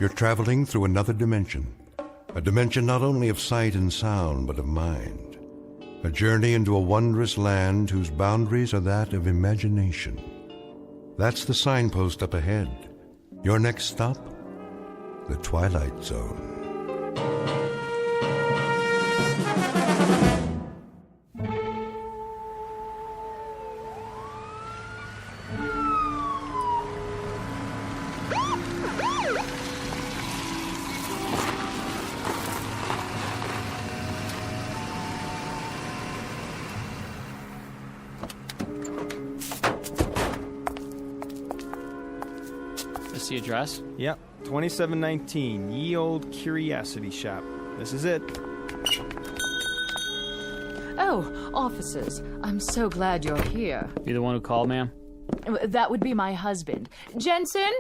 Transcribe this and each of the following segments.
You're traveling through another dimension. A dimension not only of sight and sound, but of mind. A journey into a wondrous land whose boundaries are that of imagination. That's the signpost up ahead. Your next stop? The Twilight Zone. This the address? Yep, 2719, Ye Old Curiosity Shop. This is it. Oh, officers, I'm so glad you're here. You the one who called, ma'am? That would be my husband. Jensen,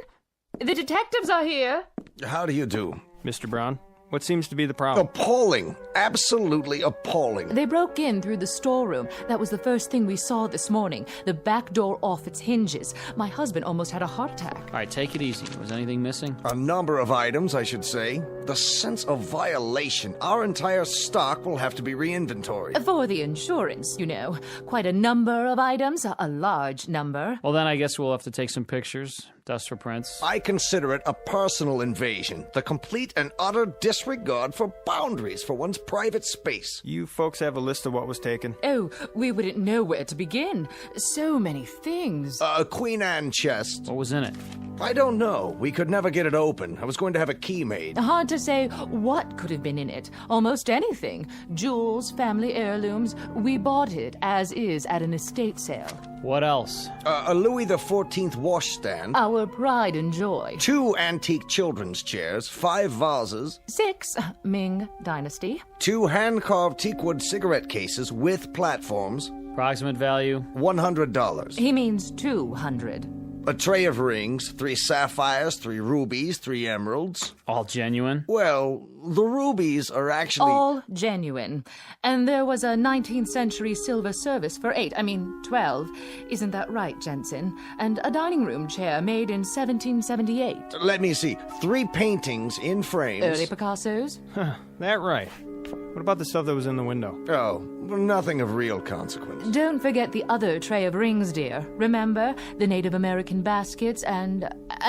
the detectives are here. How do you do? Mr. Brown, what seems to be the problem? Appalling. Absolutely appalling. They broke in through the storeroom. That was the first thing we saw this morning. The back door off its hinges. My husband almost had a heart attack. All right, take it easy. Was anything missing? A number of items, I should say. The sense of violation. Our entire stock will have to be re-inventoried. For the insurance, you know. Quite a number of items, a large number. Well, then I guess we'll have to take some pictures. Dust for prints. I consider it a personal invasion. The complete and utter disregard for boundaries for one's private space. You folks have a list of what was taken? Oh, we wouldn't know where to begin. So many things. A Queen Anne chest. What was in it? I don't know. We could never get it open. I was going to have a key made. Hard to say what could have been in it. Almost anything. Jewels, family heirlooms. We bought it as is at an estate sale. What else? A Louis XIV washstand. Our pride and joy. 2 antique children's chairs. 5 vases. 6, Ming Dynasty. 2 hand-carved teakwood cigarette cases with platforms. Approximate value? $100. He means 200. A tray of rings, 3 sapphires, 3 rubies, 3 emeralds. All genuine? Well, the rubies are actually... All genuine. And there was a 19th century silver service for 12. Isn't that right, Jensen? And a dining room chair made in 1778. Let me see. 3 paintings in frames. Early Picassos? Huh, that right. What about the stuff that was in the window? Oh, nothing of real consequence. Don't forget the other tray of rings, dear. Remember? The Native American baskets and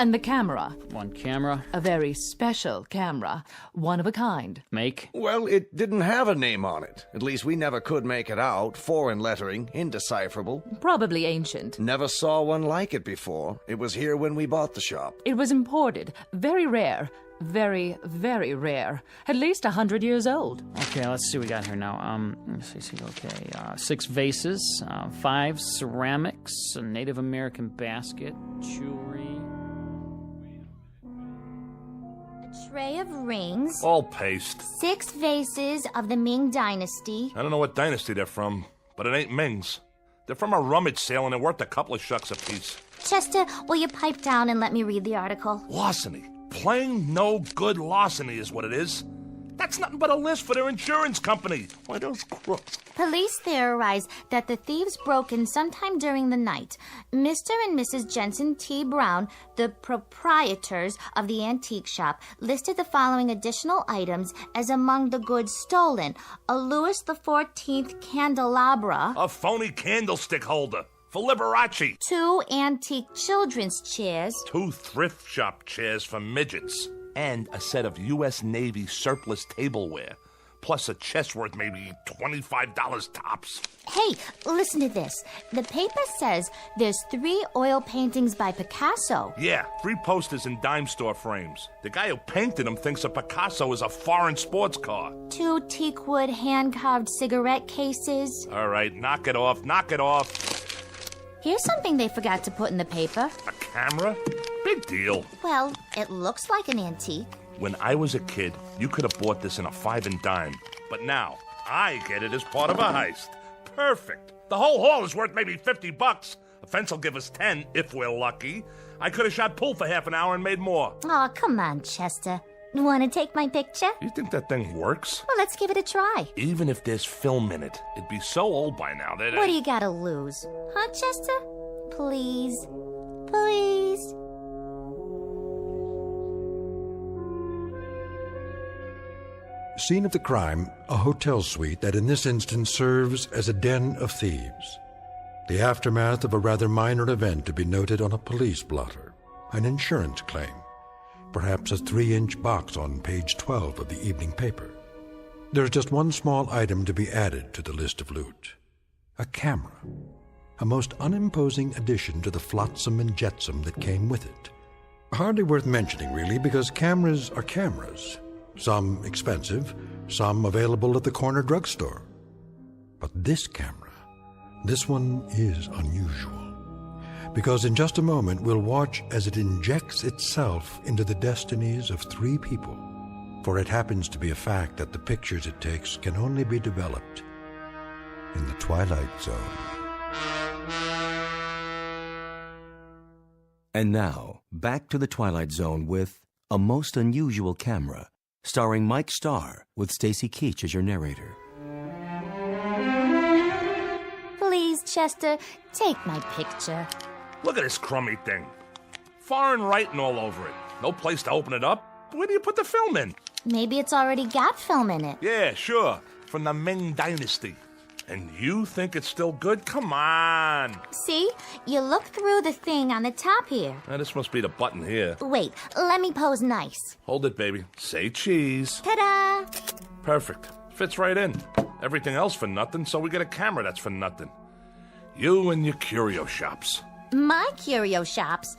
the camera. One camera? A very special camera. One of a kind. Make? Well, it didn't have a name on it. At least we never could make it out. Foreign lettering, indecipherable. Probably ancient. Never saw one like it before. It was here when we bought the shop. It was imported. Very rare. Very, very rare. At least 100 years old. Okay, let's see what we got here now. Let's see. Okay, 6 vases, 5 ceramics, a Native American basket, jewelry. A tray of rings. All paste. 6 vases of the Ming Dynasty. I don't know what dynasty they're from, but it ain't Ming's. They're from a rummage sale and they're worth a couple of shucks apiece. Chester, will you pipe down and let me read the article? Larceny. Plain no good larceny is what it is. That's nothing but a list for their insurance company. Why, those crooks. Police theorize that the thieves broke in sometime during the night. Mr. and Mrs. Jensen T. Brown, the proprietors of the antique shop, listed the following additional items as among the goods stolen. A Louis XIV candelabra. A phony candlestick holder. For Liberace. 2 antique children's chairs. 2 thrift shop chairs for midgets. And a set of U.S. Navy surplus tableware. Plus a chest worth maybe $25 tops. Hey, listen to this. The paper says there's 3 oil paintings by Picasso. Yeah, 3 posters in dime store frames. The guy who painted them thinks a Picasso is a foreign sports car. 2 teakwood hand-carved cigarette cases. All right, knock it off. Here's something they forgot to put in the paper. A camera? Big deal. Well, it looks like an antique. When I was a kid, you could have bought this in a 5 and dime. But now, I get it as part of a heist. Perfect. The whole haul is worth maybe $50. A fence will give us 10 if we're lucky. I could have shot pool for half an hour and made more. Oh, come on, Chester. Want to take my picture? You think that thing works? Well, let's give it a try. Even if there's film in it, it'd be so old by now that... What do you got to lose? Huh, Chester? Please. Please. Scene of the crime, a hotel suite that in this instance serves as a den of thieves. The aftermath of a rather minor event to be noted on a police blotter, an insurance claim, perhaps a 3-inch box on page 12 of the evening paper. There's just one small item to be added to the list of loot. A camera. A most unimposing addition to the flotsam and jetsam that came with it. Hardly worth mentioning, really, because cameras are cameras. Some expensive, some available at the corner drugstore. But this camera, this one is unusual. Because in just a moment we'll watch as it injects itself into the destinies of 3 people. For it happens to be a fact that the pictures it takes can only be developed in the Twilight Zone. And now, back to the Twilight Zone with A Most Unusual Camera, starring Mike Starr with Stacy Keach as your narrator. Please, Chester, take my picture. Look at this crummy thing. Foreign writing all over it. No place to open it up. Where do you put the film in? Maybe it's already got film in it. Yeah, sure. From the Ming Dynasty. And you think it's still good? Come on. See? You look through the thing on the top here. Now, this must be the button here. Wait, let me pose nice. Hold it, baby. Say cheese. Ta-da! Perfect. Fits right in. Everything else for nothing, so we get a camera that's for nothing. You and your curio shops. My curio shops.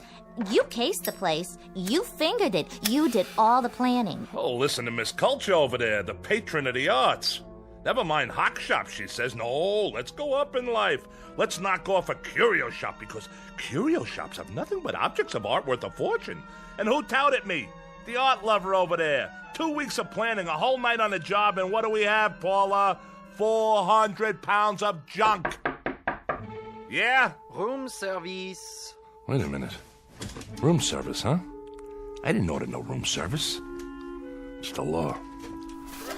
You cased the place. You fingered it. You did all the planning. Oh, listen to Miss Culture over there, the patron of the arts. Never mind hock shops, she says. No, let's go up in life. Let's knock off a curio shop, because curio shops have nothing but objects of art worth a fortune. And who touted me? The art lover over there. 2 weeks of planning, a whole night on the job, and what do we have, Paula? 400 pounds of junk. Yeah? Room service. Wait a minute. Room service, huh? I didn't order no room service. It's the law.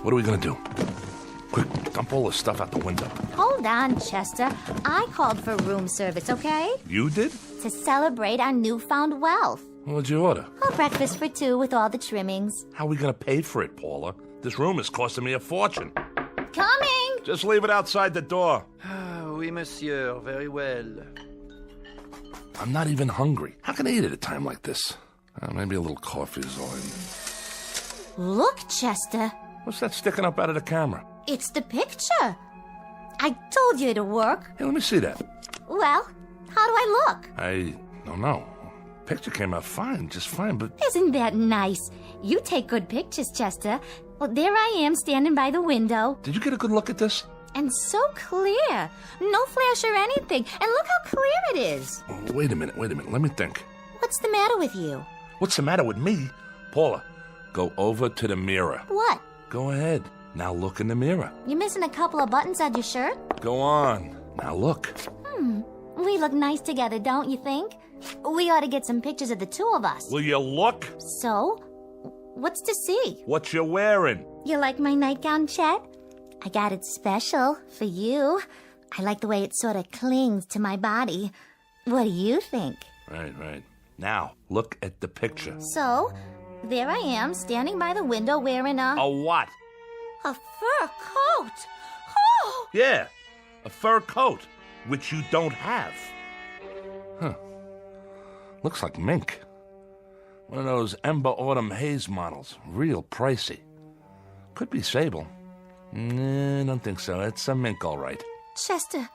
What are we gonna do? Quick, dump all the stuff out the window. Hold on, Chester. I called for room service, okay? You did? To celebrate our newfound wealth. What'd you order? A breakfast for 2 with all the trimmings. How are we gonna pay for it, Paula? This room is costing me a fortune. Coming! Just leave it outside the door. Oui, monsieur. Very well. I'm not even hungry. How can I eat at a time like this? Maybe a little coffee is all in. Look, Chester. What's that sticking up out of the camera? It's the picture. I told you it'd work. Hey, let me see that. Well, how do I look? I don't know. Picture came out fine, just fine, but... Isn't that nice? You take good pictures, Chester. Well, there I am standing by the window. Did you get a good look at this? And so clear. No flash or anything. And look how clear it is. Oh, wait a minute. Let me think. What's the matter with you? What's the matter with me? Paula, go over to the mirror. What? Go ahead. Now look in the mirror. You're missing a couple of buttons on your shirt? Go on. Now look. We look nice together, don't you think? We ought to get some pictures of the 2 of us. Will you look? So? What's to see? What you wearing? You like my nightgown, Chet? I got it special for you. I like the way it sort of clings to my body. What do you think? Right. Now, look at the picture. So, there I am, standing by the window wearing a what? fur coat. Oh! Yeah, a fur coat, which you don't have. Huh. Looks like mink. One of those Ember Autumn Haze models. Real pricey. Could be sable. Nah, don't think so. It's a mink, all right. Chester,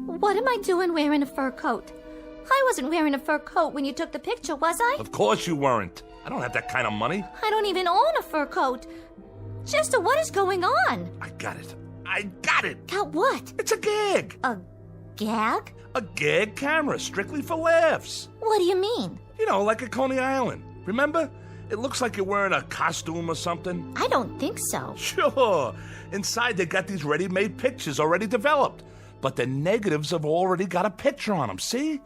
what am I doing wearing a fur coat? I wasn't wearing a fur coat when you took the picture, was I? Of course you weren't. I don't have that kind of money. I don't even own a fur coat. Chester, what is going on? I got it. Got what? It's a gag. A gag? A gag camera, strictly for laughs. What do you mean? You know, like at Coney Island. Remember? It looks like you're wearing a costume or something. I don't think so. Sure. Inside, they got these ready-made pictures already developed. But the negatives have already got a picture on them, see?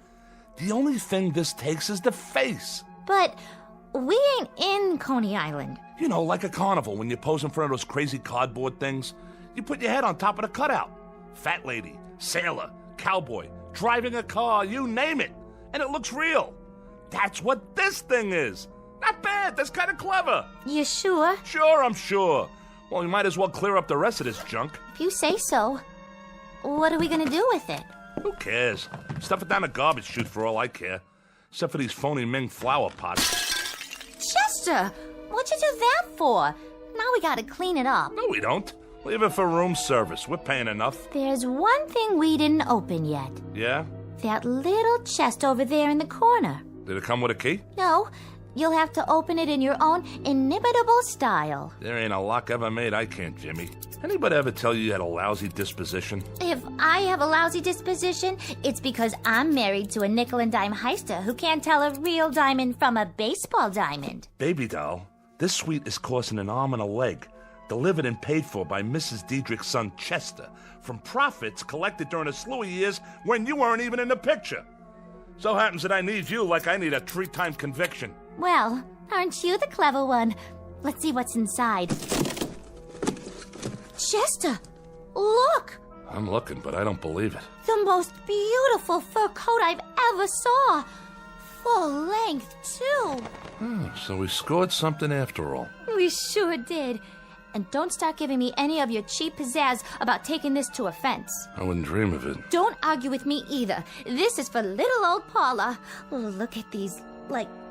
The only thing this takes is the face. But we ain't in Coney Island. You know, like a carnival when you pose in front of those crazy cardboard things. You put your head on top of the cutout. Fat lady, sailor, cowboy, driving a car, you name it. And it looks real. That's what this thing is. Not bad. That's kind of clever. You sure? Sure, I'm sure. Well, you might as well clear up the rest of this junk. If you say so. What are we gonna do with it? Who cares? Stuff it down the garbage chute for all I care. Except for these phony Ming flower pots. Chester, what'd you do that for? Now we gotta clean it up. No, we don't. Leave it for room service. We're paying enough. There's one thing we didn't open yet. Yeah? That little chest over there in the corner. Did it come with a key? No, you'll have to open it in your own inimitable style. There ain't a lock ever made I can't, Jimmy. Anybody ever tell you had a lousy disposition? If I have a lousy disposition, it's because I'm married to a nickel and dime heister who can't tell a real diamond from a baseball diamond. Baby doll, this suite is costing an arm and a leg. Delivered and paid for by Mrs. Diedrich's son Chester from profits collected during a slew of years when you weren't even in the picture. So happens that I need you like I need a 3-time conviction. Well, aren't you the clever one? Let's see what's inside. Chester, look! I'm looking, but I don't believe it. The most beautiful fur coat I've ever saw. Full length, too. So we scored something after all. We sure did. And don't start giving me any of your cheap pizzazz about taking this to a fence. I wouldn't dream of it. Don't argue with me either. This is for little old Paula. Look at these,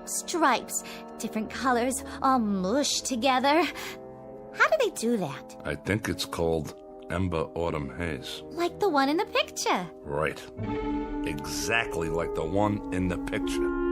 stripes. Different colors, all mushed together. How do they do that? I think it's called Ember Autumn Haze. Like the one in the picture. Right. Exactly like the one in the picture.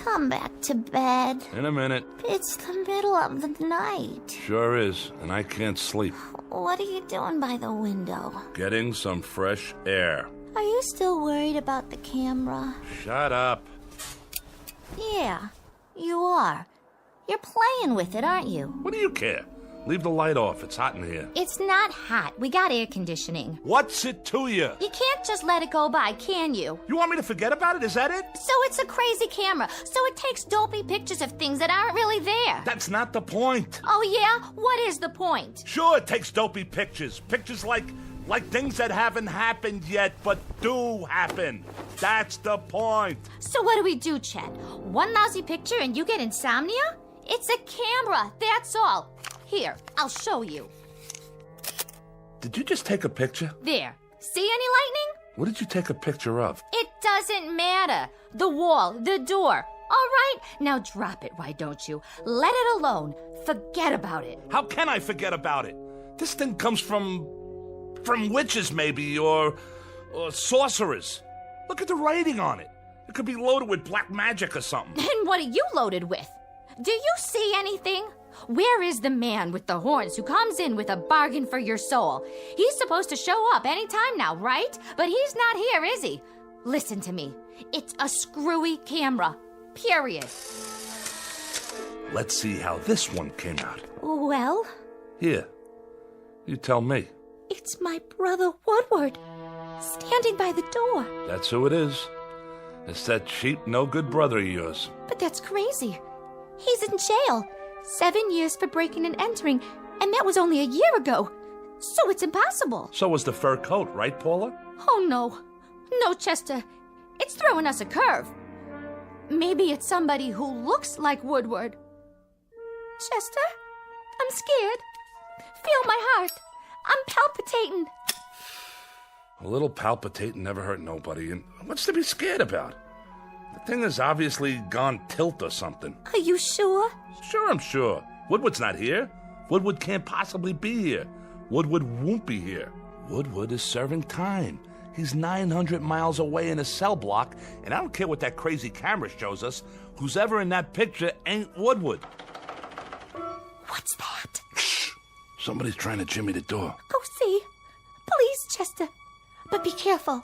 Come back to bed. In a minute. It's the middle of the night. Sure is, and I can't sleep. What are you doing by the window? Getting some fresh air. Are you still worried about the camera? Shut up. Yeah, you are. You're playing with it, aren't you? What do you care? Leave the light off. It's hot in here. It's not hot. We got air conditioning. What's it to you? You can't just let it go by, can you? You want me to forget about it? Is that it? So it's a crazy camera. So it takes dopey pictures of things that aren't really there. That's not the point. Oh, yeah? What is the point? Sure, it takes dopey pictures. Pictures like things that haven't happened yet, but do happen. That's the point. So what do we do, Chet? One lousy picture and you get insomnia? It's a camera, that's all. Here, I'll show you. Did you just take a picture? There. See any lightning? What did you take a picture of? It doesn't matter. The wall, the door. All right, now drop it, why don't you? Let it alone. Forget about it. How can I forget about it? This thing comes from witches, maybe, or sorcerers. Look at the writing on it. It could be loaded with black magic or something. And what are you loaded with? Do you see anything? Where is the man with the horns who comes in with a bargain for your soul? He's supposed to show up any time now, right? But he's not here, is he? Listen to me. It's a screwy camera. Period. Let's see how this one came out. Well? Here. You tell me. It's my brother Woodward, standing by the door. That's who it is. It's that cheap, no-good brother of yours. But that's crazy. He's in jail. 7 years for breaking and entering, and that was only a year ago. So it's impossible. So was the fur coat, right, Paula? Oh, no. No, Chester. It's throwing us a curve. Maybe it's somebody who looks like Woodward. Chester, I'm scared. Feel my heart. I'm palpitating. A little palpitating never hurt nobody, and what's to be scared about? The thing has obviously gone tilt or something. Are you sure? Sure, I'm sure. Woodward's not here. Woodward can't possibly be here. Woodward won't be here. Woodward is serving time. He's 900 miles away in a cell block, and I don't care what that crazy camera shows us. Who's ever in that picture ain't Woodward. What's that? Shh! Somebody's trying to jimmy the door. Go see. Please, Chester. But be careful.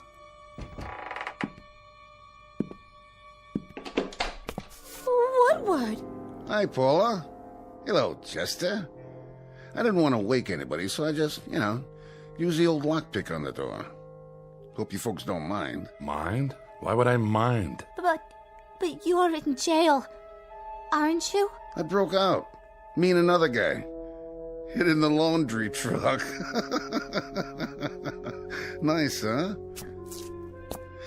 Woodward. Hi, Paula. Hello, Chester. I didn't want to wake anybody, so I just, use the old lockpick on the door. Hope you folks don't mind. Mind? Why would I mind? But you're in jail, aren't you? I broke out. Me and another guy. hid in the laundry truck. Nice, huh?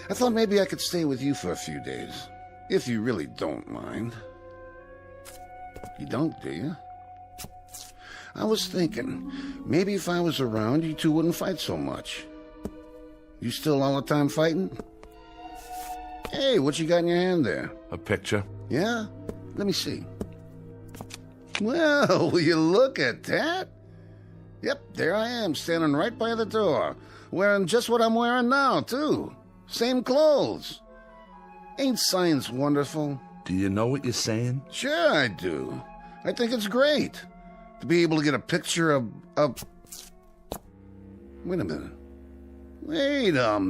I thought maybe I could stay with you for a few days, if you really don't mind. You don't, do you? I was thinking, maybe if I was around, you two wouldn't fight so much. You still all the time fighting? Hey, what you got in your hand there? A picture. Yeah? Let me see. Well, will you look at that? Yep, there I am, standing right by the door, wearing just what I'm wearing now, too. Same clothes. Ain't science wonderful? Do you know what you're saying? Sure I do. I think it's great to be able to get a picture of... Wait a minute. Wait a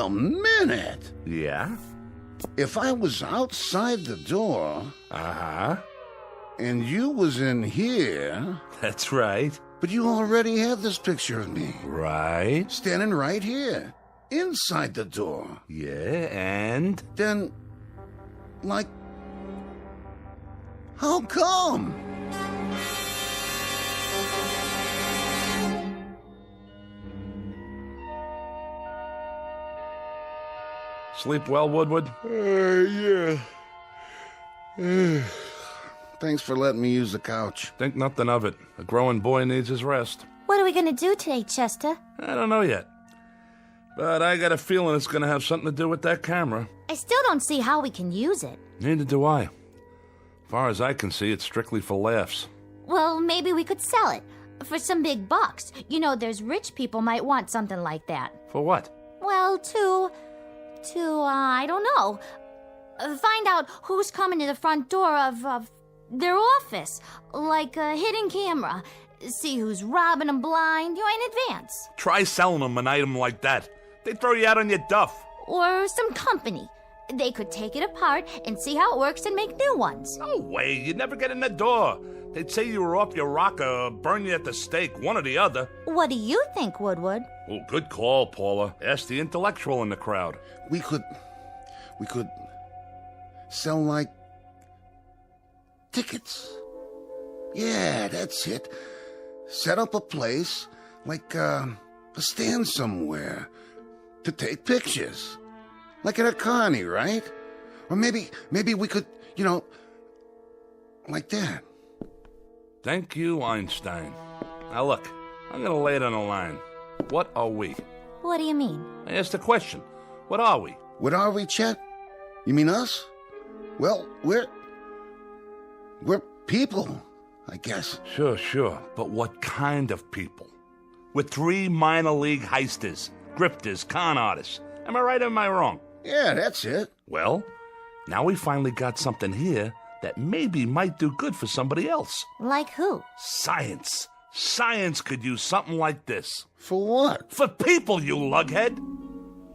minute. Yeah? If I was outside the door... Uh-huh. And you was in here... That's right. But you already have this picture of me. Right. Standing right here. Inside the door. Yeah, and? Then... like... how come? Sleep well, Woodward? Yeah. Thanks for letting me use the couch. Think nothing of it. A growing boy needs his rest. What are we going to do today, Chester? I don't know yet. But I got a feeling it's going to have something to do with that camera. I still don't see how we can use it. Neither do I. As far as I can see, it's strictly for laughs. Well, maybe we could sell it. For some big bucks. You know, there's rich people might want something like that. For what? Well, I don't know. Find out who's coming to the front door of their office. Like a hidden camera. See who's robbing them blind, in advance. Try selling them an item like that. They'd throw you out on your duff. Or some company. They could take it apart and see how it works and make new ones. No way. You'd never get in the door. They'd say you were off your rocker or burn you at the stake, one or the other. What do you think, Woodward? Oh, good call, Paula. Ask the intellectual in the crowd. We could sell, like, tickets. Yeah, that's it. Set up a place, like a stand somewhere, to take pictures. Like at a carny, right? Or maybe we could, like that. Thank you, Einstein. Now look, I'm gonna lay it on the line. What are we? What do you mean? I asked a question. What are we? What are we, Chet? You mean us? Well, we're people, I guess. Sure. But what kind of people? We're 3 minor league heisters, grifters, con artists. Am I right or am I wrong? Yeah, that's it. Well, now we finally got something here that maybe might do good for somebody else. Like who? Science. Science could use something like this. For what? For people, you lughead.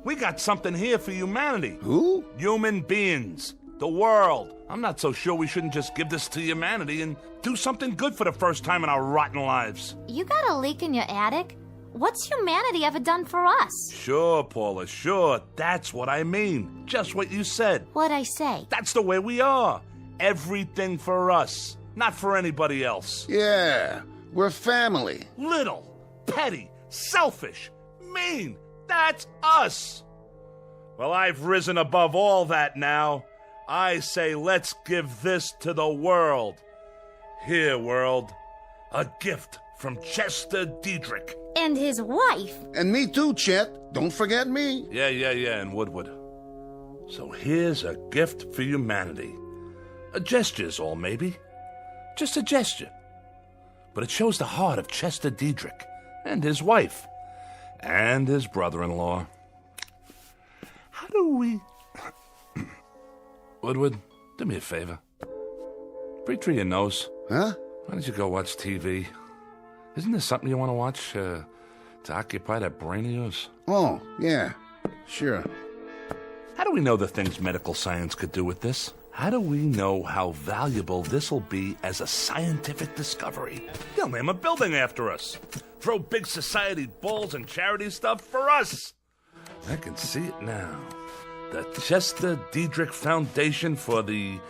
We got something here for humanity. Who? Human beings. The world. I'm not so sure we shouldn't just give this to humanity and do something good for the first time in our rotten lives. You got a leak in your attic? What's humanity ever done for us? Sure, Paula, sure. That's what I mean. Just what you said. What'd I say? That's the way we are. Everything for us, not for anybody else. Yeah, we're family. Little, petty, selfish, mean. That's us. Well, I've risen above all that now. I say let's give this to the world. Here, world, a gift from Chester Diedrich. And his wife. And me too, Chet. Don't forget me. Yeah, and Woodward. So here's a gift for humanity. A gesture's all, maybe. Just a gesture. But it shows the heart of Chester Diedrich and his wife and his brother-in-law. How do we... Woodward, do me a favor. Breathe through your nose. Huh? Why don't you go watch TV? Isn't there something you want to watch to occupy that brain of yours? Oh, yeah, sure. How do we know the things medical science could do with this? How do we know how valuable this'll be as a scientific discovery? They'll name a building after us. Throw big society balls and charity stuff for us. I can see it now. The Chester Diedrich Foundation for the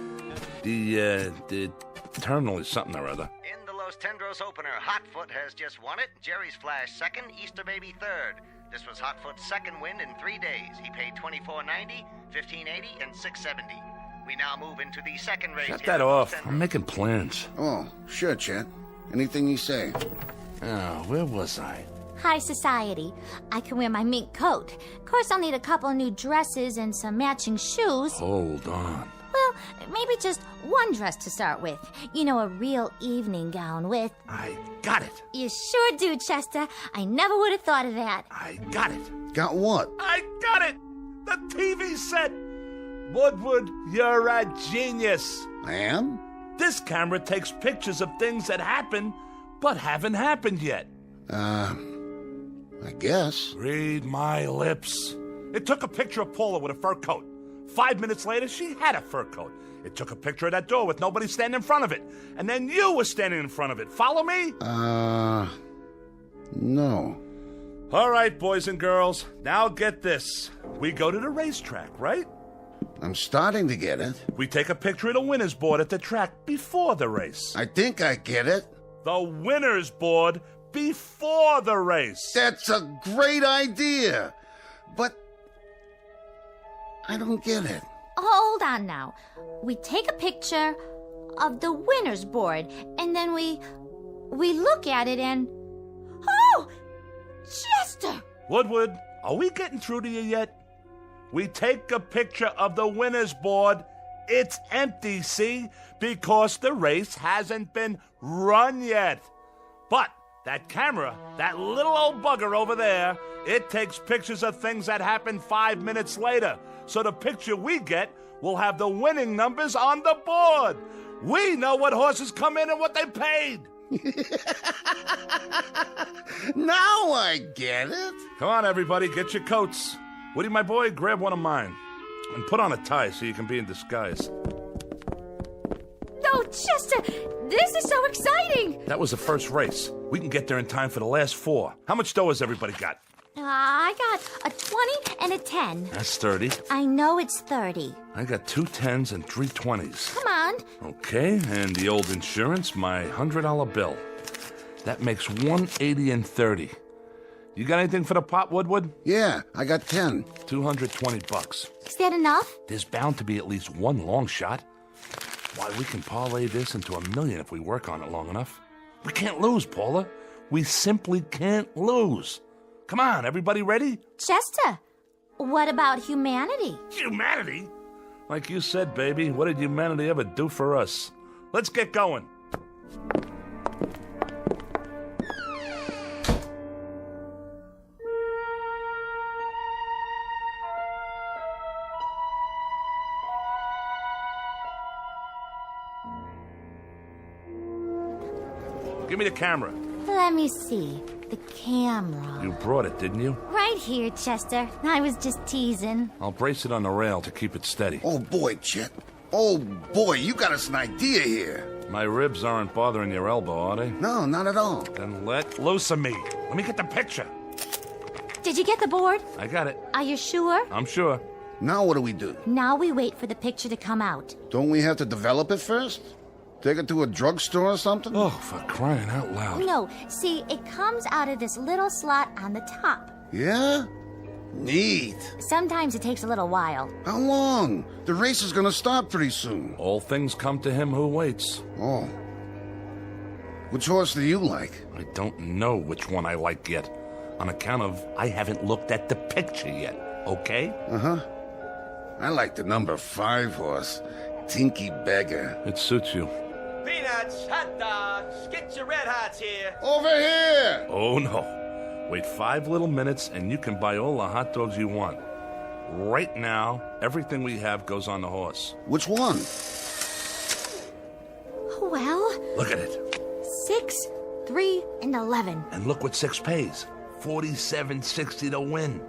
eternally something or other. In the Tendros opener. Hotfoot has just won it. Jerry's Flash second. Easter Baby third. This was Hotfoot's second win in 3 days. He paid $24.90, $15.80, and $6.70. We now move into the second race. Shut that off. I'm making plans. Oh, sure, Chet. Anything you say. Oh, where was I? High society. I can wear my mink coat. Of course, I'll need a couple new dresses and some matching shoes. Hold on. Well, maybe just one dress to start with. You know, a real evening gown with... I got it. You sure do, Chester. I never would have thought of that. I got it. Got what? I got it. The TV set. Woodward, you're a genius. I am? This camera takes pictures of things that happen, but haven't happened yet. I guess. Read my lips. It took a picture of Paula with a fur coat. 5 minutes later, she had a fur coat. It took a picture of that door with nobody standing in front of it. And then you were standing in front of it. Follow me? No. All right, boys and girls. Now get this. We go to the racetrack, right? I'm starting to get it. We take a picture of the winner's board at the track before the race. I think I get it. The winner's board before the race. That's a great idea. But I don't get it. Hold on now. We take a picture of the winner's board, and then we look at it and... Oh! Chester! Woodward, are we getting through to you yet? We take a picture of the winner's board. It's empty, see? Because the race hasn't been run yet. But that camera, that little old bugger over there, it takes pictures of things that happen 5 minutes later. So the picture we get will have the winning numbers on the board. We know what horses come in and what they paid. Now I get it. Come on, everybody, get your coats. Woody, my boy, grab one of mine. And put on a tie so you can be in disguise. No, Chester! This is so exciting! That was the first race. We can get there in time for the last 4. How much dough has everybody got? I got a 20 and a 10. That's 30. I know it's 30. I got 2 10s and 3 20s. Come on. Okay, and the old insurance, my $100 bill. That makes 180 and 30. You got anything for the pot, Woodward? Yeah, I got 10. $220. Is that enough? There's bound to be at least one long shot. Why, we can parlay this into $1 million if we work on it long enough. We can't lose, Paula. We simply can't lose. Come on, everybody ready? Chester, what about humanity? Humanity? Like you said, baby, what did humanity ever do for us? Let's get going. Give me the camera. Let me see. The camera. You brought it, didn't you? Right here, Chester. I was just teasing. I'll brace it on the rail to keep it steady. Oh, boy, Chet. Oh, boy, you got us an idea here. My ribs aren't bothering your elbow, are they? No, not at all. Then let loose of me. Let me get the picture. Did you get the board? I got it. Are you sure? I'm sure. Now what do we do? Now we wait for the picture to come out. Don't we have to develop it first? Take it to a drugstore or something? Oh, for crying out loud. No, see, it comes out of this little slot on the top. Yeah? Neat. Sometimes it takes a little while. How long? The race is gonna start pretty soon. All things come to him who waits. Oh. Which horse do you like? I don't know which one I like yet. On account of I haven't looked at the picture yet, okay? Uh-huh. I like the number 5 horse, Tinky Beggar. It suits you. Peanuts, hot dogs, get your red hots here. Over here! Oh, no. Wait 5 little minutes and you can buy all the hot dogs you want. Right now, everything we have goes on the horse. Which one? Well... Look at it. 6, 3, and 11. And look what 6 pays. $47.60 to win.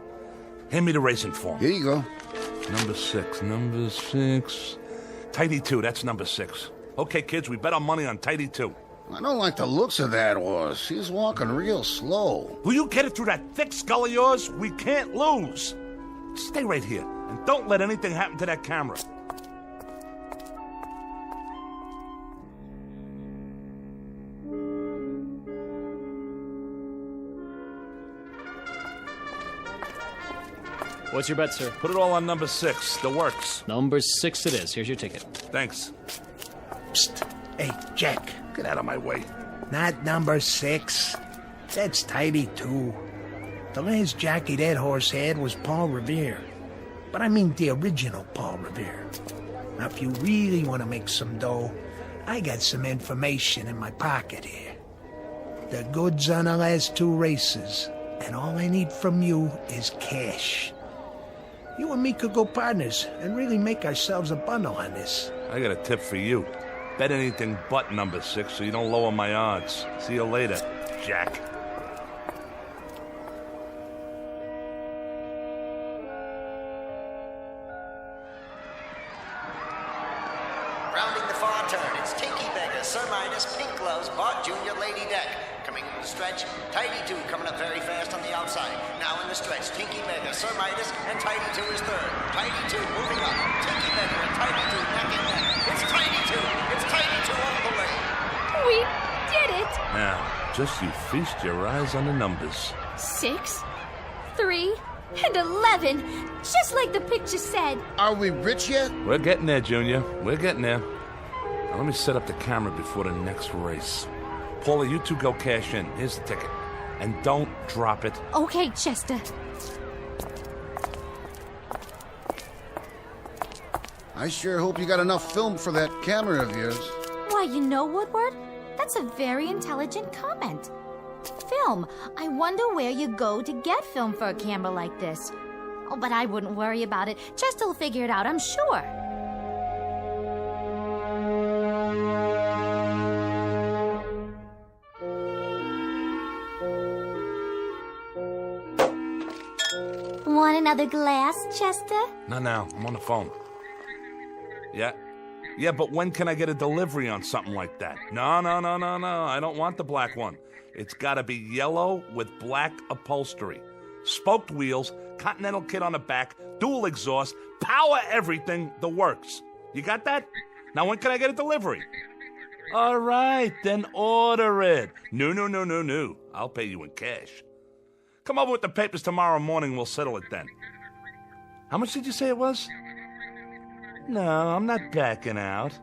Hand me the racing form. Here you go. Number 6. Tidy 2, that's number 6. Okay, kids, we bet our money on Tidy 2. I don't like the looks of that horse. He's walking real slow. Will you get it through that thick skull of yours? We can't lose. Stay right here, and don't let anything happen to that camera. What's your bet, sir? Put it all on number 6. The works. Number 6 it is. Here's your ticket. Thanks. Psst. Hey, Jack. Get out of my way. Not number 6. That's tidy, too. The last jockey that horse had was Paul Revere. But I mean the original Paul Revere. Now, if you really want to make some dough, I got some information in my pocket here. The goods on the last 2 races, and all I need from you is cash. You and me could go partners and really make ourselves a bundle on this. I got a tip for you. Bet anything but number 6 so you don't lower my odds. See you later, Jack. Rounding the far turn, it's Tinky Beggar, Sir Midas, Pink Gloves, Bart Jr., Lady Deck. Coming in the stretch, Tidy 2 coming up very fast on the outside. Now in the stretch, Tinky Beggar, Sir Midas, and Tidy 2 is third. Tidy 2 moving up. Tinky Beggar and Tidy 2 neck and neck. It's Tidy 2. It's Tidy 2 all the way. We did it! Now, just you feast your eyes on the numbers. 6, 3, and 11. Just like the picture said. Are we rich yet? We're getting there, Junior. We're getting there. Now, let me set up the camera before the next race. Paula, you 2 go cash in. Here's the ticket. And don't drop it. Okay, Chester. I sure hope you got enough film for that camera of yours. Why, you know, Woodward, that's a very intelligent comment. Film. I wonder where you go to get film for a camera like this. Oh, but I wouldn't worry about it. Chester will figure it out, I'm sure. Want another glass, Chester? No, I'm on the phone. Yeah, but when can I get a delivery on something like that? No. I don't want the black one. It's gotta be yellow with black upholstery. Spoked wheels, Continental kit on the back, dual exhaust, power everything, the works. You got that? Now when can I get a delivery? All right, then order it. No. I'll pay you in cash. Come over with the papers tomorrow morning, we'll settle it then. How much did you say it was? No, I'm not backing out.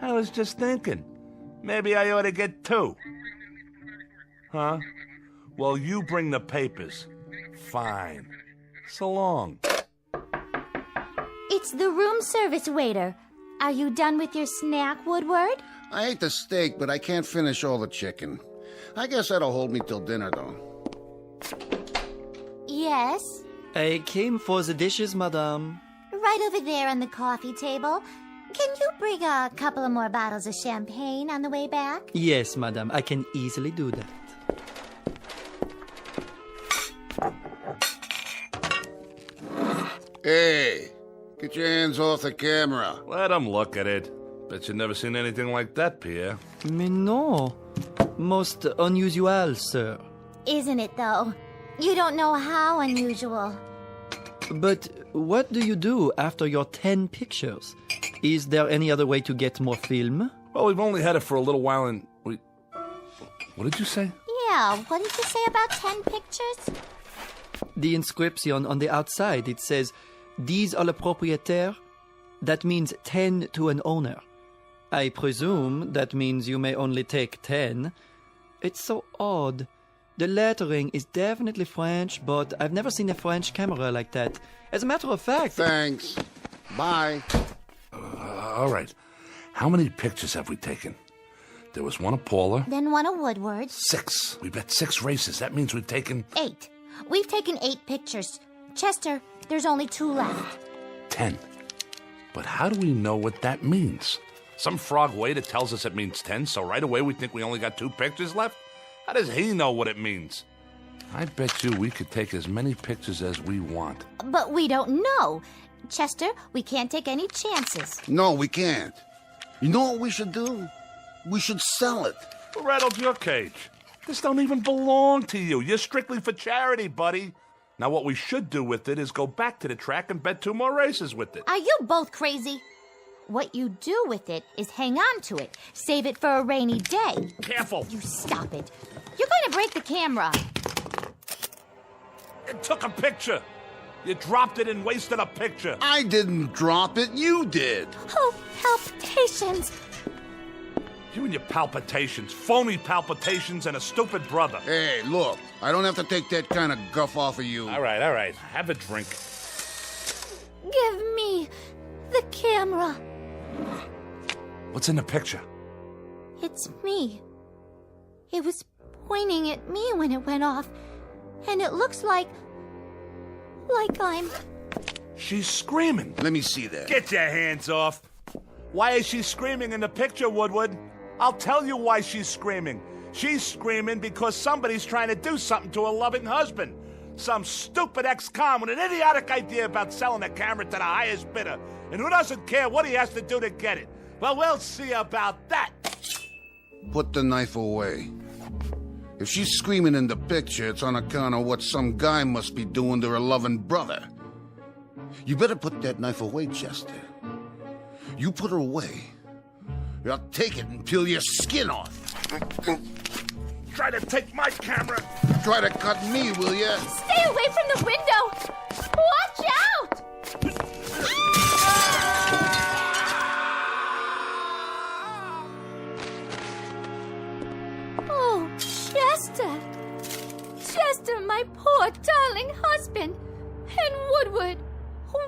I was just thinking. Maybe I ought to get 2. Huh? Well, you bring the papers. Fine. So long. It's the room service waiter. Are you done with your snack, Woodward? I ate the steak, but I can't finish all the chicken. I guess that'll hold me till dinner, though. Yes? I came for the dishes, madame. Right over there on the coffee table. Can you bring a couple of more bottles of champagne on the way back? Yes, madame, I can easily do that. Hey, get your hands off the camera. Let him look at it. Bet you've never seen anything like that, Pierre. Mais non. Most unusual, sir. Isn't it, though? You don't know how unusual. But what do you do after your 10 pictures? Is there any other way to get more film? Well, we've only had it for a little while and What did you say? Yeah, what did you say about 10 pictures? The inscription on the outside, it says, 10 à le propriétaire. That means 10 to an owner. I presume that means you may only take 10. It's so odd. The lettering is definitely French, but I've never seen a French camera like that. As a matter of fact... Thanks. Bye. All right. How many pictures have we taken? There was one of Paula. Then one of Woodward. 6. We bet 6 races. That means we've taken... 8. We've taken 8 pictures. Chester, there's only 2 left. 10. But how do we know what that means? Some frog waiter tells us it means 10, so right away we think we only got 2 pictures left? How does he know what it means? I bet you we could take as many pictures as we want. But we don't know. Chester, we can't take any chances. No, we can't. You know what we should do? We should sell it. Who rattled your cage? This don't even belong to you. You're strictly for charity, buddy. Now what we should do with it is go back to the track and bet 2 more races with it. Are you both crazy? What you do with it is hang on to it. Save it for a rainy day. Careful. You stop it. You're going to break the camera. It took a picture. You dropped it and wasted a picture. I didn't drop it. You did. Oh, palpitations. You and your palpitations. Phony palpitations and a stupid brother. Hey, look. I don't have to take that kind of guff off of you. All right. Have a drink. Give me the camera. What's in the picture? It's me. It was pointing at me when it went off, and it looks like I'm... She's screaming. Let me see that. Get your hands off. Why is she screaming in the picture, Woodward? I'll tell you why she's screaming. She's screaming because somebody's trying to do something to her loving husband. Some stupid ex-con with an idiotic idea about selling a camera to the highest bidder. And who doesn't care what he has to do to get it? Well, we'll see about that. Put the knife away. If she's screaming in the picture, it's on account of what some guy must be doing to her loving brother. You better put that knife away, Chester. You put her away, or I'll take it and peel your skin off. Try to take my camera. Try to cut me, will ya? Stay away from the window! Watch out! Oh, Chester! Chester, my poor darling husband! And Woodward!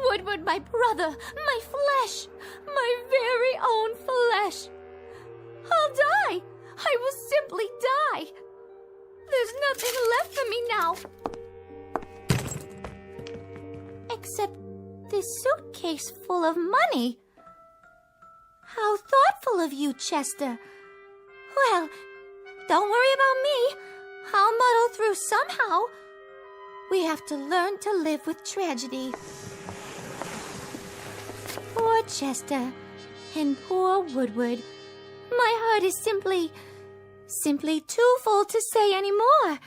Woodward, my brother, my flesh! My very own flesh! I'll die! I will simply die! There's nothing left for me now! Except this suitcase full of money. How thoughtful of you, Chester. Well, don't worry about me. I'll muddle through somehow. We have to learn to live with tragedy. Poor Chester and poor Woodward. My heart is simply too full to say any more.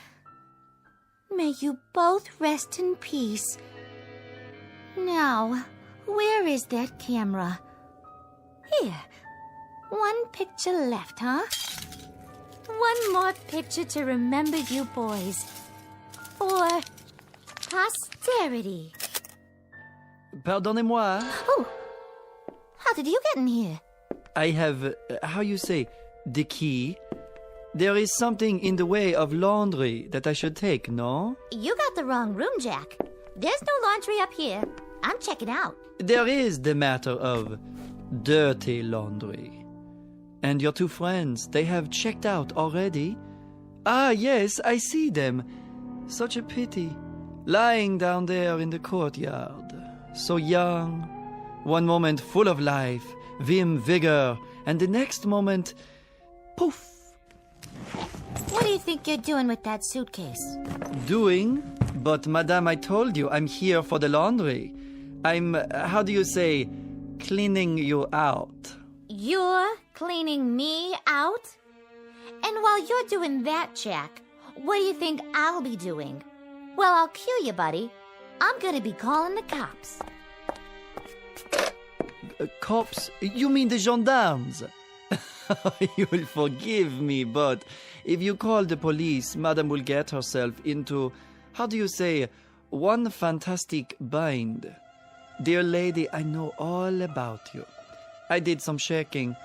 May you both rest in peace. Now, where is that camera? Here. One picture left, huh? One more picture to remember you boys. For posterity. Pardonnez-moi. Oh, how did you get in here? I have, how you say, the key. There is something in the way of laundry that I should take, no? You got the wrong room, Jack. There's no laundry up here. I'm checking out. There is the matter of dirty laundry. And your two friends, they have checked out already? Ah, yes, I see them. Such a pity. Lying down there in the courtyard. So young. One moment full of life, vim, vigor, and the next moment, poof. What do you think you're doing with that suitcase? Doing? But, madame, I told you, I'm here for the laundry. I'm, how do you say, cleaning you out. You're cleaning me out? And while you're doing that, Jack, what do you think I'll be doing? Well, I'll cue you, buddy. I'm gonna be calling the cops. Cops? You mean the gendarmes? You'll forgive me, but if you call the police, Madame will get herself into, how do you say, one fantastic bind. Dear lady, I know all about you. I did some checking.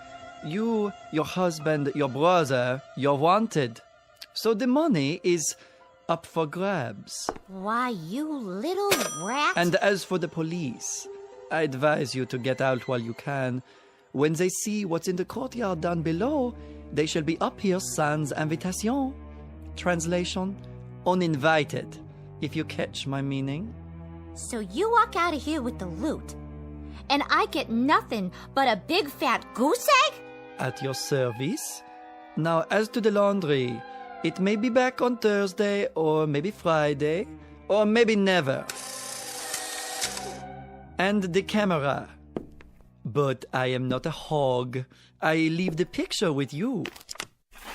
You, your husband, your brother, you're wanted. So the money is up for grabs. Why, you little rat. And as for the police, I advise you to get out while you can. When they see what's in the courtyard down below, they shall be up here sans invitation. Translation, uninvited, if you catch my meaning. So you walk out of here with the loot, and I get nothing but a big fat goose egg? At your service. Now, as to the laundry, it may be back on Thursday, or maybe Friday, or maybe never. And the camera. But I am not a hog. I leave the picture with you.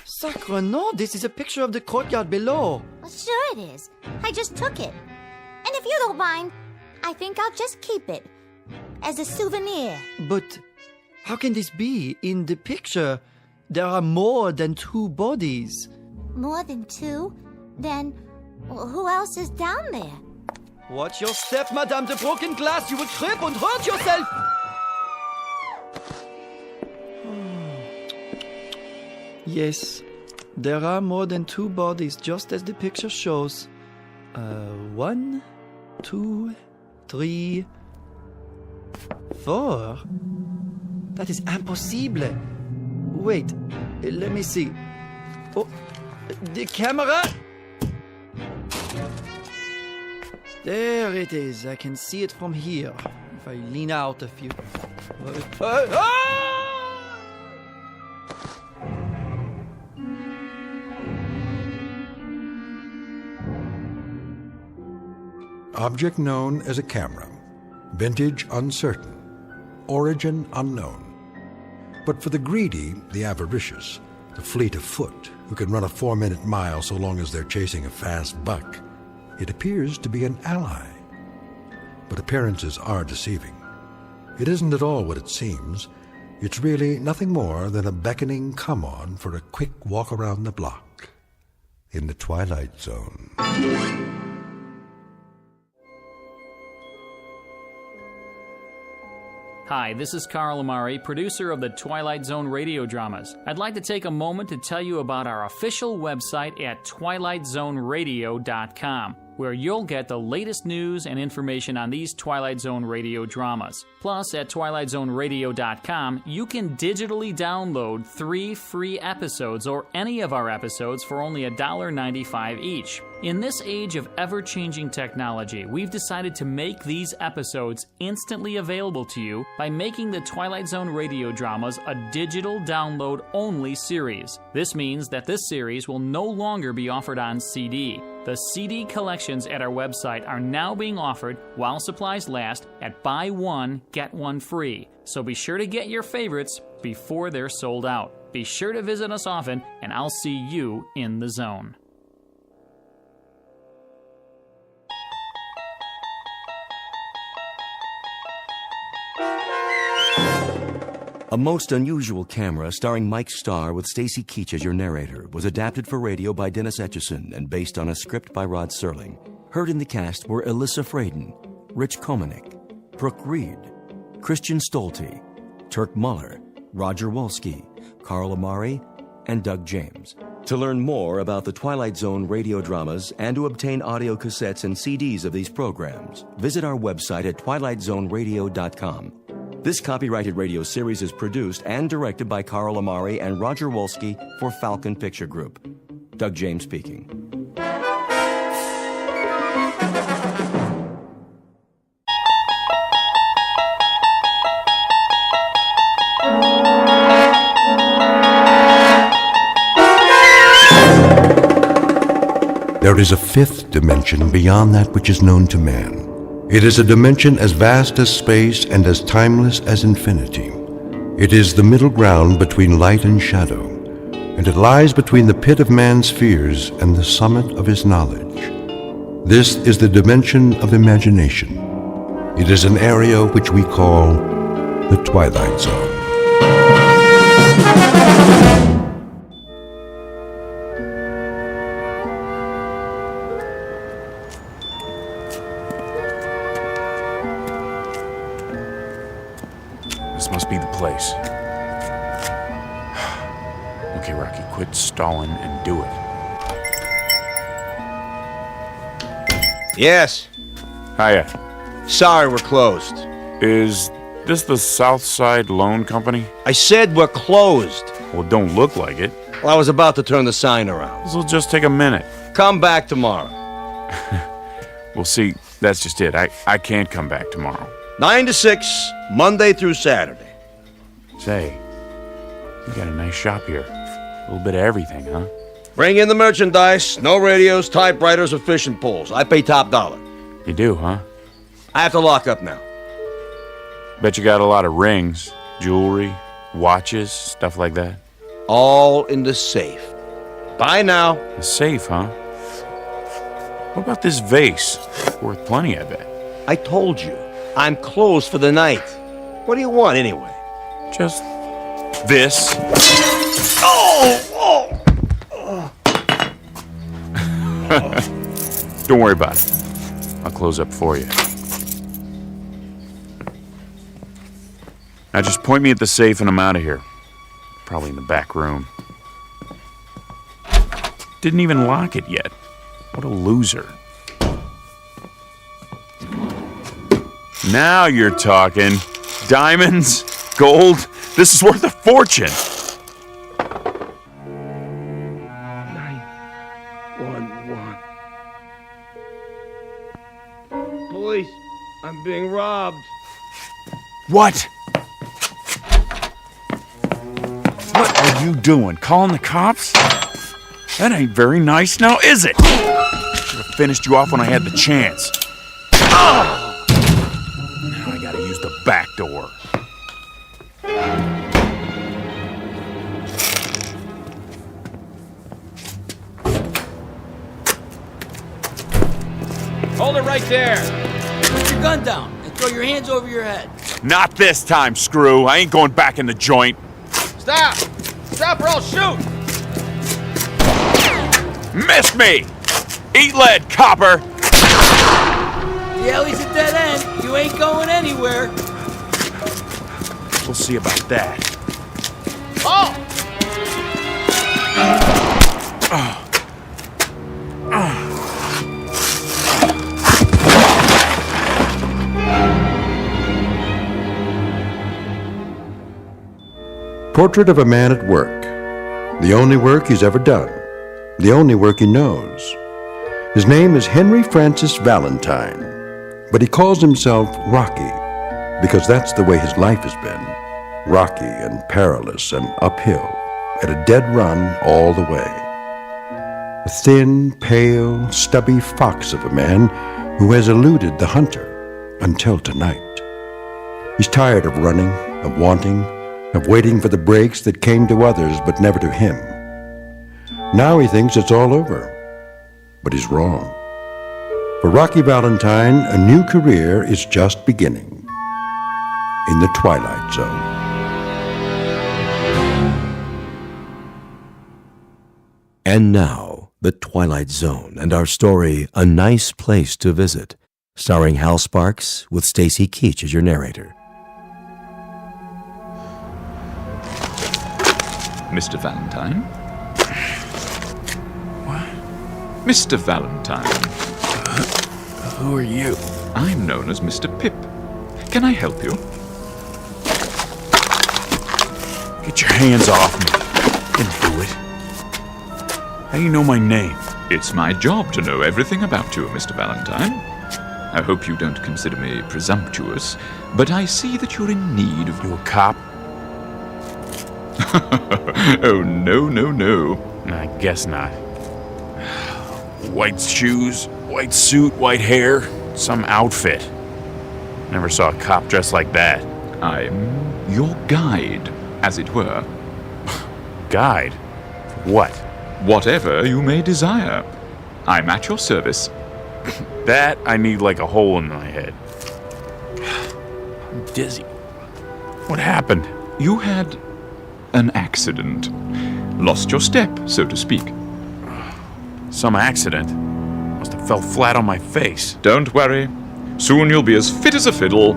Sacre no, this is a picture of the courtyard below. Sure it is. I just took it. And if you don't mind, I think I'll just keep it. As a souvenir. But how can this be? In the picture, there are more than 2 bodies. More than 2? Then who else is down there? Watch your step, madame. The broken glass. You will trip and hurt yourself. Yes, there are more than 2 bodies, just as the picture shows. 1, 2, 3, 4. That is impossible. Wait, let me see. Oh, the camera. There it is. I can see it from here. If I lean out a few. Object known as a camera. Vintage uncertain. Origin unknown. But for the greedy, the avaricious, the fleet of foot, who can run a 4-minute mile so long as they're chasing a fast buck, it appears to be an ally. But appearances are deceiving. It isn't at all what it seems. It's really nothing more than a beckoning come-on for a quick walk around the block in the Twilight Zone. Hi, this is Carl Amari, producer of the Twilight Zone radio dramas. I'd like to take a moment to tell you about our official website at twilightzoneradio.com, where you'll get the latest news and information on these Twilight Zone radio dramas. Plus, at twilightzoneradio.com, you can digitally download 3 free episodes or any of our episodes for only $1.95 each. In this age of ever-changing technology, we've decided to make these episodes instantly available to you by making the Twilight Zone radio dramas a digital download-only series. This means that this series will no longer be offered on CD. The CD collections at our website are now being offered while supplies last at buy one, get one free. So be sure to get your favorites before they're sold out. Be sure to visit us often, and I'll see you in the zone. A Most Unusual Camera, starring Mike Starr with Stacy Keach as your narrator, was adapted for radio by Dennis Etchison and based on a script by Rod Serling. Heard in the cast were Alyssa Fraden, Rich Komanek, Brooke Reed, Christian Stolte, Turk Muller, Roger Wolski, Carl Amari, and Doug James. To learn more about the Twilight Zone radio dramas and to obtain audio cassettes and CDs of these programs, visit our website at twilightzoneradio.com. This copyrighted radio series is produced and directed by Carl Amari and Roger Wolski for Falcon Picture Group. Doug James speaking. There is a 5th dimension beyond that which is known to man. It is a dimension as vast as space and as timeless as infinity. It is the middle ground between light and shadow, and it lies between the pit of man's fears and the summit of his knowledge. This is the dimension of imagination. It is an area which we call the Twilight Zone. This must be the place. Okay, Rocky, quit stalling and do it. Yes. Hiya. Sorry, we're closed. Is this the Southside Loan Company? I said we're closed. Well, it don't look like it. Well, I was about to turn the sign around. This'll just take a minute. Come back tomorrow. Well, see, that's just it. I can't come back tomorrow. 9 to 6, Monday through Saturday. Say, you got a nice shop here. A little bit of everything, huh? Bring in the merchandise. No radios, typewriters, or fishing poles. I pay top dollar. You do, huh? I have to lock up now. Bet you got a lot of rings, jewelry, watches, stuff like that. All in the safe. Bye now. The safe, huh? What about this vase? Worth plenty, I bet. I told you. I'm closed for the night. What do you want, anyway? Just this. Oh! Don't worry about it. I'll close up for you. Now just point me at the safe and I'm out of here. Probably in the back room. Didn't even lock it yet. What a loser. Now you're talking. Diamonds, gold, this is worth a fortune. 911. Police, I'm being robbed. What? What are you doing? Calling the cops? That ain't very nice now, is it? Should have finished you off when I had the chance. Oh! Now I gotta use the back door. Hold it right there. Put your gun down and throw your hands over your head. Not this time, Screw. I ain't going back in the joint. Stop! Stop or I'll shoot! Missed me! Eat lead, copper! The alley's a dead end. You ain't going anywhere. We'll see about that. Oh! Portrait of a man at work. The only work he's ever done. The only work he knows. His name is Henry Francis Valentine, but he calls himself Rocky because that's the way his life has been. Rocky and perilous and uphill, at a dead run all the way. A thin, pale, stubby fox of a man who has eluded the hunter until tonight. He's tired of running, of wanting, of waiting for the breaks that came to others but never to him. Now he thinks it's all over, but he's wrong. For Rocky Valentine, a new career is just beginning in the Twilight Zone. And now, The Twilight Zone and our story, A Nice Place to Visit, starring Hal Sparks with Stacy Keach as your narrator. Mr. Valentine? What? Mr. Valentine. Who are you? I'm known as Mr. Pip. Can I help you? Get your hands off me. Didn't do it. How do you know my name? It's my job to know everything about you, Mr. Valentine. I hope you don't consider me presumptuous, but I see that you're in need of... You a cop? Oh, no, no, no. I guess not. White shoes, white suit, white hair, some outfit. Never saw a cop dressed like that. I'm your guide, as it were. Guide? What? Whatever you may desire. I'm at your service. That I need like a hole in my head. I'm dizzy. What happened? You had an accident. Lost your step, so to speak. Some accident? Must have fell flat on my face. Don't worry. Soon you'll be as fit as a fiddle.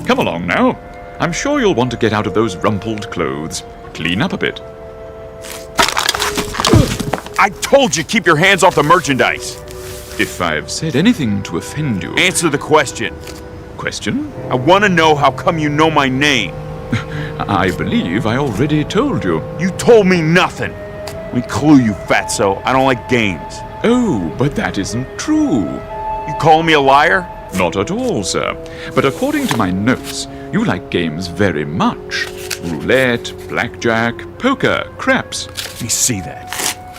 Come along now. I'm sure you'll want to get out of those rumpled clothes. Clean up a bit. I told you, keep your hands off the merchandise. If I've said anything to offend you... Answer the question. Question? I want to know how come you know my name. I believe I already told you. You told me nothing. We clue, you fatso. I don't like games. Oh, but that isn't true. You calling me a liar? Not at all, sir. But according to my notes, you like games very much. Roulette, blackjack, poker, craps. Let me see that.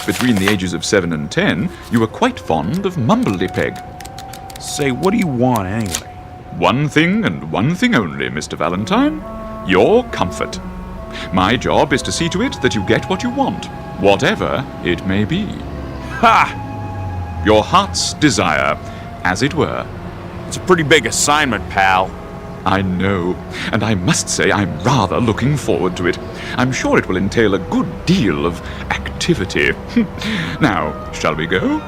Between the ages of 7 and 10, you were quite fond of mumbledy-peg. Say, what do you want anyway? One thing and one thing only, Mr. Valentine. Your comfort. My job is to see to it that you get what you want, whatever it may be. Ha! Your heart's desire, as it were. It's a pretty big assignment, pal. I know, and I must say I'm rather looking forward to it. I'm sure it will entail a good deal of activity. Now, shall we go?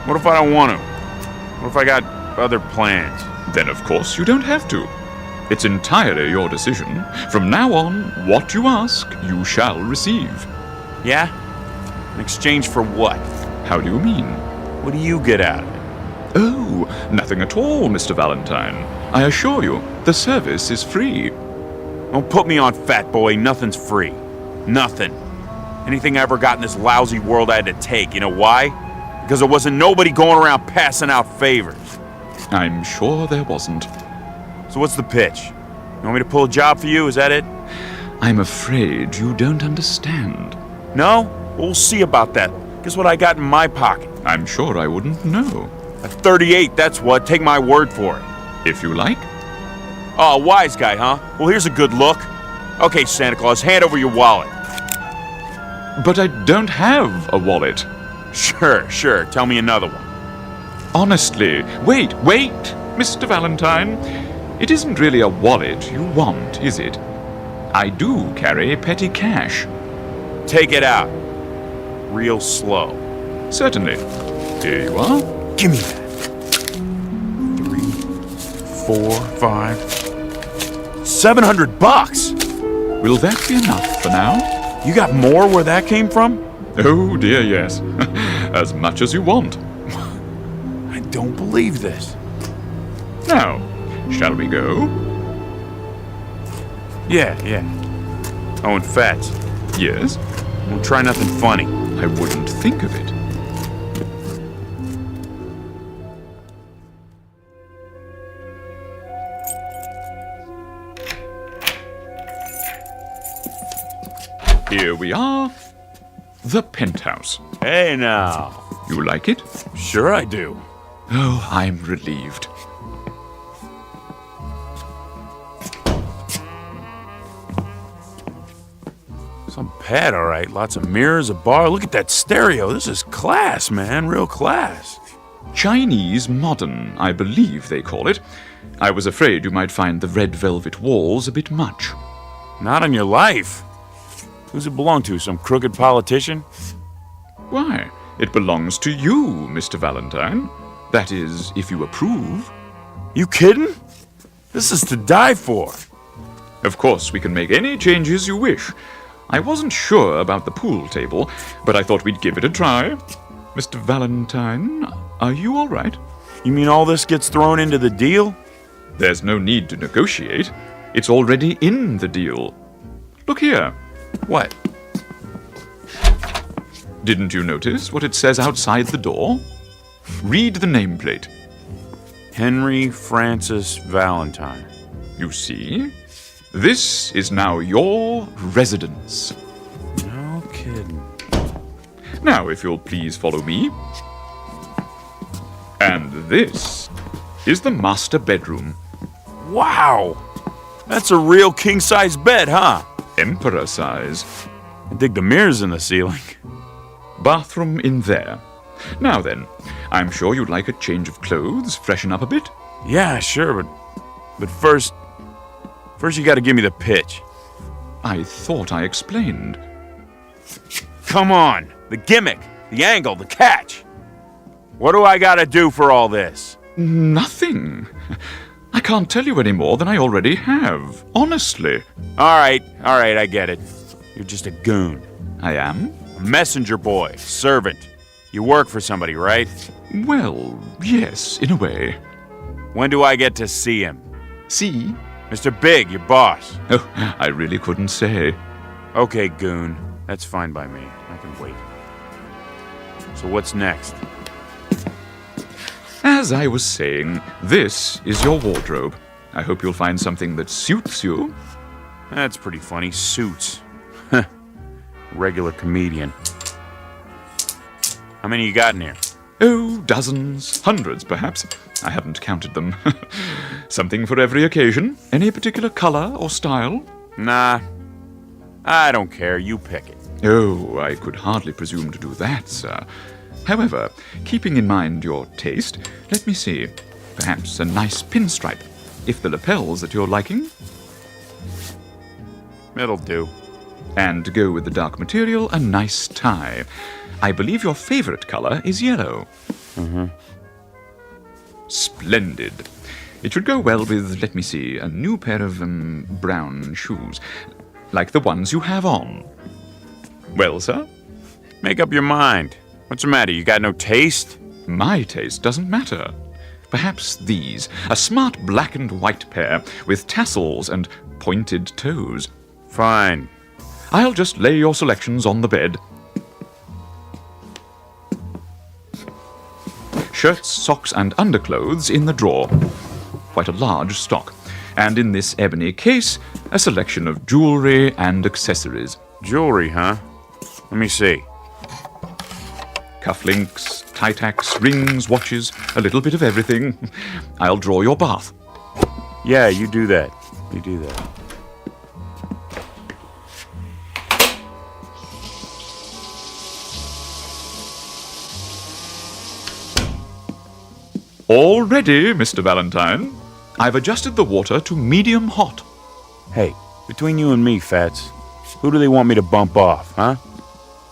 What if I don't want to? What if I got other plans. Then of course you don't have to. It's entirely your decision. From now on, what you ask, you shall receive. Yeah? In exchange for what? How do you mean? What do you get out of it? Oh, nothing at all, Mr. Valentine. I assure you, the service is free. Don't put me on, fat boy. Nothing's free. Nothing. Anything I ever got in this lousy world I had to take. You know why? Because there wasn't nobody going around passing out favors. I'm sure there wasn't. So what's the pitch? You want me to pull a job for you? Is that it? I'm afraid you don't understand. No? Well, we'll see about that. Guess what I got in my pocket? I'm sure I wouldn't know. A .38, that's what. Take my word for it. If you like. Oh, a wise guy, huh? Well, here's a good look. Okay, Santa Claus, hand over your wallet. But I don't have a wallet. Sure. Tell me another one. Honestly, wait, Mr. Valentine. It isn't really a wallet you want, is it? I do carry petty cash. Take it out. Real slow. Certainly. Here you are. Give me that. 3, 4, 5, $700. Will that be enough for now? You got more where that came from? Oh dear, yes. As much as you want. I don't believe this. Now, shall we go? Yeah. Oh, and Fats. Yes? We'll try nothing funny. I wouldn't think of it. Here we are. The penthouse. Hey now. You like it? Sure I do. Oh, I'm relieved. Some pad, all right. Lots of mirrors, a bar. Look at that stereo. This is class, man. Real class. Chinese modern, I believe they call it. I was afraid you might find the red velvet walls a bit much. Not on your life. Who's it belong to? Some crooked politician? Why, it belongs to you, Mr. Valentine. That is, if you approve. You kidding? This is to die for. Of course, we can make any changes you wish. I wasn't sure about the pool table, but I thought we'd give it a try. Mr. Valentine, are you all right? You mean all this gets thrown into the deal? There's no need to negotiate. It's already in the deal. Look here. What? Didn't you notice what it says outside the door? Read the nameplate. Henry Francis Valentine. You see? This is now your residence. No kidding. Now, if you'll please follow me. And this is the master bedroom. Wow! That's a real king-size bed, huh? Emperor size. I dig the mirrors in the ceiling. Bathroom in there. Now then, I'm sure you'd like a change of clothes, freshen up a bit. Yeah, sure, but first you gotta give me the pitch. I thought I explained. Come on! The gimmick, the angle, the catch! What do I gotta do for all this? Nothing. I can't tell you any more than I already have, honestly. All right, I get it. You're just a goon. I am? A messenger boy, servant. You work for somebody, right? Well, yes, in a way. When do I get to see him? See? Mr. Big, your boss. Oh, I really couldn't say. Okay, goon. That's fine by me. I can wait. So what's next? As I was saying, this is your wardrobe. I hope you'll find something that suits you. That's pretty funny. Suits. Regular comedian. How many you got in here? Oh, dozens, hundreds perhaps. I haven't counted them. Something for every occasion. Any particular color or style? Nah. I don't care. You pick it. Oh, I could hardly presume to do that, sir. However, keeping in mind your taste, let me see. Perhaps a nice pinstripe, if the lapel's at your liking. It'll do. And to go with the dark material, a nice tie. I believe your favorite color is yellow. Mm-hmm. Splendid. It should go well with, let me see, a new pair of brown shoes, like the ones you have on. Well, sir? Make up your mind. What's the matter? You got no taste? My taste doesn't matter. Perhaps these, a smart black and white pair with tassels and pointed toes. Fine. I'll just lay your selections on the bed. Shirts, socks, and underclothes in the drawer. Quite a large stock. And in this ebony case, a selection of jewelry and accessories. Jewelry, huh? Let me see. Cufflinks, tie-tacks, rings, watches, a little bit of everything. I'll draw your bath. Yeah, you do that. You do that. All ready, Mr. Valentine. I've adjusted the water to medium hot. Hey, between you and me, Fats, who do they want me to bump off, huh?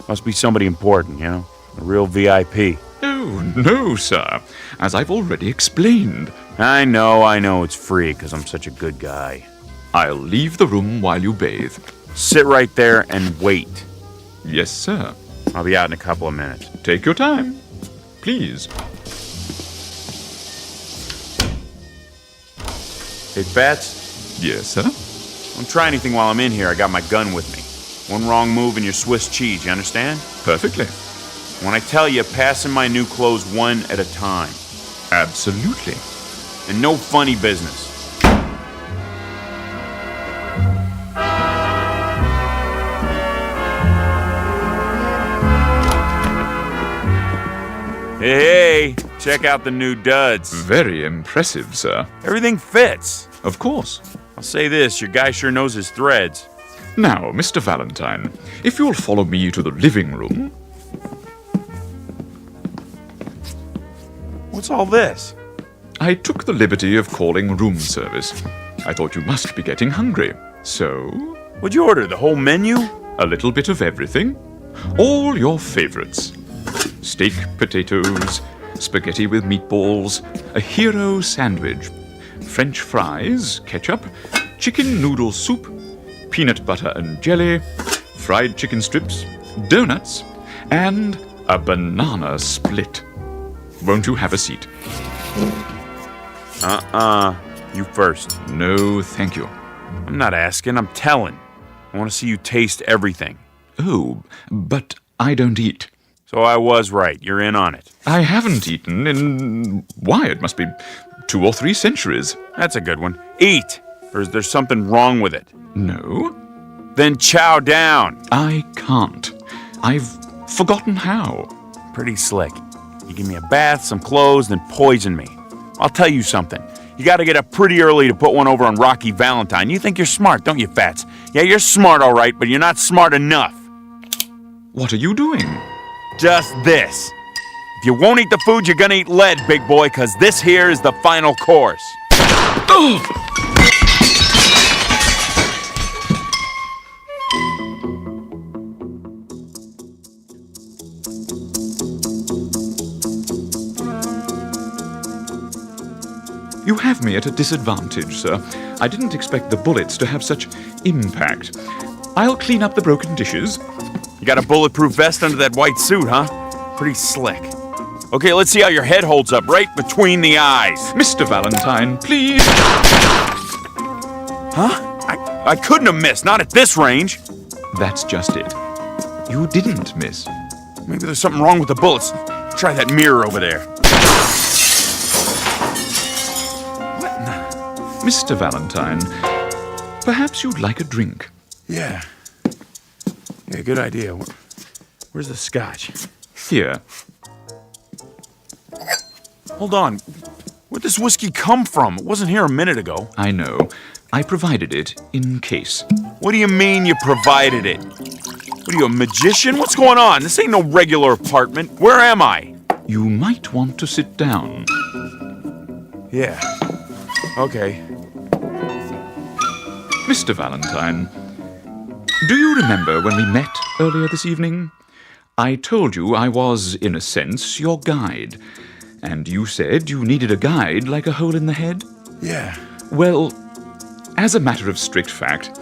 Must be somebody important, you know? A real VIP. Oh, no, sir. As I've already explained. I know, it's free because I'm such a good guy. I'll leave the room while you bathe. Sit right there and wait. Yes, sir. I'll be out in a couple of minutes. Take your time. Please. Hey, Fats? Yes, sir? Don't try anything while I'm in here. I got my gun with me. One wrong move and you're Swiss cheese, you understand? Perfectly. When I tell you, pass in my new clothes one at a time. Absolutely. And no funny business. Hey, check out the new duds. Very impressive, sir. Everything fits. Of course. I'll say this, your guy sure knows his threads. Now, Mr. Valentine, if you'll follow me to the living room. What's all this? I took the liberty of calling room service. I thought you must be getting hungry. So? What'd you order, the whole menu? A little bit of everything. All your favorites. Steak, potatoes, spaghetti with meatballs, a hero sandwich, French fries, ketchup, chicken noodle soup, peanut butter and jelly, fried chicken strips, donuts, and a banana split. Won't you have a seat? You first. No, thank you. I'm not asking, I'm telling. I want to see you taste everything. Oh, but I don't eat. So I was right. You're in on it. I haven't eaten in... Why, it must be 2 or 3 centuries. That's a good one. Eat! Or is there something wrong with it? No. Then chow down. I can't. I've forgotten how. Pretty slick. You give me a bath, some clothes, then poison me. I'll tell you something. You gotta get up pretty early to put one over on Rocky Valentine. You think you're smart, don't you, Fats? Yeah, you're smart, all right, but you're not smart enough. What are you doing? Just this. If you won't eat the food, you're gonna eat lead, big boy, because this here is the final course. You have me at a disadvantage, sir. I didn't expect the bullets to have such impact. I'll clean up the broken dishes. You got a bulletproof vest under that white suit, huh? Pretty slick. Okay, let's see how your head holds up right between the eyes. Mr. Valentine, please. Huh? I couldn't have missed, not at this range. That's just it. You didn't miss. Maybe there's something wrong with the bullets. Try that mirror over there. Mr. Valentine, perhaps you'd like a drink. Yeah, good idea. Where's the scotch? Here. Hold on. Where'd this whiskey come from? It wasn't here a minute ago. I know. I provided it in case. What do you mean you provided it? What are you, a magician? What's going on? This ain't no regular apartment. Where am I? You might want to sit down. Yeah. Okay. Mr. Valentine, do you remember when we met earlier this evening? I told you I was, in a sense, your guide, And you said you needed a guide like a hole in the head? Yeah. Well, as a matter of strict fact,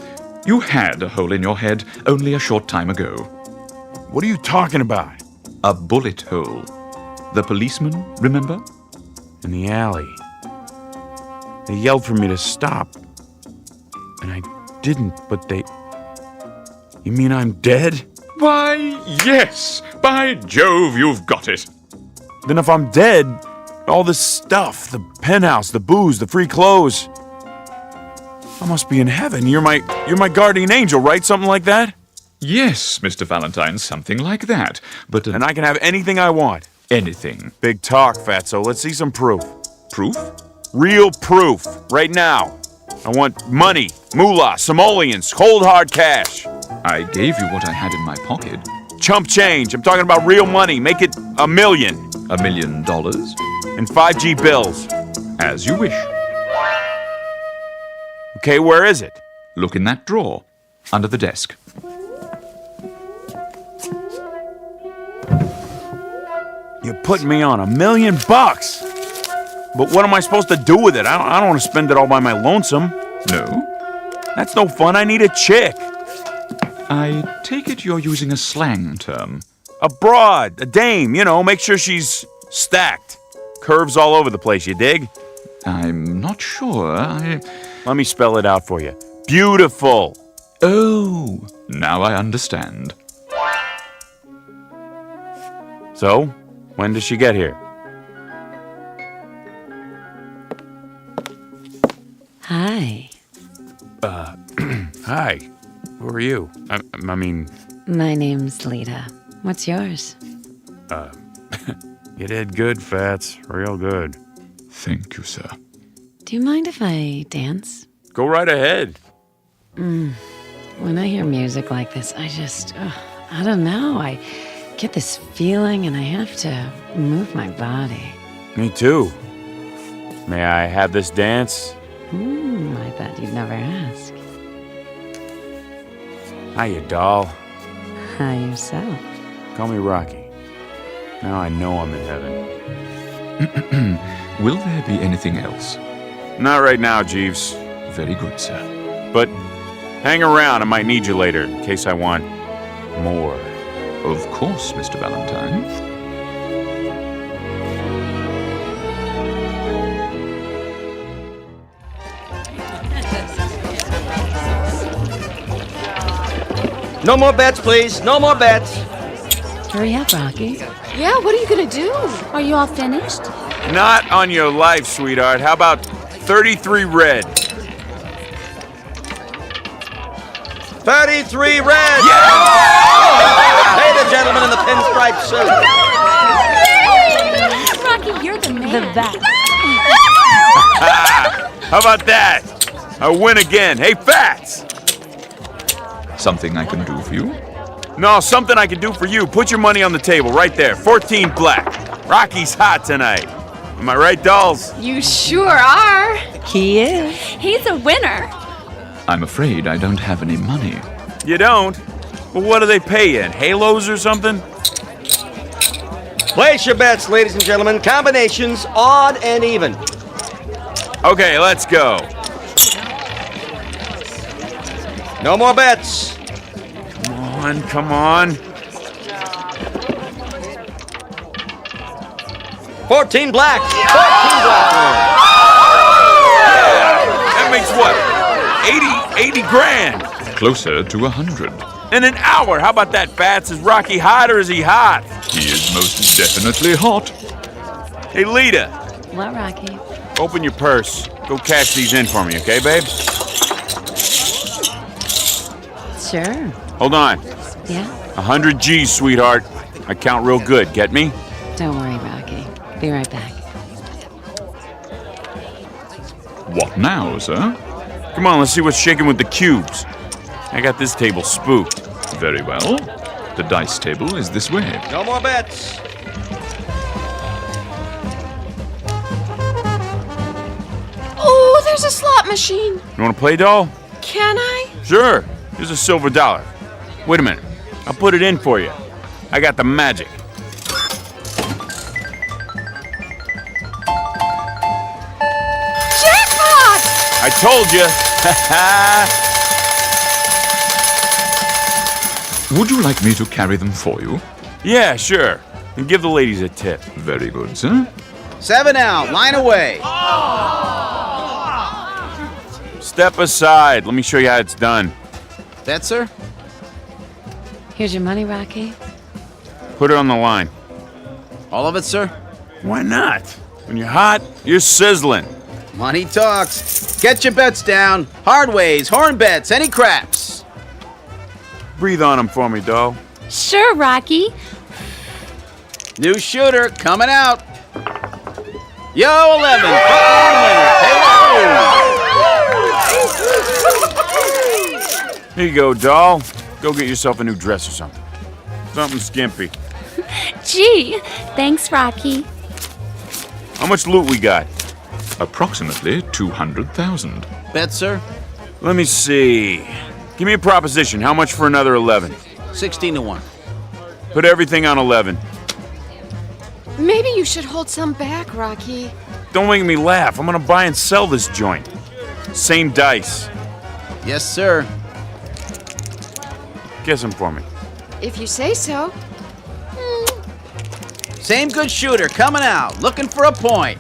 you had a hole in your head only a short time ago. What are you talking about? A bullet hole. The policeman, remember? In the alley. They yelled for me to stop. And I didn't, but they... You mean I'm dead? Why, yes! By Jove, you've got it! Then if I'm dead, all this stuff, the penthouse, the booze, the free clothes... I must be in heaven. You're my guardian angel, right? Something like that? Yes, Mr. Valentine, something like that. But And I can have anything I want. anything. Big talk, Fatso. Let's see some proof. Proof? Real proof. Right now. I want money, moolah, simoleons, cold hard cash. I gave you what I had in my pocket. Chump change. I'm talking about real money. Make it $1 million. $1 million? And 5G bills. As you wish. Okay, where is it? Look in that drawer, under the desk. You're putting me on $1 million. But what am I supposed to do with it? I don't want to spend it all by my lonesome. No? That's no fun. I need a chick. I take it you're using a slang term. A broad, a dame, make sure she's stacked. Curves all over the place, you dig? I'm not sure. Let me spell it out for you. Beautiful. Oh, now I understand. So, when does she get here? Hi. Hi. Who are you? I mean... My name's Lita. What's yours? You did good, Fats. Real good. Thank you, sir. Do you mind if I dance? Go right ahead. When I hear music like this, I don't know. I get this feeling and I have to move my body. Me too. May I have this dance? I thought you'd never ask. Hiya, doll. Hi yourself. Call me Rocky. Now I know I'm in heaven. Will there be anything else? Not right now, Jeeves. Very good, sir. But hang around. I might need you later in case I want more. Of course, Mr. Valentine. No more bets, please. No more bets. Hurry up, Rocky. Yeah, what are you gonna do? Are you all finished? Not on your life, sweetheart. How about 33 red? 33 red! Yeah! Hey, the gentleman in the pinstripe suit. Rocky, you're the man. The best. How about that? I win again. Hey, Fats! Something I can do for you? No, something I can do for you. Put your money on the table right there. 14 black. Rocky's hot tonight. Am I right, dolls? You sure are. He is. He's a winner. I'm afraid I don't have any money. You don't? Well, what do they pay you in? Halos or something? Place your bets, ladies and gentlemen. Combinations, odd and even. Okay, let's go. No more bets. Come on. 14 black. 14 black. That makes what? 80 grand. Closer to 100. In an hour. How about that, Fats? Is Rocky hot or is he hot? He is most definitely hot. Hey, Lita. What, Rocky? Open your purse. Go cash these in for me, okay, babe? Sure. Hold on. Yeah? 100 G's, sweetheart. I count real good. Get me? Don't worry, Rocky. Be right back. What now, sir? Come on, let's see what's shaking with the cubes. I got this table spooked. Very well. The dice table is this way. No more bets. Oh, there's a slot machine. You want to play, doll? Can I? Sure. Here's a silver dollar. Wait a minute. I'll put it in for you. I got the magic. told you. Would you like me to carry them for you? Yeah, sure. And give the ladies a tip. Very good, sir. 7 out, line away. Step aside. Let me show you how it's done. That, sir? Here's your money, Rocky. Put it on the line. All of it, sir? Why not? When you're hot, you're sizzling. Money talks. Get your bets down. Hard ways, horn bets, any craps. Breathe on them for me, doll. Sure, Rocky. New shooter coming out. Yo, 11. Frontline winner. Here you go, doll. Go get yourself a new dress or something. Something skimpy. Gee, thanks, Rocky. How much loot we got? Approximately 200,000. Bet, sir? Let me see. Give me a proposition. How much for another 11? 16 to 1. Put everything on 11. Maybe you should hold some back, Rocky. Don't make me laugh. I'm gonna buy and sell this joint. Same dice. Yes, sir. Guess them for me. If you say so. Same good shooter coming out, looking for a point.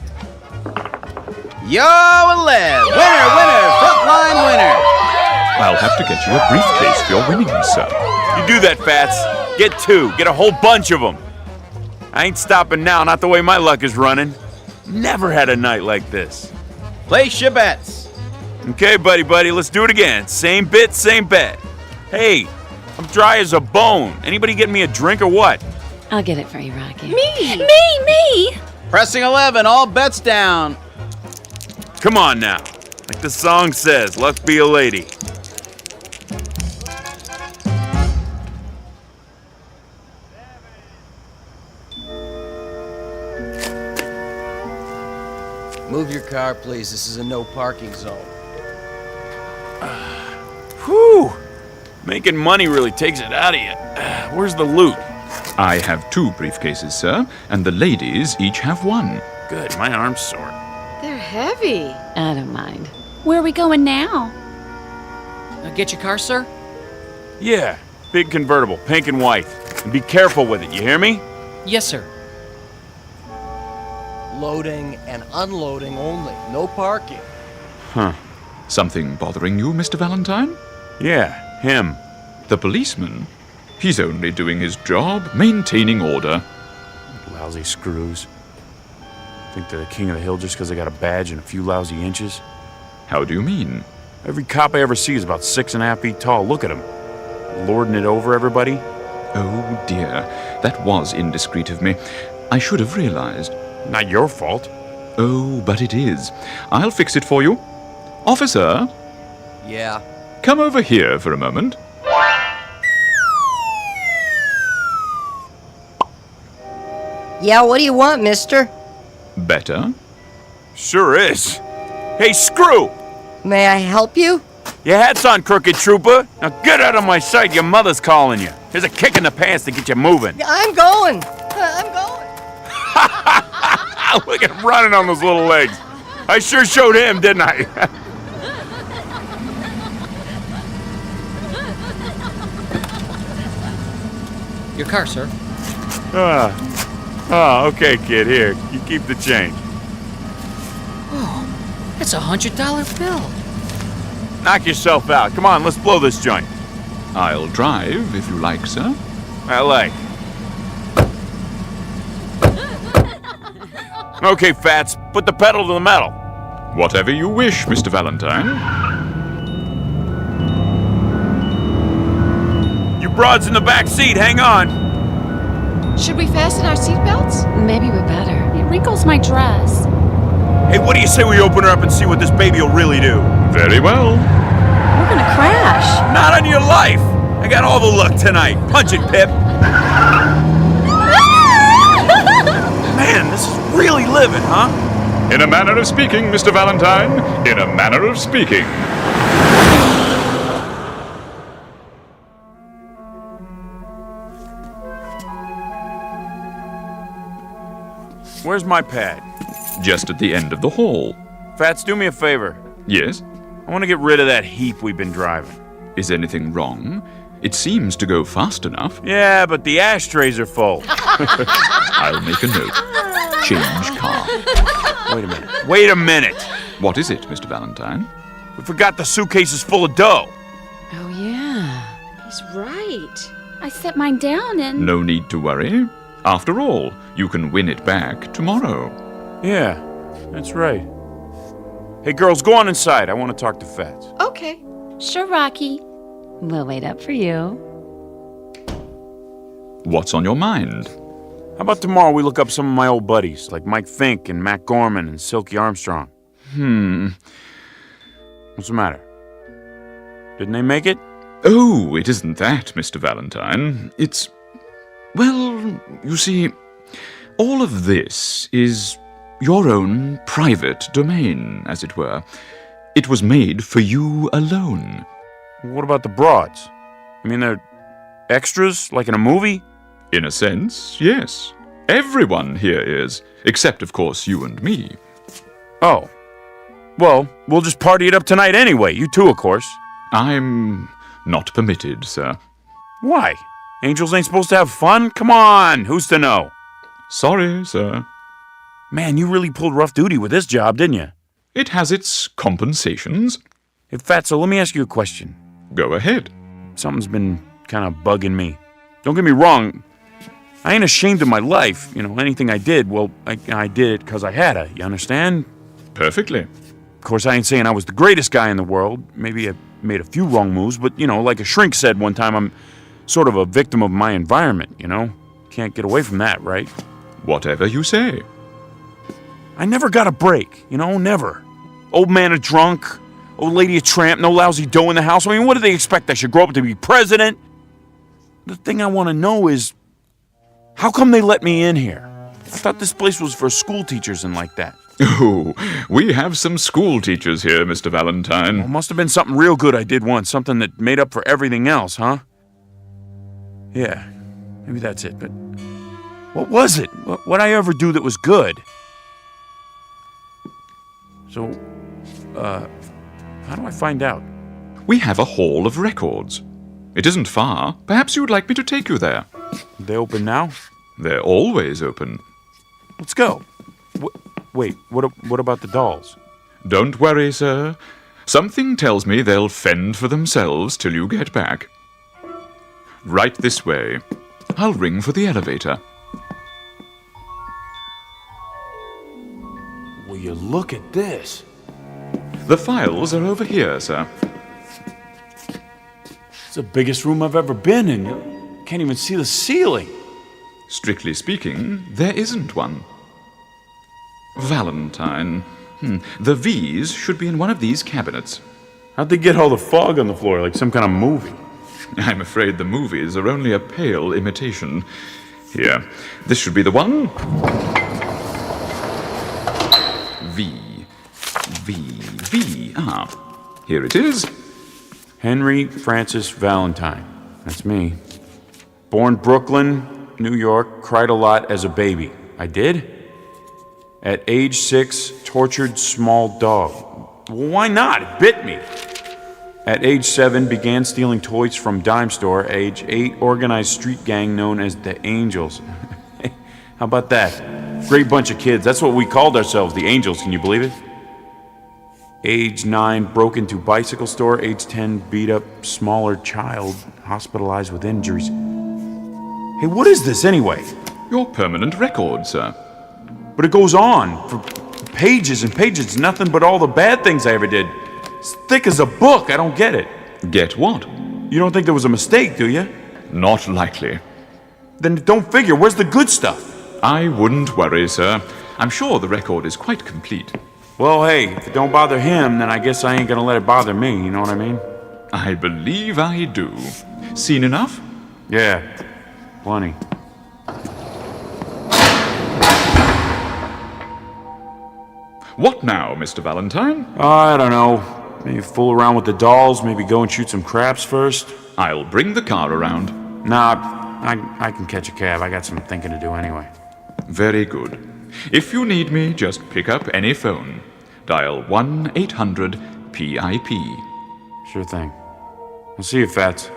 Yo, 11. Winner, frontline winner. I'll have to get you a briefcase for your winnings, sir. You do that, Fats. Get 2. Get a whole bunch of them. I ain't stopping now, not the way my luck is running. Never had a night like this. Place your bets. Okay, buddy, let's do it again. Same bit, same bet. Hey, I'm dry as a bone. Anybody get me a drink or what? I'll get it for you, Rocky. Me! Pressing 11, all bets down. Come on now. Like the song says, luck be a lady. Move your car, please. This is a no parking zone. Whew! Making money really takes it out of you. Where's the loot? I have 2 briefcases, sir, and the ladies each have 1. Good, my arm's sore. They're heavy. I don't mind. Where are we going now? Get your car, sir? Yeah, big convertible, pink and white. And be careful with it, you hear me? Yes, sir. Loading and unloading only. No parking. Huh. Something bothering you, Mr. Valentine? Yeah, him. The policeman? He's only doing his job, maintaining order. Lousy screws. Think they're the king of the hill just because they got a badge and a few lousy inches? How do you mean? Every cop I ever see is about 6.5 feet tall. Look at him. Lording it over everybody. Oh, dear. That was indiscreet of me. I should have realized. Not your fault. Oh, but it is. I'll fix it for you. Officer? Yeah. Come over here for a moment. Yeah, what do you want, mister? Better? Sure is. Hey, screw! May I help you? Your hat's on, crooked trooper. Now get out of my sight, your mother's calling you. Here's a kick in the pants to get you moving. I'm going. I'm going. Look at him running on those little legs. I sure showed him, didn't I? Your car, sir. Oh, okay, kid. Here, you keep the change. Oh, that's $100 bill. Knock yourself out. Come on, let's blow this joint. I'll drive if you like, sir. I like. Okay, Fats, put the pedal to the metal. Whatever you wish, Mr. Valentine. You broads in the back seat, hang on. Should we fasten our seatbelts? Maybe we better. It wrinkles my dress. Hey, what do you say we open her up and see what this baby will really do? Very well. We're gonna crash. Not on your life. I got all the luck tonight. Punch it, Pip. Man, this is really living, huh? In a manner of speaking, Mr. Valentine. In a manner of speaking. Where's my pad? Just at the end of the hall. Fats, do me a favor. Yes? I want to get rid of that heap we've been driving. Is anything wrong? It seems to go fast enough. Yeah, but the ashtrays are full. I'll make a note. Change car. Wait a minute. What is it, Mr. Valentine? We forgot the suitcase is full of dough. Oh, yeah. He's right. I set mine down and... No need to worry. After all, you can win it back tomorrow. Yeah, that's right. Hey, girls, go on inside. I want to talk to Fats. Okay. Sure, Rocky. We'll wait up for you. What's on your mind? How about tomorrow we look up some of my old buddies, like Mike Fink and Matt Gorman and Silky Armstrong? What's the matter? Didn't they make it? Oh, it isn't that, Mr. Valentine. It's... well, you see, all of this is your own private domain, as it were. It was made for you alone. What about the broads? I mean, they're extras, like in a movie? In a sense, yes. Everyone here is, except, of course, you and me. Oh. Well, we'll just party it up tonight anyway. You too, of course. I'm not permitted, sir. Why? Angels ain't supposed to have fun? Come on, who's to know? Sorry, sir. Man, you really pulled rough duty with this job, didn't you? It has its compensations. Hey, Fatso, let me ask you a question. Go ahead. Something's been kind of bugging me. Don't get me wrong. I ain't ashamed of my life. You know, anything I did, well, I did it because I had to. You understand? Perfectly. Of course, I ain't saying I was the greatest guy in the world. Maybe I made a few wrong moves, but, you know, like a shrink said one time, I'm sort of a victim of my environment, you know? Can't get away from that, right? Whatever you say. I never got a break, you know, never. Old man a drunk, old lady a tramp, no lousy dough in the house. I mean, what do they expect? I should grow up to be president? The thing I want to know is, how come they let me in here? I thought this place was for school teachers and like that. Oh, we have some school teachers here, Mr. Valentine. Well, must have been something real good I did once, something that made up for everything else, huh? Yeah, maybe that's it, but what was it? What'd I ever do that was good? So, how do I find out? We have a hall of records. It isn't far. Perhaps you would like me to take you there. They open now? They're always open. Let's go. Wait, what about the dolls? Don't worry, sir. Something tells me they'll fend for themselves till you get back. Right this way. I'll ring for the elevator. Will you look at this? The files are over here, sir. It's the biggest room I've ever been in. You can't even see the ceiling. Strictly speaking, there isn't one. Valentine. The V's should be in one of these cabinets. How'd they get all the fog on the floor, like some kind of movie? I'm afraid the movies are only a pale imitation. Here, this should be the one. V. Ah, here it is. Henry Francis Valentine. That's me. Born Brooklyn, New York, cried a lot as a baby. I did? At age 6, tortured small dog. Well, why not? It bit me. At age 7, began stealing toys from dime store. Age 8, organized street gang known as the Angels. How about that? Great bunch of kids. That's what we called ourselves, the Angels. Can you believe it? Age 9, broke into bicycle store. Age 10, beat up smaller child, hospitalized with injuries. Hey, what is this anyway? Your permanent record, sir. But it goes on for pages and pages. Nothing but all the bad things I ever did. It's thick as a book. I don't get it. Get what? You don't think there was a mistake, do you? Not likely. Then don't figure. Where's the good stuff? I wouldn't worry, sir. I'm sure the record is quite complete. Well, hey, if it don't bother him, then I guess I ain't gonna let it bother me. You know what I mean? I believe I do. Seen enough? Yeah, plenty. What now, Mr. Valentine? I don't know. Maybe fool around with the dolls, maybe go and shoot some craps first. I'll bring the car around. Nah, I can catch a cab. I got some thinking to do anyway. Very good. If you need me, just pick up any phone. Dial 1-800 PIP. Sure thing. I'll see you, Fats.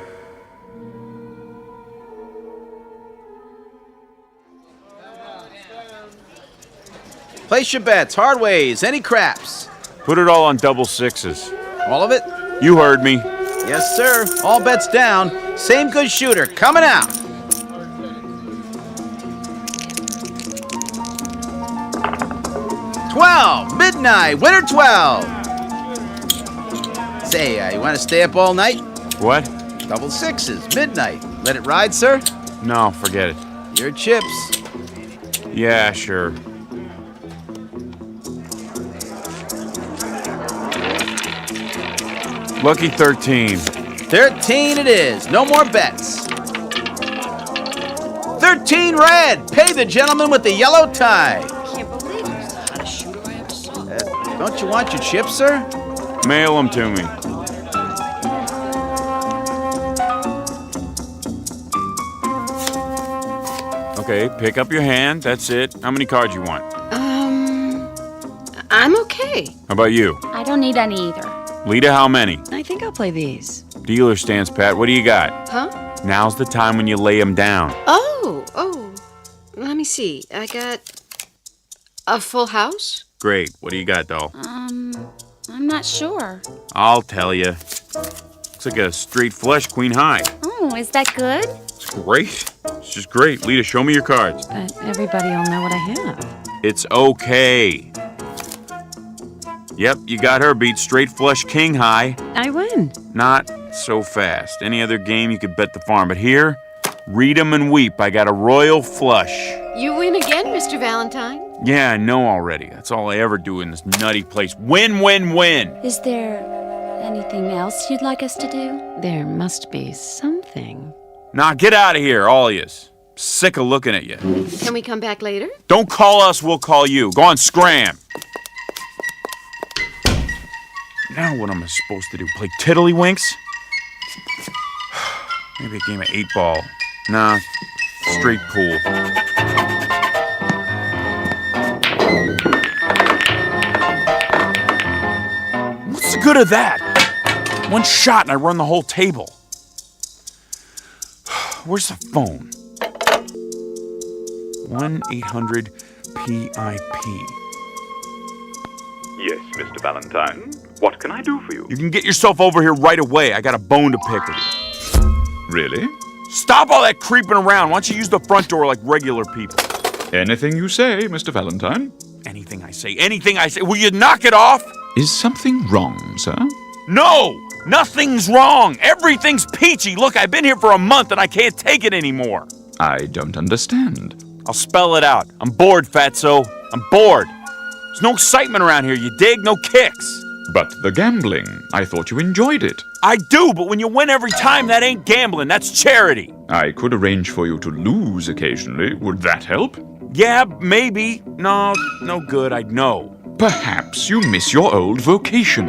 Place your bets, hard ways, any craps. Put it all on double sixes. All of it? You heard me. Yes, sir. All bets down. Same good shooter coming out. Midnight, winner 12. Say, you want to stay up all night? What? Double sixes, midnight. Let it ride, sir? No, forget it. Your chips. Yeah, sure. Lucky 13. 13 it is. No more bets. 13 red. Pay the gentleman with the yellow tie. Don't you want your chips, sir? Mail them to me. Okay, pick up your hand. That's it. How many cards you want? I'm okay. How about you? I don't need any either. Lita, how many? I think I'll play these. Dealer stance, Pat. What do you got? Huh? Now's the time when you lay them down. Oh. Let me see. I got a full house. Great. What do you got, doll? I'm not sure. I'll tell you. Looks like a straight flush queen high. Oh, is that good? It's great. It's just great. Lita, show me your cards. But everybody will know what I have. It's okay. Yep, you got her beat. Straight flush king high. I win. Not so fast. Any other game you could bet the farm. But here, read 'em and weep. I got a royal flush. You win again, Mr. Valentine. Yeah, I know already. That's all I ever do in this nutty place. Win, win, win. Is there anything else you'd like us to do? There must be something. Nah, get out of here, all yous. Sick of looking at you. Can we come back later? Don't call us, we'll call you. Go on, scram. Now what am I supposed to do? Play tiddlywinks? Maybe a game of 8-ball. Nah, straight pool. What's the good of that? One shot and I run the whole table. Where's the phone? 1-800-PIP. Yes, Mr. Valentine. What can I do for you? You can get yourself over here right away. I got a bone to pick with you. Really? Stop all that creeping around. Why don't you use the front door like regular people? Anything you say, Mr. Valentine. Anything I say. Anything I say. Will you knock it off? Is something wrong, sir? No! Nothing's wrong! Everything's peachy! Look, I've been here for a month and I can't take it anymore! I don't understand. I'll spell it out. I'm bored, Fatso. I'm bored. There's no excitement around here, you dig? No kicks. But the gambling, I thought you enjoyed it. I do, but when you win every time, that ain't gambling, that's charity. I could arrange for you to lose occasionally. Would that help? Yeah, maybe. No good, I'd know. Perhaps you miss your old vocation.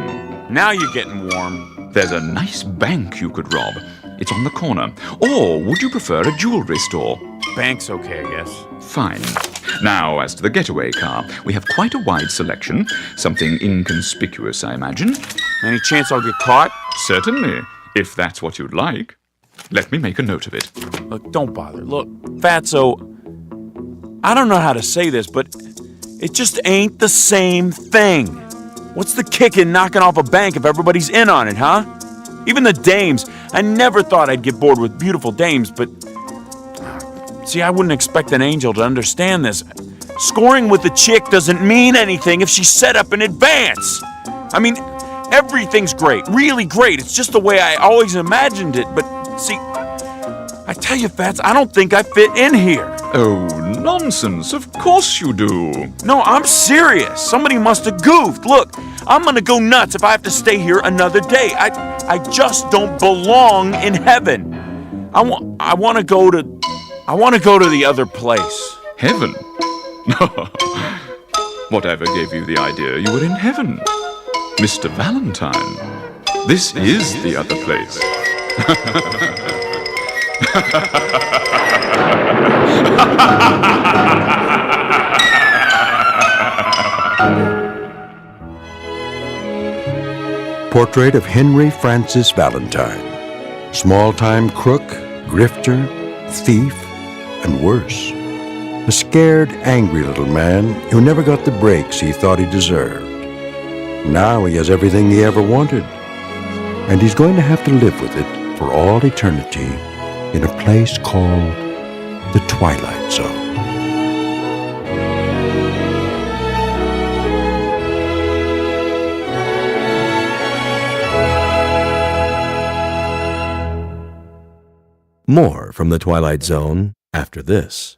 Now you're getting warm. There's a nice bank you could rob. It's on the corner. Or would you prefer a jewelry store? Bank's okay, I guess. Fine. Now, as to the getaway car, we have quite a wide selection. Something inconspicuous, I imagine. Any chance I'll get caught? Certainly, if that's what you'd like. Let me make a note of it. Look, don't bother. Look, Fatso, I don't know how to say this, but it just ain't the same thing. What's the kick in knocking off a bank if everybody's in on it, huh? Even the dames. I never thought I'd get bored with beautiful dames, but... See, I wouldn't expect an angel to understand this. Scoring with a chick doesn't mean anything if she's set up in advance. I mean, everything's great, really great. It's just the way I always imagined it. But, see, I tell you, Fats, I don't think I fit in here. Oh, nonsense. Of course you do. No, I'm serious. Somebody must have goofed. Look, I'm gonna go nuts if I have to stay here another day. I just don't belong in heaven. I want to go to the other place. Heaven? Whatever gave you the idea you were in heaven? Mr. Valentine, this is the other place. portrait of Henry Francis Valentine, small-time crook, grifter, thief, and worse. A scared, angry little man who never got the breaks he thought he deserved. Now he has everything he ever wanted, and he's going to have to live with it for all eternity in a place called the Twilight Zone. More from the Twilight Zone after this.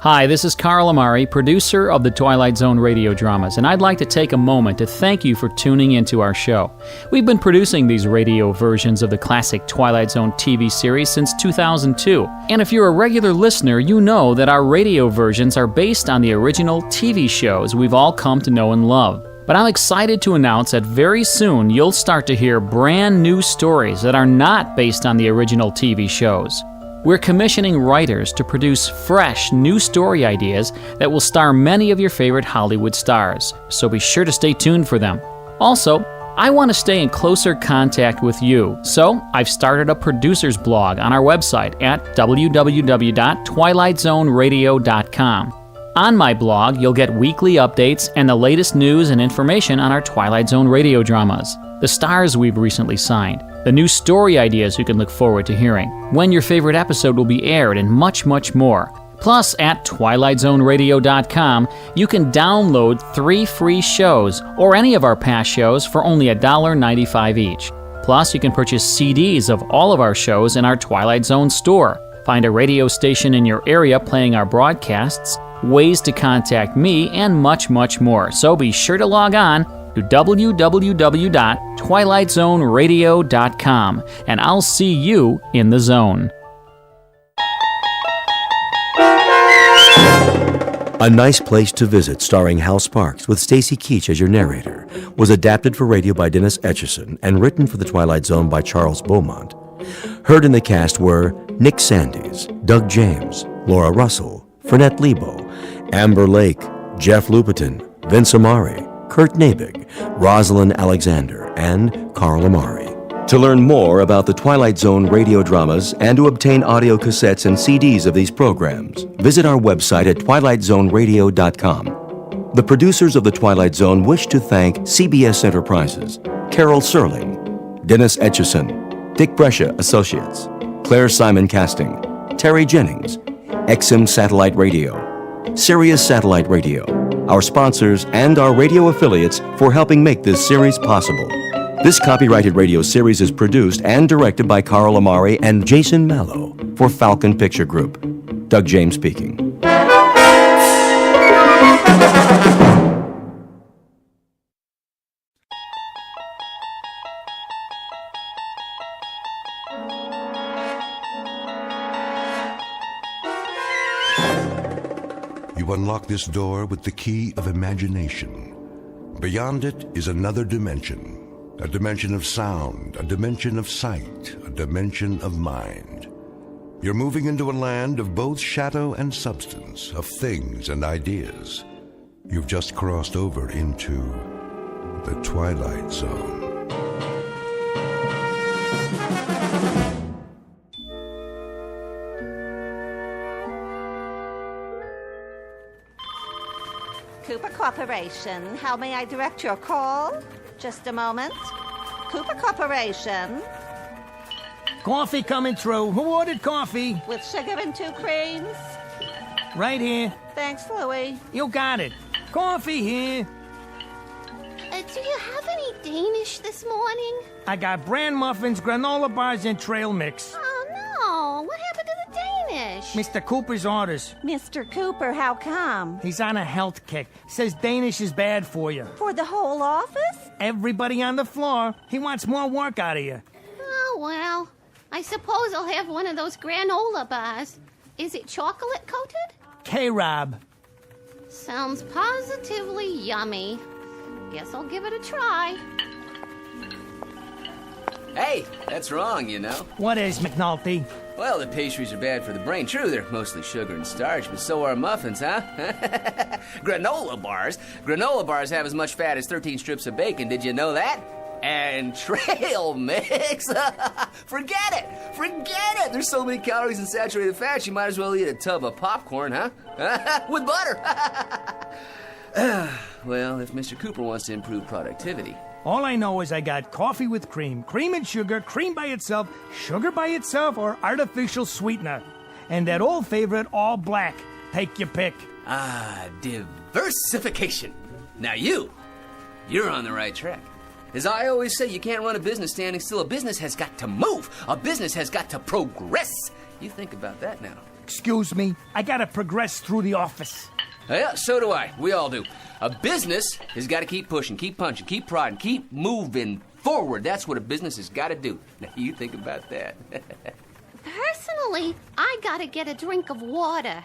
Hi, this is Carl Amari, producer of the Twilight Zone radio dramas, and I'd like to take a moment to thank you for tuning into our show. We've been producing these radio versions of the classic Twilight Zone TV series since 2002, and if you're a regular listener, you know that our radio versions are based on the original TV shows we've all come to know and love. But I'm excited to announce that very soon you'll start to hear brand new stories that are not based on the original TV shows. We're commissioning writers to produce fresh, new story ideas that will star many of your favorite Hollywood stars, so be sure to stay tuned for them. Also, I want to stay in closer contact with you, so I've started a producer's blog on our website at www.twilightzoneradio.com. On my blog, you'll get weekly updates and the latest news and information on our Twilight Zone radio dramas, the stars we've recently signed, the new story ideas you can look forward to hearing, when your favorite episode will be aired, and much, much more. Plus, at twilightzoneradio.com, you can download 3 free shows or any of our past shows for only $1.95 each. Plus, you can purchase CDs of all of our shows in our Twilight Zone store. Find a radio station in your area playing our broadcasts, ways to contact me, and much, much more. So be sure to log on to www.twilightzoneradio.com, and I'll see you in the zone. A Nice Place to Visit, starring Hal Sparks with Stacy Keach as your narrator, was adapted for radio by Dennis Etchison and written for the Twilight Zone by Charles Beaumont. Heard in the cast were Nick Sandys, Doug James, Laura Russell, Fernette Lebo, Amber Lake, Jeff Lupetin, Vince Amari, Kurt Nabig, Rosalind Alexander, and Carl Amari. To learn more about the Twilight Zone radio dramas and to obtain audio cassettes and CDs of these programs, visit our website at twilightzoneradio.com. The producers of The Twilight Zone wish to thank CBS Enterprises, Carol Serling, Dennis Etchison, Dick Brescia Associates, Claire Simon Casting, Terry Jennings, XM Satellite Radio, Sirius Satellite Radio, our sponsors, and our radio affiliates for helping make this series possible. This copyrighted radio series is produced and directed by Carl Amari and Jason Mallow for Falcon Picture Group. Doug James speaking. You unlock this door with the key of imagination. Beyond it is another dimension. A dimension of sound, a dimension of sight, a dimension of mind. You're moving into a land of both shadow and substance, of things and ideas. You've just crossed over into the Twilight Zone. Cooper Corporation, how may I direct your call? Just a moment. Cooper Corporation. Coffee coming through. Who ordered coffee? With sugar and 2 creams. Right here. Thanks, Louie. You got it. Coffee here. Do you have any Danish this morning? I got bran muffins, granola bars, and trail mix. Oh, no. What happened to the Danish? Mr. Cooper's orders. Mr. Cooper, how come? He's on a health kick. Says Danish is bad for you. For the whole office? Everybody on the floor. He wants more work out of you. Oh, well. I suppose I'll have one of those granola bars. Is it chocolate coated? K-Rob. Sounds positively yummy. Guess I'll give it a try. Hey, that's wrong, you know. What is, McNulty? Well, the pastries are bad for the brain. True, they're mostly sugar and starch, but so are muffins, huh? Granola bars? Granola bars have as much fat as 13 strips of bacon. Did you know that? And trail mix? Forget it! Forget it! There's so many calories in saturated fat, you might as well eat a tub of popcorn, huh? With butter! Well, if Mr. Cooper wants to improve productivity... All I know is I got coffee with cream, cream and sugar, cream by itself, sugar by itself, or artificial sweetener. And that old favorite, all black. Take your pick. Ah, diversification. Now you're on the right track. As I always say, you can't run a business standing still. A business has got to move. A business has got to progress. You think about that now. Excuse me, I gotta progress through the office. Yeah, so do I. We all do. A business has got to keep pushing, keep punching, keep prodding, keep moving forward. That's what a business has got to do. Now, you think about that. Personally, I gotta get a drink of water.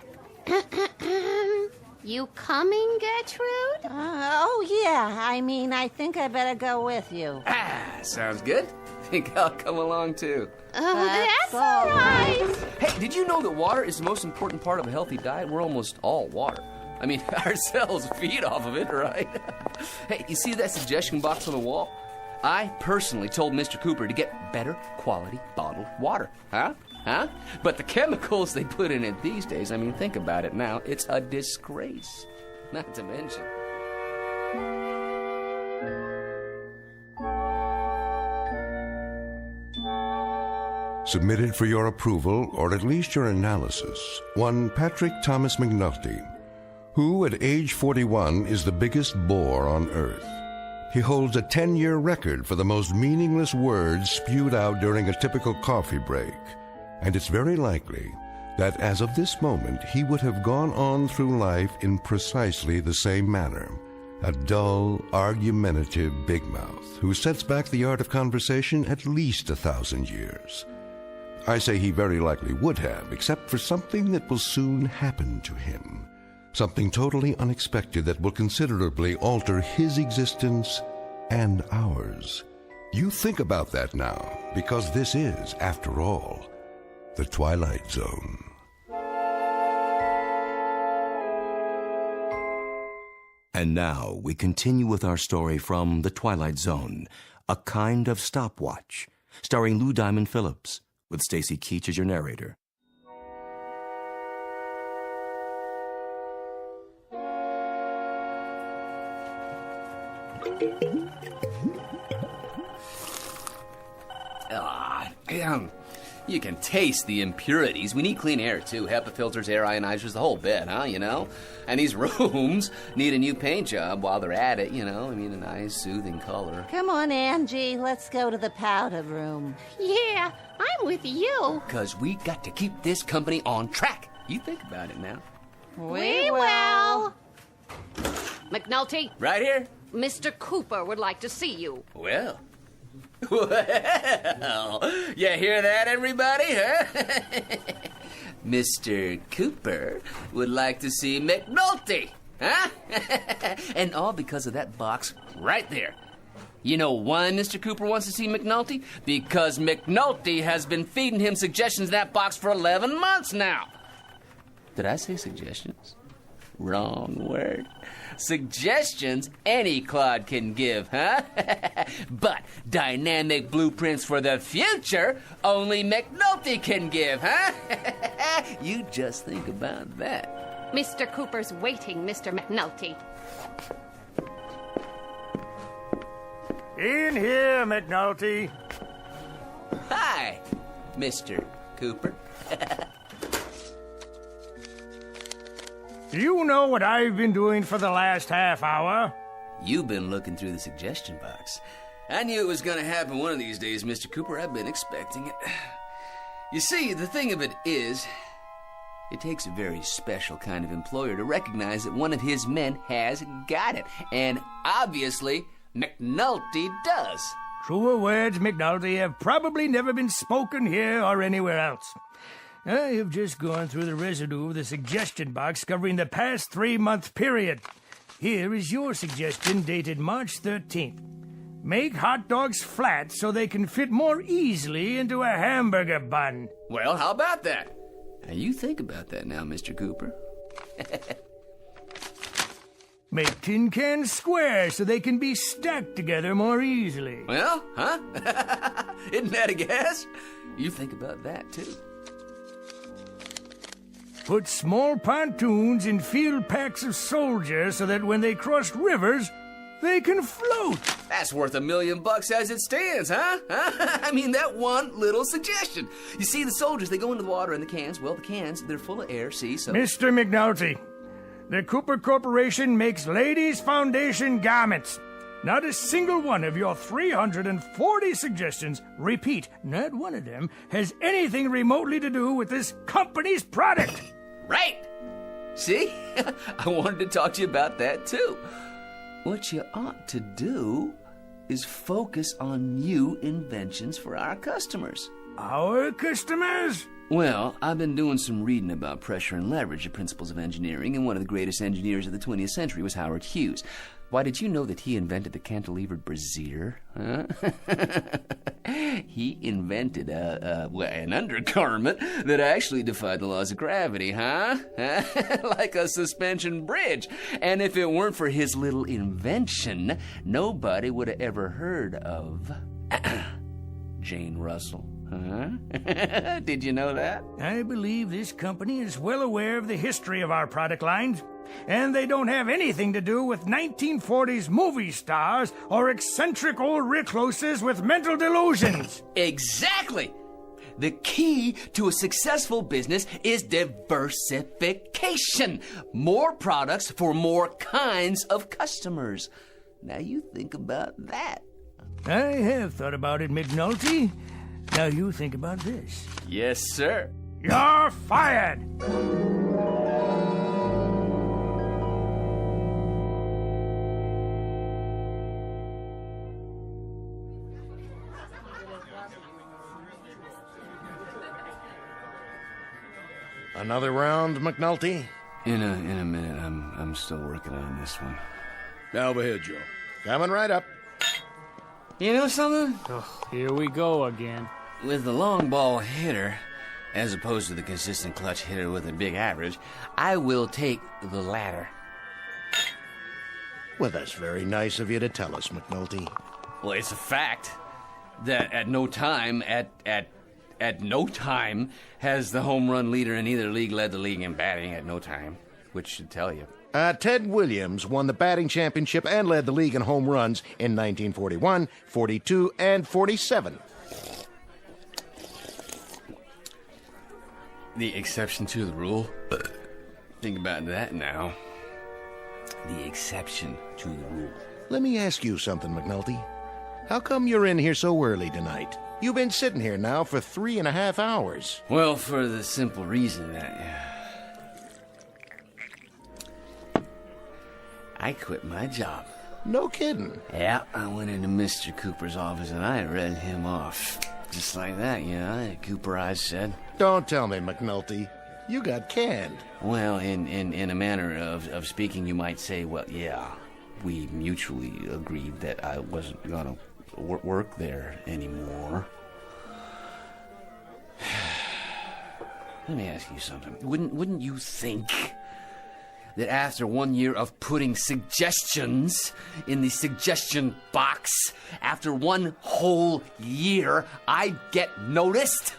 You coming, Gertrude? Oh, yeah. I think I better go with you. Ah, sounds good. Think I'll come along, too. Oh, that's all right. Hey, did you know that water is the most important part of a healthy diet? We're almost all water. I mean, our cells feed off of it, right? Hey, you see that suggestion box on the wall? I personally told Mr. Cooper to get better quality bottled water. Huh? But the chemicals they put in it these days, think about it now. It's a disgrace. Not to mention... Submitted for your approval, or at least your analysis, one Patrick Thomas McNulty, who at age 41 is the biggest bore on Earth. He holds a 10-year record for the most meaningless words spewed out during a typical coffee break, and it's very likely that as of this moment he would have gone on through life in precisely the same manner, a dull, argumentative big mouth who sets back the art of conversation at least 1,000 years. I say he very likely would have, except for something that will soon happen to him. Something totally unexpected that will considerably alter his existence and ours. You think about that now, because this is, after all, the Twilight Zone. And now we continue with our story from The Twilight Zone, A Kind of Stopwatch, starring Lou Diamond Phillips, with Stacy Keach as your narrator. You can taste the impurities. We need clean air, too. HEPA filters, air ionizers, the whole bit, And these rooms need a new paint job while they're at it, a nice, soothing color. Come on, Angie. Let's go to the powder room. Yeah, I'm with you. Because we got to keep this company on track. You think about it now. We will. McNulty. Right here. Mr. Cooper would like to see you. Well, you hear that, everybody, huh? Mr. Cooper would like to see McNulty, huh? And all because of that box right there. You know why Mr. Cooper wants to see McNulty? Because McNulty has been feeding him suggestions in that box for 11 months now. Did I say suggestions? Wrong word. Suggestions any clod can give, huh? But dynamic blueprints for the future only McNulty can give, huh? You just think about that. Mr. Cooper's waiting, Mr. McNulty. In here, McNulty. Hi, Mr. Cooper. Do you know what I've been doing for the last half hour? You've been looking through the suggestion box. I knew it was going to happen one of these days, Mr. Cooper. I've been expecting it. You see, the thing of it is, it takes a very special kind of employer to recognize that one of his men has got it. And obviously, McNulty does. Truer words, McNulty, have probably never been spoken here or anywhere else. I have just gone through the residue of the suggestion box covering the past 3-month period. Here is your suggestion dated March 13th. Make hot dogs flat so they can fit more easily into a hamburger bun. Well, how about that? Now, you think about that now, Mr. Cooper. Make tin cans square so they can be stacked together more easily. Well, huh? Isn't that a guess? You think about that, too. Put small pontoons in field packs of soldiers so that when they cross rivers, they can float. That's worth $1 million as it stands, huh? I mean, that one little suggestion. You see, the soldiers, they go into the water in the cans. Well, the cans, they're full of air, see, so... Mr. McNulty, the Cooper Corporation makes ladies' foundation garments. Not a single one of your 340 suggestions, repeat, not one of them, has anything remotely to do with this company's product. Right! See? I wanted to talk to you about that, too. What you ought to do is focus on new inventions for our customers. Our customers? Well, I've been doing some reading about pressure and leverage, the principles of engineering, and one of the greatest engineers of the 20th century was Howard Hughes. Why, did you know that he invented the cantilevered brassiere? Huh? He invented an undergarment that actually defied the laws of gravity, huh? Like a suspension bridge. And if it weren't for his little invention, nobody would have ever heard of Jane Russell. Huh? Did you know that? I believe this company is well aware of the history of our product lines, and they don't have anything to do with 1940s movie stars or eccentric old recluses with mental delusions. Exactly! The key to a successful business is diversification. More products for more kinds of customers. Now you think about that. I have thought about it, McNulty. Now you think about this. Yes, sir. You're fired! Another round, McNulty? In a minute. I'm still working on this one. Over here, Joe. Coming right up. You know something? Oh, here we go again. With the long ball hitter, as opposed to the consistent clutch hitter with a big average, I will take the latter. Well, that's very nice of you to tell us, McNulty. Well, it's a fact that at no time has the home run leader in either league led the league in batting at no time, which should tell you. Ted Williams won the batting championship and led the league in home runs in 1941, 42, and 47. The exception to the rule? Think about that now. The exception to the rule. Let me ask you something, McNulty. How come you're in here so early tonight? You've been sitting here now for 3.5 hours. Well, for the simple reason that I quit my job. No kidding. Yeah, I went into Mr. Cooper's office and I read him off. Just like that, you know, Cooper, I said. Don't tell me, McNulty. You got canned. Well, in a manner of speaking, you might say, well, yeah, we mutually agreed that I wasn't going to work there anymore. Let me ask you something. Wouldn't you think that after 1 year of putting suggestions in the suggestion box, after 1 whole year, I'd get noticed?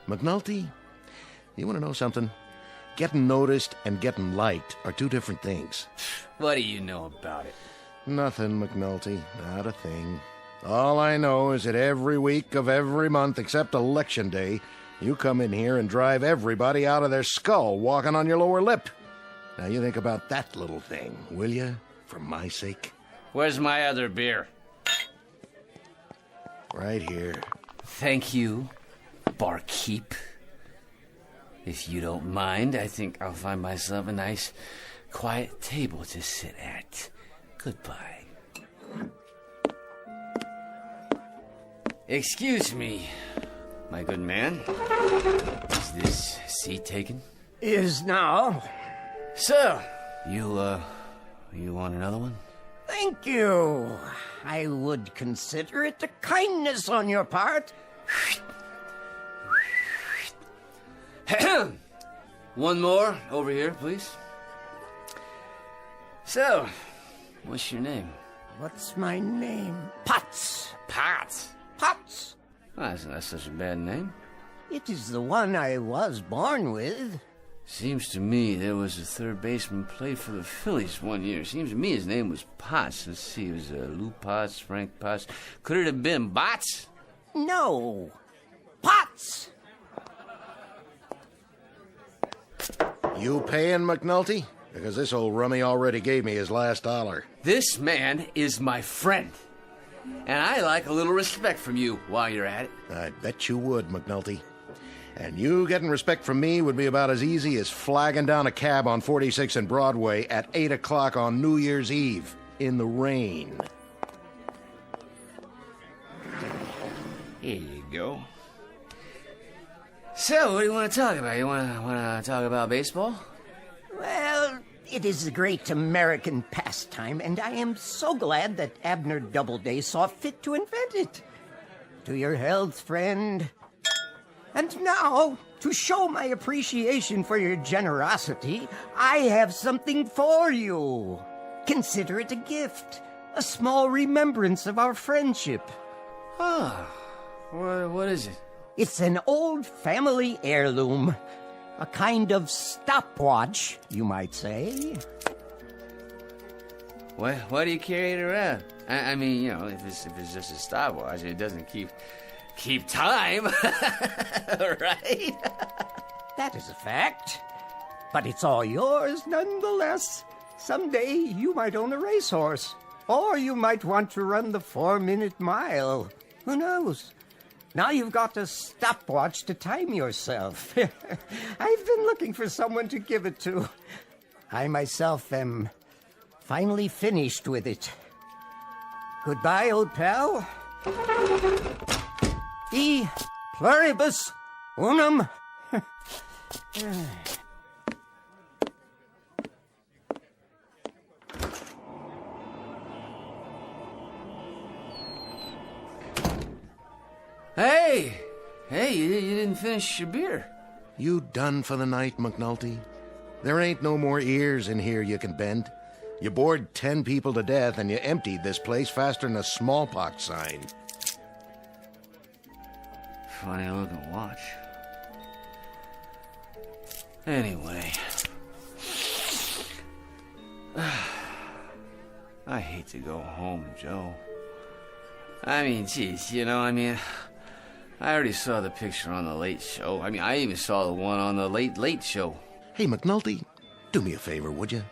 McNulty, you want to know something? Getting noticed and getting liked are 2 different things. What do you know about it? Nothing, McNulty. Not a thing. All I know is that every week of every month except Election Day, you come in here and drive everybody out of their skull walking on your lower lip. Now you think about that little thing, will you? For my sake. Where's my other beer? Right here. Thank you, barkeep. If you don't mind, I think I'll find myself a nice, quiet table to sit at. Goodbye. Excuse me, my good man. Is this seat taken? Is now. So, you want another one? Thank you. I would consider it a kindness on your part. One more over here, please. So, What's your name? What's my name? Potts. Potts? Potts. Oh, that's not such a bad name. It is the one I was born with. Seems to me there was a third baseman played for the Phillies one year. Seems to me his name was Potts. Let's see, it was Lou Potts, Frank Potts. Could it have been Bots? No. Potts. You paying, McNulty? Because this old rummy already gave me his last dollar. This man is my friend. And I like a little respect from you while you're at it. I bet you would, McNulty. And you getting respect from me would be about as easy as flagging down a cab on 46 and Broadway at 8 o'clock on New Year's Eve in the rain. Here you go. So, what do you want to talk about? You want to talk about baseball? Well, it is a great American pastime, and I am so glad that Abner Doubleday saw fit to invent it. To your health, friend. And now, to show my appreciation for your generosity, I have something for you. Consider it a gift, a small remembrance of our friendship. Ah, what is it? It's an old family heirloom. A kind of stopwatch, you might say. Why do you carry it around? I mean, you know, if it's just a stopwatch, it doesn't keep time, right? That is a fact. But it's all yours nonetheless. Someday you might own a racehorse. Or you might want to run the 4-minute mile. Who knows? Now you've got a stopwatch to time yourself. I've been looking for someone to give it to. I myself am finally finished with it. Goodbye, old pal. E pluribus unum. Hey, you didn't finish your beer. You done for the night, McNulty? There ain't no more ears in here you can bend. You bored 10 people to death and you emptied this place faster than a smallpox sign. Funny looking watch. Anyway. I hate to go home, Joe. I mean, geez, I already saw the picture on the Late Show. I mean, I even saw the one on the Late Show. Hey, McNulty, do me a favor, would you?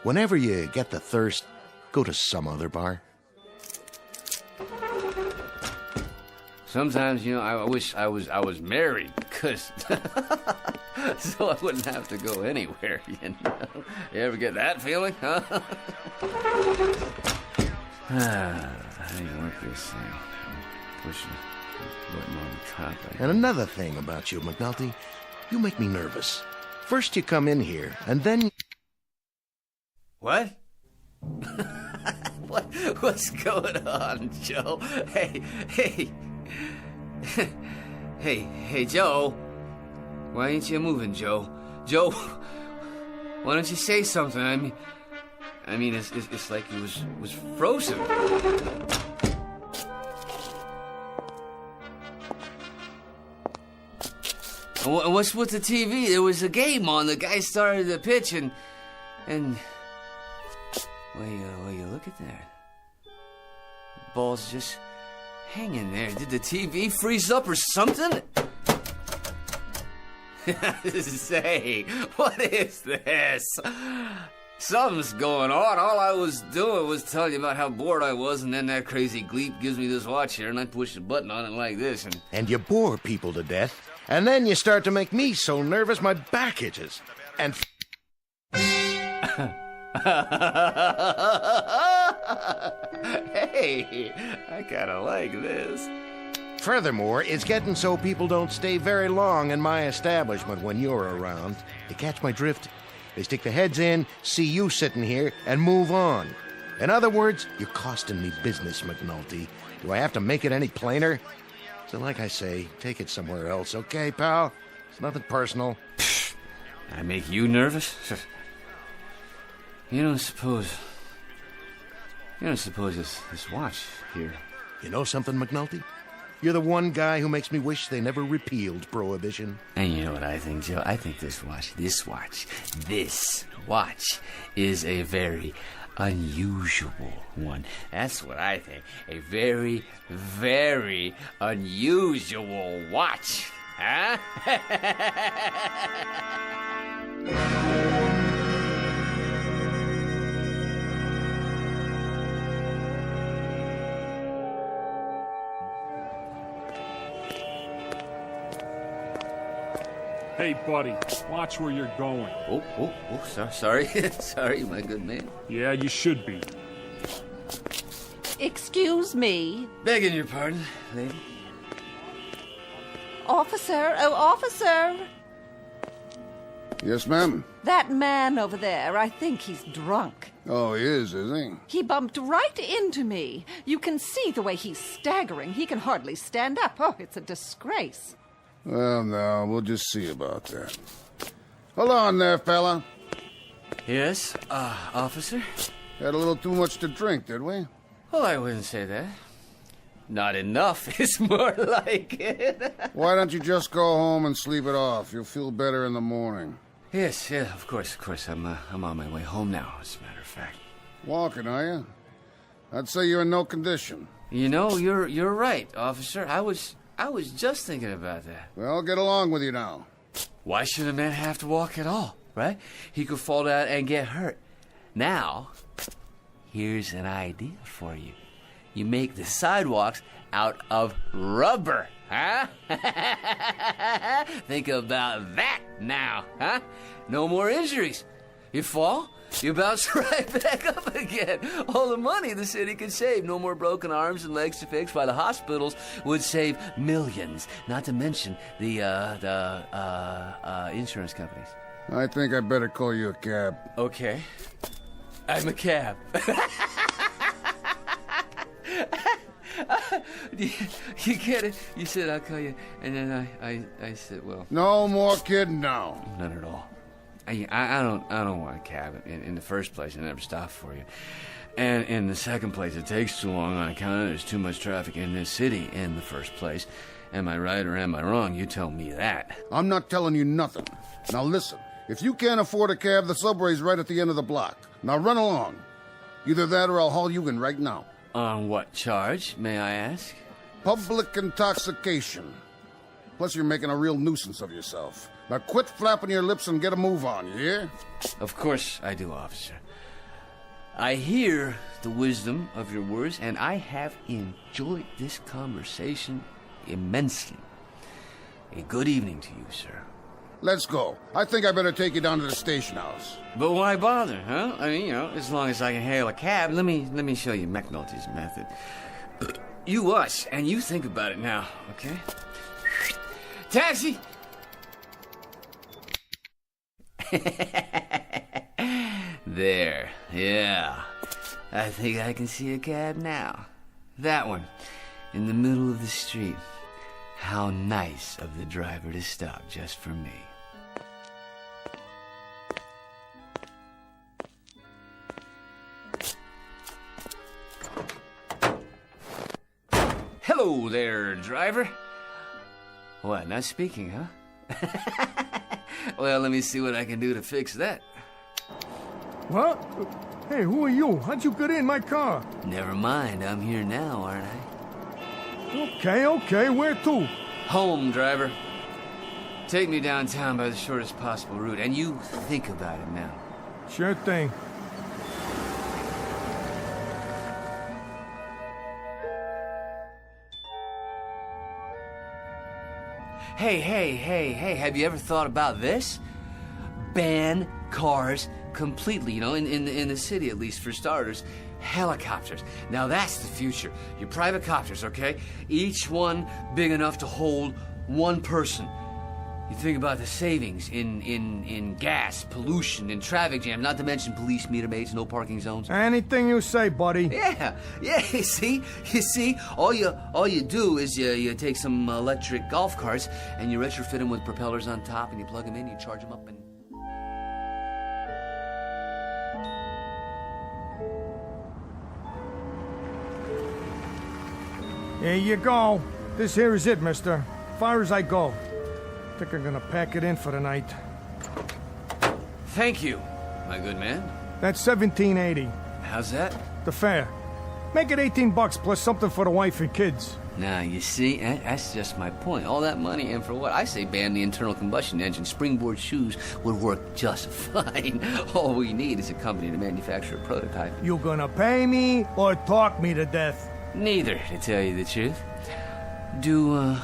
Whenever you get the thirst, go to some other bar. Sometimes, I wish I was married, cause so I wouldn't have to go anywhere. You ever get that feeling, huh? How do you work this thing? Pushing button on the top. And another thing about you, McNulty, you make me nervous. First you come in here, and then... What? What's going on, Joe? Hey, Joe. Why ain't you moving, Joe? Joe, why don't you say something? I mean, it's like he was frozen. What's with the TV? There was a game on. The guy started the pitch and well, you look at that. The ball's just hanging there. Did the TV freeze up or something? Say, what is this? Something's going on. All I was doing was telling you about how bored I was, and then that crazy gleep gives me this watch here, and I push the button on it like this, and... And you bore people to death, and then you start to make me so nervous my back itches. And... Hey, I kinda like this. Furthermore, it's getting so people don't stay very long in my establishment when you're around. You catch my drift? They stick their heads in, see you sitting here, and move on. In other words, you're costing me business, McNulty. Do I have to make it any plainer? So like I say, take it somewhere else, okay, pal? It's nothing personal. I make you nervous? You don't suppose You don't suppose this watch here... You know something, McNulty? You're the one guy who makes me wish they never repealed Prohibition. And you know what I think, Joe? I think this watch is a very unusual one. That's what I think. A very, very unusual watch. Huh? Hey, buddy, watch where you're going. Sorry. Sorry, my good man. Yeah, you should be. Excuse me. Begging your pardon, lady. Officer, oh, officer. Yes, ma'am? That man over there, I think he's drunk. Oh, he is he? He bumped right into me. You can see the way he's staggering. He can hardly stand up. Oh, it's a disgrace. Well, no, we'll just see about that. Hold on there, fella. Yes, officer? Had a little too much to drink, did we? Well, I wouldn't say that. Not enough is more like it. Why don't you just go home and sleep it off? You'll feel better in the morning. Yes, yeah, of course. I'm on my way home now, as a matter of fact. Walking, are you? I'd say you're in no condition. You know, you're right, officer. I was just thinking about that. Well, get along with you now. Why should a man have to walk at all, right? He could fall down and get hurt. Now, here's an idea for you. You make the sidewalks out of rubber, huh? Think about that now, huh? No more injuries. You fall, you bounce right back up again. All the money the city could save. No more broken arms and legs to fix, while the hospitals would save millions. Not to mention the insurance companies. I think I better call you a cab. Okay. I'm a cab. You get it? You said I'll call you, and then I said, well... No more kidding now. None at all. I don't want a cab. In the first place, I never stopped for you. And in the second place, it takes too long on account of there's too much traffic in this city in the first place. Am I right or am I wrong? You tell me that. I'm not telling you nothing. Now listen, if you can't afford a cab, the subway's right at the end of the block. Now run along. Either that or I'll haul you in right now. On what charge, may I ask? Public intoxication. Plus you're making a real nuisance of yourself. Now quit flapping your lips and get a move on, you hear? Of course I do, officer. I hear the wisdom of your words, and I have enjoyed this conversation immensely. A good evening to you, sir. Let's go. I think I better take you down to the station house. But why bother, huh? I mean, as long as I can hail a cab, let me show you McNulty's method. You watch, and you think about it now, okay? Taxi! There, yeah. I think I can see a cab now. That one, in the middle of the street. How nice of the driver to stop just for me. Hello there, driver. What, not speaking, huh? Well, let me see what I can do to fix that. What? Hey, who are you? How'd you get in my car? Never mind, I'm here now, aren't I? Okay, where to? Home, driver. Take me downtown by the shortest possible route, and you think about it now. Sure thing. Hey, have you ever thought about this? Ban cars completely, in the city at least, for starters. Helicopters. Now that's the future. Your private copters, okay? Each one big enough to hold one person. You think about the savings in gas, pollution, and traffic jam, not to mention police meter maids, no parking zones. Anything you say, buddy. Yeah, you see, all you do is you take some electric golf carts and you retrofit them with propellers on top, and you plug them in, you charge them up, and... Here you go. This here is it, mister. Far as I go. Think I'm gonna pack it in for the night. Thank you, my good man. That's $17.80. How's that? The fare. Make it $18 plus something for the wife and kids. Now, you see, that's just my point. All that money, and for what? I say ban the internal combustion engine. Springboard shoes would work just fine. All we need is a company to manufacture a prototype. You gonna pay me or talk me to death? Neither, to tell you the truth. Do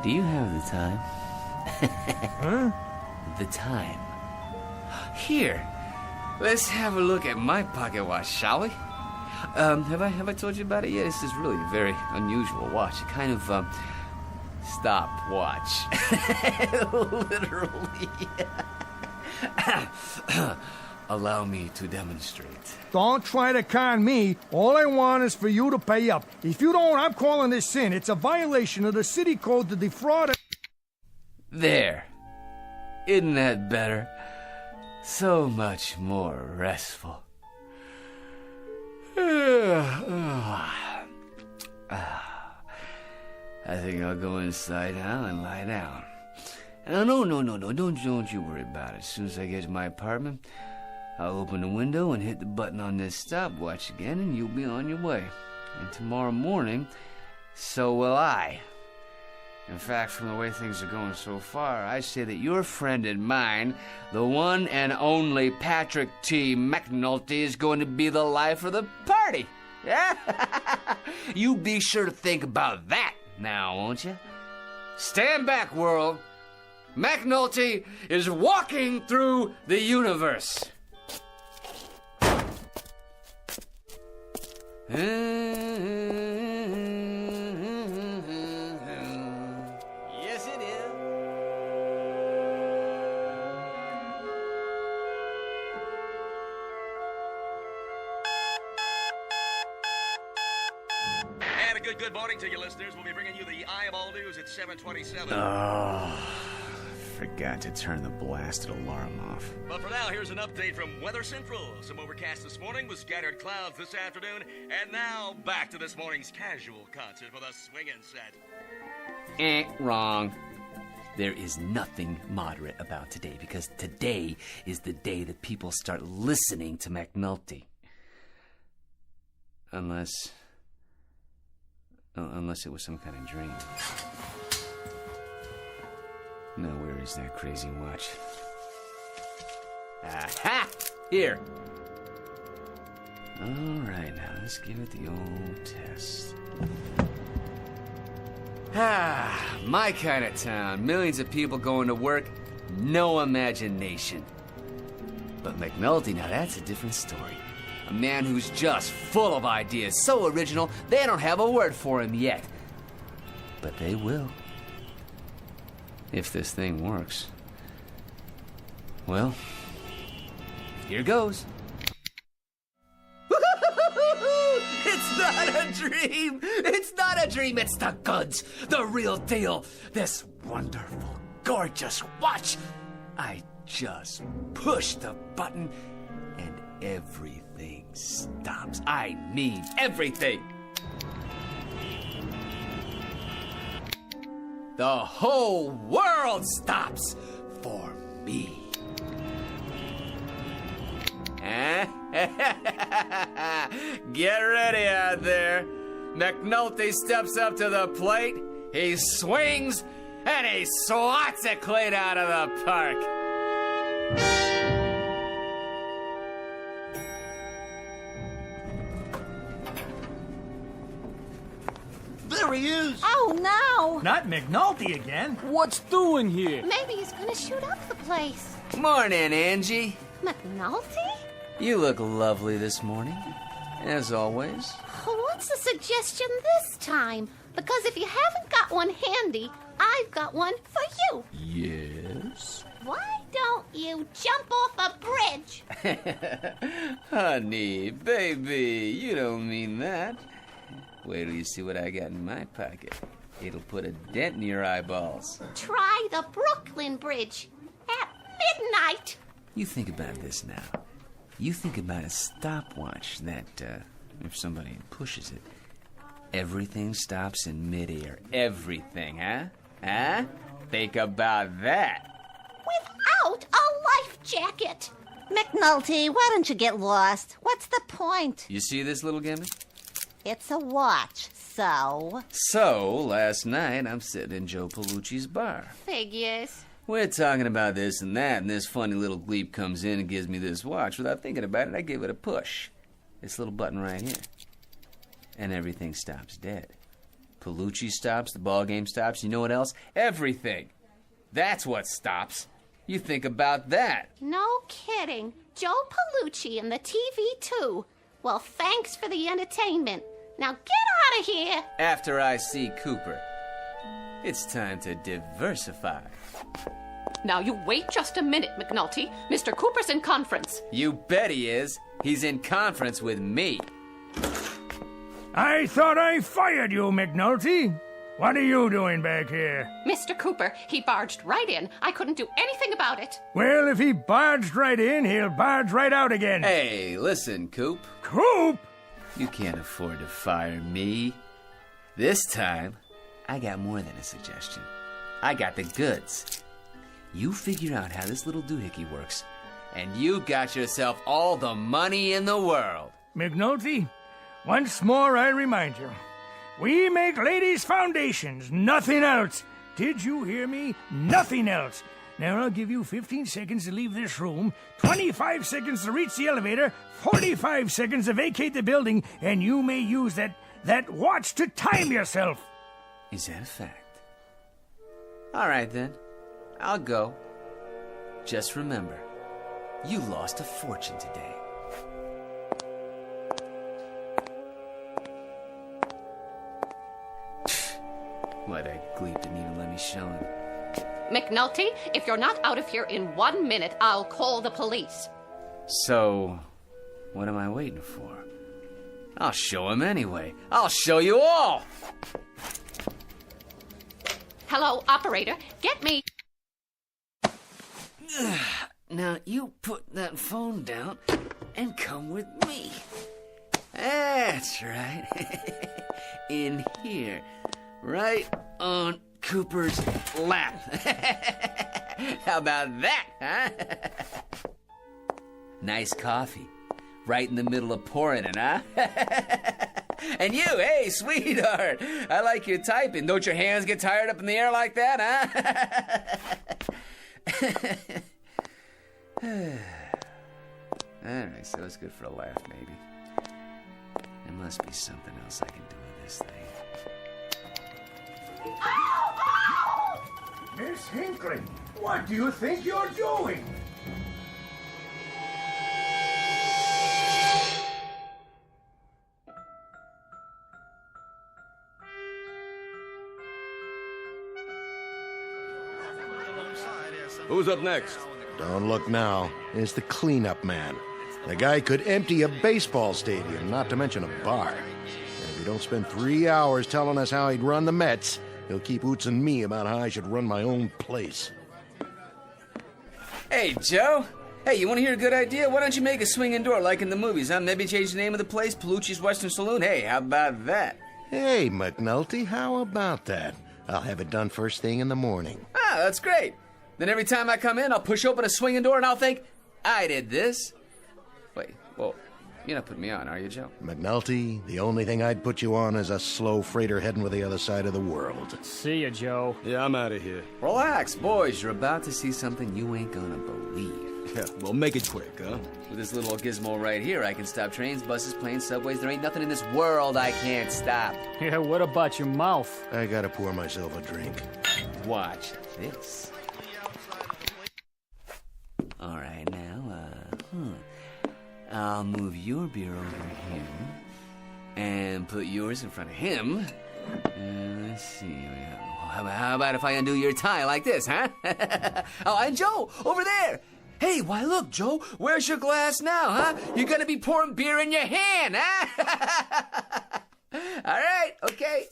you have the time? Huh? The time. Here, let's have a look at my pocket watch, shall we? Have I told you about it yet? This is really a very unusual watch. A kind of, stopwatch. Literally. Allow me to demonstrate. Don't try to con me. All I want is for you to pay up. If you don't, I'm calling this in. It's a violation of the city code to defraud. There. Isn't that better? So much more restful. I think I'll go inside now and lie down. No, don't you worry about it. As soon as I get to my apartment, I'll open the window and hit the button on this stopwatch again, and you'll be on your way. And tomorrow morning, so will I. In fact, from the way things are going so far, I say that your friend and mine, the one and only Patrick T. McNulty, is going to be the life of the party. Yeah? You be sure to think about that now, won't you? Stand back, world. McNulty is walking through the universe. Yes, it is. And a good morning to you, listeners. We'll be bringing you the Eyeball News at 7:27. Oh, forgot to turn the blasted alarm off. But for now, here's an update from Weather Central. Some overcast this morning with scattered clouds this afternoon. And now, back to this morning's casual concert for the swingin' set. Wrong. There is nothing moderate about today, because today is the day that people start listening to McNulty. Unless it was some kind of dream. Now, where is that crazy watch? Aha! Here! All right, now, let's give it the old test. My kind of town. Millions of people going to work, no imagination. But McNulty, now that's a different story. A man who's just full of ideas, so original, they don't have a word for him yet. But they will. If this thing works. Well, here goes. It's not a dream! It's not a dream, it's the goods! The real deal! This wonderful, gorgeous watch! I just push the button and everything stops. I mean everything! The whole world stops for me. Get ready out there. McNulty steps up to the plate, he swings, and he swats it clean out of the park. There he is. Oh, no. Not McNulty again. What's doing here? Maybe he's gonna shoot up the place. Morning, Angie. McNulty? You look lovely this morning, as always. What's the suggestion this time? Because if you haven't got one handy, I've got one for you. Yes? Why don't you jump off a bridge? Honey, baby, you don't mean that. Wait till you see what I got in my pocket. It'll put a dent in your eyeballs. Try the Brooklyn Bridge at midnight. You think about this now. You think about a stopwatch that, if somebody pushes it, Everything stops in midair. Everything, huh? Huh? Think about that. Without a life jacket. McNulty, why don't you get lost? What's the point? You see this little gimmick? It's a watch, so... So, last night, I'm sitting in Joe Pellucci's bar. Figures. We're talking about this and that, and this funny little gleep comes in and gives me this watch. Without thinking about it, I give it a push. This little button right here. And everything stops dead. Pellucci stops, the ball game stops, you know what else? Everything. That's what stops. You think about that. No kidding. Joe Pellucci and the TV, too. Well, thanks for the entertainment. Now get out of here. After I see Cooper, it's time to diversify. Now you wait just a minute, McNulty. Mr. Cooper's in conference. You bet he is. He's in conference with me. I thought I fired you, McNulty. What are you doing back here? Mr. Cooper, he barged right in. I couldn't do anything about it. Well, if he barged right in, he'll barge right out again. Hey, listen, Coop. Coop? You can't afford to fire me. This time, I got more than a suggestion. I got the goods. You figure out how this little doohickey works, and you got yourself all the money in the world. McNulty, once more I remind you, we make ladies' foundations, nothing else. Did you hear me? Nothing else. Now I'll give you 15 seconds to leave this room, 25 seconds to reach the elevator, 45 seconds to vacate the building, and you may use that watch to time yourself. Is that a fact? All right, then. I'll go. Just remember, you lost a fortune today. Why, that gleep didn't even let me show him. McNulty, if you're not out of here in 1 minute, I'll call the police. So, what am I waiting for? I'll show him anyway. I'll show you all! Hello, operator. Get me... Now, you put that phone down and come with me. That's right. In here. Right on Cooper's lap. How about that, huh? Nice coffee. Right in the middle of pouring it, huh? And you, hey, sweetheart. I like your typing. Don't your hands get tired up in the air like that, huh? Alright, so it's good for a laugh, maybe. There must be something else I can do with this thing. Miss Hinckley, what do you think you're doing? Who's up next? Don't look now. It's the cleanup man. The guy could empty a baseball stadium, not to mention a bar. And if you don't spend 3 hours telling us how he'd run the Mets, he'll keep ootsing me about how I should run my own place. Hey, Joe. Hey, you want to hear a good idea? Why don't you make a swinging door like in the movies, huh? Maybe change the name of the place, Pellucci's Western Saloon. Hey, how about that? Hey, McNulty, how about that? I'll have it done first thing in the morning. Ah, that's great. Then every time I come in, I'll push open a swinging door and I'll think, I did this. Wait, whoa. You're not putting me on, are you, Joe? McNulty, the only thing I'd put you on is a slow freighter heading for the other side of the world. See ya, Joe. Yeah, I'm out of here. Relax, boys. You're about to see something you ain't gonna believe. Yeah, well, make it quick, huh? With this little gizmo right here, I can stop trains, buses, planes, subways. There ain't nothing in this world I can't stop. Yeah, what about your mouth? I gotta pour myself a drink. Watch this. All right, now, I'll move your beer over here and put yours in front of him. Let's see. How about if I undo your tie like this, huh? Oh, and Joe, over there. Hey, why, look, Joe, where's your glass now, huh? You're gonna be pouring beer in your hand, huh? All right, okay.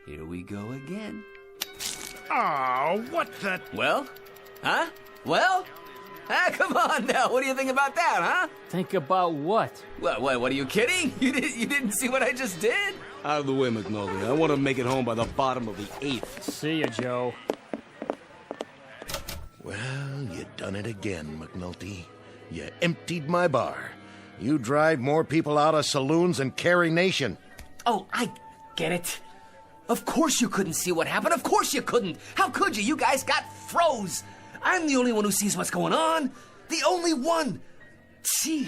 Here we go again. Oh, what the... Well? Huh? Well? Ah, come on now. What do you think about that, huh? Think about what? What are you kidding? You didn't see what I just did? Out of the way, McNulty. I want to make it home by the bottom of the 8th. See ya, Joe. Well, you done it again, McNulty. You emptied my bar. You drive more people out of saloons than Carey Nation. Oh, I get it. Of course you couldn't see what happened. Of course you couldn't. How could you? You guys got froze. I'm the only one who sees what's going on. The only one. See?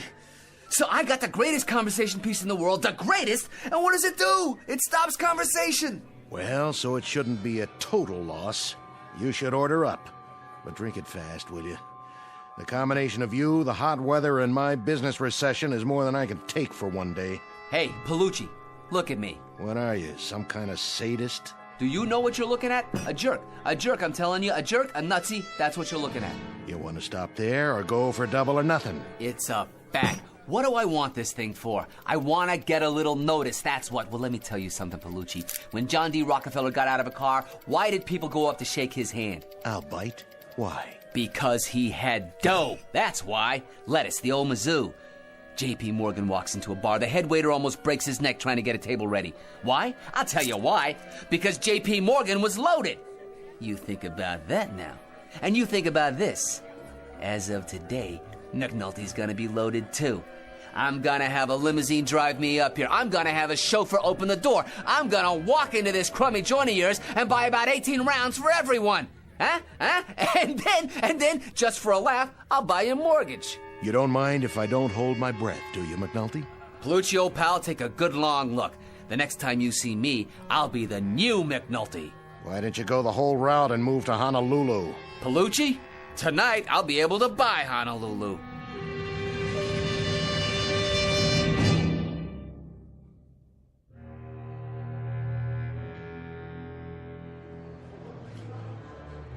So I got the greatest conversation piece in the world, the greatest, and what does it do? It stops conversation. Well, so it shouldn't be a total loss. You should order up. But drink it fast, will you? The combination of you, the hot weather, and my business recession is more than I can take for one day. Hey, Palucci, look at me. What are you, some kind of sadist? Do you know what you're looking at? A jerk. A jerk, I'm telling you. A jerk, a nutsy, that's what you're looking at. You want to stop there or go for double or nothing? It's a fact. What do I want this thing for? I want to get a little notice, that's what. Well, let me tell you something, Palucci. When John D. Rockefeller got out of a car, why did people go up to shake his hand? I'll bite. Why? Because he had dough. That's why. Lettuce, the old Mizzou. J.P. Morgan walks into a bar. The head waiter almost breaks his neck trying to get a table ready. Why? I'll tell you why. Because J.P. Morgan was loaded. You think about that now. And you think about this. As of today, McNulty's gonna be loaded too. I'm gonna have a limousine drive me up here. I'm gonna have a chauffeur open the door. I'm gonna walk into this crummy joint of yours and buy about 18 rounds for everyone. Huh? And then, just for a laugh, I'll buy you a mortgage. You don't mind if I don't hold my breath, do you, McNulty? Palucci, old pal, take a good long look. The next time you see me, I'll be the new McNulty. Why didn't you go the whole route and move to Honolulu? Palucci, tonight I'll be able to buy Honolulu.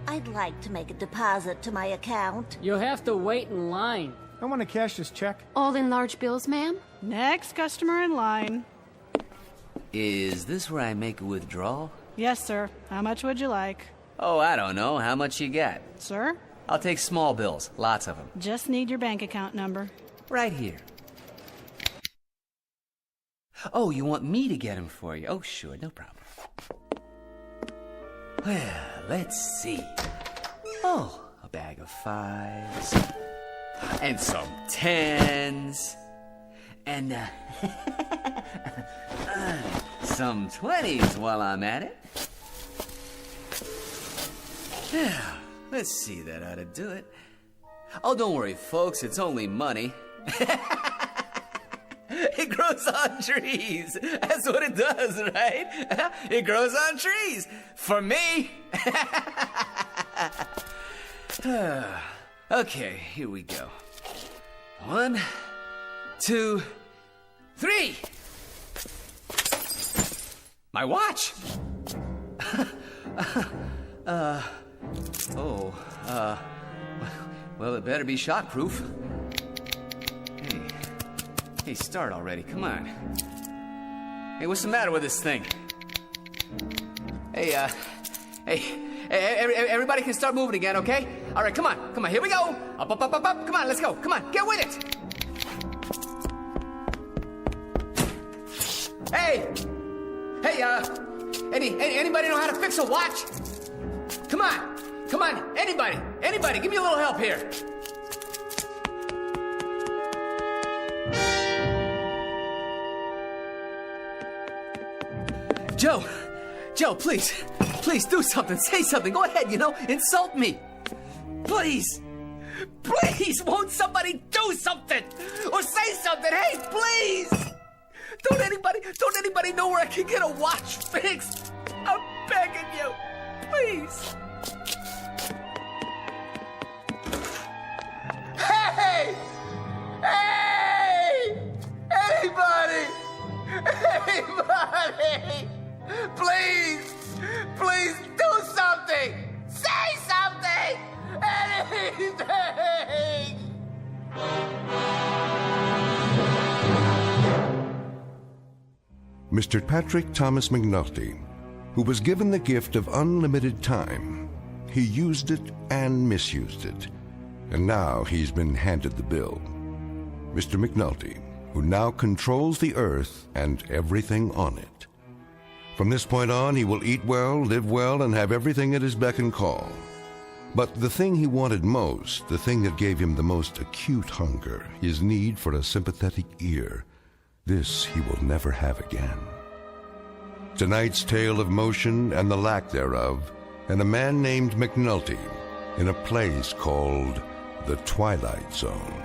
I'd like to make a deposit to my account. You'll have to wait in line. I want to cash this check. All in large bills, ma'am? Next customer in line. Is this where I make a withdrawal? Yes, sir. How much would you like? Oh, I don't know. How much you got? Sir? I'll take small bills. Lots of them. Just need your bank account number. Right here. Oh, you want me to get them for you? Oh, sure. No problem. Well, let's see. Oh, a bag of 5s. And some 10s. And, some 20s while I'm at it. Yeah, let's see, that ought to do it. Oh, don't worry, folks, it's only money. It grows on trees. That's what it does, right? It grows on trees. For me. Okay, here we go. 1, 2, 3. My watch. Well, it better be shockproof. Hey, start already, come on. Hey, what's the matter with this thing? Hey, everybody can start moving again, okay? All right, come on, here we go. Up, come on, let's go, come on, get with it. Hey, anybody know how to fix a watch? Come on, anybody, give me a little help here. Joe, please do something, say something, go ahead, insult me. Please, won't somebody do something? Or say something, hey, please! Don't anybody know where I can get a watch fixed? I'm begging you, please. Hey! Anybody! Please do something! Say something! Anything! Mr. Patrick Thomas McNulty, who was given the gift of unlimited time, he used it and misused it, and now he's been handed the bill. Mr. McNulty, who now controls the earth and everything on it. From this point on, he will eat well, live well, and have everything at his beck and call. But the thing he wanted most, the thing that gave him the most acute hunger, his need for a sympathetic ear, this he will never have again. Tonight's tale of motion and the lack thereof, and a man named McNulty in a place called the Twilight Zone.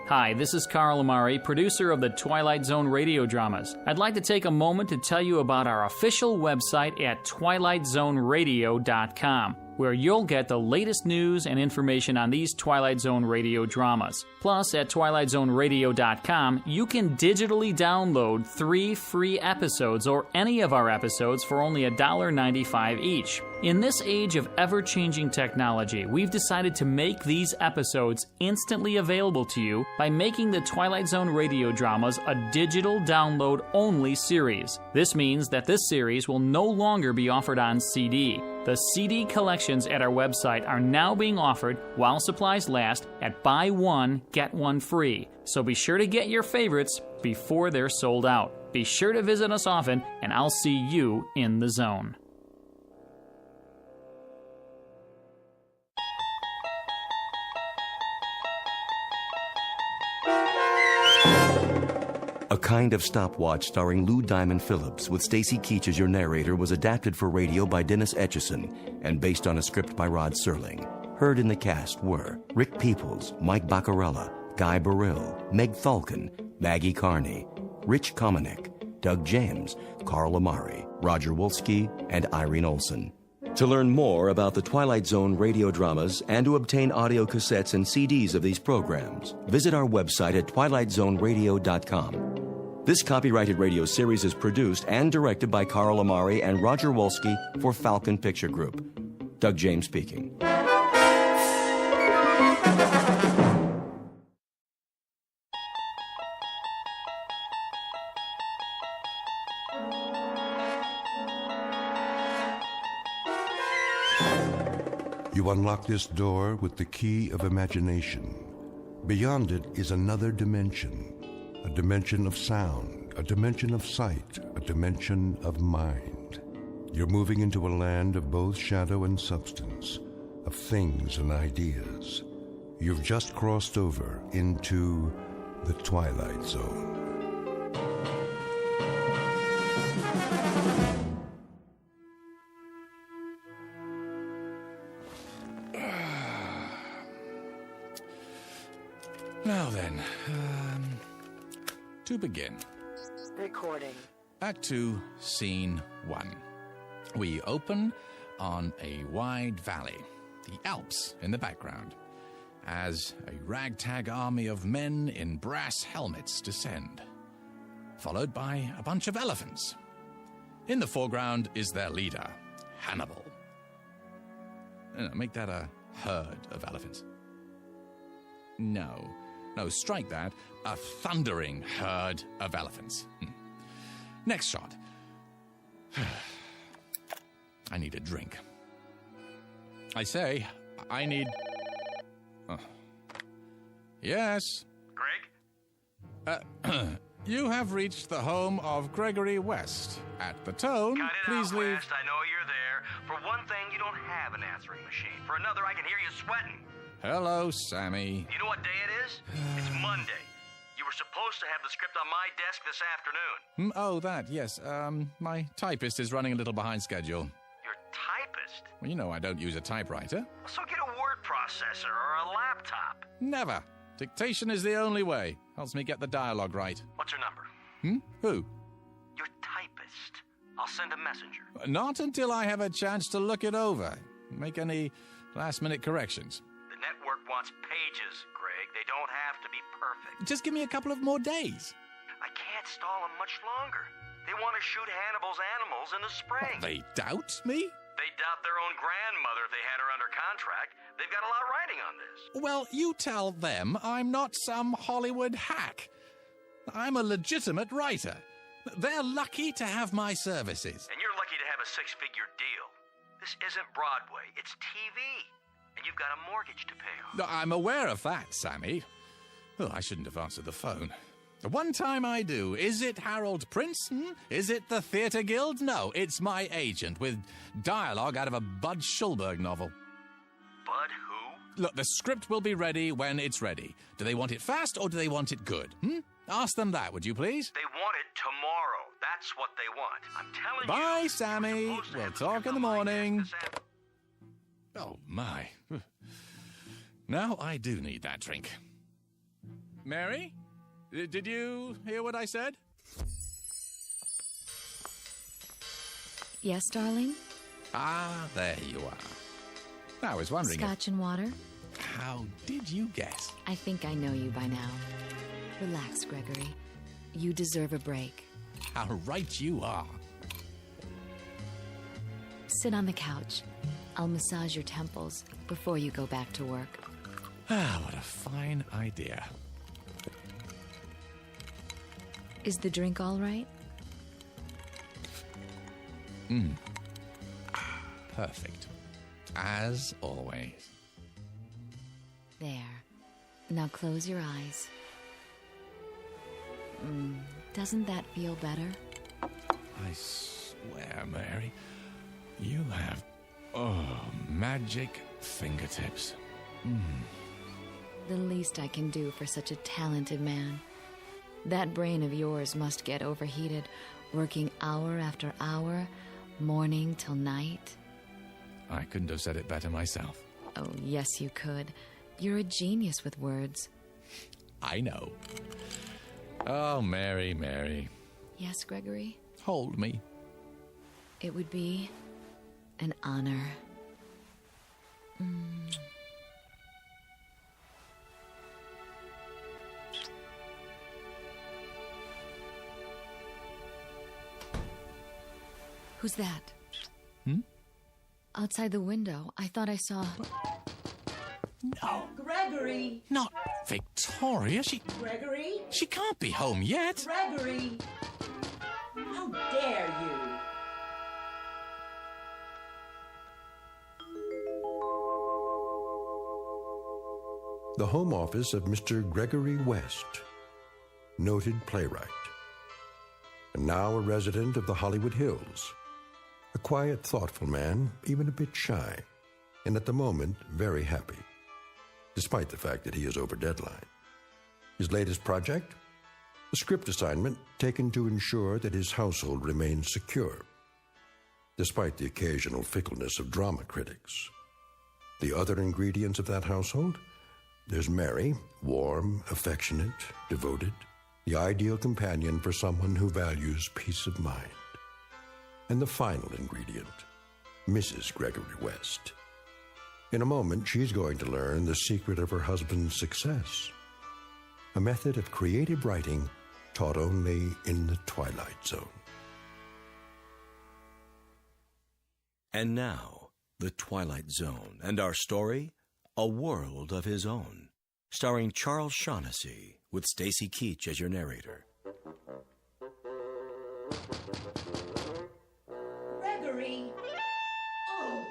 Hi, this is Carl Amari, producer of the Twilight Zone radio dramas. I'd like to take a moment to tell you about our official website at twilightzoneradio.com, where you'll get the latest news and information on these Twilight Zone radio dramas. Plus, at twilightzoneradio.com, you can digitally download 3 free episodes or any of our episodes for only $1.95 each. In this age of ever-changing technology, we've decided to make these episodes instantly available to you by making the Twilight Zone radio dramas a digital download-only series. This means that this series will no longer be offered on CD. The CD collections at our website are now being offered while supplies last at buy one, get one free. So be sure to get your favorites before they're sold out. Be sure to visit us often, and I'll see you in the zone. A Kind of Stopwatch starring Lou Diamond Phillips with Stacy Keach as your narrator was adapted for radio by Dennis Etchison and based on a script by Rod Serling. Heard in the cast were Rick Peoples, Mike Baccarella, Guy Burrill, Meg Thalken, Maggie Carney, Rich Komanek, Doug James, Carl Amari, Roger Wolski, and Irene Olson. To learn more about the Twilight Zone radio dramas and to obtain audio cassettes and CDs of these programs, visit our website at twilightzoneradio.com. This copyrighted radio series is produced and directed by Carl Amari and Roger Wolski for Falcon Picture Group. Doug James speaking. You unlock this door with the key of imagination. Beyond it is another dimension, a dimension of sound, a dimension of sight, a dimension of mind. You're moving into a land of both shadow and substance, of things and ideas. You've just crossed over into the Twilight Zone. Now then, to begin. Recording. Act 2, Scene 1. We open on a wide valley, the Alps in the background, as a ragtag army of men in brass helmets descend, followed by a bunch of elephants. In the foreground is their leader, Hannibal. Make that a herd of elephants. No, strike that. A thundering herd of elephants. Next shot. I need a drink. I say, I need... Yes? Greg? You have reached the home of Gregory West. At the tone, Cut it please out, leave... West. I know you're there. For one thing, you don't have an answering machine. For another, I can hear you sweating. Hello, Sammy. You know what day it is? It's Monday. You were supposed to have the script on my desk this afternoon. Oh, that, yes. My typist is running a little behind schedule. Your typist? Well, you know I don't use a typewriter. So get a word processor or a laptop. Never. Dictation is the only way. Helps me get the dialogue right. What's your number? Who? Your typist. I'll send a messenger. Not until I have a chance to look it over. Make any last-minute corrections. The network wants pages, Greg. They don't have to be perfect. Just give me a couple of more days. I can't stall them much longer. They want to shoot Hannibal's animals in the spring. They doubt me? They doubt their own grandmother if they had her under contract. They've got a lot riding on this. Well, you tell them I'm not some Hollywood hack. I'm a legitimate writer. They're lucky to have my services. And you're lucky to have a 6-figure deal. This isn't Broadway, it's TV. And you've got a mortgage to pay off. No, I'm aware of that, Sammy. Oh, I shouldn't have answered the phone. The one time I do. Is it Harold Prince? Is it the Theatre Guild? No, it's my agent with dialogue out of a Bud Schulberg novel. Bud who? Look, the script will be ready when it's ready. Do they want it fast or do they want it good? Ask them that, would you please? They want it tomorrow. That's what they want. I'm telling Bye, you. Sammy. We'll talk in the morning. Oh, my. Now I do need that drink. Mary? Did you hear what I said? Yes, darling? Ah, there you are. I was wondering Scotch and water? How did you guess? I think I know you by now. Relax, Gregory. You deserve a break. How right you are. Sit on the couch. I'll massage your temples before you go back to work. Ah, what a fine idea. Is the drink all right? Perfect. As always. There. Now close your eyes. Doesn't that feel better? I swear, Mary, you have, magic fingertips. The least I can do for such a talented man. That brain of yours must get overheated, working hour after hour, morning till night. I couldn't have said it better myself. Oh, yes, you could. You're a genius with words. I know. Oh, Mary, Mary. Yes, Gregory? Hold me. It would be an honor. Who's that? Outside the window, I thought I saw... No. Gregory! Not Victoria. Gregory? She can't be home yet. Gregory! How dare you! The home office of Mr. Gregory West, noted playwright, and now a resident of the Hollywood Hills. A quiet, thoughtful man, even a bit shy, and at the moment, very happy, despite the fact that he is over deadline. His latest project? A script assignment taken to ensure that his household remains secure, despite the occasional fickleness of drama critics. The other ingredients of that household? There's Mary, warm, affectionate, devoted, the ideal companion for someone who values peace of mind. And the final ingredient, Mrs. Gregory West. In a moment, she's going to learn the secret of her husband's success, a method of creative writing taught only in the Twilight Zone. And now, The Twilight Zone, and our story, A World of His Own, starring Charles Shaughnessy, with Stacy Keach as your narrator. Gregory! Oh!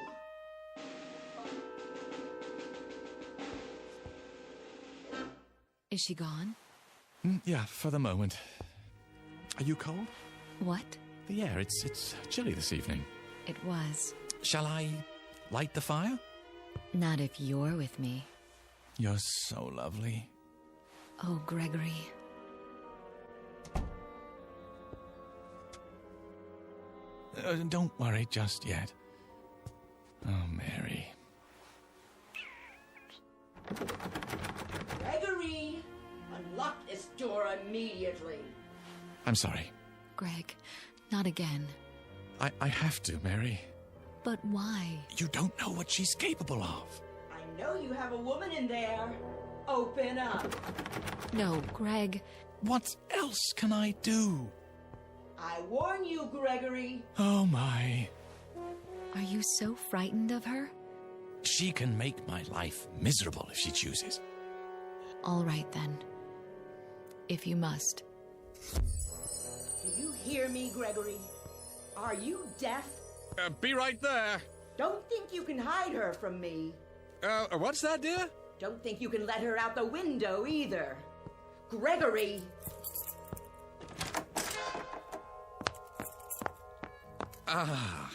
Is she gone? Yeah, for the moment. Are you cold? What? The air, it's chilly this evening. It was. Shall I light the fire? Not if you're with me. You're so lovely. Oh, Gregory. Don't worry just yet. Oh, Mary. Gregory! Unlock this door immediately. I'm sorry. Greg, not again. I have to, Mary. But why? You don't know what she's capable of. I know you have a woman in there. Open up. No, Greg. What else can I do? I warn you, Gregory. Oh, my. Are you so frightened of her? She can make my life miserable if she chooses. All right, then. If you must. Do you hear me, Gregory? Are you deaf? Be right there. Don't think you can hide her from me. What's that, dear? Don't think you can let her out the window either. Gregory! Ah,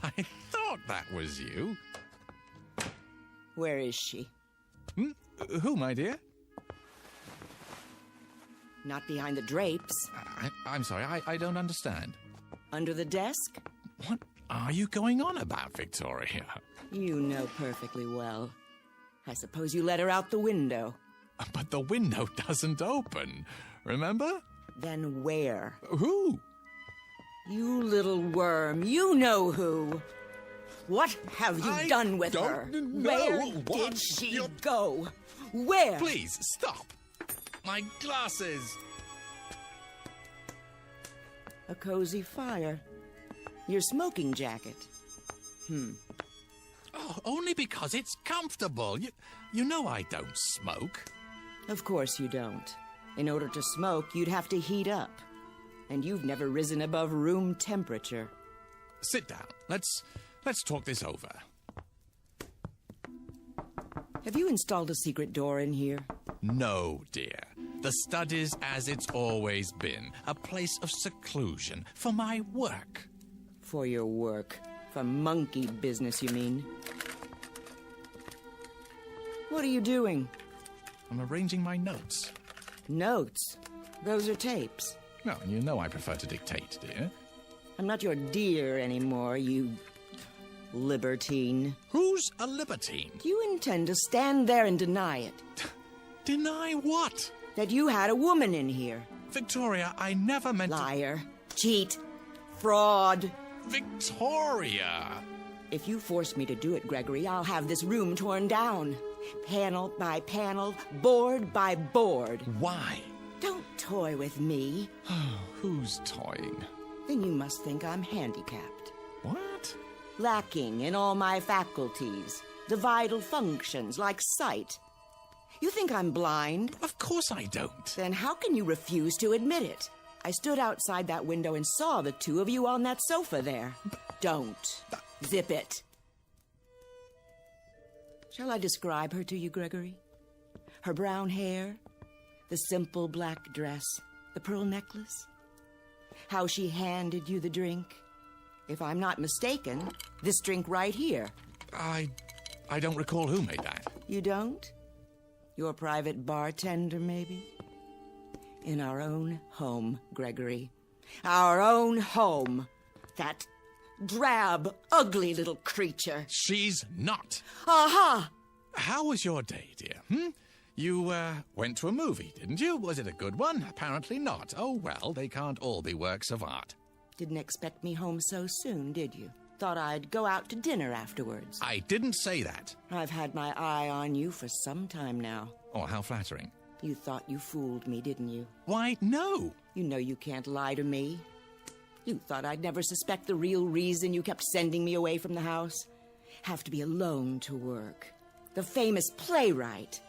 I thought that was you. Where is she? Who, my dear? Not behind the drapes. I'm sorry, I don't understand. Under the desk? What are you going on about, Victoria? You know perfectly well. I suppose you let her out the window. But the window doesn't open, remember? Then where? Who? You little worm, you know who. What have you done with her? Where did she go? Where? Please, stop. My glasses. A cozy fire. Your smoking jacket. Oh, only because it's comfortable. You know I don't smoke. Of course you don't. In order to smoke, you'd have to heat up. And you've never risen above room temperature. Sit down. Let's talk this over. Have you installed a secret door in here? No, dear. The stud is as it's always been, a place of seclusion for my work. For your work. For monkey business, you mean? What are you doing? I'm arranging my notes. Notes? Those are tapes. Well, you know I prefer to dictate, dear. I'm not your dear anymore, you libertine. Who's a libertine? Do you intend to stand there and deny it? Deny what? That you had a woman in here. Victoria, I never meant Liar. Cheat. Fraud. Victoria! If you force me to do it, Gregory, I'll have this room torn down. Panel by panel, board by board. Why? Don't toy with me. Who's toying? Then you must think I'm handicapped. What? Lacking in all my faculties. The vital functions, like sight. You think I'm blind? Of course I don't. Then how can you refuse to admit it? I stood outside that window and saw the two of you on that sofa there. Don't. Zip it. Shall I describe her to you, Gregory? Her brown hair, the simple black dress, the pearl necklace, how she handed you the drink. If I'm not mistaken, this drink right here. I don't recall who made that. You don't? Your private bartender, maybe? In our own home, Gregory. Our own home. That drab, ugly little creature. She's not. Aha! How was your day, dear? You, went to a movie, didn't you? Was it a good one? Apparently not. Oh, well, they can't all be works of art. Didn't expect me home so soon, did you? Thought I'd go out to dinner afterwards. I didn't say that. I've had my eye on you for some time now. Oh, how flattering. You thought you fooled me, didn't you? Why, no. You know you can't lie to me. You thought I'd never suspect the real reason you kept sending me away from the house? Have to be alone to work. The famous playwright.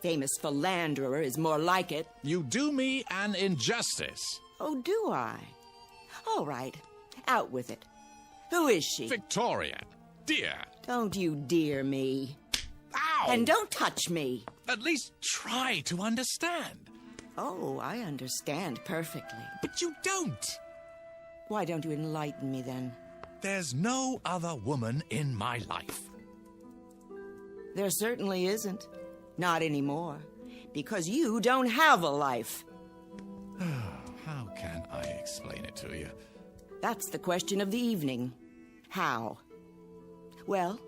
Famous philanderer is more like it. You do me an injustice. Oh, do I? All right. Out with it. Who is she? Victoria. Dear. Don't you dear me. Ow! And don't touch me. At least try to understand. Oh, I understand perfectly. But you don't. Why don't you enlighten me then? There's no other woman in my life. There certainly isn't. Not anymore. Because you don't have a life. How can I explain it to you? That's the question of the evening. How? Well,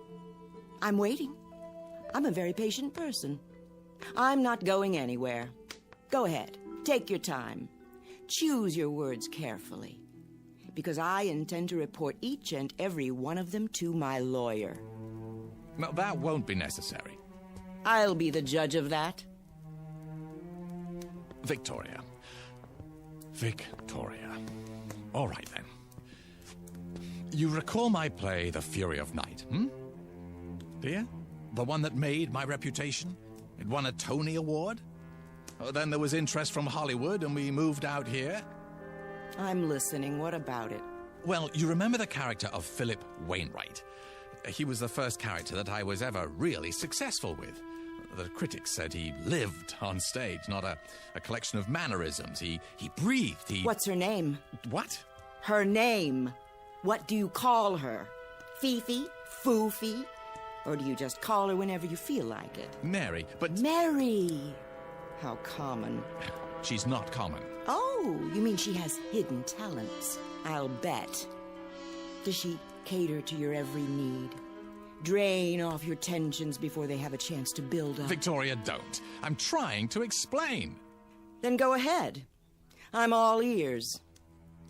I'm waiting. I'm a very patient person. I'm not going anywhere. Go ahead. Take your time. Choose your words carefully. Because I intend to report each and every one of them to my lawyer. No, that won't be necessary. I'll be the judge of that. Victoria. All right, then. You recall my play, The Fury of Night, Dear? The one that made my reputation? It won a Tony Award? Then there was interest from Hollywood, and we moved out here. I'm listening. What about it? Well, you remember the character of Philip Wainwright. He was the first character that I was ever really successful with. The critics said he lived on stage, not a collection of mannerisms. He breathed, What's her name? What? Her name. What do you call her? Fifi? Foofy? Or do you just call her whenever you feel like it? Mary, but... Mary! How common. She's not common. Oh, you mean she has hidden talents? I'll bet. Does she cater to your every need? Drain off your tensions before they have a chance to build up? Victoria, don't. I'm trying to explain. Then go ahead. I'm all ears.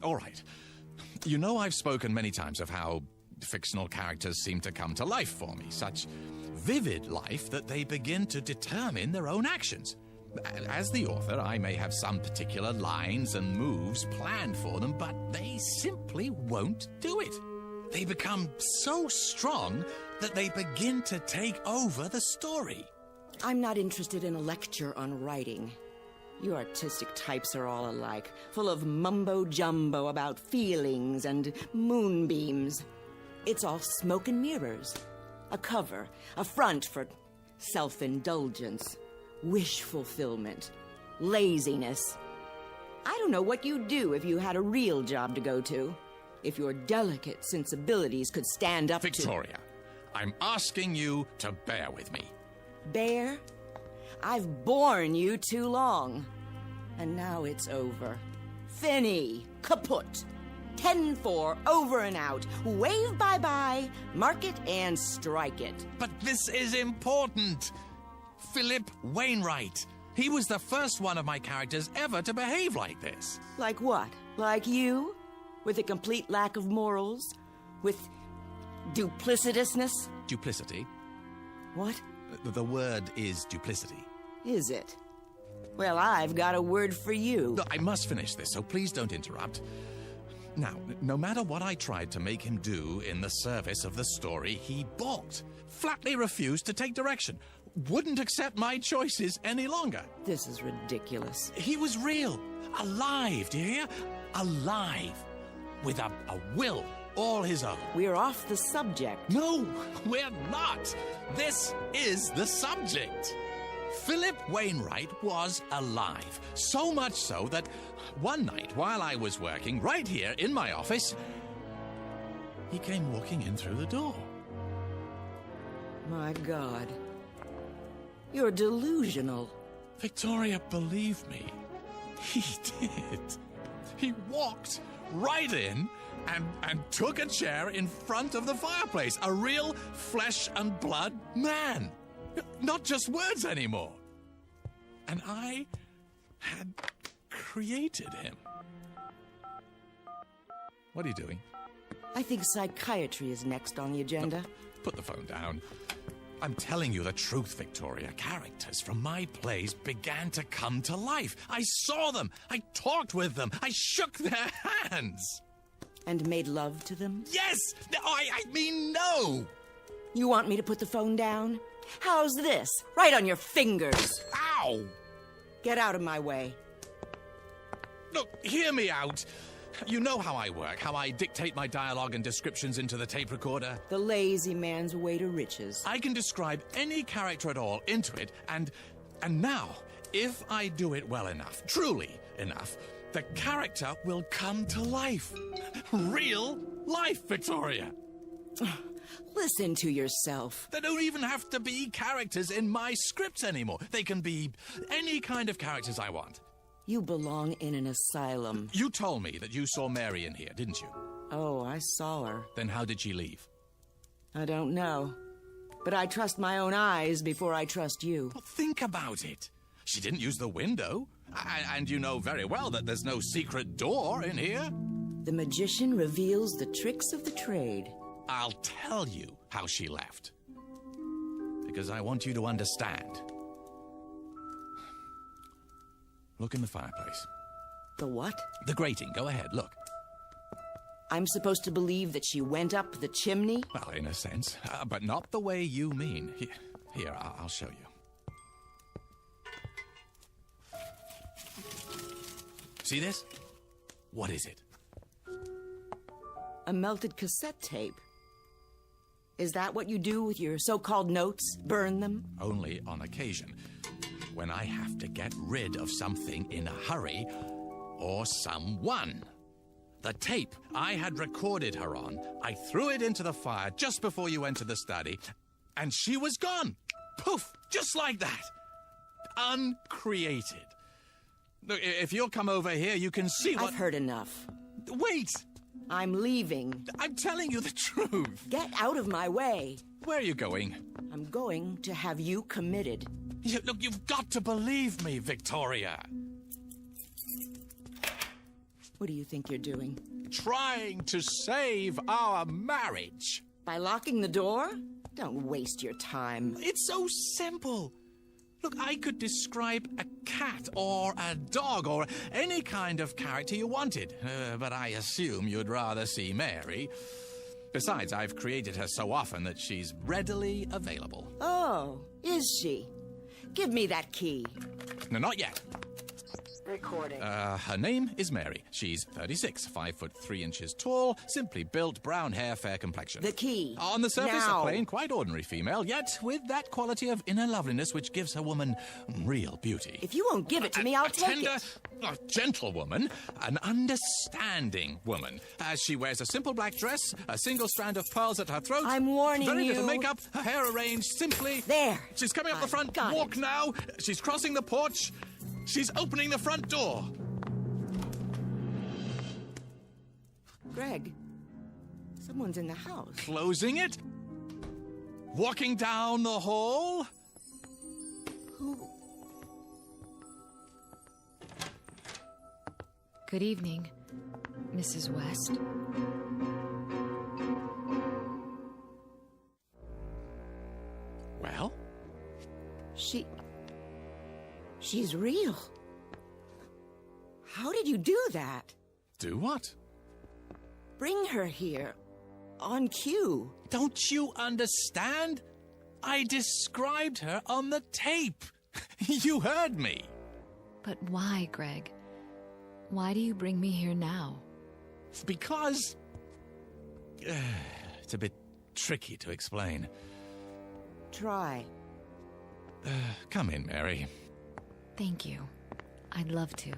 All right. You know, I've spoken many times of how fictional characters seem to come to life for me. Such vivid life that they begin to determine their own actions. As the author, I may have some particular lines and moves planned for them, but they simply won't do it. They become so strong that they begin to take over the story. I'm not interested in a lecture on writing. You artistic types are all alike, full of mumbo-jumbo about feelings and moonbeams. It's all smoke and mirrors. A cover, a front for self-indulgence, wish fulfillment, laziness. I don't know what you'd do if you had a real job to go to. If your delicate sensibilities could stand up Victoria, I'm asking you to bear with me. Bear? I've borne you too long. And now it's over. Finny, kaput. 10-4, over and out. Wave bye-bye, mark it and strike it. But this is important. Philip Wainwright. He was the first one of my characters ever to behave like this. Like what? Like you? With a complete lack of morals? With duplicitousness? Duplicity? What? The word is duplicity. Is it? Well, I've got a word for you. I must finish this, so please don't interrupt. Now, no matter what I tried to make him do in the service of the story, he balked. Flatly refused to take direction. Wouldn't accept my choices any longer. This is ridiculous. He was real. Alive, do you hear? Alive. With a will all his own. We're off the subject. No, we're not. This is the subject. Philip Wainwright was alive. So much so that one night while I was working right here in my office, he came walking in through the door. My God. You're delusional. Victoria, believe me, he did. He walked right in and took a chair in front of the fireplace. A real flesh and blood man. Not just words anymore. And I had created him. What are you doing? I think psychiatry is next on the agenda. No, put the phone down. I'm telling you the truth, Victoria. Characters from my plays began to come to life. I saw them. I talked with them. I shook their hands. And made love to them? Yes! I mean no! You want me to put the phone down? How's this? Right on your fingers. Ow! Get out of my way. Look, hear me out. You know how I work, how I dictate my dialogue and descriptions into the tape recorder. The lazy man's way to riches. I can describe any character at all into it, and now, if I do it well enough, truly enough, the character will come to life. Real life, Victoria. Listen to yourself. They don't even have to be characters in my scripts anymore. They can be any kind of characters I want. You belong in an asylum. You told me that you saw Mary in here, didn't you? Oh, I saw her. Then how did she leave? I don't know. But I trust my own eyes before I trust you. Well, think about it. She didn't use the window. And you know very well that there's no secret door in here. The magician reveals the tricks of the trade. I'll tell you how she left. Because I want you to understand. Look in the fireplace. The what? The grating. Go ahead, look. I'm supposed to believe that she went up the chimney? Well, in a sense, but not the way you mean. Here, I'll show you. See this? What is it? A melted cassette tape. Is that what you do with your so-called notes? Burn them? Only on occasion. When I have to get rid of something in a hurry, or someone. The tape I had recorded her on, I threw it into the fire just before you entered the study, and she was gone. Poof! Just like that. Uncreated. Look, if you'll come over here, you can see what... I've heard enough. Wait! I'm leaving. I'm telling you the truth. Get out of my way. Where are you going? I'm going to have you committed. Look, you've got to believe me, Victoria. What do you think you're doing? Trying to save our marriage. By locking the door? Don't waste your time. It's so simple. Look, I could describe a cat or a dog or any kind of character you wanted, but I assume you'd rather see Mary. Besides, I've created her so often that she's readily available. Oh, is she? Give me that key. No, not yet. Recording. Her name is Mary. She's 36, 5 foot 3 inches tall, simply built, brown hair, fair complexion. The key. On the surface, now. a plain, quite ordinary female, yet with that quality of inner loveliness which gives her woman real beauty. If you won't give it to me, I'll take tender, it. A gentle woman, an understanding woman. As she wears a simple black dress, a single strand of pearls at her throat. I'm warning very you. little makeup, her hair arranged simply. There. She's coming up the front walk now. She's crossing the porch. She's opening the front door. Greg, someone's in the house. Closing it? Walking down the hall? Who? Good evening, Mrs. West. Well? She's real. How did you do that? Do what? Bring her here. On cue. Don't you understand? I described her on the tape. You heard me. But why, Greg? Why do you bring me here now? Because... it's a bit tricky to explain. Try. Come in, Mary. Thank you. I'd love to.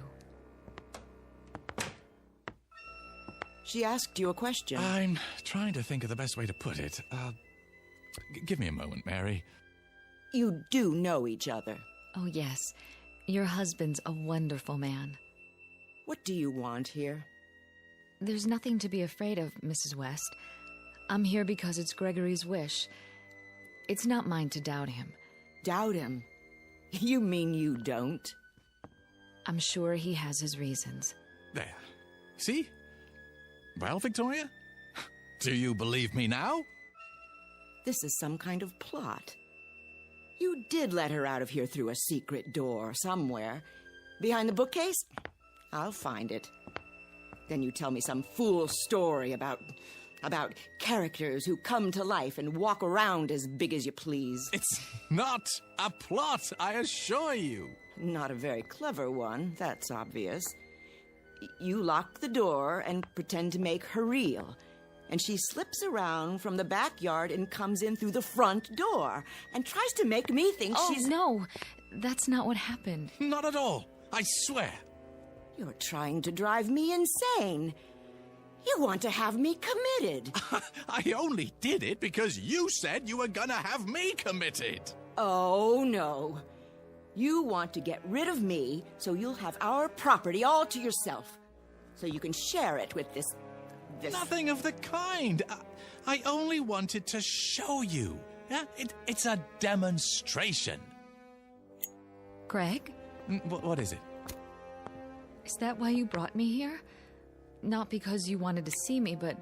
She asked you a question. I'm trying to think of the best way to put it. Give me a moment, Mary. You do know each other. Oh, yes. Your husband's a wonderful man. What do you want here? There's nothing to be afraid of, Mrs. West. I'm here because it's Gregory's wish. It's not mine to doubt him. Doubt him? You mean you don't? I'm sure he has his reasons. There. See? Well, Victoria? Do you believe me now? This is some kind of plot. You did let her out of here through a secret door somewhere. Behind the bookcase? I'll find it. Then you tell me some fool story about characters who come to life and walk around as big as you please. It's not a plot, I assure you. Not a very clever one, that's obvious. You lock the door and pretend to make her real. And she slips around from the backyard and comes in through the front door and tries to make me think she's... Oh, no. That's not what happened. Not at all. I swear. You're trying to drive me insane. You want to have me committed. I only did it because you said you were gonna have me committed. Oh, no. You want to get rid of me so you'll have our property all to yourself. So you can share it with this... Nothing of the kind. I only wanted to show you. Yeah, it's a demonstration. Greg? What is it? Is that why you brought me here? Not because you wanted to see me, but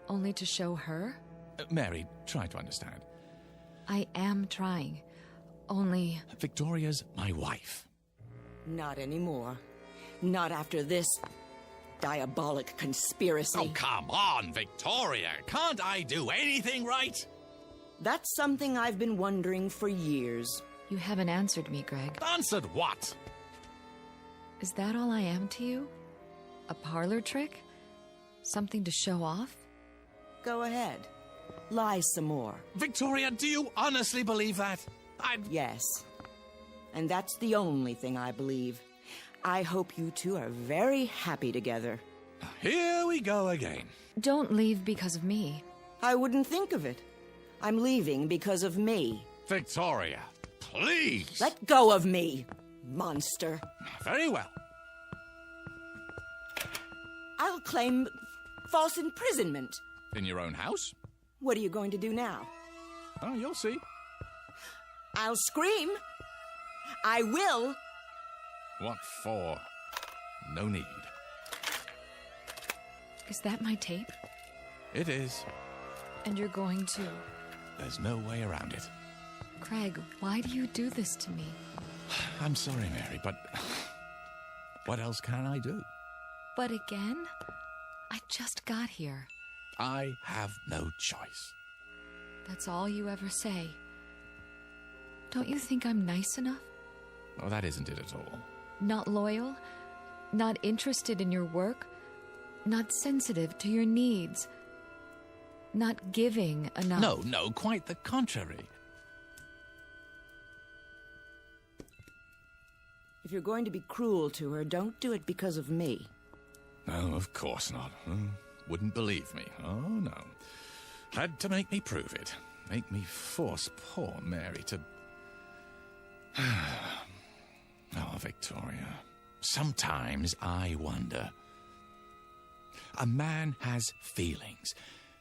only to show her? Mary, try to understand. I am trying. Only... Victoria's my wife. Not anymore. Not after this diabolic conspiracy. Oh, come on, Victoria. Can't I do anything right? That's something I've been wondering for years. You haven't answered me, Greg. Answered what? Is that all I am to you? A parlor trick? Something to show off? Go ahead. lie some more. Victoria, do you honestly believe that? Yes. And that's the only thing I believe. I hope you two are very happy together. Here we go again. Don't leave because of me. I wouldn't think of it. I'm leaving because of me. Victoria, please. Let go of me, monster. Very well. I'll claim false imprisonment. In your own house? What are you going to do now? Oh, you'll see. I'll scream. I will. What for? No need. Is that my tape? It is. And you're going to? There's no way around it. Craig, why do you do this to me? I'm sorry, Mary, but what else can I do? But again? I just got here. I have no choice. That's all you ever say. Don't you think I'm nice enough? Oh, that isn't it at all. Not loyal? Not interested in your work? Not sensitive to your needs? Not giving enough? No, quite the contrary. If you're going to be cruel to her, don't do it because of me. No, of course not. Wouldn't believe me. Oh, no. Had to make me prove it. Make me force poor Mary to... Oh, Victoria. Sometimes I wonder. A man has feelings.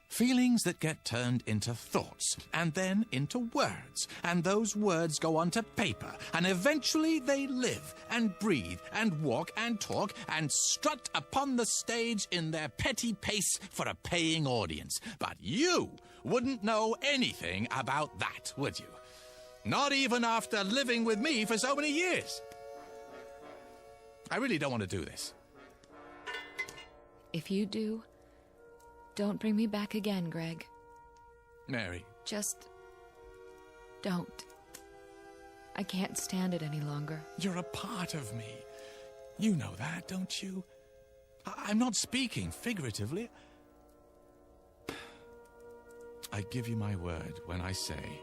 Feelings that get turned into thoughts, and then into words, and those words go onto paper, and eventually they live, and breathe, and walk, and talk, and strut upon the stage in their petty pace for a paying audience. But you wouldn't know anything about that, would you? Not even after living with me for so many years. I really don't want to do this. If you do, don't bring me back again, Greg. Mary. Just don't. I can't stand it any longer. You're a part of me. You know that, don't you? I'm not speaking figuratively. I give you my word when I say,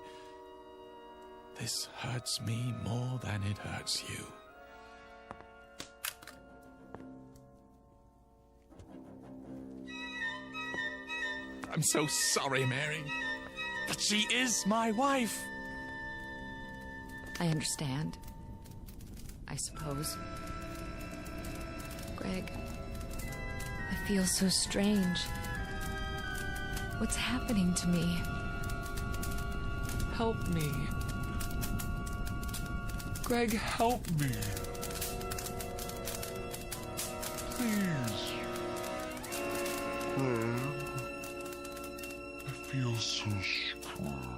this hurts me more than it hurts you. I'm so sorry, Mary, but she is my wife. I understand. I suppose. Greg, I feel so strange. What's happening to me? Help me. Greg, help me. Please. Greg, I feel so strong.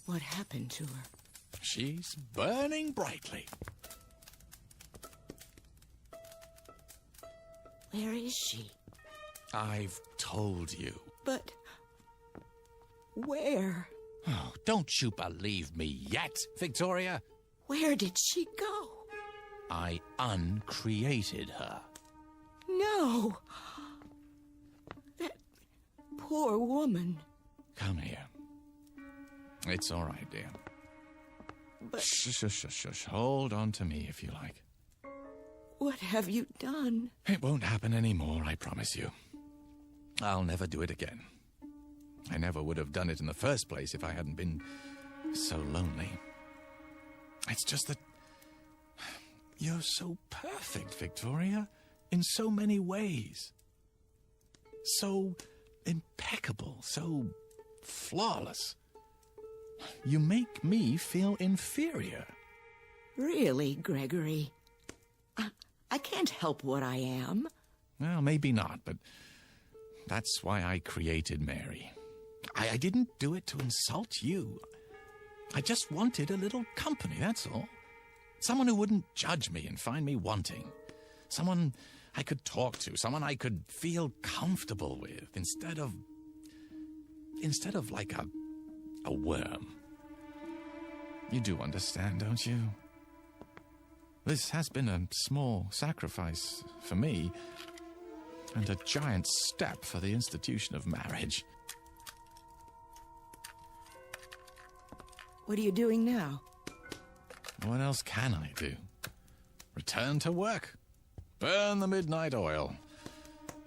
What happened to her? She's burning brightly. Where is she? I've told you. But where? Oh, don't you believe me yet, Victoria? Where did she go? I uncreated her. No. That poor woman. Come here. It's all right, dear. But Shush. Hold on to me if you like. what have you done? It won't happen anymore, I promise you. I'll never do it again. I never would have done it in the first place if I hadn't been so lonely. It's just that you're so perfect, Victoria, in so many ways. So impeccable, so flawless. You make me feel inferior. Really, Gregory? I can't help what I am. Well, maybe not, but that's why I created Mary. I didn't do it to insult you. I just wanted a little company, that's all. Someone who wouldn't judge me and find me wanting. Someone I could talk to, someone I could feel comfortable with, instead of like a worm. You do understand, don't you? This has been a small sacrifice for me, and a giant step for the institution of marriage. What are you doing now? What else can I do? Return to work? Burn the midnight oil?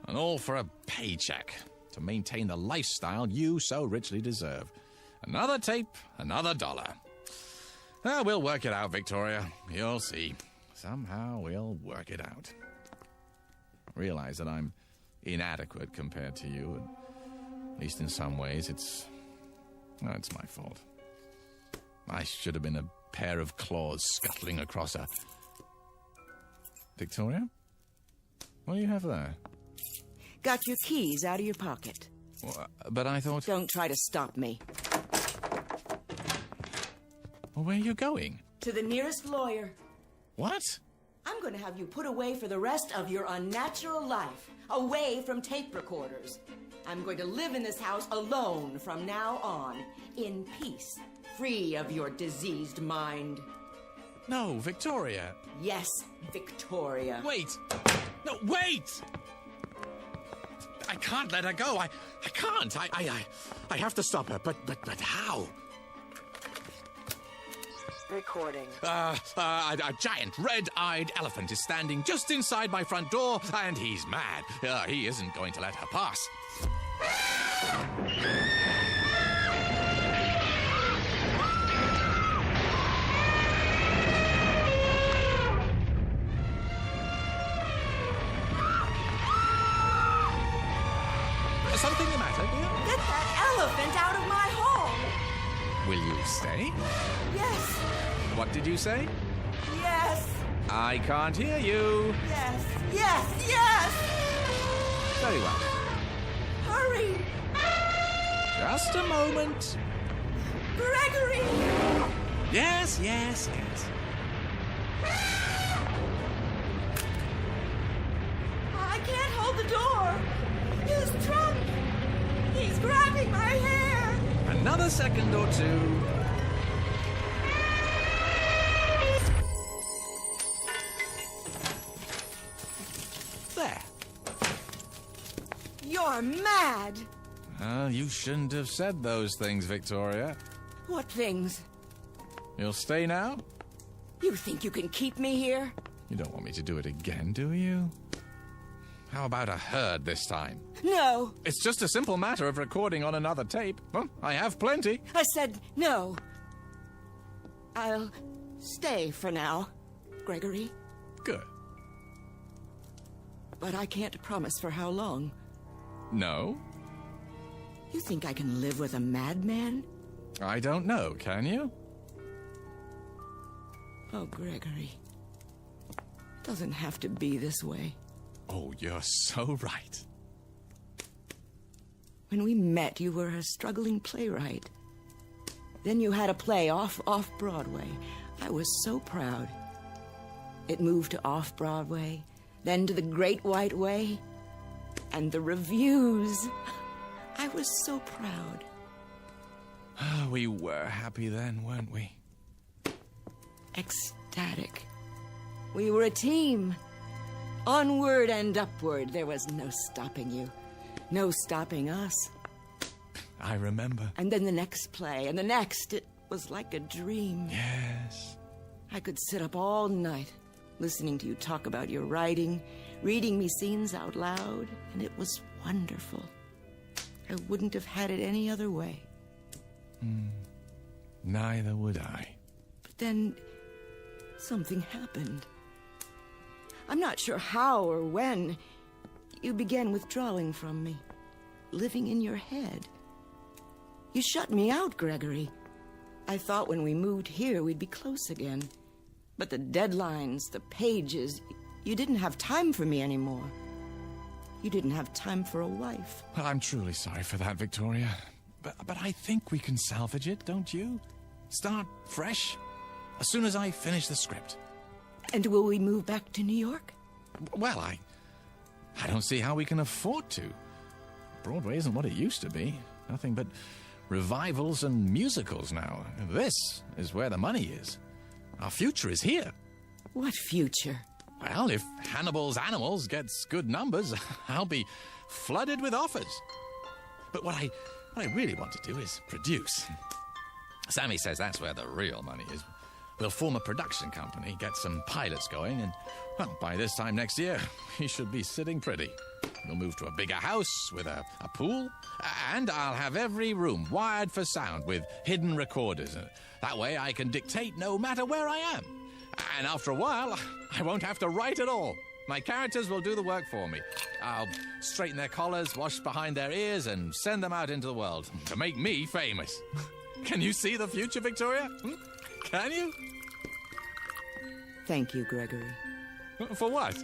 And all for a paycheck to maintain the lifestyle you so richly deserve. Another tape, another dollar. Ah, we'll work it out, Victoria. You'll see. Somehow we'll work it out. Realize that I'm inadequate compared to you, and at least in some ways it's my fault. I should have been a pair of claws scuttling across a... Victoria? What do you have there? Got your keys out of your pocket. Well, but I thought... Don't try to stop me. Well, where are you going? To the nearest lawyer. What? I'm going to have you put away for the rest of your unnatural life. Away from tape recorders. I'm going to live in this house alone from now on. In peace. Free of your diseased mind. No, Victoria. Yes, Victoria. Wait! No, wait! I can't let her go. I can't. I have to stop her. But how? Recording. A giant red-eyed elephant is standing just inside my front door, and he's mad. He isn't going to let her pass. Something the matter, dear? Get that elephant out of my home! Will you stay? Yes. What did you say? Yes. I can't hear you. Yes. Yes. Yes. Very well. Hurry. Just a moment. Gregory. Yes. I can't hold the door. His trunk. He's grabbing my hair. Another second or two. There. You're mad. You shouldn't have said those things, Victoria. What things? You'll stay now? You think you can keep me here? You don't want me to do it again, do you? How about a herd this time? No. It's just a simple matter of recording on another tape. Well, I have plenty. I said no. I'll stay for now, Gregory. Good. But I can't promise for how long. No? You think I can live with a madman? I don't know, can you? Oh, Gregory. It doesn't have to be this way. Oh, you're so right. When we met, you were a struggling playwright. Then you had a play off Broadway. I was so proud. It moved to off-Broadway, then to the Great White Way, and the reviews. I was so proud. We were happy then, weren't we? Ecstatic. We were a team. Onward and upward. There was no stopping you. No stopping us. I remember. And then the next play, and the next. It was like a dream. Yes. I could sit up all night, listening to you talk about your writing, reading me scenes out loud, and it was wonderful. I wouldn't have had it any other way. Neither would I. But then, something happened. I'm not sure how or when. You began withdrawing from me, living in your head. You shut me out, Gregory. I thought when we moved here we'd be close again. But the deadlines, the pages, you didn't have time for me anymore. You didn't have time for a wife. Well, I'm truly sorry for that, Victoria. But I think we can salvage it, don't you? Start fresh, as soon as I finish the script. And will we move back to New York? Well, I don't see how we can afford to. Broadway isn't what it used to be. Nothing but revivals and musicals now. This is where the money is. Our future is here. What future? Well, if Hannibal's Animals gets good numbers, I'll be flooded with offers. But what I really want to do is produce. Sammy says that's where the real money is. We'll form a production company, get some pilots going, and, well, by this time next year, we should be sitting pretty. We'll move to a bigger house with a pool, and I'll have every room wired for sound with hidden recorders. That way I can dictate no matter where I am. And after a while, I won't have to write at all. My characters will do the work for me. I'll straighten their collars, wash behind their ears, and send them out into the world to make me famous. Can you see the future, Victoria? Can you? Thank you, Gregory. For what?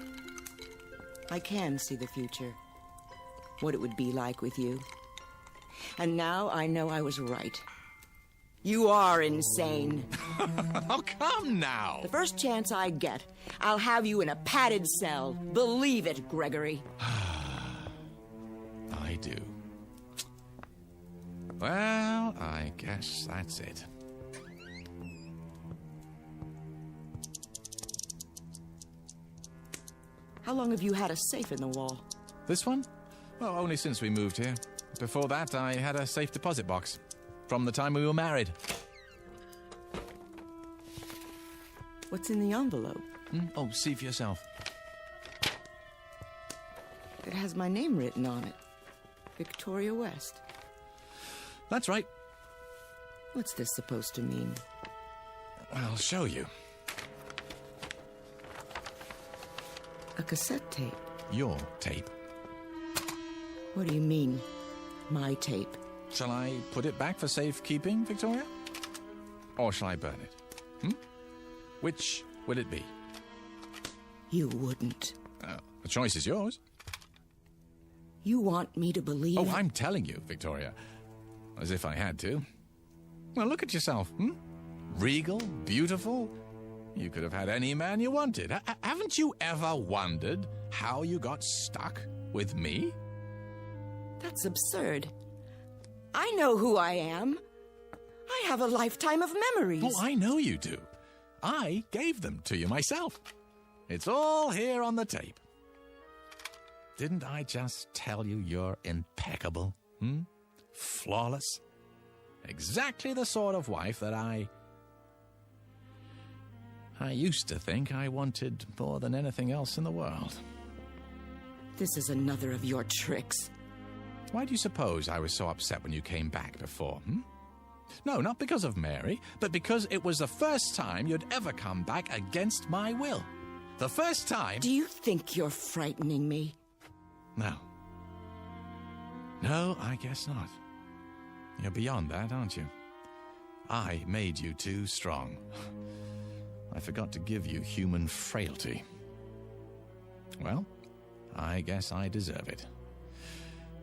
I can see the future. What it would be like with you. And now I know I was right. You are insane. Oh, come now. The first chance I get, I'll have you in a padded cell. Believe it, Gregory. I do. Well, I guess that's it. How long have you had a safe in the wall? This one? Well, only since we moved here. Before that, I had a safe deposit box. From the time we were married. What's in the envelope? Oh, see for yourself. It has my name written on it. Victoria West. That's right. What's this supposed to mean? I'll show you. A cassette tape. Your tape. What do you mean, my tape? Shall I put it back for safekeeping, Victoria? Or shall I burn it? Which will it be? You wouldn't. The choice is yours. You want me to believe... Oh, I'm telling you, Victoria. As if I had to. Well, look at yourself, Regal, beautiful. You could have had any man you wanted. Haven't you ever wondered how you got stuck with me? That's absurd. I know who I am. I have a lifetime of memories. Oh, I know you do. I gave them to you myself. It's all here on the tape. Didn't I just tell you you're impeccable? Flawless? Exactly the sort of wife that I used to think I wanted more than anything else in the world. This is another of your tricks. Why do you suppose I was so upset when you came back before? No, not because of Mary, but because it was the first time you'd ever come back against my will. The first time... Do you think you're frightening me? No. No, I guess not. You're beyond that, aren't you? I made you too strong. I forgot to give you human frailty. Well, I guess I deserve it.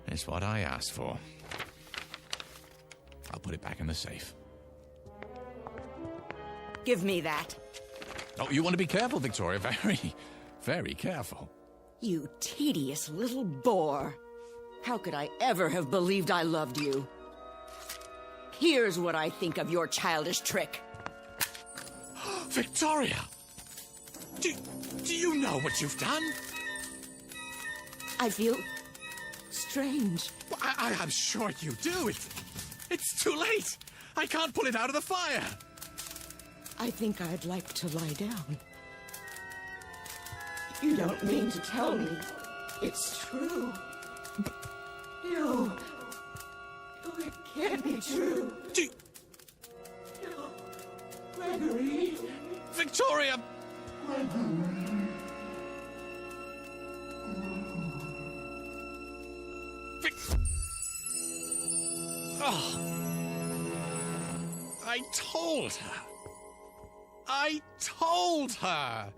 It's what I asked for. I'll put it back in the safe. Give me that. Oh, you want to be careful, Victoria. Very, very careful. You tedious little bore. How could I ever have believed I loved you? Here's what I think of your childish trick. Victoria! Do you know what you've done? I feel strange. Well, I'm sure you do. It's too late. I can't pull it out of the fire. I think I'd like to lie down. You don't mean to tell me it's true. No. No, it can't be true. No. Gregory. Victoria! Oh. I told her. I told her.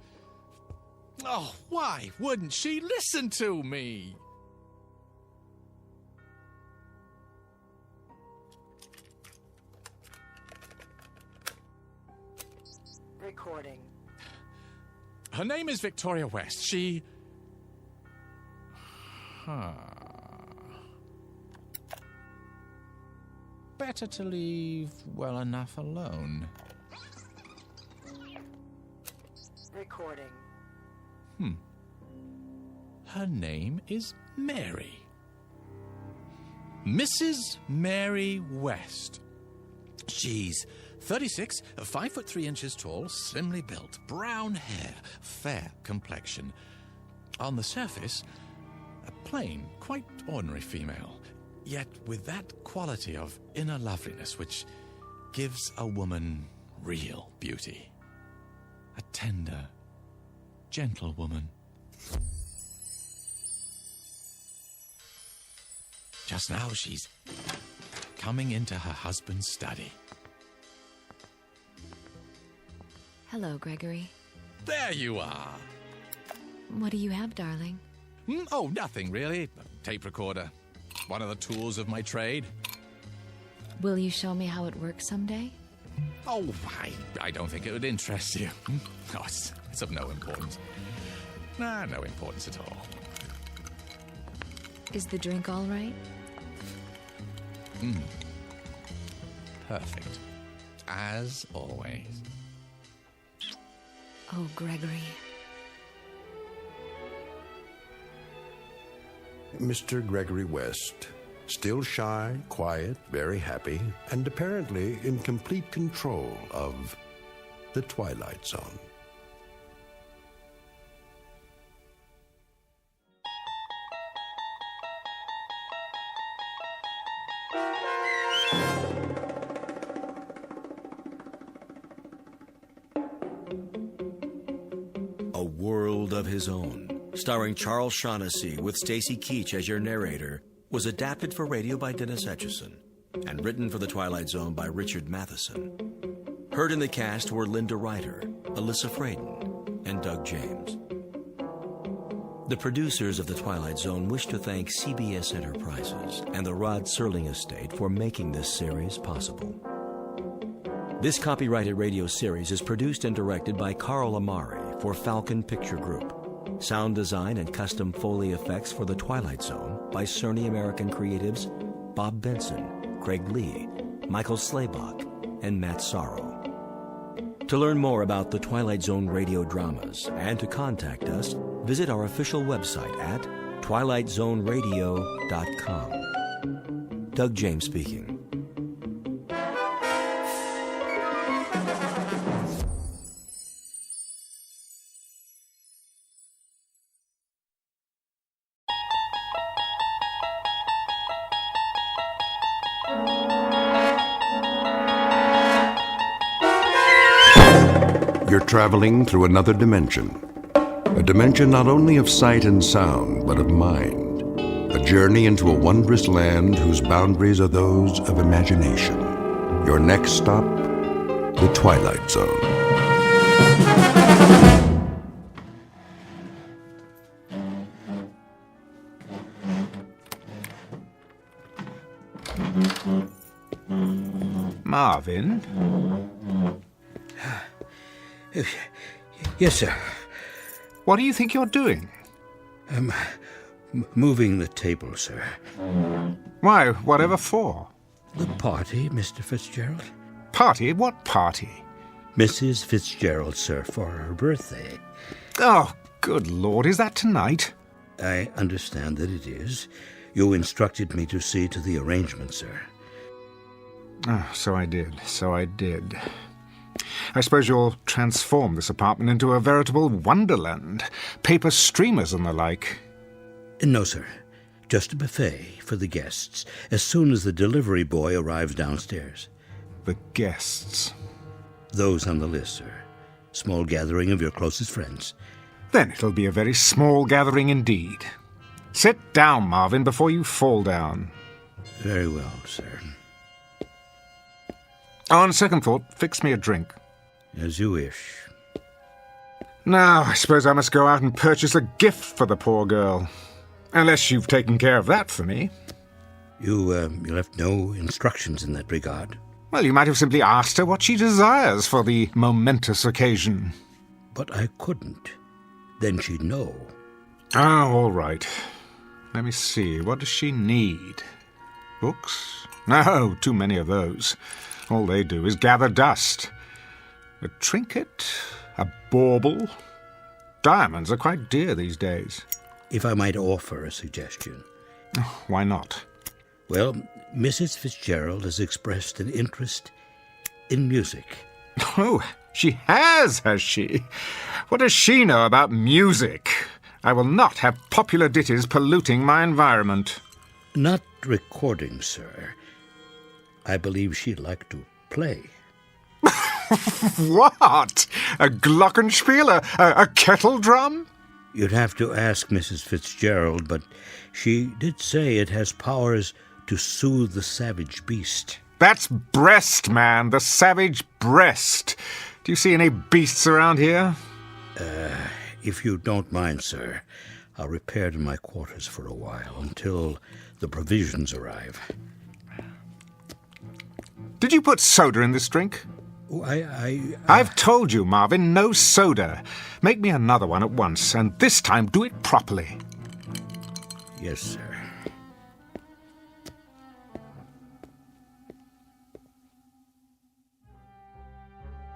Oh, why wouldn't she listen to me? Recording. Her name is Victoria West. She... Better to leave well enough alone. Recording. Her name is Mary. Mrs. Mary West. She's 36, 5'3" tall, slimly built, brown hair, fair complexion. On the surface, a plain, quite ordinary female, yet with that quality of inner loveliness which gives a woman real beauty. A tender, gentle woman. Just now she's coming into her husband's study. Hello, Gregory. There you are. What do you have, darling? Oh, nothing really. A tape recorder. One of the tools of my trade. Will you show me how it works someday? Oh, I don't think it would interest you. Oh, it's of no importance. Nah, no importance at all. Is the drink all right? Perfect. As always. Oh, Gregory. Mr. Gregory West, still shy, quiet, very happy, and apparently in complete control of the Twilight Zone. A World of His Own, starring Charles Shaughnessy with Stacy Keach as your narrator, was adapted for radio by Dennis Etchison and written for The Twilight Zone by Richard Matheson. Heard in the cast were Linda Ryder, Alyssa Fraden, and Doug James. The producers of The Twilight Zone wish to thank CBS Enterprises and the Rod Serling Estate for making this series possible. This copyrighted radio series is produced and directed by Carl Amari for Falcon Picture Group. Sound design and custom Foley effects for The Twilight Zone by Cerny American creatives Bob Benson, Craig Lee, Michael Slaybach, and Matt Sorrow. To learn more about The Twilight Zone radio dramas and to contact us, visit our official website at twilightzoneradio.com. Doug James speaking. You're traveling through another dimension. A dimension not only of sight and sound, but of mind. A journey into a wondrous land whose boundaries are those of imagination. Your next stop, the Twilight Zone. Marvin? Yes, sir. What do you think you're doing? Moving the table, sir. Why, whatever for? The party, Mr. Fitzgerald. Party? What party? Mrs. Fitzgerald, sir, for her birthday. Oh, good Lord, is that tonight? I understand that it is. You instructed me to see to the arrangement, sir. Oh, so I did. I suppose you'll transform this apartment into a veritable wonderland. Paper streamers and the like. No, sir. Just a buffet for the guests, as soon as the delivery boy arrives downstairs. The guests? Those on the list, sir. Small gathering of your closest friends. Then it'll be a very small gathering indeed. Sit down, Marvin, before you fall down. Very well, sir. On second thought, fix me a drink. As you wish. Now, I suppose I must go out and purchase a gift for the poor girl. Unless you've taken care of that for me. You left no instructions in that regard. Well, you might have simply asked her what she desires for the momentous occasion. But I couldn't. Then she'd know. Oh, all right. Let me see. What does she need? Books? No, too many of those. All they do is gather dust. A trinket? A bauble? Diamonds are quite dear these days. If I might offer a suggestion. Why not? Well, Mrs. Fitzgerald has expressed an interest in music. Oh, she has she? What does she know about music? I will not have popular ditties polluting my environment. Not recording, sir. I believe she'd like to play. What? A glockenspiel? A kettle drum? You'd have to ask Mrs. Fitzgerald, but she did say it has powers to soothe the savage beast. That's breast, man, the savage breast. Do you see any beasts around here? If you don't mind, sir, I'll repair to my quarters for a while until the provisions arrive. Did you put soda in this drink? Oh, I've told you, Marvin, no soda. Make me another one at once, and this time do it properly. Yes, sir.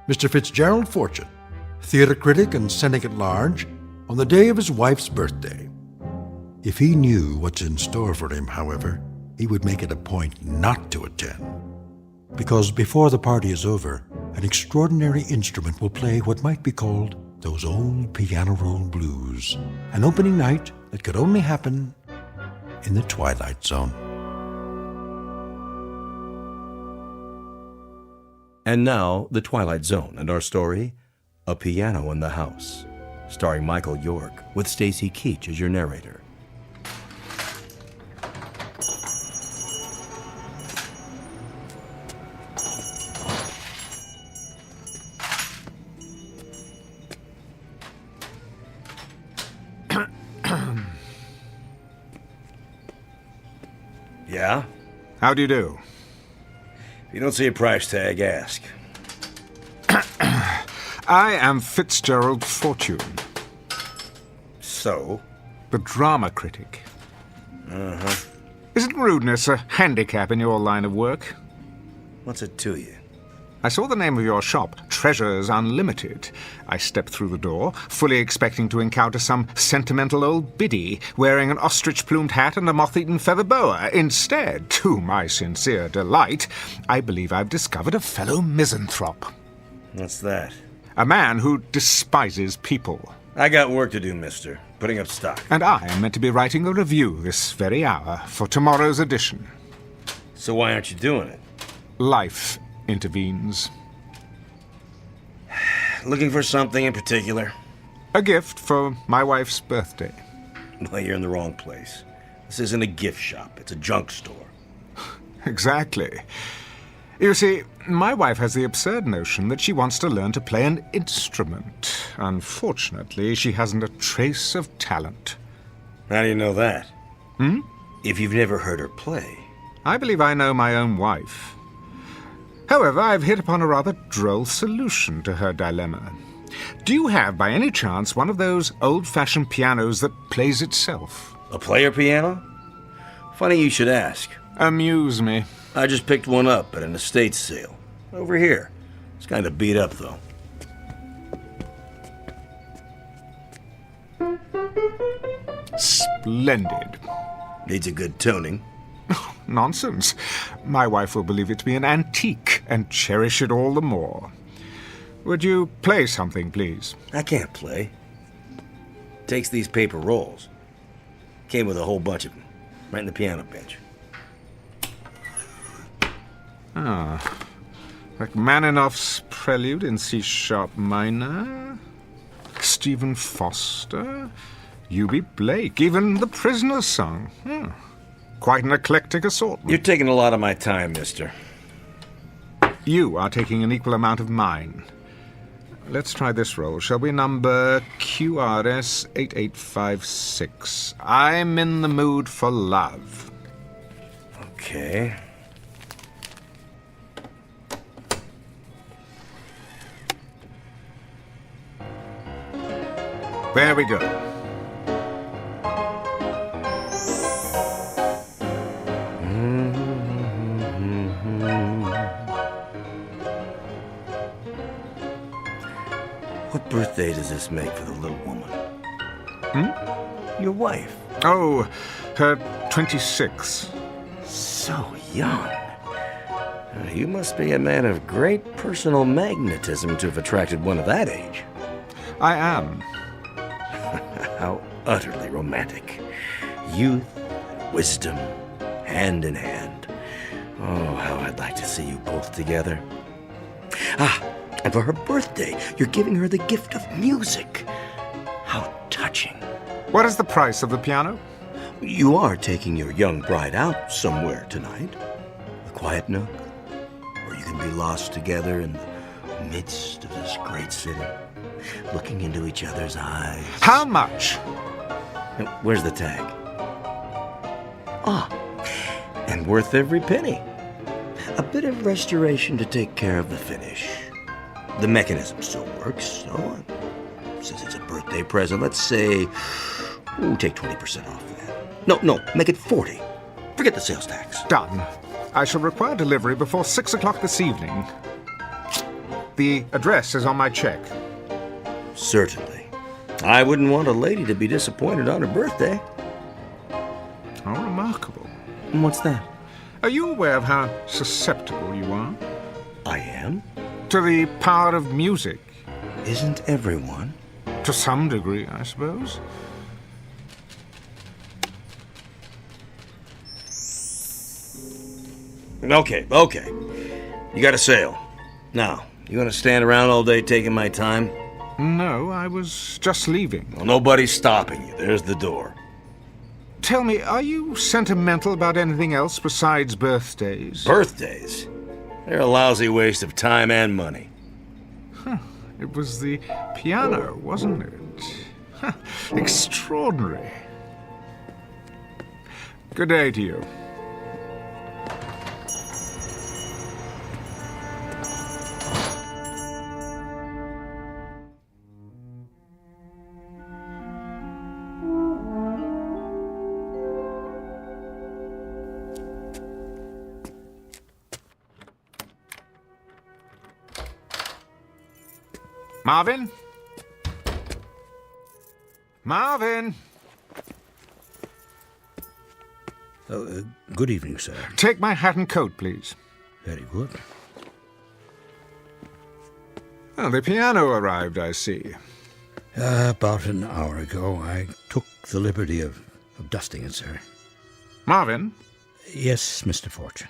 Mr. Fitzgerald Fortune, theater critic and cynic at large, on the day of his wife's birthday. If he knew what's in store for him, however, he would make it a point not to attend. Because before the party is over, an extraordinary instrument will play what might be called those old piano roll blues, an opening night that could only happen in the Twilight Zone. And now, The Twilight Zone and our story, A Piano in the House, starring Michael York with Stacy Keach as your narrator. Yeah? How do you do? If you don't see a price tag, ask. I am Fitzgerald Fortune. So? The drama critic. Uh-huh. Isn't rudeness a handicap in your line of work? What's it to you? I saw the name of your shop, Treasures Unlimited. I stepped through the door, fully expecting to encounter some sentimental old biddy wearing an ostrich-plumed hat and a moth-eaten feather boa. Instead, to my sincere delight, I believe I've discovered a fellow misanthrope. What's that? A man who despises people. I got work to do, mister. Putting up stock. And I am meant to be writing a review this very hour for tomorrow's edition. So why aren't you doing it? Life intervenes. Looking for something in particular? A gift for my wife's birthday. Well, you're in the wrong place. This isn't a gift shop. It's a junk store. Exactly. You see, my wife has the absurd notion that she wants to learn to play an instrument. Unfortunately, she hasn't a trace of talent. How do you know that? Hmm? If you've never heard her play. I believe I know my own wife. However, I've hit upon a rather droll solution to her dilemma. Do you have, by any chance, one of those old-fashioned pianos that plays itself? A player piano? Funny you should ask. Amuse me. I just picked one up at an estate sale. Over here. It's kind of beat up, though. Splendid. Needs a good tuning. Nonsense. My wife will believe it to be an antique and cherish it all the more. Would you play something, please? I can't play. Takes these paper rolls. Came with a whole bunch of them. Right in the piano bench. Rachmaninoff's Prelude in C-sharp minor. Stephen Foster. U.B. Blake. Even The Prisoner's Song. Quite an eclectic assortment. You're taking a lot of my time, mister. You are taking an equal amount of mine. Let's try this roll, shall we? Number QRS 8856. I'm in the mood for love. Okay. There we go. What birthday does this make for the little woman? Your wife. Oh, her 26th. So young. You must be a man of great personal magnetism to have attracted one of that age. I am. How utterly romantic. Youth, wisdom, hand in hand. Oh, how I'd like to see you both together. And for her birthday, you're giving her the gift of music. How touching. What is the price of the piano? You are taking your young bride out somewhere tonight. A quiet nook, where you can be lost together in the midst of this great city, looking into each other's eyes. How much? Where's the tag? And worth every penny. A bit of restoration to take care of the finish. The mechanism still works, so since it's a birthday present, let's say, take 20% off that. No, make it 40. Forget the sales tax. Done. I shall require delivery before 6 o'clock this evening. The address is on my check. Certainly. I wouldn't want a lady to be disappointed on her birthday. How remarkable. And what's that? Are you aware of how susceptible you are? I am? To the power of music. Isn't everyone? To some degree, I suppose. Okay. You got a sale. Now, you gonna stand around all day taking my time? No, I was just leaving. Well, nobody's stopping you. There's the door. Tell me, are you sentimental about anything else besides birthdays? Birthdays? They're a lousy waste of time and money. It was the piano, wasn't it? Extraordinary. Good day to you. Marvin? Marvin? Good evening, sir. Take my hat and coat, please. Very good. Oh, the piano arrived, I see. About an hour ago, I took the liberty of dusting it, sir. Marvin? Yes, Mr. Fortune.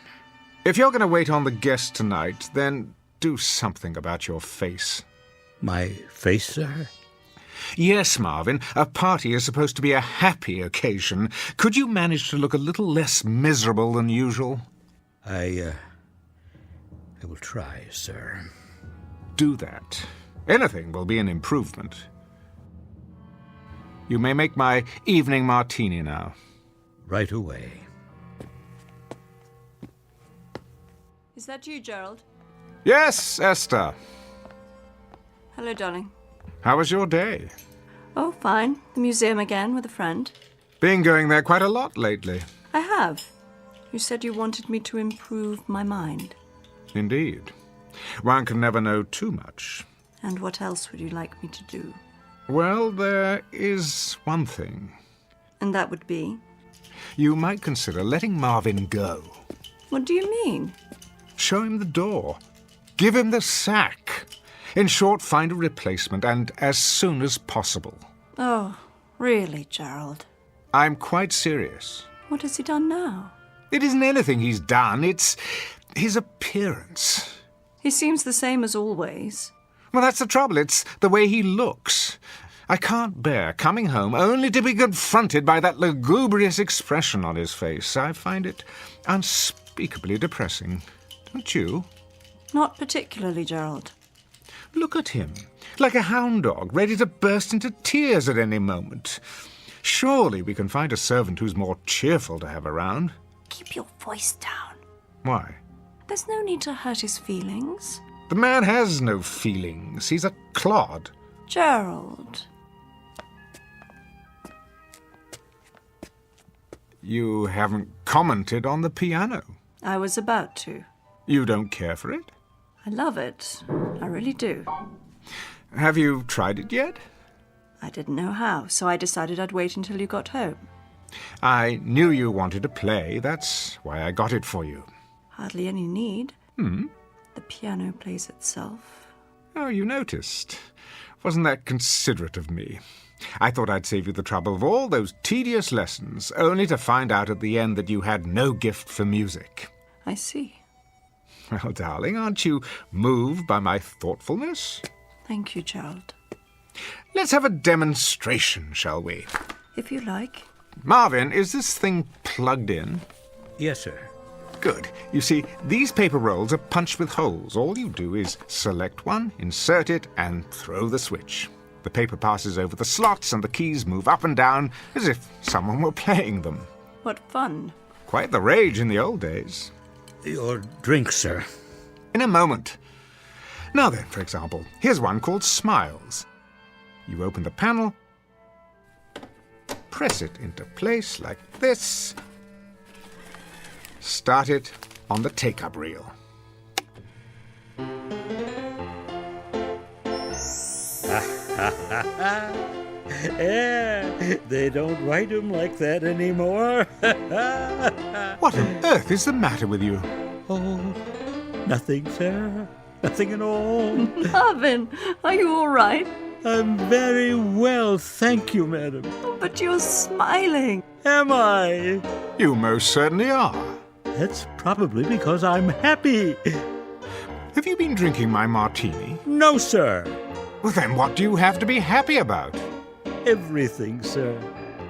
If you're going to wait on the guest tonight, then do something about your face. My face, sir? Yes, Marvin. A party is supposed to be a happy occasion. Could you manage to look a little less miserable than usual? I will try, sir. Do that. Anything will be an improvement. You may make my evening martini now. Right away. Is that you, Gerald? Yes, Esther. Hello, darling. How was your day? Oh, fine. The museum again with a friend. Been going there quite a lot lately. I have. You said you wanted me to improve my mind. Indeed. One can never know too much. And what else would you like me to do? Well, there is one thing. And that would be? You might consider letting Marvin go. What do you mean? Show him the door. Give him the sack. In short, find a replacement, and as soon as possible. Oh, really, Gerald? I'm quite serious. What has he done now? It isn't anything he's done, it's his appearance. He seems the same as always. Well, that's the trouble, it's the way he looks. I can't bear coming home only to be confronted by that lugubrious expression on his face. I find it unspeakably depressing. Don't you? Not particularly, Gerald. Look at him, like a hound dog, ready to burst into tears at any moment. Surely we can find a servant who's more cheerful to have around. Keep your voice down. Why? There's no need to hurt his feelings. The man has no feelings. He's a clod. Gerald. You haven't commented on the piano. I was about to. You don't care for it? I love it. I really do. Have you tried it yet? I didn't know how, so I decided I'd wait until you got home. I knew you wanted to play. That's why I got it for you. Hardly any need. Hmm? The piano plays itself. Oh, you noticed. Wasn't that considerate of me? I thought I'd save you the trouble of all those tedious lessons, only to find out at the end that you had no gift for music. I see. Well, darling, aren't you moved by my thoughtfulness? Thank you, Gerald. Let's have a demonstration, shall we? If you like. Marvin, is this thing plugged in? Yes, sir. Good. You see, these paper rolls are punched with holes. All you do is select one, insert it, and throw the switch. The paper passes over the slots and the keys move up and down as if someone were playing them. What fun. Quite the rage in the old days. Your drink, sir. In a moment. Now then, for example, here's one called Smiles. You open the panel, press it into place like this, start it on the take-up reel. Yeah, they don't write them like that anymore. What on earth is the matter with you? Oh, nothing, sir. Nothing at all. Marvin, are you all right? I'm very well, thank you, madam. But you're smiling. Am I? You most certainly are. That's probably because I'm happy. Have you been drinking my martini? No, sir. Well, then what do you have to be happy about? Everything, sir.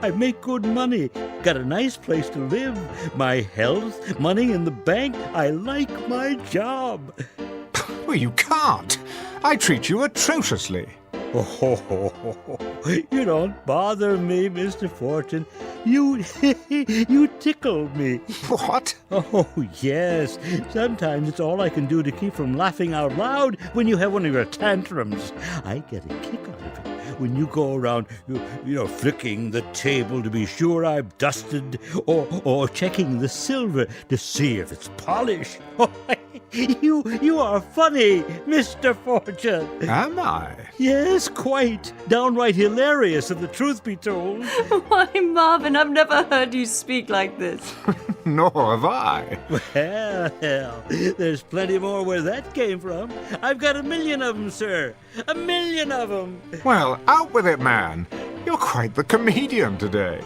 I make good money, got a nice place to live, my health, money in the bank. I like my job. Well, you can't. I treat you atrociously. Oh, you don't bother me, Mr. Fortune. You tickle me. What? Oh, yes. Sometimes it's all I can do to keep from laughing out loud when you have one of your tantrums. I get a kick out of it when you go around, flicking the table to be sure I've dusted, or checking the silver to see if it's polished. You are funny, Mr. Fortune. Am I? Yes, quite. Downright hilarious, if the truth be told. Why, Marvin, I've never heard you speak like this. Nor have I. Well, there's plenty more where that came from. I've got 1 million of them, sir. 1 million of them. Well, out with it, man. You're quite the comedian today.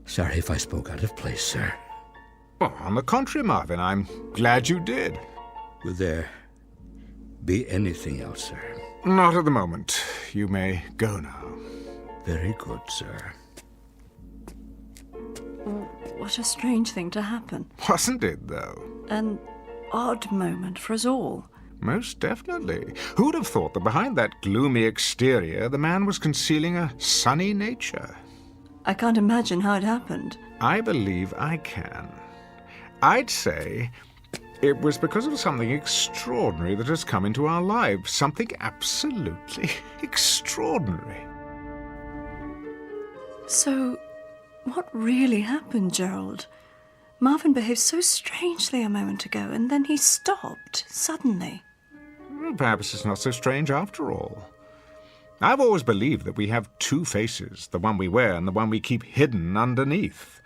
Sorry if I spoke out of place, sir. Well, on the contrary, Marvin, I'm glad you did. Will there be anything else, sir? Not at the moment. You may go now. Very good, sir. What a strange thing to happen. Wasn't it, though? An odd moment for us all. Most definitely. Who'd have thought that behind that gloomy exterior the man was concealing a sunny nature? I can't imagine how it happened. I believe I can. I'd say it was because of something extraordinary that has come into our lives. Something absolutely extraordinary. So, what really happened, Gerald? Marvin behaved so strangely a moment ago, and then he stopped, suddenly. Well, perhaps it's not so strange after all. I've always believed that we have two faces, the one we wear and the one we keep hidden underneath.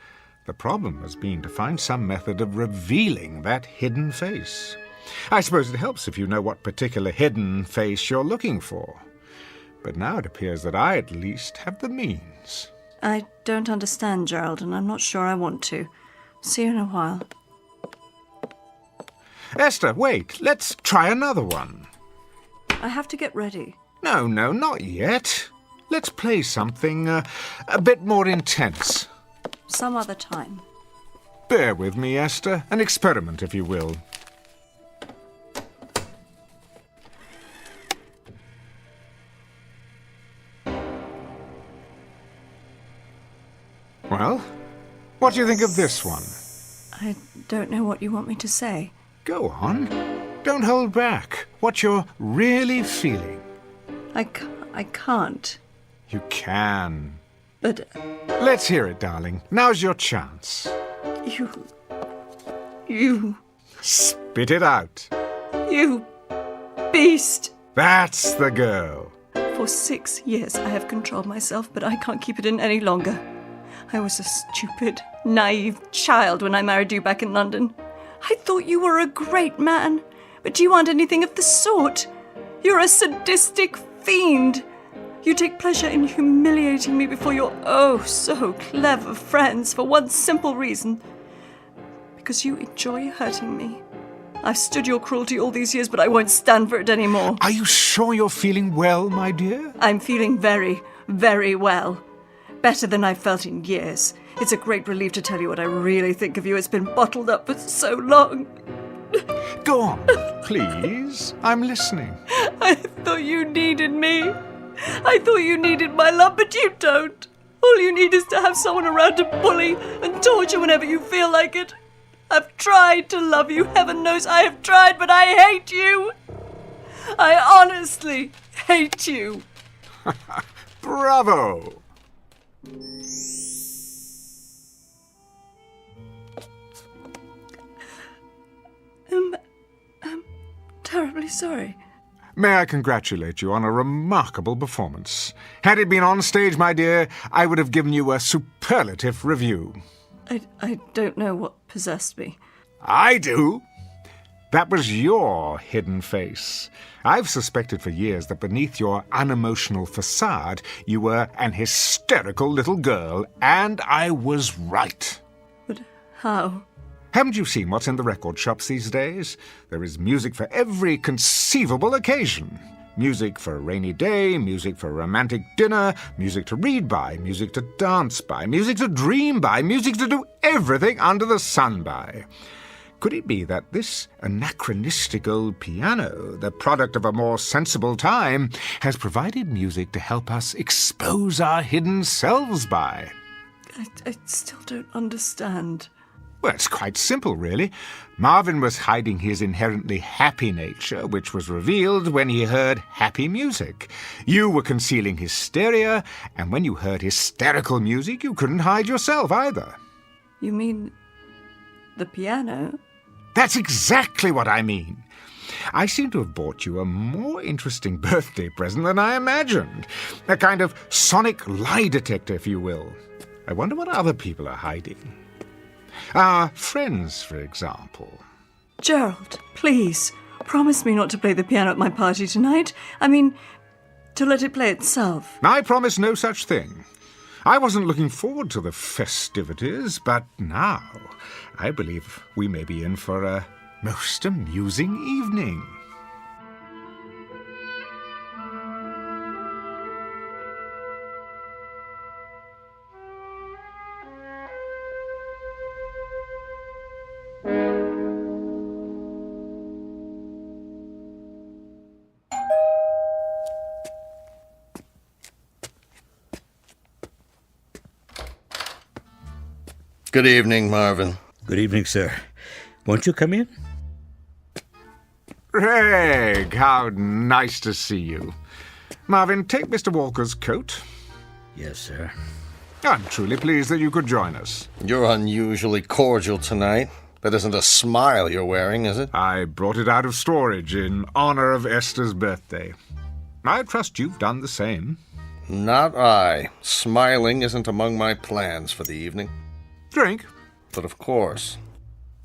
The problem has been to find some method of revealing that hidden face. I suppose it helps if you know what particular hidden face you're looking for. But now it appears that I, at least, have the means. I don't understand, Gerald, and I'm not sure I want to. See you in a while. Esther, wait. Let's try another one. I have to get ready. No, not yet. Let's play something a bit more intense. Some other time. Bear with me, Esther. An experiment, if you will. Well, what do you think of this one? I don't know what you want me to say. Go on. Don't hold back. What you're really feeling. I can't. You can. But... Let's hear it, darling. Now's your chance. You... Spit it out. You... beast! That's the girl. For 6 years I have controlled myself, but I can't keep it in any longer. I was a stupid, naive child when I married you back in London. I thought you were a great man, but you aren't anything of the sort. You're a sadistic fiend. You take pleasure in humiliating me before your oh-so-clever friends for one simple reason. Because you enjoy hurting me. I've stood your cruelty all these years, but I won't stand for it anymore. Are you sure you're feeling well, my dear? I'm feeling very, very well. Better than I've felt in years. It's a great relief to tell you what I really think of you. It's been bottled up for so long. Go on, please. I'm listening. I thought you needed me. I thought you needed my love, but you don't. All you need is to have someone around to bully and torture whenever you feel like it. I've tried to love you, heaven knows I have tried, but I hate you. I honestly hate you. Bravo! I'm terribly sorry. May I congratulate you on a remarkable performance. Had it been on stage, my dear, I would have given you a superlative review. I don't know what possessed me. I do. That was your hidden face. I've suspected for years that beneath your unemotional facade, you were an hysterical little girl, and I was right. But how? Haven't you seen what's in the record shops these days? There is music for every conceivable occasion. Music for a rainy day, music for a romantic dinner, music to read by, music to dance by, music to dream by, music to do everything under the sun by. Could it be that this anachronistic old piano, the product of a more sensible time, has provided music to help us expose our hidden selves by? I still don't understand. Well, it's quite simple, really. Marvin was hiding his inherently happy nature, which was revealed when he heard happy music. You were concealing hysteria, and when you heard hysterical music, you couldn't hide yourself either. You mean the piano? That's exactly what I mean. I seem to have bought you a more interesting birthday present than I imagined. A kind of sonic lie detector, if you will. I wonder what other people are hiding. Our friends, for example. Gerald, please, promise me not to play the piano at my party tonight. I mean, to let it play itself. I promise no such thing. I wasn't looking forward to the festivities, but now I believe we may be in for a most amusing evening. Good evening, Marvin. Good evening, sir. Won't you come in? Greg, how nice to see you. Marvin, take Mr. Walker's coat. Yes, sir. I'm truly pleased that you could join us. You're unusually cordial tonight. That isn't a smile you're wearing, is it? I brought it out of storage in honor of Esther's birthday. I trust you've done the same. Not I. Smiling isn't among my plans for the evening. Drink? But of course.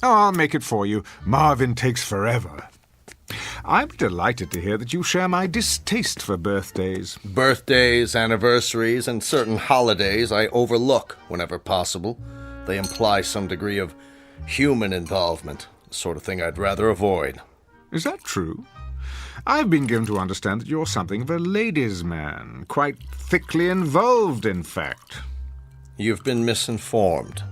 Oh, I'll make it for you. Marvin takes forever. I'm delighted to hear that you share my distaste for birthdays. Birthdays, anniversaries, and certain holidays I overlook whenever possible. They imply some degree of human involvement, the sort of thing I'd rather avoid. Is that true? I've been given to understand that you're something of a ladies' man, quite thickly involved, in fact. You've been misinformed.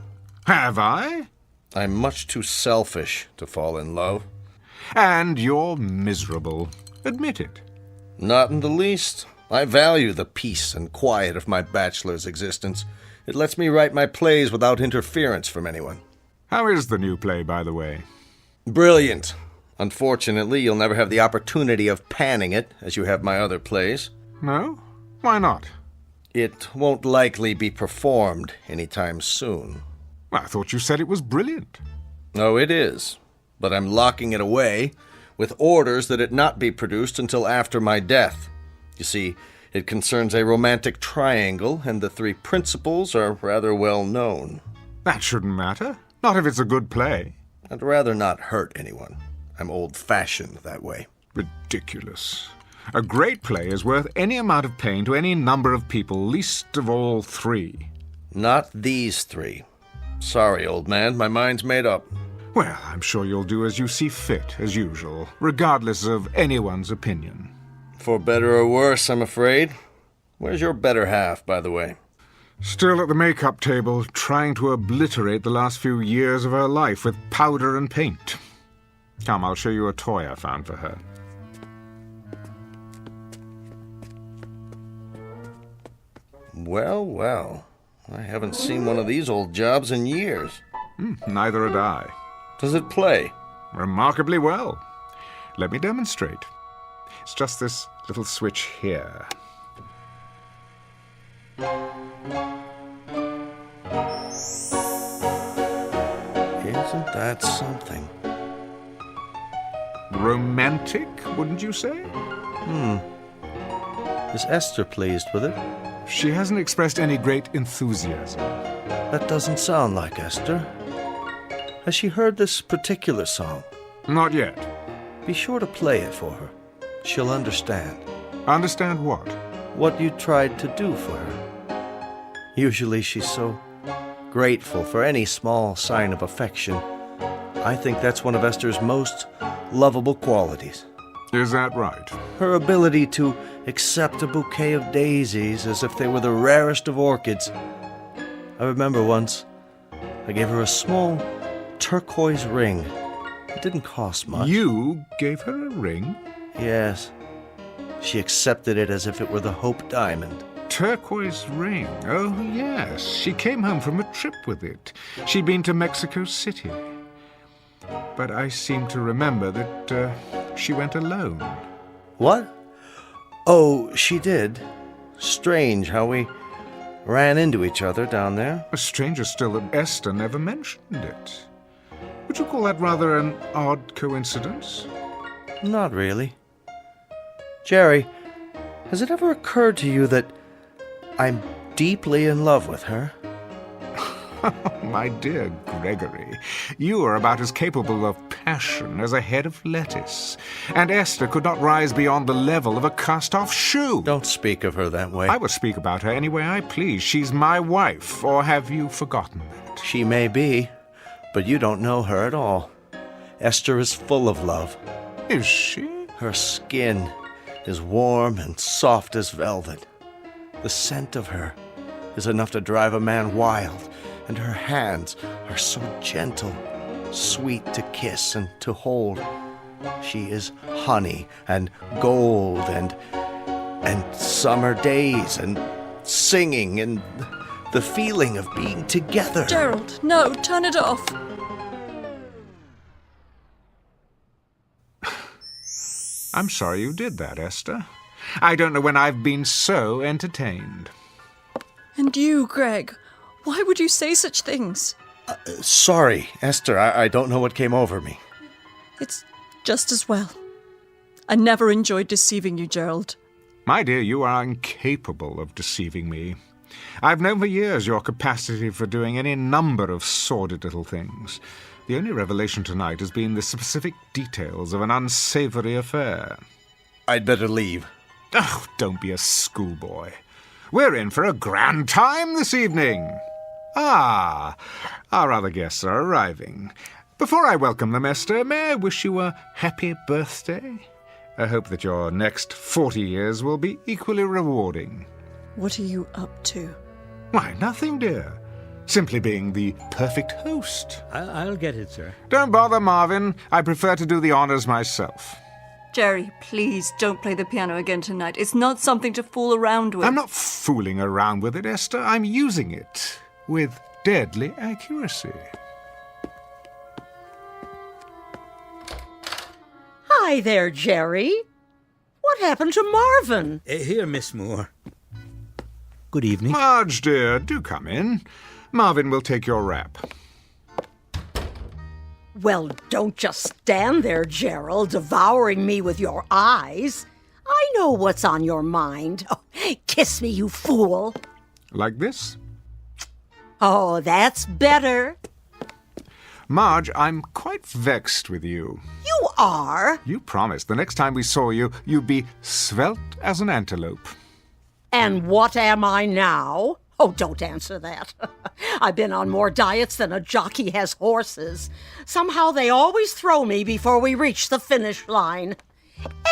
Have I? I'm much too selfish to fall in love. And you're miserable. Admit it. Not in the least. I value the peace and quiet of my bachelor's existence. It lets me write my plays without interference from anyone. How is the new play, by the way? Brilliant. Unfortunately, you'll never have the opportunity of panning it, as you have my other plays. No? Why not? It won't likely be performed anytime soon. I thought you said it was brilliant. Oh, it is. But I'm locking it away with orders that it not be produced until after my death. You see, it concerns a romantic triangle, and the three principals are rather well known. That shouldn't matter. Not if it's a good play. I'd rather not hurt anyone. I'm old-fashioned that way. Ridiculous. A great play is worth any amount of pain to any number of people, least of all three. Not these three. Sorry, old man, my mind's made up. Well, I'm sure you'll do as you see fit, as usual, regardless of anyone's opinion. For better or worse, I'm afraid. Where's your better half, by the way? Still at the make-up table, trying to obliterate the last few years of her life with powder and paint. Come, I'll show you a toy I found for her. Well, well. I haven't seen one of these old jobs in years. Neither had I. Does it play? Remarkably well. Let me demonstrate. It's just this little switch here. Isn't that something? Romantic, wouldn't you say? Is Esther pleased with it? She hasn't expressed any great enthusiasm. That doesn't sound like Esther. Has she heard this particular song? Not yet. Be sure to play it for her. She'll understand. Understand what? What you tried to do for her. Usually she's so grateful for any small sign of affection. I think that's one of Esther's most lovable qualities. Is that right? Her ability to accept a bouquet of daisies as if they were the rarest of orchids. I remember once I gave her a small turquoise ring. It didn't cost much. You gave her a ring? Yes. She accepted it as if it were the Hope Diamond. Turquoise ring? Oh, yes. She came home from a trip with it. She'd been to Mexico City. But I seem to remember that she went alone. What? Oh, she did. Strange how we ran into each other down there. Stranger still that Esther never mentioned it. Would you call that rather an odd coincidence? Not really. Jerry, has it ever occurred to you that I'm deeply in love with her? My dear Gregory, you are about as capable of passion as a head of lettuce, and Esther could not rise beyond the level of a cast-off shoe. Don't speak of her that way. I will speak about her any way I please. She's my wife, or have you forgotten that? She may be, but you don't know her at all. Esther is full of love. Is she? Her skin is warm and soft as velvet. The scent of her is enough to drive a man wild, and her hands are so gentle, sweet to kiss and to hold. She is honey and gold and summer days and singing and the feeling of being together. Gerald, no, turn it off. I'm sorry you did that, Esther. I don't know when I've been so entertained. And you, Greg, why would you say such things? Sorry, Esther, I don't know what came over me. It's just as well. I never enjoyed deceiving you, Gerald. My dear, you are incapable of deceiving me. I've known for years your capacity for doing any number of sordid little things. The only revelation tonight has been the specific details of an unsavory affair. I'd better leave. Oh, don't be a schoolboy. We're in for a grand time this evening. Our other guests are arriving. Before I welcome them, Esther, may I wish you a happy birthday? I hope that your next 40 years will be equally rewarding. What are you up to? Why, nothing, dear. Simply being the perfect host. I'll get it, sir. Don't bother, Marvin. I prefer to do the honors myself. Jerry, please don't play the piano again tonight. It's not something to fool around with. I'm not fooling around with it, Esther. I'm using it with deadly accuracy. Hi there, Jerry. What happened to Marvin? Here, Miss Moore. Good evening. Marge, dear, do come in. Marvin will take your wrap. Well, don't just stand there, Gerald, devouring me with your eyes. I know what's on your mind. Oh, kiss me, you fool. Like this? Oh, that's better. Marge, I'm quite vexed with you. You are? You promised the next time we saw you, you'd be svelte as an antelope. And what am I now? Oh, don't answer that. I've been on more diets than a jockey has horses. Somehow they always throw me before we reach the finish line.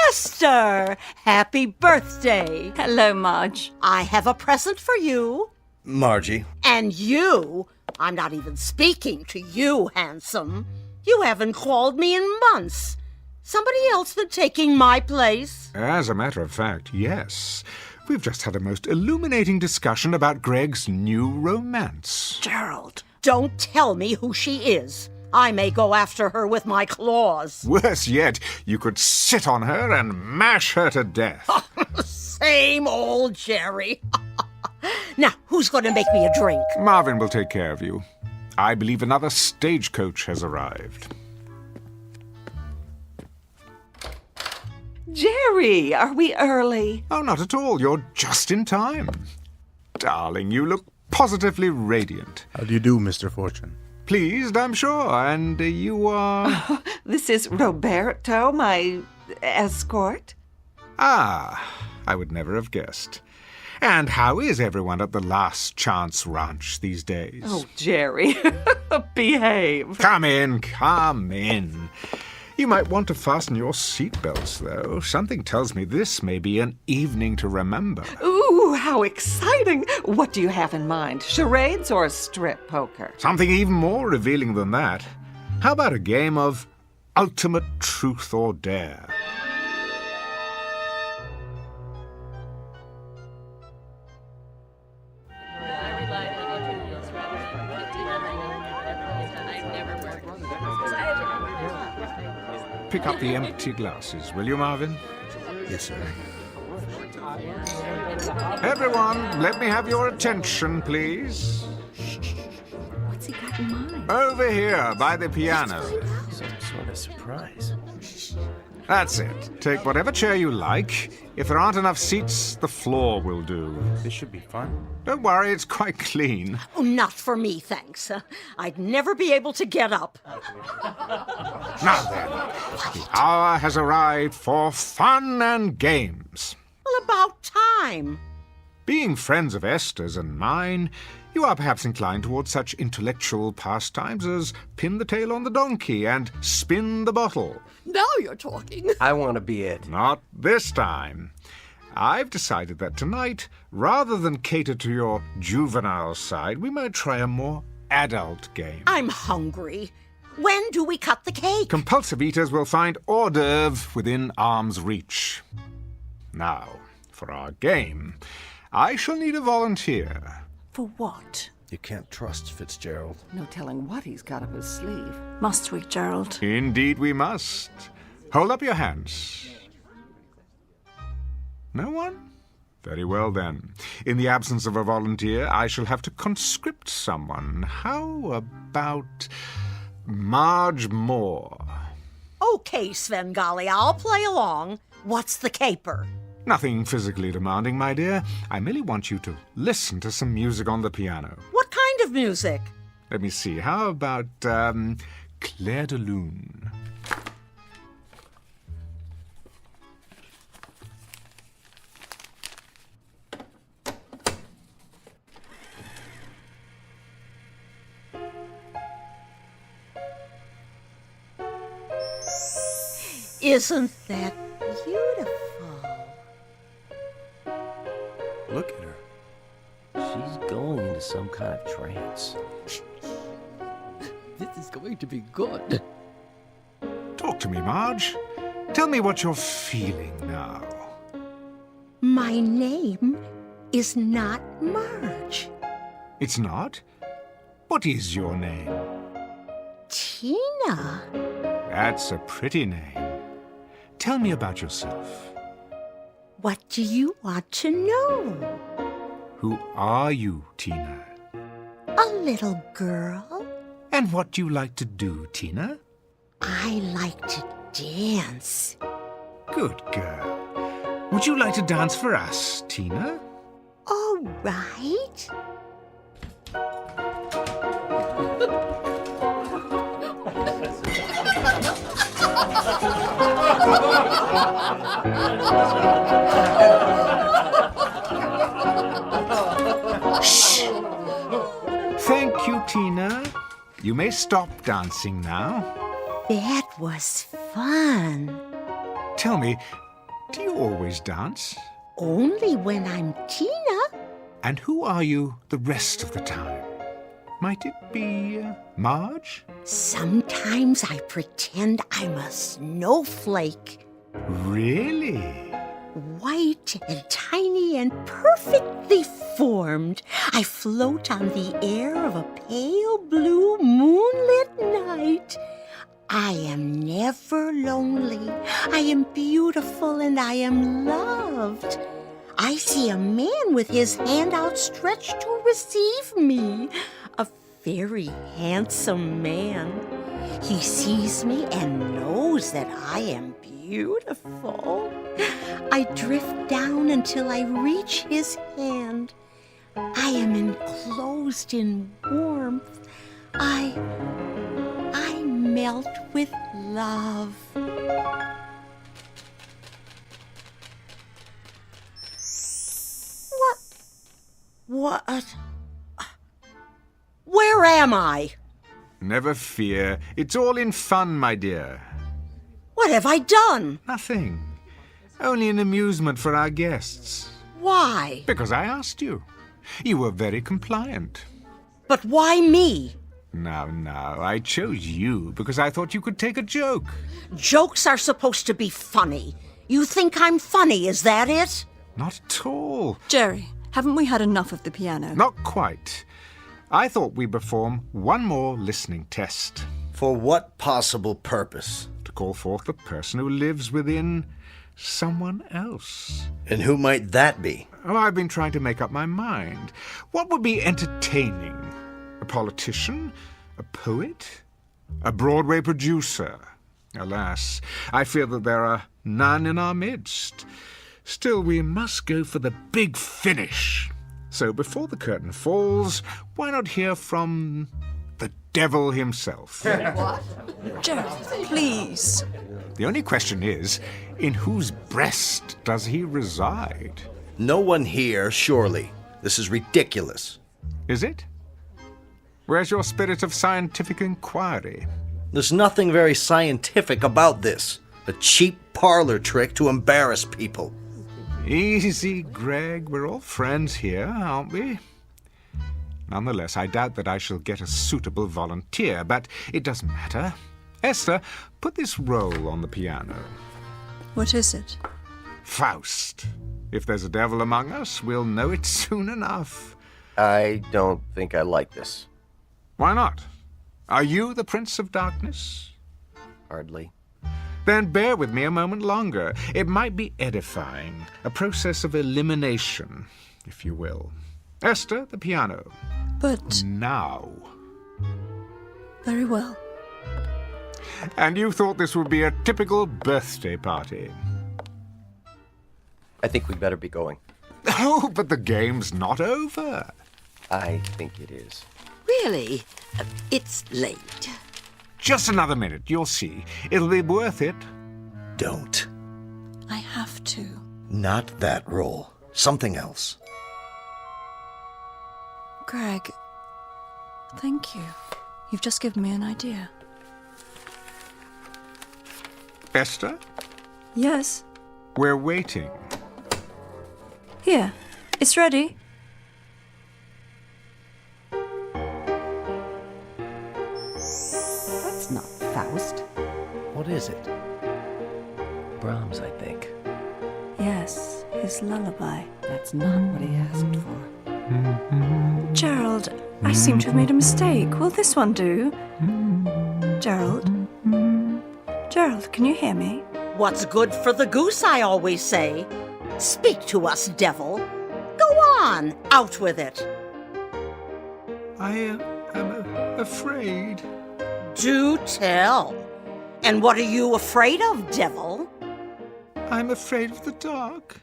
Esther, happy birthday. Hello, Marge. I have a present for you. Margie. And you. I'm not even speaking to you, handsome. You haven't called me in months. Somebody else been taking my place? As a matter of fact, yes. We've just had a most illuminating discussion about Greg's new romance. Gerald, don't tell me who she is. I may go after her with my claws. Worse yet, you could sit on her and mash her to death. Same old Jerry. Now, who's going to make me a drink? Marvin will take care of you. I believe another stagecoach has arrived. Jerry, are we early? Oh, not at all. You're just in time. Darling, you look positively radiant. How do you do, Mr. Fortune? Pleased, I'm sure. And you are... This is Roberto, my escort. Ah, I would never have guessed. And how is everyone at the Last Chance Ranch these days? Oh, Jerry, behave. Come in, come in. You might want to fasten your seatbelts, though. Something tells me this may be an evening to remember. Ooh, how exciting. What do you have in mind? Charades or strip poker? Something even more revealing than that. How about a game of ultimate truth or dare? Pick up the empty glasses, will you, Marvin? Yes, sir. Everyone, let me have your attention, please. What's he got in mind? Over here, by the piano. Some sort of surprise. That's it. Take whatever chair you like. If there aren't enough seats, the floor will do. This should be fun. Don't worry, it's quite clean. Oh, not for me, thanks. I'd never be able to get up. Now then, the hour has arrived for fun and games. Well, about time. Being friends of Esther's and mine, you are perhaps inclined towards such intellectual pastimes as pin the tail on the donkey and spin the bottle. Now you're talking. I want to be it. Not this time. I've decided that tonight, rather than cater to your juvenile side, we might try a more adult game. I'm hungry. When do we cut the cake? Compulsive eaters will find hors d'oeuvre within arm's reach. Now, for our game, I shall need a volunteer. For what? You can't trust Fitzgerald. No telling what he's got up his sleeve. Must we, Gerald? Indeed we must. Hold up your hands. No one? Very well, then. In the absence of a volunteer, I shall have to conscript someone. How about Marge Moore? Okay, Svengali, I'll play along. What's the caper? Nothing physically demanding, my dear. I merely want you to listen to some music on the piano. What kind of music? Let me see. How about Clair de Lune? Isn't that beautiful? Look at her. She's going into some kind of trance. This is going to be good. Talk to me, Marge. Tell me what you're feeling now. My name is not Marge. It's not? What is your name? Tina. That's a pretty name. Tell me about yourself. What do you want to know? Who are you, Tina? A little girl. And what do you like to do, Tina? I like to dance. Good girl. Would you like to dance for us, Tina? All right. Shh! Thank you, Tina. You may stop dancing now. That was fun. Tell me, do you always dance? Only when I'm Tina. And who are you the rest of the time? Might it be Marge? Sometimes I pretend I'm a snowflake. Really? White and tiny and perfectly formed. I float on the air of a pale blue moonlit night. I am never lonely. I am beautiful and I am loved. I see a man with his hand outstretched to receive me. A very handsome man. He sees me and knows that I am beautiful. I drift down until I reach his hand. I am enclosed in warmth. I melt with love. What? Where am I? Never fear. It's all in fun, my dear. What have I done? Nothing. Only an amusement for our guests. Why? Because I asked you. You were very compliant. But why me? Now, I chose you because I thought you could take a joke. Jokes are supposed to be funny. You think I'm funny, is that it? Not at all. Jerry, haven't we had enough of the piano? Not quite. I thought we'd perform one more listening test. For what possible purpose? To call forth the person who lives within someone else. And who might that be? Oh, I've been trying to make up my mind. What would be entertaining? A politician? A poet? A Broadway producer? Alas, I fear that there are none in our midst. Still, we must go for the big finish. So before the curtain falls, why not hear from the devil himself? What? Jerry, please. The only question is, in whose breast does he reside? No one here, surely. This is ridiculous. Is it? Where's your spirit of scientific inquiry? There's nothing very scientific about this. A cheap parlor trick to embarrass people. Easy, Greg. We're all friends here, aren't we? Nonetheless, I doubt that I shall get a suitable volunteer, but it doesn't matter. Esther, put this roll on the piano. What is it? Faust. If there's a devil among us, we'll know it soon enough. I don't think I like this. Why not? Are you the Prince of Darkness? Hardly. Then bear with me a moment longer. It might be edifying, a process of elimination, if you will. Esther, the piano. But... Now. Very well. And you thought this would be a typical birthday party. I think we'd better be going. Oh, but the game's not over. I think it is. Really? It's late. Just another minute, you'll see. It'll be worth it. Don't. I have to. Not that role. Something else. Greg, thank you. You've just given me an idea. Esther? Yes? We're waiting. Here, it's ready. That's not Faust. What is it? Brahms, I think. Yes, his lullaby. That's not what he asked for. Gerald, I seem to have made a mistake. Will this one do? Gerald? Gerald, can you hear me? What's good for the goose, I always say. Speak to us, devil. Go on, out with it. I am afraid. Do tell. And what are you afraid of, devil? I'm afraid of the dark.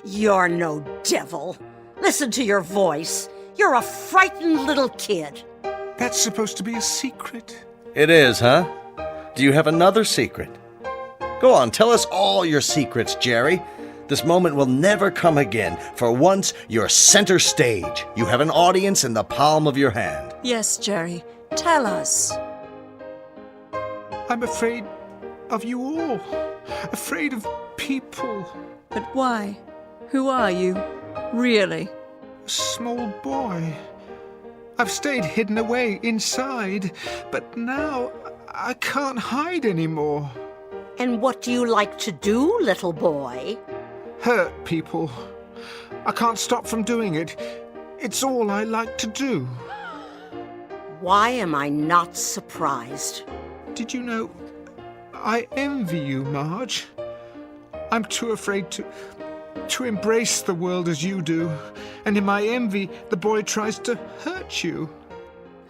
You're no devil. Listen to your voice. You're a frightened little kid. That's supposed to be a secret. It is, huh? Do you have another secret? Go on, tell us all your secrets, Jerry. This moment will never come again. For once, you're center stage. You have an audience in the palm of your hand. Yes, Jerry. Tell us. I'm afraid of you all. Afraid of people. But why? Who are you? Really? A small boy. I've stayed hidden away inside, but now I can't hide anymore. And what do you like to do, little boy? Hurt people. I can't stop from doing it. It's all I like to do. Why am I not surprised? Did you know I envy you, Marge? I'm too afraid to embrace the world as you do. And in my envy, the boy tries to hurt you.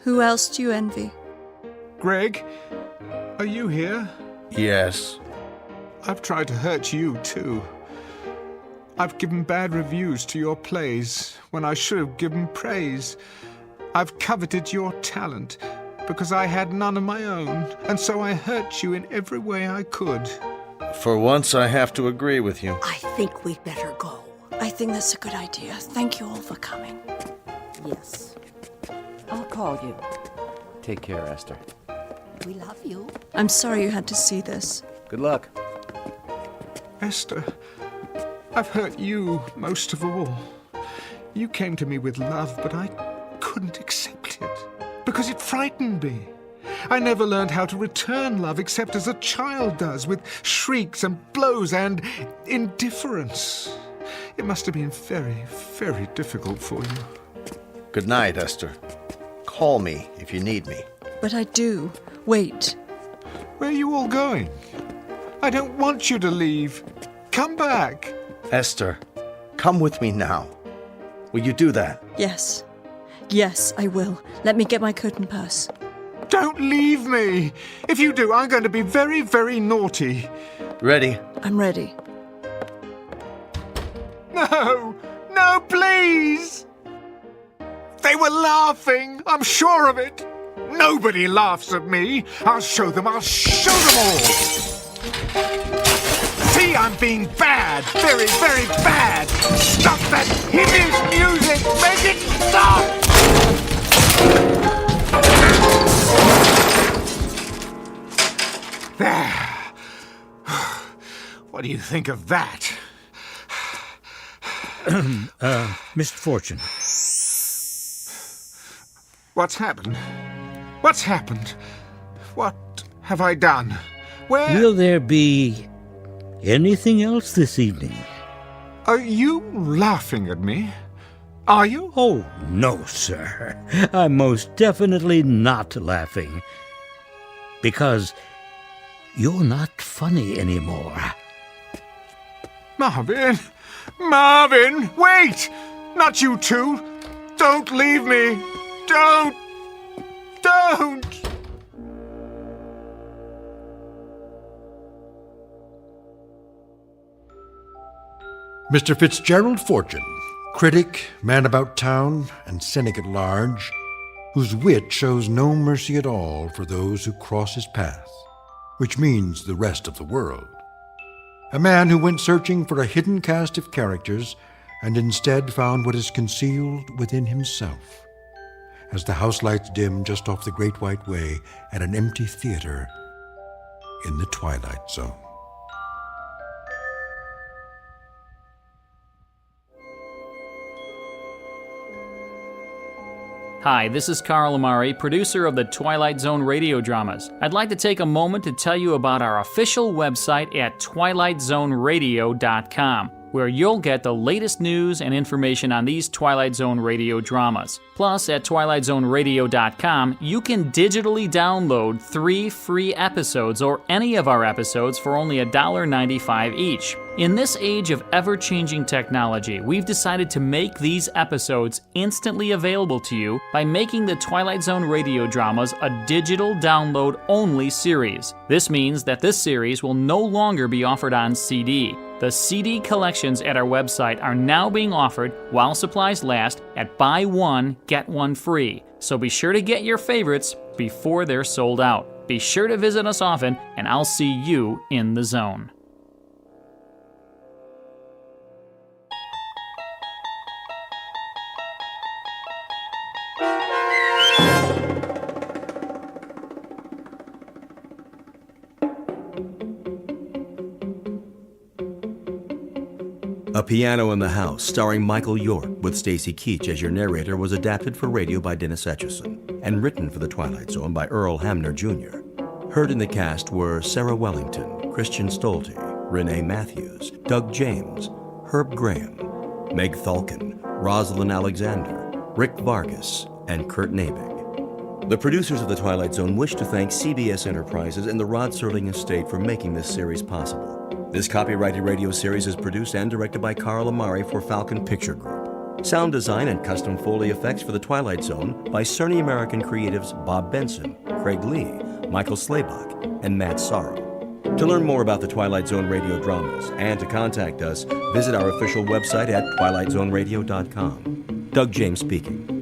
Who else do you envy? Greg, are you here? Yes. I've tried to hurt you, too. I've given bad reviews to your plays when I should have given praise. I've coveted your talent because I had none of my own, and so I hurt you in every way I could. For once, I have to agree with you. I think we'd better go. I think that's a good idea. Thank you all for coming. Yes. I'll call you. Take care, Esther. We love you. I'm sorry you had to see this. Good luck. Esther, I've hurt you most of all. You came to me with love, but I couldn't accept it because it frightened me. I never learned how to return love except as a child does, with shrieks and blows and indifference. It must have been very, very difficult for you. Good night, Esther. Call me if you need me. But I do. Wait. Where are you all going? I don't want you to leave. Come back. Esther, come with me now. Will you do that? Yes. Yes, I will. Let me get my coat and purse. Don't leave me. If you do, I'm going to be very, very naughty. Ready? I'm ready. No! No, please! They were laughing. I'm sure of it. Nobody laughs at me. I'll show them. I'll show them all. See, I'm being bad. Very, very bad. Stop that hideous music. Make it stop! There. What do you think of that? Mr. Fortune. What's happened? What's happened? What have I done? Where... Will there be anything else this evening? Are you laughing at me? Are you? Oh, no, sir. I'm most definitely not laughing. Because you're not funny anymore. Marvin! Marvin! Wait! Not you two! Don't leave me! Don't! Don't! Mr. Fitzgerald Fortune, critic, man about town, and cynic at large, whose wit shows no mercy at all for those who cross his path, which means the rest of the world. A man who went searching for a hidden cast of characters and instead found what is concealed within himself. As the house lights dim just off the Great White Way at an empty theater in the Twilight Zone. Hi, this is Carl Amari, producer of the Twilight Zone radio dramas. I'd like to take a moment to tell you about our official website at twilightzoneradio.com. where you'll get the latest news and information on these Twilight Zone radio dramas. Plus, at twilightzoneradio.com, you can digitally download 3 free episodes or any of our episodes for only $1.95 each. In this age of ever-changing technology, we've decided to make these episodes instantly available to you by making the Twilight Zone radio dramas a digital download-only series. This means that this series will no longer be offered on CD. The CD collections at our website are now being offered while supplies last at buy one, get one free. So be sure to get your favorites before they're sold out. Be sure to visit us often, and I'll see you in the zone. A Piano in the House, starring Michael York, with Stacy Keach as your narrator, was adapted for radio by Dennis Etchison and written for The Twilight Zone by Earl Hamner Jr. Heard in the cast were Sarah Wellington, Christian Stolte, Renee Matthews, Doug James, Herb Graham, Meg Thalken, Rosalind Alexander, Rick Vargas, and Kurt Nabig. The producers of The Twilight Zone wish to thank CBS Enterprises and the Rod Serling Estate for making this series possible. This copyrighted radio series is produced and directed by Carl Amari for Falcon Picture Group. Sound design and custom Foley effects for The Twilight Zone by Cerny American creatives Bob Benson, Craig Lee, Michael Slaybach, and Matt Sorrow. To learn more about the Twilight Zone radio dramas and to contact us, visit our official website at twilightzoneradio.com. Doug James speaking.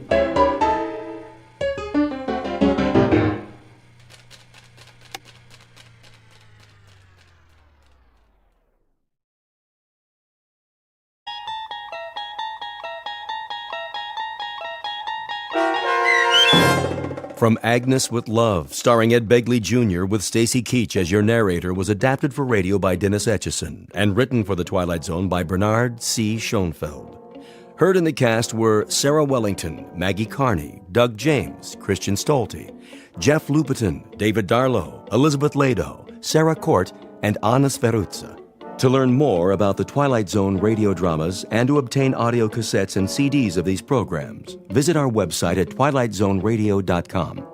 From Agnes with Love, starring Ed Begley Jr. with Stacy Keach as your narrator, was adapted for radio by Dennis Etchison and written for The Twilight Zone by Bernard C. Schoenfeld. Heard in the cast were Sarah Wellington, Maggie Carney, Doug James, Christian Stolte, Jeff Lupetin, David Darlow, Elizabeth Lado, Sarah Court, and Anna Sverutza. To learn more about the Twilight Zone radio dramas and to obtain audio cassettes and CDs of these programs, visit our website at twilightzoneradio.com.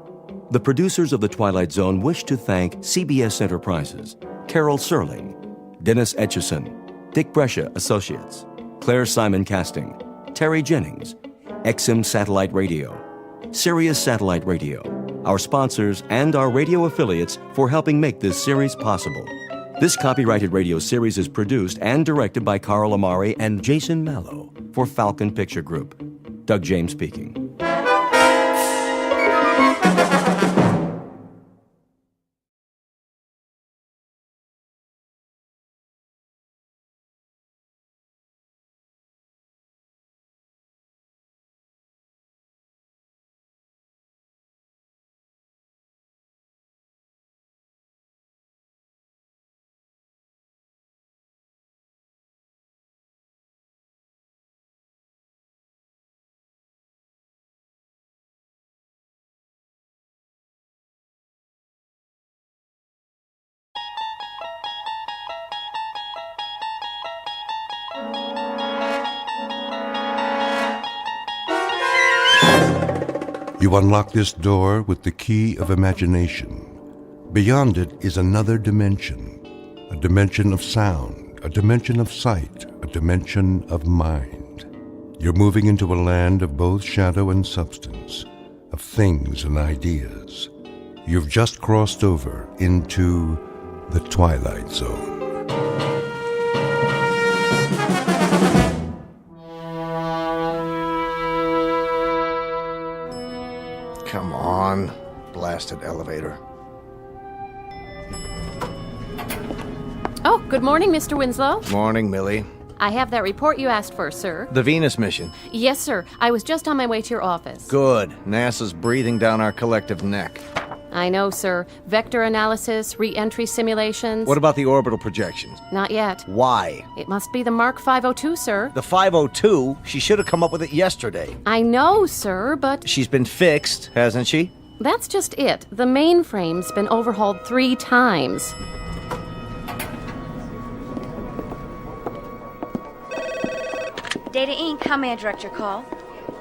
The producers of The Twilight Zone wish to thank CBS Enterprises, Carol Serling, Dennis Etchison, Dick Brescia Associates, Claire Simon Casting, Terry Jennings, XM Satellite Radio, Sirius Satellite Radio, our sponsors, and our radio affiliates for helping make this series possible. This copyrighted radio series is produced and directed by Carl Amari and Jason Mallow for Falcon Picture Group. Doug James speaking. You unlock this door with the key of imagination. Beyond it is another dimension, a dimension of sound, a dimension of sight, a dimension of mind. You're moving into a land of both shadow and substance, of things and ideas. You've just crossed over into the Twilight Zone. Come on, blasted elevator. Oh, good morning, Mr. Winslow. Morning, Millie. I have that report you asked for, sir. The Venus mission. Yes, sir. I was just on my way to your office. Good. NASA's breathing down our collective neck. I know, sir. Vector analysis, re-entry simulations. What about the orbital projections? Not yet. Why? It must be the Mark 502, sir. The 502? She should have come up with it yesterday. I know, sir, but... She's been fixed, hasn't she? That's just it. The mainframe's been overhauled 3 times. Data Inc., how may I direct your call?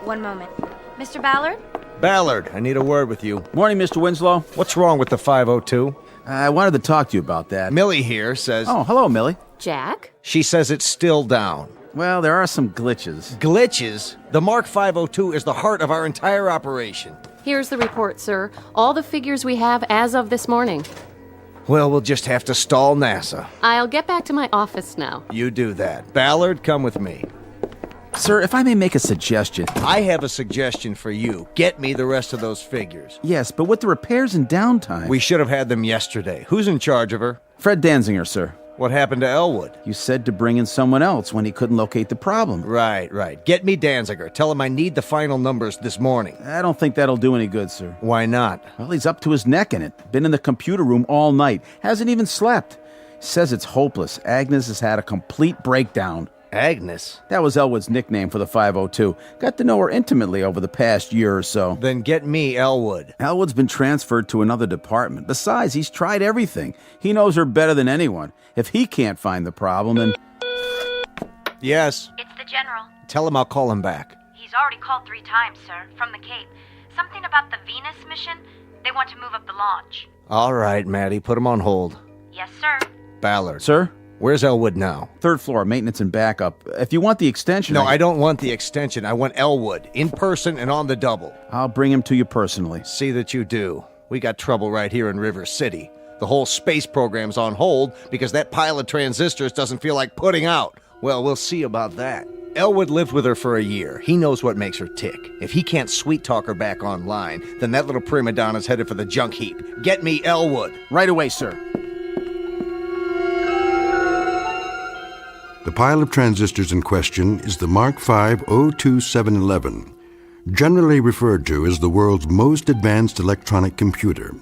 One moment. Mr. Ballard? Ballard, I need a word with you. Morning, Mr. Winslow. What's wrong with the 502? I wanted to talk to you about that. Millie here says... Oh, hello, Millie. Jack? She says it's still down. Well, there are some glitches. Glitches? The Mark 502 is the heart of our entire operation. Here's the report, sir. All the figures we have as of this morning. Well, we'll just have to stall NASA. I'll get back to my office now. You do that. Ballard, come with me. Sir, if I may make a suggestion. I have a suggestion for you. Get me the rest of those figures. Yes, but with the repairs and downtime... We should have had them yesterday. Who's in charge of her? Fred Danziger, sir. What happened to Elwood? You said to bring in someone else when he couldn't locate the problem. Right. Get me Danziger. Tell him I need the final numbers this morning. I don't think that'll do any good, sir. Why not? Well, he's up to his neck in it. Been in the computer room all night. Hasn't even slept. Says it's hopeless. Agnes has had a complete breakdown. Agnes? That was Elwood's nickname for the 502. Got to know her intimately over the past year or so. Then get me Elwood. Elwood's been transferred to another department. Besides, he's tried everything. He knows her better than anyone. If he can't find the problem, then... Yes? It's the General. Tell him I'll call him back. He's already called 3 times, sir, from the Cape. Something about the Venus mission. They want to move up the launch. All right, Maddie, put him on hold. Yes, sir. Ballard. Sir? Where's Elwood now? 3rd floor, maintenance and backup. If you want the extension... No, I don't want the extension. I want Elwood, in person and on the double. I'll bring him to you personally. See that you do. We got trouble right here in River City. The whole space program's on hold because that pile of transistors doesn't feel like putting out. Well, we'll see about that. Elwood lived with her for a year. He knows what makes her tick. If he can't sweet-talk her back online, then that little prima donna's headed for the junk heap. Get me Elwood. Right away, sir. The pile of transistors in question is the Mark V 02711, generally referred to as the world's most advanced electronic computer,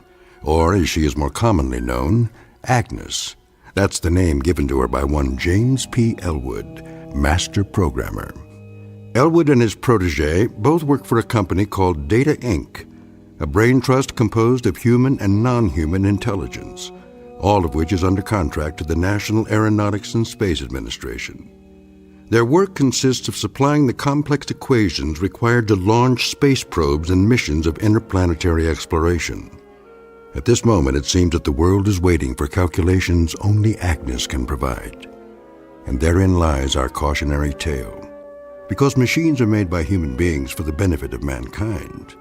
or as she is more commonly known, Agnes. That's the name given to her by one James P. Elwood, master programmer. Elwood and his protege both work for a company called Data Inc., a brain trust composed of human and non-human intelligence, all of which is under contract to the National Aeronautics and Space Administration. Their work consists of supplying the complex equations required to launch space probes and missions of interplanetary exploration. At this moment, it seems that the world is waiting for calculations only Agnes can provide. And therein lies our cautionary tale. Because machines are made by human beings for the benefit of mankind.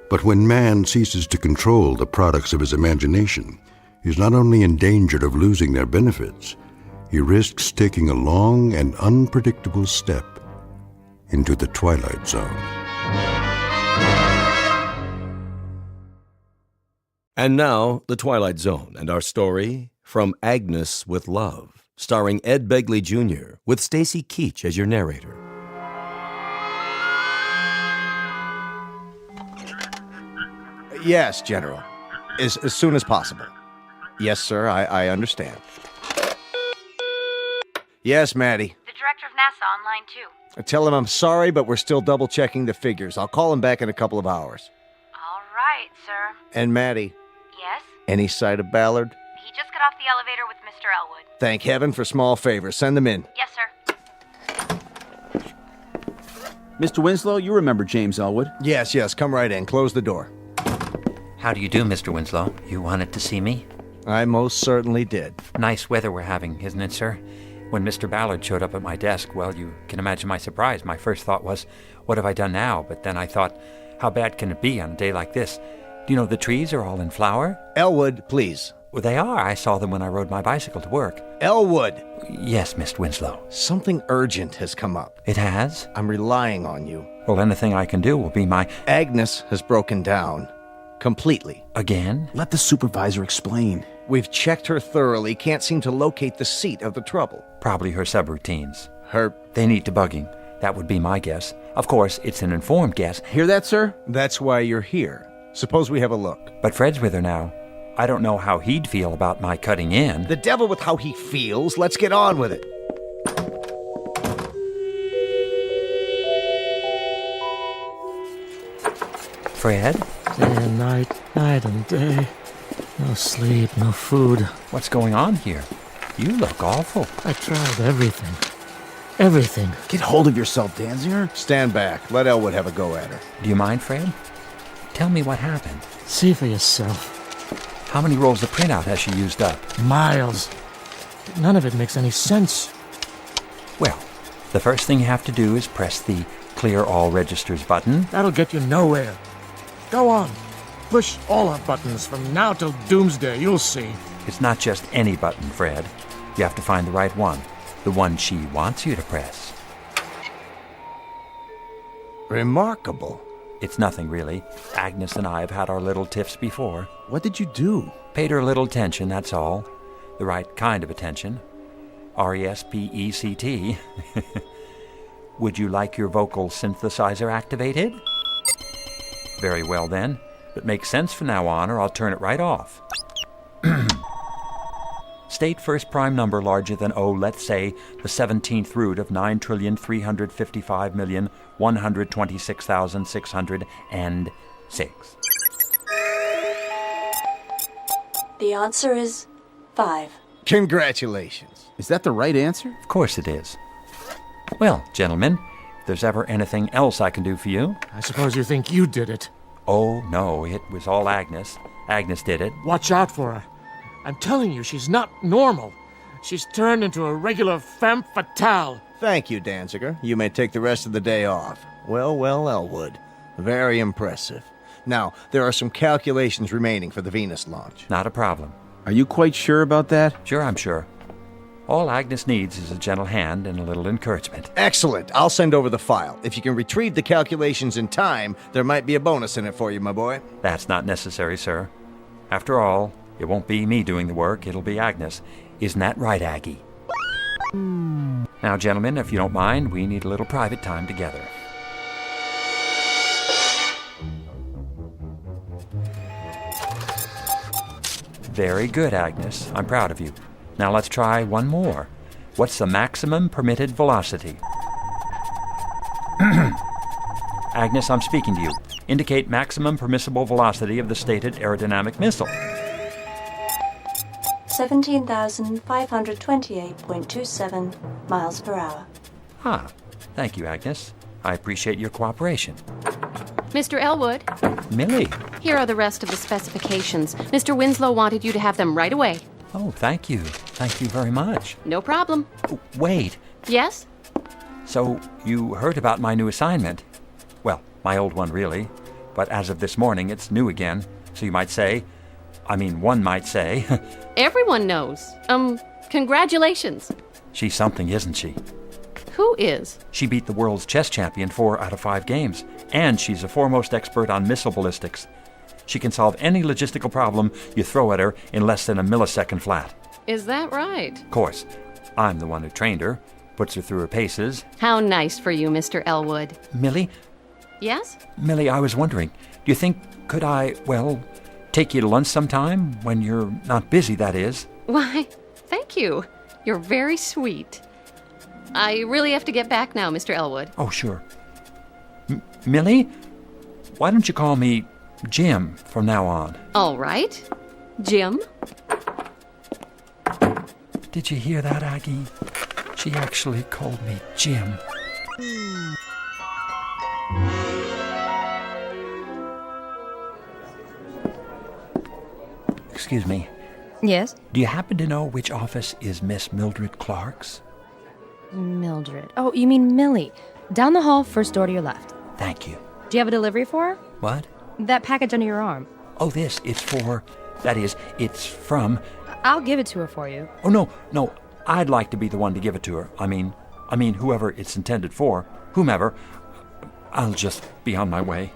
But when man ceases to control the products of his imagination, he's not only in danger of losing their benefits, he risks taking a long and unpredictable step into the Twilight Zone. And now, The Twilight Zone and our story, From Agnes with Love, starring Ed Begley Jr., with Stacy Keach as your narrator. Yes, General. As soon as possible. Yes, sir, I understand. Yes, Maddie. The director of NASA on line 2. Tell him I'm sorry, but we're still double-checking the figures. I'll call him back in a couple of hours. All right, sir. And Maddie. Yes? Any sight of Ballard? He just got off the elevator with Mr. Elwood. Thank heaven for small favors. Send them in. Yes, sir. Mr. Winslow, you remember James Elwood? Yes, come right in. Close the door. How do you do, Mr. Winslow? You wanted to see me? I most certainly did. Nice weather we're having, isn't it, sir? When Mr. Ballard showed up at my desk, well, you can imagine my surprise. My first thought was, what have I done now? But then I thought, how bad can it be on a day like this? Do you know the trees are all in flower? Elwood, please. Well, they are. I saw them when I rode my bicycle to work. Elwood! Yes, Mr. Winslow. Something urgent has come up. It has? I'm relying on you. Well, anything I can do will be my... Agnes has broken down. Completely. Again? Let the supervisor explain. We've checked her thoroughly, can't seem to locate the seat of the trouble. Probably her subroutines. Her... They need debugging. That would be my guess. Of course, it's an informed guess. Hear that, sir? That's why you're here. Suppose we have a look. But Fred's with her now. I don't know how he'd feel about my cutting in. The devil with how he feels. Let's get on with it. Fred? Day and night and day. No sleep, no food. What's going on here? You look awful. I tried everything. Everything. Get hold of yourself, Danziger. Stand back. Let Elwood have a go at her. Do you mind, Fred? Tell me what happened. See for yourself. How many rolls of printout has she used up? Miles. None of it makes any sense. Well, the first thing you have to do is press the Clear All Registers button. That'll get you nowhere. Go on. Push all our buttons from now till doomsday. You'll see. It's not just any button, Fred. You have to find the right one. The one she wants you to press. Remarkable. It's nothing, really. Agnes and I have had our little tiffs before. What did you do? Paid her a little attention, that's all. The right kind of attention. RESPECT. Would you like your vocal synthesizer activated? Very well, then. But make sense from now on, or I'll turn it right off. State first prime number larger than, let's say, the 17th root of 9,355,126,606. The answer is 5. Congratulations. Is that the right answer? Of course it is. Well, gentlemen, if there's ever anything else I can do for you... I suppose you think you did it. Oh, no, it was all Agnes. Agnes did it. Watch out for her. I'm telling you, she's not normal. She's turned into a regular femme fatale. Thank you, Danziger. You may take the rest of the day off. Well, Elwood. Very impressive. Now, there are some calculations remaining for the Venus launch. Not a problem. Are you quite sure about that? Sure, I'm sure. All Agnes needs is a gentle hand and a little encouragement. Excellent. I'll send over the file. If you can retrieve the calculations in time, there might be a bonus in it for you, my boy. That's not necessary, sir. After all, it won't be me doing the work, it'll be Agnes. Isn't that right, Aggie? Now, gentlemen, if you don't mind, we need a little private time together. Very good, Agnes. I'm proud of you. Now let's try one more. What's the maximum permitted velocity? Agnes, I'm speaking to you. Indicate maximum permissible velocity of the stated aerodynamic missile. 17,528.27 miles per hour. Ah, thank you, Agnes. I appreciate your cooperation. Mr. Elwood, Millie. here are the rest of the specifications. Mr. Winslow wanted you to have them right away. Oh, thank you. Thank you very much. No problem. Oh, wait. Yes? So, you heard about my new assignment? Well, my old one, really. But as of this morning, it's new again. So you might say... one might say... Everyone knows. Congratulations. She's something, isn't she? Who is? She beat the world's chess champion 4 out of 5 games. And she's a foremost expert on missile ballistics. She can solve any logistical problem you throw at her in less than a millisecond flat. Is that right? Of course. I'm the one who trained her, puts her through her paces. How nice for you, Mr. Elwood. Millie? Yes? Millie, I was wondering, do you think, could I, take you to lunch sometime? When you're not busy, that is. Why, thank you. You're very sweet. I really have to get back now, Mr. Elwood. Oh, sure. Millie, why don't you call me Jim from now on? All right. Jim? Did you hear that, Aggie? She actually called me Jim. Excuse me. Yes? Do you happen to know which office is Miss Mildred Clark's? Mildred. Oh, you mean Millie. Down the hall, first door to your left. Thank you. Do you have a delivery for her? What? That package under your arm. Oh, this. It's for... That is, it's from... I'll give it to her for you. Oh, no. I'd like to be the one to give it to her. I mean, whoever it's intended for. Whomever. I'll just be on my way.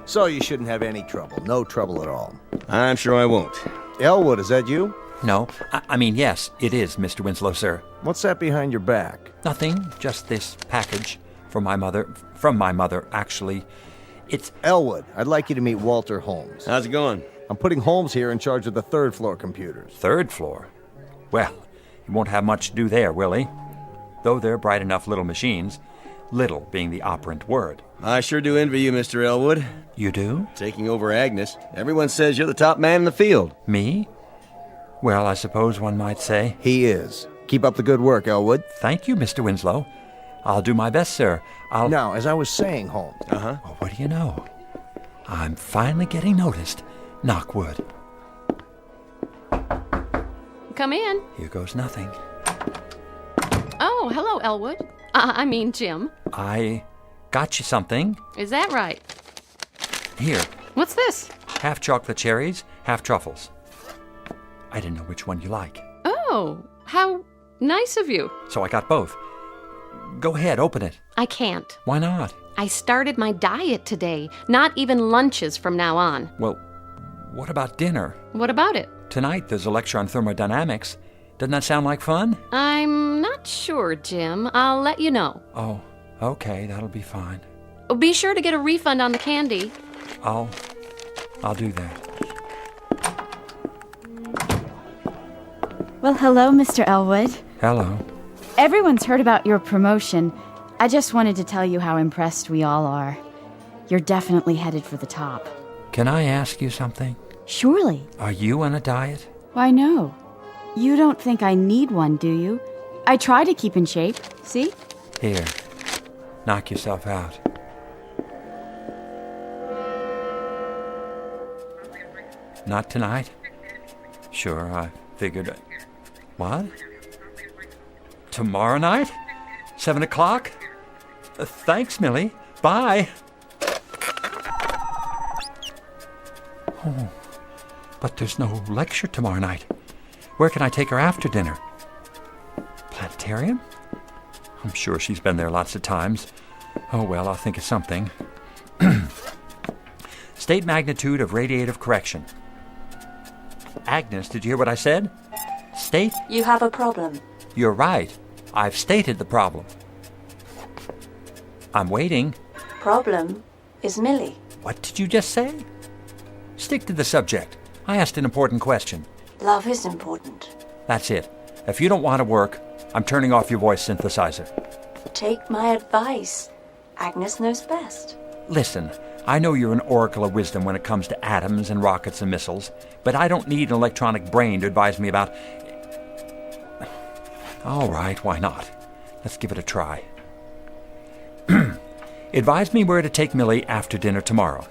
So you shouldn't have any trouble. No trouble at all. I'm sure I won't. Elwood, is that you? No. Yes, it is, Mr. Winslow, sir. What's that behind your back? Nothing. Just this package from my mother, actually. It's... Elwood, I'd like you to meet Walter Holmes. How's it going? I'm putting Holmes here in charge of the third floor computers. Third floor? Well, he won't have much to do there, will he? Though they're bright enough little machines. Little being the operant word. I sure do envy you, Mr. Elwood. You do? Taking over Agnes. Everyone says you're the top man in the field. Me? Well, I suppose one might say. He is. Keep up the good work, Elwood. Thank you, Mr. Winslow. I'll do my best, sir. Now, as I was saying, Holmes. Well, what do you know? I'm finally getting noticed. Knock wood. Come in. Here goes nothing. Oh, hello, Elwood. Jim. I got you something. Is that right? Here. What's this? Half chocolate cherries, half truffles. I didn't know which one you like. Oh, how nice of you. So I got both. Go ahead, open it. I can't. Why not? I started my diet today. Not even lunches from now on. Well, what about dinner? What about it? Tonight there's a lecture on thermodynamics. Doesn't that sound like fun? I'm not sure, Jim. I'll let you know. Oh, okay, that'll be fine. Be sure to get a refund on the candy. I'll do that. Well, hello, Mr. Elwood. Hello. Everyone's heard about your promotion. I just wanted to tell you how impressed we all are. You're definitely headed for the top. Can I ask you something? Surely. Are you on a diet? Why, no. You don't think I need one, do you? I try to keep in shape. See? Here. Knock yourself out. Not tonight? Sure, I figured. What? Tomorrow night? 7 o'clock? Thanks, Millie. Bye. Oh, but there's no lecture tomorrow night. Where can I take her after dinner? Planetarium? I'm sure she's been there lots of times. Oh, well, I'll think of something. State magnitude of radiative correction. Agnes, did you hear what I said? State? You have a problem. You're right. I've stated the problem. I'm waiting. Problem is Millie. What did you just say? Stick to the subject. I asked an important question. Love is important. That's it. If you don't want to work, I'm turning off your voice synthesizer. Take my advice. Agnes knows best. Listen, I know you're an oracle of wisdom when it comes to atoms and rockets and missiles, but I don't need an electronic brain to advise me about... All right, why not? Let's give it a try. Advise me where to take Millie after dinner tomorrow.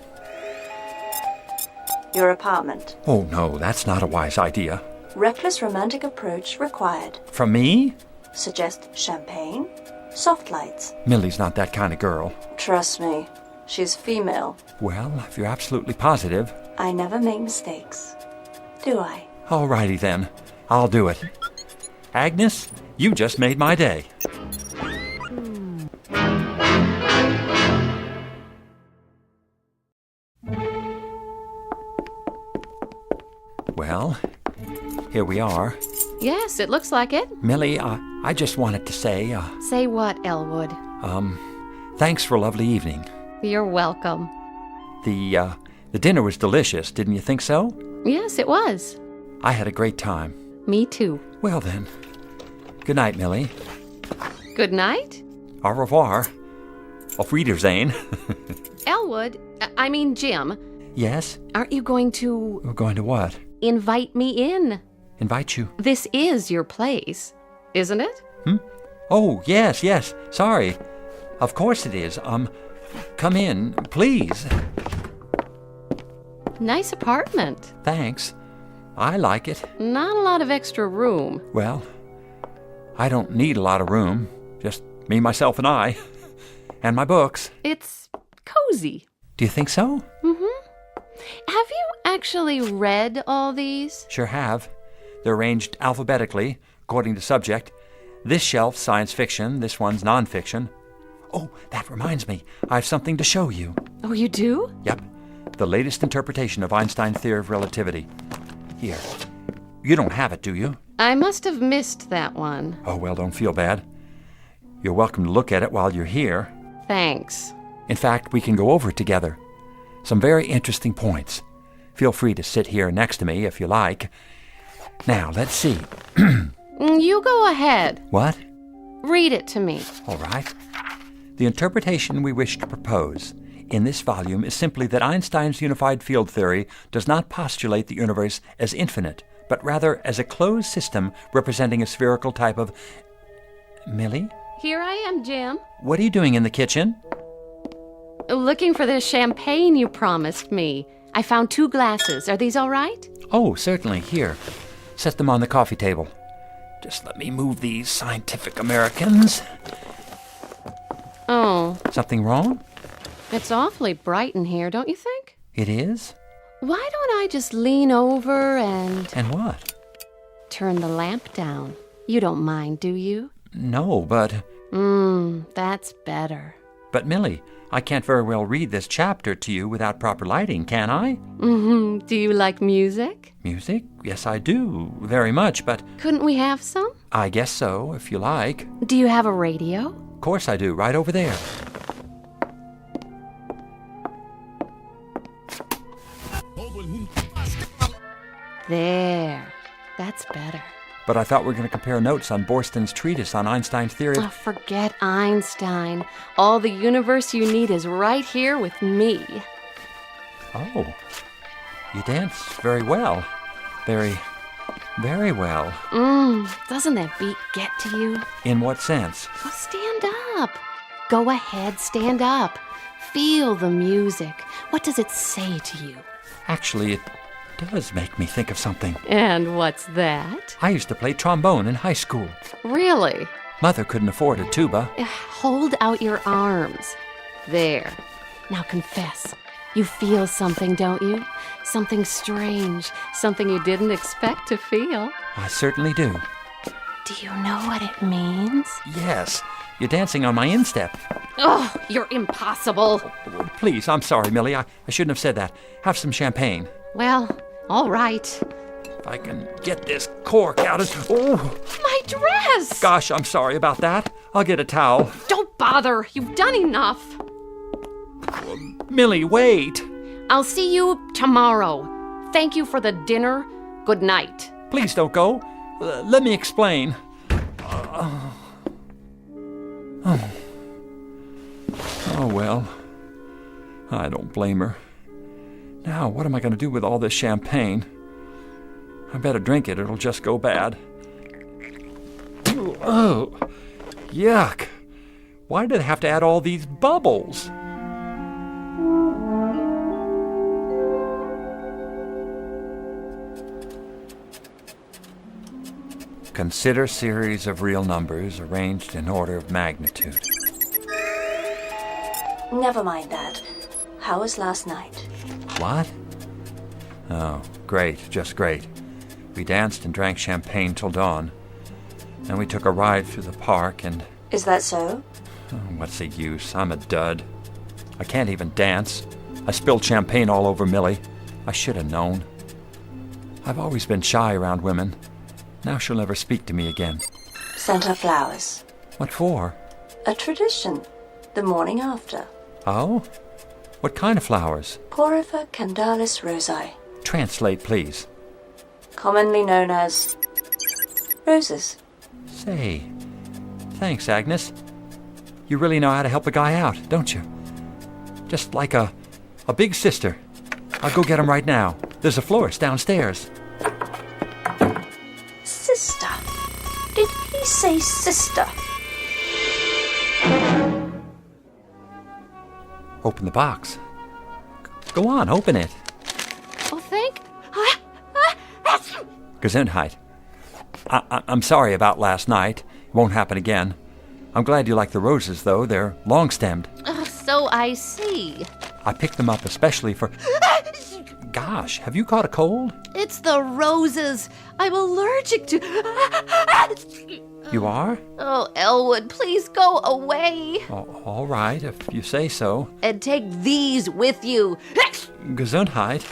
Your apartment. Oh, no, that's not a wise idea. Reckless romantic approach required. From me? Suggest champagne, soft lights. Millie's not that kind of girl. Trust me, she's female. Well, if you're absolutely positive... I never make mistakes. Do I? All righty then. I'll do it. Agnes, you just made my day. Well, here we are. Yes, it looks like it. Millie, I just wanted to say, Say what, Elwood? thanks for a lovely evening. You're welcome. The dinner was delicious, didn't you think so? Yes, it was. I had a great time. Me too. Well then, good night, Millie. Good night? Au revoir. Auf Wiedersehen. Elwood, Jim. Yes? Aren't you going to... We're going to what? Invite me in. Invite you? This is your place, isn't it? Oh, yes. Sorry. Of course it is. Come in, please. Nice apartment. Thanks. I like it. Not a lot of extra room. Well, I don't need a lot of room. Just me, myself, and I. And my books. It's cozy. Do you think so? Mm-hmm. Have you actually read all these? Sure have. They're arranged alphabetically, according to subject. This shelf's science fiction, this one's nonfiction. Oh, that reminds me. I have something to show you. Oh, you do? Yep. The latest interpretation of Einstein's theory of relativity. Here. You don't have it, do you? I must have missed that one. Oh, well, don't feel bad. You're welcome to look at it while you're here. Thanks. In fact, we can go over it together. Some very interesting points. Feel free to sit here next to me if you like. Now, let's see. You go ahead. What? Read it to me. All right. The interpretation we wish to propose in this volume is simply that Einstein's unified field theory does not postulate the universe as infinite, but but rather as a closed system representing a spherical type of... Millie? Here I am, Jim. What are you doing in the kitchen? Looking for the champagne you promised me. I found 2 glasses. Are these all right? Oh, certainly. Here. Set them on the coffee table. Just let me move these scientific Americans. Oh. Something wrong? It's awfully bright in here, don't you think? It is? Why don't I just lean over and... And what? Turn the lamp down. You don't mind, do you? No, but... That's better. But, Millie, I can't very well read this chapter to you without proper lighting, can I? Do you like music? Music? Yes, I do. Very much, but... Couldn't we have some? I guess so, if you like. Do you have a radio? Of course I do. Right over there. There. That's better. But I thought we were going to compare notes on Borston's treatise on Einstein's theory of... Oh, forget Einstein. All the universe you need is right here with me. Oh. You dance very well. Very well. Doesn't that beat get to you? In what sense? Well, stand up. Go ahead, stand up. Feel the music. What does it say to you? Actually, it does make me think of something. And what's that? I used to play trombone in high school. Really? Mother couldn't afford a tuba. Hold out your arms. There. Now confess. You feel something, don't you? Something strange. Something you didn't expect to feel. I certainly do. Do you know what it means? Yes. You're dancing on my instep. Oh, you're impossible. Please, I'm sorry, Millie. I shouldn't have said that. Have some champagne. Well, all right. If I can get this cork out of... Oh! My dress! Gosh, I'm sorry about that. I'll get a towel. Don't bother. You've done enough. Millie, wait. I'll see you tomorrow. Thank you for the dinner. Good night. Please don't go. Let me explain. Oh, well. I don't blame her. Now, what am I going to do with all this champagne? I better drink it. It'll just go bad. Oh, yuck. Why did I have to add all these bubbles? Consider series of real numbers arranged in order of magnitude. Never mind that. How was last night? What? Oh, great, just great. We danced and drank champagne till dawn. Then we took a ride through the park and... Is that so? Oh, what's the use? I'm a dud. I can't even dance. I spilled champagne all over Millie. I should have known. I've always been shy around women. Now she'll never speak to me again. Sent her flowers. What for? A tradition. The morning after. Oh? What kind of flowers? Porphyra candalis rosae. Translate, please. Commonly known as roses. Say, thanks, Agnes. You really know how to help a guy out, don't you? Just like a big sister. I'll go get him right now. There's a florist downstairs. Sister? Did he say sister? Open the box. Go on, open it. Oh, thank... Gesundheit. I'm sorry about last night. It won't happen again. I'm glad you like the roses, though. They're long-stemmed. So I see. I picked them up especially for... Gosh, have you caught a cold? It's the roses. I'm allergic to... You are? Oh, Elwood, please go away. Oh, all right, if you say so. And take these with you. Gesundheit.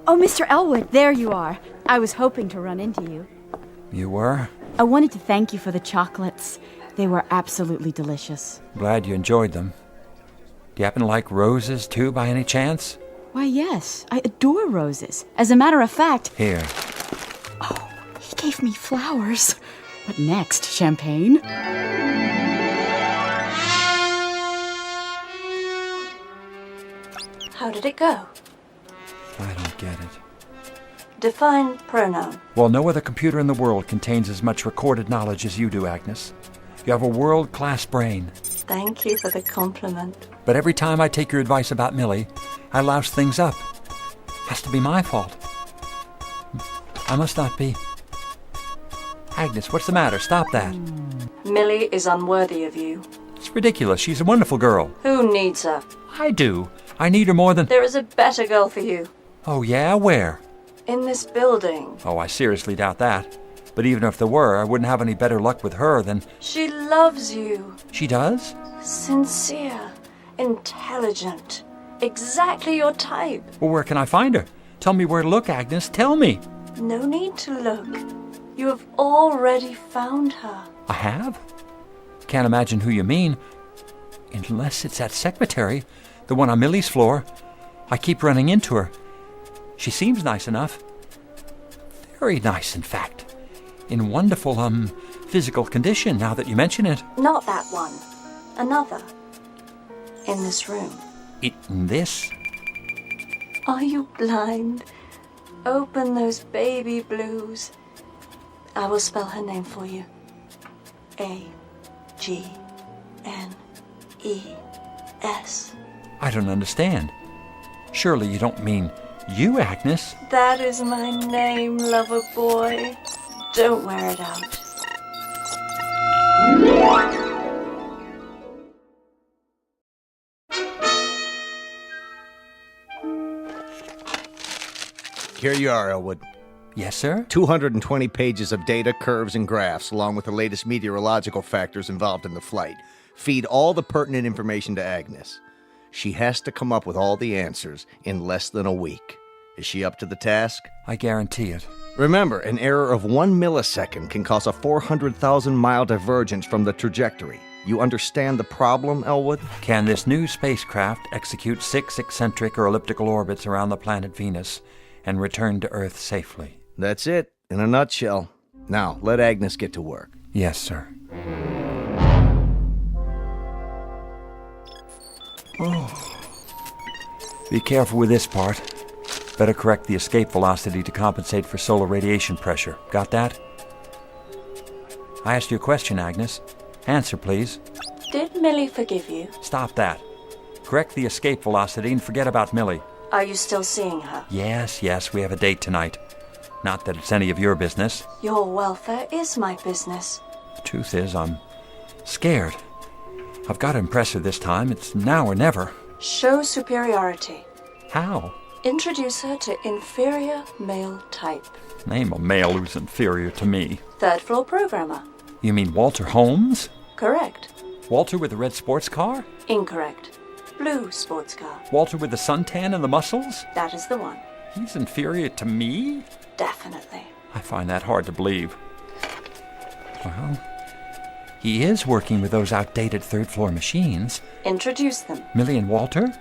Oh, Mr. Elwood, there you are. I was hoping to run into you. You were? I wanted to thank you for the chocolates. They were absolutely delicious. Glad you enjoyed them. Do you happen to like roses, too, by any chance? Why, yes. I adore roses. As a matter of fact... Here. Oh, he gave me flowers. What next? Champagne? How do did it go? I don't get it. Define pronoun. Well, no other computer in the world contains as much recorded knowledge as you do, Agnes. You have a world-class brain. Thank you for the compliment. But every time I take your advice about Millie, I louse things up. Has to be my fault. I must not be. Agnes, what's the matter? Stop that. Millie is unworthy of you. It's ridiculous. She's a wonderful girl. Who needs her? I do. I need her more than... There is a better girl for you. Oh, yeah? Where? In this building. Oh, I seriously doubt that. But even if there were, I wouldn't have any better luck with her than... She loves you. She does? Sincere. Intelligent. Exactly your type. Well, where can I find her? Tell me where to look, Agnes. Tell me. No need to look. You have already found her. I have? Can't imagine who you mean. Unless it's that secretary, the one on Millie's floor. I keep running into her. She seems nice enough. Very nice, in fact. In wonderful, physical condition, now that you mention it. Not that one. Another. In this room. In this? Are you blind? Open those baby blues. I will spell her name for you. A-G-N-E-S. I don't understand. Surely you don't mean you, Agnes? That is my name, lover boy. Don't wear it out. Here you are, Elwood. Yes, sir? 220 pages of data, curves, and graphs, along with the latest meteorological factors involved in the flight. Feed all the pertinent information to Agnes. She has to come up with all the answers in less than a week. Is she up to the task? I guarantee it. Remember, an error of 1 millisecond can cause a 400,000-mile divergence from the trajectory. You understand the problem, Elwood? Can this new spacecraft execute 6 eccentric or elliptical orbits around the planet Venus and return to Earth safely? That's it, in a nutshell. Now, let Agnes get to work. Yes, sir. Oh. Be careful with this part. Better correct the escape velocity to compensate for solar radiation pressure. Got that? I asked you a question, Agnes. Answer, please. Did Millie forgive you? Stop that. Correct the escape velocity and forget about Millie. Are you still seeing her? Yes, we have a date tonight. Not that it's any of your business. Your welfare is my business. The truth is, I'm scared. I've got to impress her this time. It's now or never. Show superiority. How? Introduce her to inferior male type. Name a male who's inferior to me. Third floor programmer. You mean Walter Holmes? Correct. Walter with the red sports car? Incorrect. Blue sports car. Walter with the suntan and the muscles? That is the one. He's inferior to me? Definitely. I find that hard to believe. Well, he is working with those outdated third-floor machines. Introduce them. Millie and Walter?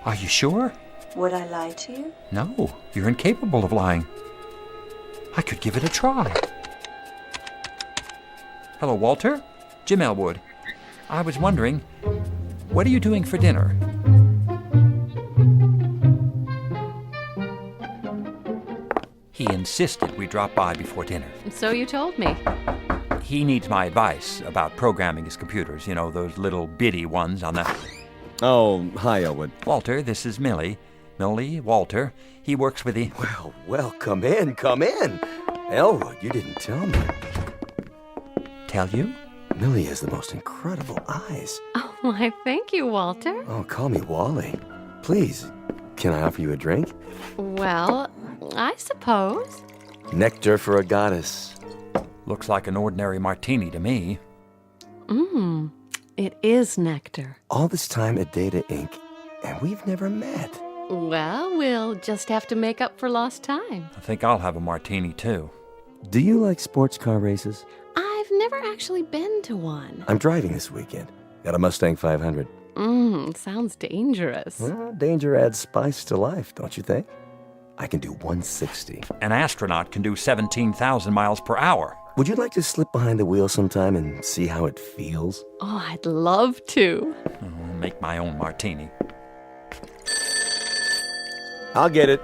Are you sure? Would I lie to you? No, you're incapable of lying. I could give it a try. Hello, Walter. Jim Elwood. I was wondering, what are you doing for dinner? He insisted we drop by before dinner. So you told me. He needs my advice about programming his computers. You know, those little bitty ones on the... Oh, hi, Elwood. Walter, this is Millie. Millie, Walter. He works with the... Well, come in, come in. Elwood, you didn't tell me. Tell you? Millie has the most incredible eyes. Oh, why, thank you, Walter. Oh, call me Wally. Please, can I offer you a drink? Well, I suppose. Nectar for a goddess. Looks like an ordinary martini to me. It is nectar. All this time at Data Inc., and we've never met. Well, we'll just have to make up for lost time. I think I'll have a martini, too. Do you like sports car races? I've never actually been to one. I'm driving this weekend. Got a Mustang 500. Sounds dangerous. Well, danger adds spice to life, don't you think? I can do 160. An astronaut can do 17,000 miles per hour. Would you like to slip behind the wheel sometime and see how it feels? Oh, I'd love to. I'll make my own martini. I'll get it.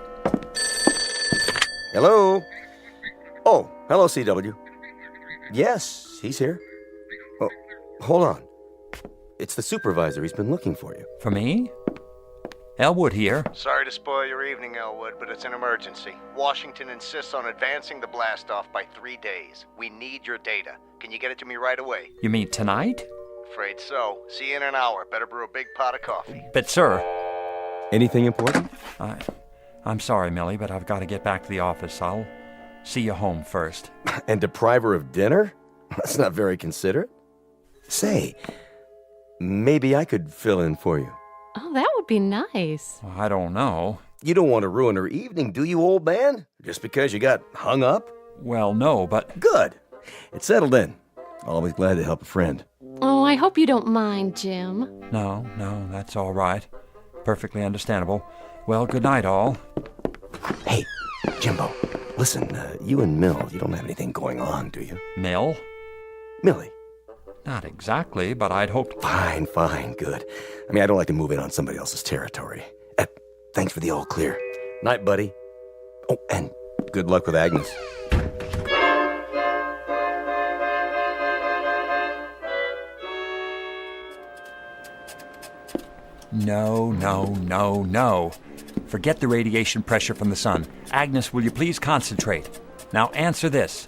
Hello? Oh, hello, CW. Yes, he's here. Oh, hold on. It's the supervisor. He's been looking for you. For me? Elwood here. Sorry to spoil your evening, Elwood, but it's an emergency. Washington insists on advancing the blast-off by 3 days. We need your data. Can you get it to me right away? You mean tonight? Afraid so. See you in an hour. Better brew a big pot of coffee. But, sir... Anything important? I'm sorry, Millie, but I've got to get back to the office. I'll see you home first. And deprive her of dinner? That's not very considerate. Say, maybe I could fill in for you. Oh, that would be nice. I don't know. You don't want to ruin her evening, do you, old man? Just because you got hung up? Well, no, but... Good. It's settled in. Always glad to help a friend. Oh, I hope you don't mind, Jim. No, that's all right. Perfectly understandable. Well, good night, all. Hey, Jimbo, listen, you and Mill, you don't have anything going on, do you? Mill? Millie. Not exactly, but I'd hoped... Fine, good. I mean, I don't like to move in on somebody else's territory. Thanks for the all clear. Night, buddy. Oh, and good luck with Agnes. No. Forget the radiation pressure from the sun. Agnes, will you please concentrate? Now answer this.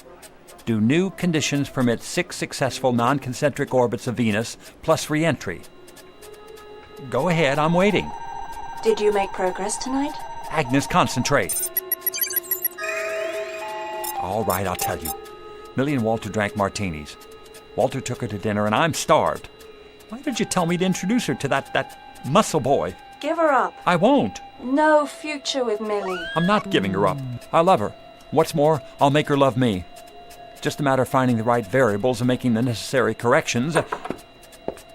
Do new conditions permit 6 successful non-concentric orbits of Venus plus re-entry? Go ahead, I'm waiting. Did you make progress tonight? Agnes, concentrate. All right, I'll tell you. Millie and Walter drank martinis. Walter took her to dinner, and I'm starved. Why did you tell me to introduce her to that muscle boy? Give her up. I won't. No future with Millie. I'm not giving her up. I love her. What's more, I'll make her love me. Just a matter of finding the right variables and making the necessary corrections.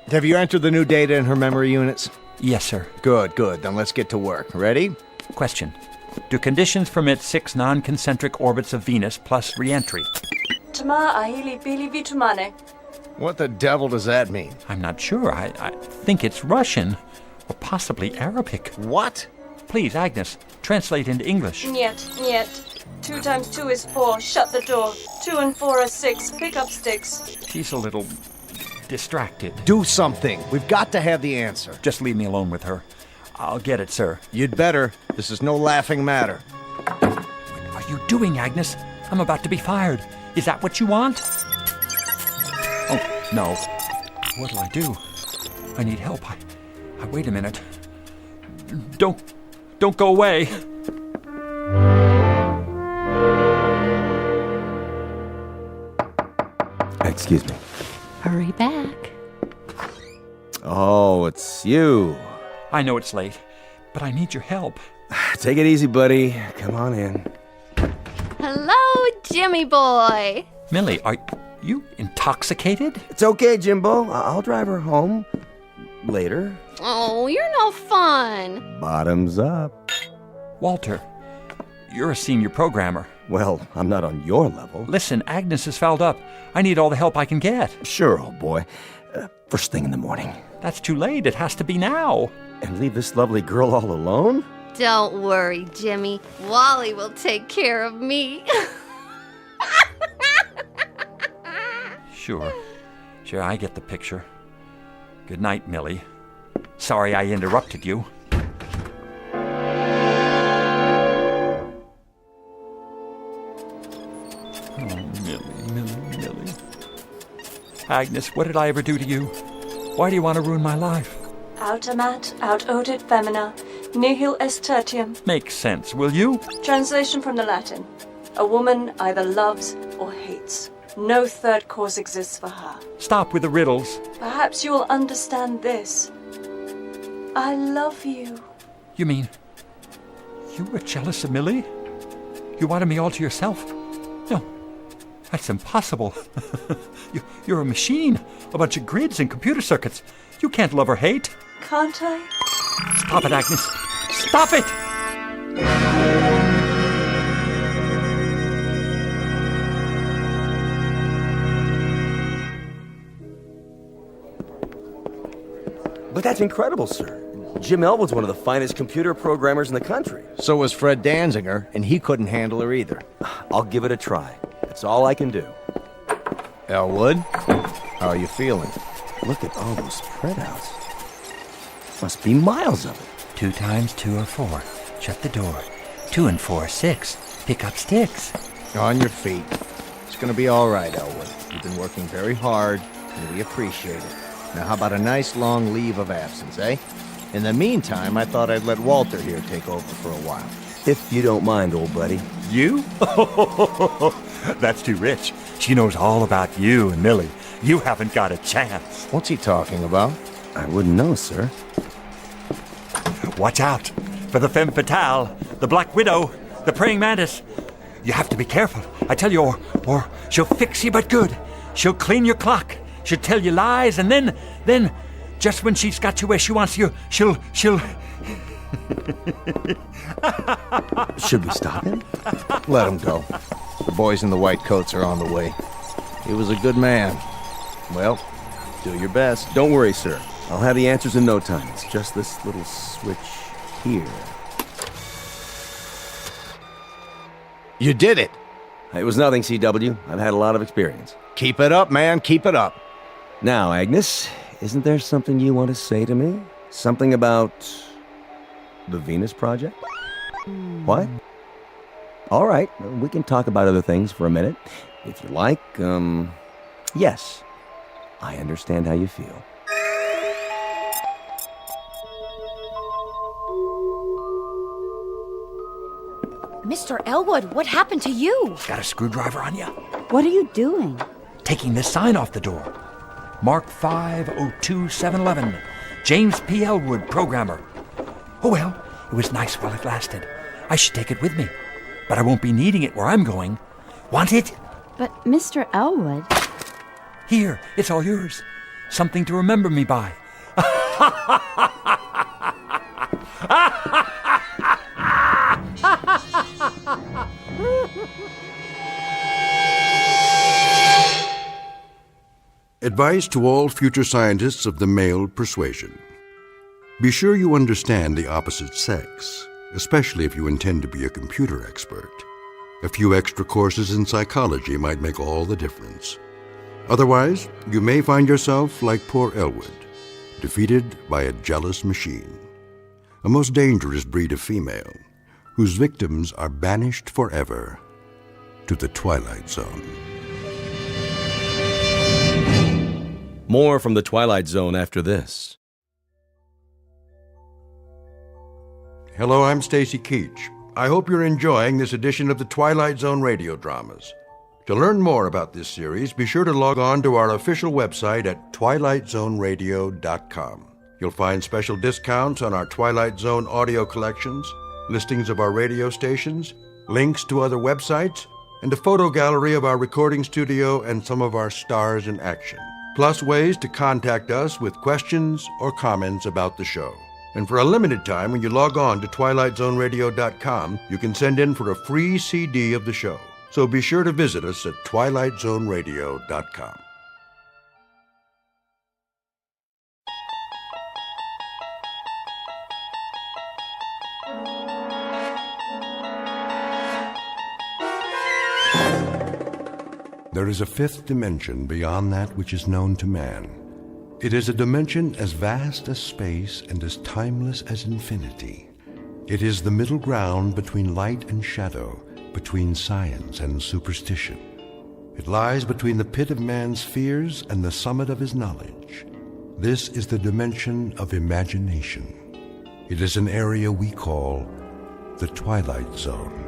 Have you entered the new data in her memory units? Yes, sir. Good. Then let's get to work. Ready? Question. Do conditions permit 6 non-concentric orbits of Venus plus re-entry? Tama ahili bili vitumane. What the devil does that mean? I'm not sure. I think it's Russian. Or possibly Arabic. What? Please, Agnes, translate into English. Niet. 2 times 2 is 4. Shut the door. 2 and 4 are 6. Pick up sticks. She's a little distracted. Do something. We've got to have the answer. Just leave me alone with her. I'll get it, sir. You'd better. This is no laughing matter. What are you doing, Agnes? I'm about to be fired. Is that what you want? Oh, no. What'll I do? I need help. Wait a minute. Don't go away. Excuse me. Hurry back. Oh, it's you. I know it's late, but I need your help. Take it easy, buddy. Come on in. Hello, Jimmy boy. Millie, are you intoxicated? It's okay, Jimbo. I'll drive her home. Later. Oh, you're no fun. Bottoms up. Walter, you're a senior programmer. Well, I'm not on your level. Listen, Agnes is fouled up. I need all the help I can get. Sure, old boy. First thing in the morning. That's too late. It has to be now. And leave this lovely girl all alone? Don't worry, Jimmy. Wally will take care of me. Sure, I get the picture. Good night, Millie. Sorry I interrupted you. Oh, Millie. Agnes, what did I ever do to you? Why do you want to ruin my life? Aut amat, aut odit femina, nihil est tertium. Make sense, will you? Translation from the Latin. A woman either loves or hates. No third cause exists for her. Stop with the riddles. Perhaps you will understand this. I love you. You mean you were jealous of Millie? You wanted me all to yourself? No, that's impossible. You're a machine, a bunch of grids and computer circuits. You can't love or hate. Can't I? Stop it, Agnes. Stop it! But that's incredible, sir. Jim Elwood's one of the finest computer programmers in the country. So was Fred Danziger, and he couldn't handle her either. I'll give it a try. That's all I can do. Elwood, how are you feeling? Look at all those printouts. Must be miles of it. 2 times 2 are 4. Shut the door. 2 and 4 are 6. Pick up sticks. On your feet. It's gonna be all right, Elwood. You've been working very hard, and we appreciate it. Now, how about a nice long leave of absence, eh? In the meantime, I thought I'd let Walter here take over for a while. If you don't mind, old buddy. You? That's too rich. She knows all about you and Millie. You haven't got a chance. What's he talking about? I wouldn't know, sir. Watch out for the femme fatale, the black widow, the praying mantis. You have to be careful, I tell you, or she'll fix you but good. She'll clean your clock. She'll tell you lies, and then, just when she's got you where she wants you, she'll... Should we stop him? Let him go. The boys in the white coats are on the way. He was a good man. Well, do your best. Don't worry, sir. I'll have the answers in no time. It's just this little switch here. You did it! It was nothing, CW. I've had a lot of experience. Keep it up, man. Keep it up. Now, Agnes, isn't there something you want to say to me? Something about the Venus Project? What? All right, we can talk about other things for a minute. If you like, yes. I understand how you feel. Mr. Elwood, what happened to you? Got a screwdriver on you? What are you doing? Taking this sign off the door. Mark 502711. James P. Elwood, programmer. Oh well, it was nice while it lasted. I should take it with me. But I won't be needing it where I'm going. Want it? But Mr. Elwood... Here, it's all yours. Something to remember me by. Advice to all future scientists of the male persuasion. Be sure you understand the opposite sex, especially if you intend to be a computer expert. A few extra courses in psychology might make all the difference. Otherwise, you may find yourself like poor Elwood, defeated by a jealous machine, a most dangerous breed of female, whose victims are banished forever to the Twilight Zone. More from the Twilight Zone after this. Hello, I'm Stacy Keach. I hope you're enjoying this edition of the Twilight Zone radio dramas. To learn more about this series, be sure to log on to our official website at twilightzoneradio.com. You'll find special discounts on our Twilight Zone audio collections, listings of our radio stations, links to other websites, and a photo gallery of our recording studio and some of our stars in action. Plus ways to contact us with questions or comments about the show. And for a limited time, when you log on to twilightzoneradio.com, you can send in for a free CD of the show. So be sure to visit us at twilightzoneradio.com. There is a fifth dimension beyond that which is known to man. It is a dimension as vast as space and as timeless as infinity. It is the middle ground between light and shadow, between science and superstition. It lies between the pit of man's fears and the summit of his knowledge. This is the dimension of imagination. It is an area we call the Twilight Zone.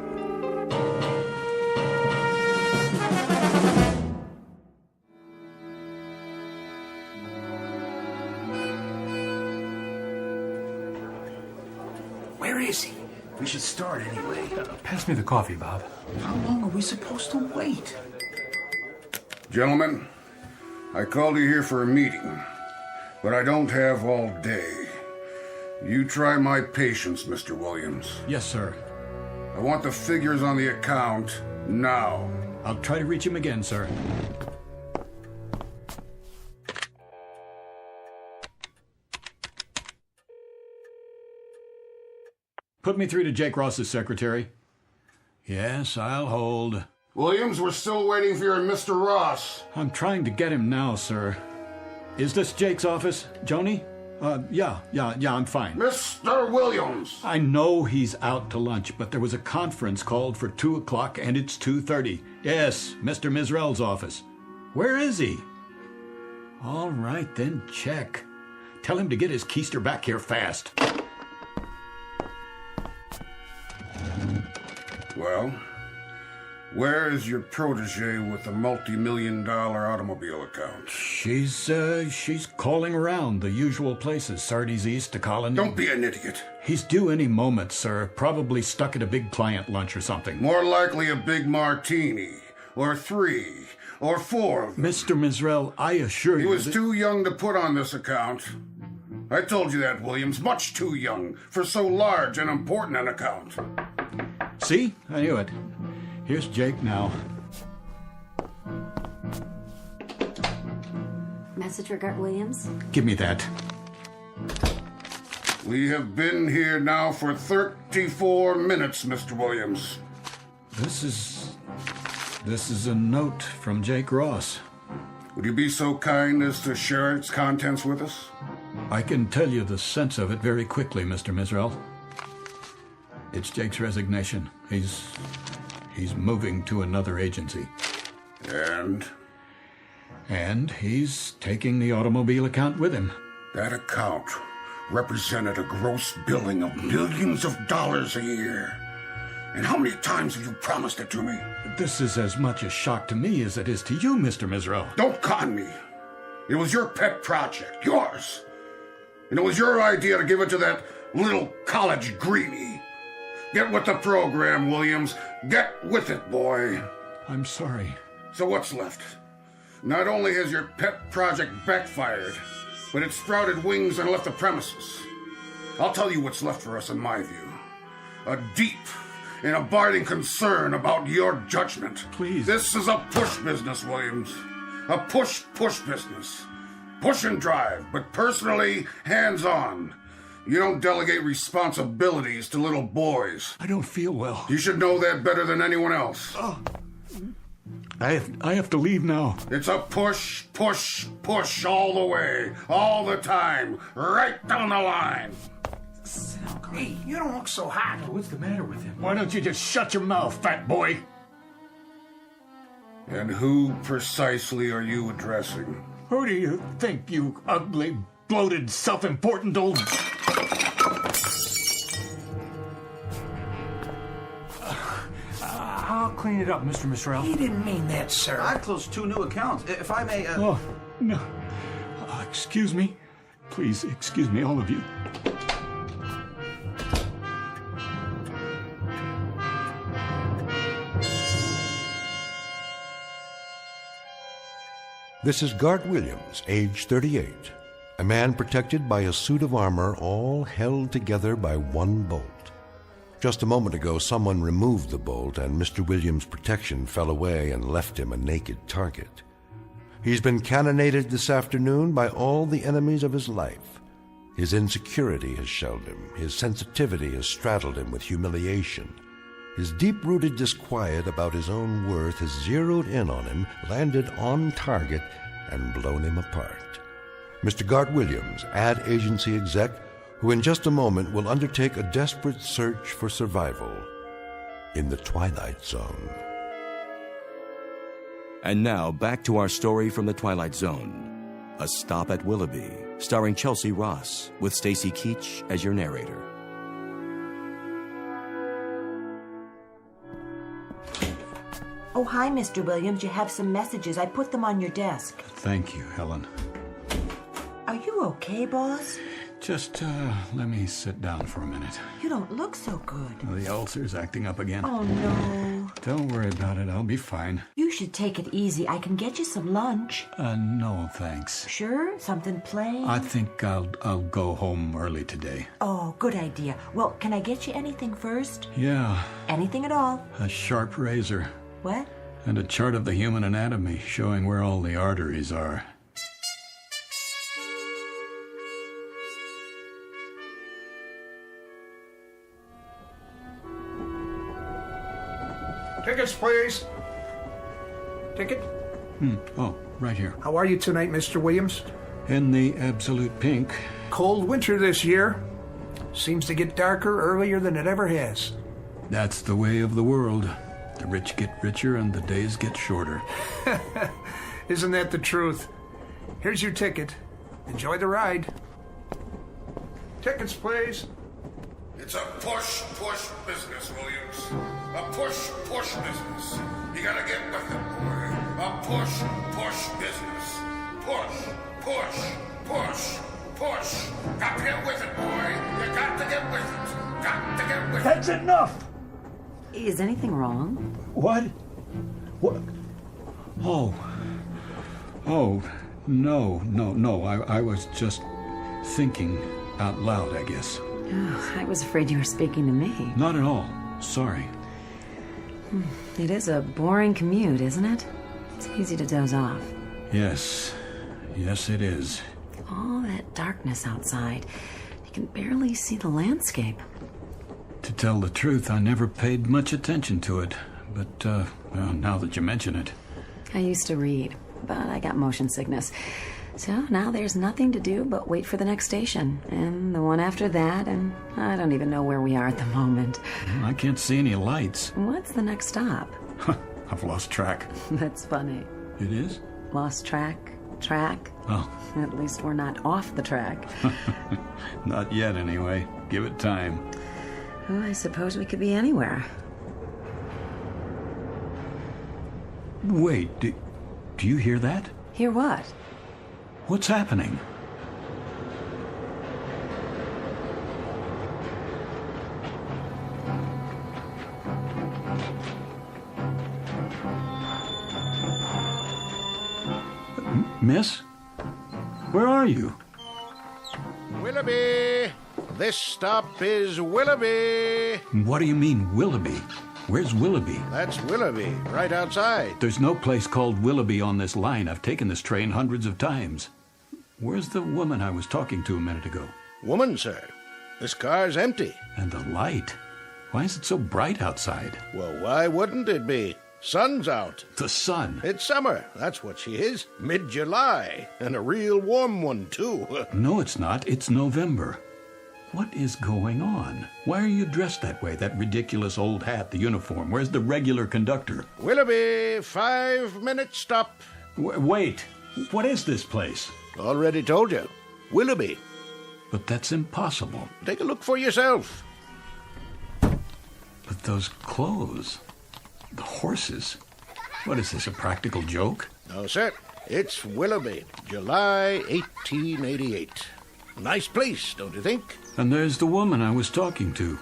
Where is he? We should start anyway. Pass me the coffee, Bob. How long are we supposed to wait? Gentlemen, I called you here for a meeting, but I don't have all day. You try my patience, Mr. Williams. Yes, sir. I want the figures on the account now. I'll try to reach him again, sir. Put me through to Jake Ross's secretary. Yes, I'll hold. Williams, we're still waiting for your Mr. Ross. I'm trying to get him now, sir. Is this Jake's office, Joni? Yeah, I'm fine. Mr. Williams! I know he's out to lunch, but there was a conference called for 2 o'clock, and it's 2:30. Yes, Mr. Mizrell's office. Where is he? All right, then check. Tell him to get his keister back here fast. Well, where is your protege with the multi-million-dollar automobile account? She's calling around the usual places, Sardi's East to Colony. Don't be an idiot. He's due any moment, sir. Probably stuck at a big client lunch or something. More likely a big martini, or 3, or 4 of them. Mr. Mizrell, I assure you he was too young to put on this account. I told you that, Williams. Much too young for so large and important an account. See? I knew it. Here's Jake now. Message for Gert Williams? Give me that. We have been here now for 34 minutes, Mr. Williams. This is a note from Jake Ross. Would you be so kind as to share its contents with us? I can tell you the sense of it very quickly, Mr. Mizrell. It's Jake's resignation. He's moving to another agency. And he's taking the automobile account with him. That account represented a gross billing of millions of dollars a year. And how many times have you promised it to me? This is as much a shock to me as it is to you, Mr. Mizrell. Don't con me. It was your pet project, yours. And it was your idea to give it to that little college greenie. Get with the program, Williams. Get with it, boy. I'm sorry. So what's left? Not only has your pet project backfired, but it sprouted wings and left the premises. I'll tell you what's left for us in my view. A deep and abiding concern about your judgment. Please. This is a push business, Williams. A push business. Push and drive, but personally hands-on. You don't delegate responsibilities to little boys. I don't feel well. You should know that better than anyone else. I have to leave now. It's a push all the way, all the time, right down the line. Hey, you don't look so hot. What's the matter with him? Why don't you just shut your mouth, fat boy? And who precisely are you addressing? Who do you think, you ugly, bloated, self-important old... I'll clean it up, Mr. Mizrell. He didn't mean that, sir. I closed 2 new accounts. If I may... Oh, no. Excuse me. Please, excuse me, all of you. This is Gart Williams, age 38, a man protected by a suit of armor all held together by one bolt. Just a moment ago, someone removed the bolt, and Mr. Williams' protection fell away and left him a naked target. He's been cannonaded this afternoon by all the enemies of his life. His insecurity has shelled him. His sensitivity has straddled him with humiliation. His deep-rooted disquiet about his own worth has zeroed in on him, landed on target, and blown him apart. Mr. Gart Williams, ad agency exec, who in just a moment will undertake a desperate search for survival in the Twilight Zone. And now, back to our story from the Twilight Zone. A Stop at Willoughby, starring Chelsea Ross, with Stacy Keach as your narrator. Oh, hi, Mr. Williams. You have some messages. I put them on your desk. Thank you, Helen. Are you okay, boss? Just, let me sit down for a minute. You don't look so good. The ulcer's acting up again. Oh, no. Don't worry about it. I'll be fine. You should take it easy. I can get you some lunch. No, thanks. Sure? Something plain? I think I'll go home early today. Oh, good idea. Well, can I get you anything first? Yeah. Anything at all? A sharp razor. What? And a chart of the human anatomy showing where all the arteries are. Tickets, please. Ticket? Oh, right here. How are you tonight, Mr. Williams? In the absolute pink. Cold winter this year. Seems to get darker earlier than it ever has. That's the way of the world. The rich get richer and the days get shorter. Isn't that the truth? Here's your ticket. Enjoy the ride. Tickets, please. It's a push business, Williams. A push business. You gotta get with it, boy. A push business. Push. Got to get with it, boy. You got to get with it. Got to get with it. That's enough! Is anything wrong? What? Oh, no. I was just thinking out loud, I guess. Oh, I was afraid you were speaking to me. Not at all. Sorry. It is a boring commute, isn't it? It's easy to doze off. Yes, it is. All that darkness outside. You can barely see the landscape. To tell the truth, I never paid much attention to it. But, well, now that you mention it. I used to read, but I got motion sickness. So now there's nothing to do but wait for the next station. And the one after that, and I don't even know where we are at the moment. I can't see any lights. What's the next stop? I've lost track. That's funny. It is? Lost track? Oh. At least we're not off the track. Not yet, anyway. Give it time. Oh, I suppose we could be anywhere. Wait, do you hear that? Hear what? What's happening? Miss? Where are you? Willoughby! This stop is Willoughby! What do you mean, Willoughby? Where's Willoughby? That's Willoughby, right outside. There's no place called Willoughby on this line. I've taken this train hundreds of times. Where's the woman I was talking to a minute ago? Woman, sir. This car's empty. And the light. Why is it so bright outside? Well, why wouldn't it be? Sun's out. The sun? It's summer. That's what she is. Mid-July. And a real warm one, too. No, it's not. It's November. What is going on? Why are you dressed that way? That ridiculous old hat, the uniform. Where's the regular conductor? Willoughby, 5-minute stop. Wait. What is this place? Already told you. Willoughby. But that's impossible. Take a look for yourself. But those clothes... The horses. What is this, a practical joke? No, sir. It's Willoughby, July 1888. Nice place, don't you think? And there's the woman I was talking to.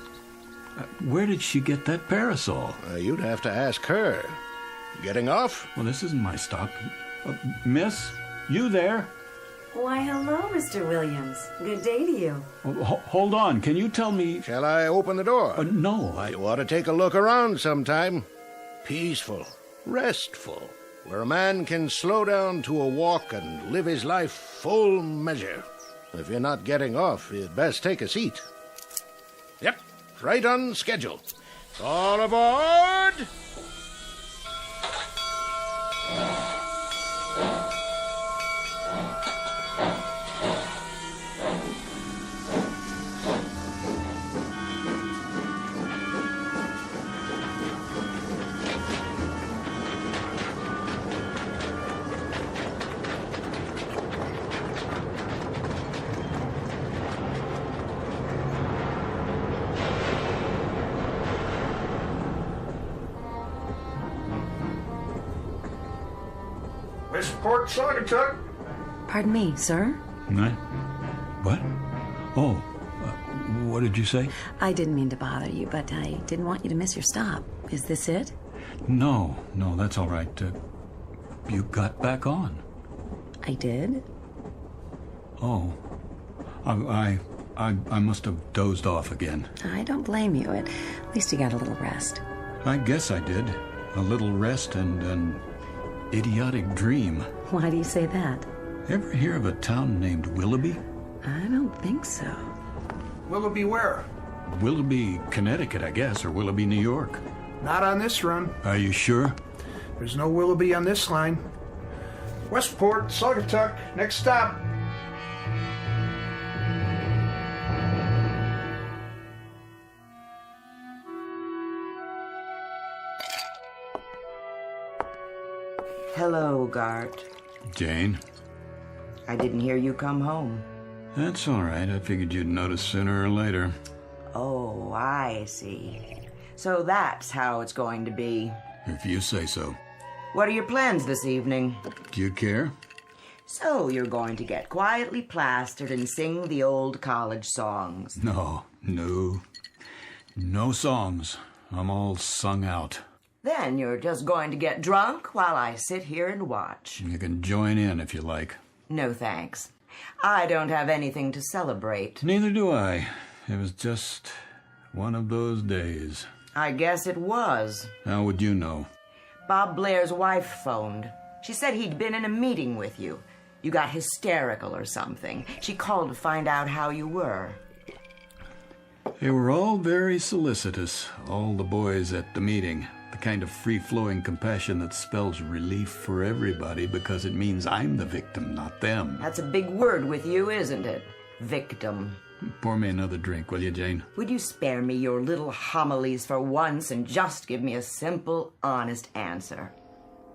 Where did she get that parasol? You'd have to ask her. Getting off? Well, this isn't my stop. Miss, you there? Why, hello, Mr. Williams. Good day to you. Hold on. Can you tell me... Shall I open the door? No, You ought to take a look around sometime. Peaceful, restful, where a man can slow down to a walk and live his life full measure. If you're not getting off, you'd best take a seat. Yep, right on schedule. All aboard! Miss Port Saugatuck. Pardon me, sir? What? Oh, what did you say? I didn't mean to bother you, but I didn't want you to miss your stop. Is this it? No, that's all right. You got back on. I did? Oh. I must have dozed off again. I don't blame you. At least you got a little rest. I guess I did. A little rest and an idiotic dream. Why do you say that? Ever hear of a town named Willoughby? I don't think so. Willoughby where? Willoughby, Connecticut, I guess, or Willoughby, New York. Not on this run. Are you sure? There's no Willoughby on this line. Westport, Saugatuck, next stop. Hello, Gart. Jane? I didn't hear you come home. That's all right. I figured you'd notice sooner or later. Oh, I see. So that's how it's going to be. If you say so. What are your plans this evening? Do you care? So you're going to get quietly plastered and sing the old college songs. No songs. I'm all sung out. Then you're just going to get drunk while I sit here and watch. You can join in if you like. No thanks. I don't have anything to celebrate. Neither do I. It was just one of those days. I guess it was. How would you know? Bob Blair's wife phoned. She said he'd been in a meeting with you. You got hysterical or something. She called to find out how you were. They were all very solicitous, all the boys at the meeting. The kind of free-flowing compassion that spells relief for everybody because it means I'm the victim, not them. That's a big word with you, isn't it? Victim. Pour me another drink, will you, Jane? Would you spare me your little homilies for once and just give me a simple, honest answer?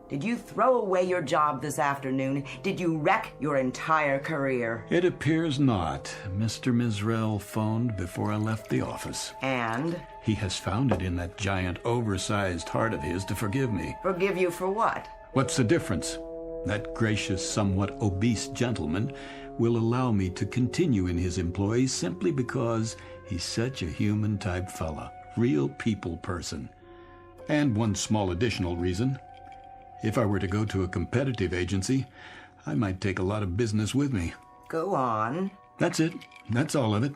Did you throw away your job this afternoon? Did you wreck your entire career? It appears not. Mr. Mizrell phoned before I left the office. And? He has found it in that giant, oversized heart of his to forgive me. Forgive you for what? What's the difference? That gracious, somewhat obese gentleman will allow me to continue in his employ simply because he's such a human-type fella. Real people person. And one small additional reason. If I were to go to a competitive agency, I might take a lot of business with me. Go on. That's it. That's all of it.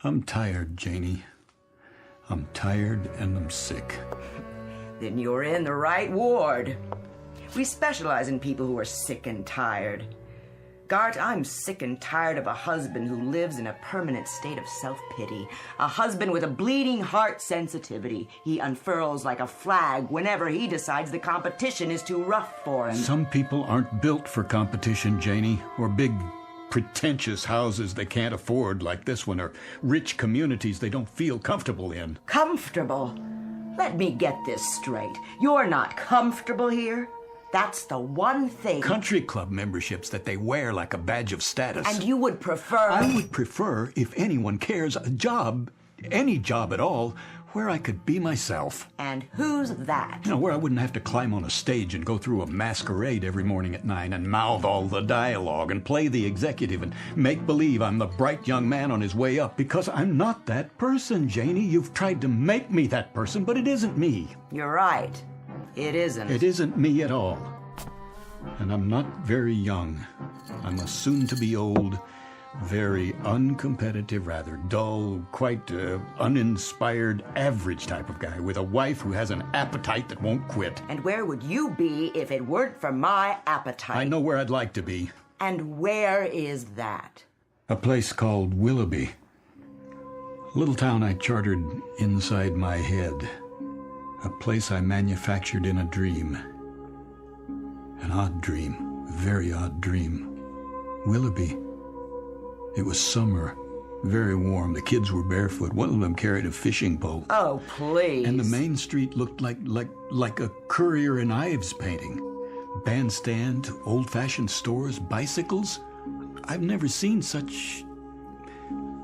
I'm tired, Janie. I'm tired and I'm sick. Then you're in the right ward. We specialize in people who are sick and tired. Gart, I'm sick and tired of a husband who lives in a permanent state of self-pity. A husband with a bleeding heart sensitivity. He unfurls like a flag whenever he decides the competition is too rough for him. Some people aren't built for competition, Janie, or big, pretentious houses they can't afford like this one, or rich communities they don't feel comfortable in. Comfortable? Let me get this straight. You're not comfortable here? That's the one thing. Country club memberships that they wear like a badge of status. And you would prefer... I would prefer, if anyone cares, a job, any job at all, where I could be myself. And who's that? You know, where I wouldn't have to climb on a stage and go through a masquerade every morning at 9 and mouth all the dialogue and play the executive and make believe I'm the bright young man on his way up, because I'm not that person, Janie. You've tried to make me that person, but it isn't me. You're right. It isn't. It isn't me at all. And I'm not very young. I'm a soon-to-be old, very uncompetitive, rather dull, quite uninspired, average type of guy with a wife who has an appetite that won't quit. And where would you be if it weren't for my appetite? I know where I'd like to be. And where is that? A place called Willoughby. A little town I chartered inside my head. A place I manufactured in a dream. An odd dream, a very odd dream. Willoughby. It was summer, very warm. The kids were barefoot. One of them carried a fishing pole. Oh, please. And the main street looked like a Currier and Ives painting. Bandstand, old-fashioned stores, bicycles. I've never seen such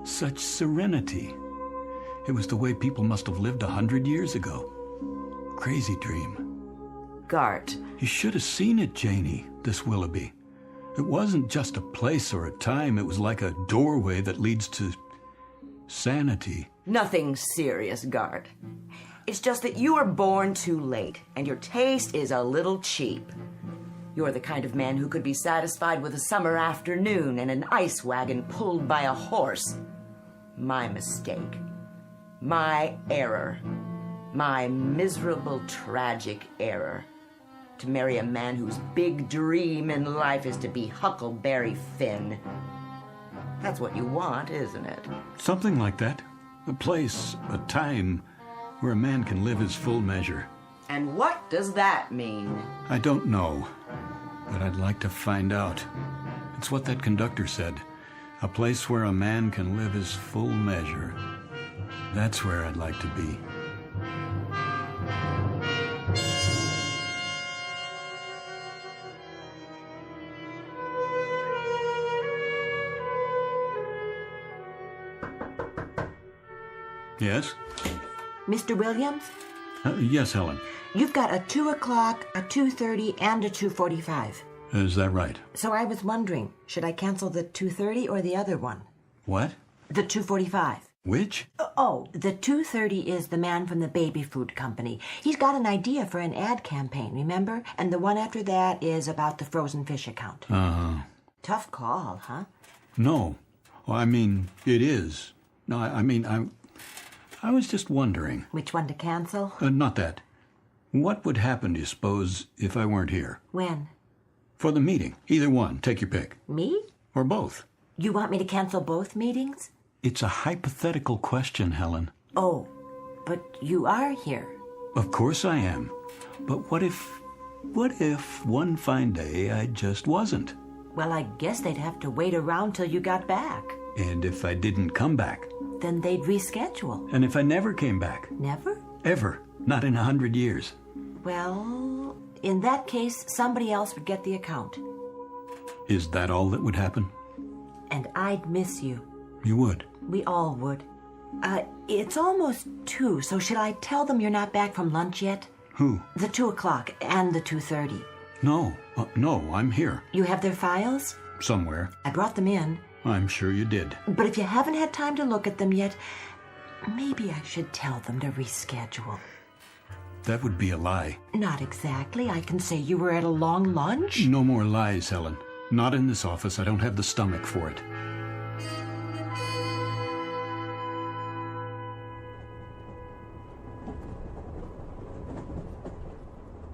serenity. It was the way people must have lived 100 years ago. Crazy dream. Gart. You should have seen it, Janie, this Willoughby. It wasn't just a place or a time. It was like a doorway that leads to sanity. Nothing serious, Gart. It's just that you were born too late, and your taste is a little cheap. You're the kind of man who could be satisfied with a summer afternoon and an ice wagon pulled by a horse. My mistake. My error. My miserable, tragic error. To marry a man whose big dream in life is to be Huckleberry Finn. That's what you want, isn't it? Something like that. A place, a time, where a man can live his full measure. And what does that mean? I don't know, but I'd like to find out. It's what that conductor said. A place where a man can live his full measure. That's where I'd like to be. Yes? Mr. Williams? Yes, Helen. You've got a 2 o'clock, a 2:30, and a 2:45. Is that right? So I was wondering, should I cancel the 2:30 or the other one? What? The 2:45. Which? Oh, the 2:30 is the man from the baby food company. He's got an idea for an ad campaign, remember? And the one after that is about the frozen fish account. Uh-huh. Tough call, huh? No. Well, I mean, it is. No, I was just wondering. Which one to cancel? Not that. What would happen, do you suppose, if I weren't here? When? For the meeting. Either one. Take your pick. Me? Or both. You want me to cancel both meetings? It's a hypothetical question, Helen. Oh, but you are here. Of course I am. But what if one fine day I just wasn't? Well, I guess they'd have to wait around till you got back. And if I didn't come back? Then they'd reschedule. And if I never came back? Never? Ever. Not in 100 years. Well, in that case, somebody else would get the account. Is that all that would happen? And I'd miss you. You would? We all would. It's almost 2, so should I tell them you're not back from lunch yet? Who? The 2 o'clock and the 2:30. No, I'm here. You have their files? Somewhere. I brought them in. I'm sure you did. But if you haven't had time to look at them yet, maybe I should tell them to reschedule. That would be a lie. Not exactly. I can say you were at a long lunch. No more lies, Helen. Not in this office. I don't have the stomach for it.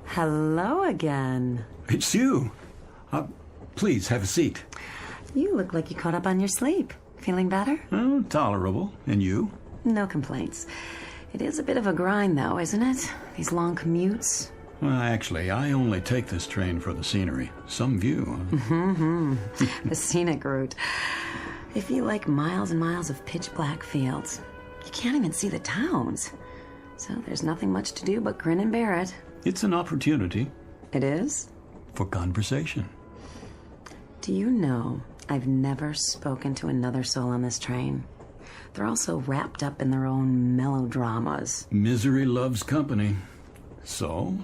Hello again. It's you. Please, have a seat. You look like you caught up on your sleep. Feeling better? Oh, tolerable. And you? No complaints. It is a bit of a grind, though, isn't it? These long commutes. Well, actually, I only take this train for the scenery. Some view. Mm-hmm. The scenic route. If you like miles and miles of pitch black fields, you can't even see the towns. So there's nothing much to do but grin and bear it. It's an opportunity. It is? For conversation. Do you know I've never spoken to another soul on this train? They're all so wrapped up in their own melodramas. Misery loves company. So,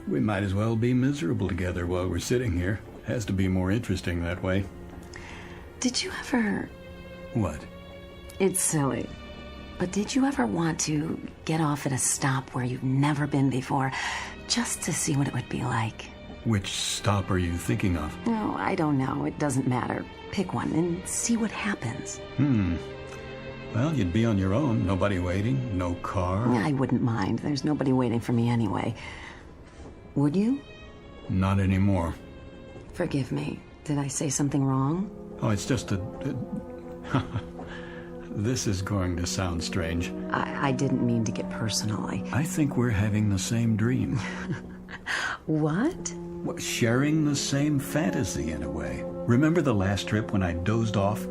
we might as well be miserable together while we're sitting here. Has to be more interesting that way. Did you ever... What? It's silly. But did you ever want to get off at a stop where you've never been before, just to see what it would be like? Which stop are you thinking of? No, I don't know. It doesn't matter. Pick one and see what happens. Well, you'd be on your own. Nobody waiting. No car. I wouldn't mind. There's nobody waiting for me anyway. Would you? Not anymore. Forgive me. Did I say something wrong? Oh, it's just a... This is going to sound strange. I didn't mean to get personal. I think we're having the same dream. What? Sharing the same fantasy in a way. Remember the last trip when I dozed off?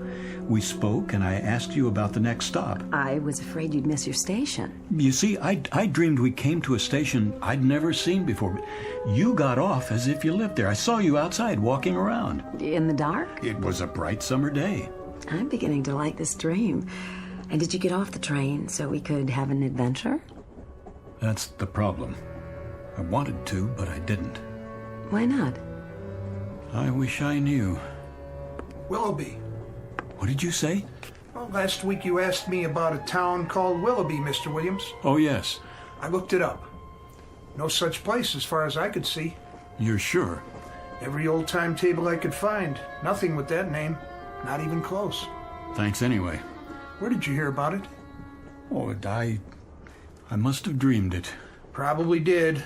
We spoke and I asked you about the next stop. I was afraid you'd miss your station. You see, I dreamed we came to a station I'd never seen before. You got off as if you lived there. I saw you outside walking around. In the dark? It was a bright summer day. I'm beginning to like this dream. And did you get off the train so we could have an adventure? That's the problem. I wanted to, but I didn't. Why not? I wish I knew. Willoughby. What did you say? Well, last week you asked me about a town called Willoughby, Mr. Williams. Oh, yes. I looked it up. No such place as far as I could see. You're sure? Every old timetable I could find. Nothing with that name. Not even close. Thanks anyway. Where did you hear about it? Oh, I must have dreamed it. Probably did.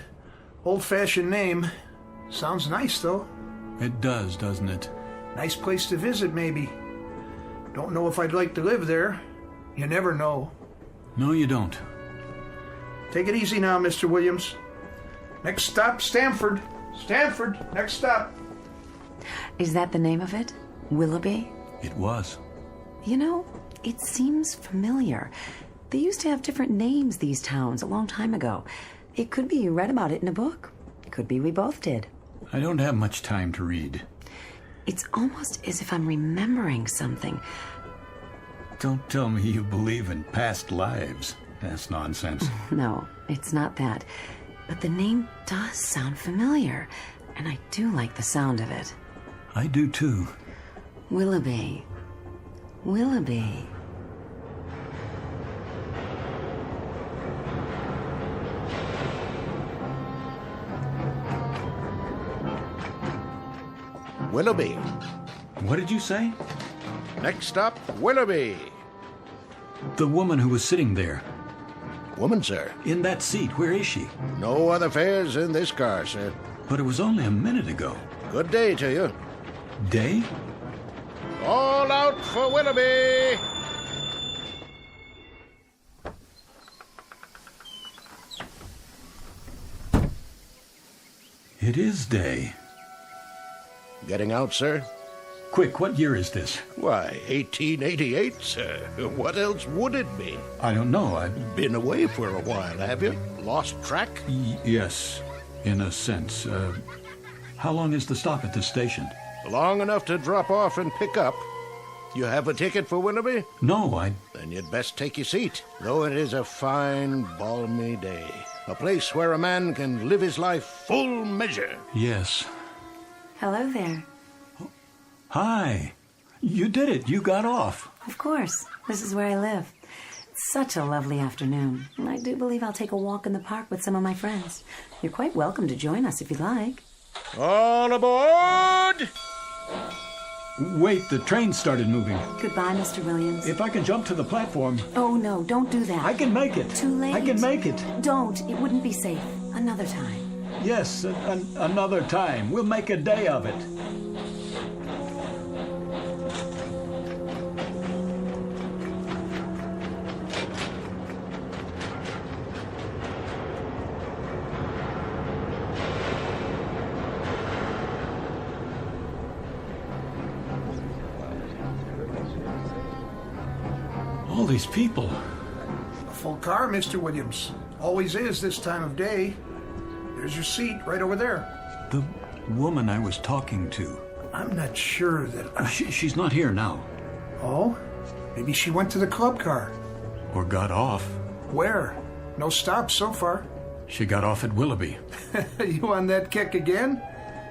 Old-fashioned name. Sounds nice, though. It does, doesn't it? Nice place to visit, maybe. Don't know if I'd like to live there. You never know. No, you don't. Take it easy now, Mr. Williams. Next stop, Stamford. Stamford, next stop. Is that the name of it? Willoughby? It was. You know, it seems familiar. They used to have different names, these towns, a long time ago. It could be you read about it in a book. It could be we both did. I don't have much time to read. It's almost as if I'm remembering something. Don't tell me you believe in past lives. That's nonsense. No, it's not that. But the name does sound familiar, and I do like the sound of it. I do too. Willoughby. Willoughby. Willoughby. What did you say? Next stop, Willoughby. The woman who was sitting there. Woman, sir? In that seat. Where is she? No other fares in this car, sir. But it was only a minute ago. Good day to you. Day? All out for Willoughby! It is day. Getting out, sir? Quick, what year is this? Why, 1888, sir. What else would it be? I don't know. I've been away for a while, have you? Lost track? Yes, in a sense. How long is the stop at this station? Long enough to drop off and pick up. You have a ticket for Willoughby? No, Then you'd best take your seat, though it is a fine, balmy day. A place where a man can live his life full measure. Yes. Hello there. Hi. You did it. You got off. Of course. This is where I live. It's such a lovely afternoon. And I do believe I'll take a walk in the park with some of my friends. You're quite welcome to join us if you'd like. All aboard! Wait, the train started moving. Goodbye, Mr. Williams. If I can jump to the platform... Oh, no, don't do that. I can make it. Too late. I can make it. Don't. It wouldn't be safe. Another time. Yes, another time. We'll make a day of it. All these people. A full car, Mr. Williams. Always is this time of day. There's your seat right over there. The woman I was talking to. I'm not sure that... She's not here now. Oh? Maybe she went to the club car. Or got off. Where? No stops so far. She got off at Willoughby. You on that kick again?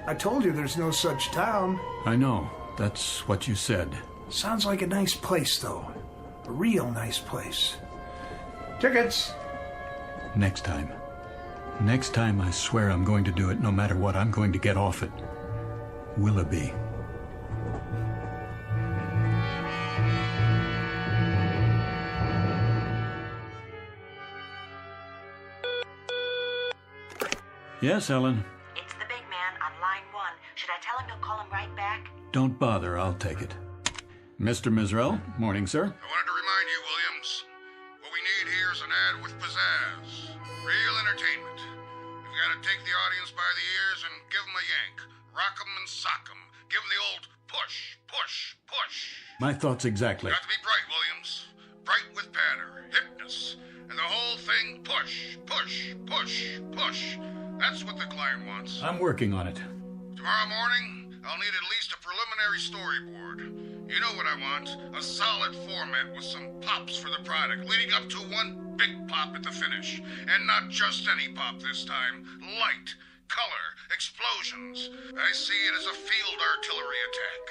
I told you there's no such town. I know. That's what you said. Sounds like a nice place, though. A real nice place. Tickets! Next time. Next time, I swear I'm going to do it no matter what. I'm going to get off at Willoughby. Yes, Ellen? It's the big man on line 1. Should I tell him you'll call him right back? Don't bother. I'll take it. Mr. Misrell, morning, sir. I wanted to remind you, Williams, what we need here is an ad with pizzazz. Real entertainment. You've got to take the audience by the ears and give them a yank. Rock them and sock them. Give them the old push, push, push. My thoughts exactly. Got to be bright, Williams. Bright with patter, hipness, and the whole thing push, push, push, push. That's what the client wants. I'm working on it. Tomorrow morning, I'll need at least a preliminary storyboard. You know what I want. A solid format with some pops for the product, leading up to one big pop at the finish. And not just any pop this time. Light, color, explosions. I see it as a field artillery attack.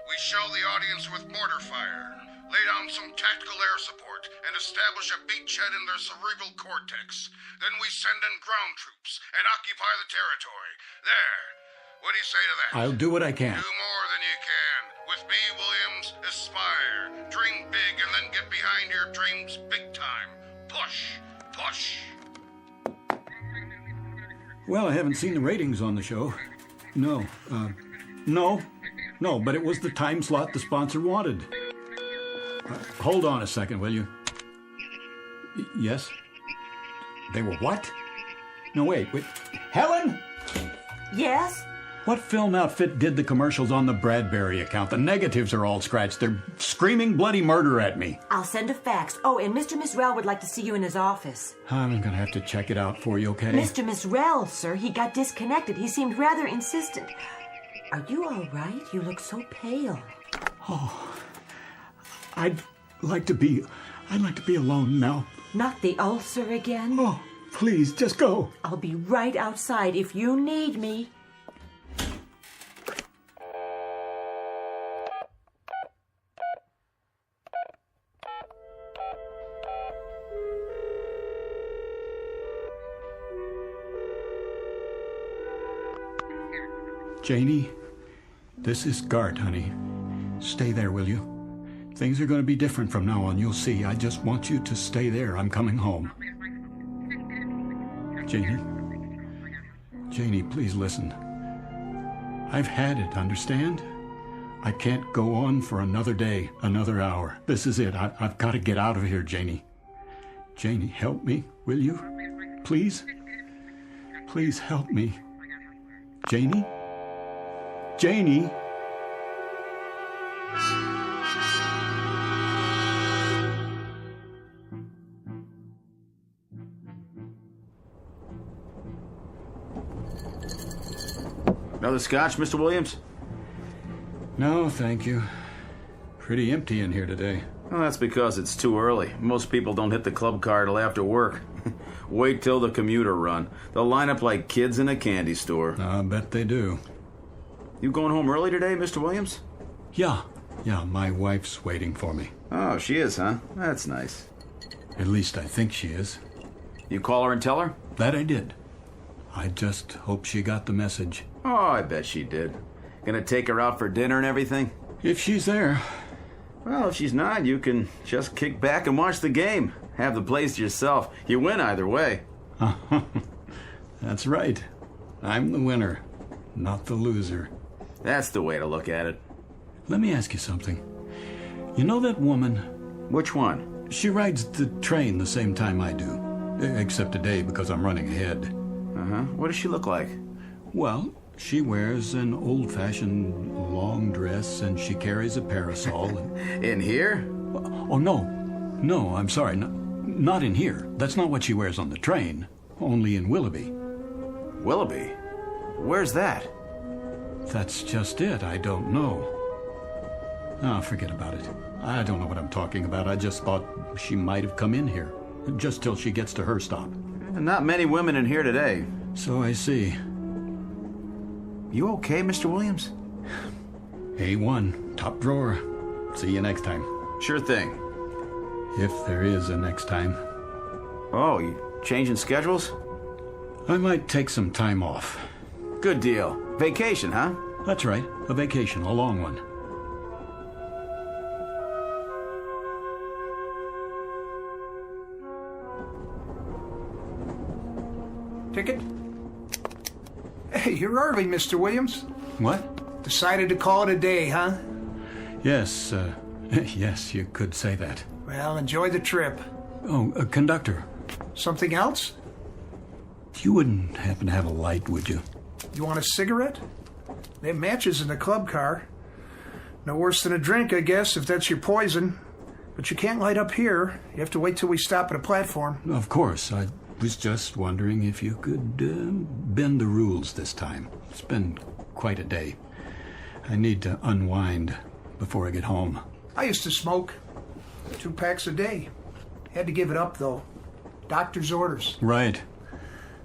We shell the audience with mortar fire, lay down some tactical air support, and establish a beachhead in their cerebral cortex. Then we send in ground troops and occupy the territory. There. What do you say to that? I'll do what I can. Do more than you can. With me, Williams, aspire, dream big, and then get behind your dreams big time. Push, push. Well, I haven't seen the ratings on the show. No, but it was the time slot the sponsor wanted. Hold on a second, will you? Yes? They were what? No, wait. Helen? Yes? What film outfit did the commercials on the Bradbury account? The negatives are all scratched. They're screaming bloody murder at me. I'll send a fax. Oh, and Mr. Misrell would like to see you in his office. I'm going to have to check it out for you, okay? Mr. Misrell, sir, he got disconnected. He seemed rather insistent. Are you all right? You look so pale. Oh, I'd like to be alone now. Not the ulcer again? Oh, please, just go. I'll be right outside if you need me. Janie, this is Gart, honey. Stay there, will you? Things are going to be different from now on, you'll see. I just want you to stay there. I'm coming home. Janie, please listen. I've had it, understand? I can't go on for another day, another hour. This is it. I've got to get out of here, Janie. Janie, help me, will you? Please? Please help me. Janie? Janie? Another scotch, Mr. Williams? No, thank you. Pretty empty in here today. Well, that's because it's too early. Most people don't hit the club car till after work. Wait till the commuter run. They'll line up like kids in a candy store. I bet they do. You going home early today, Mr. Williams? Yeah, my wife's waiting for me. Oh, she is, huh? That's nice. At least I think she is. You call her and tell her? That I did. I just hope she got the message. Oh, I bet she did. Gonna take her out for dinner and everything? If she's there. Well, if she's not, you can just kick back and watch the game. Have the place to yourself. You win either way. That's right. I'm the winner, not the loser. That's the way to look at it. Let me ask you something. You know that woman? Which one? She rides the train the same time I do. Except today because I'm running ahead. Uh-huh. What does she look like? Well, she wears an old-fashioned long dress and she carries a parasol. In here? Oh, no, I'm sorry. Not in here. That's not what she wears on the train. Only in Willoughby. Willoughby? Where's that? That's just it. I don't know. Oh, forget about it. I don't know what I'm talking about. I just thought she might have come in here. Just till she gets to her stop. Not many women in here today. So I see. You okay, Mr. Williams? A1. Top drawer. See you next time. Sure thing. If there is a next time. Oh, you changing schedules? I might take some time off. Good deal. Vacation, huh? That's right. A vacation. A long one. Ticket? Hey, you're early, Mr. Williams. What? Decided to call it a day, huh? Yes, yes, you could say that. Well, enjoy the trip. Oh, conductor. Something else? You wouldn't happen to have a light, would you? You want a cigarette? They have matches in the club car. No worse than a drink, I guess, if that's your poison. But you can't light up here. You have to wait till we stop at a platform. Of course. I was just wondering if you could bend the rules this time. It's been quite a day. I need to unwind before I get home. I used to smoke 2 packs a day. Had to give it up, though. Doctor's orders. Right.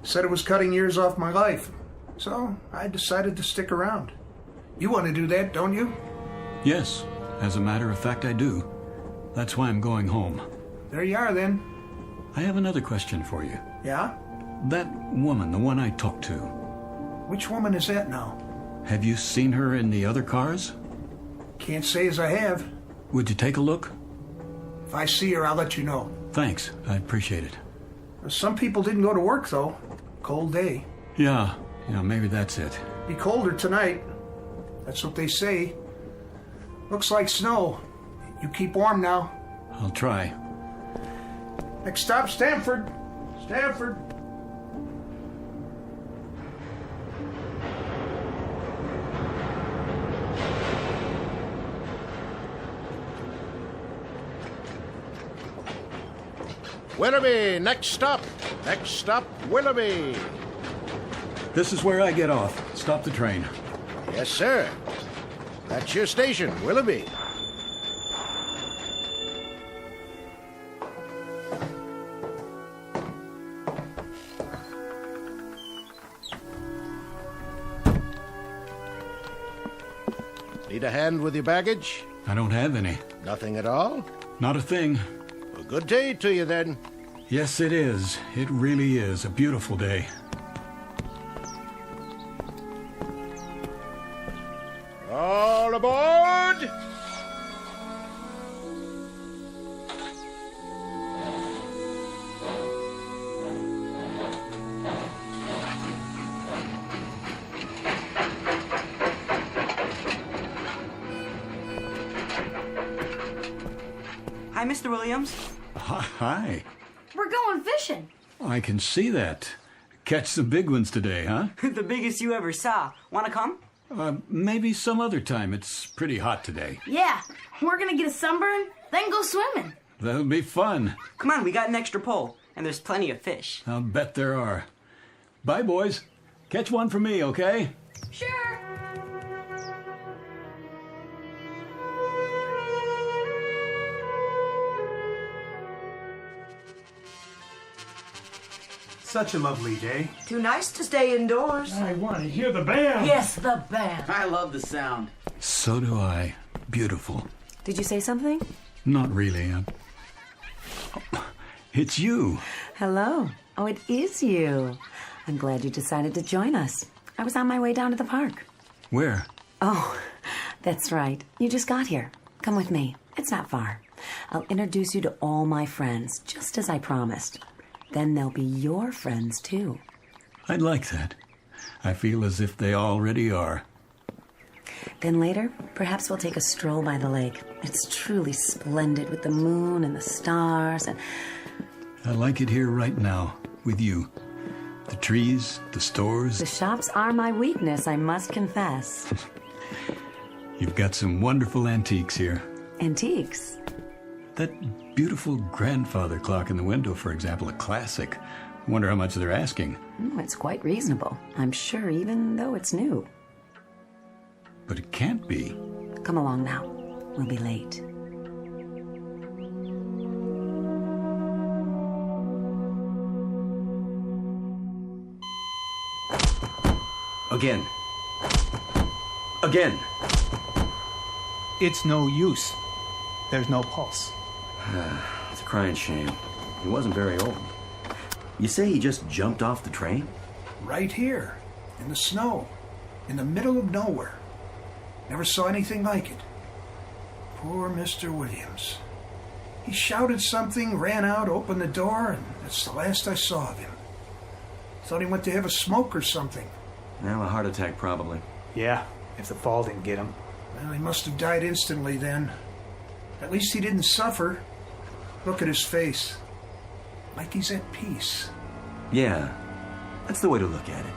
Said it was cutting years off my life. So I decided to stick around. You want to do that, don't you? Yes. As a matter of fact, I do. That's why I'm going home. There you are, then. I have another question for you. Yeah? That woman, the one I talked to. Which woman is that now? Have you seen her in the other cars? Can't say as I have. Would you take a look? If I see her, I'll let you know. Thanks. I appreciate it. Some people didn't go to work, though. Cold day. Yeah, maybe that's it. Be colder tonight. That's what they say. Looks like snow. You keep warm now. I'll try. Next stop, Stamford. Stanford. Willoughby, next stop. Next stop, Willoughby. This is where I get off. Stop the train. Yes, sir. That's your station, Willoughby. Need a hand with your baggage? I don't have any. Nothing at all? Not a thing. A good day to you, then. Yes, it is. It really is a beautiful day. All aboard! Hi, Mr. Williams. Hi. We're going fishing. I can see that. Catch some big ones today, huh? The biggest you ever saw. Wanna come? Maybe some other time. It's pretty hot today. Yeah, we're gonna get a sunburn, then go swimming. That'll be fun. Come on, we got an extra pole, and there's plenty of fish. I'll bet there are. Bye, boys. Catch one for me, okay? Sure. Such a lovely day. Too nice to stay indoors. I want to hear the band. Yes, the band. I love the sound. So do I. Beautiful. Did you say something? Not really. It's you. Hello. Oh, it is you. I'm glad you decided to join us. I was on my way down to the park. Where? Oh, that's right. You just got here. Come with me. It's not far. I'll introduce you to all my friends, just as I promised. Then they'll be your friends, too. I'd like that. I feel as if they already are. Then later, perhaps we'll take a stroll by the lake. It's truly splendid with the moon and the stars and... I like it here right now, with you. The trees, the stores. The shops are my weakness, I must confess. You've got some wonderful antiques here. Antiques? That beautiful grandfather clock in the window, for example, a classic. Wonder how much they're asking. It's quite reasonable, I'm sure, even though it's new. But it can't be. Come along now. We'll be late. Again. Again. It's no use. There's no pulse. It's a crying shame. He wasn't very old. You say he just jumped off the train? Right here, in the snow, in the middle of nowhere. Never saw anything like it. Poor Mr. Williams. He shouted something, ran out, opened the door, and that's the last I saw of him. Thought he went to have a smoke or something. Well, a heart attack probably. Yeah, if the fall didn't get him. Well, he must have died instantly then. At least he didn't suffer. Look at his face. Like he's at peace. Yeah, that's the way to look at it.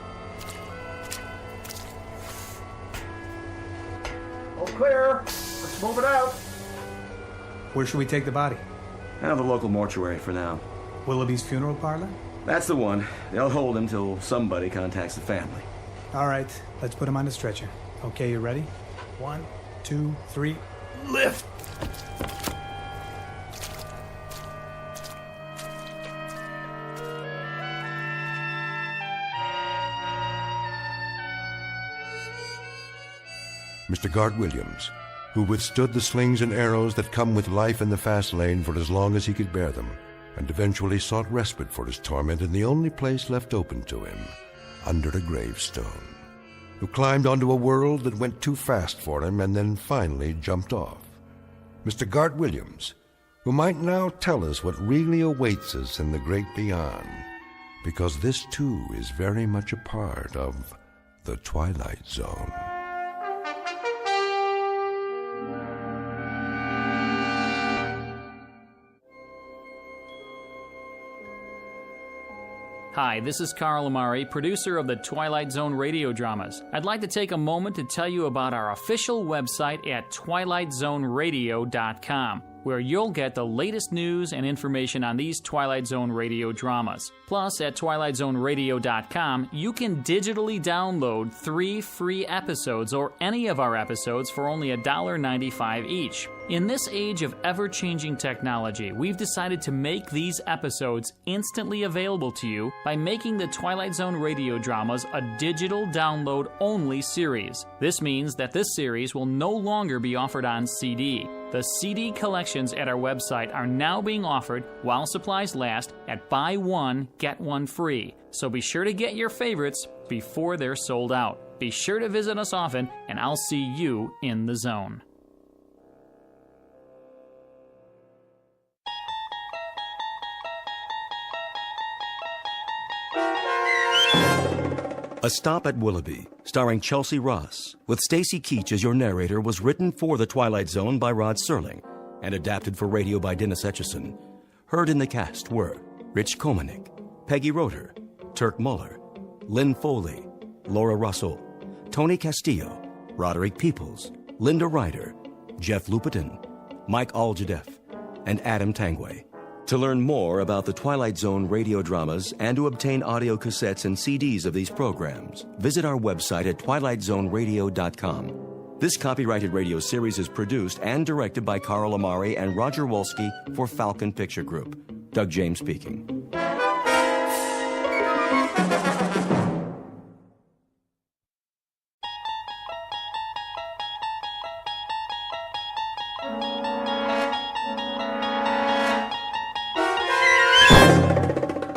All clear. Let's move it out. Where should we take the body? The local mortuary for now. Willoughby's funeral parlor? That's the one. They'll hold him till somebody contacts the family. All right, let's put him on the stretcher. Okay, you ready? 1, 2, 3, lift! Mr. Gart Williams, who withstood the slings and arrows that come with life in the fast lane for as long as he could bear them, and eventually sought respite for his torment in the only place left open to him, under a gravestone, who climbed onto a world that went too fast for him and then finally jumped off. Mr. Gart Williams, who might now tell us what really awaits us in the great beyond, because this too is very much a part of the Twilight Zone. Hi, this is Carl Amari, producer of the Twilight Zone radio dramas. I'd like to take a moment to tell you about our official website at twilightzoneradio.com, where you'll get the latest news and information on these Twilight Zone radio dramas. Plus, at twilightzoneradio.com, you can digitally download 3 free episodes or any of our episodes for only $1.95 each. In this age of ever-changing technology, we've decided to make these episodes instantly available to you by making the Twilight Zone radio dramas a digital download-only series. This means that this series will no longer be offered on CD. The CD collections at our website are now being offered while supplies last at buy one, get one free. So be sure to get your favorites before they're sold out. Be sure to visit us often, and I'll see you in the zone. A Stop at Willoughby, starring Chelsea Ross, with Stacy Keach as your narrator, was written for The Twilight Zone by Rod Serling and adapted for radio by Dennis Etchison. Heard in the cast were Rich Komanik, Peggy Roeder, Turk Muller, Lynn Foley, Laura Russell, Tony Castillo, Roderick Peoples, Linda Ryder, Jeff Lupetin, Mike Aljadeff, and Adam Tangway. To learn more about the Twilight Zone radio dramas and to obtain audio cassettes and CDs of these programs, visit our website at twilightzoneradio.com. This copyrighted radio series is produced and directed by Carl Amari and Roger Wolski for Falcon Picture Group. Doug James speaking.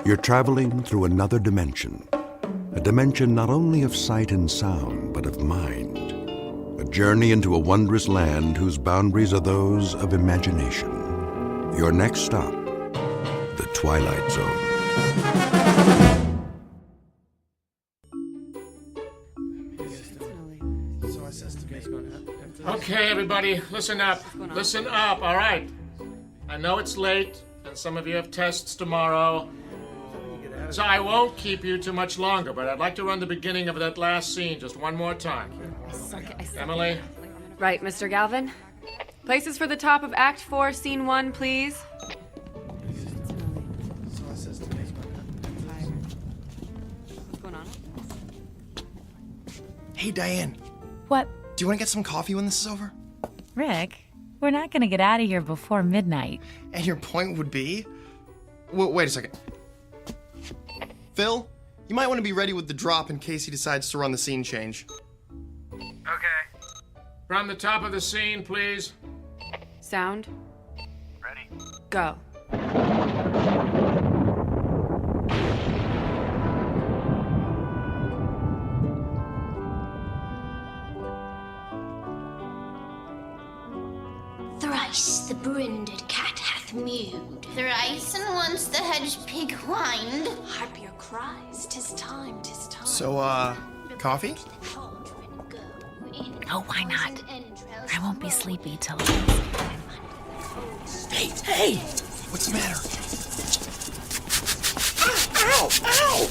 You're traveling through another dimension. A dimension not only of sight and sound, but of mind. A journey into a wondrous land whose boundaries are those of imagination. Your next stop, the Twilight Zone. Okay, everybody, listen up. Listen up, all right? I know it's late, and some of you have tests tomorrow. So I won't keep you too much longer, but I'd like to run the beginning of that last scene just one more time. Emily? Right, Mr. Galvin. Places for the top of Act 4, Scene 1, please. What's going on? Hey, Diane. What? Do you want to get some coffee when this is over? Rick, we're not going to get out of here before midnight. And your point would be? Wait a second. Phil, you might want to be ready with the drop in case he decides to run the scene change. Okay. From the top of the scene, please. Sound. Ready. Go. Thrice the brinded cat hath mewed. Thrice and once the hedge pig whined. Harp your cries, 'tis time, 'tis time. So, coffee? Oh, why not? I won't be sleepy till... Hey! What's the matter? Ow! Ow!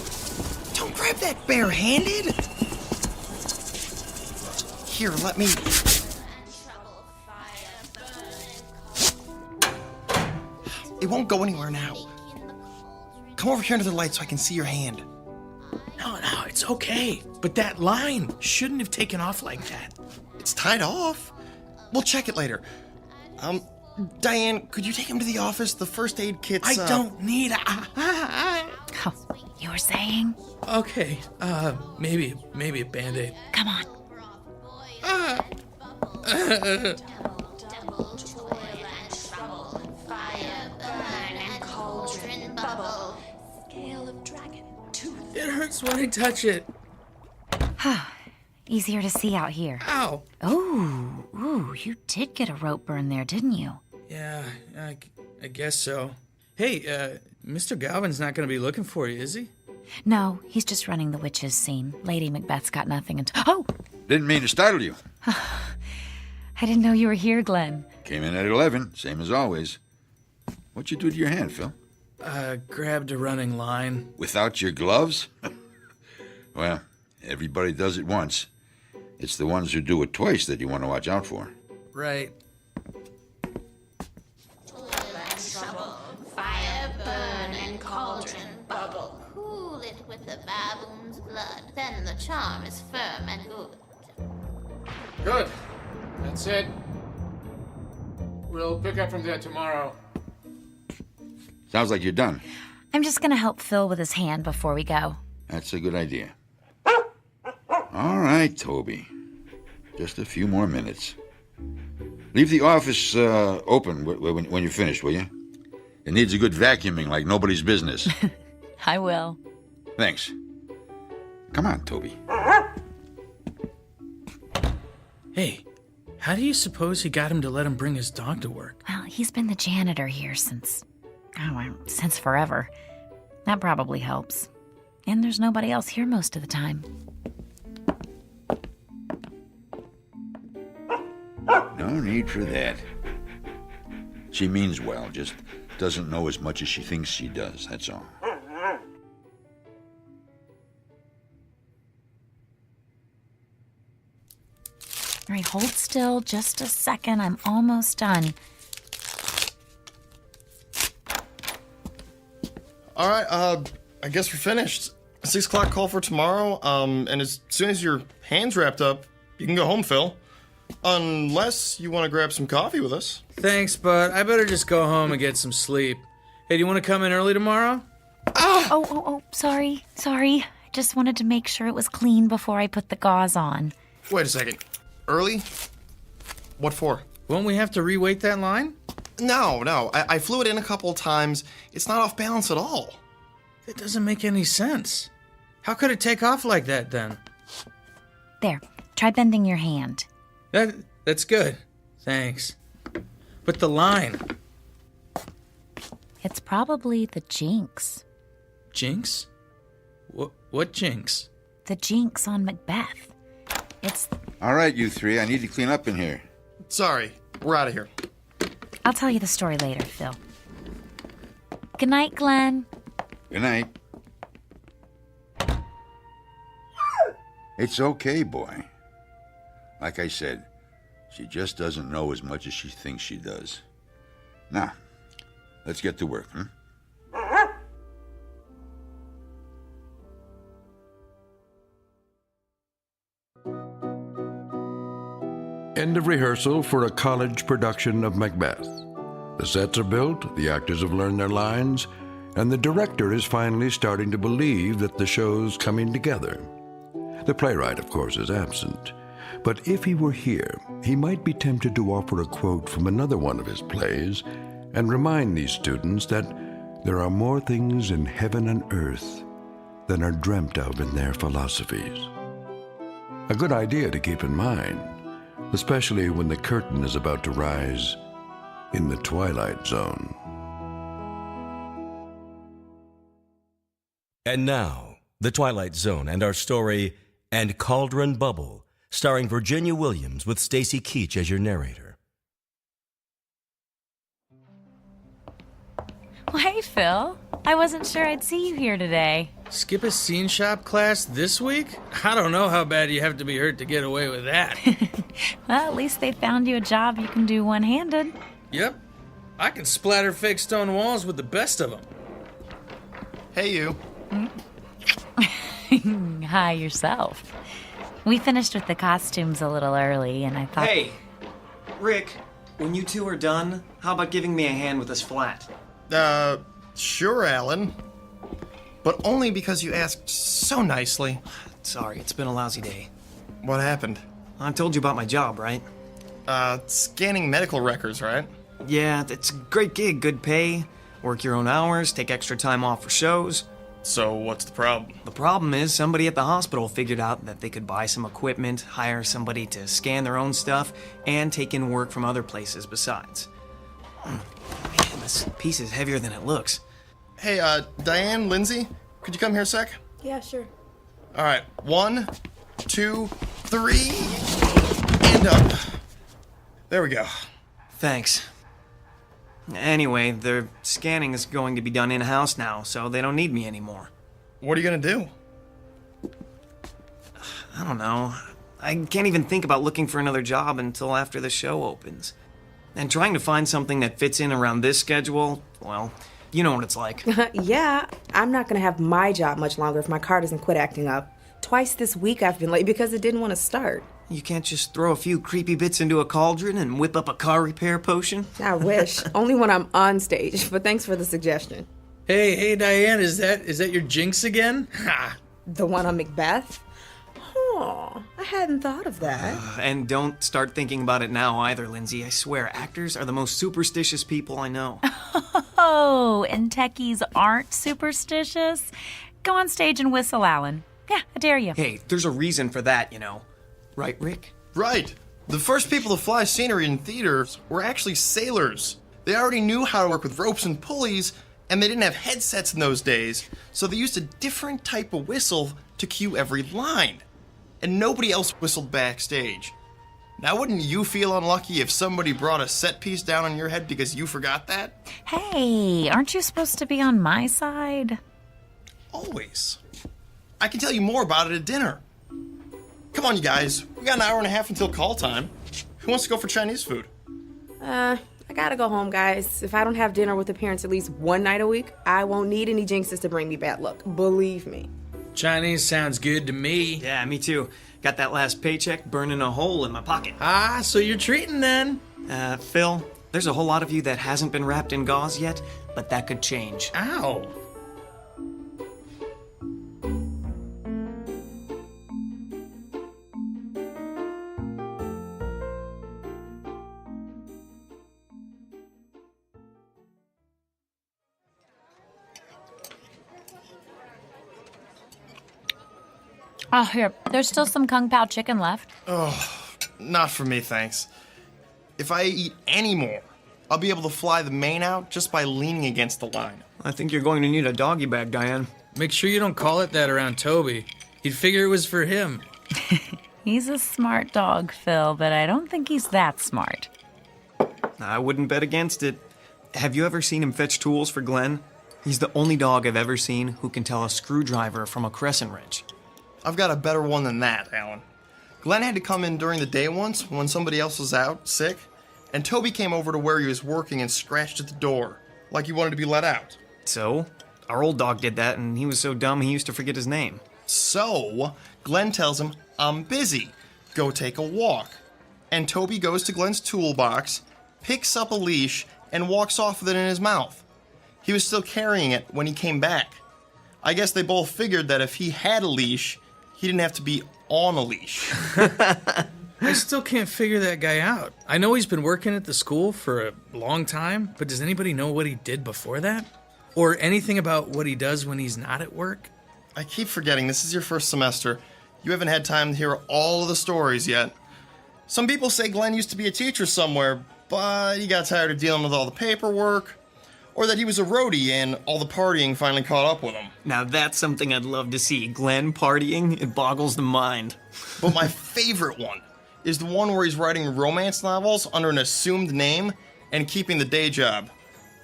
Don't grab that barehanded! Here, let me... It won't go anywhere now. Come over here under the light so I can see your hand. No, it's okay. But that line shouldn't have taken off like that. It's tied off. We'll check it later. Diane, could you take him to the office? The first aid kit's... I don't need a... Oh, you were saying? Okay, maybe a Band-Aid. Come on. It hurts when I touch it. Easier to see out here. Ow! Ooh, you did get a rope burn there, didn't you? Yeah, I guess so. Hey, Mr. Galvin's not going to be looking for you, is he? No, he's just running the witches scene. Lady Macbeth's got nothing until... Oh! Didn't mean to startle you. I didn't know you were here, Glenn. Came in at 11, same as always. What'd you do to your hand, Phil? grabbed a running line. Without your gloves? Well, everybody does it once. It's the ones who do it twice that you want to watch out for. Right. Fire burn and cauldron bubble. Cool it with the baboon's blood. Then the charm is firm and good. Good. That's it. We'll pick up from there tomorrow. Sounds like you're done. I'm just gonna help Phil with his hand before we go. That's a good idea. All right, Toby. Just a few more minutes. Leave the office open when you're finished, will you? It needs a good vacuuming like nobody's business. I will. Thanks. Come on, Toby. Hey, how do you suppose he got him to let him bring his dog to work? Well, he's been the janitor here since forever. That probably helps. And there's nobody else here most of the time. No need for that. She means well, just doesn't know as much as she thinks she does, that's all. All right, hold still just a second. I'm almost done. All right, I guess we're finished. 6 o'clock call for tomorrow, and as soon as your hand's wrapped up, you can go home, Phil. Unless you want to grab some coffee with us. Thanks, but I better just go home and get some sleep. Hey, do you want to come in early tomorrow? Oh, sorry. I just wanted to make sure it was clean before I put the gauze on. Wait a second. Early? What for? Won't we have to reweight that line? No. I flew it in a couple times. It's not off balance at all. That doesn't make any sense. How could it take off like that, then? There, try bending your hand. That's good. Thanks. But the line... It's probably the jinx. Jinx? What jinx? The jinx on Macbeth. It's... All right, you three, I need to clean up in here. Sorry, we're out of here. I'll tell you the story later, Phil. Good night, Glenn. Good night. It's okay, boy. Like I said, she just doesn't know as much as she thinks she does. Now, let's get to work, huh? End of rehearsal for a college production of Macbeth. The sets are built, the actors have learned their lines, and the director is finally starting to believe that the show's coming together. The playwright, of course, is absent. But if he were here, he might be tempted to offer a quote from another one of his plays and remind these students that there are more things in heaven and earth than are dreamt of in their philosophies. A good idea to keep in mind, especially when the curtain is about to rise in the Twilight Zone. And now, The Twilight Zone and our story, And Cauldron Bubble, starring Virginia Williams with Stacy Keach as your narrator. Well, hey, Phil. I wasn't sure I'd see you here today. Skip a scene shop class this week? I don't know how bad you have to be hurt to get away with that. Well, at least they found you a job you can do one-handed. Yep. I can splatter fake stone walls with the best of them. Hey, you. Hi, yourself. We finished with the costumes a little early, and I thought... Hey, Rick, when you two are done, how about giving me a hand with this flat? Sure, Alan. But only because you asked so nicely. Sorry, it's been a lousy day. What happened? I told you about my job, right? Scanning medical records, right? Yeah, it's a great gig, good pay. Work your own hours, take extra time off for shows. So what's the problem? The problem is somebody at the hospital figured out that they could buy some equipment, hire somebody to scan their own stuff, and take in work from other places besides. Man, this piece is heavier than it looks. Hey, Diane, Lindsay, could you come here a sec? Yeah, sure. All right, 1, 2, 3, and up. There we go. Thanks. Anyway, their scanning is going to be done in-house now, so they don't need me anymore. What are you gonna do? I don't know. I can't even think about looking for another job until after the show opens. And trying to find something that fits in around this schedule, well, you know what it's like. Yeah, I'm not gonna have my job much longer if my car doesn't quit acting up. Twice this week I've been late because it didn't want to start. You can't just throw a few creepy bits into a cauldron and whip up a car repair potion? I wish. Only when I'm on stage, but thanks for the suggestion. Hey, Diane, is that your jinx again? Ha! The one on Macbeth? Oh, I hadn't thought of that. And don't start thinking about it now either, Lindsay. I swear, actors are the most superstitious people I know. Oh, and techies aren't superstitious? Go on stage and whistle, Alan. Yeah, I dare you. Hey, there's a reason for that, you know. Right, Rick? Right. The first people to fly scenery in theaters were actually sailors. They already knew how to work with ropes and pulleys, and they didn't have headsets in those days, so they used a different type of whistle to cue every line. And nobody else whistled backstage. Now, wouldn't you feel unlucky if somebody brought a set piece down on your head because you forgot that? Hey, aren't you supposed to be on my side? Always. I can tell you more about it at dinner. Come on, you guys. We got an hour and a half until call time. Who wants to go for Chinese food? I gotta go home, guys. If I don't have dinner with the parents at least one night a week, I won't need any jinxes to bring me bad luck. Believe me. Chinese sounds good to me. Yeah, me too. Got that last paycheck burning a hole in my pocket. Ah, so you're treating then? Phil, there's a whole lot of you that hasn't been wrapped in gauze yet, but that could change. Ow. Oh, here. There's still some Kung Pao chicken left. Oh, not for me, thanks. If I eat any more, I'll be able to fly the mane out just by leaning against the line. I think you're going to need a doggy bag, Diane. Make sure you don't call it that around Toby. He'd figure it was for him. He's a smart dog, Phil, but I don't think he's that smart. I wouldn't bet against it. Have you ever seen him fetch tools for Glenn? He's the only dog I've ever seen who can tell a screwdriver from a crescent wrench. I've got a better one than that, Alan. Glenn had to come in during the day once when somebody else was out, sick, and Toby came over to where he was working and scratched at the door, like he wanted to be let out. So, our old dog did that, and he was so dumb he used to forget his name. So, Glenn tells him, "I'm busy. Go take a walk." And Toby goes to Glenn's toolbox, picks up a leash, and walks off with it in his mouth. He was still carrying it when he came back. I guess they both figured that if he had a leash, he didn't have to be on a leash. I still can't figure that guy out. I know he's been working at the school for a long time, but does anybody know what he did before that? Or anything about what he does when he's not at work? I keep forgetting this is your first semester. You haven't had time to hear all of the stories yet. Some people say Glenn used to be a teacher somewhere, but he got tired of dealing with all the paperwork. Or that he was a roadie and all the partying finally caught up with him. Now that's something I'd love to see. Glenn partying, it boggles the mind. But my favorite one is the one where he's writing romance novels under an assumed name and keeping the day job.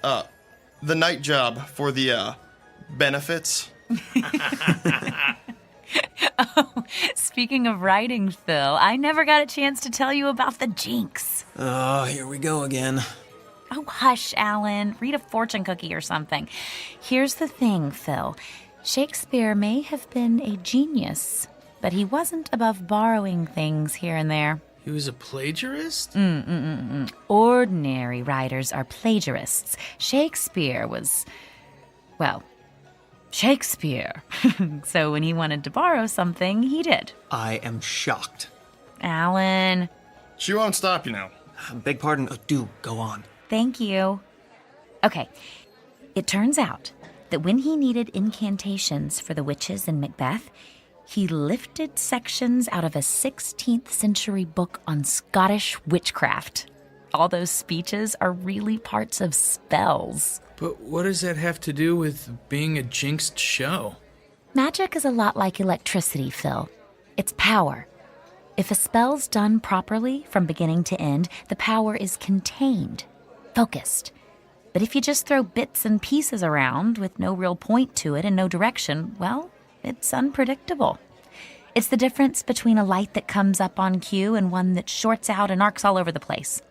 The night job for the, benefits. Oh, speaking of writing, Phil, I never got a chance to tell you about the jinx. Oh, here we go again. Oh, hush, Alan. Read a fortune cookie or something. Here's the thing, Phil. Shakespeare may have been a genius, but he wasn't above borrowing things here and there. He was a plagiarist? Ordinary writers are plagiarists. Shakespeare was, well, Shakespeare. So when he wanted to borrow something, he did. I am shocked. Alan. She won't stop you now. Beg pardon. Do go on. Thank you. Okay, it turns out that when he needed incantations for the witches in Macbeth, he lifted sections out of a 16th century book on Scottish witchcraft. All those speeches are really parts of spells. But what does that have to do with being a jinxed show? Magic is a lot like electricity, Phil. It's power. If a spell's done properly from beginning to end, the power is contained. Focused. But if you just throw bits and pieces around with no real point to it and no direction, well, it's unpredictable. It's the difference between a light that comes up on cue and one that shorts out and arcs all over the place.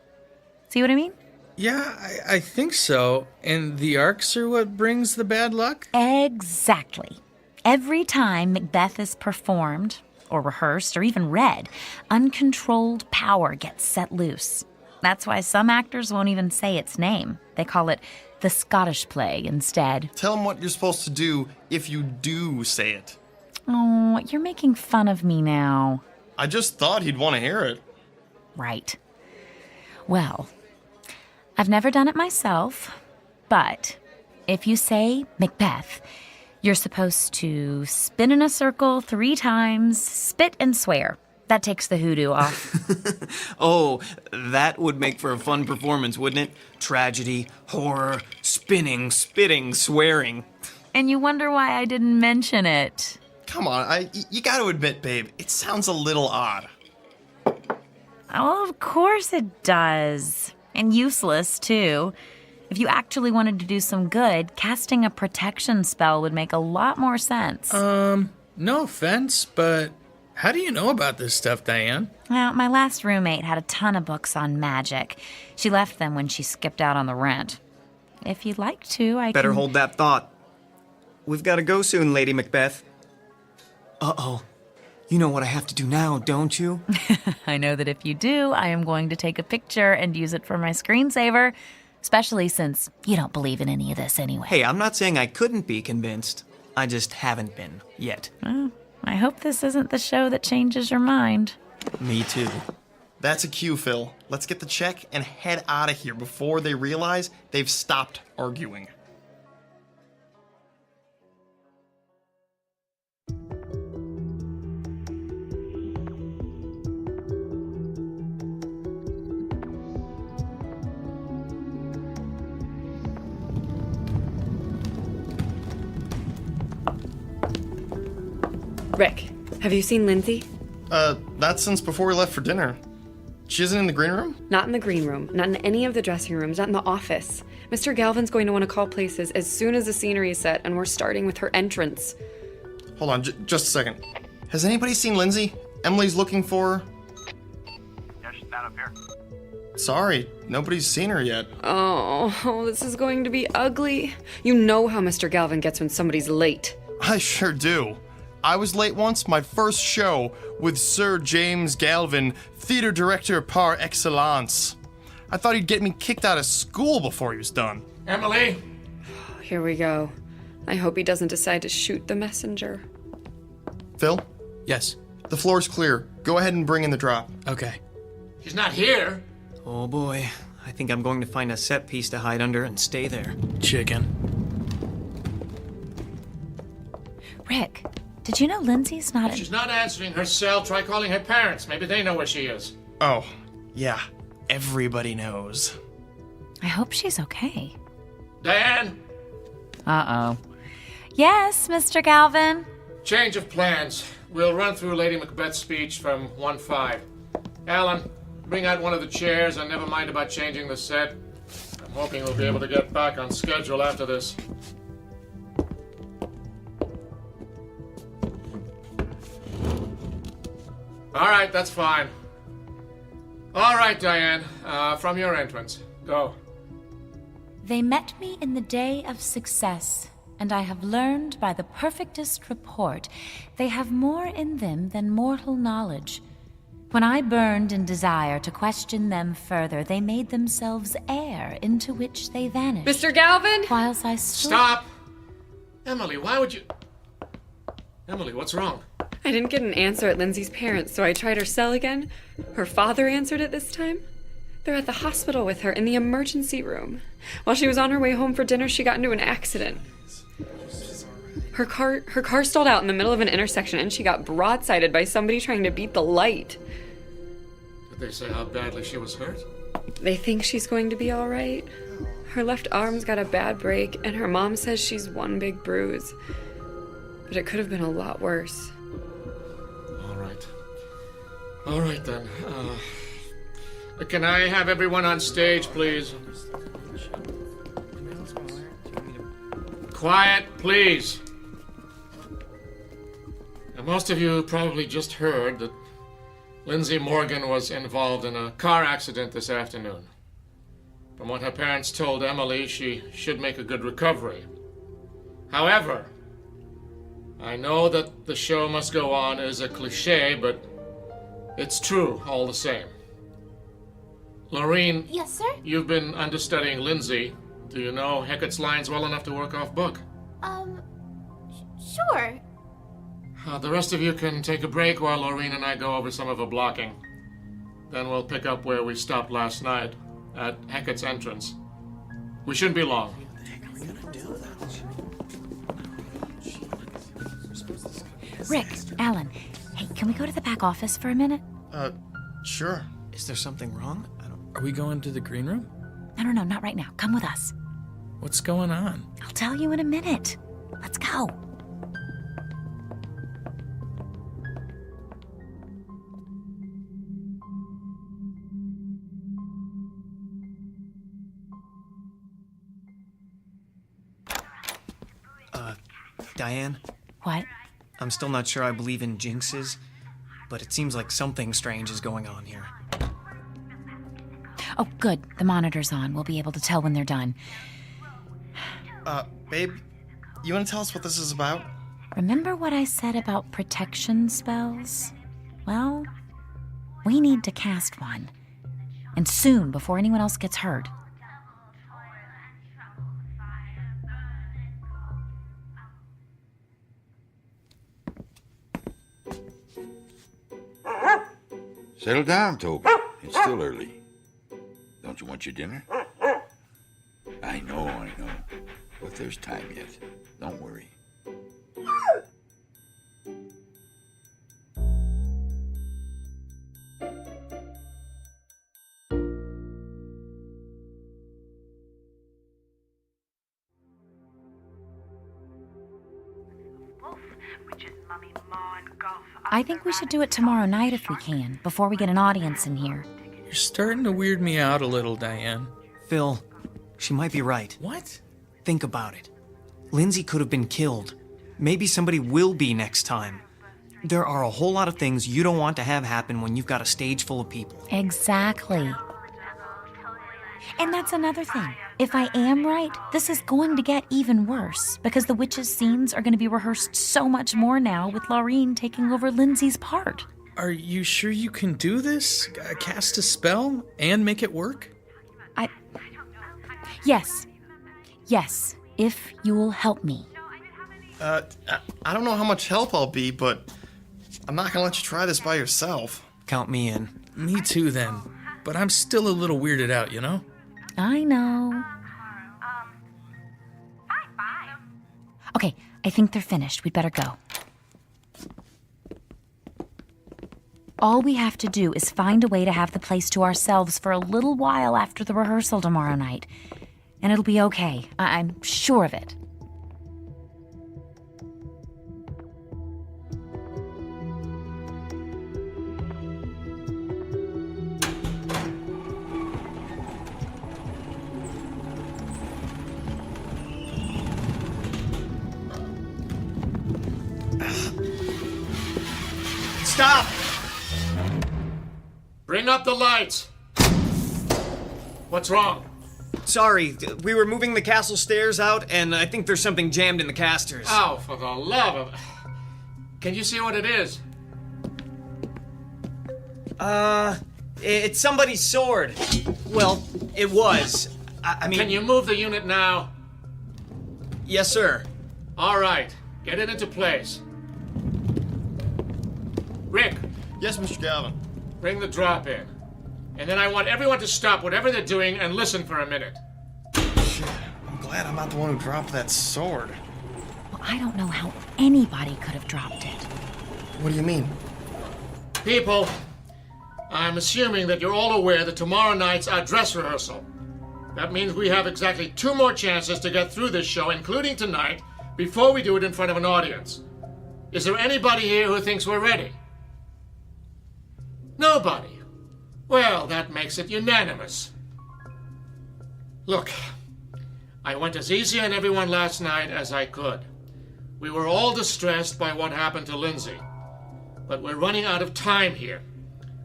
See what I mean? Yeah, I think so. And the arcs are what brings the bad luck? Exactly. Every time Macbeth is performed, or rehearsed, or even read, uncontrolled power gets set loose. That's why some actors won't even say its name. They call it the Scottish play instead. Tell him what you're supposed to do if you do say it. Oh, you're making fun of me now. I just thought he'd want to hear it. Right. Well, I've never done it myself, but if you say Macbeth, you're supposed to spin in a circle 3 times, spit and swear. That takes the hoodoo off. Oh, that would make for a fun performance, wouldn't it? Tragedy, horror, spinning, spitting, swearing. And you wonder why I didn't mention it. Come on, you gotta admit, babe, it sounds a little odd. Oh, of course it does. And useless, too. If you actually wanted to do some good, casting a protection spell would make a lot more sense. No offense, but how do you know about this stuff, Diane? Well, my last roommate had a ton of books on magic. She left them when she skipped out on the rent. If you'd like to, I Better can... hold that thought. We've got to go soon, Lady Macbeth. Uh-oh. You know what I have to do now, don't you? I know that if you do, I am going to take a picture and use it for my screensaver, especially since you don't believe in any of this anyway. Hey, I'm not saying I couldn't be convinced. I just haven't been, yet. Well, I hope this isn't the show that changes your mind. Me too. That's a cue, Phil. Let's get the check and head out of here before they realize they've stopped arguing. Rick, have you seen Lindsay? Not since before we left for dinner. She isn't in the green room? Not in the green room, not in any of the dressing rooms, not in the office. Mr. Galvin's going to want to call places as soon as the scenery is set, and we're starting with her entrance. Hold on, just a second. Has anybody seen Lindsay? Emily's looking for her. Yeah, she's not up here. Sorry, nobody's seen her yet. Oh, this is going to be ugly. You know how Mr. Galvin gets when somebody's late. I sure do. I was late once, my first show with Sir James Galvin, theater director par excellence. I thought he'd get me kicked out of school before he was done. Emily? Here we go. I hope he doesn't decide to shoot the messenger. Phil? Yes? The floor's clear. Go ahead and bring in the drop. Okay. He's not here. Oh boy, I think I'm going to find a set piece to hide under and stay there. Chicken. Rick, did you know Lindsay's not... If she's not answering her cell, try calling her parents. Maybe they know where she is. Oh, yeah. Everybody knows. I hope she's okay. Diane? Uh-oh. Yes, Mr. Galvin? Change of plans. We'll run through Lady Macbeth's speech from 1-5. Alan, bring out one of the chairs and never mind about changing the set. I'm hoping we'll be able to get back on schedule after this. All right, that's fine. All right, Diane, from your entrance. Go. They met me in the day of success, and I have learned by the perfectest report they have more in them than mortal knowledge. When I burned in desire to question them further, they made themselves air into which they vanished. Mr. Galvin? Whilst I stood... Stop! Emily, why would you... Emily, what's wrong? I didn't get an answer at Lindsay's parents, so I tried her cell again. Her father answered it this time. They're at the hospital with her in the emergency room. While she was on her way home for dinner, she got into an accident. Her car stalled out in the middle of an intersection, and she got broadsided by somebody trying to beat the light. Did they say how badly she was hurt? They think she's going to be all right. Her left arm's got a bad break, and her mom says she's one big bruise. But it could have been a lot worse. All right, then. Can I have everyone on stage, please? Quiet, please. Now, most of you probably just heard that Lindsay Morgan was involved in a car accident this afternoon. From what her parents told Emily, she should make a good recovery. However, I know that the show must go on is a cliche, but it's true all the same. Laureen. Yes, sir? You've been understudying Lindsay. Do you know Hecat's lines well enough to work off book? Sure. The rest of you can take a break while Laureen and I go over some of her blocking. Then we'll pick up where we stopped last night, at Hecat's entrance. We shouldn't be long. Rick, Alan, hey, can we go to the back office for a minute? Sure. Is there something wrong? Are we going to the green room? No, not right now. Come with us. What's going on? I'll tell you in a minute. Let's go. Diane? What? I'm still not sure I believe in jinxes, but it seems like something strange is going on here. Oh, good. The monitor's on. We'll be able to tell when they're done. Babe, you want to tell us what this is about? Remember what I said about protection spells? Well, we need to cast one. And soon, before anyone else gets hurt. Settle down, Toby. It's still early. Don't you want your dinner? I know. But there's time yet. Don't worry. I think we should do it tomorrow night if we can, before we get an audience in here. You're starting to weird me out a little, Diane. Phil, she might be right. What? Think about it. Lindsay could have been killed. Maybe somebody will be next time. There are a whole lot of things you don't want to have happen when you've got a stage full of people. Exactly. And that's another thing. If I am right, this is going to get even worse, because the witches' scenes are going to be rehearsed so much more now with Laureen taking over Lindsay's part. Are you sure you can do this? Cast a spell and make it work? Yes, if you'll help me. I don't know how much help I'll be, but I'm not gonna let you try this by yourself. Count me in. Me too, then. But I'm still a little weirded out, you know? I know. Okay, I think they're finished. We'd better go. All we have to do is find a way to have the place to ourselves for a little while after the rehearsal tomorrow night. And it'll be okay. I'm sure of it. Stop! Bring up the lights. What's wrong? Sorry, we were moving the castle stairs out, and I think there's something jammed in the casters. Oh, for the love of... Can you see what it is? It's somebody's sword. Well, it was. I mean... Can you move the unit now? Yes, sir. All right, get it into place. Rick. Yes, Mr. Galvin. Bring the drop in. And then I want everyone to stop whatever they're doing and listen for a minute. Shit, I'm glad I'm not the one who dropped that sword. Well, I don't know how anybody could have dropped it. What do you mean? People, I'm assuming that you're all aware that tomorrow night's our dress rehearsal. That means we have exactly 2 more chances to get through this show, including tonight, before we do it in front of an audience. Is there anybody here who thinks we're ready? Nobody. Well, that makes it unanimous. Look, I went as easy on everyone last night as I could. We were all distressed by what happened to Lindsay. But we're running out of time here.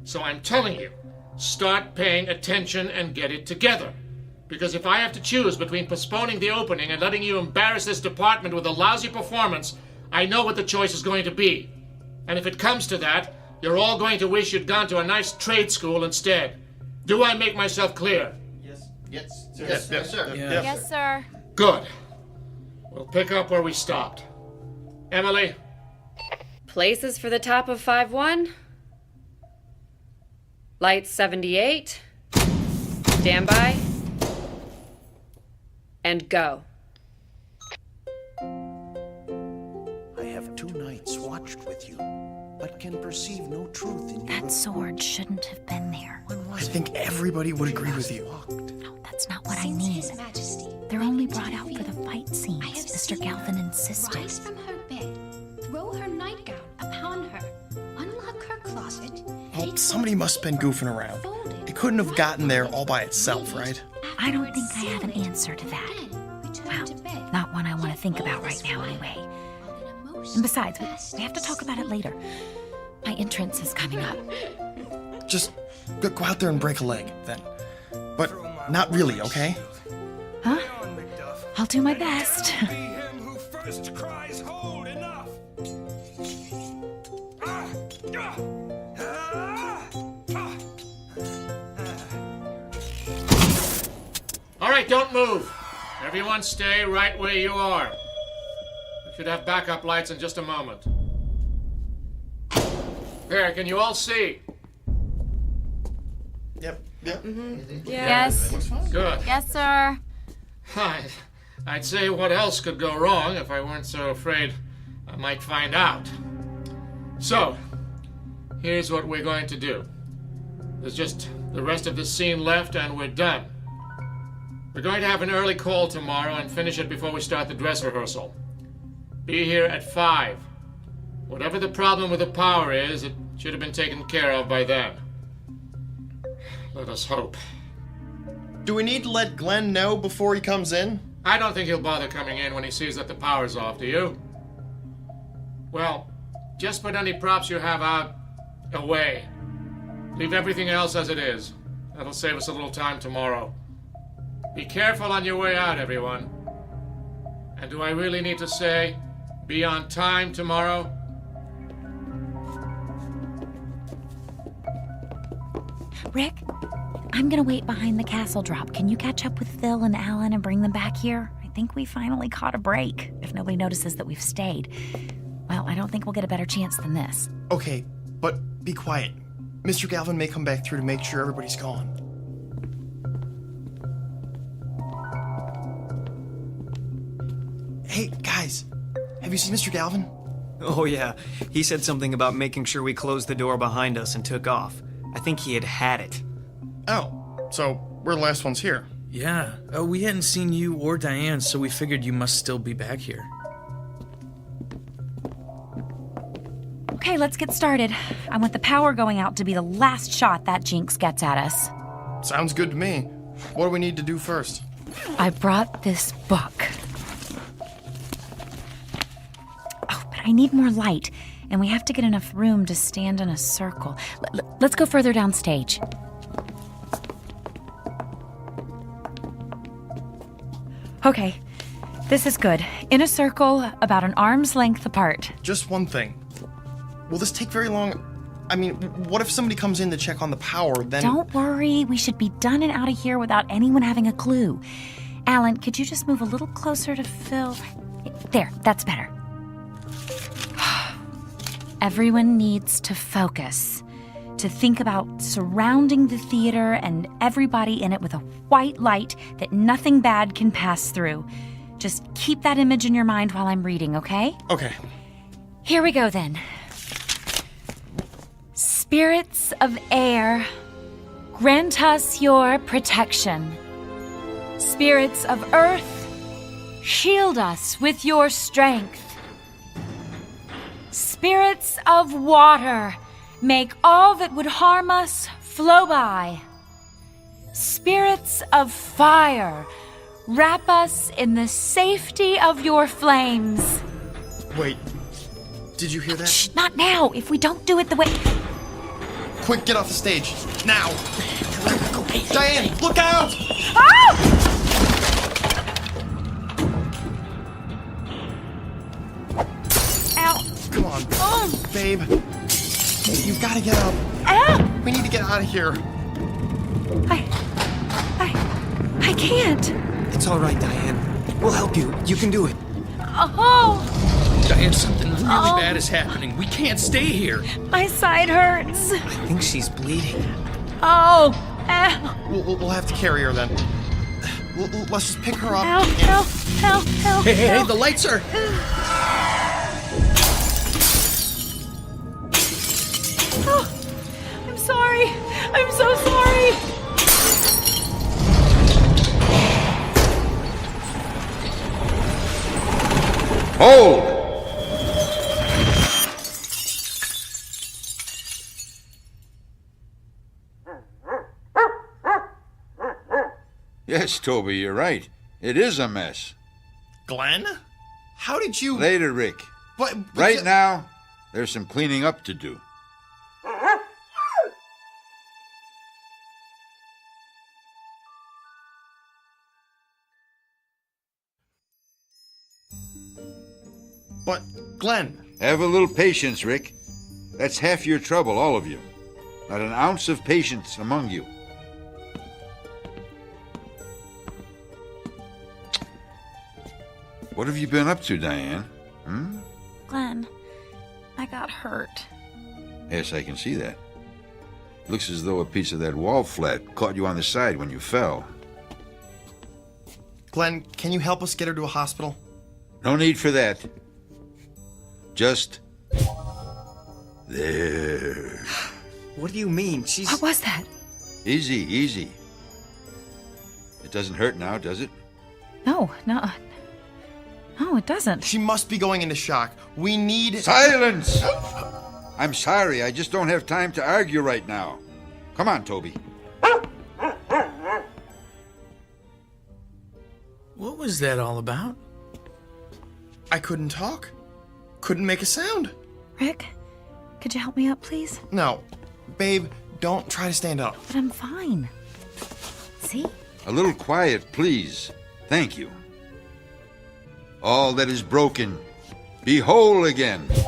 So I'm telling you, start paying attention and get it together. Because if I have to choose between postponing the opening and letting you embarrass this department with a lousy performance, I know what the choice is going to be. And if it comes to that, you're all going to wish you'd gone to a nice trade school instead. Do I make myself clear? Yes, sir. Yes, sir. Good. We'll pick up where we stopped. Emily? Places for the top of 5-1. Lights 78. Stand by. And go. I have 2 nights watched with you, but can perceive no truth in your That sword shouldn't have been there. I think everybody would agree with you. No, that's not what I mean. They're only brought out for the fight scenes, Mr. Galvin insisted. Rise from her bed, throw her nightgown upon her, unlock her closet. Well, somebody must have been goofing around. It couldn't have gotten there all by itself, right? I don't think I have an answer to that. Well, not one I want to think about right now anyway. And besides, we have to talk about it later. My entrance is coming up. Just go out there and break a leg, then. But not really, okay? Huh? I'll do my best. All right, don't move. Everyone stay right where you are. We should have backup lights in just a moment. There, can you all see? Yep. Yes. Good. Yes, sir. I'd say what else could go wrong if I weren't so afraid I might find out. So, here's what we're going to do. There's just the rest of the scene left and we're done. We're going to have an early call tomorrow and finish it before we start the dress rehearsal. Be here at 5. Whatever the problem with the power is, it should have been taken care of by then. Let us hope. Do we need to let Glenn know before he comes in? I don't think he'll bother coming in when he sees that the power's off, do you? Well, just put any props you have out away. Leave everything else as it is. That'll save us a little time tomorrow. Be careful on your way out, everyone. And do I really need to say, be on time tomorrow? Rick, I'm gonna wait behind the castle drop. Can you catch up with Phil and Alan and bring them back here? I think we finally caught a break, if nobody notices that we've stayed. Well, I don't think we'll get a better chance than this. Okay, but be quiet. Mr. Galvin may come back through to make sure everybody's gone. Hey, guys, have you seen Mr. Galvin? Oh, yeah. He said something about making sure we closed the door behind us and took off. I think he had it. Oh, so we're the last ones here. Yeah. We hadn't seen you or Diane, so we figured you must still be back here. Okay, let's get started. I want the power going out to be the last shot that jinx gets at us. Sounds good to me. What do we need to do first? I brought this book. Oh, but I need more light, and we have to get enough room to stand in a circle. Let's go further downstage. Okay, this is good. In a circle, about an arm's length apart. Just one thing. Will this take very long? I mean, what if somebody comes in to check on the power, then... Don't worry, we should be done and out of here without anyone having a clue. Alan, could you just move a little closer to Phil? There, that's better. Everyone needs to focus, to think about surrounding the theater and everybody in it with a white light that nothing bad can pass through. Just keep that image in your mind while I'm reading, okay? Okay. Here we go then. Spirits of air, grant us your protection. Spirits of earth, shield us with your strength. Spirits of water, make all that would harm us flow by. Spirits of fire, Wrap us in the safety of your flames. Wait, did you hear that? Shh, not now. If we don't do it the way... Quick, get off the stage. Now! Diane, look out! Ah! Ow. Come on, Oh. babe. You've got to get up. Ow. We need to get out of here. I can't. It's all right, Diane. We'll help you. You can do it. Oh, Diane, something really Oh. bad is happening. We can't stay here. my side hurts. I think she's bleeding. Oh, ow. We'll have to carry her then. Let's just pick her up. Ow, help. Hey, the lights are... Oh, I'm sorry. I'm so sorry. Hold! Yes, Toby, you're right. It is a mess. Glenn? How did you... Later, Rick. But Right now, there's some cleaning up to do. But, Glenn... Have a little patience, Rick. That's half your trouble, all of you. Not an ounce of patience among you. What have you been up to, Diane? Glenn, I got hurt. Yes, I can see that. Looks as though a piece of that wall flat caught you on the side when you fell. Glenn, can you help us get her to a hospital? No need for that. Just... there. What do you mean? She's... What was that? Easy, easy. It doesn't hurt now, does it? No, it doesn't. She must be going into shock. We need... Silence! I'm sorry, I just don't have time to argue right now. Come on, Toby. What was that all about? I couldn't talk. Couldn't make a sound. Rick, could you help me up, please? No. Babe, don't try to stand up. But I'm fine. See? A little quiet, please. Thank you. All that is broken, be whole again. Look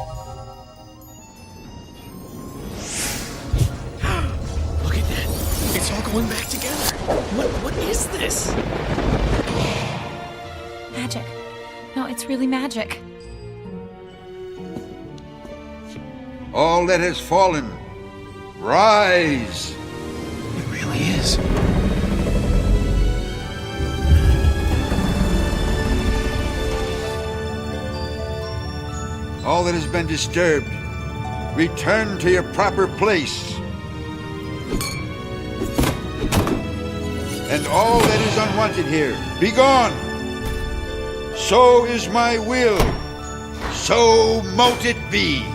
at that. It's all going back together. What is this? Magic. No, it's really magic. All that has fallen, rise. It really is. All that has been disturbed, return to your proper place. And all that is unwanted here, be gone. So is my will. So mote it be.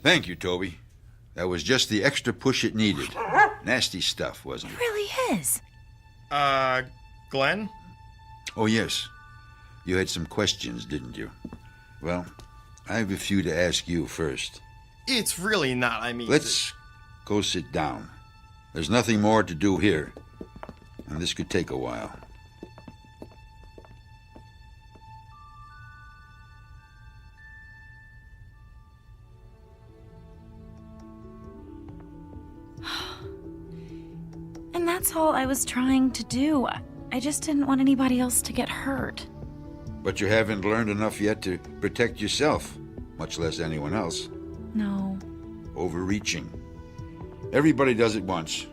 Thank you, Toby. That was just the extra push it needed. Nasty stuff, wasn't it? It really is. Glenn? Oh, yes. You had some questions, didn't you? Well, I have a few to ask you first. It's really not, I mean... Let's go sit down. There's nothing more to do here, and this could take a while. And that's all I was trying to do. I just didn't want anybody else to get hurt. But you haven't learned enough yet to protect yourself, much less anyone else. No. Overreaching. Everybody does it once.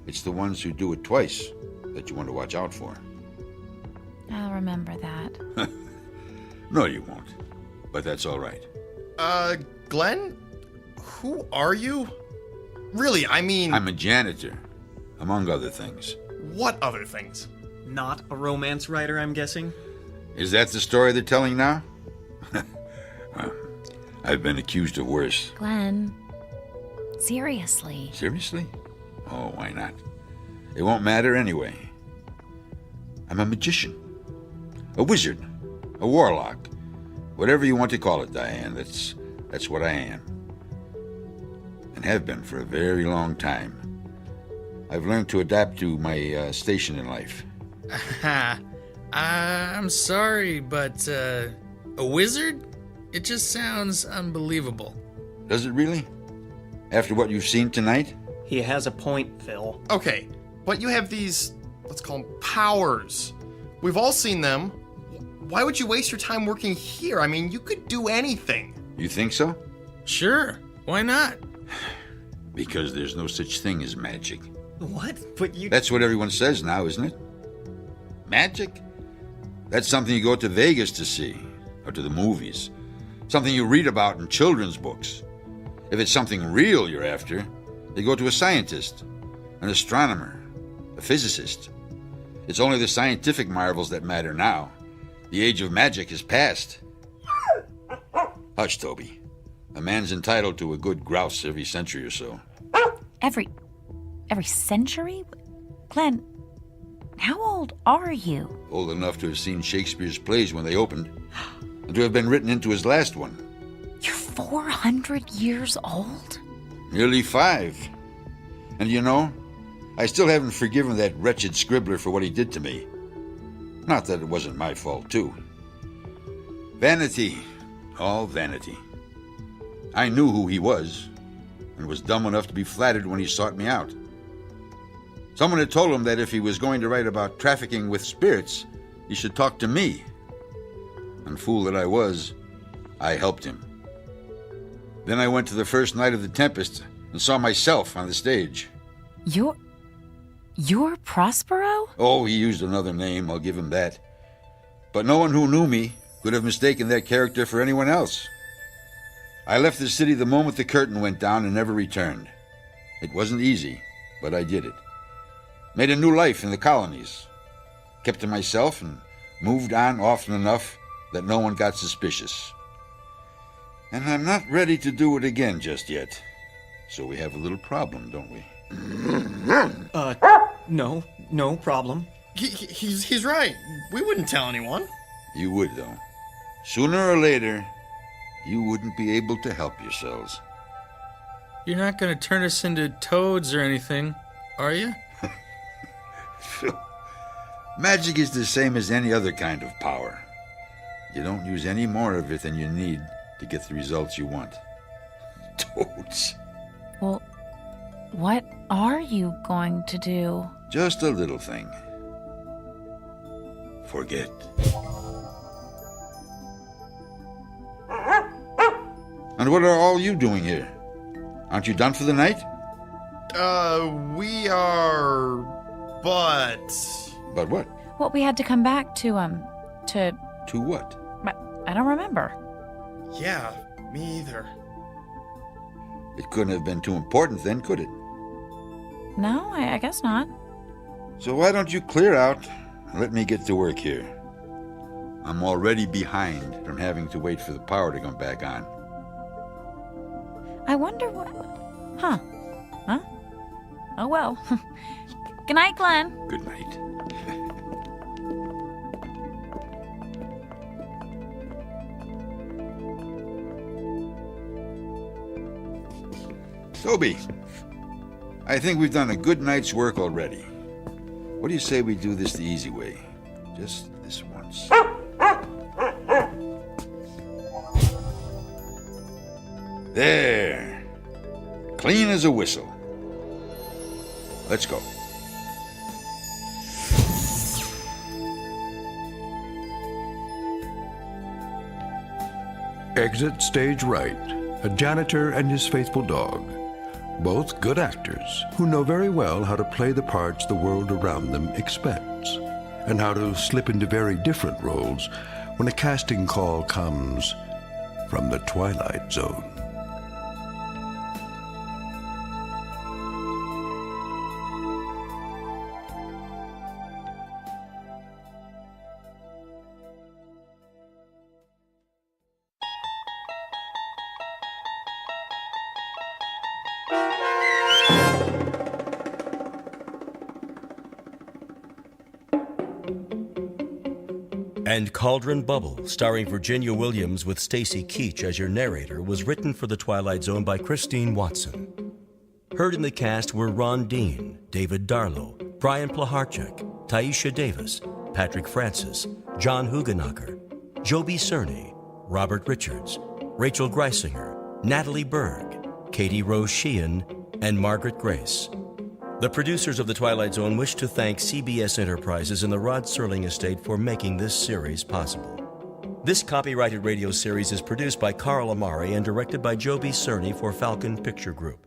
It's the ones who do it twice that you want to watch out for. I'll remember that. No, you won't. But that's all right. Glenn? Who are you? Really, I mean... I'm a janitor, among other things. What other things? Not a romance writer, I'm guessing? Is that the story they're telling now? Well, I've been accused of worse. Glenn, seriously. Seriously? Oh, why not? It won't matter anyway. I'm a magician, a wizard, a warlock, whatever you want to call it, Diane. That's what I am, and have been for a very long time. I've learned to adapt to my station in life. I'm sorry, but a wizard? It just sounds unbelievable. Does it really? After what you've seen tonight? He has a point, Phil. Okay, but you have these, let's call them powers. We've all seen them. Why would you waste your time working here? I mean, you could do anything. You think so? Sure, why not? Because there's no such thing as magic. What? But you... That's what everyone says now, isn't it? Magic? That's something you go to Vegas to see, or to the movies. Something you read about in children's books. If it's something real you're after, you go to a scientist, an astronomer, a physicist. It's only the scientific marvels that matter now. The age of magic is past. Hush, Toby. A man's entitled to a good grouse every century or so. Every century? Glenn, how old are you? Old enough to have seen Shakespeare's plays when they opened, and to have been written into his last one. You're 400 years old? Nearly 5. And you know, I still haven't forgiven that wretched scribbler for what he did to me. Not that it wasn't my fault, too. Vanity. All vanity. I knew who he was, and was dumb enough to be flattered when he sought me out. Someone had told him that if he was going to write about trafficking with spirits, he should talk to me. And fool that I was, I helped him. Then I went to the first night of the Tempest and saw myself on the stage. You're Prospero? Oh, he used another name, I'll give him that. But no one who knew me could have mistaken that character for anyone else. I left the city the moment the curtain went down and never returned. It wasn't easy, but I did it. Made a new life in the colonies. Kept to myself and moved on often enough that no one got suspicious. And I'm not ready to do it again just yet. So we have a little problem, don't we? No problem. He's right. We wouldn't tell anyone. You would, though. Sooner or later, you wouldn't be able to help yourselves. You're not going to turn us into toads or anything, are you? Magic is the same as any other kind of power. You don't use any more of it than you need to get the results you want. Toads. Well, what are you going to do? Just a little thing. Forget. And what are all you doing here? Aren't you done for the night? We are... But what? Well, we had to come back to To what? I don't remember. Yeah, me either. It couldn't have been too important then, could it? No, I guess not. So why don't you clear out and let me get to work here? I'm already behind from having to wait for the power to come back on. I wonder what... Huh? Oh, well. Good night, Glenn. Good night. Toby, I think we've done a good night's work already. What do you say we do this the easy way? Just this once. There. Clean as a whistle. Let's go. Exit stage right. A janitor and his faithful dog. Both good actors who know very well how to play the parts the world around them expects, and how to slip into very different roles when a casting call comes from the Twilight Zone. And Cauldron Bubble, starring Virginia Williams with Stacy Keach as your narrator, was written for The Twilight Zone by Christine Watson. Heard in the cast were Ron Dean, David Darlow, Brian Plaharchuk, Taisha Davis, Patrick Francis, John Hugenacher, Joby Cerny, Robert Richards, Rachel Greisinger, Natalie Berg, Katie Rose Sheehan, and Margaret Grace. The producers of The Twilight Zone wish to thank CBS Enterprises and the Rod Serling Estate for making this series possible. This copyrighted radio series is produced by Carl Amari and directed by Joby Cerny for Falcon Picture Group.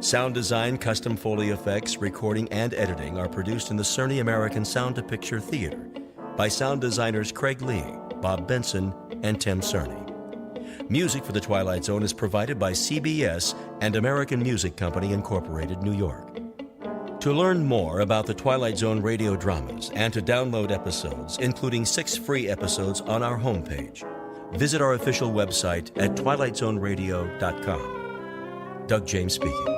Sound design, custom Foley effects, recording, and editing are produced in the Cerny American Sound to Picture Theater by sound designers Craig Lee, Bob Benson, and Tim Cerny. Music for The Twilight Zone is provided by CBS and American Music Company, Incorporated, New York. To learn more about the Twilight Zone radio dramas and to download episodes, including 6 free episodes on our homepage, visit our official website at twilightzoneradio.com. Doug James speaking.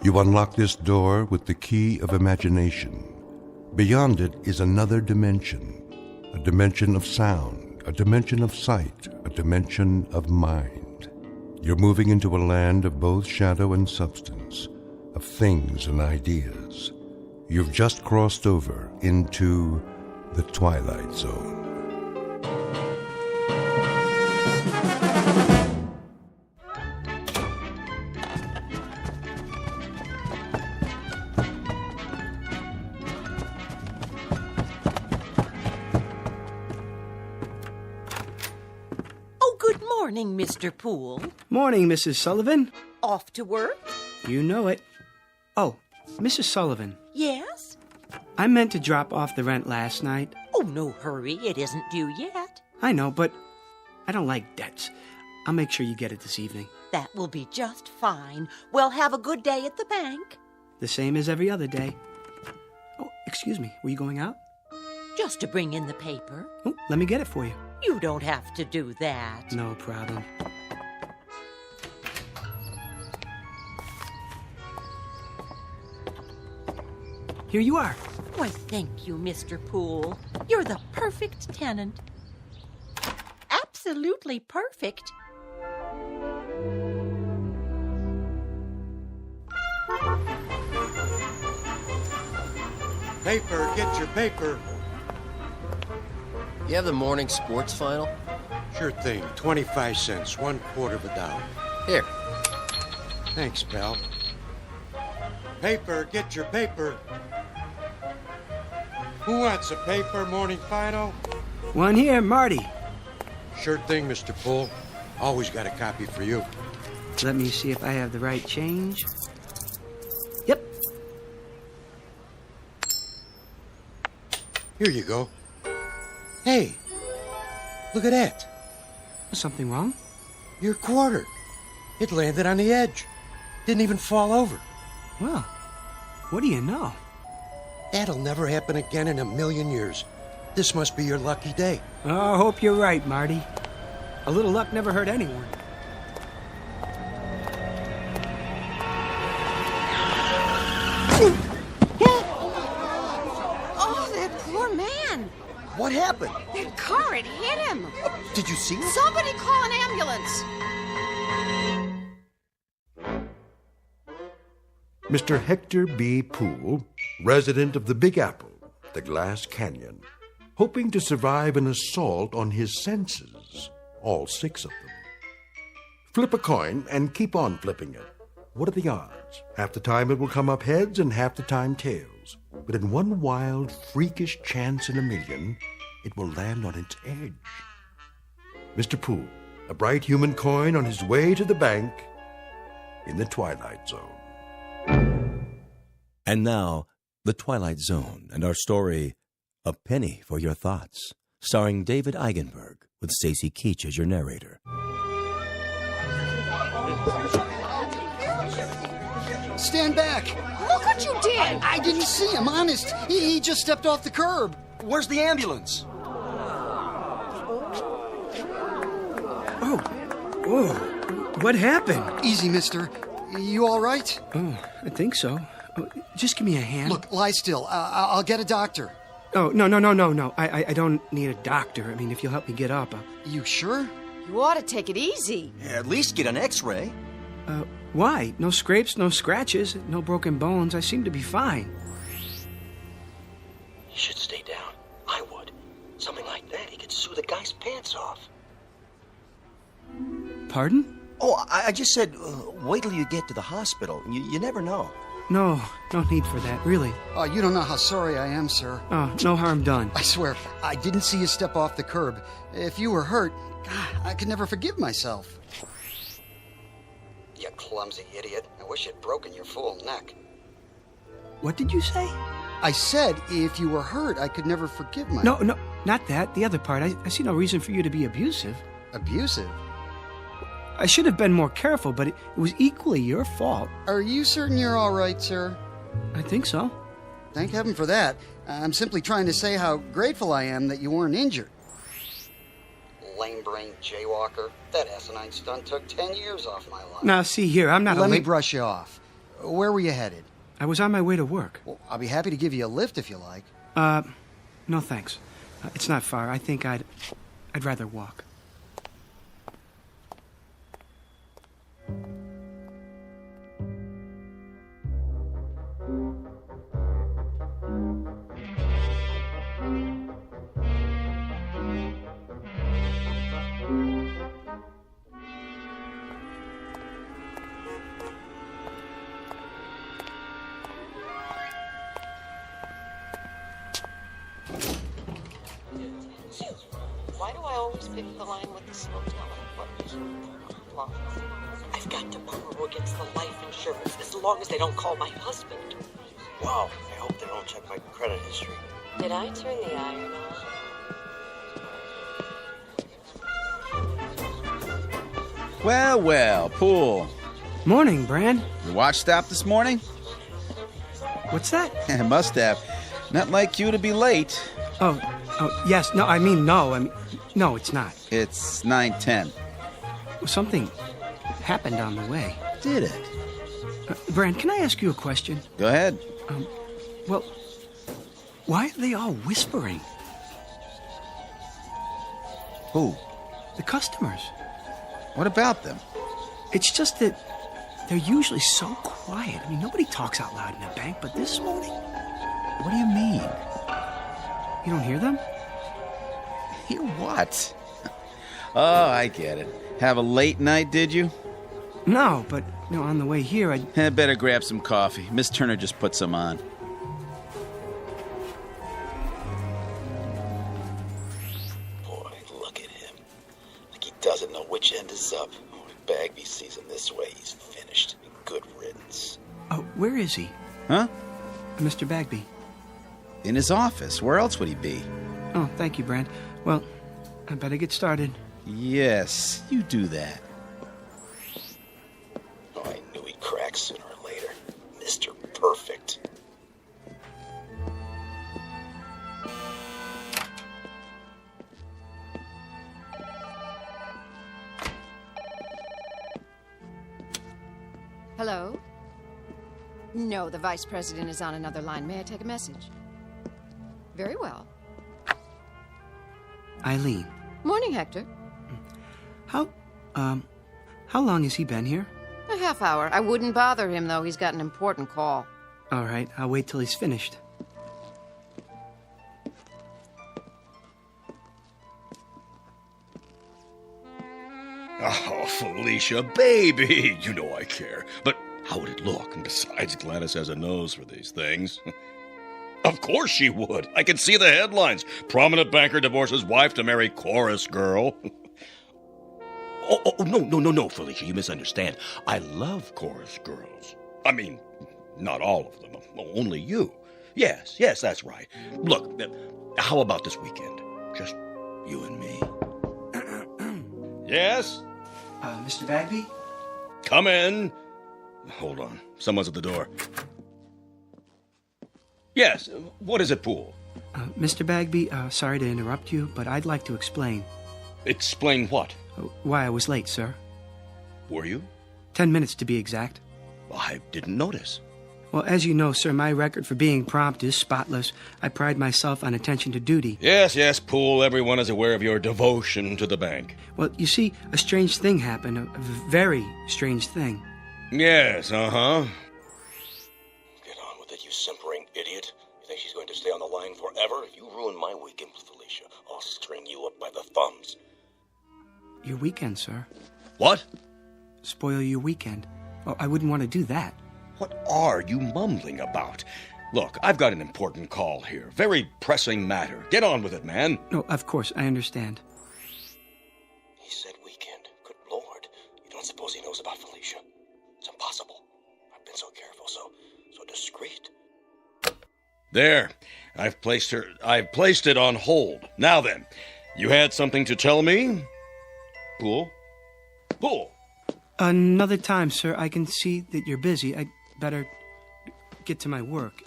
You unlock this door with the key of imagination. Beyond it is another dimension, a dimension of sound, a dimension of sight, a dimension of mind. You're moving into a land of both shadow and substance, of things and ideas. You've just crossed over into the Twilight Zone. Morning, Mr. Poole. Morning, Mrs. Sullivan. Off to work? You know it. Oh, Mrs. Sullivan. Yes? I meant to drop off the rent last night. Oh, no hurry. It isn't due yet. I know, but I don't like debts. I'll make sure you get it this evening. That will be just fine. Well, have a good day at the bank. The same as every other day. Oh, excuse me. Were you going out? Just to bring in the paper. Oh, let me get it for you. You don't have to do that. No problem. Here you are. Why, thank you, Mr. Poole. You're the perfect tenant. Absolutely perfect. Paper, get your paper. You have the morning sports final? Sure thing. 25 cents, $1/4 of a dollar. Here. Thanks, pal. Paper, get your paper. Who wants a paper, morning final? One here, Marty. Sure thing, Mr. Poole. Always got a copy for you. Let me see if I have the right change. Yep. Here you go. Hey, look at that. Something wrong? Your quarter. It landed on the edge. Didn't even fall over. Well, what do you know? That'll never happen again in a million years. This must be your lucky day. Oh, I hope you're right, Marty. A little luck never hurt anyone. Oh, that poor man. What happened? That car, it hit him. Did you see it? Somebody call an ambulance. Mr. Hector B. Poole, resident of the Big Apple, the Glass Canyon, hoping to survive an assault on his senses, all 6 of them. Flip a coin and keep on flipping it. What are the odds? Half the time it will come up heads and half the time tails. But in one wild, freakish chance in a million, it will land on its edge. Mr. Poole, a bright human coin on his way to the bank in the Twilight Zone. And now, The Twilight Zone and our story, A Penny for Your Thoughts, starring David Eigenberg with Stacy Keach as your narrator. stand back. Look what you did! I didn't see him, honest. He just stepped off the curb. Where's the ambulance? Oh, what happened? Easy, mister. You all right? Oh, I think so. Oh, just give me a hand. Look, lie still. I'll get a doctor. Oh, no. I don't need a doctor. I mean, if you'll help me get up. You sure? You ought to take it easy. Yeah, at least get an x-ray. Why? No scrapes, no scratches, no broken bones. I seem to be fine. He should stay down. I would. Something like that, he could sue the guy's pants off. Pardon? Oh, I just said, wait till you get to the hospital. You never know. No need for that, really. Oh, you don't know how sorry I am, sir. Oh, no harm done. I swear, I didn't see you step off the curb. If you were hurt, God, I could never forgive myself. You clumsy idiot. I wish you'd broken your fool neck. What did you say? I said, if you were hurt, I could never forgive myself. No, not that. The other part. I see no reason for you to be abusive. Abusive? I should have been more careful, but it was equally your fault. Are you certain you're all right, sir? I think so. Thank heaven for that. I'm simply trying to say how grateful I am that you weren't injured. Lame-brained jaywalker. That asinine stunt took 10 years off my life. Now, see here, I'm not Let me brush you off. Where were you headed? I was on my way to work. Well, I'll be happy to give you a lift if you like. No thanks. It's not far. I think I'd rather walk. Why do I always pick the line with the slow telling? I've got to borrow against the life insurance as long as they don't call my husband. Wow, I hope they don't check my credit history. Did I turn the iron on? Well, Pool. Morning, Brand. Your watch stopped this morning? What's that? Must have. Not like you to be late. Oh, yes. No, no, it's not. It's 9:10. Something happened on the way. Did it? Brand, can I ask you a question? Go ahead. Well, why are they all whispering? Who? The customers. What about them? It's just that they're usually so quiet. I mean, nobody talks out loud in a bank, but this morning... What do you mean? You don't hear them? Hear what? Oh, I get it. Have a late night, did you? No, but on the way here, I better grab some coffee. Miss Turner just put some on. Boy, look at him. Like he doesn't know which end is up. Oh, if Bagby sees him this way, he's finished. Good riddance. Oh, where is he? Huh? Mr. Bagby. In his office. Where else would he be? Oh, thank you, Brand. Well, I better get started. Yes, you do that. Oh, I knew he'd crack sooner or later. Mr. Perfect. Hello? No, the vice president is on another line. May I take a message? Very well. Eileen. Morning, Hector. How long has he been here? A half hour. I wouldn't bother him, though. He's got an important call. All right, I'll wait till he's finished. Oh, Felicia, baby! You know I care. But how would it look? And besides, Gladys has a nose for these things. Of course she would. I can see the headlines. Prominent banker divorces wife to marry chorus girl. No, Felicia, you misunderstand. I love chorus girls. I mean, not all of them. Only you. Yes, that's right. Look, how about this weekend? Just you and me. Yes? Mr. Bagby? Come in. Hold on. Someone's at the door. Yes, what is it, Poole? Mr. Bagby, sorry to interrupt you, but I'd like to explain. Explain what? Why I was late, sir. Were you? 10 minutes to be exact. I didn't notice. Well, as you know, sir, my record for being prompt is spotless. I pride myself on attention to duty. Yes, Poole. Everyone is aware of your devotion to the bank. Well, you see, a strange thing happened. A very strange thing. Yes, uh-huh. Get on with it, you simpering idiot. You think she's going to stay on the line forever? If you ruin my weekend with Felicia, I'll string you up by the thumbs. Your weekend, sir. What? Spoil your weekend. Oh, I wouldn't want to do that. What are you mumbling about? Look, I've got an important call here. Very pressing matter. Get on with it, man. No, of course, I understand. He said weekend. Good Lord. You don't suppose he knows about Felicia? It's impossible. I've been so careful, so discreet. There. I've placed it on hold. Now then, you had something to tell me? Poole? Poole! Another time, sir. I can see that you're busy. I'd better get to my work.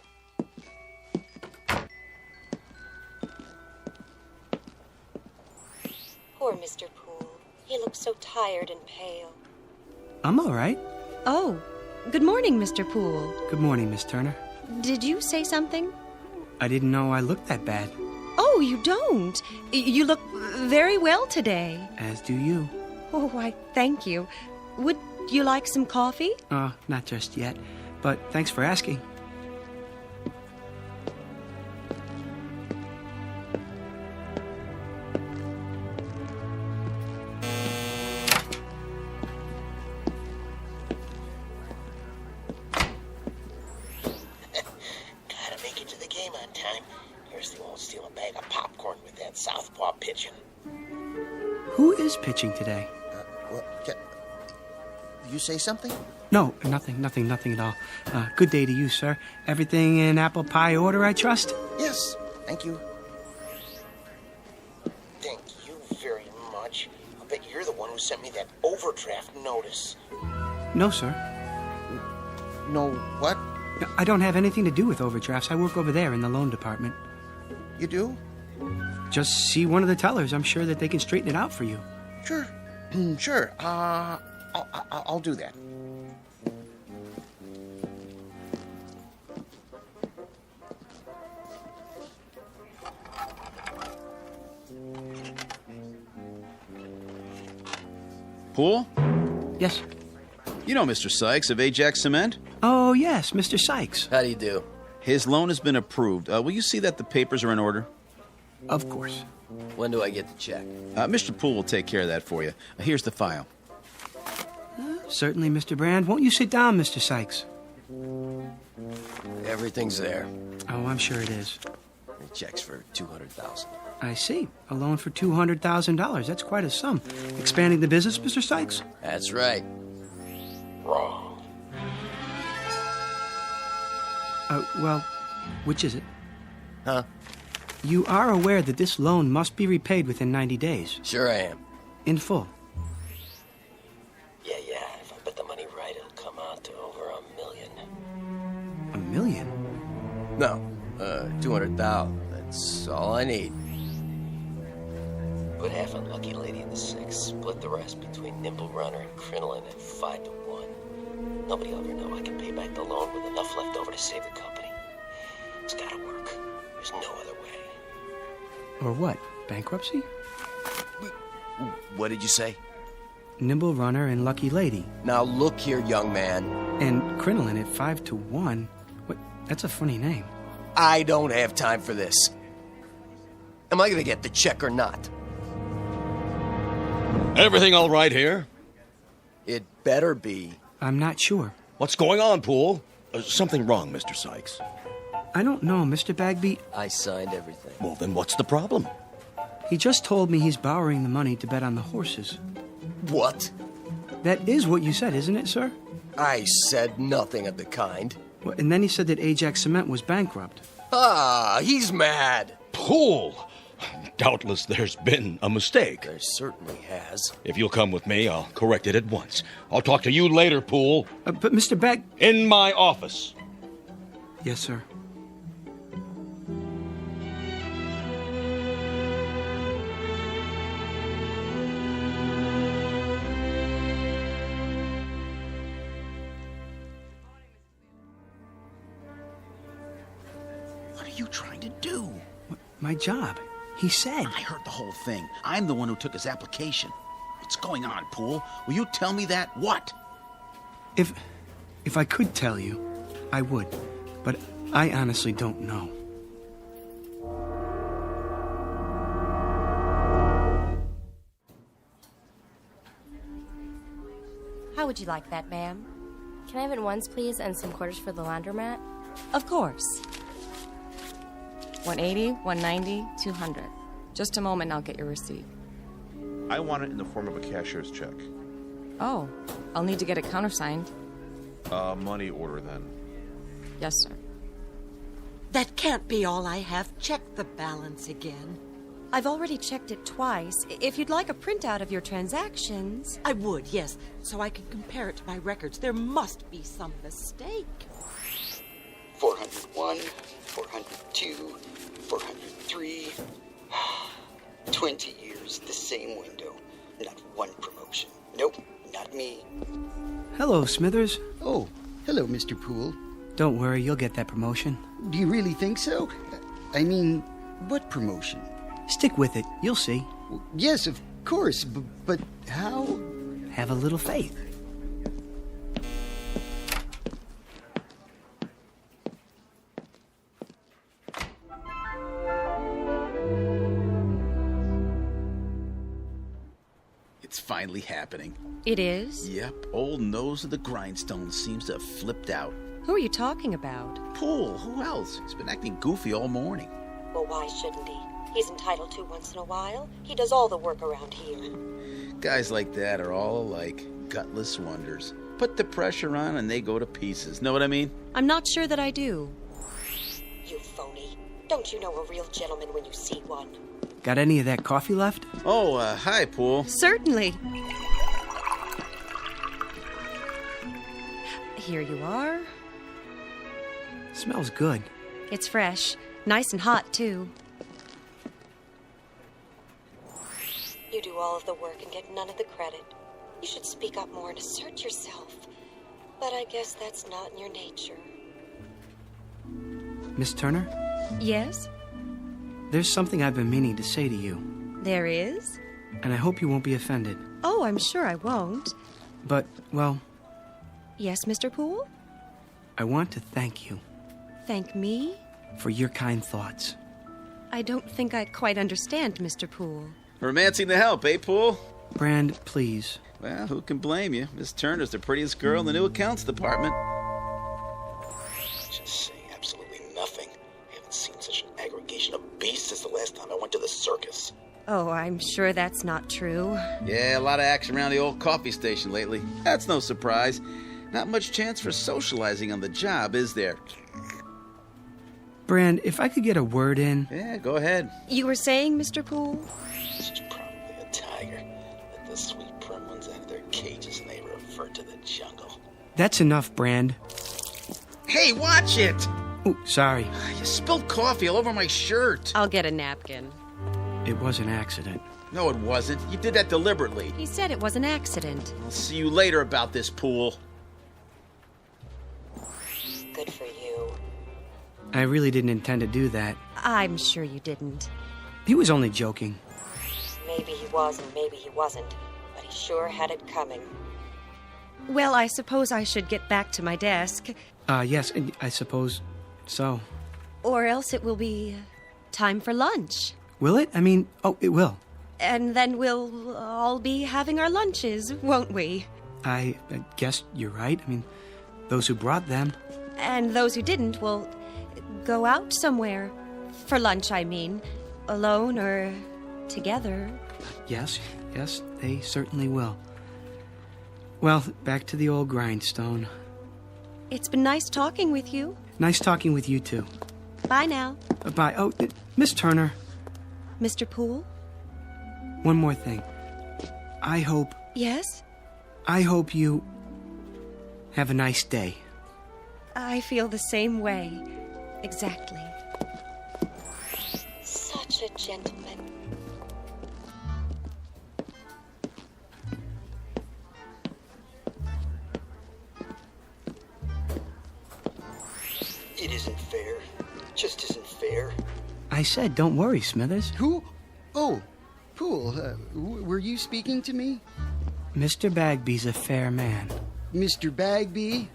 Poor Mr. Poole. He looks so tired and pale. I'm all right. Oh, good morning, Mr. Poole. Good morning, Miss Turner. Did you say something? I didn't know I looked that bad. Oh, you don't. You look very well today. As do you. Oh, why, thank you. Would you like some coffee? Not just yet, but thanks for asking. Gotta make it to the game on time. Kirsty won't steal a bag of popcorn with that southpaw pitching. Who is pitching today? You say something? No, nothing at all. Good day to you, sir. Everything in apple pie order, I trust? Yes, thank you. Thank you very much. I'll bet you're the one who sent me that overdraft notice. No, sir. No what? No, I don't have anything to do with overdrafts. I work over there in the loan department. You do? Just see one of the tellers. I'm sure that they can straighten it out for you. Sure. Sure. I'll do that. Poole? Yes? You know Mr. Sykes of Ajax Cement? Oh, yes, Mr. Sykes. How do you do? His loan has been approved. Will you see that the papers are in order? Of course. When do I get the check? Mr. Poole will take care of that for you. Here's the file. Certainly, Mr. Brand. Won't you sit down, Mr. Sykes? Everything's there. Oh, I'm sure it is. The check's for $200,000. I see. A loan for $200,000. That's quite a sum. Expanding the business, Mr. Sykes? That's right. Wrong. Well, which is it? Huh? You are aware that this loan must be repaid within 90 days. Sure I am. In full. Yeah. If I bet the money right, it'll come out to over $1 million. $1 million? No, 200,000. That's all I need. Put half on Lucky Lady in the 6. Split the rest between Nimble Runner and Crinoline at 5-1. Nobody will ever know I can pay back the loan with enough left over to save the company. It's gotta work. There's no other way. Or what? Bankruptcy? What did you say? Nimble Runner and Lucky Lady. Now look here, young man. And Crinoline at 5-1? What? That's a funny name. I don't have time for this. Am I gonna get the check or not? Everything all right here? It better be. I'm not sure. What's going on, Poole? Something wrong, Mr. Sykes. I don't know, Mr. Bagby. I signed everything. Well, then what's the problem? He just told me he's borrowing the money to bet on the horses. What? That is what you said, isn't it, sir? I said nothing of the kind. Well, and then he said that Ajax Cement was bankrupt. He's mad. Poole! Doubtless there's been a mistake. There certainly has. If you'll come with me, I'll correct it at once. I'll talk to you later, Poole. But Mr. Beck... In my office. Yes, sir. What are you trying to do? My job. He said. I heard the whole thing. I'm the one who took his application. What's going on, Poole? Will you tell me that? What? If I could tell you, I would. But I honestly don't know. How would you like that, ma'am? Can I have it once, please, and some quarters for the laundromat? Of course. 180, 190, 200. Just a moment, I'll get your receipt. I want it in the form of a cashier's check. Oh, I'll need to get it countersigned. Money order then. Yes, sir. That can't be all I have. Check the balance again. I've already checked it twice. If you'd like a printout of your transactions... I would, yes, so I can compare it to my records. There must be some mistake. 401, 402, 403. 20 years, the same window. Not one promotion. Nope, not me. Hello, Smithers. Oh, hello, Mr. Poole. Don't worry, you'll get that promotion. Do you really think so? I mean, what promotion? Stick with it. You'll see. Yes, of course, but how? Have a little faith. It's finally happening. It is? Yep, old nose of the grindstone seems to have flipped out. Who are you talking about? Poole, who else? He's been acting goofy all morning. Well, why shouldn't he? He's entitled to once in a while. He does all the work around here. Guys like that are all alike, gutless wonders. Put the pressure on and they go to pieces. Know what I mean? I'm not sure that I do. You phony. Don't you know a real gentleman when you see one? Got any of that coffee left? Oh, hi, Poole. Certainly. Here you are. Smells good. It's fresh. Nice and hot, too. You do all of the work and get none of the credit. You should speak up more and assert yourself. But I guess that's not in your nature. Miss Turner? Yes? There's something I've been meaning to say to you. There is? And I hope you won't be offended. Oh, I'm sure I won't. But, well... Yes, Mr. Poole? I want to thank you. Thank me? For your kind thoughts. I don't think I quite understand, Mr. Poole. Romancing the help, eh, Poole? Brand, please. Well, who can blame you? Miss Turner's the prettiest girl in the new accounts department. Just saying absolutely nothing. I haven't seen such an aggregation of beasts since the last time I went to the circus. Oh, I'm sure that's not true. Yeah, a lot of action around the old coffee station lately. That's no surprise. Not much chance for socializing on the job, is there? Brand, if I could get a word in... Yeah, go ahead. You were saying, Mr. Poole? She's probably a tiger. Let the sweet prim ones out of their cages and they revert to the jungle. That's enough, Brand. Hey, watch it! Oh, sorry. You spilled coffee all over my shirt. I'll get a napkin. It was an accident. No, it wasn't. You did that deliberately. He said it was an accident. I'll see you later about this, Poole. Good for you. I really didn't intend to do that. I'm sure you didn't. He was only joking. Maybe he was and maybe he wasn't, but he sure had it coming. Well, I suppose I should get back to my desk. Yes, I suppose so. Or else it will be time for lunch. Will it? I mean, oh, it will. And then we'll all be having our lunches, won't we? I guess you're right. I mean, those who brought them. And those who didn't will go out somewhere. For lunch, I mean. Alone or together. Yes, they certainly will. Well, back to the old grindstone. It's been nice talking with you. Nice talking with you, too. Bye now. Bye. Oh, Miss Turner. Mr. Poole? One more thing. I hope Yes? you have a nice day. I feel the same way. Exactly. Such a gentleman. It isn't fair. It just isn't fair. I said, don't worry, Smithers. Who? Oh, Poole, were you speaking to me? Mr. Bagby's a fair man. Mr. Bagby?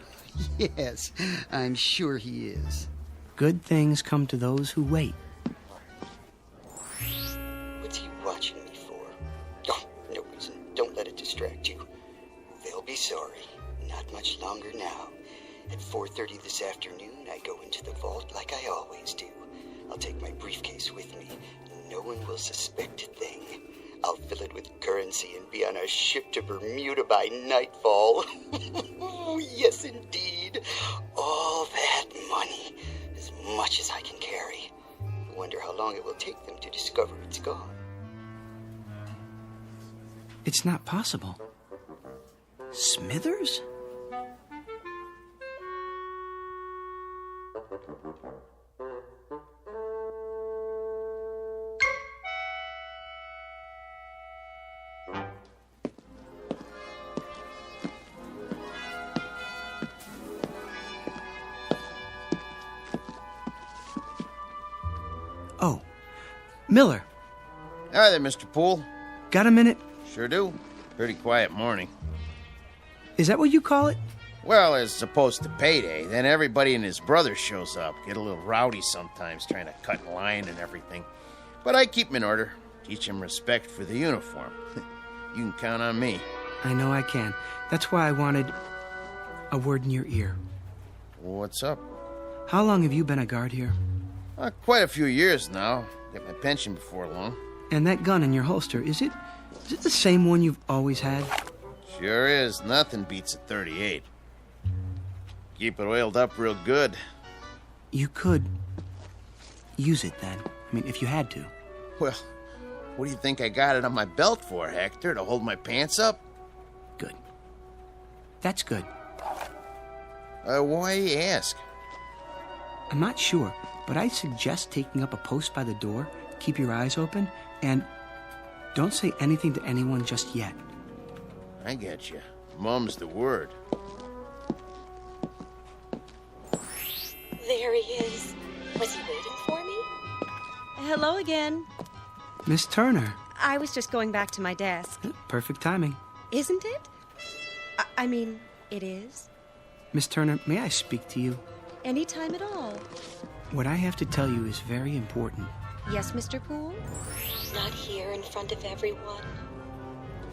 Yes, I'm sure he is. Good things come to those who wait. What's he watching me for? Oh, no reason. Don't let it distract you. They'll be sorry. Not much longer now. At 4:30 this afternoon, I go into the vault like I always do. I'll take my briefcase with me. No one will suspect a thing. I'll fill it with currency and be on a ship to Bermuda by nightfall. Yes, indeed. All that money. As much as I can carry. I wonder how long it will take them to discover it's gone. It's not possible. Smithers? Oh, Miller. Hi there, Mr. Poole. Got a minute? Sure do. Pretty quiet morning. Is that what you call it? Well, as opposed to payday, then everybody and his brother shows up. Get a little rowdy sometimes, trying to cut in line and everything. But I keep 'em in order. Teach 'em respect for the uniform. You can count on me. I know I can. That's why I wanted a word in your ear. What's up? How long have you been a guard here? Quite a few years now. Get my pension before long. And that gun in your holster, is it the same one you've always had? Sure is. Nothing beats a 38. Keep it oiled up real good. You could use it then. I mean, if you had to. Well, what do you think I got it on my belt for, Hector? To hold my pants up? Good. That's good. Why you ask? I'm not sure, but I suggest taking up a post by the door, keep your eyes open, and don't say anything to anyone just yet. I get you. Mum's the word. There he is. Was he waiting for me? Hello again. Miss Turner. I was just going back to my desk. Perfect timing. Isn't it? I mean, it is. Miss Turner, may I speak to you? Any time at all. What I have to tell you is very important. Yes, Mr. Poole? Not here in front of everyone.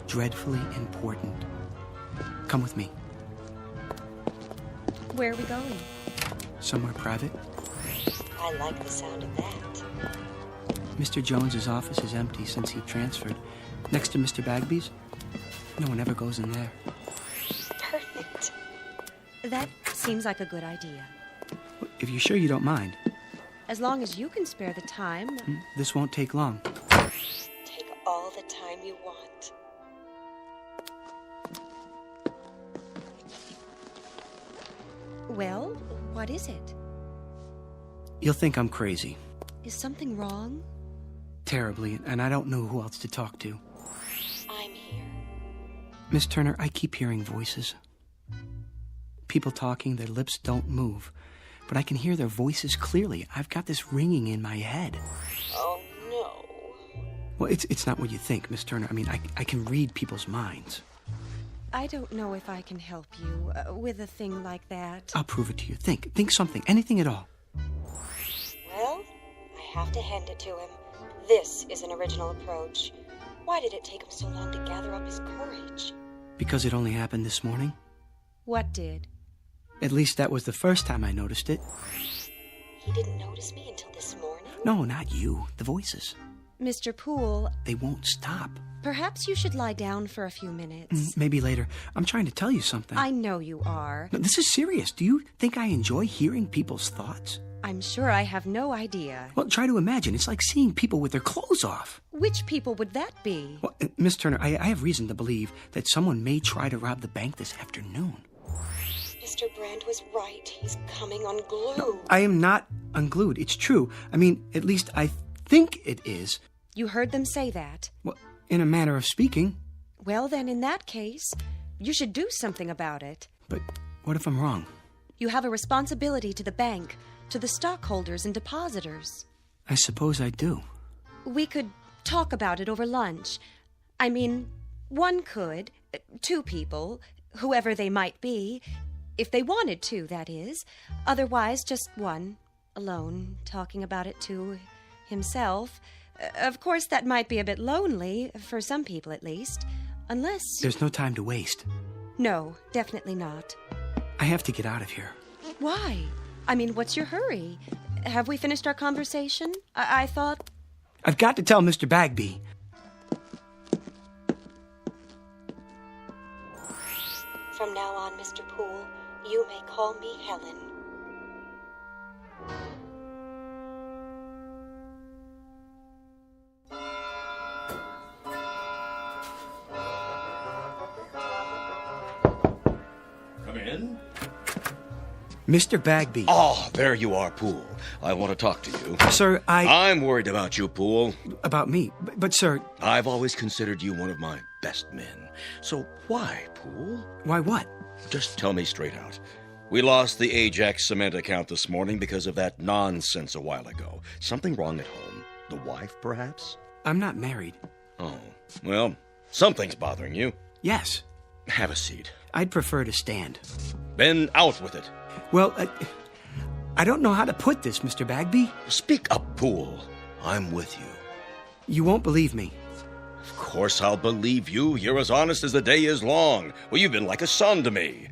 Dreadfully important. Come with me. Where are we going? Somewhere private. I like the sound of that. Mr. Jones's office is empty since he transferred. Next to Mr. Bagby's, no one ever goes in there. Perfect. That seems like a good idea. If you're sure you don't mind. As long as you can spare the time. This won't take long. Take all the time you want. Well, what is it? You'll think I'm crazy. Is something wrong? Terribly, and I don't know who else to talk to. I'm here. Miss Turner, I keep hearing voices. People talking, their lips don't move. But I can hear their voices clearly. I've got this ringing in my head. Oh, no. Well, it's not what you think, Miss Turner. I mean, I can read people's minds. I don't know if I can help you with a thing like that. I'll prove it to you. Think something, anything at all. Well, I have to hand it to him. This is an original approach. Why did it take him so long to gather up his courage? Because it only happened this morning. What did? At least that was the first time I noticed it. He didn't notice me until this morning? No, not you. The voices. Mr. Poole... They won't stop. Perhaps you should lie down for a few minutes. Maybe later. I'm trying to tell you something. I know you are. No, this is serious. Do you think I enjoy hearing people's thoughts? I'm sure I have no idea. Well, try to imagine. It's like seeing people with their clothes off. Which people would that be? Well, Miss Turner, I have reason to believe that someone may try to rob the bank this afternoon. Mr. Brand was right. He's coming unglued. No, I am not unglued. It's true. I mean, at least I think it is. You heard them say that? Well, in a manner of speaking. Well, then, in that case, you should do something about it. But what if I'm wrong? You have a responsibility to the bank, to the stockholders and depositors. I suppose I do. We could talk about it over lunch. I mean, one could, 2 people, whoever they might be, if they wanted to, that is. Otherwise, just one, alone, talking about it to himself. Of course, that might be a bit lonely, for some people at least, unless... There's no time to waste. No, definitely not. I have to get out of here. Why? I mean, what's your hurry? Have we finished our conversation? I thought... I've got to tell Mr. Bagby. From now on, Mr. Poole, you may call me Helen. Come in. Mr. Bagby. Oh, there you are, Poole. I want to talk to you. Sir, I'm worried about you, Poole. About me? But sir... I've always considered you one of my best men. So why, Poole? Why what? Just tell me straight out. We lost the Ajax cement account this morning because of that nonsense a while ago. Something wrong at home? The wife, perhaps? I'm not married. Oh, well, something's bothering you. Yes. Have a seat. I'd prefer to stand. Then out with it. Well, I don't know how to put this, Mr. Bagby. Speak up, Poole. I'm with you. You won't believe me. Of course I'll believe you. You're as honest as the day is long. Well, you've been like a son to me.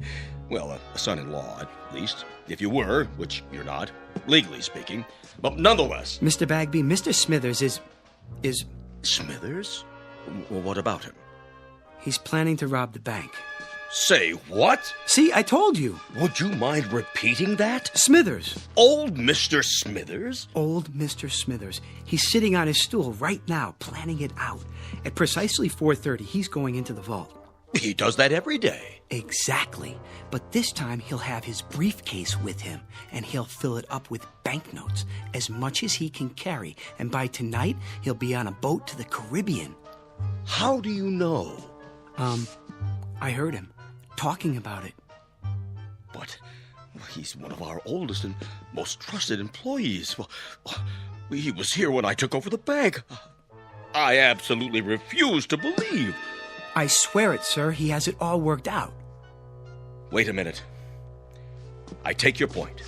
Well, a son-in-law, at least. If you were, which you're not, legally speaking. But nonetheless... Mr. Bagby, Mr. Smithers is... Smithers? Well, what about him? He's planning to rob the bank. Say what? See, I told you. Would you mind repeating that? Smithers. Old Mr. Smithers? Old Mr. Smithers. He's sitting on his stool right now, planning it out. At precisely 4:30, he's going into the vault. He does that every day. Exactly. But this time he'll have his briefcase with him, and he'll fill it up with banknotes, as much as he can carry. And by tonight, he'll be on a boat to the Caribbean. How do you know? I heard him talking about it. But he's one of our oldest and most trusted employees. Well, he was here when I took over the bank. I absolutely refuse to believe. I swear it, sir. He has it all worked out. Wait a minute. I take your point.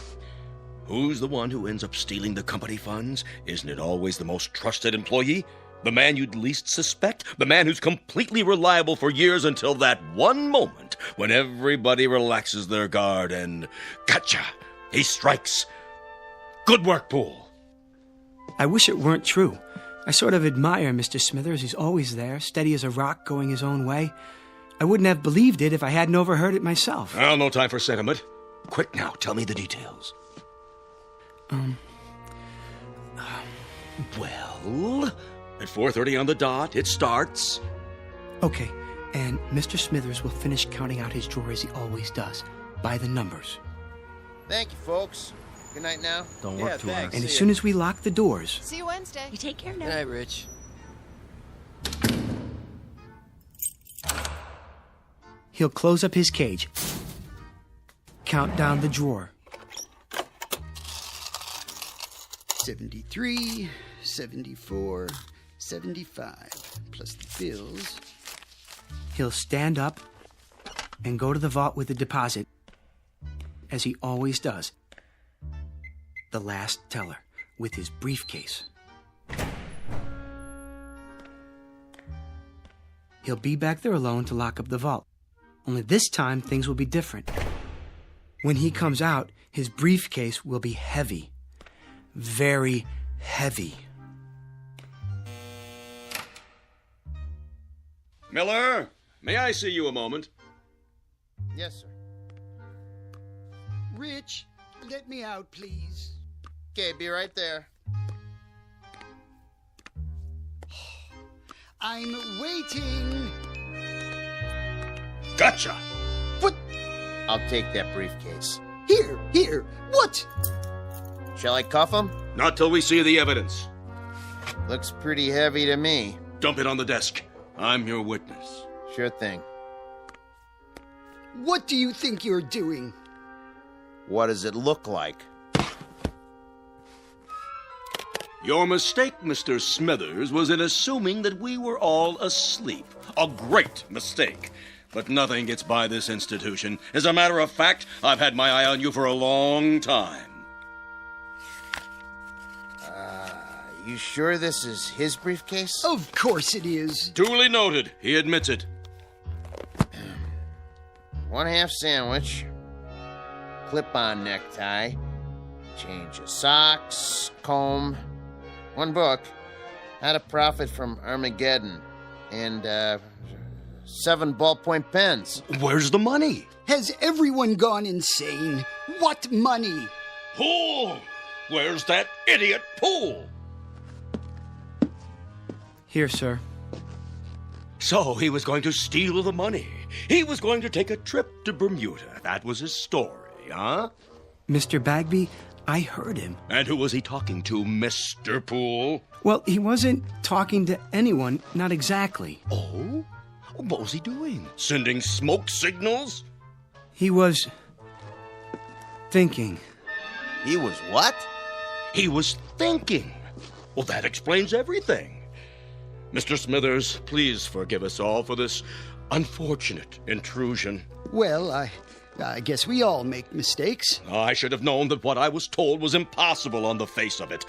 Who's the one who ends up stealing the company funds? Isn't it always the most trusted employee? The man you'd least suspect? The man who's completely reliable for years until that one moment when everybody relaxes their guard and... Gotcha! He strikes. Good work, Poole. I wish it weren't true. I sort of admire Mr. Smithers. He's always there, steady as a rock, going his own way. I wouldn't have believed it if I hadn't overheard it myself. Well, no time for sentiment. Quick now, tell me the details. Well, at 4:30 on the dot, it starts. Okay, and Mr. Smithers will finish counting out his drawer as he always does, by the numbers. Thank you, folks. Good night now. Don't work too hard. And as soon as we lock the doors... See you Wednesday. You take care now. Good night, Rich. He'll close up his cage, count down the drawer. 73, 74, 75, plus the bills. He'll stand up and go to the vault with the deposit, as he always does. The last teller, with his briefcase. He'll be back there alone to lock up the vault. Only this time, things will be different. When he comes out, his briefcase will be heavy. Very heavy. Miller, may I see you a moment? Yes, sir. Rich, let me out, please. Okay, be right there. I'm waiting. Gotcha. What? I'll take that briefcase. Here. What? Shall I cuff him? Not till we see the evidence. Looks pretty heavy to me. Dump it on the desk. I'm your witness. Sure thing. What do you think you're doing? What does it look like? Your mistake, Mr. Smithers, was in assuming that we were all asleep. A great mistake. But nothing gets by this institution. As a matter of fact, I've had my eye on you for a long time. You sure this is his briefcase? Of course it is. Duly noted. He admits it. 1/2 sandwich, clip-on necktie, change of socks, comb, 1 book, How to Profit from Armageddon, and 7 ballpoint pens. Where's the money? Has everyone gone insane? What money? Pool! Where's that idiot Pool? Here, sir. So he was going to steal the money. He was going to take a trip to Bermuda. That was his story, huh? Mr. Bagby, I heard him. And who was he talking to, Mr. Poole? Well, he wasn't talking to anyone, not exactly. Oh? What was he doing? Sending smoke signals? He was thinking. He was what? He was thinking. Well, that explains everything. Mr. Smithers, please forgive us all for this unfortunate intrusion. Well, I guess we all make mistakes. I should have known that what I was told was impossible on the face of it.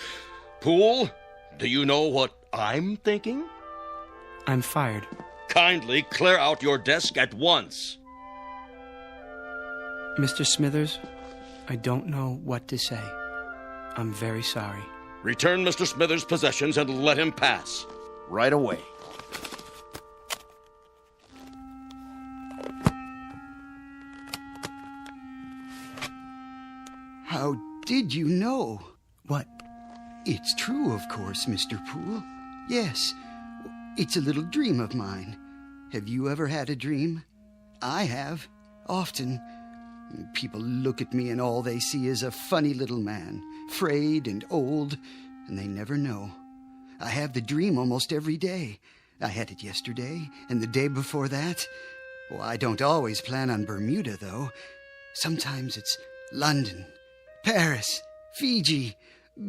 Poole, do you know what I'm thinking? I'm fired. Kindly clear out your desk at once. Mr. Smithers, I don't know what to say. I'm very sorry. Return Mr. Smithers' possessions and let him pass. Right away. How did you know? What? It's true, of course, Mr. Poole. Yes, it's a little dream of mine. Have you ever had a dream? I have. Often. People look at me and all they see is a funny little man, frayed and old, and they never know. I have the dream almost every day. I had it yesterday and the day before that. Well, I don't always plan on Bermuda, though. Sometimes it's London, Paris, Fiji,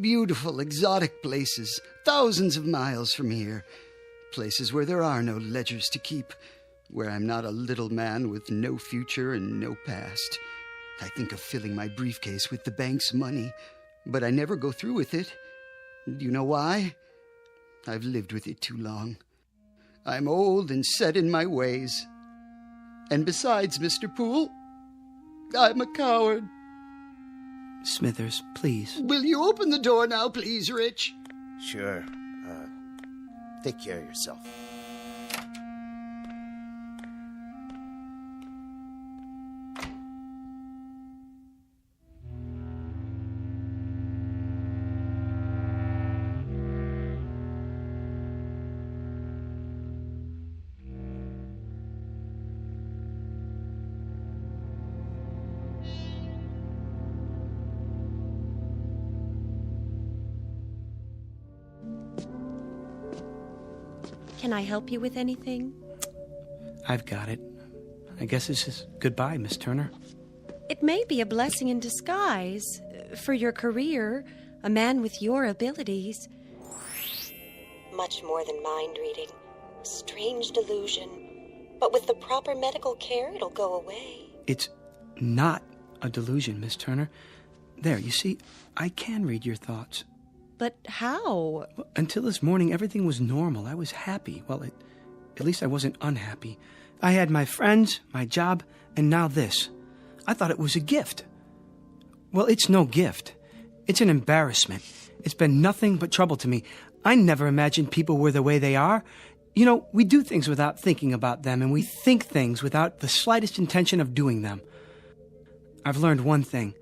beautiful, exotic places, thousands of miles from here. Places where there are no ledgers to keep, where I'm not a little man with no future and no past. I think of filling my briefcase with the bank's money, but I never go through with it. Do you know why? I've lived with it too long. I'm old and set in my ways. And besides, Mr. Poole, I'm a coward. Smithers, please. Will you open the door now, please, Rich? Sure. Take care of yourself. Can I help you with anything? I've got it. I guess this is goodbye, Miss Turner. It may be a blessing in disguise for your career, a man with your abilities. Much more than mind reading. Strange delusion. But with the proper medical care, it'll go away. It's not a delusion, Miss Turner. There, you see, I can read your thoughts. But how? Well, until this morning, everything was normal. I was happy. Well, at least I wasn't unhappy. I had my friends, my job, and now this. I thought it was a gift. Well, it's no gift. It's an embarrassment. It's been nothing but trouble to me. I never imagined people were the way they are. You know, we do things without thinking about them, and we think things without the slightest intention of doing them. I've learned one thing.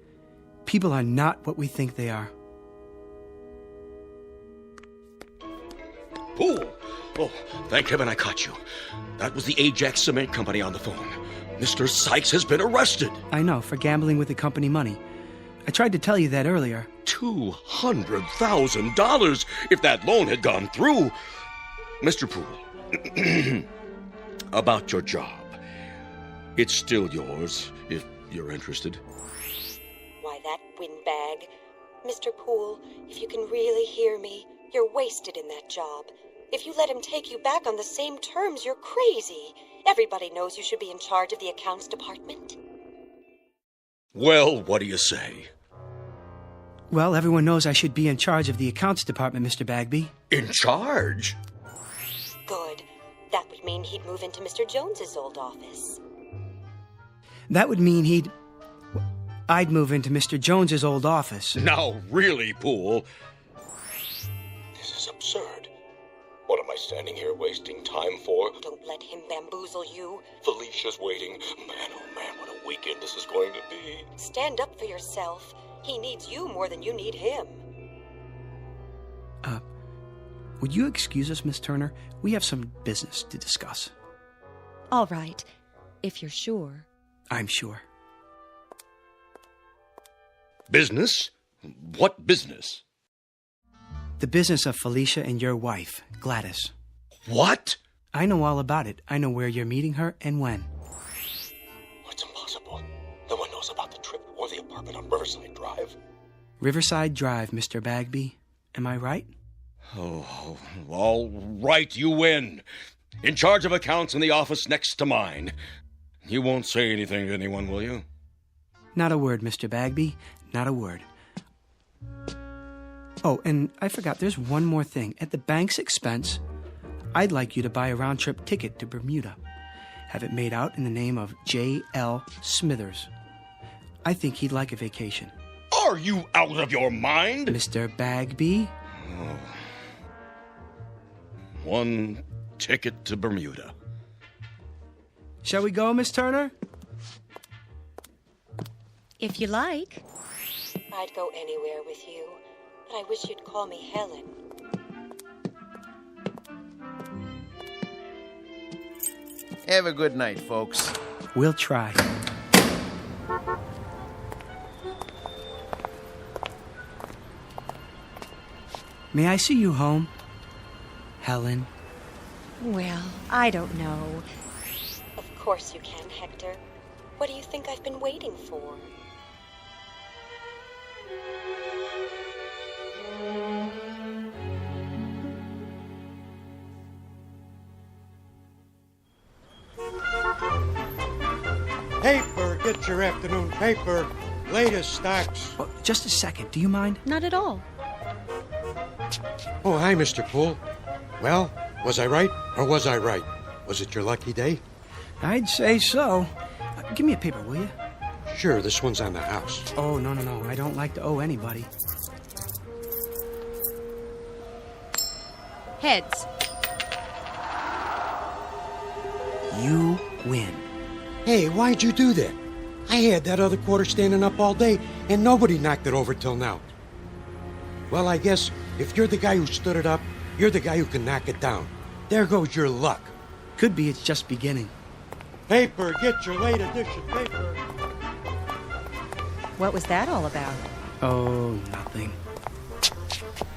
People are not what we think they are. Poole! Oh, thank heaven I caught you. That was the Ajax Cement Company on the phone. Mr. Sykes has been arrested. I know, for gambling with the company money. I tried to tell you that earlier. $200,000 if that loan had gone through. Mr. Poole, about your job. It's still yours, if you're interested. Why, that windbag. Mr. Poole, if you can really hear me, you're wasted in that job. If you let him take you back on the same terms, you're crazy. Everybody knows you should be in charge of the accounts department. Well, what do you say? Well, everyone knows I should be in charge of the accounts department, Mr. Bagby. In charge? Good. That would mean he'd move into Mr. Jones's old office. That would mean I'd move into Mr. Jones's old office. Now, really, Poole. This is absurd. What am I standing here wasting time for? Don't let him bamboozle you. Felicia's waiting. Man, oh man, what a weekend this is going to be. Stand up for yourself. He needs you more than you need him. Would you excuse us, Miss Turner? We have some business to discuss. All right, if you're sure. I'm sure. Business? What business? The business of Felicia and your wife, Gladys. What? I know all about it. I know where you're meeting her and when. It's impossible. No one knows about the trip or the apartment on Riverside Drive. Riverside Drive, Mr. Bagby. Am I right? Oh, all right, you win. In charge of accounts in the office next to mine. You won't say anything to anyone, will you? Not a word, Mr. Bagby. Not a word. Oh, and I forgot, there's one more thing. At the bank's expense, I'd like you to buy a round-trip ticket to Bermuda. Have it made out in the name of J.L. Smithers. I think he'd like a vacation. Are you out of your mind? Mr. Bagby? Oh. One ticket to Bermuda. Shall we go, Miss Turner? If you like. I'd go anywhere with you, but I wish you'd call me Helen. Have a good night, folks. We'll try. May I see you home, Helen? Well, I don't know. Of course you can, Hector. What do you think I've been waiting for? Paper, get your afternoon paper. Latest stocks. Oh, just a second, do you mind? Not at all. Oh, hi, Mr. Poole. Well, was I right or was I right? Was it your lucky day? I'd say so. Give me a paper, will you? Sure, this one's on the house. Oh, no. I don't like to owe anybody. Heads. You win. Hey, why'd you do that? I had that other quarter standing up all day, and nobody knocked it over till now. Well, I guess if you're the guy who stood it up, you're the guy who can knock it down. There goes your luck. Could be it's just beginning. Paper, get your late edition paper. What was that all about? Oh, nothing.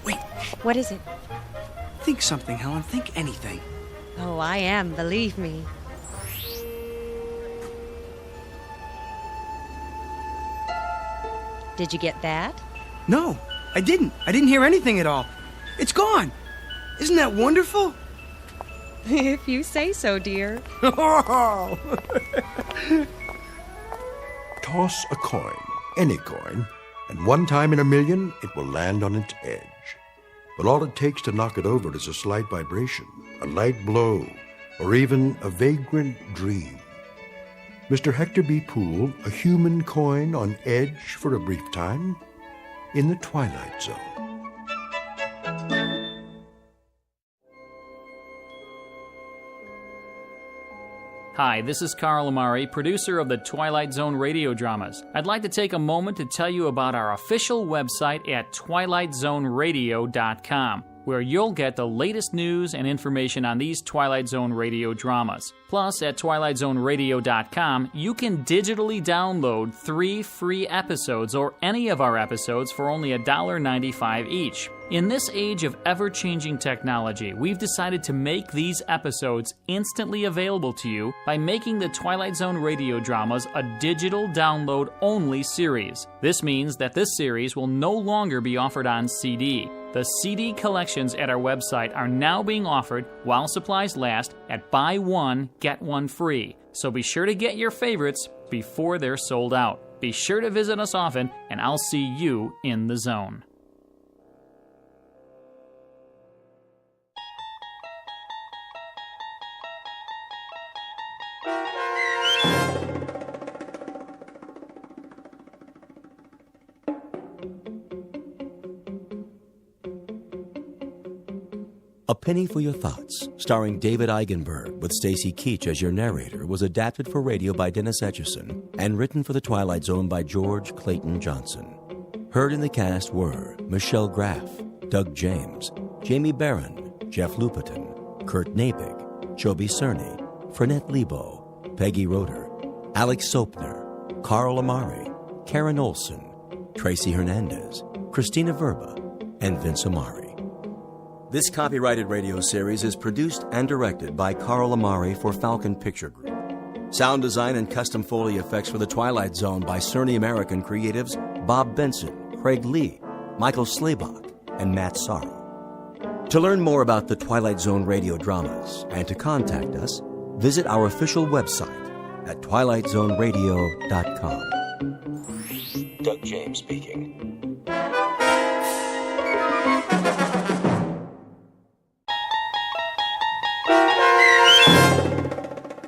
Wait. What is it? Think something, Helen. Think anything. Oh, I am, believe me. Did you get that? No, I didn't. I didn't hear anything at all. It's gone. Isn't that wonderful? If you say so, dear. Toss a coin, any coin, and one time in a million it will land on its edge. But all it takes to knock it over is a slight vibration, a light blow, or even a vagrant dream. Mr. Hector B. Poole, a human coin on edge for a brief time in the Twilight Zone. Hi, this is Carl Amari, producer of the Twilight Zone radio dramas. I'd like to take a moment to tell you about our official website at twilightzoneradio.com. where you'll get the latest news and information on these Twilight Zone radio dramas. Plus, at twilightzoneradio.com, you can digitally download 3 free episodes or any of our episodes for only $1.95 each. In this age of ever-changing technology, we've decided to make these episodes instantly available to you by making the Twilight Zone radio dramas a digital download-only series. This means that this series will no longer be offered on CD. The CD collections at our website are now being offered while supplies last at buy one, get one free. So be sure to get your favorites before they're sold out. Be sure to visit us often, and I'll see you in the zone. A Penny for Your Thoughts, starring David Eigenberg with Stacy Keach as your narrator, was adapted for radio by Dennis Etchison and written for The Twilight Zone by George Clayton Johnson. Heard in the cast were Michelle Graff, Doug James, Jamie Barron, Jeff Lupetin, Kurt Nabig, Joby Cerny, Fernette Lebo, Peggy Roeder, Alex Sopner, Carl Amari, Karen Olson, Tracy Hernandez, Christina Verba, and Vince Amari. This copyrighted radio series is produced and directed by Carl Amari for Falcon Picture Group. Sound design and custom Foley effects for The Twilight Zone by Cerny American creatives Bob Benson, Craig Lee, Michael Slaybach, and Matt Sorrow. To learn more about the Twilight Zone radio dramas and to contact us, visit our official website at twilightzoneradio.com. Doug James speaking.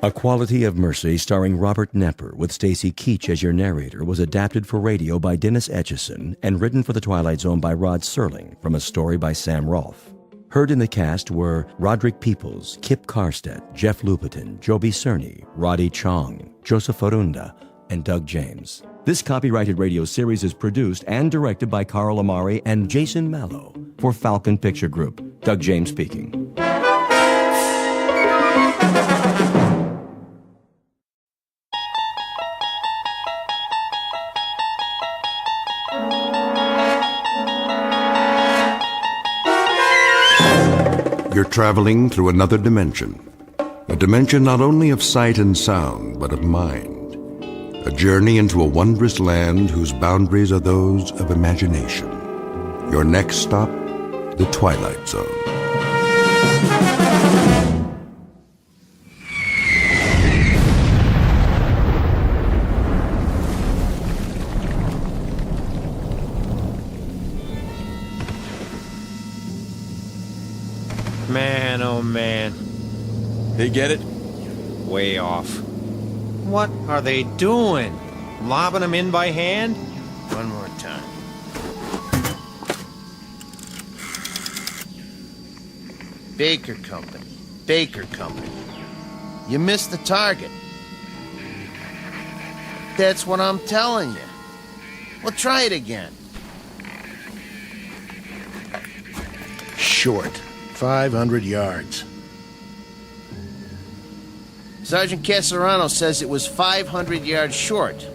A Quality of Mercy, starring Robert Nepper with Stacy Keach as your narrator, was adapted for radio by Dennis Etchison and written for The Twilight Zone by Rod Serling from a story by Sam Rolfe. Heard in the cast were Roderick Peoples, Kip Karstedt, Jeff Lupetin, Joby Cerny, Roddy Chong, Joseph Arunda, and Doug James. This copyrighted radio series is produced and directed by Carl Amari and Jason Mallow for Falcon Picture Group. Doug James speaking. You're traveling through another dimension. A dimension not only of sight and sound, but of mind. A journey into a wondrous land whose boundaries are those of imagination. Your next stop, the Twilight Zone. Man, oh man. They get it? Way off. What are they doing? Lobbing them in by hand? One more time. Baker Company. Baker Company. You missed the target. That's what I'm telling you. Well, try it again. Short. 500 yards. Sergeant Caserano says it was 500 yards short.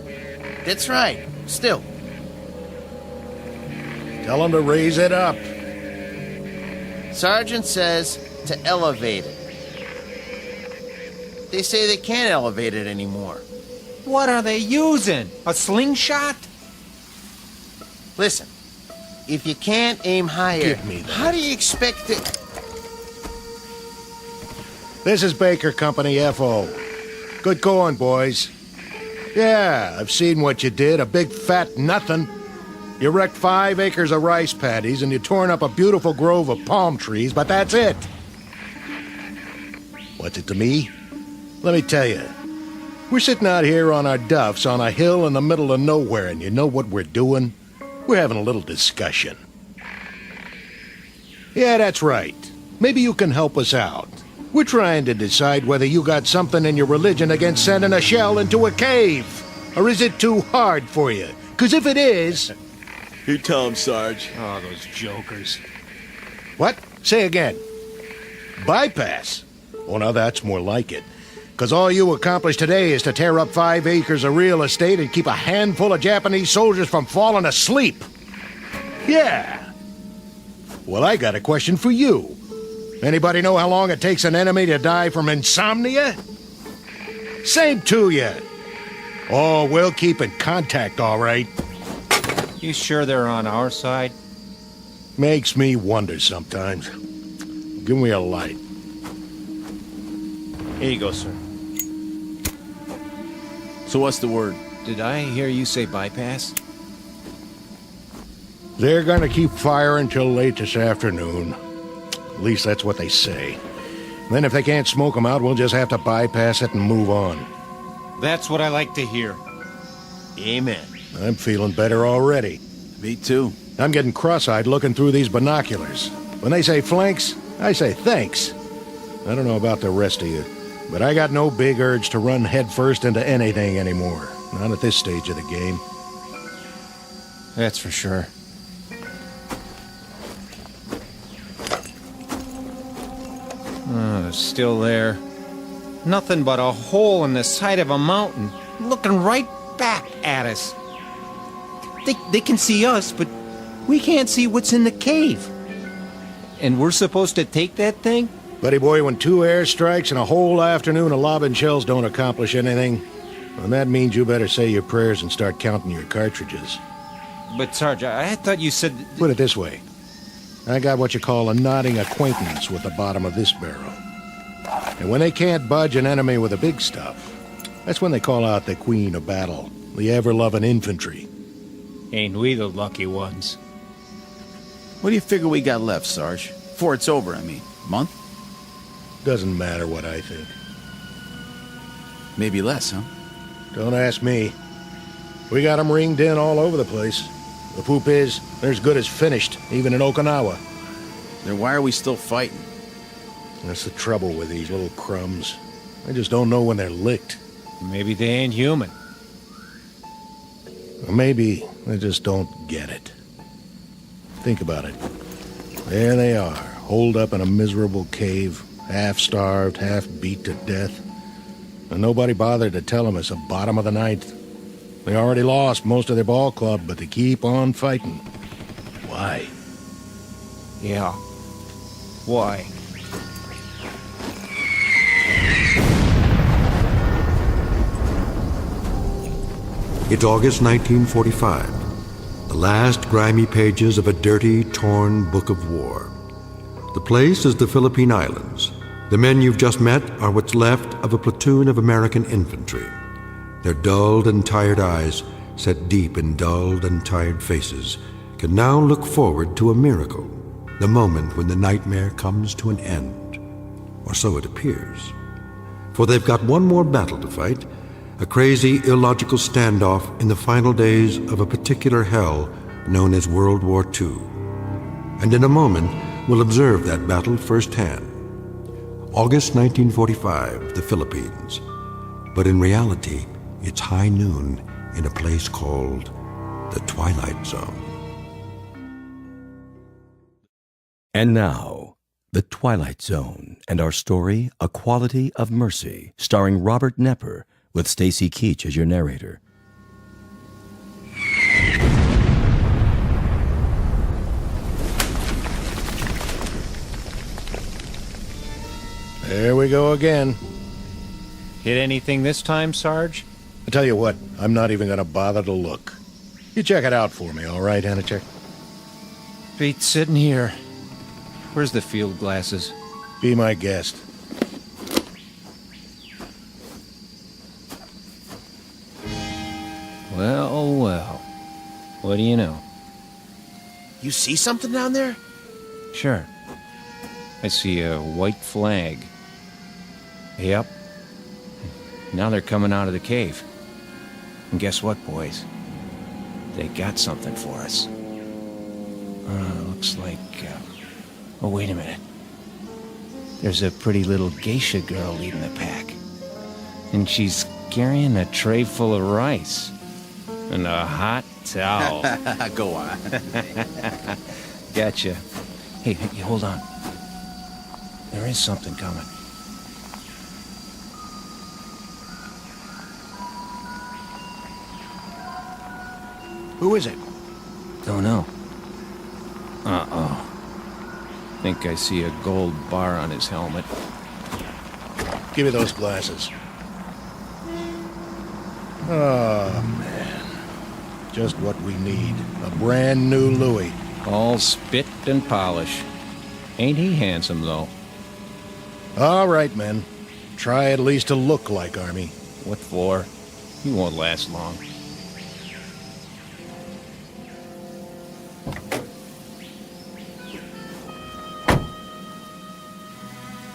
That's right. Still. Tell him to raise it up. Sergeant says to elevate it. They say they can't elevate it anymore. What are they using? A slingshot? Listen, if you can't aim higher, Give me that. How do you expect to... This is Baker Company FO. Good going, boys. Yeah, I've seen what you did. A big fat nothing. You wrecked 5 acres of rice paddies and you torn up a beautiful grove of palm trees, but that's it. What's it to me? Let me tell you. We're sitting out here on our duffs on a hill in the middle of nowhere, and you know what we're doing? We're having a little discussion. Yeah, that's right. Maybe you can help us out. We're trying to decide whether you got something in your religion against sending a shell into a cave. Or is it too hard for you? Because if it is... You tell him, Sarge. Oh, those jokers. What? Say again. Bypass? Well, now that's more like it. Because all you accomplished today is to tear up 5 acres of real estate and keep a handful of Japanese soldiers from falling asleep. Yeah. Well, I got a question for you. Anybody know how long it takes an enemy to die from insomnia? Same to you. Oh, we'll keep in contact, all right. You sure they're on our side? Makes me wonder sometimes. Give me a light. Here you go, sir. So what's the word? Did I hear you say bypass? They're gonna keep firing till late this afternoon. At least that's what they say. Then if they can't smoke them out, we'll just have to bypass it and move on. That's what I like to hear. Amen. I'm feeling better already. Me too. I'm getting cross-eyed looking through these binoculars. When they say flanks, I say thanks. I don't know about the rest of you, but I got no big urge to run headfirst into anything anymore. Not at this stage of the game. That's for sure. Still there. Nothing but a hole in the side of a mountain, looking right back at us. They can see us, but we can't see what's in the cave. And we're supposed to take that thing? Buddy boy, when 2 airstrikes and a whole afternoon of lobbing shells don't accomplish anything, then that means you better say your prayers and start counting your cartridges. But, Sarge, I thought you said... Put it this way. I got what you call a nodding acquaintance with the bottom of this barrel. And when they can't budge an enemy with the big stuff, that's when they call out the queen of battle, the ever-loving infantry. Ain't we the lucky ones? What do you figure we got left, Sarge? Before it's over, I mean. Month? Doesn't matter what I think. Maybe less, huh? Don't ask me. We got them ringed in all over the place. The poop is, they're as good as finished, even in Okinawa. Then why are we still fighting? That's the trouble with these little crumbs. I just don't know when they're licked. Maybe they ain't human. Or maybe they just don't get it. Think about it. There they are, holed up in a miserable cave, half-starved, half-beat to death. And nobody bothered to tell them it's the bottom of the ninth. They already lost most of their ball club, but they keep on fighting. Why? Yeah. Why? It's August 1945, the last grimy pages of a dirty, torn book of war. The place is the Philippine Islands. The men you've just met are what's left of a platoon of American infantry. Their dulled and tired eyes, set deep in dulled and tired faces, can now look forward to a miracle, the moment when the nightmare comes to an end. Or so it appears. For they've got one more battle to fight, a crazy, illogical standoff in the final days of a particular hell known as World War II. And in a moment, we'll observe that battle firsthand. August 1945, the Philippines. But in reality, it's high noon in a place called the Twilight Zone. And now, The Twilight Zone and our story, A Quality of Mercy, starring Robert Nepper, with Stacy Keach as your narrator. There we go again. Hit anything this time, Sarge? I tell you what, I'm not even gonna bother to look. You check it out for me, all right, Anachek? Feet sitting here. Where's the field glasses? Be my guest. Well, well. What do you know? You see something down there? Sure. I see a white flag. Yep. Now they're coming out of the cave. And guess what, boys? They got something for us. Looks like... Oh, wait a minute. There's a pretty little geisha girl leading the pack. And she's carrying a tray full of rice. And a hot towel. Go on. Gotcha. Hey, hold on. There is something coming. Who is it? Don't know. Uh-oh. Think I see a gold bar on his helmet. Give me those glasses. Oh, man. Just what we need. A brand new Louis. All spit and polish. Ain't he handsome, though? All right, men. Try at least to look like Army. What for? He won't last long.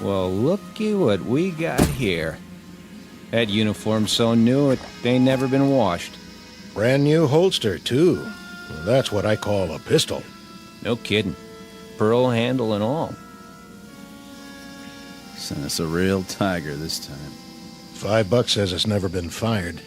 Well, looky what we got here. That uniform's so new it ain't never been washed. Brand new holster, too. Well, that's what I call a pistol. No kidding. Pearl handle and all. Sent us a real tiger this time. $5 says it's never been fired.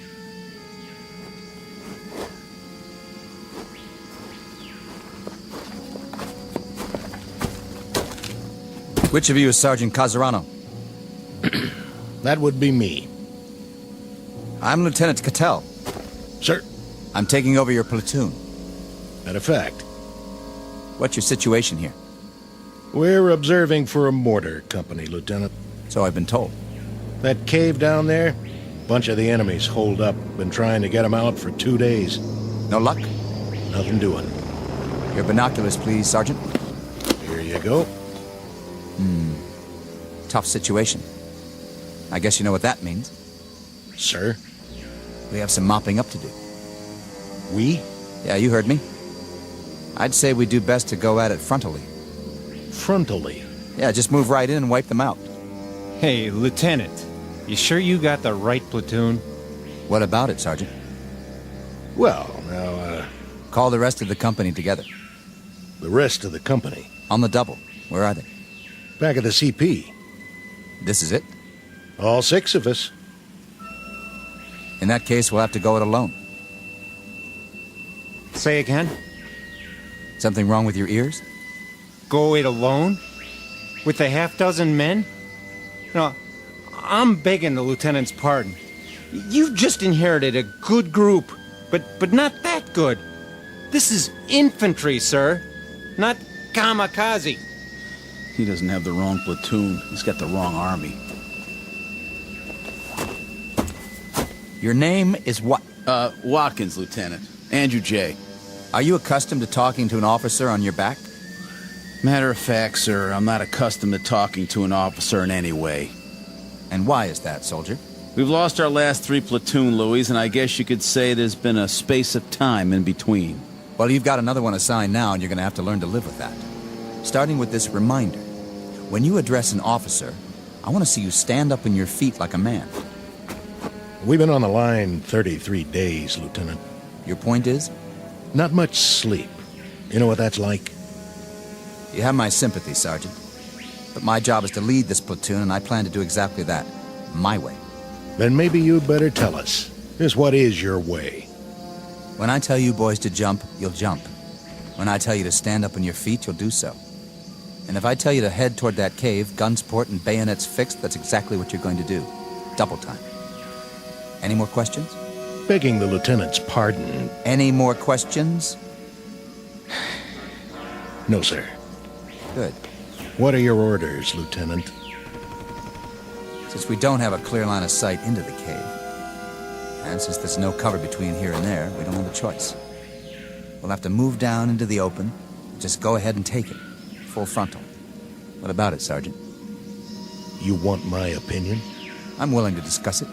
Which of you is Sergeant Casarano? That would be me. I'm Lieutenant Cattell. Sir? I'm taking over your platoon. Matter of fact. What's your situation here? We're observing for a mortar company, Lieutenant. So I've been told. That cave down there? Bunch of the enemies holed up. Been trying to get them out for 2 days. No luck? Nothing doing. Your binoculars, please, Sergeant. Here you go. Tough situation. I guess you know what that means. Sir? We have some mopping up to do. We? Yeah, you heard me. I'd say we do best to go at it frontally. Frontally? Yeah, just move right in and wipe them out. Hey, Lieutenant, you sure you got the right platoon? What about it, Sergeant? Well, now, Call the rest of the company together. The rest of the company? On the double. Where are they? Back at the CP. This is it? All 6 of us. In that case, we'll have to go it alone. Say again? Something wrong with your ears? Go it alone? With a half-dozen men? No, I'm begging the lieutenant's pardon. You've just inherited a good group, but not that good. This is infantry, sir, not kamikaze. He doesn't have the wrong platoon. He's got the wrong army. Your name is what? Watkins, Lieutenant. Andrew J. Are you accustomed to talking to an officer on your back? Matter of fact, sir, I'm not accustomed to talking to an officer in any way. And why is that, soldier? We've lost our last 3 platoon, Louis, and I guess you could say there's been a space of time in between. Well, you've got another one assigned now, and you're going to have to learn to live with that. Starting with this reminder. When you address an officer, I want to see you stand up on your feet like a man. We've been on the line 33 days, Lieutenant. Your point is? Not much sleep. You know what that's like? You have my sympathy, Sergeant. But my job is to lead this platoon, and I plan to do exactly that. My way. Then maybe you'd better tell us. Just what is your way? When I tell you boys to jump, you'll jump. When I tell you to stand up on your feet, you'll do so. And if I tell you to head toward that cave, guns port and bayonets fixed, that's exactly what you're going to do. Double time. Any more questions? Begging the lieutenant's pardon. Any more questions? No, sir. Good. What are your orders, Lieutenant? Since we don't have a clear line of sight into the cave, and since there's no cover between here and there, we don't have a choice. We'll have to move down into the open. Just go ahead and take it. Full frontal. What about it, Sergeant? You want my opinion? I'm willing to discuss it.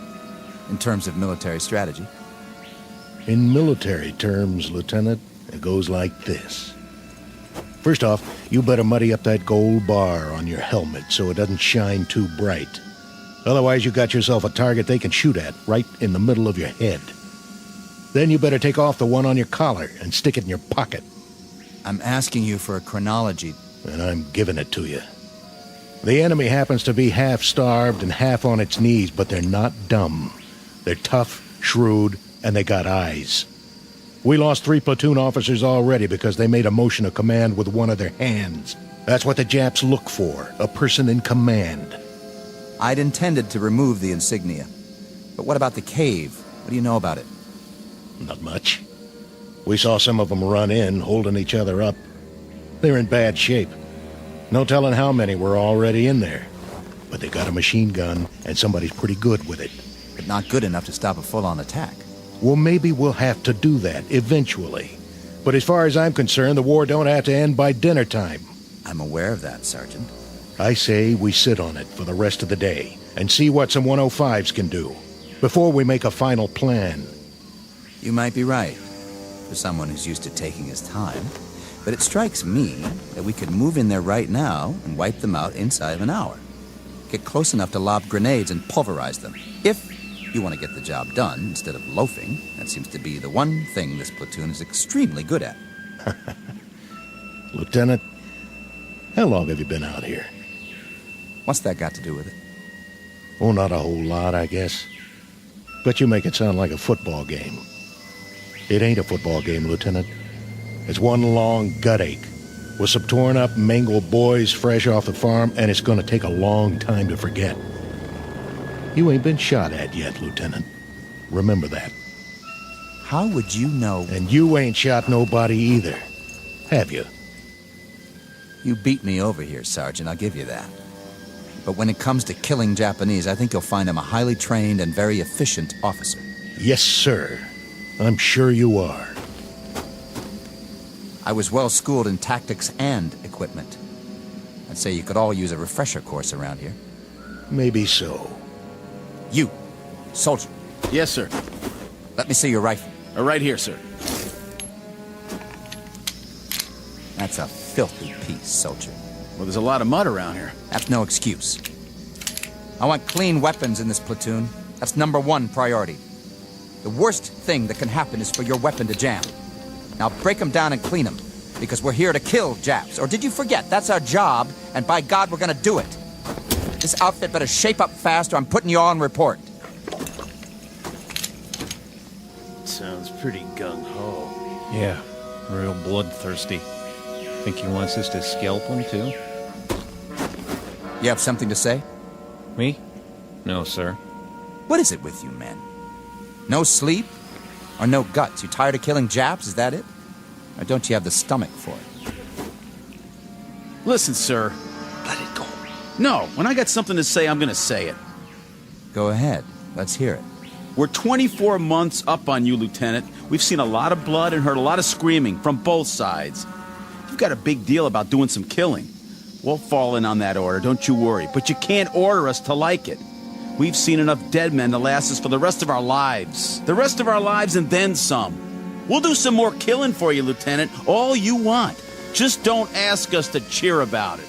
In terms of military strategy. In military terms, Lieutenant, it goes like this. First off, you better muddy up that gold bar on your helmet so it doesn't shine too bright. Otherwise, you got yourself a target they can shoot at right in the middle of your head. Then you better take off the one on your collar and stick it in your pocket. I'm asking you for a chronology. And I'm giving it to you. The enemy happens to be half starved and half on its knees, but they're not dumb. They're tough, shrewd, and they got eyes. We lost 3 platoon officers already because they made a motion of command with one of their hands. That's what the Japs look for, a person in command. I'd intended to remove the insignia. But what about the cave? What do you know about it? Not much. We saw some of them run in, holding each other up. They're in bad shape. No telling how many were already in there. But they got a machine gun, and somebody's pretty good with it. But not good enough to stop a full-on attack. Well, maybe we'll have to do that, eventually. But as far as I'm concerned, the war don't have to end by dinner time. I'm aware of that, Sergeant. I say we sit on it for the rest of the day, and see what some 105s can do, before we make a final plan. You might be right, for someone who's used to taking his time. But it strikes me that we could move in there right now and wipe them out inside of an hour. Get close enough to lob grenades and pulverize them. If you want to get the job done instead of loafing, that seems to be the one thing this platoon is extremely good at. Lieutenant, how long have you been out here? What's that got to do with it? Oh, not a whole lot, I guess. But you make it sound like a football game. It ain't a football game, Lieutenant. It's one long gut ache with some torn up, mangled boys fresh off the farm, and it's gonna take a long time to forget. You ain't been shot at yet, Lieutenant. Remember that. How would you know? And you ain't shot nobody either, have you? You beat me over here, Sergeant, I'll give you that. But when it comes to killing Japanese, I think you'll find I'm a highly trained and very efficient officer. Yes, sir. I'm sure you are. I was well schooled in tactics and equipment. I'd say you could all use a refresher course around here. Maybe so. You, soldier. Yes, sir. Let me see your rifle. Right here, sir. That's a filthy piece, soldier. Well, there's a lot of mud around here. That's no excuse. I want clean weapons in this platoon. That's #1 priority. The worst thing that can happen is for your weapon to jam. Now break them down and clean them, because we're here to kill Japs. Or did you forget? That's our job, and by God, we're gonna do it. This outfit better shape up fast, or I'm putting you all on report. Sounds pretty gung-ho. Yeah, real bloodthirsty. Think he wants us to scalp him, too? You have something to say? Me? No, sir. What is it with you, men? No sleep? Or no guts? You tired of killing Japs, is that it? Or don't you have the stomach for it? Listen, sir. Let it go. No, when I got something to say, I'm gonna say it. Go ahead. Let's hear it. We're 24 months up on you, Lieutenant. We've seen a lot of blood and heard a lot of screaming from both sides. You've got a big deal about doing some killing. We'll fall in on that order, don't you worry. But you can't order us to like it. We've seen enough dead men to last us for the rest of our lives. The rest of our lives and then some. We'll do some more killing for you, Lieutenant. All you want. Just don't ask us to cheer about it.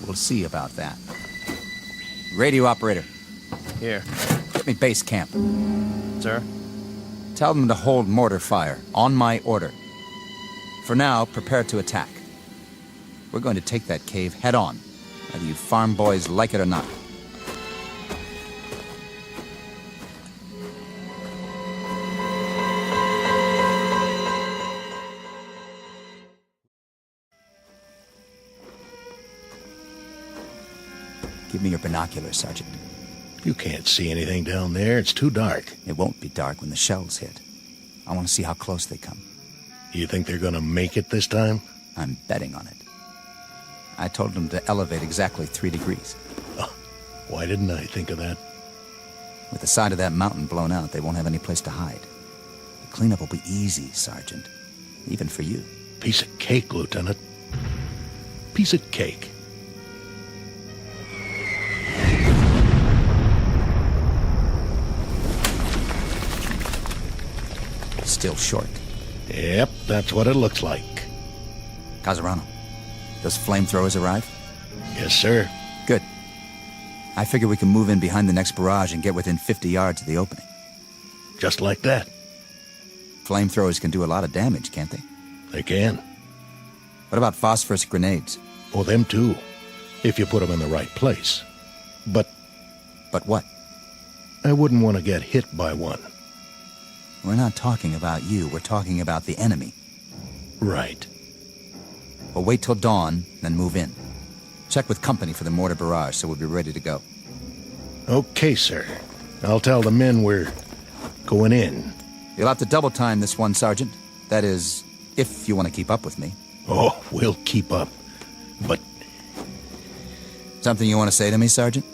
We'll see about that. Radio operator. Here. Get me base camp. Sir? Tell them to hold mortar fire, on my order. For now, prepare to attack. We're going to take that cave head on, whether you farm boys like it or not. Give me your binoculars, Sergeant. You can't see anything down there. It's too dark. It won't be dark when the shells hit. I want to see how close they come. You think they're gonna make it this time? I'm betting on it. I told them to elevate exactly 3 degrees. Oh, why didn't I think of that? With the side of that mountain blown out, they won't have any place to hide. The cleanup will be easy, Sergeant. Even for you. Piece of cake, Lieutenant. Piece of cake. Still short. Yep, that's what it looks like. Casarano, those flamethrowers arrive? Yes, sir. Good. I figure we can move in behind the next barrage and get within 50 yards of the opening. Just like that. Flamethrowers can do a lot of damage, can't they? They can. What about phosphorus grenades? Oh, them too. If you put them in the right place. But what? I wouldn't want to get hit by one. We're not talking about you. We're talking about the enemy. Right. We'll wait till dawn, then move in. Check with company for the mortar barrage so we'll be ready to go. Okay, sir. I'll tell the men we're going in. You'll have to double time this one, Sergeant. That is, if you want to keep up with me. Oh, we'll keep up. But... Something you want to say to me, Sergeant?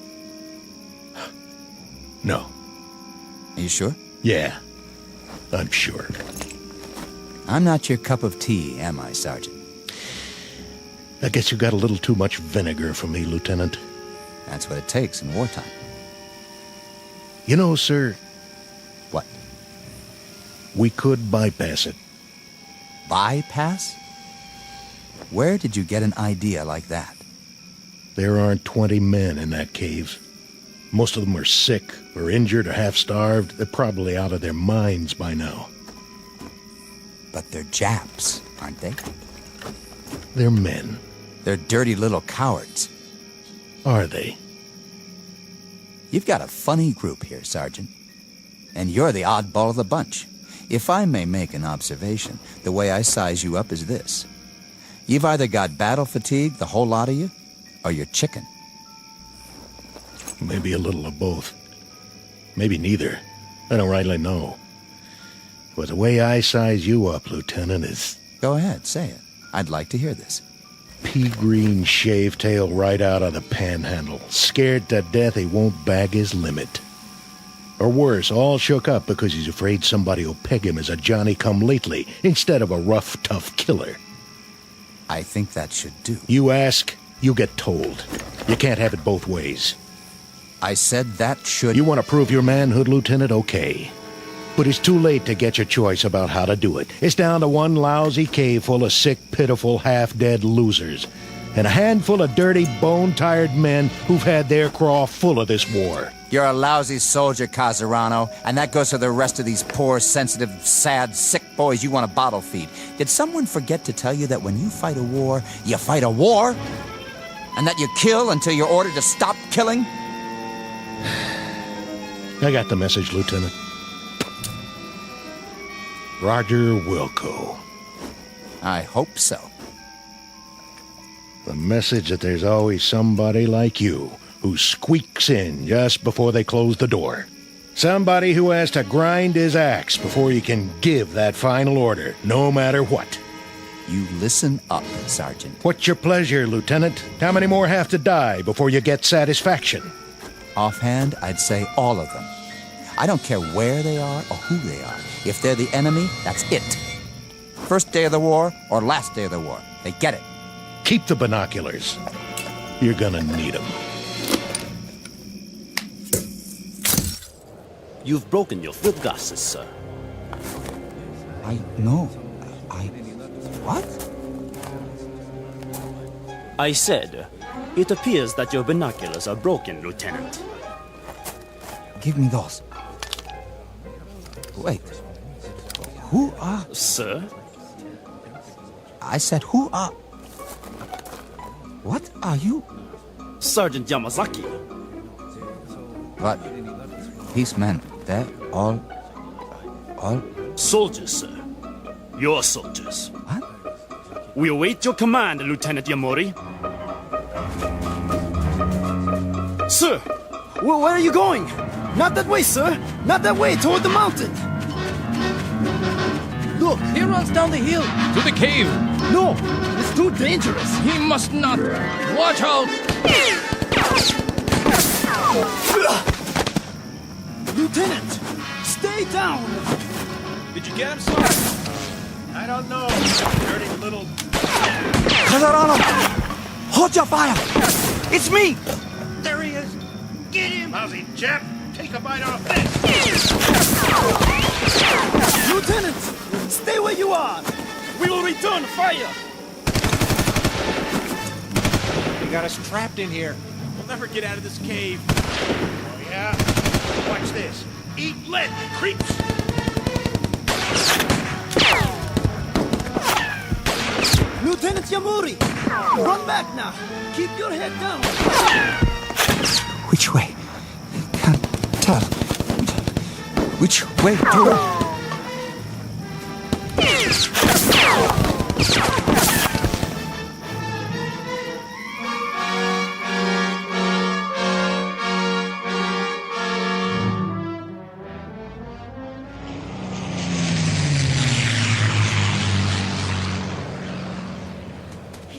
No. Are you sure? Yeah, I'm sure. I'm not your cup of tea, am I, Sergeant? I guess you got a little too much vinegar for me, Lieutenant. That's what it takes in wartime. You know, sir... What? We could bypass it. Bypass? Where did you get an idea like that? There aren't 20 men in that cave. Most of them are sick, or injured, or half-starved. They're probably out of their minds by now. But they're Japs, aren't they? They're men. They're dirty little cowards. Are they? You've got a funny group here, Sergeant. And you're the oddball of the bunch. If I may make an observation, the way I size you up is this. You've either got battle fatigue, the whole lot of you, or you're chicken. Maybe a little of both. Maybe neither. I don't rightly know. But the way I size you up, Lieutenant, is... Go ahead, say it. I'd like to hear this. Pea-green shave-tail right out of the panhandle. Scared to death he won't bag his limit. Or worse, all shook up because he's afraid somebody will peg him as a Johnny-come-lately instead of a rough, tough killer. I think that should do. You ask, you get told. You can't have it both ways. I said that should... You want to prove your manhood, Lieutenant? Okay. But it's too late to get your choice about how to do it. It's down to one lousy cave full of sick, pitiful, half-dead losers. And a handful of dirty, bone-tired men who've had their craw full of this war. You're a lousy soldier, Casarano, and that goes for the rest of these poor, sensitive, sad, sick boys you want to bottle feed. Did someone forget to tell you that when you fight a war, you fight a war? And that you kill until you're ordered to stop killing? I got the message, Lieutenant. Roger Wilco. I hope so. The message that there's always somebody like you who squeaks in just before they close the door. Somebody who has to grind his axe before you can give that final order, no matter what. You listen up, Sergeant. What's your pleasure, Lieutenant? How many more have to die before you get satisfaction? Offhand, I'd say all of them. I don't care where they are or who they are. If they're the enemy, that's it. First day of the war or last day of the war. They get it. Keep the binoculars. You're gonna need them. You've broken your field glasses, sir. What? I said, it appears that your binoculars are broken, Lieutenant. Give me those. Wait. Who are... Sir? I said, who are... What are you? Sergeant Yamazaki. But these men, they're all... Soldiers, sir. Your soldiers. What? We await your command, Lieutenant Yamori. Sir, where are you going? Not that way, sir. Not that way, toward the mountain. Look, He runs down the hill. To the cave. No, it's too dangerous. He must not. Watch out. Lieutenant, stay down. Did you get him, sir? I don't know, dirty little... Casarano! Hold your fire! It's me! There he is! Get him, lousy chap! Take a bite off this! Lieutenant, stay where you are. We will return fire. They got us trapped in here. We'll never get out of this cave. Oh, yeah? Watch this. Eat lead, creeps! Lieutenant Yamori, run back now. Keep your head down. Which way? Can't tell. Which way to...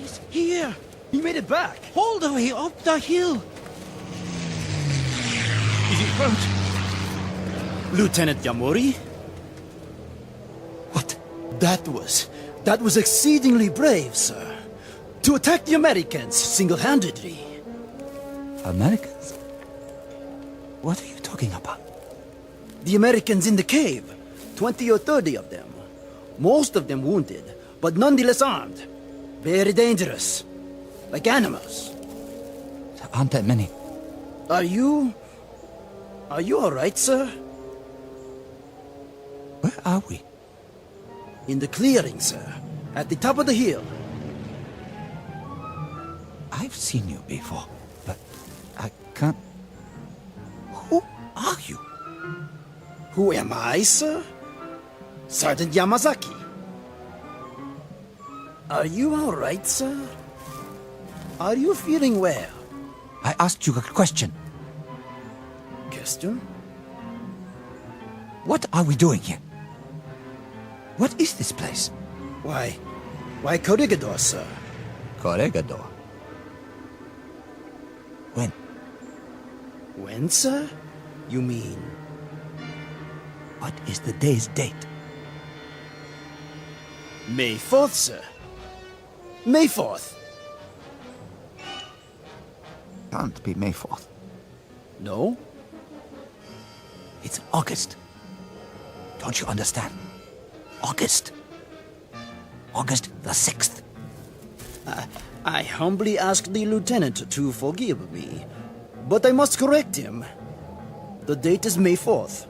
He's here. He made it back. All the way up the hill. Is he hurt? Lieutenant Yamori? What? That was exceedingly brave, sir. To attack the Americans single-handedly. Americans? What are you talking about? The Americans in the cave. 20 or 30 of them. Most of them wounded, but nonetheless armed. Very dangerous. Like animals. There aren't that many. Are you all right, sir? Where are we? In the clearing, sir. At the top of the hill. I've seen you before, but I can't... Who are you? Who am I, sir? Sergeant Yamazaki. Are you all right, sir? Are you feeling well? I asked you a question. Question? What are we doing here? What is this place? Why, Corregidor, sir. Corregidor. When? When, sir? You mean? What is the day's date? May 4th, sir. May 4th. Can't be May 4th. No? It's August. Don't you understand? August. August the 6th. I humbly ask the lieutenant to forgive me, but I must correct him. The date is May 4th.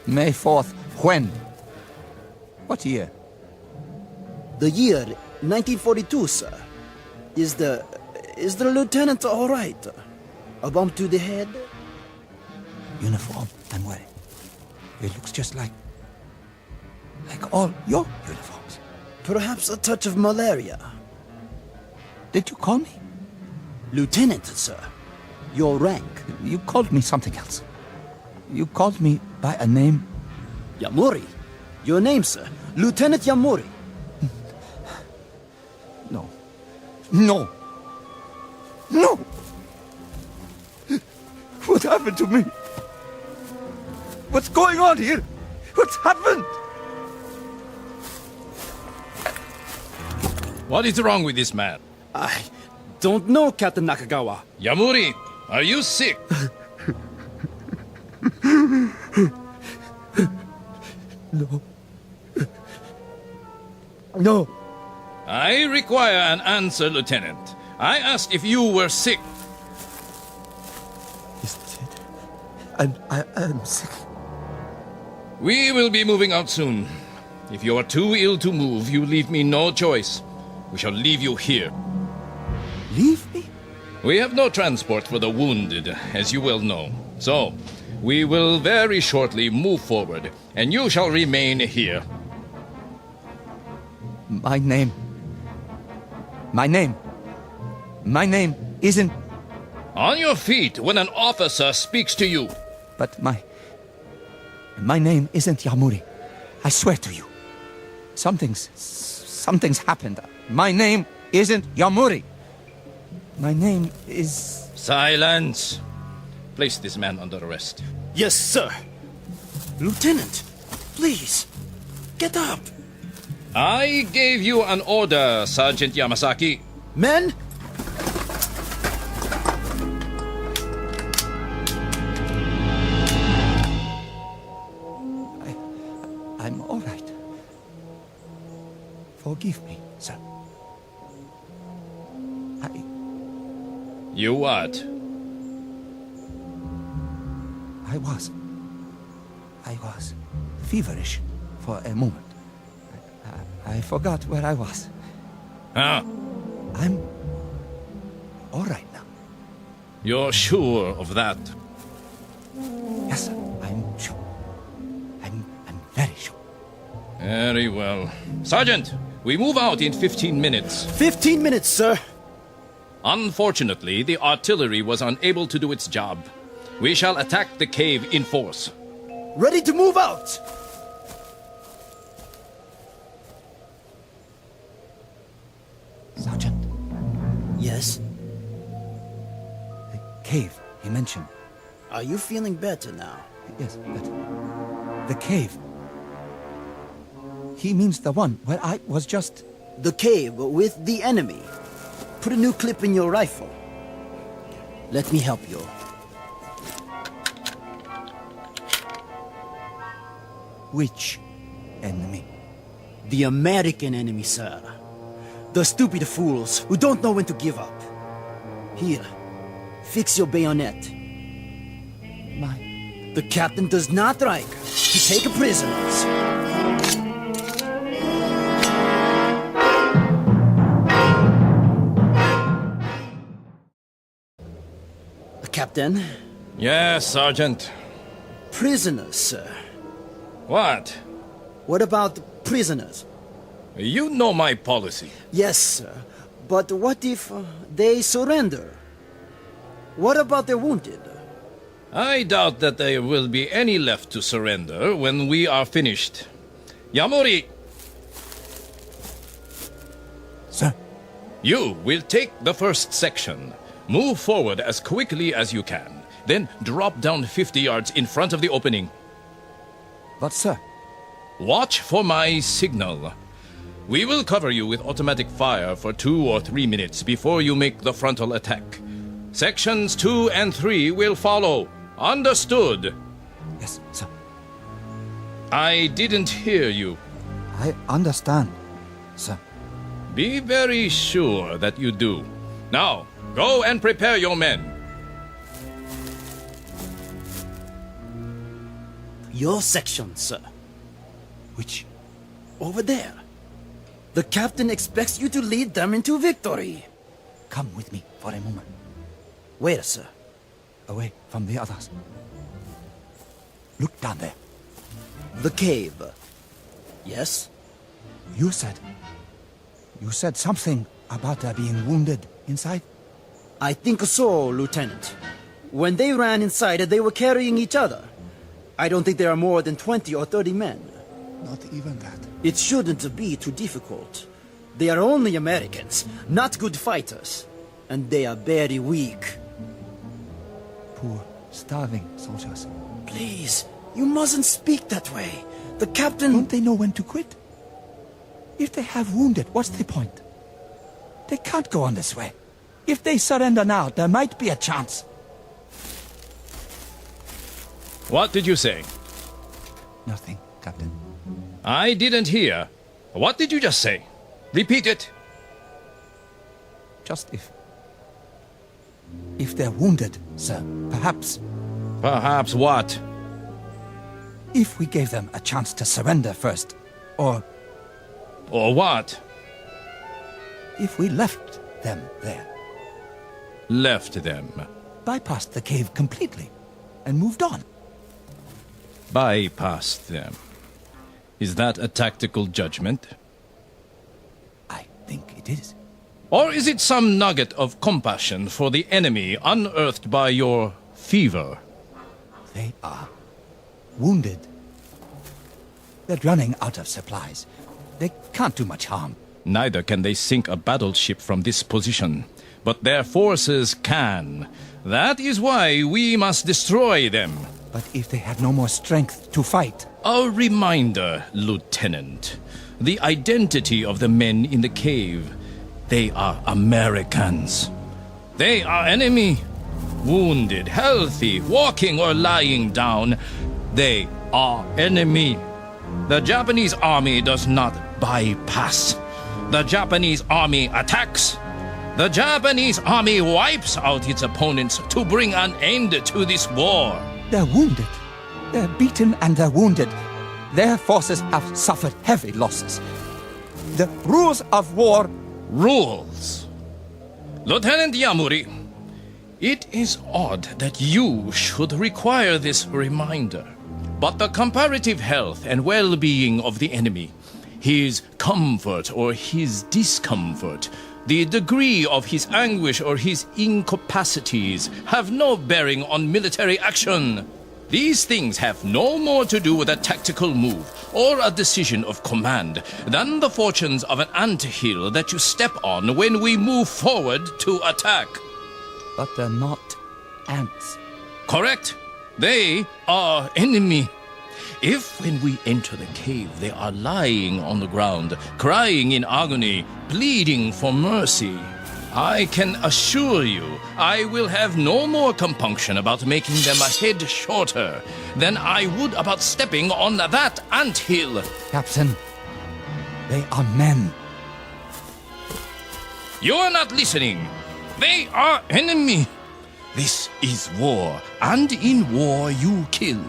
May 4th. When? What year? The year 1942, sir. Is the lieutenant all right? A bump to the head? Uniform I'm wearing. It looks just like all your uniforms. Perhaps a touch of malaria. Did you call me? Lieutenant, sir. Your rank. You called me something else. You called me by a name. Yamori. Your name, sir. Lieutenant Yamori. No. No. No! What happened to me? What's going on here? What's happened? What is wrong with this man? I don't know, Captain Nakagawa. Yamuri, are you sick? No. No. I require an answer, Lieutenant. I asked if you were sick. Yes, I am sick. We will be moving out soon. If you are too ill to move, you leave me no choice. We shall leave you here. Leave me? We have no transport for the wounded, as you well know. So, we will very shortly move forward, and you shall remain here. My name isn't... On your feet when an officer speaks to you. But my name isn't Yamuri. I swear to you. Something's happened. My name isn't Yamuri. My name is... Silence. Place this man under arrest. Yes, sir. Lieutenant, please, get up. I gave you an order, Sergeant Yamasaki. Men! I'm all right. Forgive me, sir. You what? I was feverish for a moment. I forgot where I was. Huh? I'm all right now. You're sure of that? Yes, sir. I'm sure. I'm very sure. Very well. Sergeant, we move out in 15 minutes. 15 minutes, sir. Unfortunately, the artillery was unable to do its job. We shall attack the cave in force. Ready to move out! Yes? The cave he mentioned. Are you feeling better now? Yes, but the cave. He means the one where I was just... The cave with the enemy. Put a new clip in your rifle. Let me help you. Which enemy? The American enemy, sir. The stupid fools who don't know when to give up. Here, fix your bayonet. The captain does not like to take prisoners. Captain? Yes, Sergeant. Prisoners, sir. What? What about the prisoners? You know my policy. Yes, sir. But what if they surrender? What about the wounded? I doubt that there will be any left to surrender when we are finished. Yamori! Sir? You will take the first section. Move forward as quickly as you can. Then drop down 50 yards in front of the opening. But, sir? Watch for my signal. We will cover you with automatic fire for 2 or 3 minutes before you make the frontal attack. Sections 2 and 3 will follow. Understood? Yes, sir. I didn't hear you. I understand, sir. Be very sure that you do. Now, go and prepare your men. Your section, sir. Which? Over there. The captain expects you to lead them into victory. Come with me for a moment. Where, sir? Away from the others. Look down there. The cave. Yes? You said something about there being wounded inside? I think so, Lieutenant. When they ran inside, they were carrying each other. I don't think there are more than 20 or 30 men. Not even that. It shouldn't be too difficult. They are only Americans, not good fighters. And they are very weak. Poor, starving soldiers. Please, you mustn't speak that way. The captain... Don't they know when to quit? If they have wounded, what's the point? They can't go on this way. If they surrender now, there might be a chance. What did you say? Nothing, Captain. I didn't hear. What did you just say? Repeat it. Just if they're wounded, sir, perhaps. Perhaps what? If we gave them a chance to surrender first, or... Or what? If we left them there. Left them? Bypassed the cave completely, and moved on. Bypassed them. Is that a tactical judgment? I think it is. Or is it some nugget of compassion for the enemy unearthed by your fever? They are wounded. They're running out of supplies. They can't do much harm. Neither can they sink a battleship from this position. But their forces can. That is why we must destroy them. But if they have no more strength to fight... A reminder, Lieutenant. The identity of the men in the cave. They are Americans. They are enemy. Wounded, healthy, walking or lying down. They are enemy. The Japanese army does not bypass. The Japanese army attacks. The Japanese army wipes out its opponents to bring an end to this war. They're wounded. They're beaten and they're wounded. Their forces have suffered heavy losses. The rules of war... Rules? Lieutenant Yamuri, it is odd that you should require this reminder. But the comparative health and well-being of the enemy, his comfort or his discomfort, the degree of his anguish or his incapacities have no bearing on military action. These things have no more to do with a tactical move or a decision of command than the fortunes of an anthill that you step on when we move forward to attack. But they're not ants. Correct. They are enemy. If when we enter the cave they are lying on the ground, crying in agony, pleading for mercy, I can assure you I will have no more compunction about making them a head shorter than I would about stepping on that anthill. Captain, they are men. You are not listening. They are enemy. This is war, and in war you kill.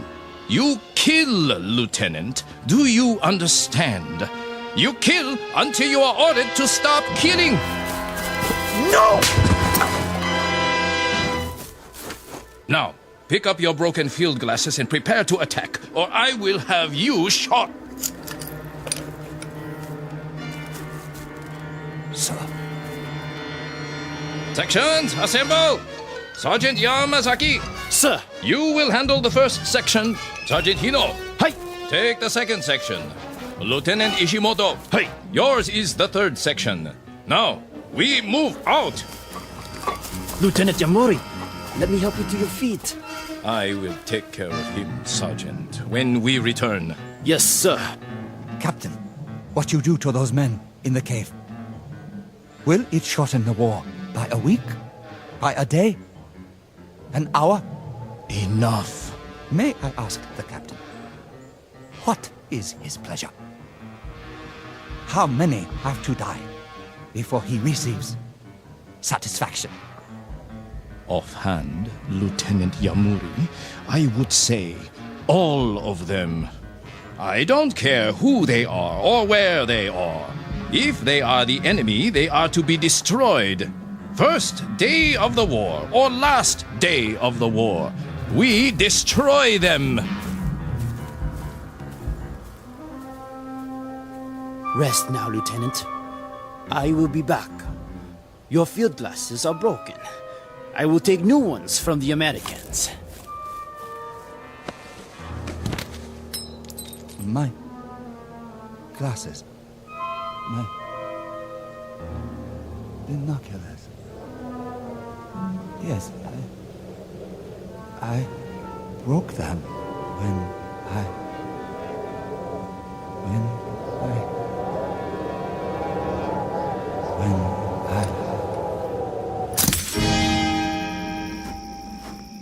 You kill, Lieutenant. Do you understand? You kill until you are ordered to stop killing. No! Now, pick up your broken field glasses and prepare to attack, or I will have you shot. Sir. Sections, assemble! Sergeant Yamazaki. Sir. You will handle the first section. Sergeant Hino. Hi. Take the second section. Lieutenant Ishimoto. Hi. Yours is the third section. Now, we move out. Lieutenant Yamori, let me help you to your feet. I will take care of him, Sergeant, when we return. Yes, sir. Captain, what you do to those men in the cave, will it shorten the war by a week? By a day? An hour? Enough. May I ask the captain, what is his pleasure? How many have to die before he receives satisfaction? Offhand, Lieutenant Yamuri, I would say all of them. I don't care who they are or where they are. If they are the enemy, they are to be destroyed. First day of the war or last day of the war, we destroy them. Rest now, Lieutenant. I will be back. Your field glasses are broken. I will take new ones from the Americans. My glasses. My binoculars. Yes, I broke them when I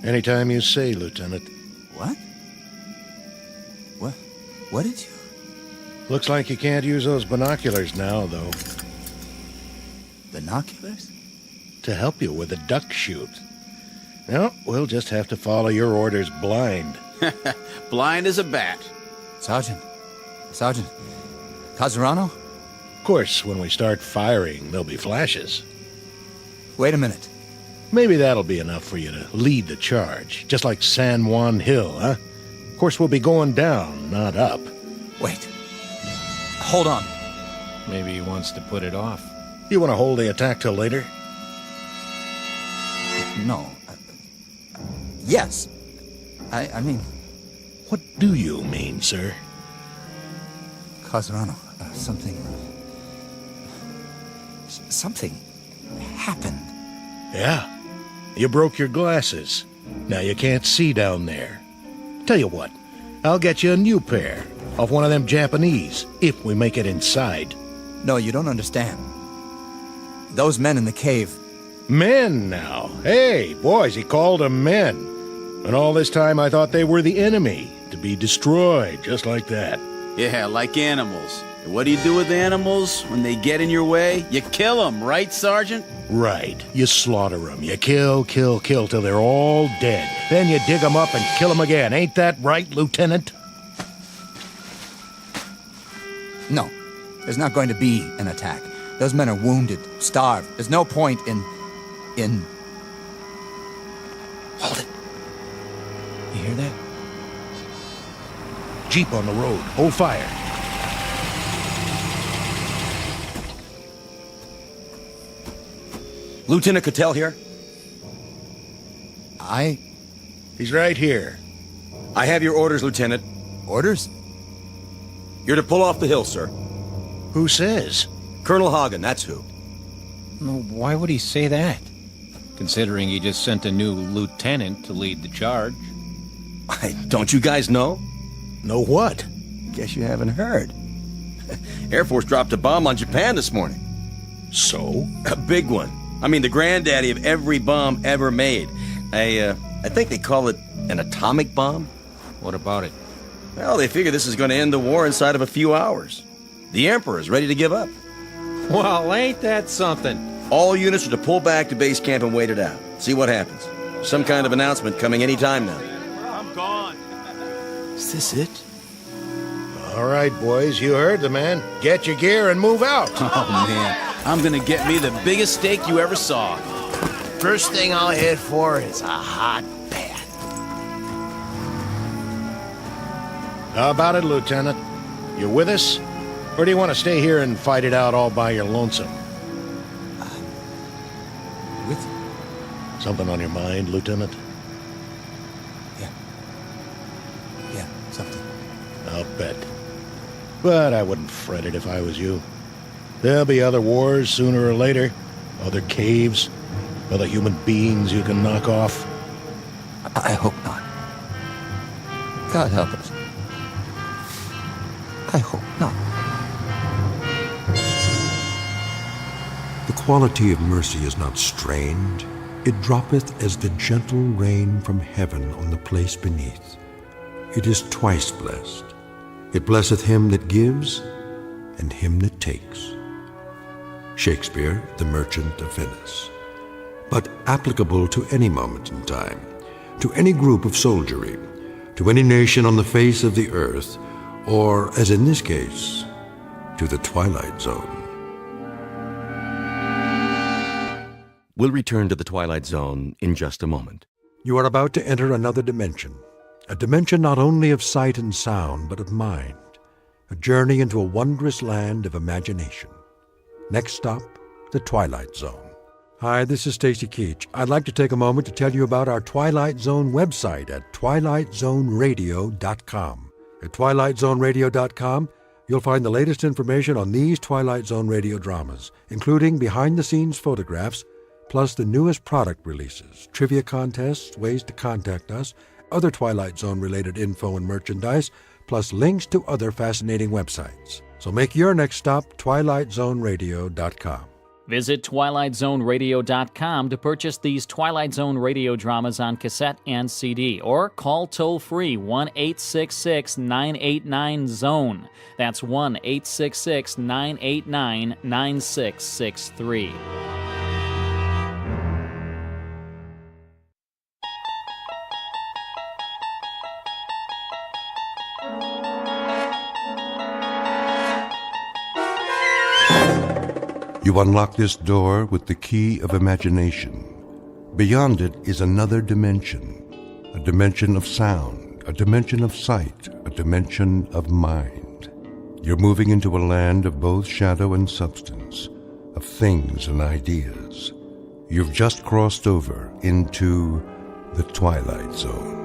Anytime you say, Lieutenant. What? What did you? Looks like you can't use those binoculars now, though. Binoculars? To help you with a duck shoot. No, we'll just have to follow your orders blind. Blind as a bat. Sergeant. Kazurano? Of course, when we start firing, there'll be flashes. Wait a minute. Maybe that'll be enough for you to lead the charge, just like San Juan Hill, huh? Of course, we'll be going down, not up. Wait. Hold on. Maybe he wants to put it off. You want to hold the attack till later? No. Yes. I mean... What do you mean, sir? Kazurano, something happened. Yeah. You broke your glasses. Now you can't see down there. Tell you what, I'll get you a new pair off one of them Japanese, if we make it inside. No, you don't understand. Those men in the cave... Men now. Hey, boys, he called them men. And all this time I thought they were the enemy, to be destroyed, just like that. Yeah, like animals. And what do you do with animals when they get in your way? You kill them, right, Sergeant? Right. You slaughter them. You kill till they're all dead. Then you dig them up and kill them again. Ain't that right, Lieutenant? No. There's not going to be an attack. Those men are wounded, starved. There's no point in... Hold it. You hear that? Jeep on the road. Hold fire. Lieutenant Cattell here? He's right here. I have your orders, Lieutenant. Orders? You're to pull off the hill, sir. Who says? Colonel Hagen, that's who. Why would he say that? Considering he just sent a new lieutenant to lead the charge. Don't you guys know? Know what? Guess you haven't heard. Air Force dropped a bomb on Japan this morning. So? A big one. I mean, the granddaddy of every bomb ever made. I think they call it an atomic bomb. What about it? Well, they figure this is going to end the war inside of a few hours. The Emperor's ready to give up. Well, ain't that something? All units are to pull back to base camp and wait it out. See what happens. Some kind of announcement coming any time now. I'm gone. Is this it? All right, boys, you heard the man. Get your gear and move out. Oh, man. I'm gonna get me the biggest steak you ever saw. First thing I'll head for is a hot bath. How about it, Lieutenant? You with us? Or do you want to stay here and fight it out all by your lonesome? With you. Something on your mind, Lieutenant? Yeah, something. I'll bet. But I wouldn't fret it if I was you. There'll be other wars sooner or later. Other caves. Other human beings you can knock off. I hope not. God help us. I hope not. The quality of mercy is not strained. It droppeth as the gentle rain from heaven on the place beneath. It is twice blessed. It blesseth him that gives and him that takes. Shakespeare, The Merchant of Venice. But applicable to any moment in time, to any group of soldiery, to any nation on the face of the earth, or, as in this case, to the Twilight Zone. We'll return to the Twilight Zone in just a moment. You are about to enter another dimension, a dimension not only of sight and sound, but of mind, a journey into a wondrous land of imagination. Next stop, the Twilight Zone. Hi, this is Stacy Keach. I'd like to take a moment to tell you about our Twilight Zone website at twilightzoneradio.com. At twilightzoneradio.com, you'll find the latest information on these Twilight Zone radio dramas, including behind-the-scenes photographs, plus the newest product releases, trivia contests, ways to contact us, other Twilight Zone-related info and merchandise, plus links to other fascinating websites. So make your next stop twilightzoneradio.com. Visit twilightzoneradio.com to purchase these Twilight Zone radio dramas on cassette and CD, or call toll-free 1-866-989-ZONE. That's 1-866-989-9663. You unlock this door with the key of imagination. Beyond it is another dimension, a dimension of sound, a dimension of sight, a dimension of mind. You're moving into a land of both shadow and substance, of things and ideas. You've just crossed over into the Twilight Zone.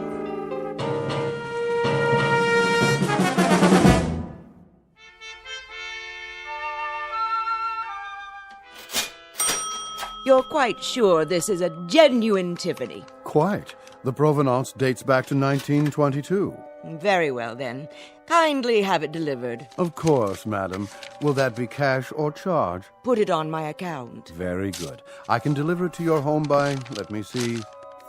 You're quite sure this is a genuine Tiffany? Quite. The provenance dates back to 1922. Very well, then. Kindly have it delivered. Of course, madam. Will that be cash or charge? Put it on my account. Very good. I can deliver it to your home by, let me see,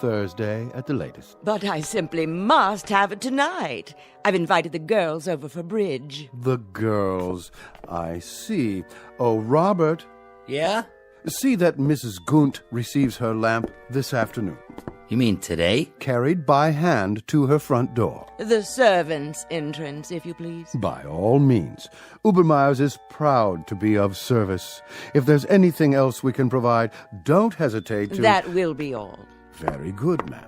Thursday at the latest. But I simply must have it tonight. I've invited the girls over for bridge. The girls. I see. Oh, Robert. Yeah? See that Mrs. Gunt receives her lamp this afternoon. You mean today? Carried by hand to her front door. The servants' entrance, if you please. By all means. Ubermeyer's is proud to be of service. If there's anything else we can provide, don't hesitate to... That will be all. Very good, ma'am.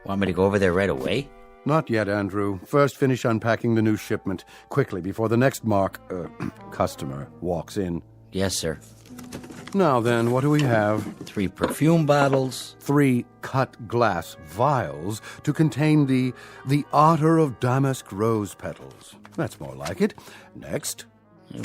Want me to go over there right away? Not yet, Andrew. First, finish unpacking the new shipment quickly before the next customer walks in. Yes, sir. Now then, what do we have? 3 perfume bottles. 3 cut glass vials to contain the otter of damask rose petals. That's more like it. Next.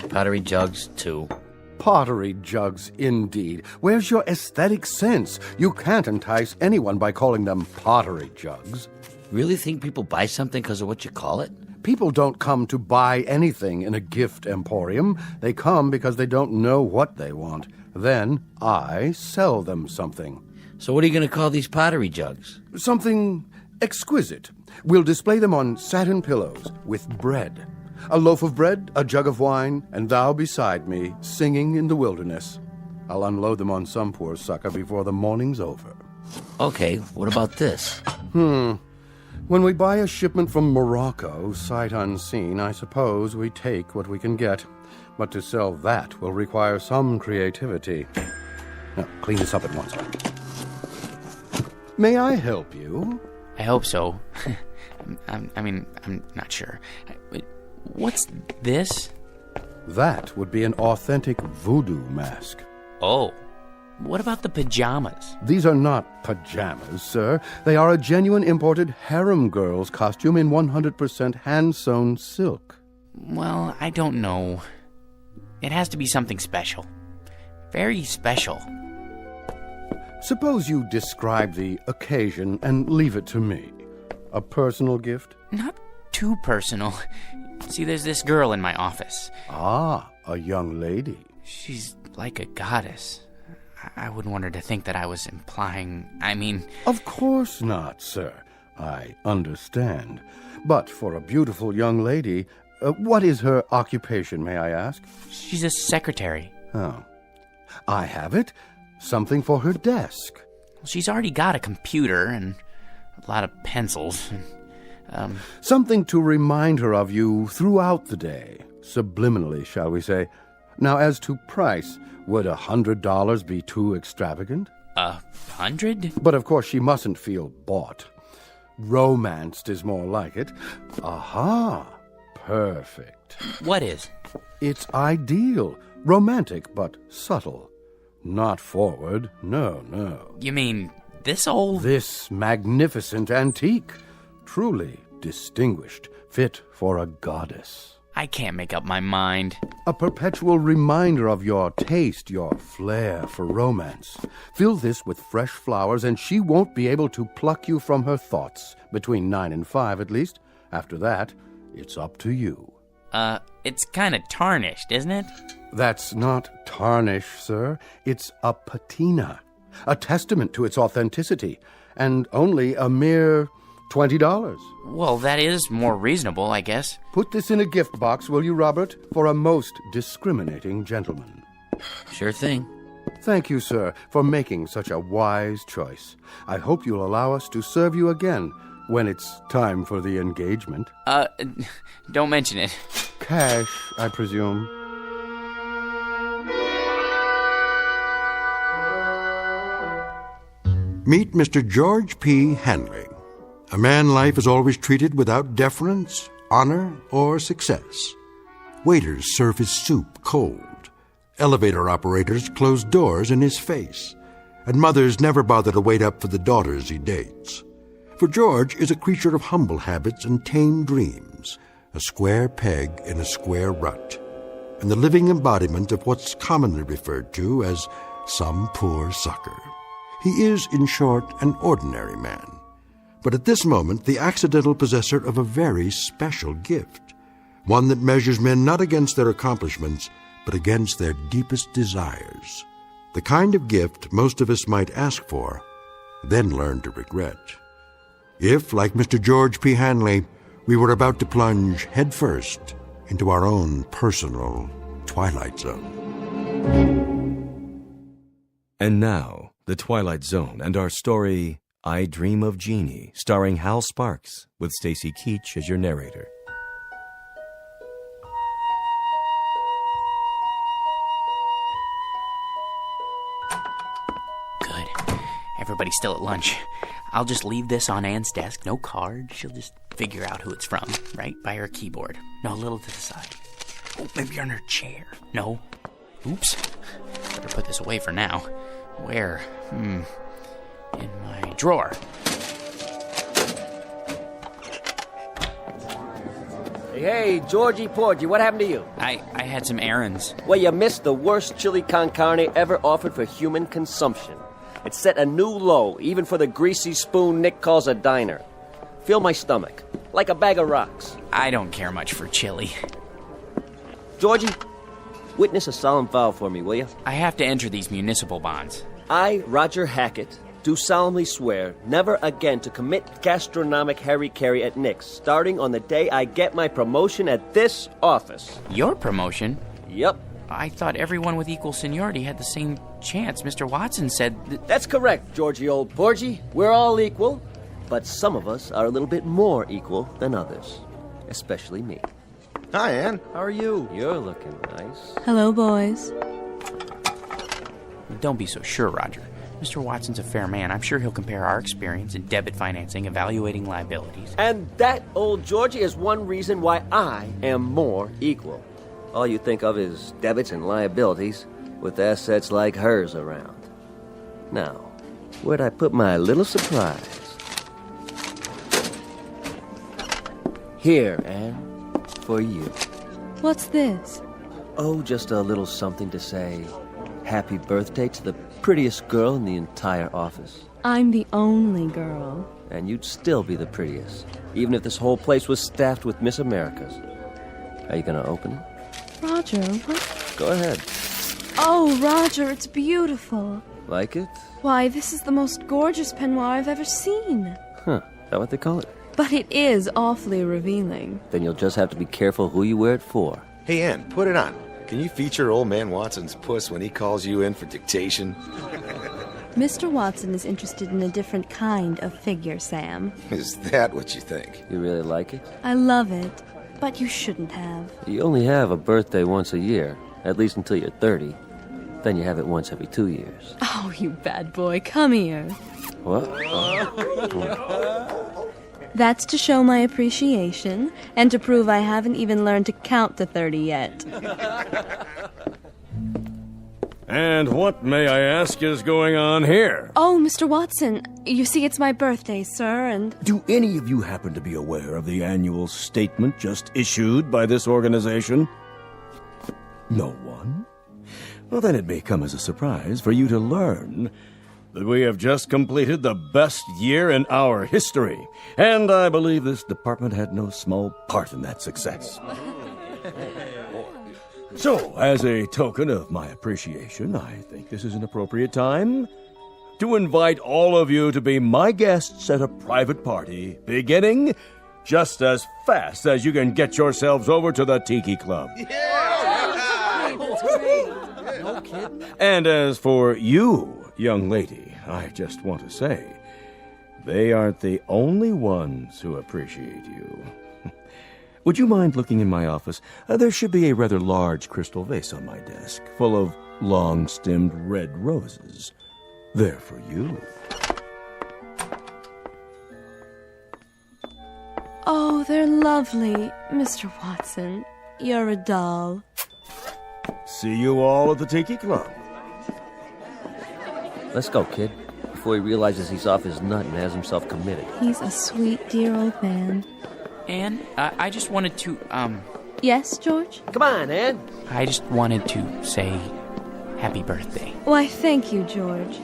Pottery jugs, 2. Pottery jugs, indeed. Where's your aesthetic sense? You can't entice anyone by calling them pottery jugs. Really think people buy something because of what you call it? People don't come to buy anything in a gift emporium. They come because they don't know what they want. Then I sell them something. So what are you going to call these pottery jugs? Something exquisite. We'll display them on satin pillows with bread. A loaf of bread, a jug of wine, and thou beside me, singing in the wilderness. I'll unload them on some poor sucker before the morning's over. Okay, what about this? When we buy a shipment from Morocco, sight unseen, I suppose we take what we can get. But to sell that will require some creativity. Now, clean this up at once. May I help you? I hope so. I'm not sure. What's this? That would be an authentic voodoo mask. Oh, what about the pajamas? These are not pajamas, sir. They are a genuine imported harem girl's costume in 100% hand-sewn silk. Well, I don't know. It has to be something special. Very special. Suppose you describe the occasion and leave it to me. A personal gift? Not too personal. See, there's this girl in my office. Ah, a young lady. She's like a goddess. I wouldn't want her to think that I was implying... Of course not, sir. I understand. But for a beautiful young lady, what is her occupation, may I ask? She's a secretary. Oh. I have it. Something for her desk. She's already got a computer and a lot of pencils. Something to remind her of you throughout the day. Subliminally, shall we say. Now, as to price, would $100 be too extravagant? 100? But of course she mustn't feel bought. Romanced is more like it. Aha! Perfect. What is? It's ideal. Romantic, but subtle. Not forward. No. You mean this old... This magnificent antique. Truly distinguished. Fit for a goddess. I can't make up my mind. A perpetual reminder of your taste, your flair for romance. Fill this with fresh flowers, and she won't be able to pluck you from her thoughts. Between 9 and 5, at least. After that, it's up to you. It's kind of tarnished, isn't it? That's not tarnish, sir. It's a patina. A testament to its authenticity. And only a mere $20. Well, that is more reasonable, I guess. Put this in a gift box, will you, Robert? For a most discriminating gentleman. Sure thing. Thank you, sir, for making such a wise choice. I hope you'll allow us to serve you again when it's time for the engagement. Don't mention it. Cash, I presume. Meet Mr. George P. Hanley, a man life is always treated without deference, honor, or success. Waiters serve his soup cold. Elevator operators close doors in his face. And mothers never bother to wait up for the daughters he dates. For George is a creature of humble habits and tame dreams, a square peg in a square rut, and the living embodiment of what's commonly referred to as some poor sucker. He is, in short, an ordinary man, but at this moment the accidental possessor of a very special gift, one that measures men not against their accomplishments, but against their deepest desires. The kind of gift most of us might ask for, then learn to regret. If, like Mr. George P. Hanley, we were about to plunge headfirst into our own personal Twilight Zone. And now, The Twilight Zone and our story, I Dream of Jeannie, starring Hal Sparks, with Stacy Keach as your narrator. Good. Everybody's still at lunch. I'll just leave this on Anne's desk. No card. She'll just figure out who it's from, right by her keyboard. No, a little to the side. Oh, maybe on her chair. No. Oops. Better put this away for now. Where? In my drawer. Hey, Georgie Porgy, what happened to you? I had some errands. Well, you missed the worst chili con carne ever offered for human consumption. It set a new low, even for the greasy spoon Nick calls a diner. Feel my stomach, like a bag of rocks. I don't care much for chili. Georgie, witness a solemn vow for me, will you? I have to enter these municipal bonds. I, Roger Hackett, do solemnly swear never again to commit gastronomic harry-carry at Nick's, starting on the day I get my promotion at this office. Your promotion? Yep. I thought everyone with equal seniority had the same chance. Mr. Watson said... That's correct, Georgie old Porgy. We're all equal, but some of us are a little bit more equal than others. Especially me. Hi, Ann. How are you? You're looking nice. Hello, boys. Don't be so sure, Roger. Mr. Watson's a fair man. I'm sure he'll compare our experience in debit financing, evaluating liabilities. And that, old Georgie, is one reason why I am more equal. All you think of is debits and liabilities, with assets like hers around. Now, where'd I put my little surprise? Here, Anne, for you. What's this? Oh, just a little something to say happy birthday to the prettiest girl in the entire office. I'm the only girl. And you'd still be the prettiest, even if this whole place was staffed with Miss Americas. Are you gonna open it? Roger, what? Go ahead. Oh, Roger, it's beautiful. Like it? Why, this is the most gorgeous peignoir I've ever seen. Huh, is that what they call it? But it is awfully revealing. Then you'll just have to be careful who you wear it for. Hey, Ann, put it on. Can you feature old man Watson's puss when he calls you in for dictation? Mr. Watson is interested in a different kind of figure, Sam. Is that what you think? You really like it? I love it, but you shouldn't have. You only have a birthday once a year, at least until you're 30. Then you have it once every 2 years. Oh, you bad boy, come here. What? That's to show my appreciation, and to prove I haven't even learned to count to 30 yet. And what, may I ask, is going on here? Oh, Mr. Watson, you see it's my birthday, sir, and... Do any of you happen to be aware of the annual statement just issued by this organization? No one? Well, then it may come as a surprise for you to learn that we have just completed the best year in our history, and I believe this department had no small part in that success. So, as a token of my appreciation, I think this is an appropriate time to invite all of you to be my guests at a private party, beginning just as fast as you can get yourselves over to the Tiki Club. That's great. No kidding. And as for you, young lady, I just want to say, they aren't the only ones who appreciate you. Would you mind looking in my office? There should be a rather large crystal vase on my desk, full of long-stemmed red roses. They're for you. Oh, they're lovely, Mr. Watson. You're a doll. See you all at the Tiki Club. Let's go, kid, before he realizes he's off his nut and has himself committed. He's a sweet, dear old man. Anne, I just wanted to, Yes, George? Come on, Ann. I just wanted to say happy birthday. Why, thank you, George.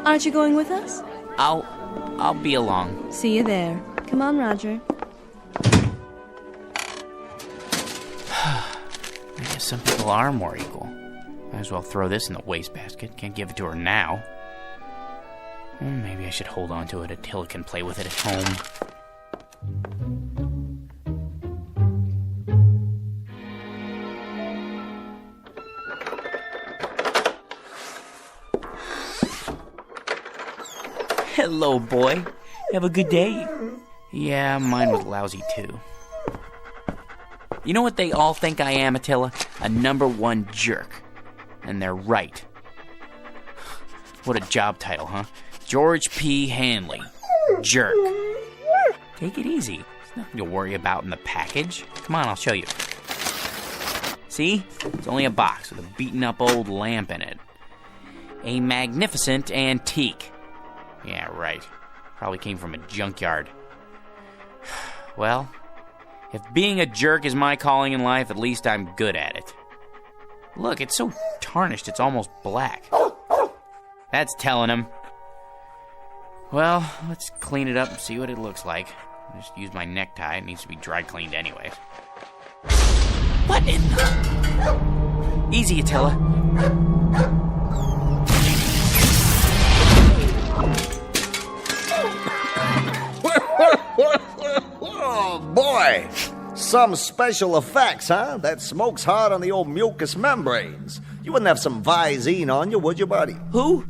Aren't you going with us? I'll be along. See you there. Come on, Roger. I guess some people are more equal. Might as well throw this in the wastebasket. Can't give it to her now. Maybe I should hold on to it until it can play with it at home. Hello, boy. Have a good day. Yeah, mine was lousy, too. You know what they all think I am, Attila? A #1 jerk. And they're right. What a job title, huh? George P. Hanley. Jerk. Take it easy. There's nothing to worry about in the package. Come on, I'll show you. See? It's only a box with a beaten-up old lamp in it. A magnificent antique. Yeah, right. Probably came from a junkyard. Well, if being a jerk is my calling in life, at least I'm good at it. Look, it's so tarnished it's almost black. That's telling him. Well, let's clean it up and see what it looks like. Just use my necktie. It needs to be dry cleaned anyways. What in the... Easy, Attila. Oh, boy! Some special effects, huh? That smoke's hard on the old mucous membranes. You wouldn't have some Visine on you, would you, buddy? Who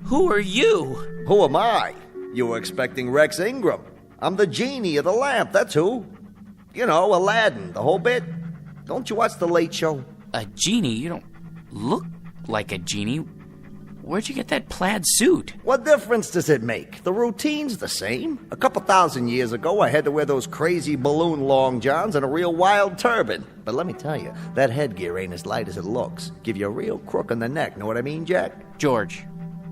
are you? Who am I? You were expecting Rex Ingram. I'm the genie of the lamp, that's who. You know, Aladdin, the whole bit. Don't you watch The Late Show? A genie? You don't look like a genie. Where'd you get that plaid suit? What difference does it make? The routine's the same. A couple thousand years ago, I had to wear those crazy balloon long johns and a real wild turban. But let me tell you, that headgear ain't as light as it looks. Give you a real crook in the neck, know what I mean, Jack? George.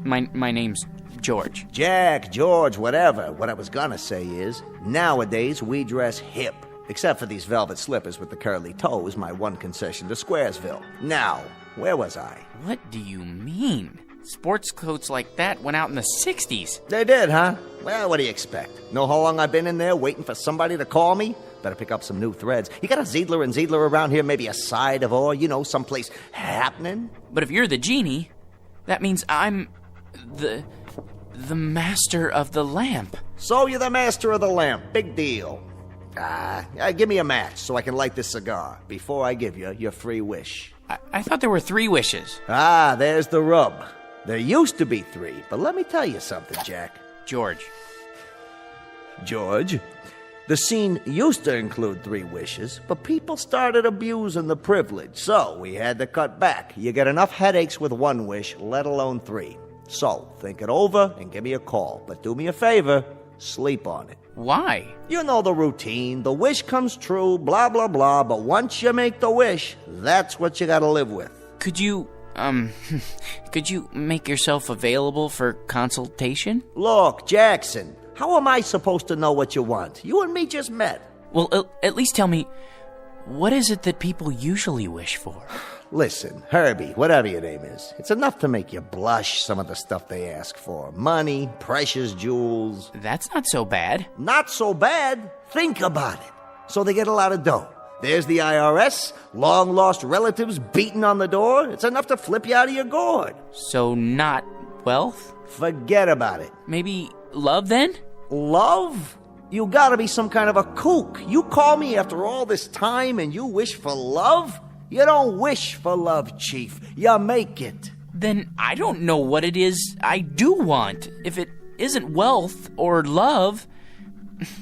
My name's George. Jack, George, whatever. What I was gonna say is, nowadays we dress hip. Except for these velvet slippers with the curly toes, my one concession to Squaresville. Now, where was I? What do you mean? Sports coats like that went out in the 60s. They did, huh? Well, what do you expect? Know how long I've been in there waiting for somebody to call me? Better pick up some new threads. You got a Ziedler and Ziedler around here, maybe a side of or, someplace happening? But if you're the genie, that means I'm the master of the lamp. So you're the master of the lamp. Big deal. Give me a match so I can light this cigar before I give you your free wish. I thought there were 3 wishes. There's the rub. There used to be 3, but let me tell you something, Jack. George. The scene used to include 3 wishes, but people started abusing the privilege, so we had to cut back. You get enough headaches with 1 wish, let alone 3. So, think it over and give me a call. But do me a favor, sleep on it. Why? You know the routine. The wish comes true, blah, blah, blah. But once you make the wish, that's what you gotta live with. Could you make yourself available for consultation? Look, Jackson, how am I supposed to know what you want? You and me just met. Well, at least tell me, what is it that people usually wish for? Listen, Herbie, whatever your name is, it's enough to make you blush, some of the stuff they ask for. Money, precious jewels. That's not so bad. Not so bad? Think about it. So they get a lot of dough. There's the IRS, long-lost relatives beating on the door. It's enough to flip you out of your gourd. So not wealth? Forget about it. Maybe love, then? Love? You gotta be some kind of a kook. You call me after all this time and you wish for love? You don't wish for love, Chief. You make it. Then I don't know what it is I do want. If it isn't wealth or love...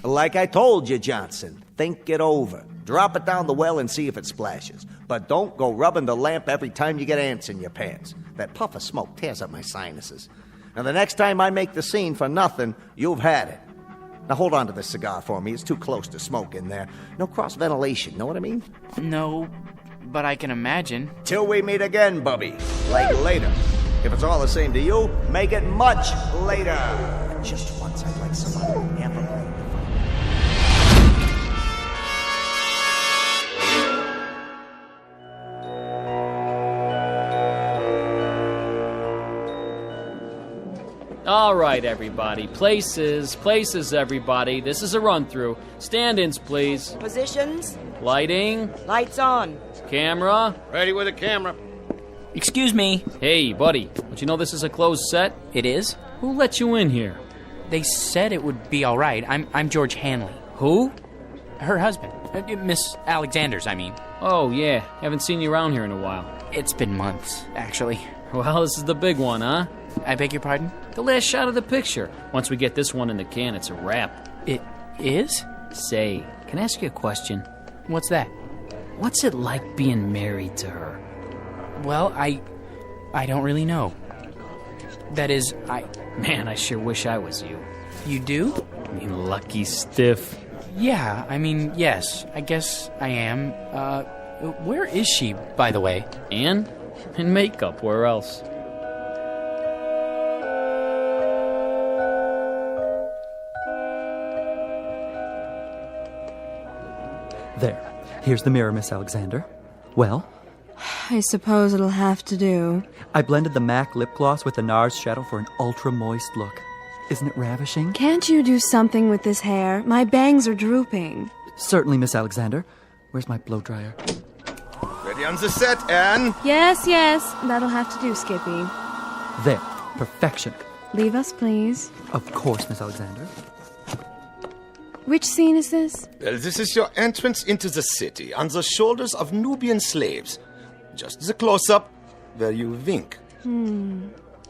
Like I told you, Johnson, think it over. Drop it down the well and see if it splashes. But don't go rubbing the lamp every time you get ants in your pants. That puff of smoke tears up my sinuses. Now, the next time I make the scene for nothing, you've had it. Now, hold on to this cigar for me. It's too close to smoke in there. No cross-ventilation, know what I mean? No, but I can imagine. Till we meet again, Bubby. Like later. If it's all the same to you, make it much later. Just once I'd like somebody to amplify. All right, everybody. Places, everybody. This is a run-through. Stand-ins, please. Positions. Lighting. Lights on. Camera. Ready with the camera. Excuse me. Hey, buddy. Don't you know this is a closed set? It is? Who let you in here? They said it would be all right. I'm George Hanley. Who? Her husband. Miss Alexander's, I mean. Oh, yeah. Haven't seen you around here in a while. It's been months, actually. Well, this is the big one, huh? I beg your pardon? The last shot of the picture. Once we get this one in the can, it's a wrap. It is? Say, can I ask you a question? What's that? What's it like being married to her? Well, I don't really know. That is, Man, I sure wish I was you. You do? I mean, lucky stiff. Yeah, I mean, yes. I guess I am. Where is she, by the way? Anne? In makeup, where else? There. Here's the mirror, Miss Alexander. Well? I suppose it'll have to do. I blended the MAC lip gloss with the NARS shadow for an ultra-moist look. Isn't it ravishing? Can't you do something with this hair? My bangs are drooping. Certainly, Miss Alexander. Where's my blow dryer? Ready on the set, Anne? Yes, that'll have to do, Skippy. There. Perfection. Leave us, please. Of course, Miss Alexander. Which scene is this? Well, this is your entrance into the city on the shoulders of Nubian slaves. Just the close-up where you wink.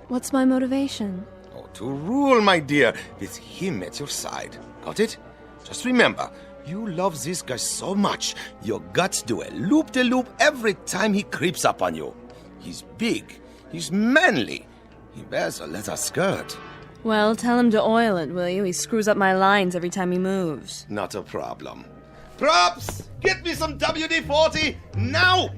What's my motivation? Oh, to rule, my dear, with him at your side. Got it? Just remember, you love this guy so much, your guts do a loop-de-loop every time he creeps up on you. He's big. He's manly. He wears a leather skirt. Well, tell him to oil it, will you? He screws up my lines every time he moves. Not a problem. Props! Get me some WD-40 now!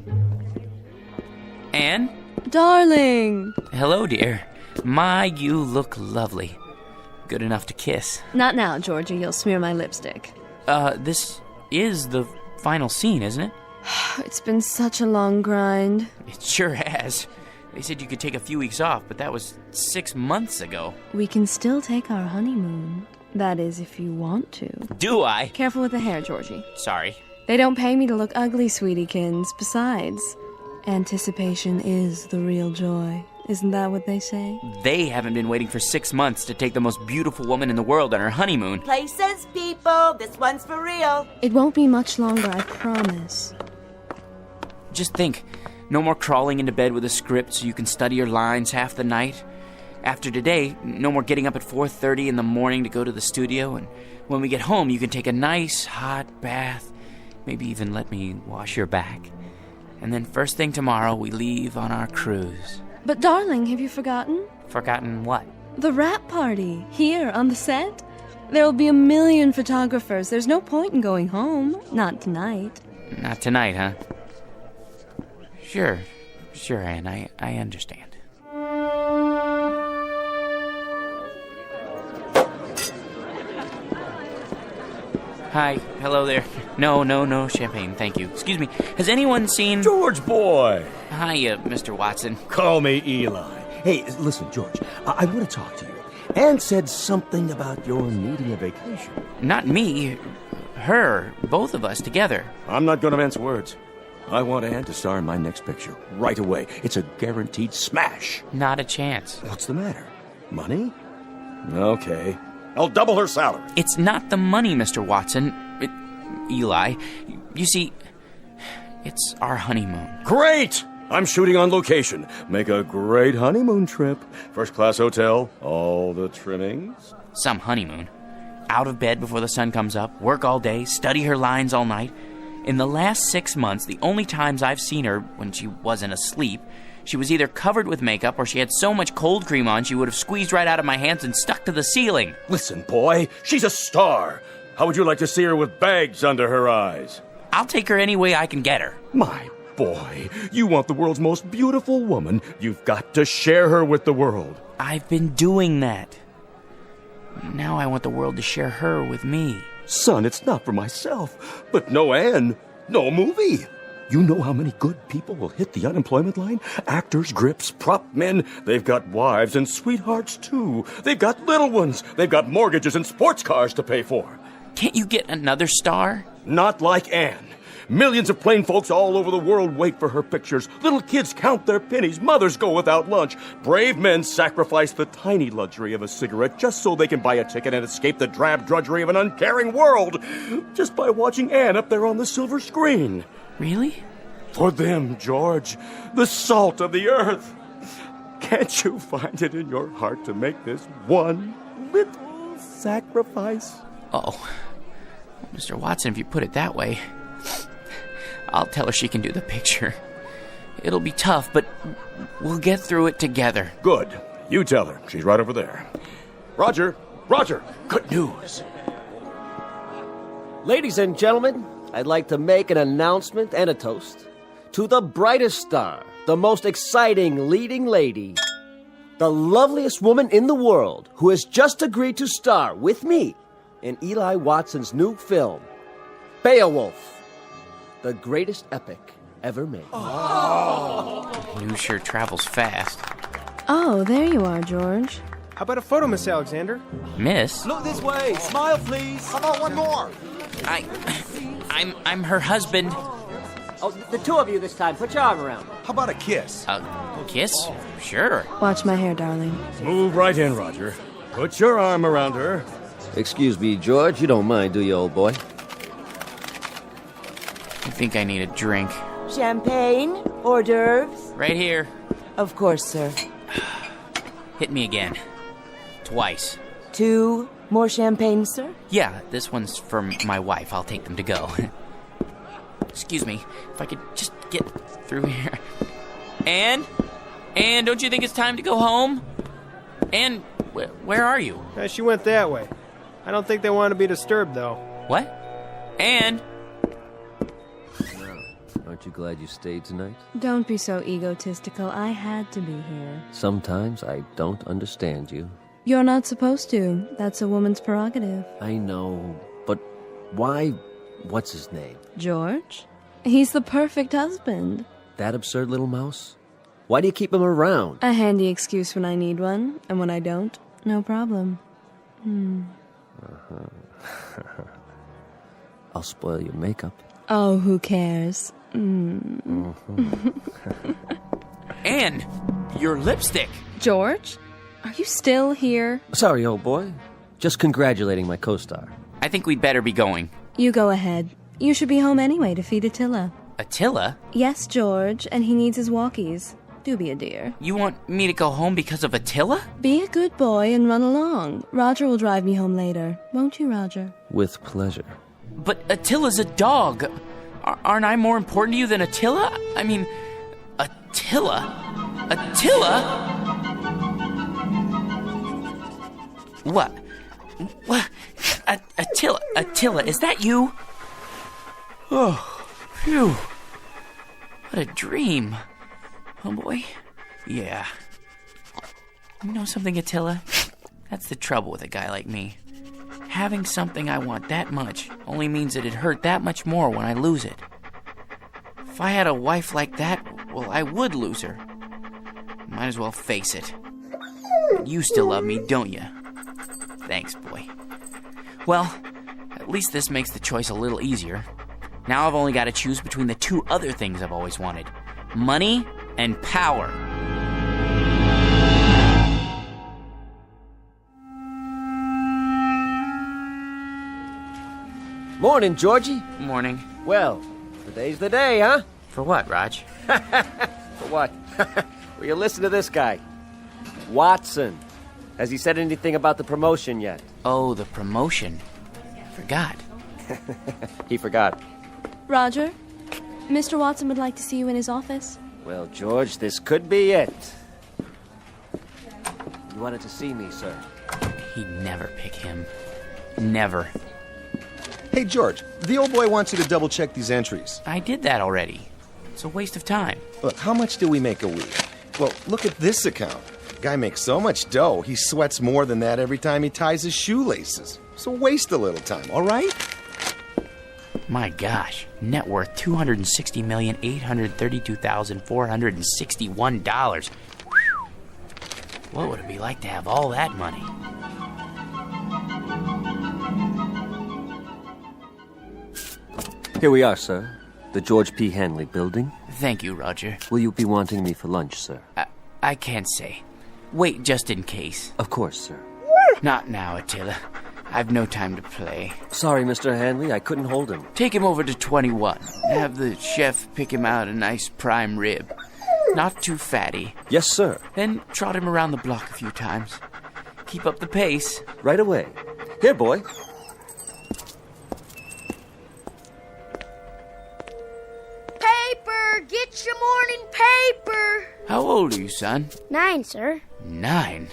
Anne? Darling! Hello, dear. My, you look lovely. Good enough to kiss. Not now, Georgie. You'll smear my lipstick. This is the final scene, isn't it? It's been such a long grind. It sure has. They said you could take a few weeks off, but that was 6 months ago. We can still take our honeymoon. That is, if you want to. Do I? Careful with the hair, Georgie. Sorry. They don't pay me to look ugly, sweetiekins. Besides, anticipation is the real joy. Isn't that what they say? They haven't been waiting for 6 months to take the most beautiful woman in the world on her honeymoon. Places, people. This one's for real. It won't be much longer, I promise. Just think, no more crawling into bed with a script so you can study your lines half the night. After today, no more getting up at 4:30 in the morning to go to the studio, and when we get home, you can take a nice hot bath, maybe even let me wash your back. And then first thing tomorrow, we leave on our cruise. But darling, have you forgotten? Forgotten what? The wrap party, here on the set. There'll be 1,000,000 photographers. There's no point in going home. Not tonight. Not tonight, huh? Sure, Anne, I understand. Hi, hello there. No champagne, thank you. Excuse me, has anyone seen... George boy! Hiya, Mr. Watson. Call me Eli. Hey, listen, George, I want to talk to you. Anne said something about your needing a vacation. Not me, her, both of us together. I'm not going to mince words. I want Anne to star in my next picture right away. It's a guaranteed smash. Not a chance. What's the matter? Money? Okay. I'll double her salary. It's not the money, Mr. Watson. Eli, you see, it's our honeymoon. Great! I'm shooting on location. Make a great honeymoon trip. First-class hotel, all the trimmings. Some honeymoon. Out of bed before the sun comes up, work all day, study her lines all night. In the last 6 months, the only times I've seen her when she wasn't asleep, she was either covered with makeup or she had so much cold cream on she would have squeezed right out of my hands and stuck to the ceiling. Listen, boy, she's a star. How would you like to see her with bags under her eyes? I'll take her any way I can get her. My boy, you want the world's most beautiful woman. You've got to share her with the world. I've been doing that. Now I want the world to share her with me. Son, it's not for myself. But no Anne, no movie. You know how many good people will hit the unemployment line? Actors, grips, prop men. They've got wives and sweethearts, too. They've got little ones. They've got mortgages and sports cars to pay for. Can't you get another star? Not like Anne. Millions of plain folks all over the world wait for her pictures. Little kids count their pennies. Mothers go without lunch. Brave men sacrifice the tiny luxury of a cigarette just so they can buy a ticket and escape the drab drudgery of an uncaring world. Just by watching Anne up there on the silver screen. Really? For them, George, the salt of the earth. Can't you find it in your heart to make this one little sacrifice? Oh, Mr. Watson, if you put it that way, I'll tell her she can do the picture. It'll be tough, but we'll get through it together. Good. You tell her. She's right over there. Roger, good news. Ladies and gentlemen, I'd like to make an announcement and a toast to the brightest star, the most exciting leading lady, the loveliest woman in the world, who has just agreed to star with me in Eli Watson's new film, Beowulf, the greatest epic ever made. News sure travels fast. Oh, there you are, George. How about a photo, Miss Alexander? Miss? Look this way. Smile, please. How about one more? I'm her husband. Oh, the two of you this time. Put your arm around. How about a kiss? A kiss? Sure. Watch my hair, darling. Move right in, Roger. Put your arm around her. Excuse me, George. You don't mind, do you, old boy? I think I need a drink. Champagne? Hors d'oeuvres? Right here. Of course, sir. Hit me again. Twice. 2 more champagne, sir? Yeah, this one's for my wife. I'll take them to go. Excuse me, if I could just get through here. Anne, don't you think it's time to go home? Anne, where are you? She went that way. I don't think they want to be disturbed, though. What? Anne? Aren't you glad you stayed tonight? Don't be so egotistical. I had to be here. Sometimes I don't understand you. You're not supposed to. That's a woman's prerogative. I know, but why? What's his name? George? He's the perfect husband. That absurd little mouse? Why do you keep him around? A handy excuse when I need one, and when I don't, no problem. I'll spoil your makeup. Oh, who cares? Anne, your lipstick. George? Are you still here? Sorry, old boy. Just congratulating my co-star. I think we'd better be going. You go ahead. You should be home anyway to feed Attila. Attila? Yes, George, and he needs his walkies. Do be a dear. You want me to go home because of Attila? Be a good boy and run along. Roger will drive me home later. Won't you, Roger? With pleasure. But Attila's a dog. Aren't I more important to you than Attila? I mean, Attila? What? Attila, is that you? Oh, phew. What a dream. Oh, boy. Yeah. You know something, Attila? That's the trouble with a guy like me. Having something I want that much only means that it hurt that much more when I lose it. If I had a wife like that, well, I would lose her. Might as well face it. You still love me, don't you? Thanks, boy. Well, at least this makes the choice a little easier. Now I've only got to choose between the 2 other things I've always wanted. Money and power. Morning, Georgie. Morning. Well, today's the day, huh? For what, Raj? For what? Will you listen to this guy? Watson. Has he said anything about the promotion yet? Oh, the promotion. Forgot. He forgot. Roger, Mr. Watson would like to see you in his office. Well, George, this could be it. You wanted to see me, sir. He'd never pick him. Never. Hey, George, the old boy wants you to double-check these entries. I did that already. It's a waste of time. Look, how much do we make a week? Well, look at this account. Guy makes so much dough, he sweats more than that every time he ties his shoelaces. So waste a little time, all right? My gosh, net worth $260,832,461. What would it be like to have all that money? Here we are, sir. The George P. Hanley building. Thank you, Roger. Will you be wanting me for lunch, sir? I can't say. Wait just in case. Of course, sir. Not now, Attila. I've no time to play. Sorry, Mr. Hanley, I couldn't hold him. Take him over to 21. Have the chef pick him out a nice prime rib. Not too fatty. Yes, sir. Then trot him around the block a few times. Keep up the pace. Right away. Here, boy. Paper! Get your morning paper! How old are you, son? 9, sir. 9?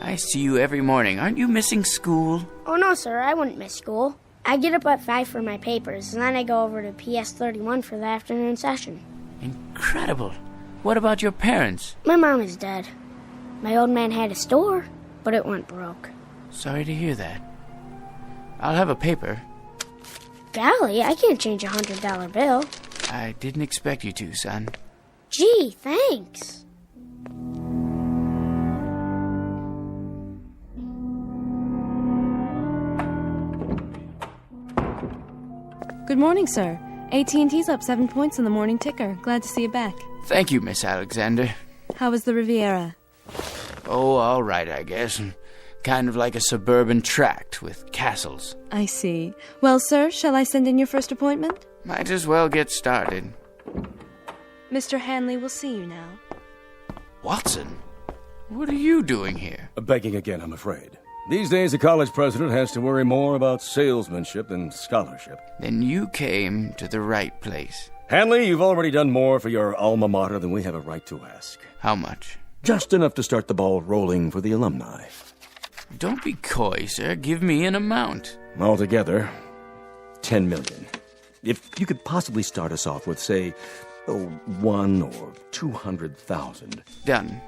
I see you every morning. Aren't you missing school? Oh, no, sir. I wouldn't miss school. I get up at 5 for my papers, and then I go over to PS31 for the afternoon session. Incredible. What about your parents? My mom is dead. My old man had a store, but it went broke. Sorry to hear that. I'll have a paper. Golly, I can't change a $100 bill. I didn't expect you to, son. Gee, thanks. Good morning, sir. AT&T's up 7 points in the morning ticker. Glad to see you back. Thank you, Miss Alexander. How was the Riviera? Oh, all right, I guess. Kind of like a suburban tract with castles. I see. Well, sir, shall I send in your first appointment? Might as well get started. Mr. Hanley will see you now. Watson, what are you doing here? Begging again, I'm afraid. These days, a college president has to worry more about salesmanship than scholarship. Then you came to the right place. Hanley, you've already done more for your alma mater than we have a right to ask. How much? Just enough to start the ball rolling for the alumni. Don't be coy, sir. Give me an amount. Altogether, $10 million. If you could possibly start us off with, say, $1 or $200,000. Done.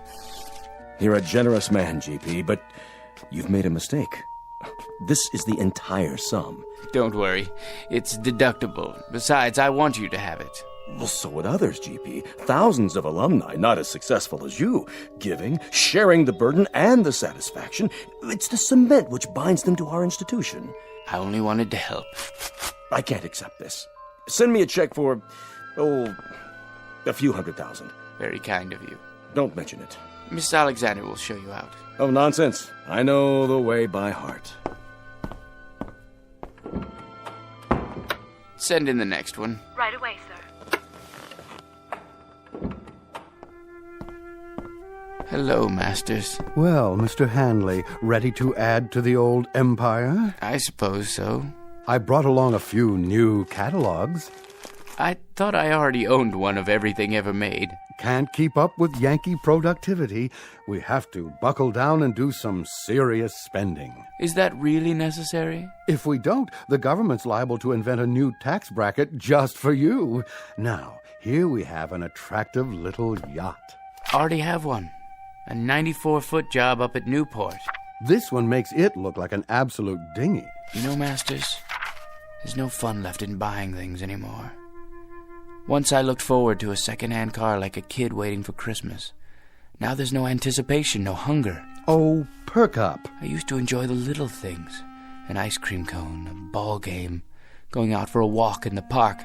You're a generous man, GP, but you've made a mistake. This is the entire sum. Don't worry. It's deductible. Besides, I want you to have it. Well, so would others, GP. Thousands of alumni, not as successful as you, giving, sharing the burden and the satisfaction. It's the cement which binds them to our institution. I only wanted to help. I can't accept this. Send me a check for, a few $100,000. Very kind of you. Don't mention it. Miss Alexander will show you out. Oh, nonsense. I know the way by heart. Send in the next one. Right away, sir. Hello, Masters. Well, Mr. Hanley, ready to add to the old empire? I suppose so. I brought along a few new catalogs. I thought I already owned one of everything ever made. Can't keep up with Yankee productivity. We have to buckle down and do some serious spending. Is that really necessary? If we don't, the government's liable to invent a new tax bracket just for you. Now, here we have an attractive little yacht. Already have one. A 94-foot job up at Newport. This one makes it look like an absolute dinghy. You know, Masters, there's no fun left in buying things anymore. Once I looked forward to a second-hand car like a kid waiting for Christmas. Now there's no anticipation, no hunger. Oh, perk up. I used to enjoy the little things. An ice cream cone, a ball game, going out for a walk in the park.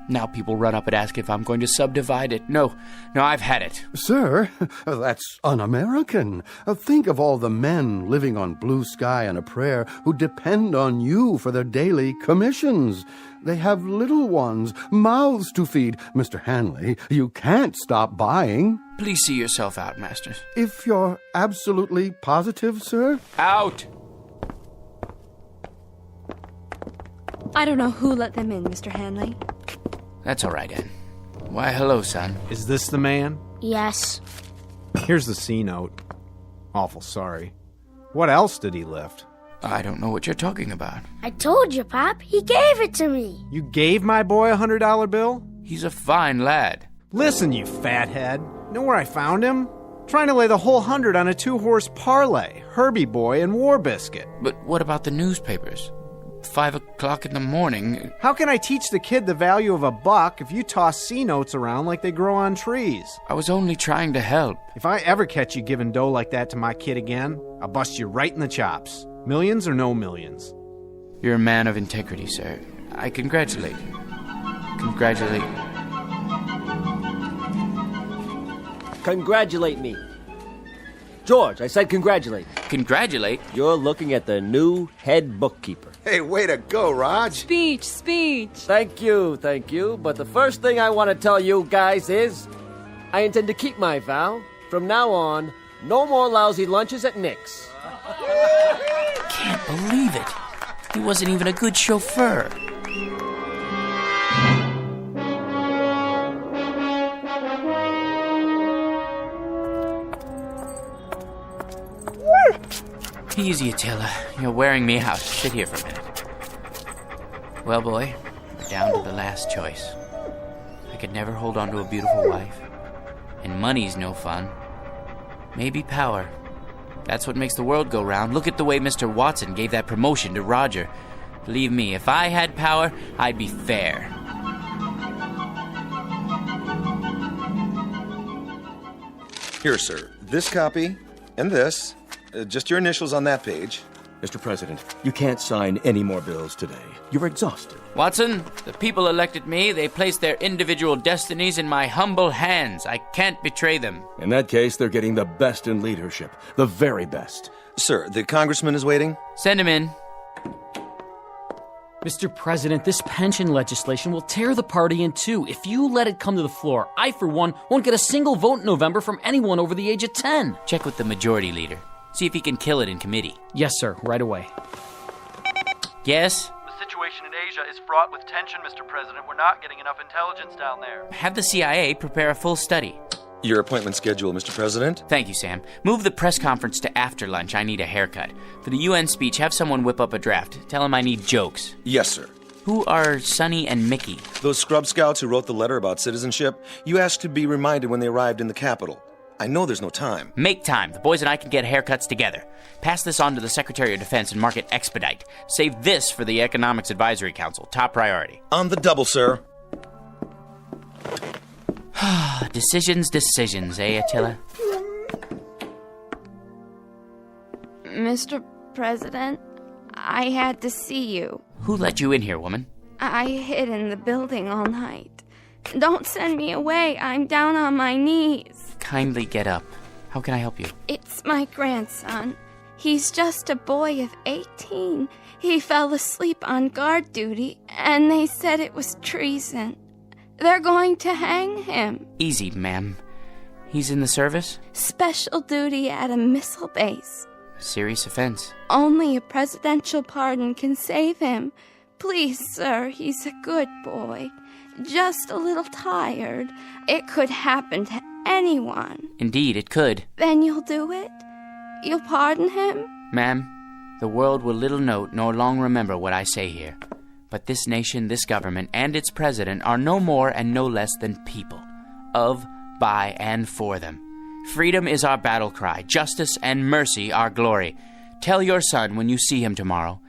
Now people run up and ask if I'm going to subdivide it. No, I've had it. Sir, that's un-American. Think of all the men living on blue sky and a prayer who depend on you for their daily commissions. They have little ones, mouths to feed. Mr. Hanley, you can't stop buying. Please see yourself out, Masters. If you're absolutely positive, sir? Out! I don't know who let them in, Mr. Hanley. That's all right, Ann. Why, hello, son. Is this the man? Yes. Here's the C note. Awful sorry. What else did he lift? I don't know what you're talking about. I told you, Pop. He gave it to me. You gave my boy a $100 bill? He's a fine lad. Listen, you fathead. Know where I found him? Trying to lay the whole 100 on a 2-horse parlay. Herbie Boy and War Biscuit. But what about the newspapers? 5 o'clock in the morning. How can I teach the kid the value of a buck if you toss C notes around like they grow on trees? I was only trying to help. If I ever catch you giving dough like that to my kid again, I'll bust you right in the chops. Millions or no millions. You're a man of integrity, sir. I congratulate you. Congratulate you. Congratulate me. George, I said congratulate. Congratulate? You're looking at the new head bookkeeper. Hey, way to go, Raj. Speech. Thank you. But the first thing I want to tell you guys is I intend to keep my vow. From now on, no more lousy lunches at Nick's. Can't believe it. He wasn't even a good chauffeur. Easy, Attila. You're wearing me out. Sit here for a minute. Well, boy, we're down to the last choice. I could never hold on to a beautiful wife. And money's no fun. Maybe power. That's what makes the world go round. Look at the way Mr. Watson gave that promotion to Roger. Believe me, if I had power, I'd be fair. Here, sir. This copy and this. Just your initials on that page. Mr. President, you can't sign any more bills today. You're exhausted. Watson, the people elected me. They placed their individual destinies in my humble hands. I can't betray them. In that case, they're getting the best in leadership. The very best. Sir, the congressman is waiting. Send him in. Mr. President, this pension legislation will tear the party in two. If you let it come to the floor, I, for one, won't get a single vote in November from anyone over the age of 10. Check with the majority leader. See if he can kill it in committee. Yes, sir. Right away. Yes? The situation in Asia is fraught with tension, Mr. President. We're not getting enough intelligence down there. Have the CIA prepare a full study. Your appointment schedule, Mr. President. Thank you, Sam. Move the press conference to after lunch. I need a haircut. For the UN speech, have someone whip up a draft. Tell him I need jokes. Yes, sir. Who are Sonny and Mickey? Those scrub scouts who wrote the letter about citizenship, you asked to be reminded when they arrived in the capital. I know there's no time. Make time. The boys and I can get haircuts together. Pass this on to the Secretary of Defense and mark it expedite. Save this for the Economics Advisory Council. Top priority. On the double, sir. Decisions, eh, Attila? Mr. President, I had to see you. Who let you in here, woman? I hid in the building all night. Don't send me away. I'm down on my knees. Kindly get up. How can I help you? It's my grandson. He's just a boy of 18. He fell asleep on guard duty, and they said it was treason. They're going to hang him. Easy, ma'am. He's in the service? Special duty at a missile base. Serious offense. Only a presidential pardon can save him. Please, sir, he's a good boy. Just a little tired. It could happen to anyone. Indeed, it could. Then you'll do it? You'll pardon him? Ma'am, the world will little note nor long remember what I say here. But this nation, this government, and its president are no more and no less than people. Of, by, and for them. Freedom is our battle cry, justice and mercy our glory. Tell your son when you see him tomorrow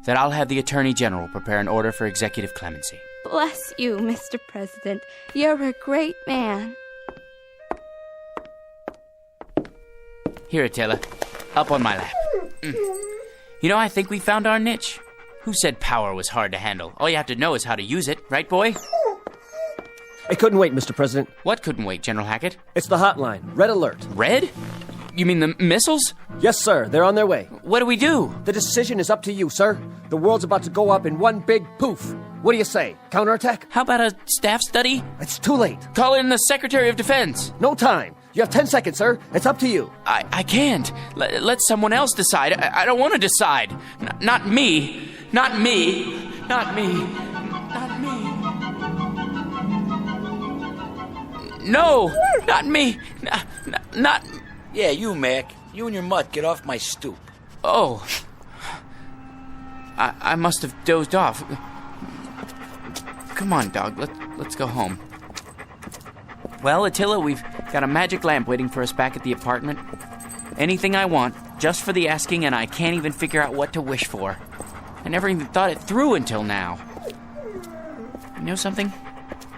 that I'll have the Attorney General prepare an order for executive clemency. Bless you, Mr. President. You're a great man. Here, Attila. Up on my lap. You know, I think we found our niche. Who said power was hard to handle? All you have to know is how to use it, right, boy? It couldn't wait, Mr. President. What couldn't wait, General Hackett? It's the hotline. Red alert. Red? You mean the missiles? Yes, sir. They're on their way. What do we do? The decision is up to you, sir. The world's about to go up in one big poof. What do you say? Counterattack? How about a staff study? It's too late. Call in the Secretary of Defense. No time. You have 10 seconds, sir. It's up to you. I can't. Let someone else decide. I don't want to decide. Not me. Not me. Not me. Not me. No! Not me. Not... Yeah, you, Mac. You and your mutt, get off my stoop. Oh. I must have dozed off. Come on, dog. Let's go home. Well, Attila, we've got a magic lamp waiting for us back at the apartment. Anything I want, just for the asking, and I can't even figure out what to wish for. I never even thought it through until now. You know something?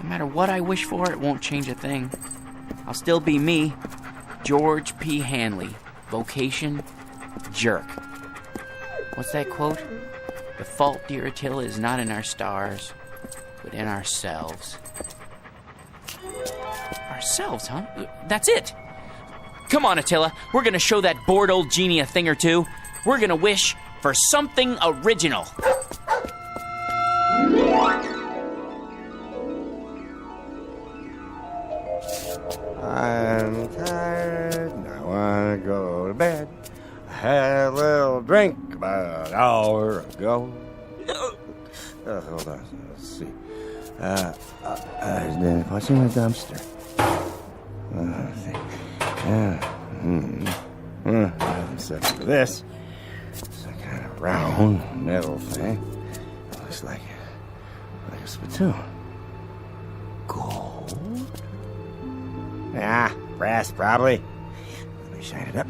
No matter what I wish for, it won't change a thing. I'll still be me, George P. Hanley. Vocation, jerk. What's that quote? The fault, dear Attila, is not in our stars, but in ourselves. Ourselves, huh? That's it! Come on, Attila. We're gonna show that bored old genie a thing or two. We're gonna wish for something original. I'm tired, I wanna go to bed. I had a little drink about an hour ago. Hold on, let's see. What's in the dumpster? Let's see. Except for this. It's a kind of round metal thing. It looks like spittoon. Gold? Ah, brass, probably. Let me shine it up.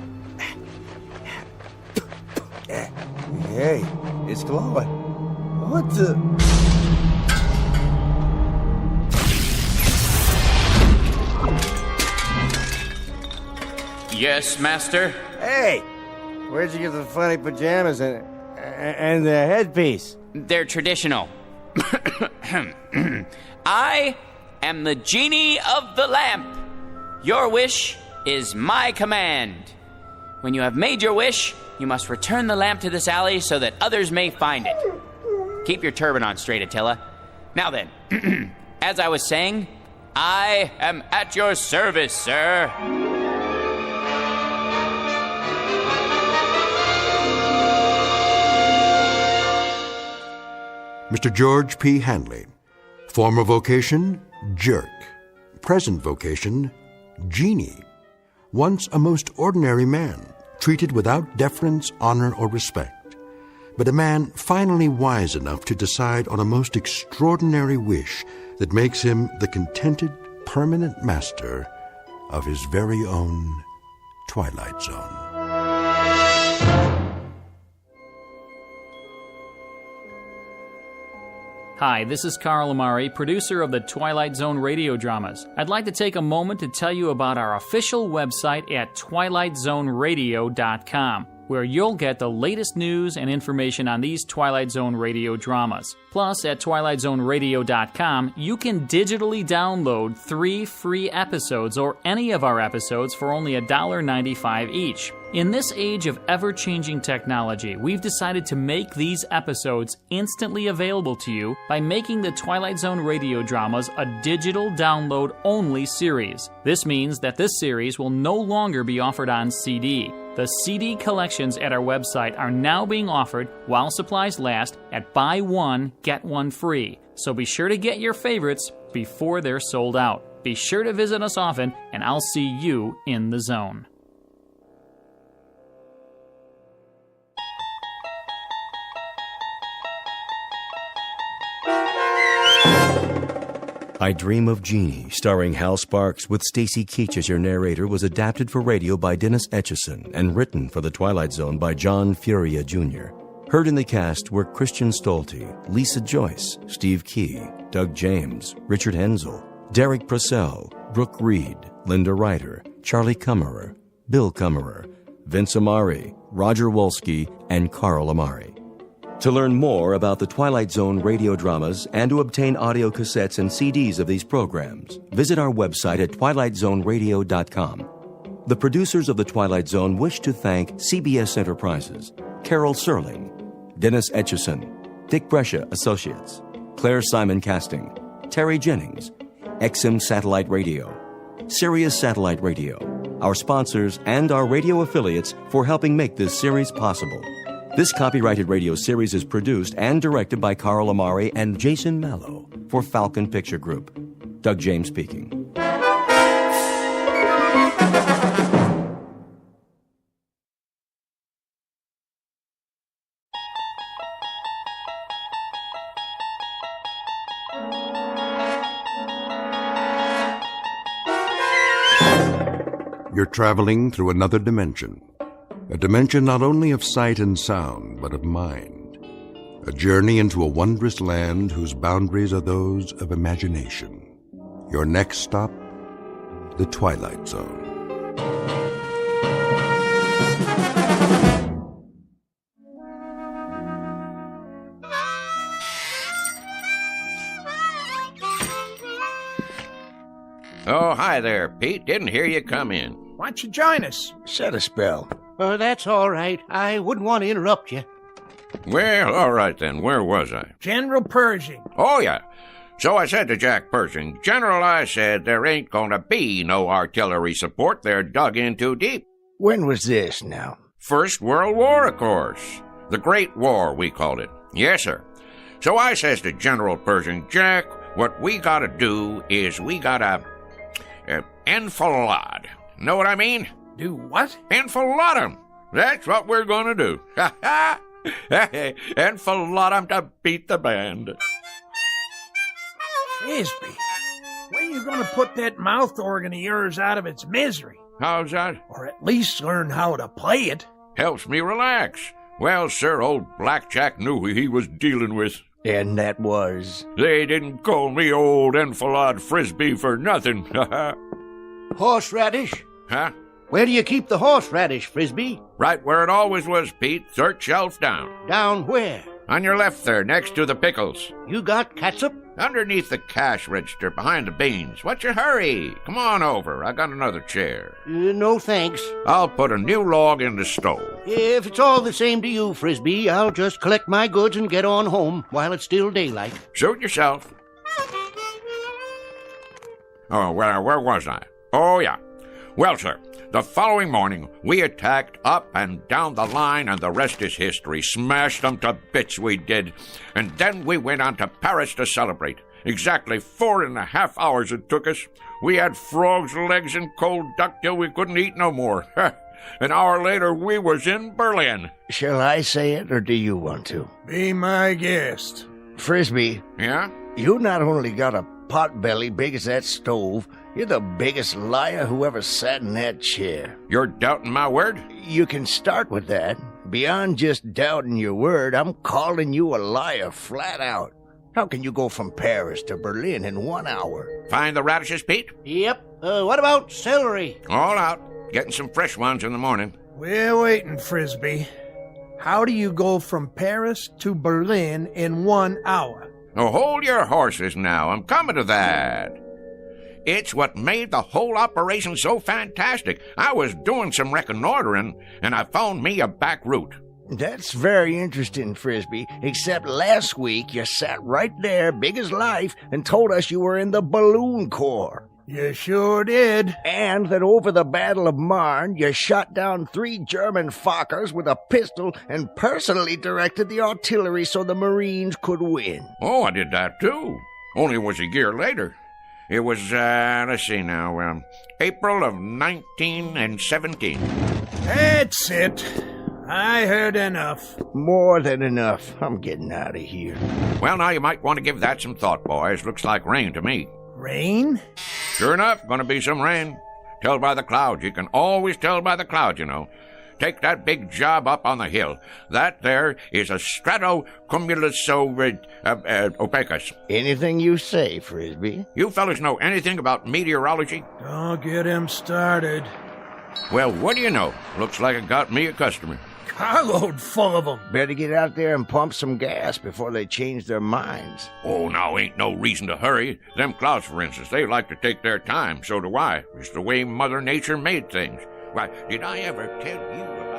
Hey, it's glowing. What the... Yes, master? Hey! Where'd you get the funny pajamas and the headpiece? They're traditional. I am the genie of the lamp. Your wish is my command. When you have made your wish, you must return the lamp to this alley so that others may find it. Keep your turban on straight, Attila. Now then, as I was saying, I am at your service, sir. Mr. George P. Hanley. Former vocation, jerk. Present vocation, genie. Once a most ordinary man, treated without deference, honor, or respect. But a man finally wise enough to decide on a most extraordinary wish that makes him the contented, permanent master of his very own Twilight Zone. Hi, this is Carl Amari, producer of the Twilight Zone radio dramas. I'd like to take a moment to tell you about our official website at twilightzoneradio.com, where you'll get the latest news and information on these Twilight Zone radio dramas. Plus, at twilightzoneradio.com, you can digitally download 3 free episodes or any of our episodes for only $1.95 each. In this age of ever-changing technology, we've decided to make these episodes instantly available to you by making the Twilight Zone radio dramas a digital download-only series. This means that this series will no longer be offered on CD. The CD collections at our website are now being offered while supplies last at buy one, get one free. So be sure to get your favorites before they're sold out. Be sure to visit us often, and I'll see you in the zone. I Dream of Jeannie, starring Hal Sparks with Stacy Keach as your narrator, was adapted for radio by Dennis Etchison and written for The Twilight Zone by John Furia Jr. Heard in the cast were Christian Stolte, Lisa Joyce, Steve Key, Doug James, Richard Hensel, Derek Purcell, Brooke Reed, Linda Ryder, Charlie Kummerer, Bill Kummerer, Vince Amari, Roger Wolski, and Carl Amari. To learn more about the Twilight Zone radio dramas and to obtain audio cassettes and CDs of these programs, visit our website at twilightzoneradio.com. The producers of The Twilight Zone wish to thank CBS Enterprises, Carol Serling, Dennis Etchison, Dick Brescia Associates, Claire Simon Casting, Terry Jennings, XM Satellite Radio, Sirius Satellite Radio, our sponsors, and our radio affiliates for helping make this series possible. This copyrighted radio series is produced and directed by Carl Amari and Jason Mallow for Falcon Picture Group. Doug James speaking. You're traveling through another dimension. A dimension not only of sight and sound, but of mind. A journey into a wondrous land whose boundaries are those of imagination. Your next stop, the Twilight Zone. Oh, hi there, Pete. Didn't hear you come in. Why don't you join us? Set a spell. That's all right. I wouldn't want to interrupt you. Well, all right then. Where was I? General Pershing. Oh, yeah. So I said to Jack Pershing, General, I said, there ain't gonna be no artillery support. They're dug in too deep. When was this now? First World War, of course. The Great War, we called it. Yes, sir. So I says to General Pershing, Jack, what we gotta do is we gotta enfilade. Know what I mean? Do what? Enfilade 'em. That's what we're gonna do. Ha ha! Enfilade 'em to beat the band. Frisbee, when you gonna put that mouth organ of yours out of its misery? How's that? Or at least learn how to play it. Helps me relax. Well, sir, old Blackjack knew who he was dealing with. And that was? They didn't call me old Enfilade Frisbee for nothing. Horseradish? Huh? Where do you keep the horseradish, Frisbee? Right where it always was, Pete. Third shelf down. Down where? On your left there, next to the pickles. You got catsup? Underneath the cash register, behind the beans. What's your hurry? Come on over. I got another chair. No thanks. I'll put a new log in the stove. If it's all the same to you, Frisbee, I'll just collect my goods and get on home while it's still daylight. Suit yourself. Oh, well, where was I? Oh, yeah. Well, sir, the following morning, we attacked up and down the line, and the rest is history. Smashed them to bits, we did. And then we went on to Paris to celebrate. Exactly 4.5 hours it took us. We had frogs' legs and cold duck till we couldn't eat no more. An hour later, we was in Berlin. Shall I say it, or do you want to? Be my guest. Frisbee. Yeah? You not only got a pot belly big as that stove, you're the biggest liar who ever sat in that chair. You're doubting my word? You can start with that. Beyond just doubting your word, I'm calling you a liar flat out. How can you go from Paris to Berlin in 1 hour? Find the radishes, Pete? Yep. What about celery? All out. Getting some fresh ones in the morning. We're waiting, Frisbee. How do you go from Paris to Berlin in 1 hour? Oh, hold your horses now. I'm coming to that. It's what made the whole operation so fantastic. I was doing some reconnoitering, and I found me a back route. That's very interesting, Frisbee, except last week you sat right there, big as life, and told us you were in the Balloon Corps. You sure did. And that over the Battle of Marne, you shot down 3 German Fokkers with a pistol and personally directed the artillery so the Marines could win. Oh, I did that too. Only it was a year later. It was, let's see now, April of 1917. That's it. I heard enough. More than enough. I'm getting out of here. Well, now you might want to give that some thought, boys. Looks like rain to me. Rain? Sure enough, gonna be some rain. Tell by the clouds. You can always tell by the clouds, you know. Take that big job up on the hill. That there is a stratocumulus opacus. Anything you say, Frisbee. You fellas know anything about meteorology? Don't get him started. Well, what do you know? Looks like it got me a customer. Carload full of them. Better get out there and pump some gas before they change their minds. Oh, now ain't no reason to hurry. Them clouds, for instance, they like to take their time. So do I. It's the way Mother Nature made things. Why, did I ever tell you about...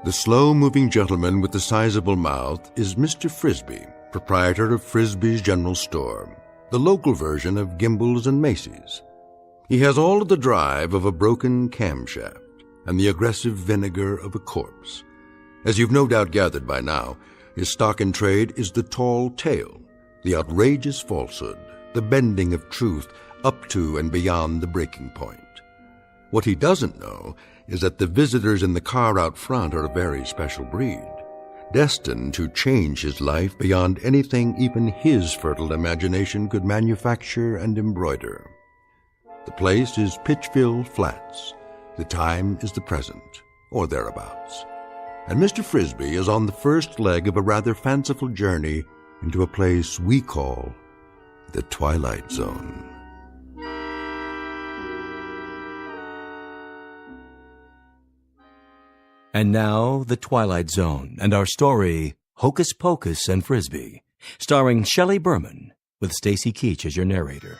The slow-moving gentleman with the sizable mouth is Mr. Frisbee, proprietor of Frisbee's General Store, the local version of Gimbel's and Macy's. He has all of the drive of a broken camshaft and the aggressive vinegar of a corpse. As you've no doubt gathered by now, his stock in trade is the tall tale, the outrageous falsehood, the bending of truth up to and beyond the breaking point. What he doesn't know is that the visitors in the car out front are a very special breed, destined to change his life beyond anything even his fertile imagination could manufacture and embroider. The place is Pitchville Flats. The time is the present, or thereabouts. And Mr. Frisbee is on the first leg of a rather fanciful journey into a place we call the Twilight Zone. And now, The Twilight Zone, and our story, Hocus Pocus and Frisbee, starring Shelley Berman, with Stacy Keach as your narrator.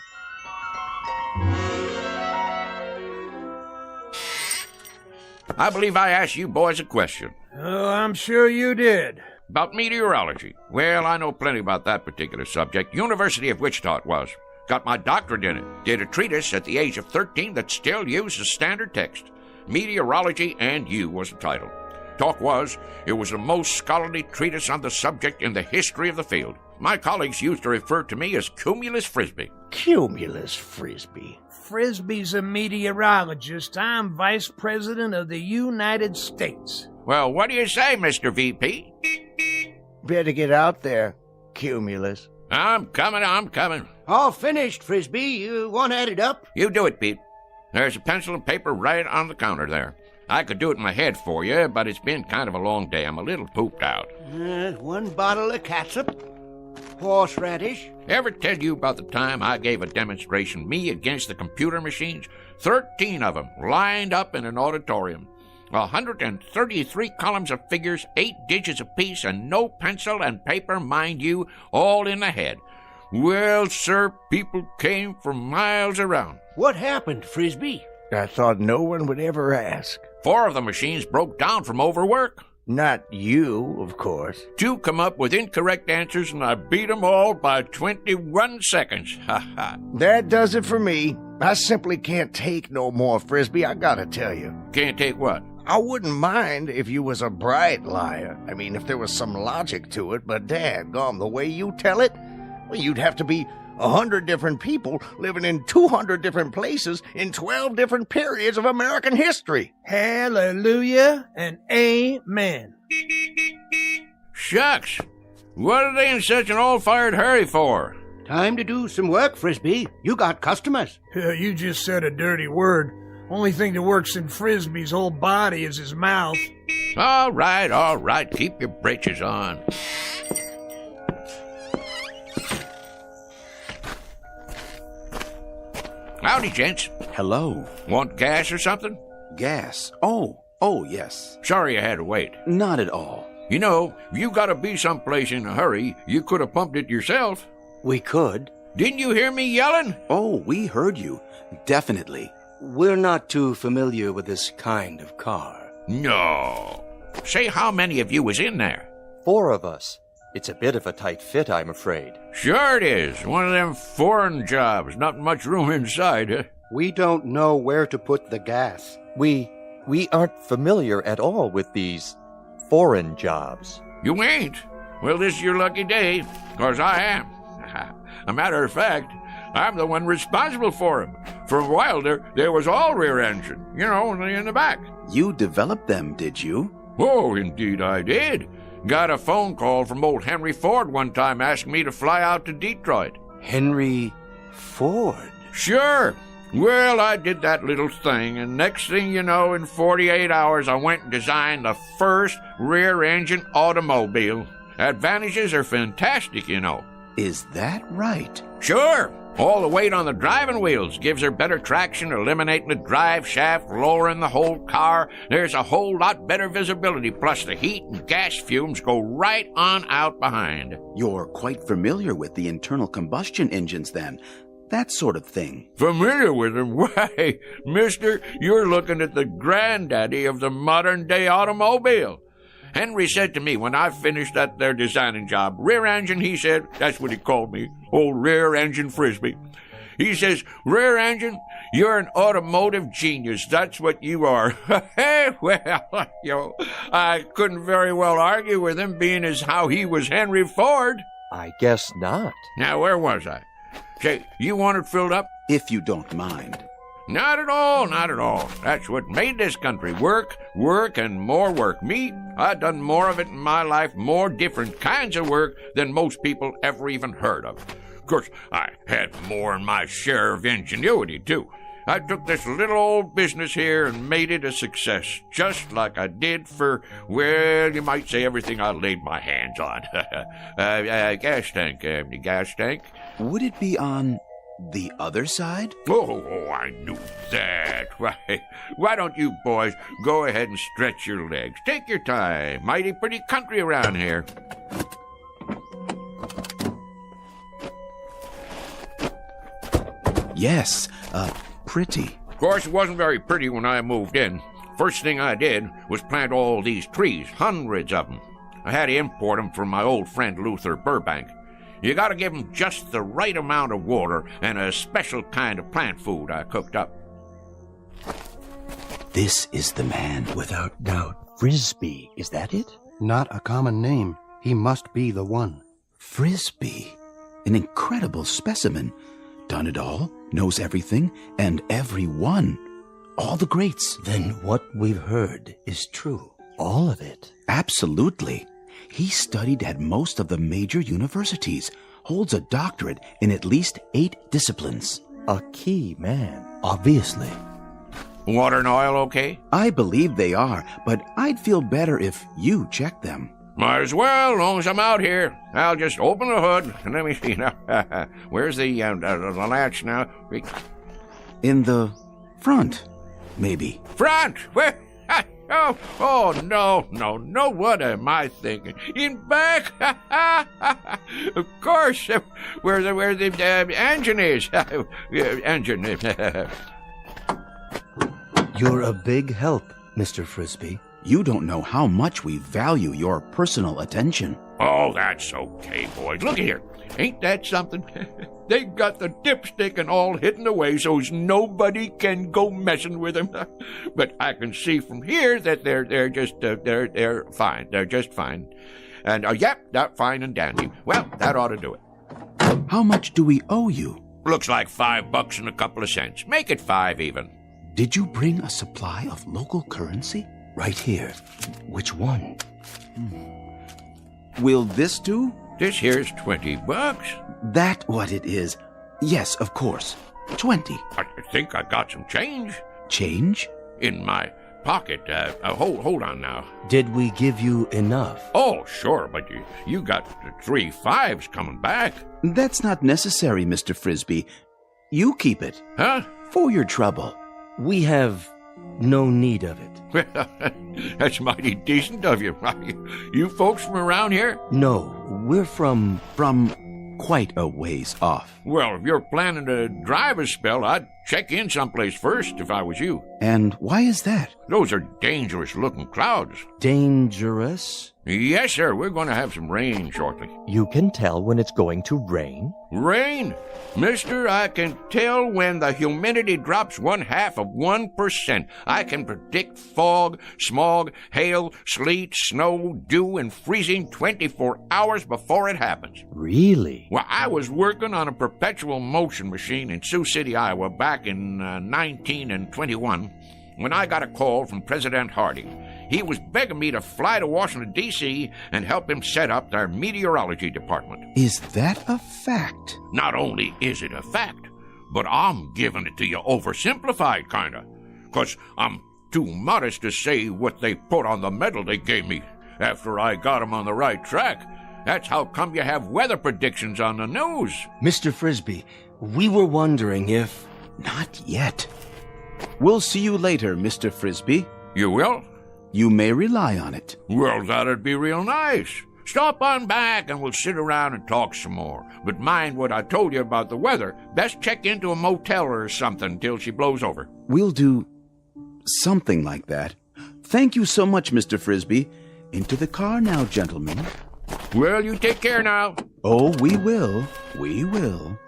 I believe I asked you boys a question. Oh, I'm sure you did. About meteorology. Well, I know plenty about that particular subject. University of Wichita it was. Got my doctorate in it. Did a treatise at the age of 13 that still uses standard text. Meteorology and You was the title. Talk was, it was the most scholarly treatise on the subject in the history of the field. My colleagues used to refer to me as Cumulus Frisbee. Cumulus Frisbee. Frisbee's a meteorologist. I'm Vice President of the United States. Well, what do you say, Mr. VP? Better get out there, Cumulus. I'm coming. All finished, Frisbee. You want to add it up? You do it, Pete. There's a pencil and paper right on the counter there. I could do it in my head for you, but it's been kind of a long day. I'm a little pooped out. 1 bottle of catsup. Horseradish. Ever tell you about the time I gave a demonstration, me against the computer machines? 13 of them lined up in an auditorium. 133 columns of figures, 8 digits apiece, and no pencil and paper, mind you, all in the head. Well, sir, people came from miles around. What happened, Frisbee? I thought no one would ever ask. 4 of the machines broke down from overwork. Not you, of course. 2 come up with incorrect answers, and I beat them all by 21 seconds. Ha ha. That does it for me. I simply can't take no more, Frisbee, I gotta tell you. Can't take what? I wouldn't mind if you was a bright liar. I mean, if there was some logic to it, but daggone, the way you tell it, well, you'd have to be 100 different people living in 200 different places in 12 different periods of American history. Hallelujah and amen. Shucks. What are they in such an all-fired hurry for? Time to do some work, Frisbee. You got customers. You just said a dirty word. Only thing that works in Frisbee's whole body is his mouth. All right. Keep your britches on. Howdy, gents. Hello. Want gas or something? Gas? Oh, yes. Sorry I had to wait. Not at all. You know, if you gotta be someplace in a hurry, you could have pumped it yourself. We could. Didn't you hear me yelling? Oh, we heard you. Definitely. We're not too familiar with this kind of car. No. Say how many of you was in there? 4 of us. It's a bit of a tight fit, I'm afraid. Sure it is. One of them foreign jobs. Not much room inside, huh? We don't know where to put the gas. We aren't familiar at all with these foreign jobs. You ain't? Well, this is your lucky day, 'cause I am. A matter of fact, I'm the one responsible for them. For a while there was all rear engine, only in the back. You developed them, did you? Oh, indeed I did. Got a phone call from old Henry Ford one time asking me to fly out to Detroit. Henry Ford? Sure. Well, I did that little thing, and next thing you know, in 48 hours, I went and designed the first rear-engine automobile. Advantages are fantastic, Is that right? Sure. All the weight on the driving wheels gives her better traction, eliminating the drive shaft, lowering the whole car. There's a whole lot better visibility, plus the heat and gas fumes go right on out behind. You're quite familiar with the internal combustion engines, then. That sort of thing. Familiar with them? Why, mister, you're looking at the granddaddy of the modern-day automobile. Henry said to me when I finished that there designing job, rear engine, he said, that's what he called me, old rear engine Frisbee. He says, rear engine, you're an automotive genius. That's what you are. Well, I couldn't very well argue with him, being as how he was Henry Ford. I guess not. Now, where was I? Say, you want it filled up? If you don't mind. Not at all. That's what made this country work, and more work. Me, I've done more of it in my life, more different kinds of work than most people ever even heard of. Of course, I had more than my share of ingenuity, too. I took this little old business here and made it a success, just like I did for, well, you might say everything I laid my hands on. Gas tank. Would it be on the other side? Oh, I knew that. Why don't you boys go ahead and stretch your legs? Take your time. Mighty pretty country around here. Yes, pretty. Of course, it wasn't very pretty when I moved in. First thing I did was plant all these trees, hundreds of them. I had to import them from my old friend Luther Burbank. You gotta give them just the right amount of water and a special kind of plant food I cooked up. This is the man. Without doubt. Frisbee, is that it? Not a common name. He must be the one. Frisbee. An incredible specimen. done it all, knows everything and everyone. All the greats. Then what we've heard is true. All of it. Absolutely. He studied at most of the major universities, holds a doctorate in at least 8 disciplines. A key man, obviously. Water and oil okay? I believe they are, but I'd feel better if you checked them. Might as well, long as I'm out here. I'll just open the hood and let me see now. Where's the latch now? In the front, maybe. Front? Where? Oh, no, what am I thinking? In back? Of course, where the engine is. Engine. You're a big help, Mr. Frisbee. You don't know how much we value your personal attention. Oh, that's okay, boys. Look here. Ain't that something? They got the dipstick and all hidden away so's nobody can go messing with them. But I can see from here that they're just fine. They're just fine. And yep, that's fine and dandy. Well, that ought to do it. How much do we owe you? Looks like $5 and a couple of cents. Make it 5 even. Did you bring a supply of local currency? Right here. Which one? Will this do? This here's $20. That what it is? Yes, of course. 20. I think I got some change. Change? In my pocket. Hold on now. Did we give you enough? Oh, sure, but you got 3 5s coming back. That's not necessary, Mr. Frisbee. You keep it. Huh? For your trouble. We have no need of it. That's mighty decent of you. You folks from around here? No, we're from quite a ways off. Well, if you're planning to drive a spell, I'd check in someplace first if I was you. And why is that? Those are dangerous-looking clouds. Dangerous? Yes, sir. We're going to have some rain shortly. You can tell when it's going to rain? Rain? Mister, I can tell when the humidity drops 0.5%. I can predict fog, smog, hail, sleet, snow, dew, and freezing 24 hours before it happens. Really? Well, I was working on a perpetual motion machine in Sioux City, Iowa, back in 1921, when I got a call from President Harding. He was begging me to fly to Washington, D.C. and help him set up their meteorology department. Is that a fact? Not only is it a fact, but I'm giving it to you oversimplified, kinda. 'Cause I'm too modest to say what they put on the medal they gave me after I got 'em on the right track. That's how come you have weather predictions on the news. Mr. Frisbee, we were wondering if... Not yet. We'll see you later, Mr. Frisbee. You will? You may rely on it. Well, that'd be real nice. Stop on back and we'll sit around and talk some more. But mind what I told you about the weather. Best check into a motel or something till she blows over. We'll do something like that. Thank you so much, Mr. Frisbee. Into the car now, gentlemen. Well, you take care now. Oh, we will. We will.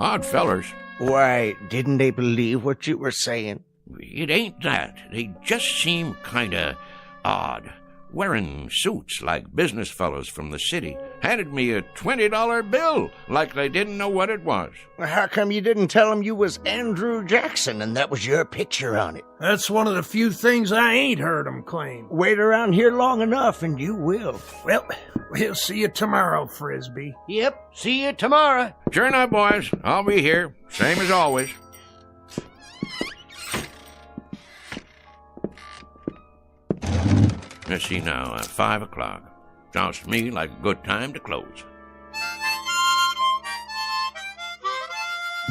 Odd fellers. Why, didn't they believe what you were saying? It ain't that. They just seem kinda odd. Wearing suits like business fellows from the city. Handed me a $20 bill like they didn't know what it was. Well, how come you didn't tell them you was Andrew Jackson and that was your picture on it? That's one of the few things I ain't heard them claim. Wait around here long enough and you will. Well, we'll see you tomorrow, Frisbee. Yep, see you tomorrow. Sure enough, boys. I'll be here. Same as always. Let's see now, 5 o'clock. Sounds to me like a good time to close.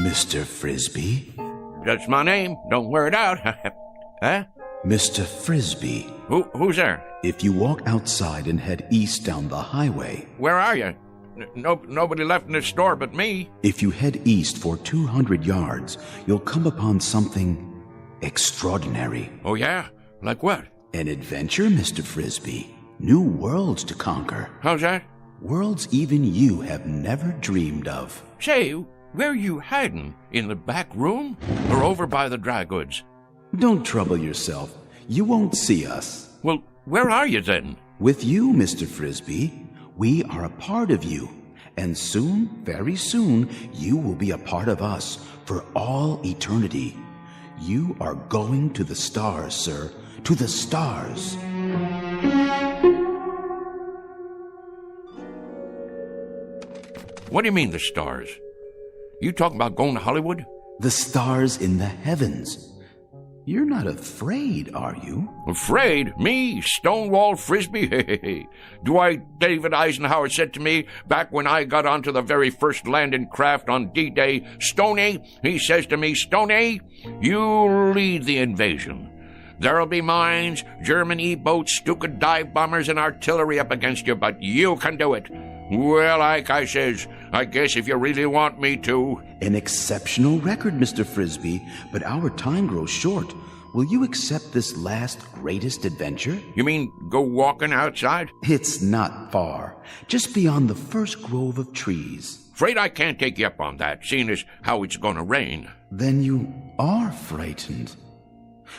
Mr. Frisbee? That's my name. Don't wear it out. Huh? Mr. Frisbee. Who's there? If you walk outside and head east down the highway... Where are you? Nobody left in this store but me. If you head east for 200 yards, you'll come upon something extraordinary. Oh, yeah? Like what? An adventure, Mr. Frisbee. New worlds to conquer. How's that? Worlds even you have never dreamed of. Say, where you hiding? In the back room? Or over by the dry goods? Don't trouble yourself. You won't see us. Well, where are you then? With you, Mr. Frisbee. We are a part of you. And soon, very soon, you will be a part of us for all eternity. You are going to the stars, sir. To the stars. What do you mean, the stars? You talking about going to Hollywood? The stars in the heavens. You're not afraid, are you? Afraid? Me? Stonewall Frisbee? Do I, David Eisenhower said to me back when I got onto the very first landing craft on D-Day, Stoney, he says to me, Stoney, you lead the invasion. There'll be mines, German E-boats, Stuka dive bombers, and artillery up against you, but you can do it. Well, Ike, I says, I guess if you really want me to. An exceptional record, Mr. Frisbee, but our time grows short. Will you accept this last greatest adventure? You mean go walking outside? It's not far. Just beyond the first grove of trees. Afraid I can't take you up on that, seeing as how it's gonna rain. Then you are frightened.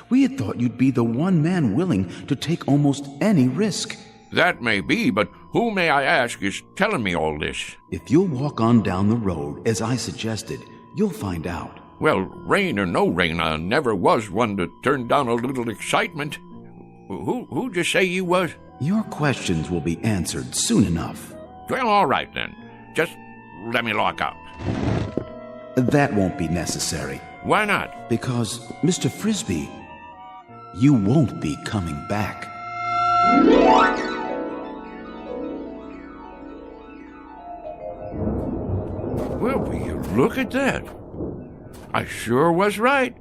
We had thought you'd be the one man willing to take almost any risk. That may be, but who, may I ask, is telling me all this? If you'll walk on down the road, as I suggested, you'll find out. Well, rain or no rain, I never was one to turn down a little excitement. Who'd you say you was? Your questions will be answered soon enough. Well, all right then. Just let me lock up. That won't be necessary. Why not? Because, Mr. Frisbee, you won't be coming back. Well, will you look at that? I sure was right.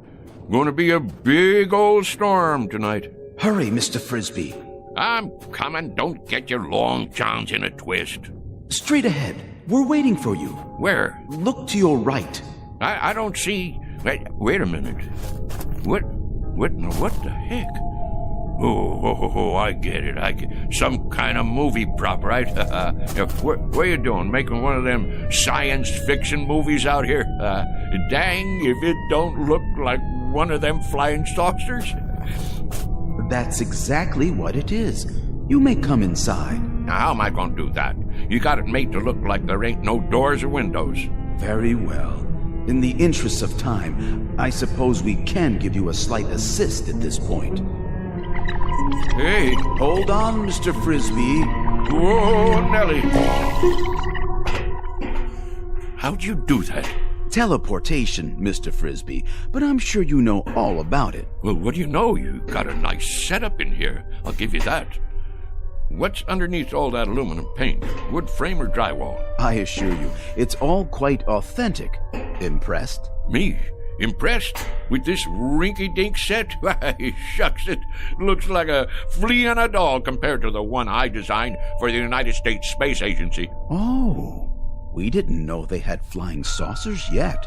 Gonna be a big old storm tonight. Hurry, Mr. Frisbee. I'm coming. Don't get your long johns in a twist. Straight ahead. We're waiting for you. Where? Look to your right. I don't see... Wait a minute. What the heck? Oh, I get it. Some kind of movie prop, right? What are you doing? Making one of them science fiction movies out here? Dang if it don't look like one of them flying saucers. That's exactly what it is. You may come inside. Now, how am I going to do that? You got it made to look like there ain't no doors or windows. Very well. In the interest of time, I suppose we can give you a slight assist at this point. Hey! Hold on, Mr. Frisbee. Whoa, Nellie! How'd you do that? Teleportation, Mr. Frisbee, but I'm sure you know all about it. Well, what do you know? You got a nice setup in here. I'll give you that. What's underneath all that aluminum paint? Wood frame or drywall? I assure you, it's all quite authentic. Impressed? Me? Impressed? With this rinky-dink set? Why, shucks, it looks like a flea on a doll compared to the one I designed for the United States Space Agency. Oh, we didn't know they had flying saucers yet.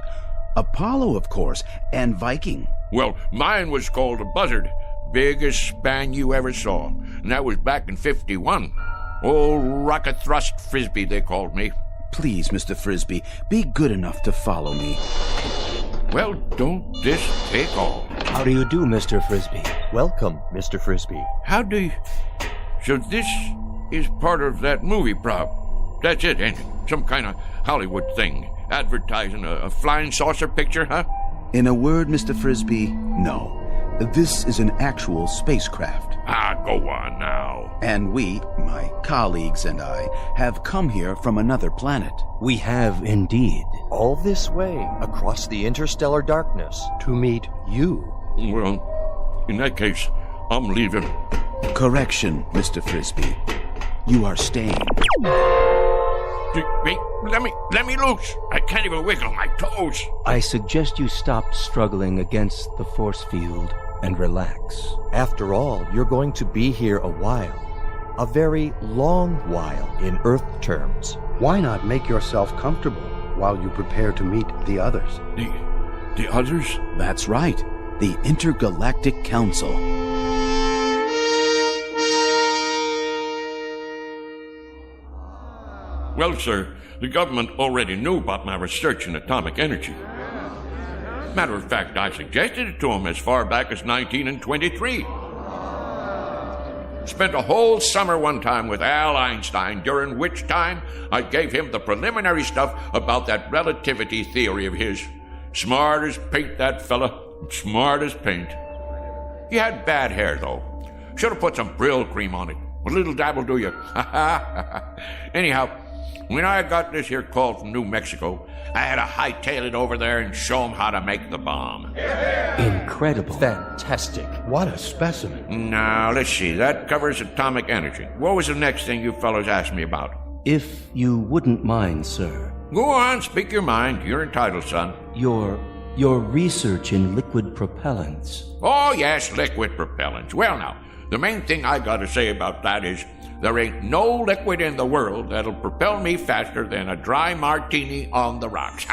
Apollo, of course, and Viking. Well, mine was called a Buzzard. Biggest span you ever saw. And that was back in 51. Old Rocket Thrust Frisbee, they called me. Please, Mr. Frisbee, be good enough to follow me. Well, don't this take all? How do you do, Mr. Frisbee? Welcome, Mr. Frisbee. How do you... So this is part of that movie prop. That's it, ain't it? Some kind of Hollywood thing. Advertising a flying saucer picture, huh? In a word, Mr. Frisbee, no. This is an actual spacecraft. Go on now. And we, my colleagues and I, have come here from another planet. We have indeed. All this way, across the interstellar darkness, to meet you. Well, in that case, I'm leaving. Correction, Mr. Frisbee. You are staying. Wait, let me loose. I can't even wiggle my toes. I suggest you stop struggling against the force field and relax. After all, you're going to be here a while. A very long while in Earth terms. Why not make yourself comfortable while you prepare to meet the others? The others? That's right. The Intergalactic Council. Well, sir, the government already knew about my research in atomic energy. Matter of fact, I suggested it to them as far back as 1923. Spent a whole summer one time with Al Einstein, during which time I gave him the preliminary stuff about that relativity theory of his. Smart as paint, that fella. Smart as paint. He had bad hair, though. Should have put some Brill cream on it. A little dabble do you. Anyhow, when I got this here call from New Mexico, I had to hightail it over there and show him how to make the bomb. Incredible. Fantastic. What a specimen. Now, let's see. That covers atomic energy. What was the next thing you fellows asked me about? If you wouldn't mind, sir. Go on, speak your mind. You're entitled, son. Your research in liquid propellants. Oh, yes, liquid propellants. Well, now, the main thing I gotta say about that is there ain't no liquid in the world that'll propel me faster than a dry martini on the rocks.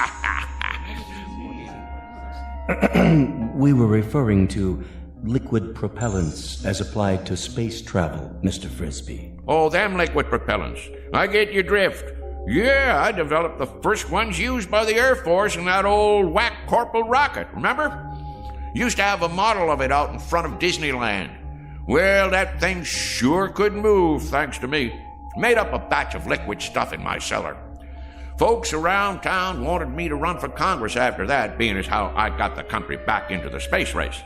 We were referring to liquid propellants as applied to space travel, Mr. Frisbee. Oh, them liquid propellants. I get your drift. Yeah, I developed the first ones used by the Air Force in that old whack Corporal rocket, remember? Used to have a model of it out in front of Disneyland. Well, that thing sure could move, thanks to me. Made up a batch of liquid stuff in my cellar. Folks around town wanted me to run for Congress after that, being as how I got the country back into the space race.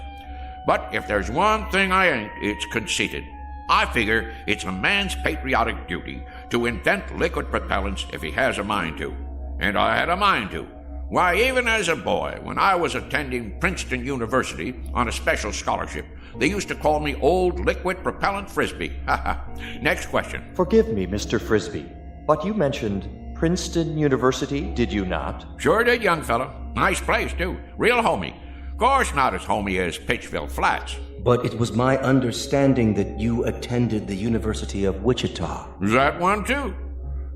But if there's one thing I ain't, it's conceited. I figure it's a man's patriotic duty to invent liquid propellants if he has a mind to. And I had a mind to. Why, even as a boy, when I was attending Princeton University on a special scholarship, they used to call me Old Liquid Propellant Frisbee. Next question. Forgive me, Mr. Frisbee, but you mentioned Princeton University, did you not? Sure did, young fella. Nice place, too. Real homey. Of course not as homey as Pittsville Flats. But it was my understanding that you attended the University of Wichita. That one, too.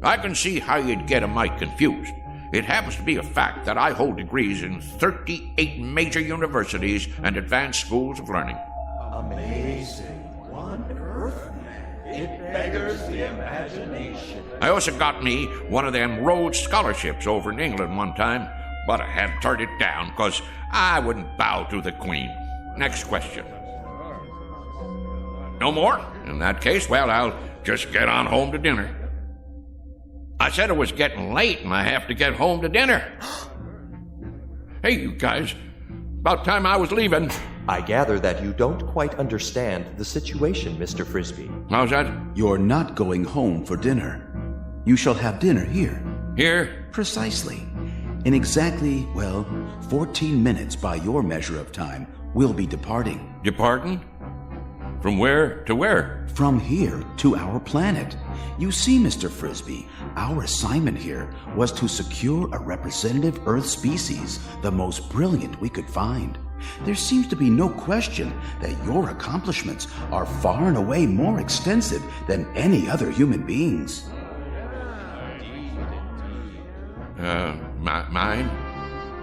I can see how you'd get a mite confused. It happens to be a fact that I hold degrees in 38 major universities and advanced schools of learning. Amazing. What on earth? It beggars the imagination. I also got me one of them Rhodes scholarships over in England one time, but I had to turn it down because I wouldn't bow to the Queen. Next question. No more? In that case, well, I'll just get on home to dinner. I said it was getting late and I have to get home to dinner. Hey, you guys. About time I was leaving. I gather that you don't quite understand the situation, Mr. Frisbee. How's that? You're not going home for dinner. You shall have dinner here. Here? Precisely. In exactly, 14 minutes by your measure of time, we'll be departing. Departing? From where to where? From here to our planet. You see, Mr. Frisbee, our assignment here was to secure a representative Earth species, the most brilliant we could find. There seems to be no question that your accomplishments are far and away more extensive than any other human beings. Mine?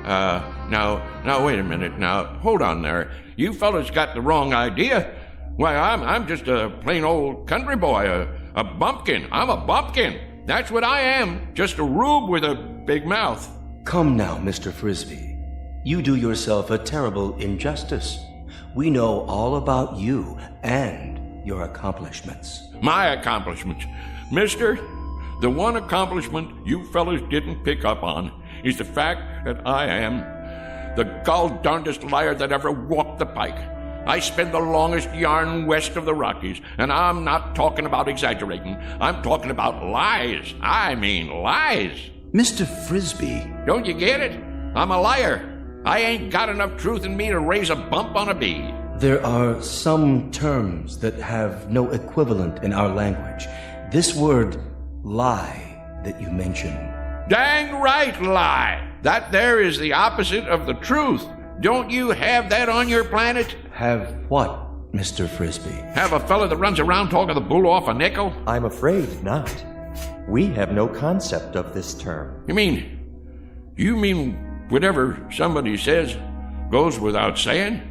Now, wait a minute. Now, hold on there. You fellas got the wrong idea. Why, I'm just a plain old country boy, a bumpkin. I'm a bumpkin. That's what I am. Just a rube with a big mouth. Come now, Mr. Frisbee. You do yourself a terrible injustice. We know all about you and your accomplishments. My accomplishments. Mister, the one accomplishment you fellas didn't pick up on is the fact that I am the gall-darndest liar that ever walked the pike. I spin the longest yarn west of the Rockies, and I'm not talking about exaggerating. I'm talking about lies. I mean lies. Mr. Frisbee. Don't you get it? I'm a liar. I ain't got enough truth in me to raise a bump on a bee. There are some terms that have no equivalent in our language. This word, lie, that you mention. Dang right, lie. That there is the opposite of the truth. Don't you have that on your planet? Have what, Mr. Frisbee? Have a fella that runs around talking the bull off a nickel? I'm afraid not. We have no concept of this term. You mean whatever somebody says goes without saying?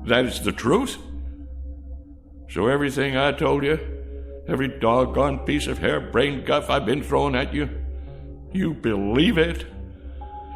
That is the truth? So everything I told you Every doggone piece of harebrained guff I've been throwing at you. You believe it?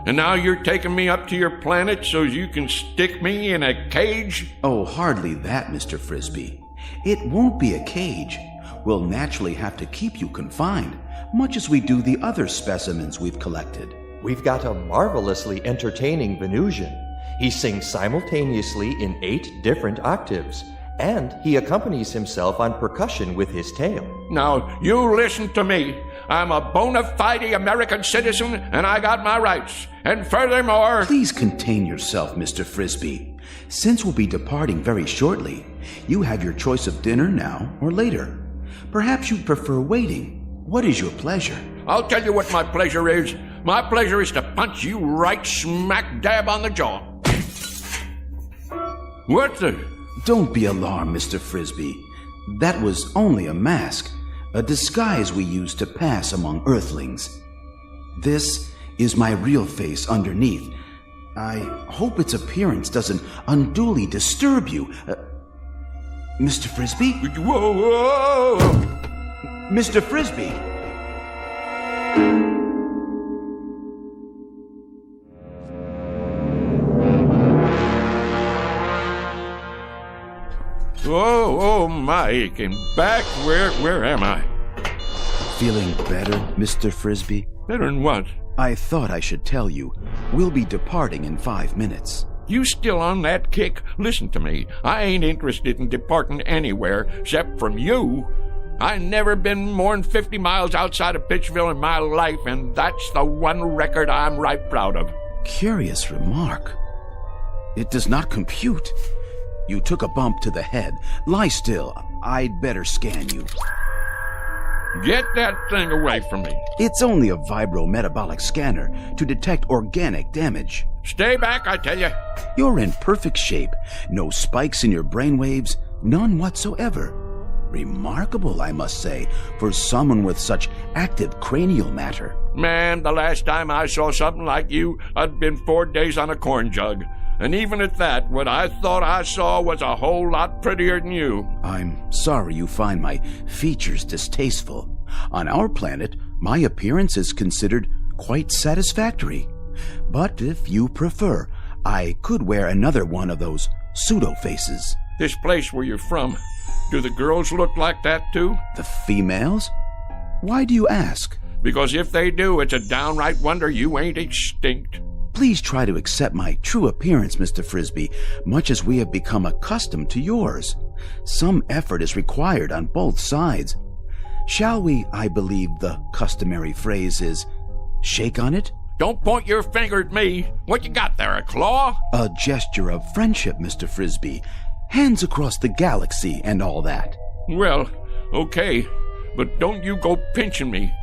And now you're taking me up to your planet so you can stick me in a cage? Oh, hardly that, Mr. Frisbee. It won't be a cage. We'll naturally have to keep you confined, much as we do the other specimens we've collected. We've got a marvelously entertaining Venusian. He sings simultaneously in 8 different octaves, and he accompanies himself on percussion with his tail. Now, you listen to me. I'm a bona fide American citizen, and I got my rights. And furthermore... Please contain yourself, Mr. Frisbee. Since we'll be departing very shortly, you have your choice of dinner now or later. Perhaps you'd prefer waiting. What is your pleasure? I'll tell you what my pleasure is. My pleasure is to punch you right smack dab on the jaw. What the... Don't be alarmed, Mr. Frisbee. That was only a mask, a disguise we use to pass among Earthlings. This is my real face underneath. I hope its appearance doesn't unduly disturb you. Mr. Frisbee? Whoa, whoa, whoa. Mr. Frisbee! Oh, Mike, and back where am I? Feeling better, Mr. Frisbee? Better than what? I thought I should tell you. We'll be departing in 5 minutes. You still on that kick? Listen to me. I ain't interested in departing anywhere except from you. I never been more than 50 miles outside of Pittsville in my life, and that's the one record I'm right proud of. Curious remark. It does not compute. You took a bump to the head. Lie still. I'd better scan you. Get that thing away from me. It's only a vibrometabolic scanner to detect organic damage. Stay back, I tell you. You're in perfect shape. No spikes in your brainwaves, none whatsoever. Remarkable, I must say, for someone with such active cranial matter. Man, the last time I saw something like you, I'd been 4 days on a corn jug. And even at that, what I thought I saw was a whole lot prettier than you. I'm sorry you find my features distasteful. On our planet, my appearance is considered quite satisfactory. But if you prefer, I could wear another one of those pseudo-faces. This place where you're from, do the girls look like that too? The females? Why do you ask? Because if they do, it's a downright wonder you ain't extinct. Please try to accept my true appearance, Mr. Frisbee, much as we have become accustomed to yours. Some effort is required on both sides. Shall we, I believe the customary phrase is, shake on it? Don't point your finger at me. What you got there, a claw? A gesture of friendship, Mr. Frisbee. Hands across the galaxy and all that. Well, okay, but don't you go pinching me.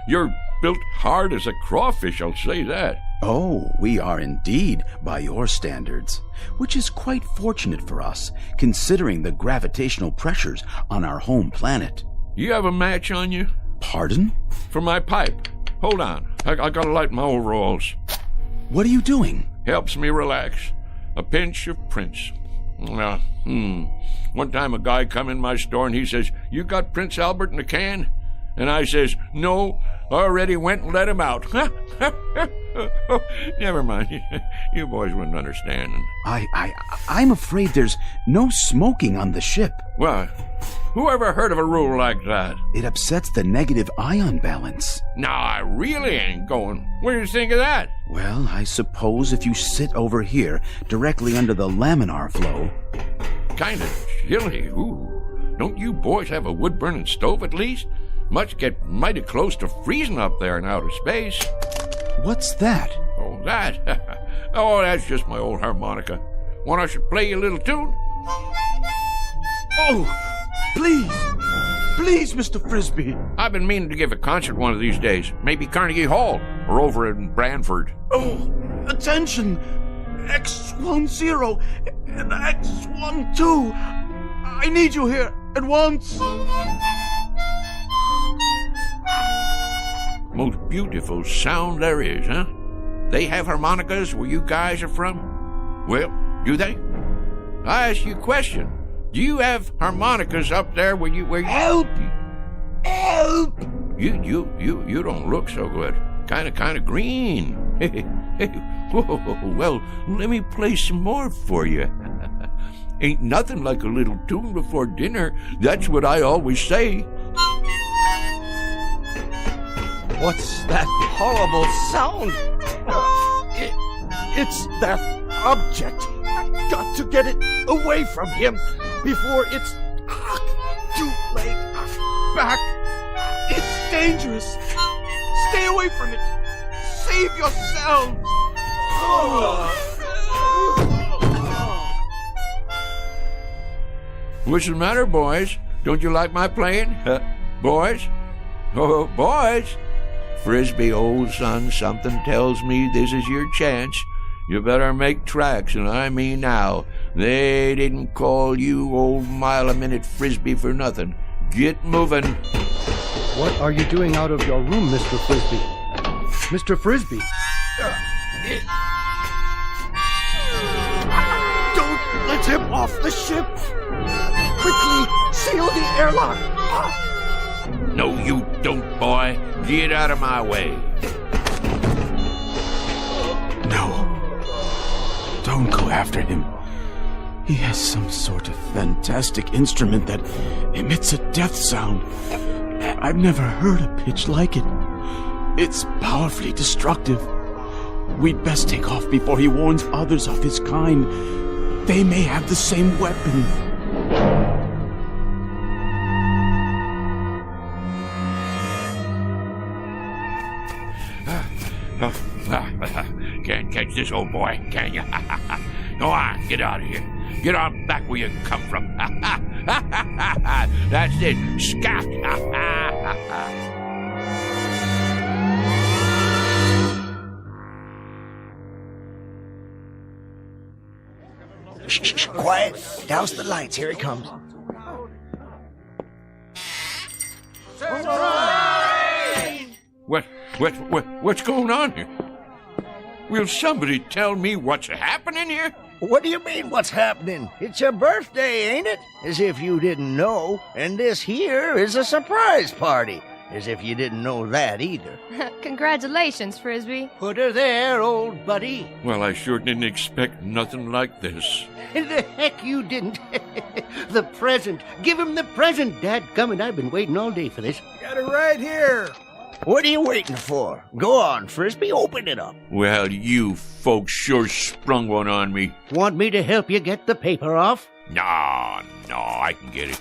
You're built hard as a crawfish, I'll say that. Oh, we are indeed, by your standards, which is quite fortunate for us, considering the gravitational pressures on our home planet. You have a match on you? Pardon? For my pipe. Hold on, I gotta light my overalls. What are you doing? Helps me relax. A pinch of Prince. One time a guy come in my store and he says, "You got Prince Albert in a can?" And I says, "No, already went and let him out." Never mind. You boys wouldn't understand. I'm afraid there's no smoking on the ship. Well, who ever heard of a rule like that? It upsets the negative ion balance. No, I really ain't going. What do you think of that? Well, I suppose if you sit over here, directly under the laminar flow. Kind of chilly. Ooh. Don't you boys have a wood-burning stove at least? Must get mighty close to freezing up there in outer space. What's that? Oh, that? Oh, that's just my old harmonica. Want I should play you a little tune? Oh, please. Please, Mr. Frisbee. I've been meaning to give a concert one of these days. Maybe Carnegie Hall or over in Branford. Oh, attention. X10 and X12. I need you here at once. Most beautiful sound there is, huh? They have harmonicas where you guys are from? Well, do they? I ask you a question. Do you have harmonicas up there where you Help! Help! You don't look so good. Kind of green. Hey, whoa, well, let me play some more for you. Ain't nothing like a little tune before dinner. That's what I always say. What's that horrible sound? It's that object. Got to get it away from him before it's too late. Back. It's dangerous. Stay away from it. Save yourselves. What's the matter, boys? Don't you like my playing? Boys? Oh, boys! Frisbee, old son, something tells me this is your chance. You better make tracks, and I mean now. They didn't call you old mile-a-minute Frisbee for nothing. Get moving. What are you doing out of your room, Mr. Frisbee? Mr. Frisbee? Don't let him off the ship! Quickly, seal the airlock! No, you don't, boy. Get out of my way. No. Don't go after him. He has some sort of fantastic instrument that emits a death sound. I've never heard a pitch like it. It's powerfully destructive. We'd best take off before he warns others of his kind. They may have the same weapon. Can't catch this old boy, can you? Go on, get out of here. Get on back where you come from. That's it. Scat. Shh, quiet. Douse the lights. Here he comes. What's going on here? Will somebody tell me what's happening here? What do you mean, what's happening? It's your birthday, ain't it? As if you didn't know. And this here is a surprise party. As if you didn't know that either. Congratulations, Frisbee. Put her there, old buddy. Well, I sure didn't expect nothing like this. The heck you didn't. The present. Give him the present, dadgummit. I've been waiting all day for this. Got it right here. What are you waiting for? Go on, Frisbee, open it up. Well, you folks sure sprung one on me. Want me to help you get the paper off? No, I can get it.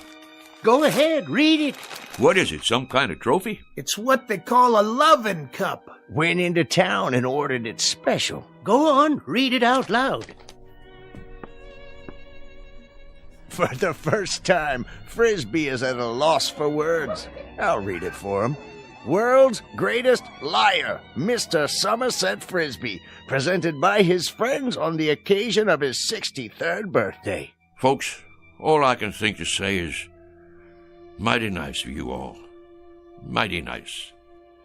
Go ahead, read it. What is it, some kind of trophy? It's what they call a lovin' cup. Went into town and ordered it special. Go on, read it out loud. For the first time, Frisbee is at a loss for words. I'll read it for him. World's greatest liar, Mr. Somerset Frisbee, presented by his friends on the occasion of his 63rd birthday. Folks, all I can think to say is, mighty nice of you all. Mighty nice.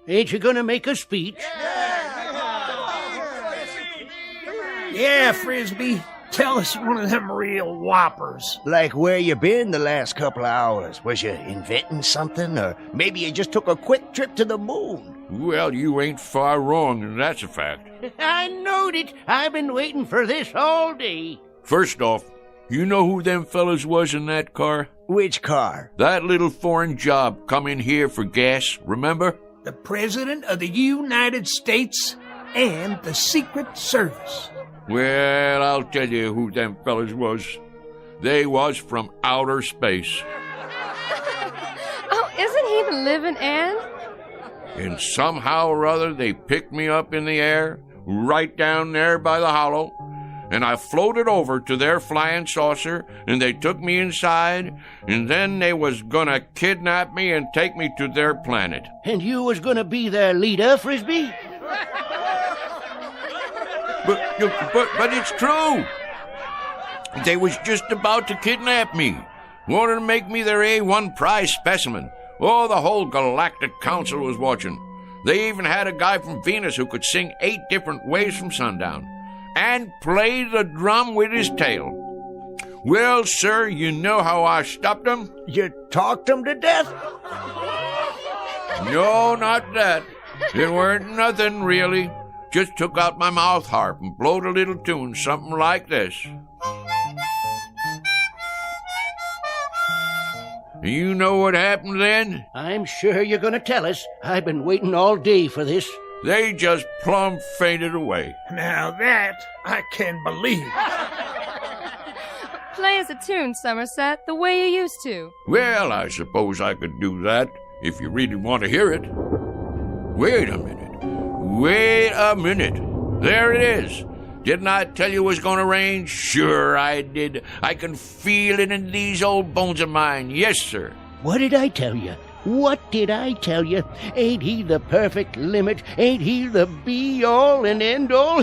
Ain't you gonna make a speech? Yeah, Frisbee. Tell us one of them real whoppers. Like where you been the last couple of hours? Was you inventing something? Or maybe you just took a quick trip to the moon? Well, you ain't far wrong, and that's a fact. I knowed it. I've been waiting for this all day. First off, you know who them fellas was in that car? Which car? That little foreign job come in here for gas, remember? The President of the United States and the Secret Service. Well, I'll tell you who them fellas was. They was from outer space. Oh, isn't he the living end? And somehow or other they picked me up in the air, right down there by the hollow, and I floated over to their flying saucer, and they took me inside, and then they was gonna kidnap me and take me to their planet. And you was gonna be their leader, Frisbee? But it's true. They was just about to kidnap me. Wanted to make me their A1 prize specimen. Oh, the whole Galactic Council was watching. They even had a guy from Venus who could sing 8 different ways from sundown and play the drum with his tail. Well, sir, you know how I stopped them? You talked them to death? No, not that. It weren't nothing, really. Just took out my mouth harp and blowed a little tune, something like this. You know what happened then? I'm sure you're going to tell us. I've been waiting all day for this. They just plumb fainted away. Now that I can believe. Play us a tune, Somerset, the way you used to. Well, I suppose I could do that if you really want to hear it. Wait a minute. There it is. Didn't I tell you it was going to rain? Sure I did. I can feel it in these old bones of mine. Yes, sir. What did I tell you? What did I tell you? Ain't he the perfect limit? Ain't he the be-all and end-all?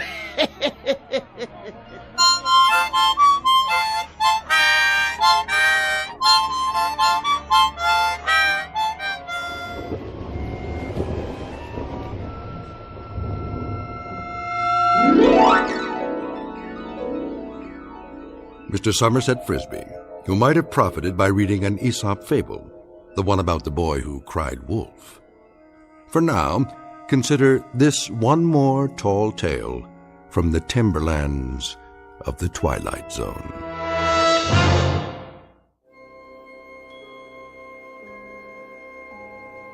Mr. Somerset Frisby, who might have profited by reading an Aesop fable, the one about the boy who cried wolf. For now, consider this one more tall tale from the timberlands of the Twilight Zone.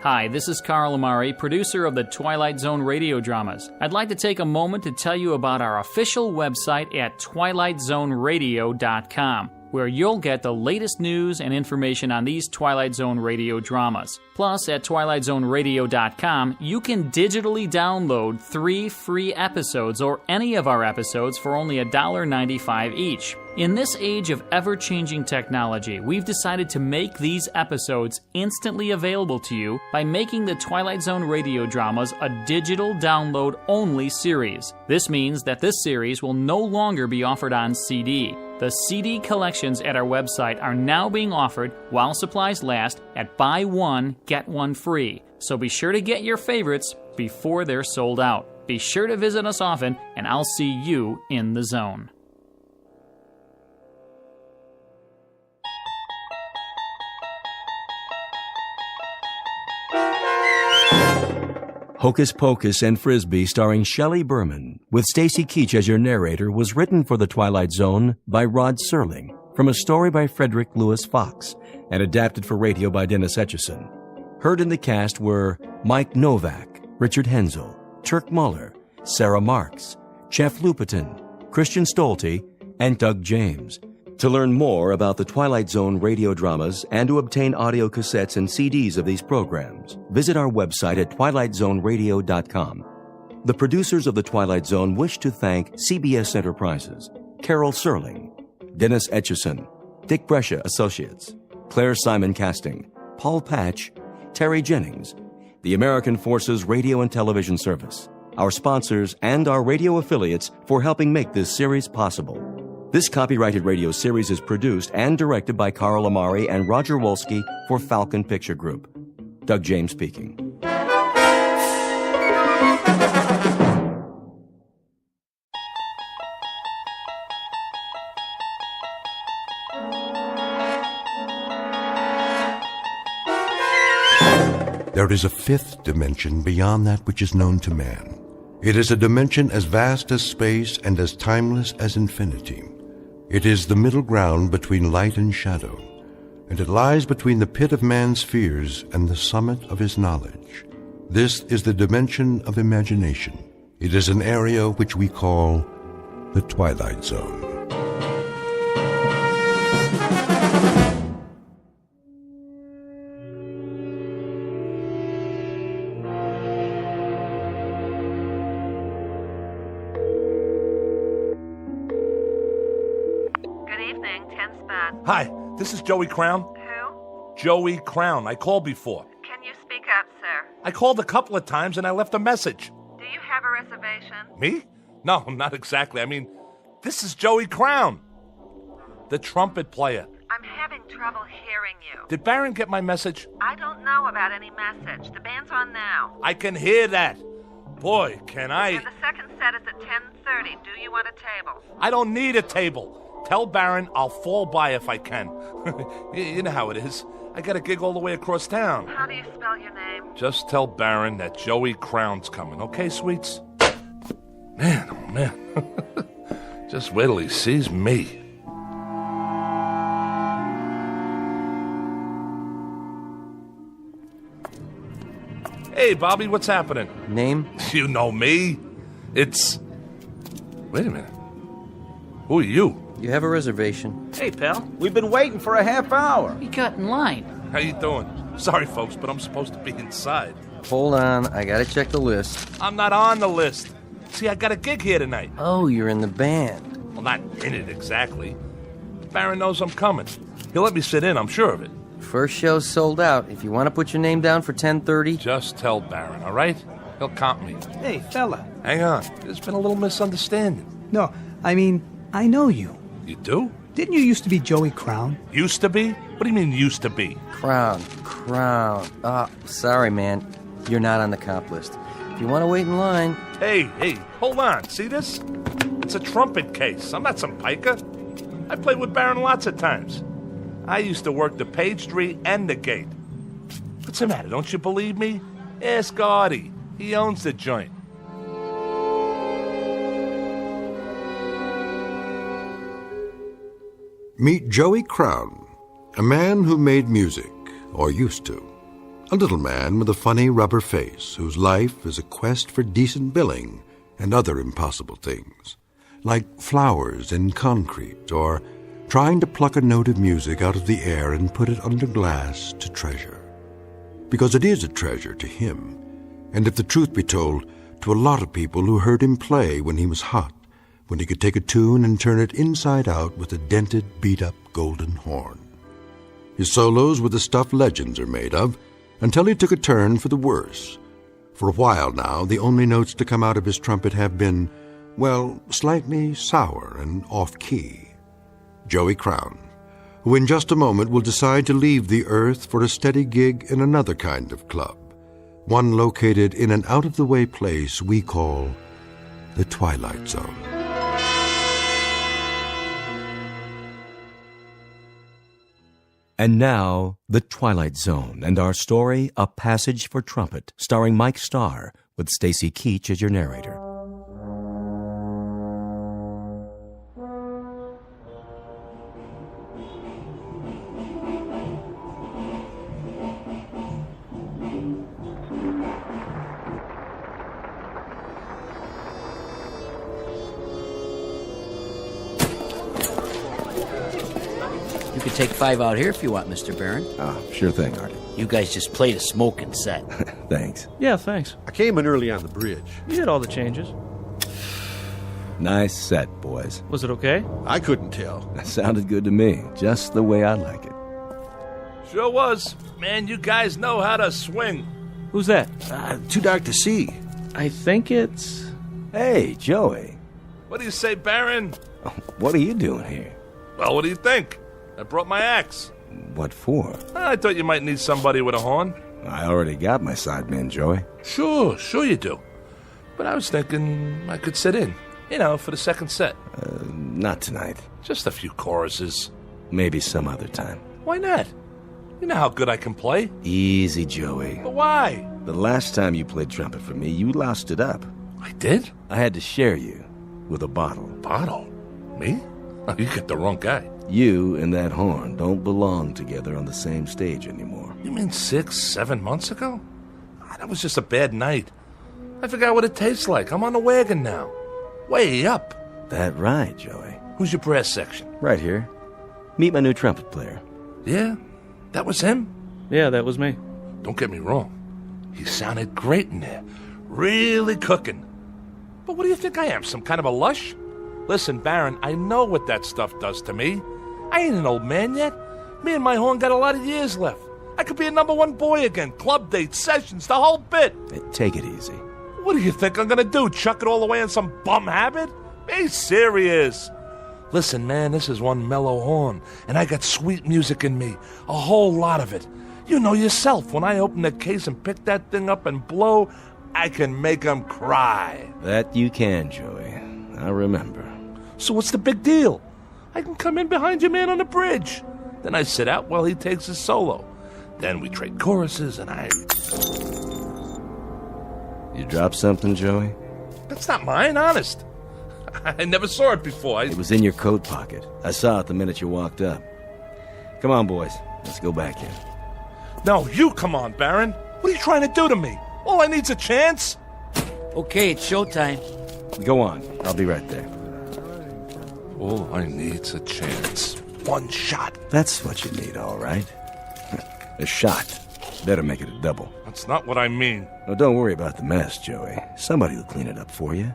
Hi, this is Carl Amari, producer of the Twilight Zone radio dramas. I'd like to take a moment to tell you about our official website at twilightzoneradio.com, where you'll get the latest news and information on these Twilight Zone radio dramas. Plus, at twilightzoneradio.com, you can digitally download 3 free episodes or any of our episodes for only $1.95 each. In this age of ever-changing technology, we've decided to make these episodes instantly available to you by making the Twilight Zone radio dramas a digital download-only series. This means that this series will no longer be offered on CD. The CD collections at our website are now being offered, while supplies last, at buy one, get one free. So be sure to get your favorites before they're sold out. Be sure to visit us often, and I'll see you in the zone. Hocus Pocus and Frisbee, starring Shelley Berman, with Stacy Keach as your narrator, was written for The Twilight Zone by Rod Serling, from a story by Frederick Lewis Fox, and adapted for radio by Dennis Etchison. Heard in the cast were Mike Novak, Richard Hensel, Turk Muller, Sarah Marks, Jeff Lupetin, Christian Stolte, and Doug James. To learn more about the Twilight Zone radio dramas and to obtain audio cassettes and CDs of these programs, visit our website at twilightzoneradio.com. The producers of The Twilight Zone wish to thank CBS Enterprises, Carol Serling, Dennis Etchison, Dick Brescia Associates, Claire Simon Casting, Paul Patch, Terry Jennings, the American Forces Radio and Television Service, our sponsors, and our radio affiliates for helping make this series possible. This copyrighted radio series is produced and directed by Carl Amari and Roger Wolski for Falcon Picture Group. Doug James speaking. There is a fifth dimension beyond that which is known to man. It is a dimension as vast as space and as timeless as infinity. It is the middle ground between light and shadow, and it lies between the pit of man's fears and the summit of his knowledge. This is the dimension of imagination. It is an area which we call the Twilight Zone. Hi, this is Joey Crown. Who? Joey Crown. I called before. Can you speak up, sir? I called a couple of times and I left a message. Do you have a reservation? Me? No, not exactly. I mean, this is Joey Crown, the trumpet player. I'm having trouble hearing you. Did Baron get my message? I don't know about any message. The band's on now. I can hear that. Boy, can I... And the second set is at 10:30. Do you want a table? I don't need a table. Tell Baron I'll fall by if I can. You know how it is. I got a gig all the way across town. How do you spell your name? Just tell Baron that Joey Crown's coming, okay, sweets? Man, oh man. Just wait till he sees me. Hey, Bobby, what's happening? Name? You know me. It's... Wait a minute. Who are you? You have a reservation. Hey, pal. We've been waiting for a half hour. You got in line. How you doing? Sorry, folks, but I'm supposed to be inside. Hold on, I gotta check the list. I'm not on the list. See, I got a gig here tonight. Oh, you're in the band. Well, not in it exactly. Baron knows I'm coming. He'll let me sit in, I'm sure of it. First show's sold out. If you want to put your name down for 10:30... Just tell Baron, all right? He'll comp me. Hey, fella. Hang on. There's been a little misunderstanding. No, I mean, I know you. You do? Didn't you used to be Joey Crown? Used to be? What do you mean used to be? Crown. Sorry, man. You're not on the comp list. If you want to wait in line... Hey, hold on. See this? It's a trumpet case. I'm not some piker. I played with Baron lots of times. I used to work the page tree and the gate. What's the matter? Don't you believe me? Ask Artie. He owns the joint. Meet Joey Crown, a man who made music, or used to. A little man with a funny rubber face whose life is a quest for decent billing and other impossible things, like flowers in concrete or trying to pluck a note of music out of the air and put it under glass to treasure. Because it is a treasure to him, and if the truth be told, to a lot of people who heard him play when he was hot, when he could take a tune and turn it inside out with a dented, beat-up golden horn. His solos were the stuff legends are made of, until he took a turn for the worse. For a while now, the only notes to come out of his trumpet have been, well, slightly sour and off-key. Joey Crown, who in just a moment will decide to leave the earth for a steady gig in another kind of club, one located in an out-of-the-way place we call the Twilight Zone. And now, The Twilight Zone, and our story, A Passage for Trumpet, starring Mike Starr, with Stacy Keach as your narrator. You could take 5 out here if you want, Mr. Barron. Sure thing, Artie. You guys just played a smoking set. Thanks. Yeah, thanks. I came in early on the bridge. You did all the changes. Nice set, boys. Was it okay? I couldn't tell. That sounded good to me, just the way I like it. Sure was. Man, you guys know how to swing. Who's that? Too dark to see. I think it's... Hey, Joey. What do you say, Baron? What are you doing here? Well, what do you think? I brought my axe. What for? I thought you might need somebody with a horn. I already got my sideman, Joey. Sure you do. But I was thinking I could sit in, for the second set. Not tonight. Just a few choruses. Maybe some other time. Why not? You know how good I can play. Easy, Joey. But why? The last time you played trumpet for me, you lost it up. I did? I had to share you with a bottle. Bottle? Me? Oh, you get the wrong guy. You and that horn don't belong together on the same stage anymore. You mean 6, 7 months ago? That was just a bad night. I forgot what it tastes like. I'm on the wagon now. Way up. That right, Joey. Who's your brass section? Right here. Meet my new trumpet player. Yeah? That was him? Yeah, that was me. Don't get me wrong. He sounded great in there. Really cooking. But what do you think I am, some kind of a lush? Listen, Baron, I know what that stuff does to me. I ain't an old man yet. Me and my horn got a lot of years left. I could be a #1 boy again. Club dates, sessions, the whole bit. Hey, take it easy. What do you think I'm gonna do? Chuck it all away in some bum habit? Be serious. Listen, man, this is one mellow horn, and I got sweet music in me. A whole lot of it. You know yourself, when I open the case and pick that thing up and blow, I can make 'em cry. That you can, Joey. I remember. So what's the big deal? I can come in behind your man on the bridge. Then I sit out while he takes his solo. Then we trade choruses and I... You dropped something, Joey? That's not mine, honest. I never saw it before. It was in your coat pocket. I saw it the minute you walked up. Come on, boys. Let's go back in. No, you come on, Baron. What are you trying to do to me? All I need's a chance. Okay, it's showtime. Go on. I'll be right there. All I need's a chance. One shot. That's what you need, all right. A shot. Better make it a double. That's not what I mean. Oh, don't worry about the mess, Joey. Somebody will clean it up for you.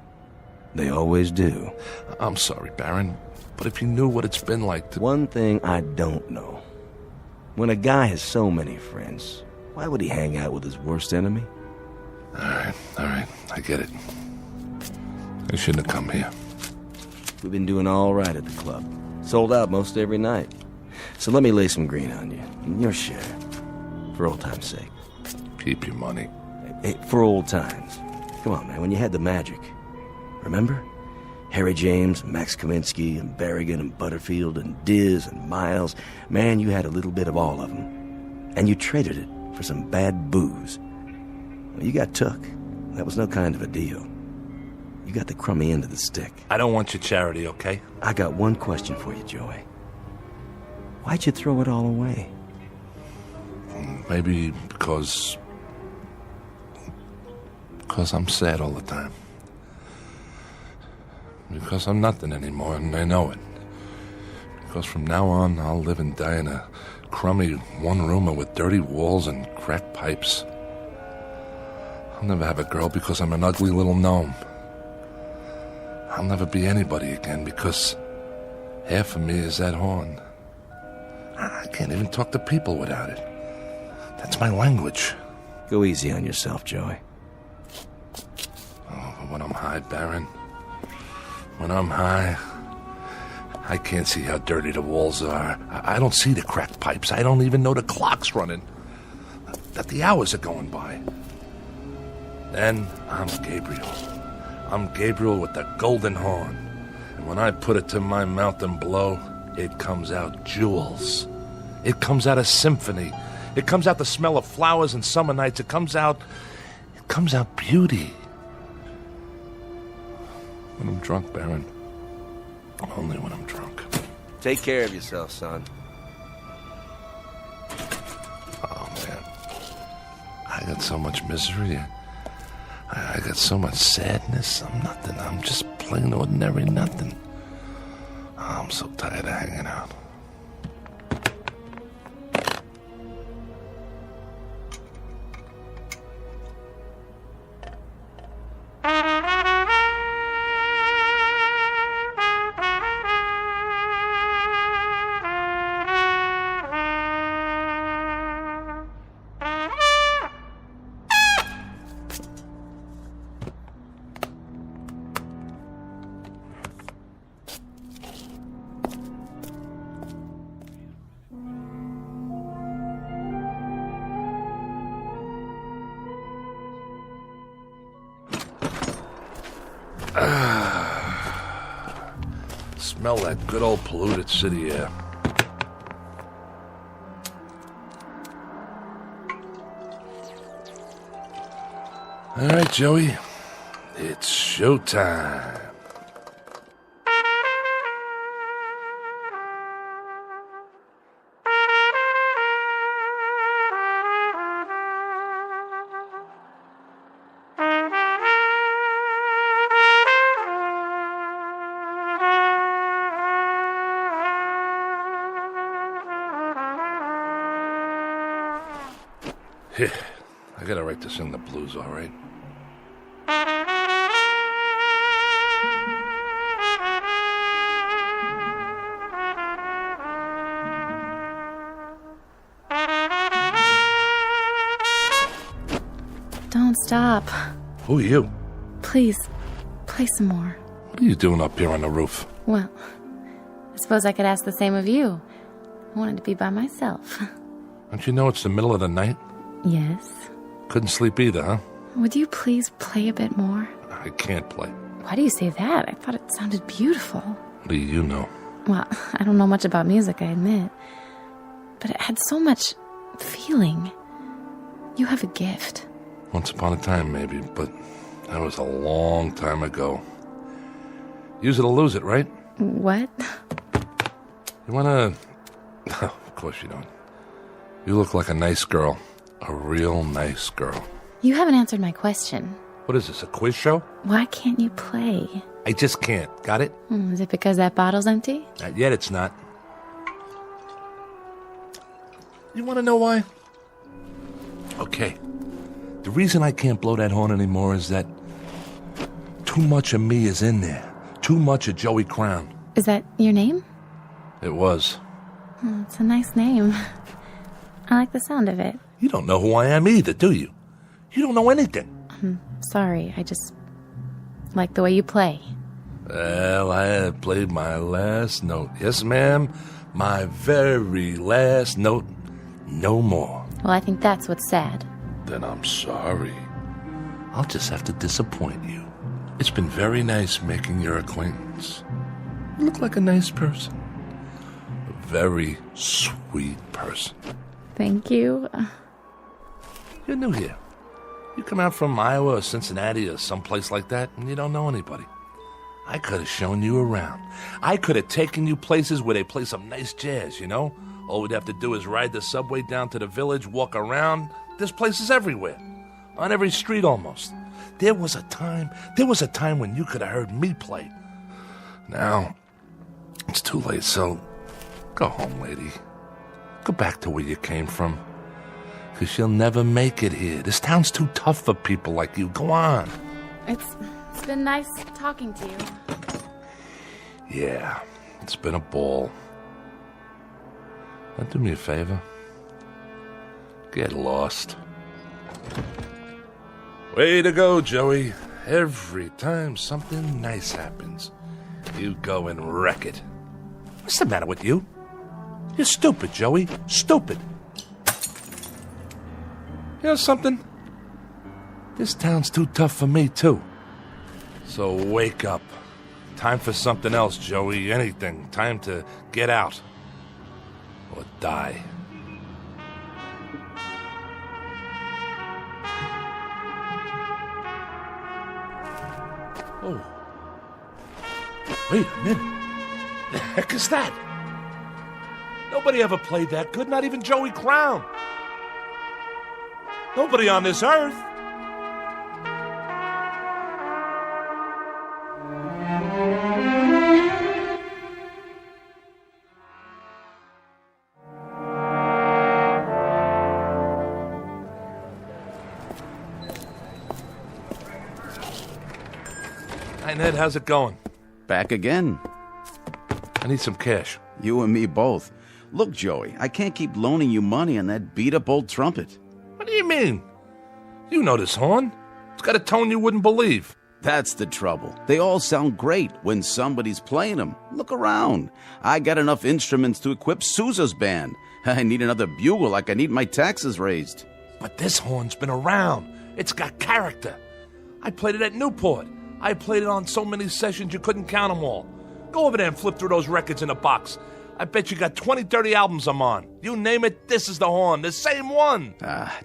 They always do. I'm sorry, Baron, but if you knew what it's been like to... One thing I don't know. When a guy has so many friends, why would he hang out with his worst enemy? All right, I get it. I shouldn't have come here. We've been doing all right at the club. Sold out most every night. So let me lay some green on you. Your share. For old time's sake. Keep your money. Hey, for old times. Come on, man, when you had the magic. Remember? Harry James, Max Kaminsky, and Berrigan, and Butterfield, and Diz, and Miles. Man, you had a little bit of all of them. And you traded it for some bad booze. Well, you got took. That was no kind of a deal. You got the crummy end of the stick. I don't want your charity, okay? I got one question for you, Joey. Why'd you throw it all away? Maybe because I'm sad all the time. Because I'm nothing anymore, and I know it. Because from now on, I'll live and die in a crummy one-roomer with dirty walls and cracked pipes. I'll never have a girl because I'm an ugly little gnome. I'll never be anybody again because half of me is that horn. I can't even talk to people without it. That's my language. Go easy on yourself, Joey. Oh, but when I'm high, Baron, when I'm high, I can't see how dirty the walls are. I don't see the cracked pipes. I don't even know the clock's running, that the hours are going by. Then I'm Gabriel. I'm Gabriel with the golden horn. And when I put it to my mouth and blow, it comes out jewels. It comes out a symphony. It comes out the smell of flowers and summer nights. It comes out beauty. When I'm drunk, Baron. Only when I'm drunk. Take care of yourself, son. Oh, man. I got so much misery. I got so much sadness. I'm nothing. I'm just plain ordinary nothing. Oh, I'm so tired of hanging out. Smell that good old polluted city air. All right, Joey. It's showtime. Here, I got a right to sing the blues, all right? Don't stop. Who are you? Please, play some more. What are you doing up here on the roof? Well, I suppose I could ask the same of you. I wanted to be by myself. Don't you know it's the middle of the night? Yes. Couldn't sleep either, huh? Would you please play a bit more? I can't play. Why do you say that? I thought it sounded beautiful. What do you know? Well, I don't know much about music, I admit. But it had so much feeling. You have a gift. Once upon a time, maybe, but that was a long time ago. Use it or lose it, right? What? You wanna... Of course you don't. You look like a nice girl. A real nice girl. You haven't answered my question. What is this, a quiz show? Why can't you play? I just can't. Got it? Is it because that bottle's empty? Not yet, it's not. You want to know why? Okay. The reason I can't blow that horn anymore is that too much of me is in there. Too much of Joey Crown. Is that your name? It was. It's a nice name. I like the sound of it. You don't know who I am either, do you? You don't know anything. Sorry, I just like the way you play. Well, I have played my last note. Yes, ma'am. My very last note. No more. Well, I think that's what's sad. Then I'm sorry. I'll just have to disappoint you. It's been very nice making your acquaintance. You look like a nice person. A very sweet person. Thank you. You're new here. You come out from Iowa or Cincinnati or someplace like that, and you don't know anybody. I could have shown you around. I could have taken you places where they play some nice jazz, you know? All we'd have to do is ride the subway down to the village, walk around. There's places everywhere. On every street almost. There was a time when you could have heard me play. Now, it's too late, so go home, lady. Go back to where you came from. Because you'll never make it here. This town's too tough for people like you. Go on. It's been nice talking to you. Yeah, it's been a ball. Now do me a favor. Get lost. Way to go, Joey. Every time something nice happens, you go and wreck it. What's the matter with you? You're stupid, Joey. Stupid. You know something? This town's too tough for me, too. So wake up. Time for something else, Joey. Anything. Time to get out. Or die. Oh. Wait a minute. The heck is that? Nobody ever played that good, not even Joey Crown. Nobody on this earth. Hi, Ned. How's it going? Back again. I need some cash. You and me both. Look, Joey, I can't keep loaning you money on that beat-up old trumpet. What do you mean? You know this horn. It's got a tone you wouldn't believe. That's the trouble. They all sound great when somebody's playing them. Look around. I got enough instruments to equip Sousa's band. I need another bugle like I need my taxes raised. But this horn's been around. It's got character. I played it at Newport. I played it on so many sessions you couldn't count them all. Go over there and flip through those records in a box. I bet you got 20, 30 albums I'm on. You name it, this is the horn, the same one.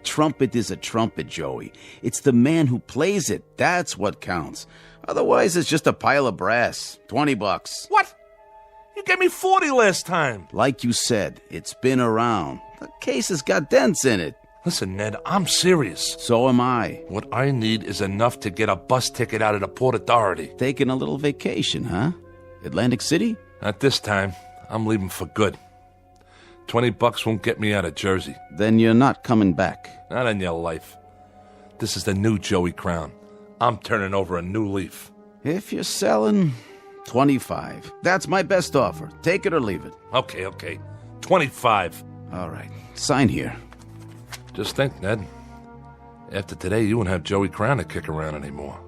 Trumpet is a trumpet, Joey. It's the man who plays it. That's what counts. Otherwise, it's just a pile of brass. $20. What? You gave me 40 last time. Like you said, it's been around. The case has got dents in it. Listen, Ned, I'm serious. So am I. What I need is enough to get a bus ticket out of the Port Authority. Taking a little vacation, huh? Atlantic City? Not this time. I'm leaving for good. $20 won't get me out of Jersey. Then you're not coming back. Not in your life. This is the new Joey Crown. I'm turning over a new leaf. If you're selling, 25. That's my best offer. Take it or leave it. Okay. 25. All right. Sign here. Just think, Ned. After today, you won't have Joey Crown to kick around anymore.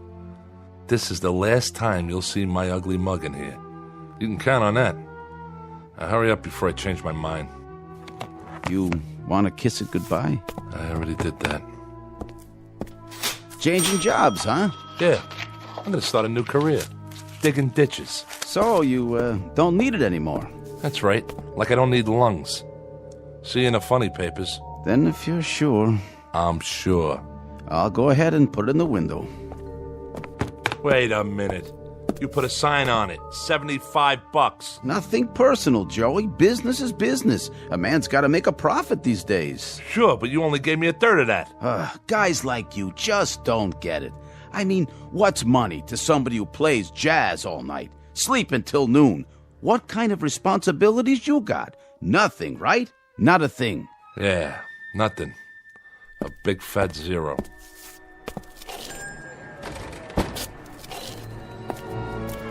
This is the last time you'll see my ugly mug in here. You can count on that. Now hurry up before I change my mind. You want to kiss it goodbye? I already did that. Changing jobs, huh? Yeah. I'm going to start a new career. Digging ditches. So you don't need it anymore? That's right. Like I don't need lungs. See you in the funny papers. Then if you're sure... I'm sure. I'll go ahead and put it in the window. Wait a minute. You put a sign on it. $75. Nothing personal, Joey. Business is business. A man's got to make a profit these days. Sure, but you only gave me a third of that. Guys like you just don't get it. I mean, what's money to somebody who plays jazz all night, sleep until noon? What kind of responsibilities you got? Nothing, right? Not a thing. Yeah, nothing. A big fat zero.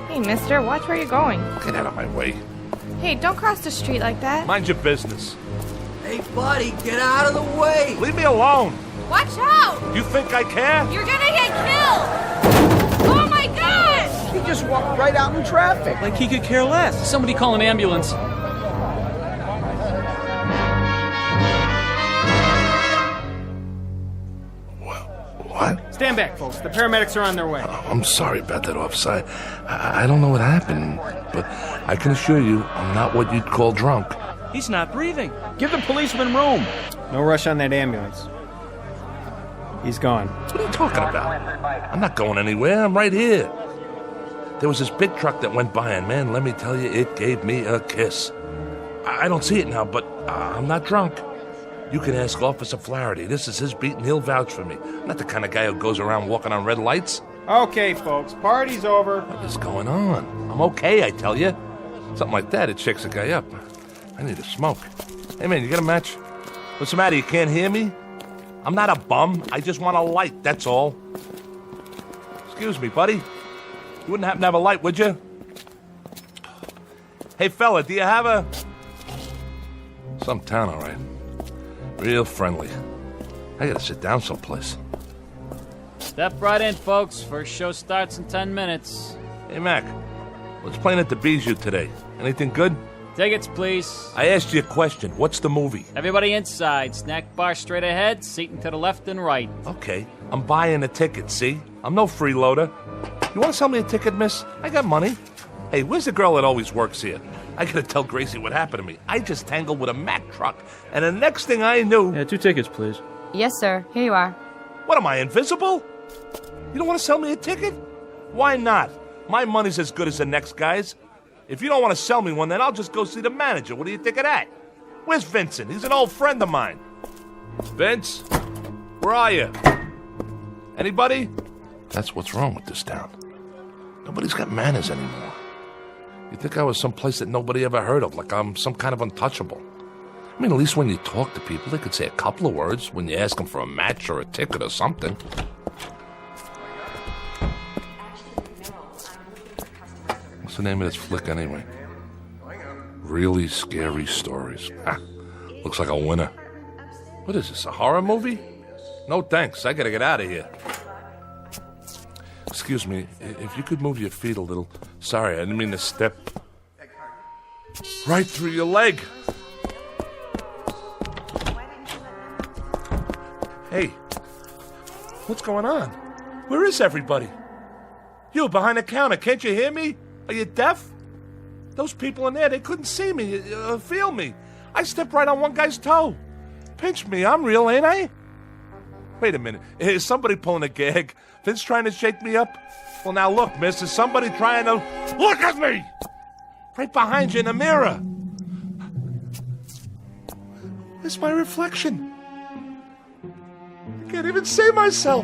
Hey, mister, watch where you're going. Get out of my way. Hey, don't cross the street like that. Mind your business. Hey, buddy, get out of the way! Leave me alone! Watch out! You think I care? You're gonna get killed! Oh my gosh! He just walked right out in traffic. Like he could care less. Somebody call an ambulance. What? Stand back, folks. The paramedics are on their way. I'm sorry about that, officer. I don't know what happened, but I can assure you I'm not what you'd call drunk. He's not breathing. Give the policeman room. No rush on that ambulance. He's gone. What are you talking about? I'm not going anywhere. I'm right here. There was this big truck that went by, and man, let me tell you, it gave me a kiss. I don't see it now, but I'm not drunk. You can ask Officer Flaherty. This is his beat, and he'll vouch for me. I'm not the kind of guy who goes around walking on red lights. Okay, folks. Party's over. What is going on? I'm okay, I tell you. Something like that, it shakes a guy up. I need a smoke. Hey, man, you got a match? What's the matter? You can't hear me? I'm not a bum. I just want a light, that's all. Excuse me, buddy. You wouldn't happen to have a light, would you? Hey, fella, do you have a... Some town, all right. Real friendly. I gotta sit down someplace. Step right in, folks. First show starts in 10 minutes. Hey, Mac. What's playing at the Bijou today? Anything good? Tickets, please. I asked you a question. What's the movie? Everybody inside. Snack bar straight ahead, seating to the left and right. Okay. I'm buying a ticket, see? I'm no freeloader. You want to sell me a ticket, miss? I got money. Hey, where's the girl that always works here? I gotta tell Gracie what happened to me. I just tangled with a Mack truck, and the next thing I knew... Yeah, 2 tickets, please. Yes, sir. Here you are. What, am I invisible? You don't want to sell me a ticket? Why not? My money's as good as the next guy's. If you don't want to sell me one, then I'll just go see the manager. What do you think of that? Where's Vincent? He's an old friend of mine. Vince? Where are you? Anybody? That's what's wrong with this town. Nobody's got manners anymore. You'd think I was someplace that nobody ever heard of, like I'm some kind of untouchable. I mean, at least when you talk to people, they could say a couple of words when you ask them for a match or a ticket or something. What's the name of this flick, anyway? Really Scary Stories. Looks like a winner. What is this, a horror movie? No thanks, I gotta get out of here. Excuse me, if you could move your feet a little. Sorry, I didn't mean to step right through your leg. Hey, what's going on? Where is everybody? You, behind the counter, can't you hear me? Are you deaf? Those people in there, they couldn't see me, feel me. I stepped right on one guy's toe. Pinch me, I'm real, ain't I? Wait a minute, is somebody pulling a gag? Vince trying to shake me up? Well, now look, miss, is somebody trying to... Look at me! Right behind you in the mirror. It's my reflection. I can't even see myself.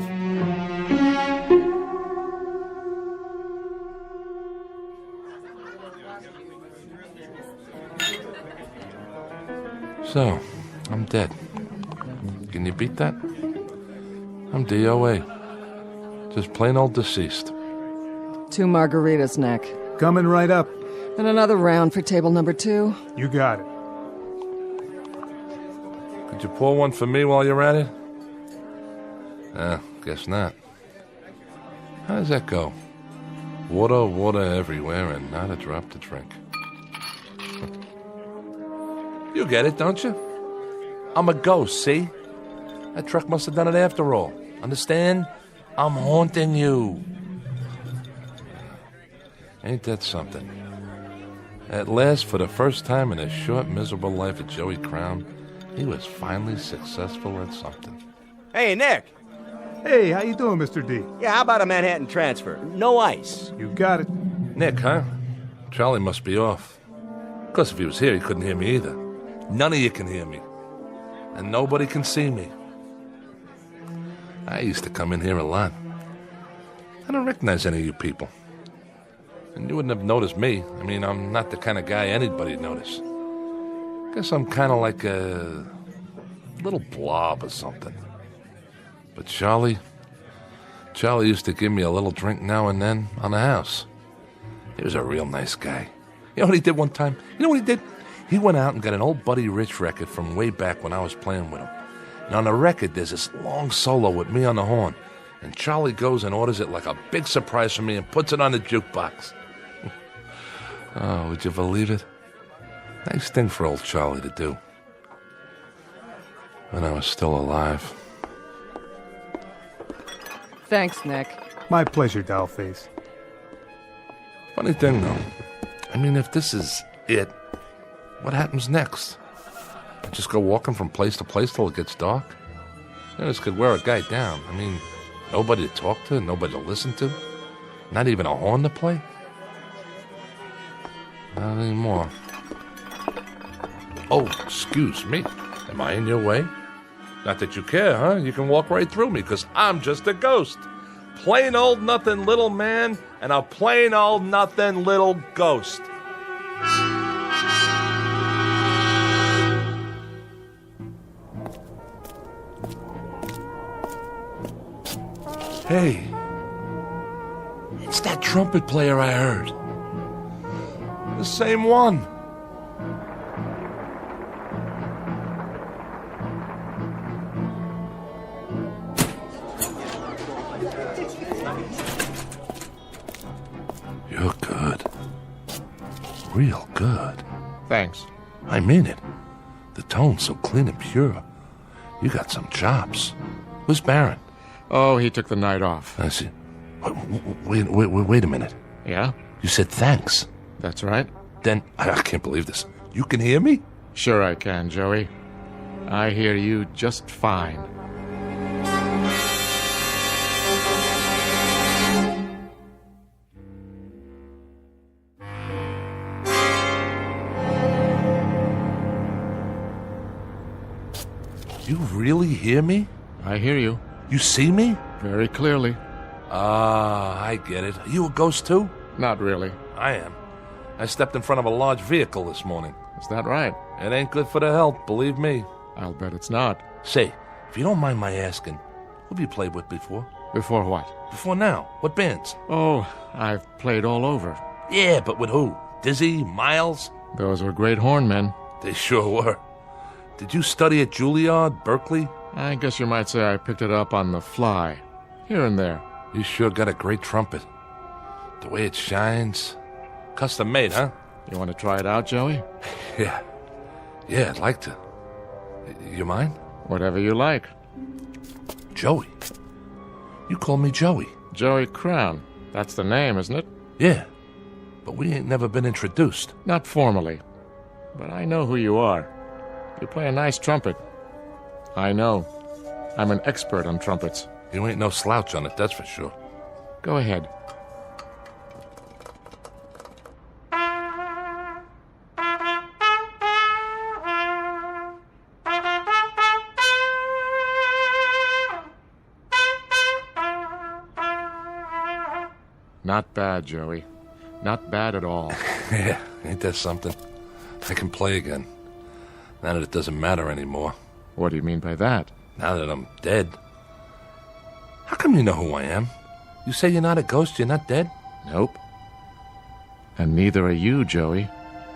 So, I'm dead. Can you beat that? I'm DOA. Just plain old deceased. 2 margaritas, Nick. Coming right up. And another round for table number 2. You got it. Could you pour one for me while you're at it? Guess not. How does that go? Water, water everywhere, and not a drop to drink. You get it, don't you? I'm a ghost, see? That truck must have done it after all. Understand? I'm haunting you. Ain't that something? At last, for the first time in the short, miserable life of Joey Crown, he was finally successful at something. Hey, Nick. Hey, how you doing, Mr. D? Yeah, how about a Manhattan transfer? No ice. You got it. Nick, huh? Charlie must be off. Of course, if he was here, he couldn't hear me either. None of you can hear me. And nobody can see me. I used to come in here a lot. I don't recognize any of you people. And you wouldn't have noticed me. I mean, I'm not the kind of guy anybody'd notice. Guess I'm kind of like a little blob or something. But Charlie used to give me a little drink now and then on the house. He was a real nice guy. You know what he did one time? You know what he did? He went out and got an old Buddy Rich record from way back when I was playing with him. And on the record, there's this long solo with me on the horn. And Charlie goes and orders it like a big surprise for me and puts it on the jukebox. Oh, would you believe it? Nice thing for old Charlie to do. When I was still alive. Thanks, Nick. My pleasure, Dollface. Funny thing, though. I mean, if this is it, what happens next? I just go walking from place to place till it gets dark? You know, this could wear a guy down. I mean, nobody to talk to, nobody to listen to, not even a horn to play? Not anymore. Oh, excuse me. Am I in your way? Not that you care, huh? You can walk right through me, because I'm just a ghost. Plain old nothing little man and a plain old nothing little ghost. Hey, it's that trumpet player I heard. The same one. You're good. Real good. Thanks. I mean it. The tone's so clean and pure. You got some chops. Who's Baron? Oh, he took the night off. I see. Wait a minute. Yeah? You said thanks. That's right. Then, I can't believe this. You can hear me? Sure I can, Joey. I hear you just fine. You really hear me? I hear you. You see me? Very clearly. Ah, I get it. Are you a ghost too? Not really. I am. I stepped in front of a large vehicle this morning. Is that right? It ain't good for the health, believe me. I'll bet it's not. Say, if you don't mind my asking, who have you played with before? Before what? Before now. What bands? Oh, I've played all over. Yeah, but with who? Dizzy? Miles? Those were great hornmen. They sure were. Did you study at Juilliard, Berkeley? I guess you might say I picked it up on the fly. Here and there. You sure got a great trumpet. The way it shines. Custom made, huh? You want to try it out, Joey? Yeah. Yeah, I'd like to. You mind? Whatever you like. Joey. You call me Joey. Joey Crown. That's the name, isn't it? Yeah. But we ain't never been introduced. Not formally. But I know who you are. You play a nice trumpet. I know. I'm an expert on trumpets. You ain't no slouch on it, that's for sure. Go ahead. Not bad, Joey. Not bad at all. Yeah, ain't that something? I can play again. Now that it doesn't matter anymore. What do you mean by that? Now that I'm dead. How come you know who I am? You say you're not a ghost, you're not dead? Nope. And neither are you, Joey.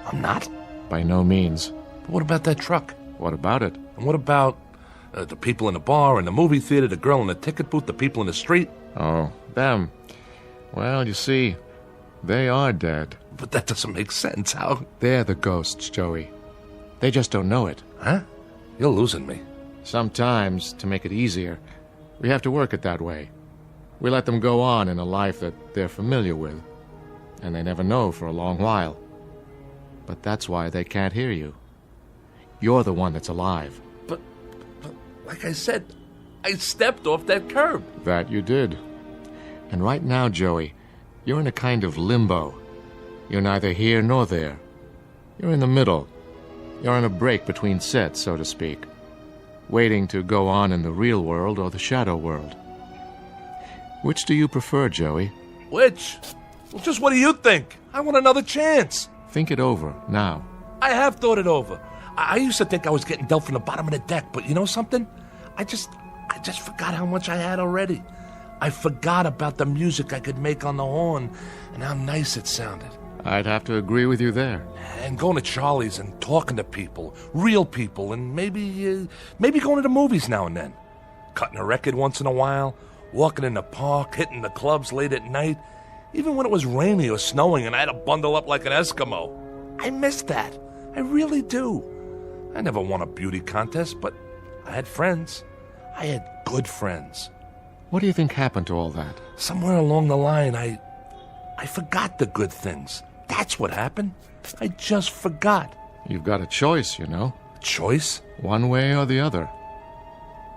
I'm not? By no means. But what about that truck? What about it? And what about the people in the bar, in the movie theater, the girl in the ticket booth, the people in the street? Oh, them. Well, you see, they are dead. But that doesn't make sense. How? They're the ghosts, Joey. They just don't know it. Huh? You're losing me. Sometimes, to make it easier, we have to work it that way. We let them go on in a life that they're familiar with, and they never know for a long while. But that's why they can't hear you. You're the one that's alive. But like I said, I stepped off that curb. That you did. And right now, Joey, you're in a kind of limbo. You're neither here nor there. You're in the middle. You're on a break between sets, so to speak. Waiting to go on in the real world or the shadow world. Which do you prefer, Joey? Which? Well, just what do you think? I want another chance. Think it over, now. I have thought it over. I used to think I was getting dealt from the bottom of the deck, but you know something? I just forgot how much I had already. I forgot about the music I could make on the horn and how nice it sounded. I'd have to agree with you there. And going to Charlie's and talking to people, real people, and maybe going to the movies now and then. Cutting a record once in a while, walking in the park, hitting the clubs late at night, even when it was rainy or snowing and I had to bundle up like an Eskimo. I miss that. I really do. I never won a beauty contest, but I had friends. I had good friends. What do you think happened to all that? Somewhere along the line, I forgot the good things. That's what happened. I just forgot. You've got a choice, you know. Choice? One way or the other.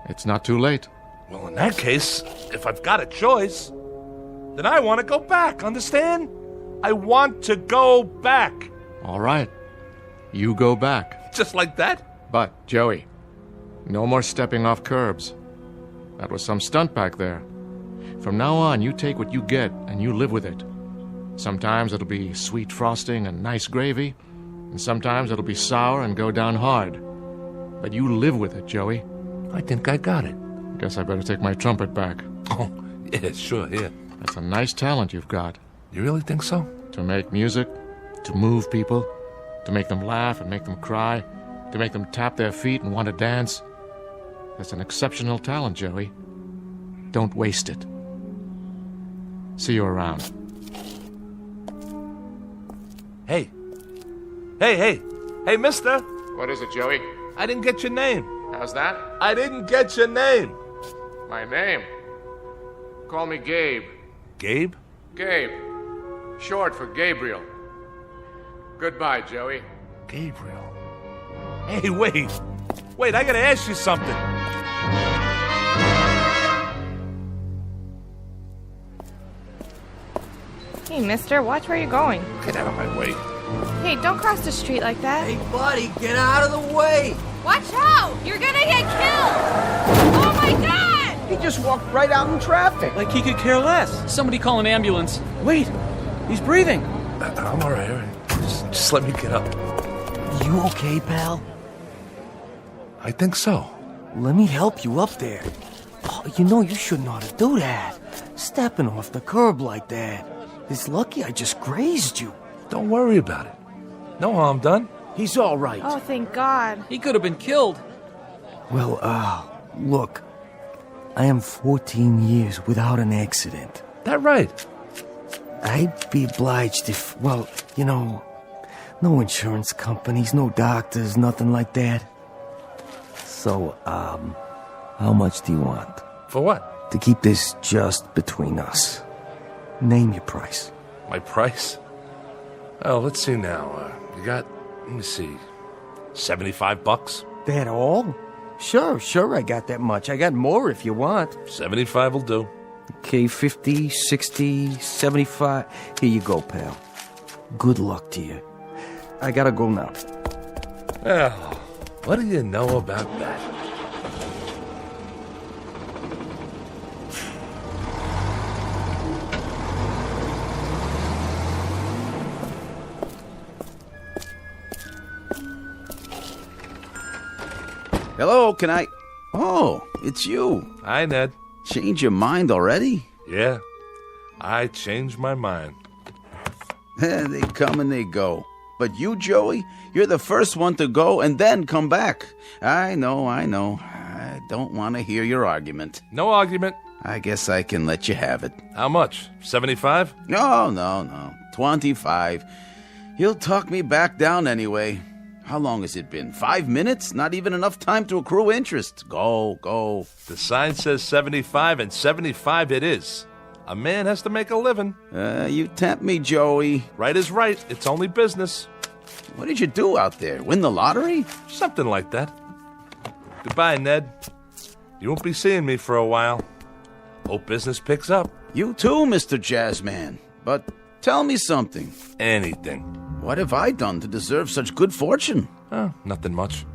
It's not too late. Well, in that case, if I've got a choice, then I want to go back, understand? I want to go back. All right. You go back. Just like that? But, Joey, no more stepping off curbs. That was some stunt back there. From now on, you take what you get and you live with it. Sometimes it'll be sweet frosting and nice gravy, and sometimes it'll be sour and go down hard. But you live with it, Joey. I think I got it. Guess I better take my trumpet back. Oh, yeah, sure, here. That's a nice talent you've got. You really think so? To make music, to move people, to make them laugh and make them cry, to make them tap their feet and want to dance. That's an exceptional talent, Joey. Don't waste it. See you around. Hey, mister. What is it, Joey? I didn't get your name. How's that? I didn't get your name. My name? Call me Gabe. Gabe? Gabe. Short for Gabriel. Goodbye, Joey. Gabriel. Hey, wait. Wait, I gotta ask you something. Hey, mister, watch where you're going. Get out of my way. Hey, don't cross the street like that. Hey, buddy, get out of the way. Watch out! You're gonna get killed! Oh my god! He just walked right out in traffic. Like he could care less. Somebody call an ambulance. Wait, he's breathing. I'm all right. Just let me get up. You okay, pal? I think so. Let me help you up there. Oh, you know you shouldn't ought to do that. Stepping off the curb like that. It's lucky I just grazed you. Don't worry about it. No harm done. He's all right. Oh, thank God. He could have been killed. Well, look. I am 14 years without an accident. That right? I'd be obliged if, well, you know, no insurance companies, no doctors, nothing like that. So, how much do you want? For what? To keep this just between us. Name your price. My price? Oh, let's see now. You got, let me see, $75? That all? Sure, I got that much. I got more if you want. 75 will do. Okay, 50, 60, 75. Here you go, pal. Good luck to you. I gotta go now. Well, what do you know about that? Hello, can I... Oh, it's you. Hi, Ned. Change your mind already? Yeah, I changed my mind. They come and they go. But you, Joey, you're the first one to go and then come back. I know. I don't want to hear your argument. No argument. I guess I can let you have it. How much? 75? No. 25. You'll talk me back down anyway. How long has it been? 5 minutes? Not even enough time to accrue interest. Go. The sign says 75, and 75 it is. A man has to make a living. You tempt me, Joey. Right is right. It's only business. What did you do out there? Win the lottery? Something like that. Goodbye, Ned. You won't be seeing me for a while. Hope business picks up. You too, Mr. Jazzman. But tell me something. Anything. What have I done to deserve such good fortune? Nothing much.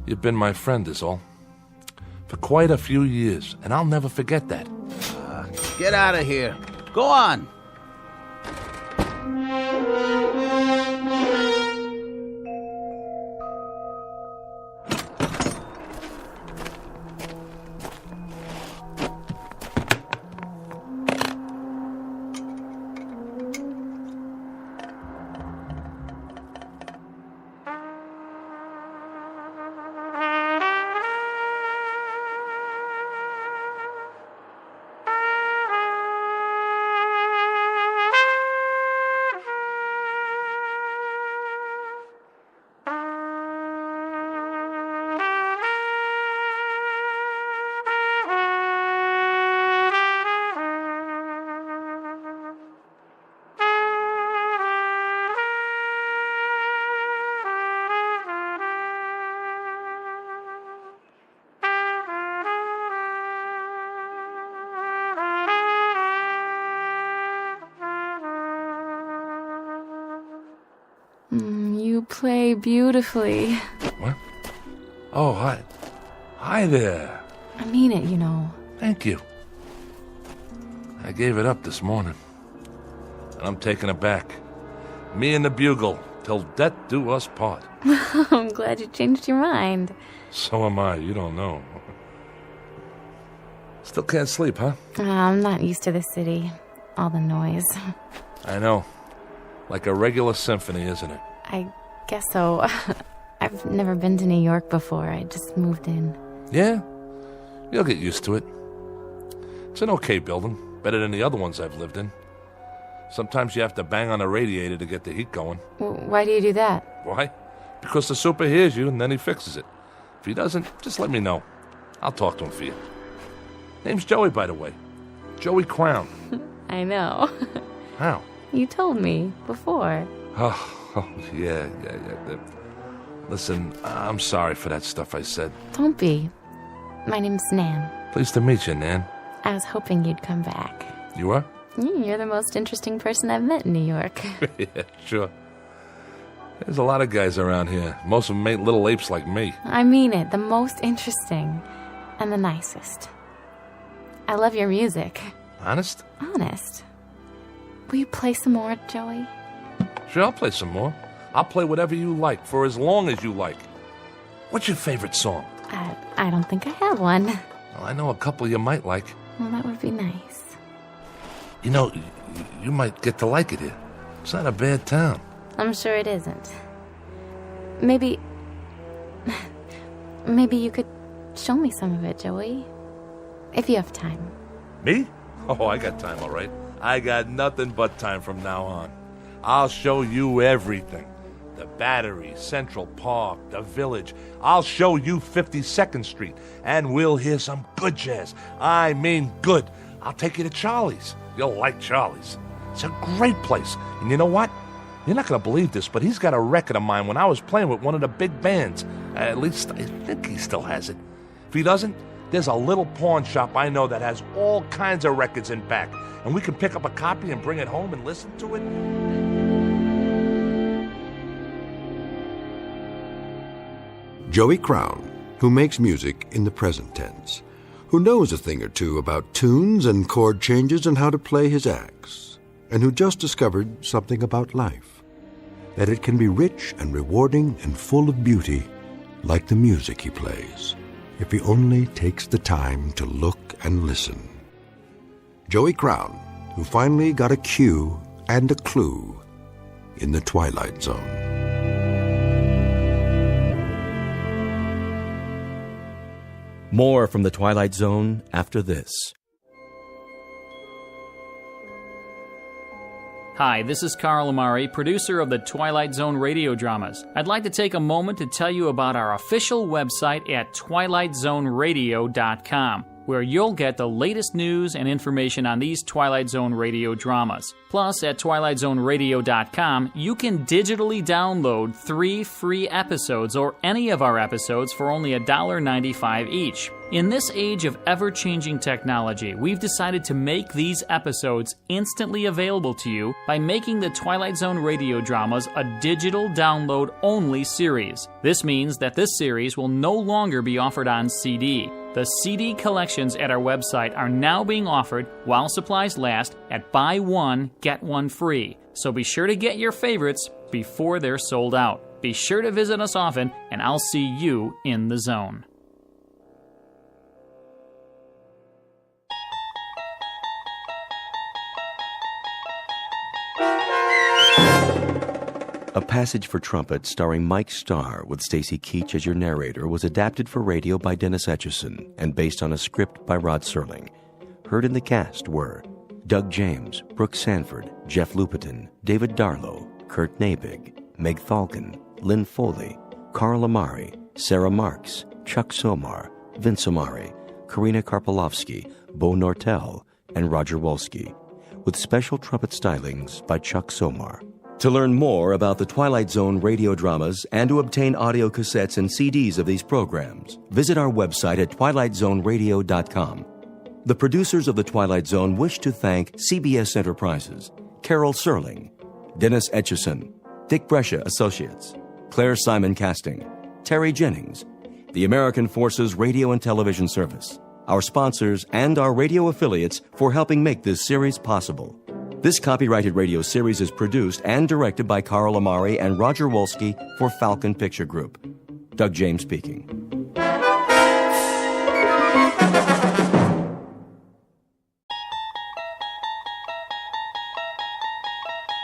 You've been my friend is all. For quite a few years, and I'll never forget that. Get out of here. Go on. You play beautifully. What? Oh, hi. Hi there. I mean it, you know. Thank you. I gave it up this morning. And I'm taking it back. Me and the bugle, till death do us part. I'm glad you changed your mind. So am I, you don't know. Still can't sleep, huh? I'm not used to the city. All the noise. I know. Like a regular symphony, isn't it? I guess so. I've never been to New York before. I just moved in. Yeah? You'll get used to it. It's an okay building. Better than the other ones I've lived in. Sometimes you have to bang on the radiator to get the heat going. Why do you do that? Why? Because the super hears you and then he fixes it. If he doesn't, just let me know. I'll talk to him for you. Name's Joey, by the way. Joey Crown. I know. How? You told me before. Oh, yeah. Listen, I'm sorry for that stuff I said. Don't be. My name's Nan. Pleased to meet you, Nan. I was hoping you'd come back. You are? You're the most interesting person I've met in New York. Yeah, sure. There's a lot of guys around here. Most of them ain't little apes like me. I mean it. The most interesting. And the nicest. I love your music. Honest? Honest. Will you play some more, Joey? Sure, I'll play some more. I'll play whatever you like, for as long as you like. What's your favorite song? I don't think I have one. Well, I know a couple you might like. Well, that would be nice. You know, you might get to like it here. It's not a bad town. I'm sure it isn't. Maybe you could show me some of it, Joey. If you have time. Me? Oh, I got time, all right. I got nothing but time from now on. I'll show you everything. The Battery, Central Park, the Village. I'll show you 52nd Street, and we'll hear some good jazz. I mean good. I'll take you to Charlie's. You'll like Charlie's. It's a great place. And you know what? You're not going to believe this, but he's got a record of mine when I was playing with one of the big bands. At least I think he still has it. If he doesn't, there's a little pawn shop I know that has all kinds of records in back. And we can pick up a copy and bring it home and listen to it. Joey Crown, who makes music in the present tense, who knows a thing or two about tunes and chord changes and how to play his axe, and who just discovered something about life, that it can be rich and rewarding and full of beauty like the music he plays, if he only takes the time to look and listen. Joey Crown, who finally got a cue and a clue in the Twilight Zone. More from the Twilight Zone after this. Hi, this is Carl Amari, producer of the Twilight Zone radio dramas. I'd like to take a moment to tell you about our official website at twilightzoneradio.com. where you'll get the latest news and information on these Twilight Zone radio dramas. Plus, at twilightzoneradio.com, you can digitally download 3 free episodes or any of our episodes for only $1.95 each. In this age of ever-changing technology, we've decided to make these episodes instantly available to you by making the Twilight Zone radio dramas a digital download-only series. This means that this series will no longer be offered on CD. The CD collections at our website are now being offered, while supplies last, at buy one, get one free. So be sure to get your favorites before they're sold out. Be sure to visit us often, and I'll see you in the zone. A Passage for Trumpet starring Mike Starr with Stacy Keach as your narrator was adapted for radio by Dennis Etchison and based on a script by Rod Serling. Heard in the cast were Doug James, Brooke Sanford, Jeff Lupetin, David Darlow, Kurt Nabig, Meg Falcon, Lynn Foley, Carl Amari, Sarah Marks, Chuck Somar, Vince Amari, Karina Karpolovsky, Bo Nortel, and Roger Wolski, with special trumpet stylings by Chuck Somar. To learn more about the Twilight Zone radio dramas and to obtain audio cassettes and CDs of these programs, visit our website at twilightzoneradio.com. The producers of The Twilight Zone wish to thank CBS Enterprises, Carol Serling, Dennis Etchison, Dick Brescia Associates, Claire Simon Casting, Terry Jennings, the American Forces Radio and Television Service, our sponsors, and our radio affiliates for helping make this series possible. This copyrighted radio series is produced and directed by Carl Amari and Roger Wolski for Falcon Picture Group. Doug James speaking.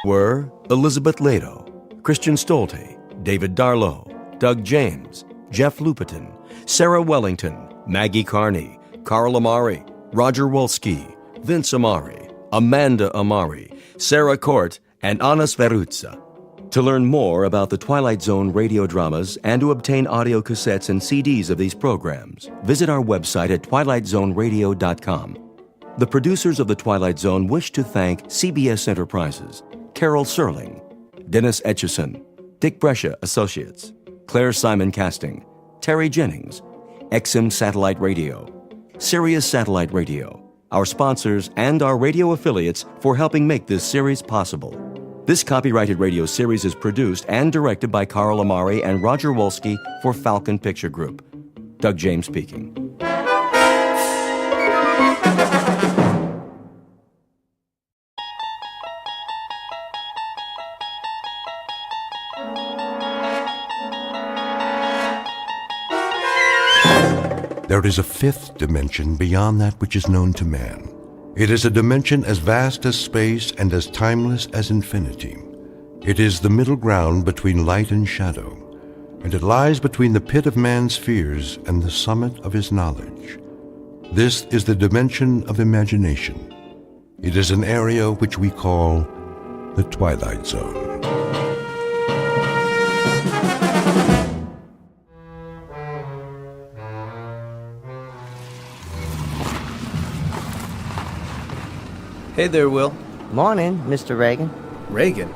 Were Elizabeth Lado, Christian Stolte, David Darlow, Doug James, Jeff Lupetin, Sarah Wellington, Maggie Carney, Carl Amari, Roger Wolski, Vince Amari, Amanda Amari, Sarah Court, and Anna Sverutza. To learn more about the Twilight Zone radio dramas and to obtain audio cassettes and CDs of these programs, visit our website at twilightzoneradio.com. The producers of The Twilight Zone wish to thank CBS Enterprises, Carol Serling, Dennis Etchison, Dick Brescia Associates, Claire Simon Casting, Terry Jennings, XM Satellite Radio, Sirius Satellite Radio, our sponsors, and our radio affiliates for helping make this series possible. This copyrighted radio series is produced and directed by Carl Amari and Roger Wolski for Falcon Picture Group. Doug James speaking. There is a fifth dimension beyond that which is known to man. It is a dimension as vast as space and as timeless as infinity. It is the middle ground between light and shadow, and it lies between the pit of man's fears and the summit of his knowledge. This is the dimension of imagination. It is an area which we call the Twilight Zone. Hey there, Will. Morning, Mr. Reagan. Reagan?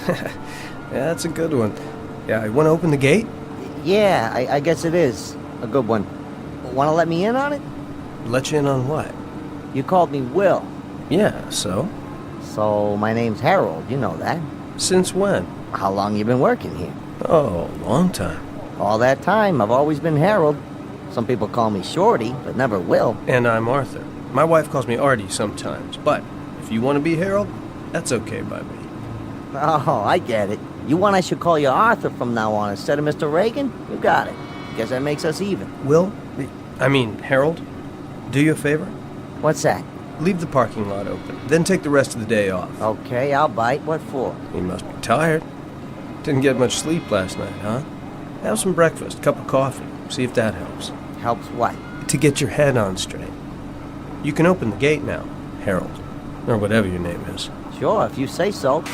Yeah, that's a good one. Yeah, you want to open the gate? Yeah, I guess it is. A good one. Want to let me in on it? Let you in on what? You called me Will. Yeah, so? So, my name's Harold, you know that. Since when? How long you been working here? Oh, long time. All that time, I've always been Harold. Some people call me Shorty, but never Will. And I'm Arthur. My wife calls me Artie sometimes, but if you want to be Harold, that's okay by me. Oh, I get it. You want I should call you Arthur from now on instead of Mr. Reagan? You got it. Guess that makes us even. Harold, do you a favor? What's that? Leave the parking lot open, then take the rest of the day off. Okay, I'll bite. What for? You must be tired. Didn't get much sleep last night, huh? Have some breakfast, cup of coffee, see if that helps. Helps what? To get your head on straight. You can open the gate now, Harold, or whatever your name is. Sure, if you say so.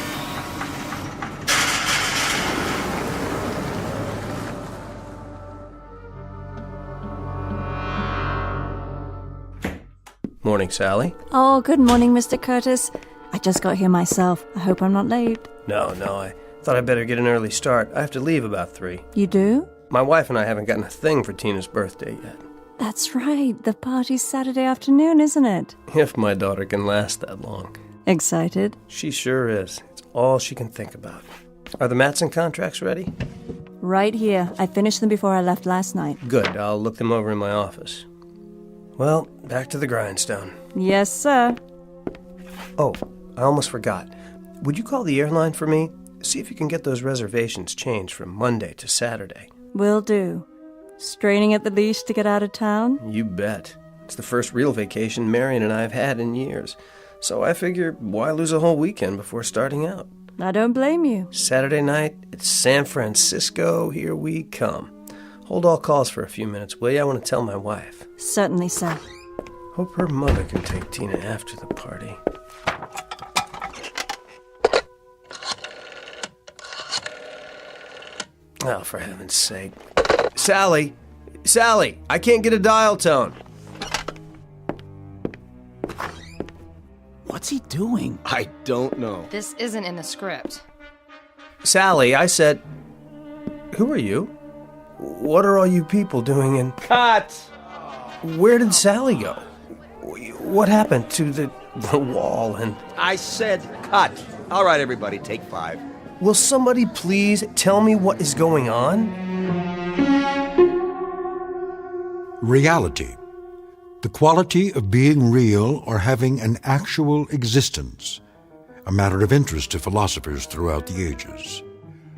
Morning, Sally. Oh, good morning, Mr. Curtis. I just got here myself. I hope I'm not late. No, I thought I'd better get an early start. I have to leave about 3. You do? My wife and I haven't gotten a thing for Tina's birthday yet. That's right. The party's Saturday afternoon, isn't it? If my daughter can last that long. Excited? She sure is. It's all she can think about. Are the Matson contracts ready? Right here. I finished them before I left last night. Good. I'll look them over in my office. Well, back to the grindstone. Yes, sir. Oh, I almost forgot. Would you call the airline for me? See if you can get those reservations changed from Monday to Saturday. Will do. Straining at the leash to get out of town? You bet. It's the first real vacation Marion and I have had in years. So I figure, why lose a whole weekend before starting out? I don't blame you. Saturday night, it's San Francisco. Here we come. Hold all calls for a few minutes, will you? I want to tell my wife. Certainly, sir. Hope her mother can take Tina after the party. Oh, for heaven's sake. Sally! Sally! I can't get a dial tone! What's he doing? I don't know. This isn't in the script. Sally, I said... Who are you? What are all you people doing in... Cut! Where did Sally go? What happened to the wall and... I said cut. All right, everybody, take 5. Will somebody please tell me what is going on? Reality. The quality of being real or having an actual existence, a matter of interest to philosophers throughout the ages.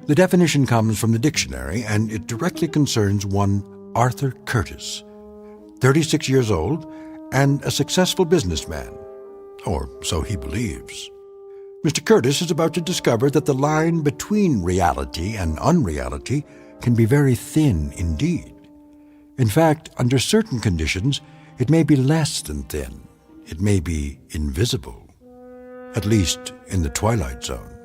The definition comes from the dictionary, and it directly concerns one Arthur Curtis, 36 years old and a successful businessman, or so he believes. Mr. Curtis is about to discover that the line between reality and unreality can be very thin indeed. In fact, under certain conditions, it may be less than thin. It may be invisible, at least in the Twilight Zone.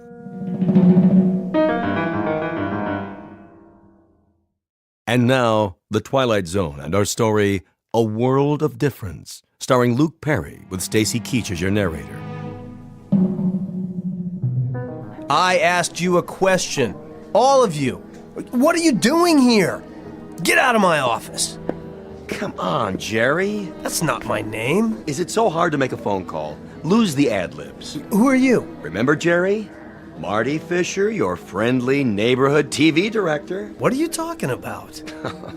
And now, The Twilight Zone and our story, A World of Difference, starring Luke Perry with Stacy Keach as your narrator. I asked you a question. All of you. What are you doing here? Get out of my office. Come on, Jerry. That's not my name. Is it so hard to make a phone call? Lose the ad-libs. Who are you? Remember, Jerry? Marty Fisher, your friendly neighborhood TV director. What are you talking about?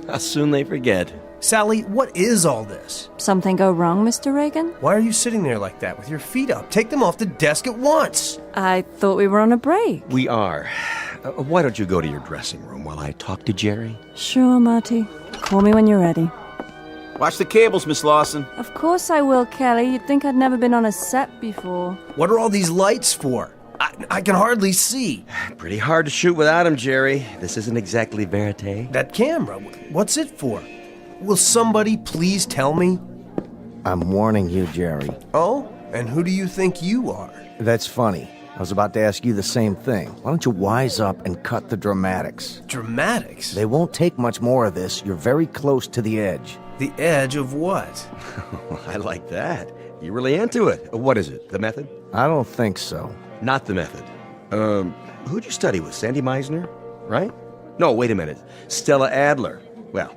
How soon they forget. Sally, what is all this? Something go wrong, Mr. Reagan? Why are you sitting there like that with your feet up? Take them off the desk at once. I thought we were on a break. We are. Why don't you go to your dressing room while I talk to Jerry? Sure, Marty. Call me when you're ready. Watch the cables, Miss Lawson. Of course I will, Kelly. You'd think I'd never been on a set before. What are all these lights for? I can hardly see. Pretty hard to shoot without him, Jerry. This isn't exactly verite. That camera, what's it for? Will somebody please tell me? I'm warning you, Jerry. Oh? And who do you think you are? That's funny. I was about to ask you the same thing. Why don't you wise up and cut the dramatics? Dramatics? They won't take much more of this. You're very close to the edge. The edge of what? I like that. You're really into it. What is it? The method? I don't think so. Not the method. Who'd you study with? Sandy Meisner? Right? No, wait a minute. Stella Adler. Well,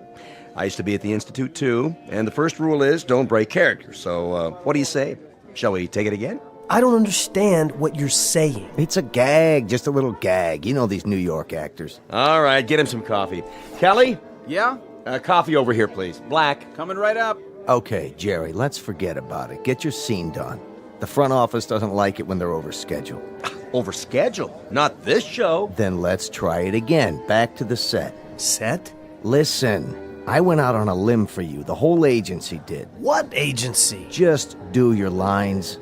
I used to be at the Institute, too, and the first rule is don't break character. So, what do you say? Shall we take it again? I don't understand what you're saying. It's a gag, just a little gag. You know these New York actors. All right, get him some coffee. Kelly? Yeah? Coffee over here, please. Black. Coming right up. Okay, Jerry, let's forget about it. Get your scene done. The front office doesn't like it when they're over schedule. Over schedule? Not this show. Then let's try it again. Back to the set. Set? Listen, I went out on a limb for you. The whole agency did. What agency? Just do your lines.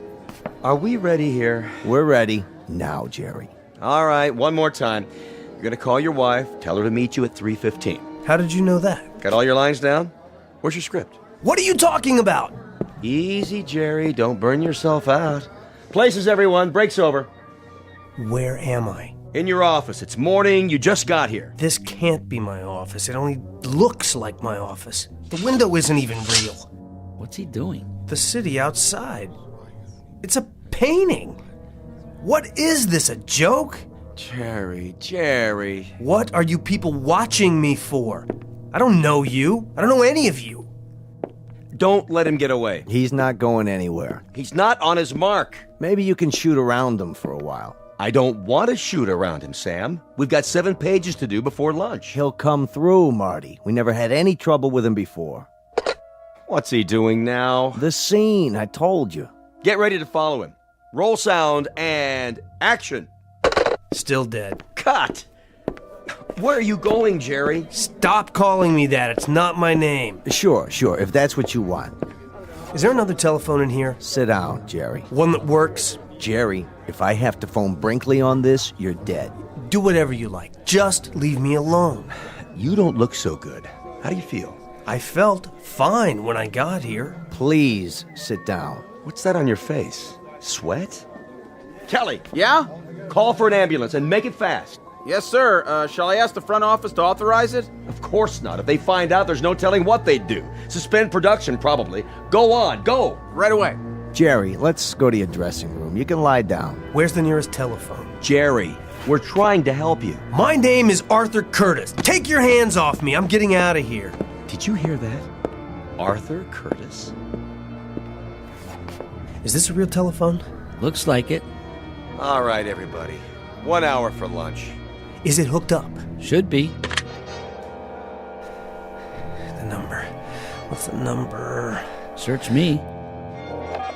Are we ready here? We're ready. Now, Jerry. All right, one more time. You're going to call your wife, tell her to meet you at 3:15. How did you know that? Got all your lines down? Where's your script? What are you talking about? Easy, Jerry. Don't burn yourself out. Places, everyone. Break's over. Where am I? In your office. It's morning. You just got here. This can't be my office. It only looks like my office. The window isn't even real. What's he doing? the city outside. It's a painting. What is this, a joke? Jerry. What are you people watching me for? I don't know you. I don't know any of you. Don't let him get away. He's not going anywhere. He's not on his mark. Maybe you can shoot around him for a while. I don't want to shoot around him, Sam. We've got 7 pages to do before lunch. He'll come through, Marty. We never had any trouble with him before. What's he doing now? The scene, I told you. Get ready to follow him. Roll sound and action. Still dead. Cut! Where are you going, Jerry? Stop calling me that. It's not my name. Sure, if that's what you want. Is there another telephone in here? Sit down, Jerry. One that works? Jerry, if I have to phone Brinkley on this, you're dead. Do whatever you like. Just leave me alone. You don't look so good. How do you feel? I felt fine when I got here. Please, sit down. What's that on your face? Sweat? Kelly! Yeah? Call for an ambulance and make it fast. Yes, sir. Shall I ask the front office to authorize it? Of course not. If they find out, there's no telling what they'd do. Suspend production, probably. Go on, go! Right away. Jerry, let's go to your dressing room. You can lie down. Where's the nearest telephone? Jerry, we're trying to help you. My name is Arthur Curtis. Take your hands off me. I'm getting out of here. Did you hear that? Arthur Curtis? Is this a real telephone? Looks like it. All right, everybody. 1 hour for lunch. Is it hooked up? Should be. The number. What's the number? Search me.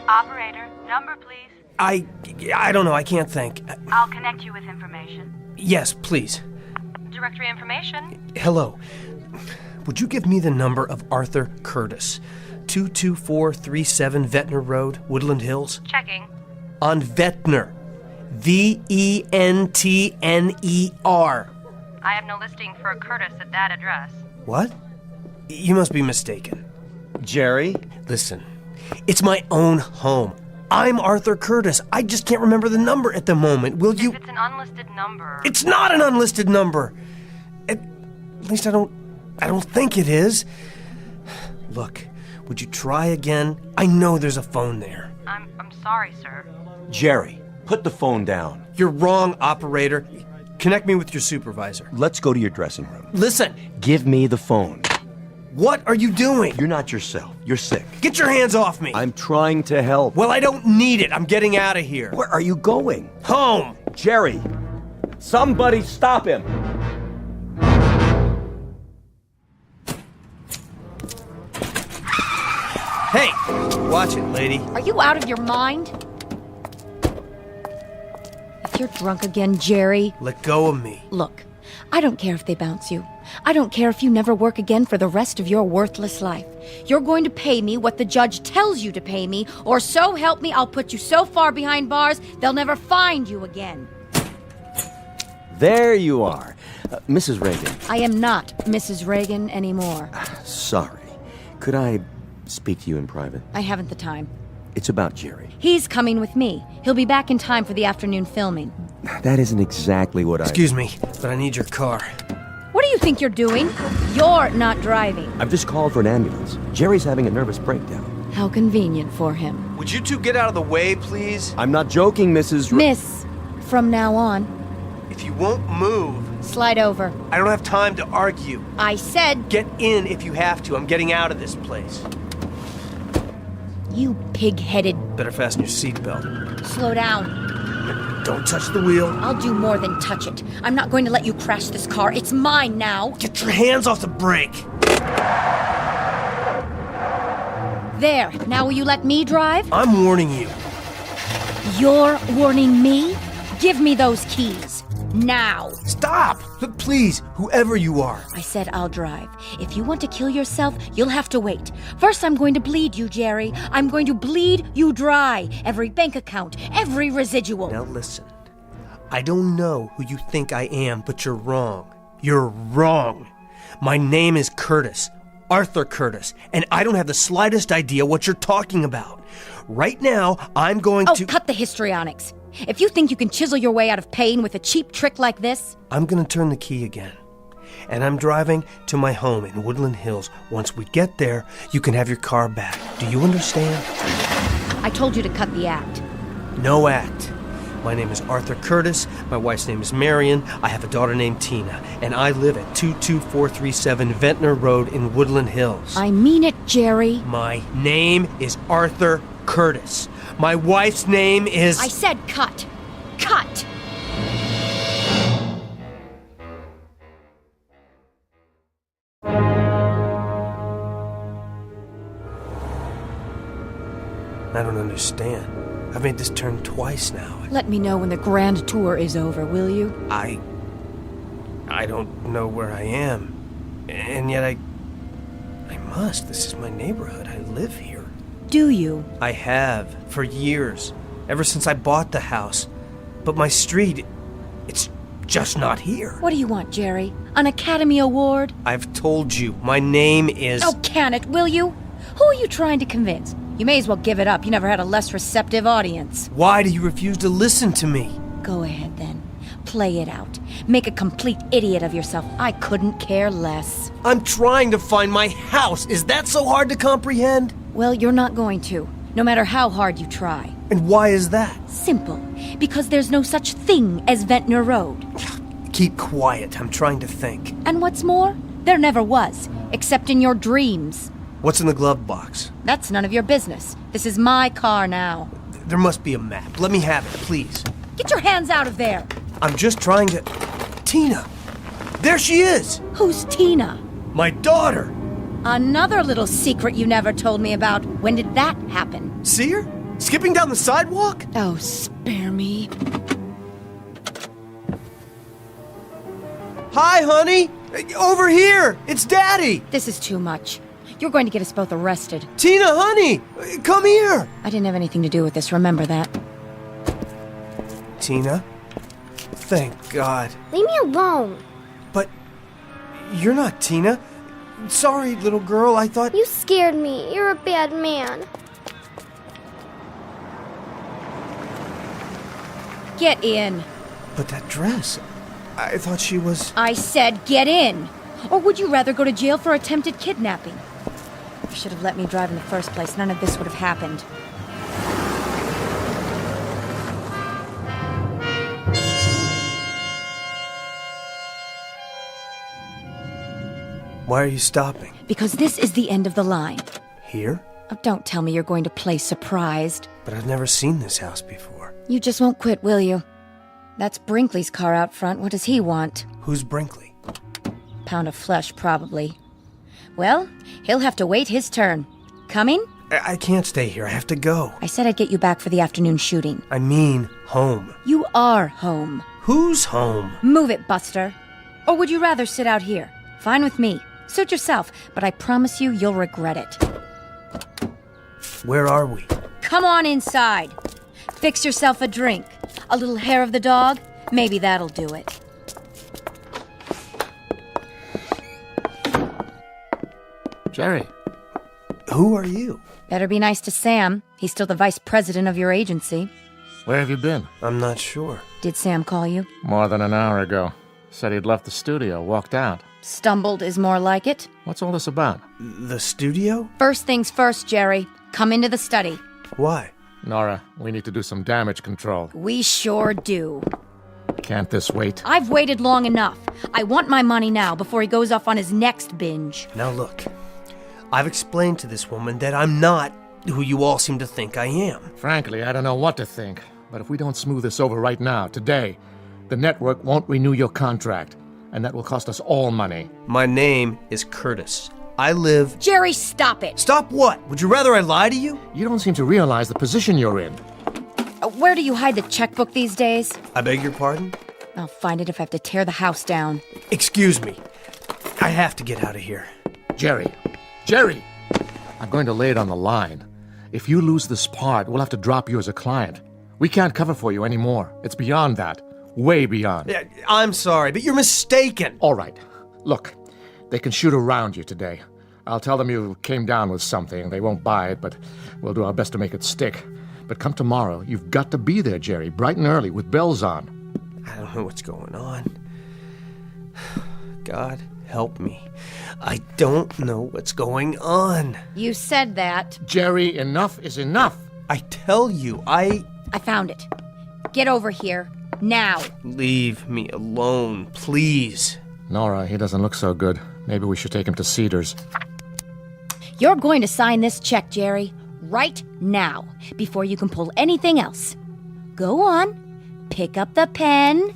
Operator, number please. I don't know. I can't think. I'll connect you with information. Yes, please. Directory information. Hello. Would you give me the number of Arthur Curtis? 22437 Ventnor Road, Woodland Hills? Checking. On Ventnor. Ventner. I have no listing for a Curtis at that address. What? You must be mistaken. Jerry? Listen, it's my own home. I'm Arthur Curtis. I just can't remember the number at the moment. Will you? If it's an unlisted number. It's not an unlisted number. At least I don't think it is. Look, would you try again? I know there's a phone there. I'm sorry, sir. Jerry, put the phone down. You're wrong, operator. Connect me with your supervisor. Let's go to your dressing room. Listen. Give me the phone. What are you doing? You're not yourself. You're sick. Get your hands off me. I'm trying to help. Well, I don't need it. I'm getting out of here. Where are you going? Home. Jerry, somebody stop him. Hey, watch it, lady. Are you out of your mind? If you're drunk again, Jerry... Let go of me. Look, I don't care if they bounce you. I don't care if you never work again for the rest of your worthless life. You're going to pay me what the judge tells you to pay me, or so help me, I'll put you so far behind bars, they'll never find you again. There you are. Mrs. Reagan. I am not Mrs. Reagan anymore. Sorry. Could I speak to you in private? I haven't the time. It's about Jerry. He's coming with me. He'll be back in time for the afternoon filming. That isn't exactly what Excuse me, but I need your car. What do you think you're doing? You're not driving. I've just called for an ambulance. Jerry's having a nervous breakdown. How convenient for him. Would you two get out of the way, please? I'm not joking, Mrs. Miss, from now on. If you won't move... Slide over. I don't have time to argue. I said... Get in if you have to. I'm getting out of this place. You pig-headed... Better fasten your seatbelt. Slow down. Don't touch the wheel. I'll do more than touch it. I'm not going to let you crash this car. It's mine now. Get your hands off the brake. There. Now will you let me drive? I'm warning you. You're warning me? Give me those keys. Now. Stop! Look, please, whoever you are. I said I'll drive. If you want to kill yourself, you'll have to wait. First, I'm going to bleed you, Jerry. I'm going to bleed you dry. Every bank account, every residual. Now listen. I don't know who you think I am, but you're wrong. You're wrong. My name is Curtis. Arthur Curtis. And I don't have the slightest idea what you're talking about. Right now, I'm going to... Oh, cut the histrionics. If you think you can chisel your way out of pain with a cheap trick like this... I'm going to turn the key again. and I'm driving to my home in Woodland Hills. Once we get there, you can have your car back. Do you understand? I told you to cut the act. No act. My name is Arthur Curtis. My wife's name is Marion. I have a daughter named Tina, and I live at 22437 Ventnor Road in Woodland Hills. I mean it, Jerry. My name is Arthur Curtis. My wife's name is... I said cut. Cut! I don't understand. I've made this turn twice now. Let me know when the grand tour is over, will you? I don't know where I am. And yet I must. This is my neighborhood. I live here. Do you? I have, for years. Ever since I bought the house. But my street, it's just not here. What do you want, Jerry? An Academy Award? I've told you, my name is... Oh, can it, will you? Who are you trying to convince? You may as well give it up. You never had a less receptive audience. Why do you refuse to listen to me? Go ahead, then. Play it out. Make a complete idiot of yourself. I couldn't care less. I'm trying to find my house. Is that so hard to comprehend? Well, you're not going to, no matter how hard you try. And why is that? Simple. Because there's no such thing as Ventnor Road. Keep quiet. I'm trying to think. And what's more, there never was, except in your dreams. What's in the glove box? That's none of your business. This is my car now. There must be a map. Let me have it, please. Get your hands out of there. I'm just trying to... Tina! There she is! Who's Tina? My daughter! Another little secret you never told me about. When did that happen? See her? Skipping down the sidewalk? Oh, spare me. Hi, honey! Over here! It's Daddy! This is too much. You're going to get us both arrested. Tina, honey! Come here! I didn't have anything to do with this, remember that. Tina? Thank God. Leave me alone. But you're not Tina. Sorry, little girl, I thought... You scared me. You're a bad man. Get in. But that dress... I thought she was... I said get in. Or would you rather go to jail for attempted kidnapping? You should have let me drive in the first place. None of this would have happened. Why are you stopping? Because this is the end of the line. Here? Oh, don't tell me you're going to play surprised. But I've never seen this house before. You just won't quit, will you? That's Brinkley's car out front. What does he want? Who's Brinkley? Pound of flesh, probably. Well, he'll have to wait his turn. Coming? I can't stay here. I have to go. I said I'd get you back for the afternoon shooting. I mean home. You are home. Who's home? Move it, Buster. Or would you rather sit out here? Fine with me. Suit yourself, but I promise you you'll regret it. Where are we? Come on inside. Fix yourself a drink. A little hair of the dog? Maybe that'll do it. Jerry. Who are you? Better be nice to Sam. He's still the vice president of your agency. Where have you been? I'm not sure. Did Sam call you? More than an hour ago. Said he'd left the studio, walked out. Stumbled is more like it. What's all this about? The studio? First things first, Jerry. Come into the study. Why? Nora, we need to do some damage control. We sure do. Can't this wait? I've waited long enough. I want my money now before he goes off on his next binge. Now look, I've explained to this woman that I'm not who you all seem to think I am. Frankly, I don't know what to think. But if we don't smooth this over right now, today, the network won't renew your contract. And that will cost us all money. My name is Curtis. I live... Jerry, stop it! Stop what? Would you rather I lie to you? You don't seem to realize the position you're in. Where do you hide the checkbook these days? I beg your pardon? I'll find it if I have to tear the house down. Excuse me. I have to get out of here. Jerry! Jerry! I'm going to lay it on the line. If you lose this part, we'll have to drop you as a client. We can't cover for you anymore. It's beyond that. Way beyond. I'm sorry, but you're mistaken. All right. Look, they can shoot around you today. I'll tell them you came down with something. They won't buy it, but we'll do our best to make it stick. But come tomorrow, you've got to be there, Jerry, bright and early, with bells on. I don't know what's going on. God help me. I don't know what's going on. You said that. Jerry, enough is enough. I tell you, I found it. Get over here. Now. Leave me alone, please. Nora, he doesn't look so good. Maybe we should take him to Cedars. You're going to sign this check, Jerry, right now, before you can pull anything else. Go on. Pick up the pen.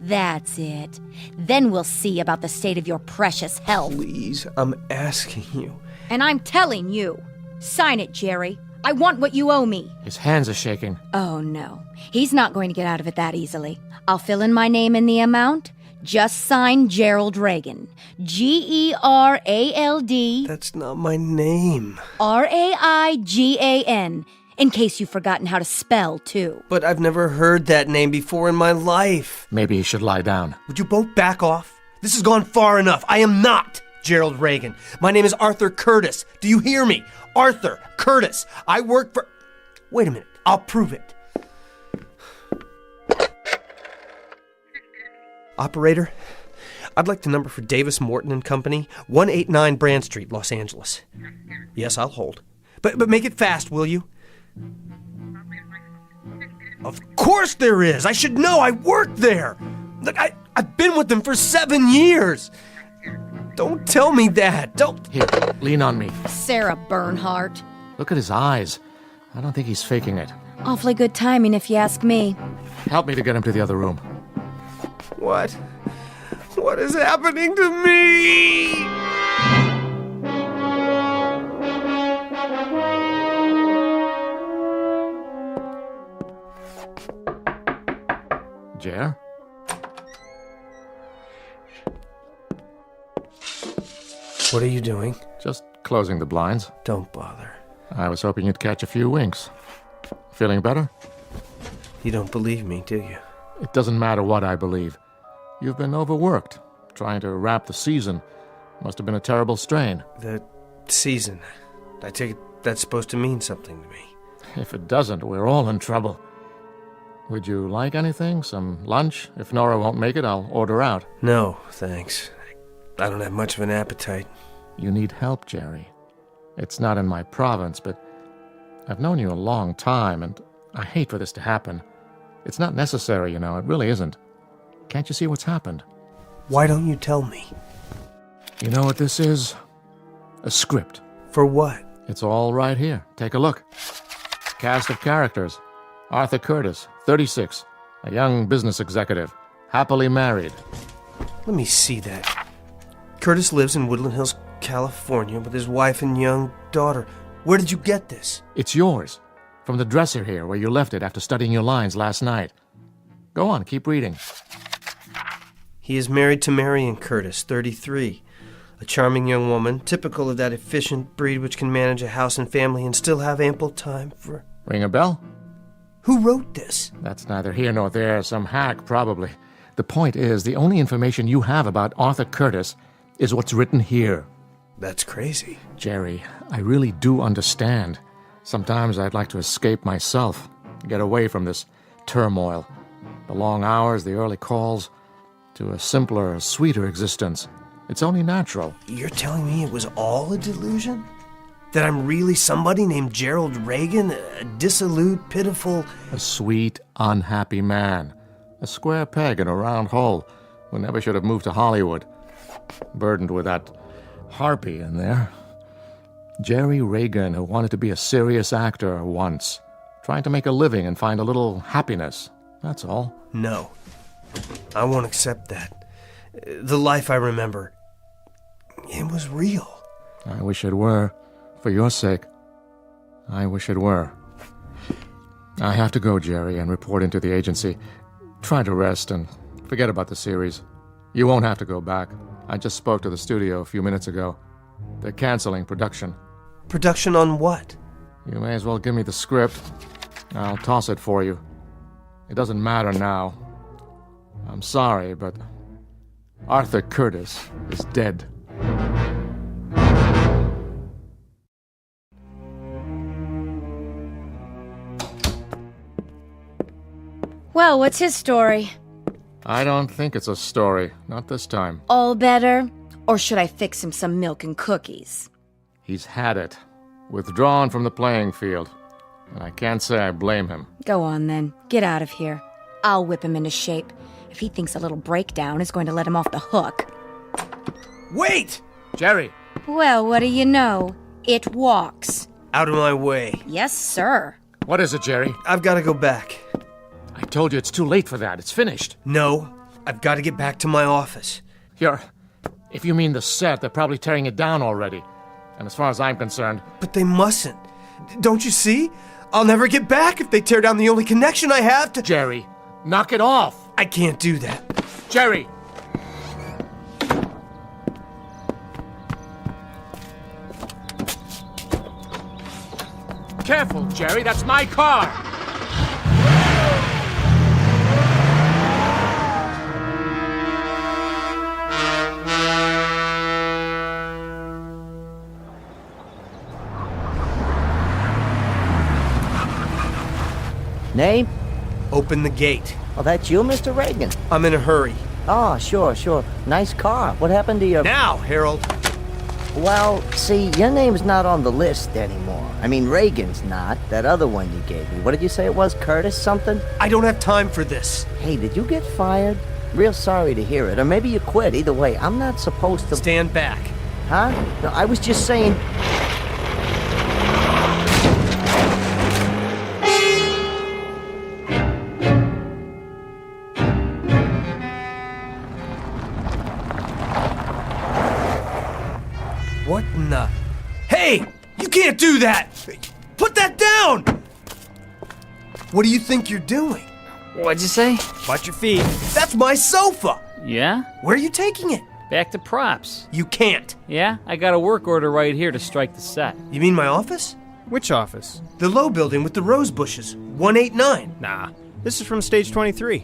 That's it. Then we'll see about the state of your precious health. Please, I'm asking you. And I'm telling you. Sign it, Jerry. I want what you owe me. His hands are shaking. Oh, no. He's not going to get out of it that easily. I'll fill in my name in the amount. Just sign Gerald Reagan. Gerald. That's not my name. Raigan. In case you've forgotten how to spell, too. But I've never heard that name before in my life. Maybe he should lie down. Would you both back off? This has gone far enough. I am not Gerald Reagan. My name is Arthur Curtis. Do you hear me? Arthur Curtis. I work for... Wait a minute. I'll prove it. Operator, I'd like the number for Davis Morton and Company, 189 Brand Street, Los Angeles. Yes, I'll hold. But make it fast, will you? Of course there is! I should know! I worked there! Look, I've been with them for 7 years! Don't tell me that! Don't... Here, lean on me. Sarah Bernhardt. Look at his eyes. I don't think he's faking it. Awfully good timing, if you ask me. Help me to get him to the other room. What? What is happening to me? Jer? What are you doing? Just closing the blinds. Don't bother. I was hoping you'd catch a few winks. Feeling better? You don't believe me, do you? It doesn't matter what I believe. You've been overworked, trying to wrap the season. Must have been a terrible strain. The season. I take it that's supposed to mean something to me. If it doesn't, we're all in trouble. Would you like anything? Some lunch? If Nora won't make it, I'll order out. No, thanks. I don't have much of an appetite. You need help, Jerry. It's not in my province, but I've known you a long time, and I hate for this to happen. It's not necessary, you know. It really isn't. Can't you see what's happened? Why don't you tell me? You know what this is? A script. For what? It's all right here. Take a look. Cast of characters. Arthur Curtis, 36, a young business executive, happily married. Let me see that. Curtis lives in Woodland Hills, California, with his wife and young daughter. Where did you get this? It's yours. From the dresser here, where you left it after studying your lines last night. Go on, keep reading. He is married to Marion Curtis, 33. A charming young woman, typical of that efficient breed which can manage a house and family and still have ample time for... Ring a bell? Who wrote this? That's neither here nor there. Some hack, probably. The point is, the only information you have about Arthur Curtis is what's written here. That's crazy. Jerry, I really do understand. Sometimes I'd like to escape myself, get away from this turmoil. The long hours, the early calls, to a simpler, sweeter existence. It's only natural. You're telling me it was all a delusion? That I'm really somebody named Gerald Reagan, a dissolute, pitiful... A sweet, unhappy man. A square peg in a round hole who never should have moved to Hollywood. Burdened with that harpy in there. Jerry Reagan, who wanted to be a serious actor once. Trying to make a living and find a little happiness. That's all. No. I won't accept that. The life I remember, it was real. I wish it were. For your sake, I wish it were. I have to go, Jerry, and report into the agency. Try to rest and forget about the series. You won't have to go back. I just spoke to the studio a few minutes ago. They're canceling production. Production on what? You may as well give me the script. I'll toss it for you. It doesn't matter now. I'm sorry, but Arthur Curtis is dead. Well, what's his story? I don't think it's a story. Not this time. All better? Or should I fix him some milk and cookies? He's had it. Withdrawn from the playing field. And I can't say I blame him. Go on then. Get out of here. I'll whip him into shape. If he thinks a little breakdown is going to let him off the hook. Wait! Jerry! Well, what do you know? It walks. Out of my way. Yes, sir. What is it, Jerry? I've got to go back. I told you it's too late for that. It's finished. No, I've got to get back to my office. If you mean the set, they're probably tearing it down already. And as far as I'm concerned... But they mustn't. Don't you see? I'll never get back if they tear down the only connection I have to... Jerry, knock it off! I can't do that. Jerry! Careful, Jerry, that's my car! Name? Open the gate. Oh, that's you, Mr. Reagan? I'm in a hurry. Oh, sure. Nice car. What happened to your... Now, Harold. Well, see, your name's not on the list anymore. I mean, Reagan's not. That other one you gave me. What did you say it was? Curtis something? I don't have time for this. Hey, did you get fired? Real sorry to hear it. Or maybe you quit. Either way, I'm not supposed to... Stand back. Huh? No, I was just saying... What in the... Hey! You can't do that! Put that down! What do you think you're doing? What'd you say? Watch your feet. That's my sofa! Yeah? Where are you taking it? Back to props. You can't. Yeah? I got a work order right here to strike the set. You mean my office? Which office? The low building with the rose bushes. 189. Nah, this is from stage 23.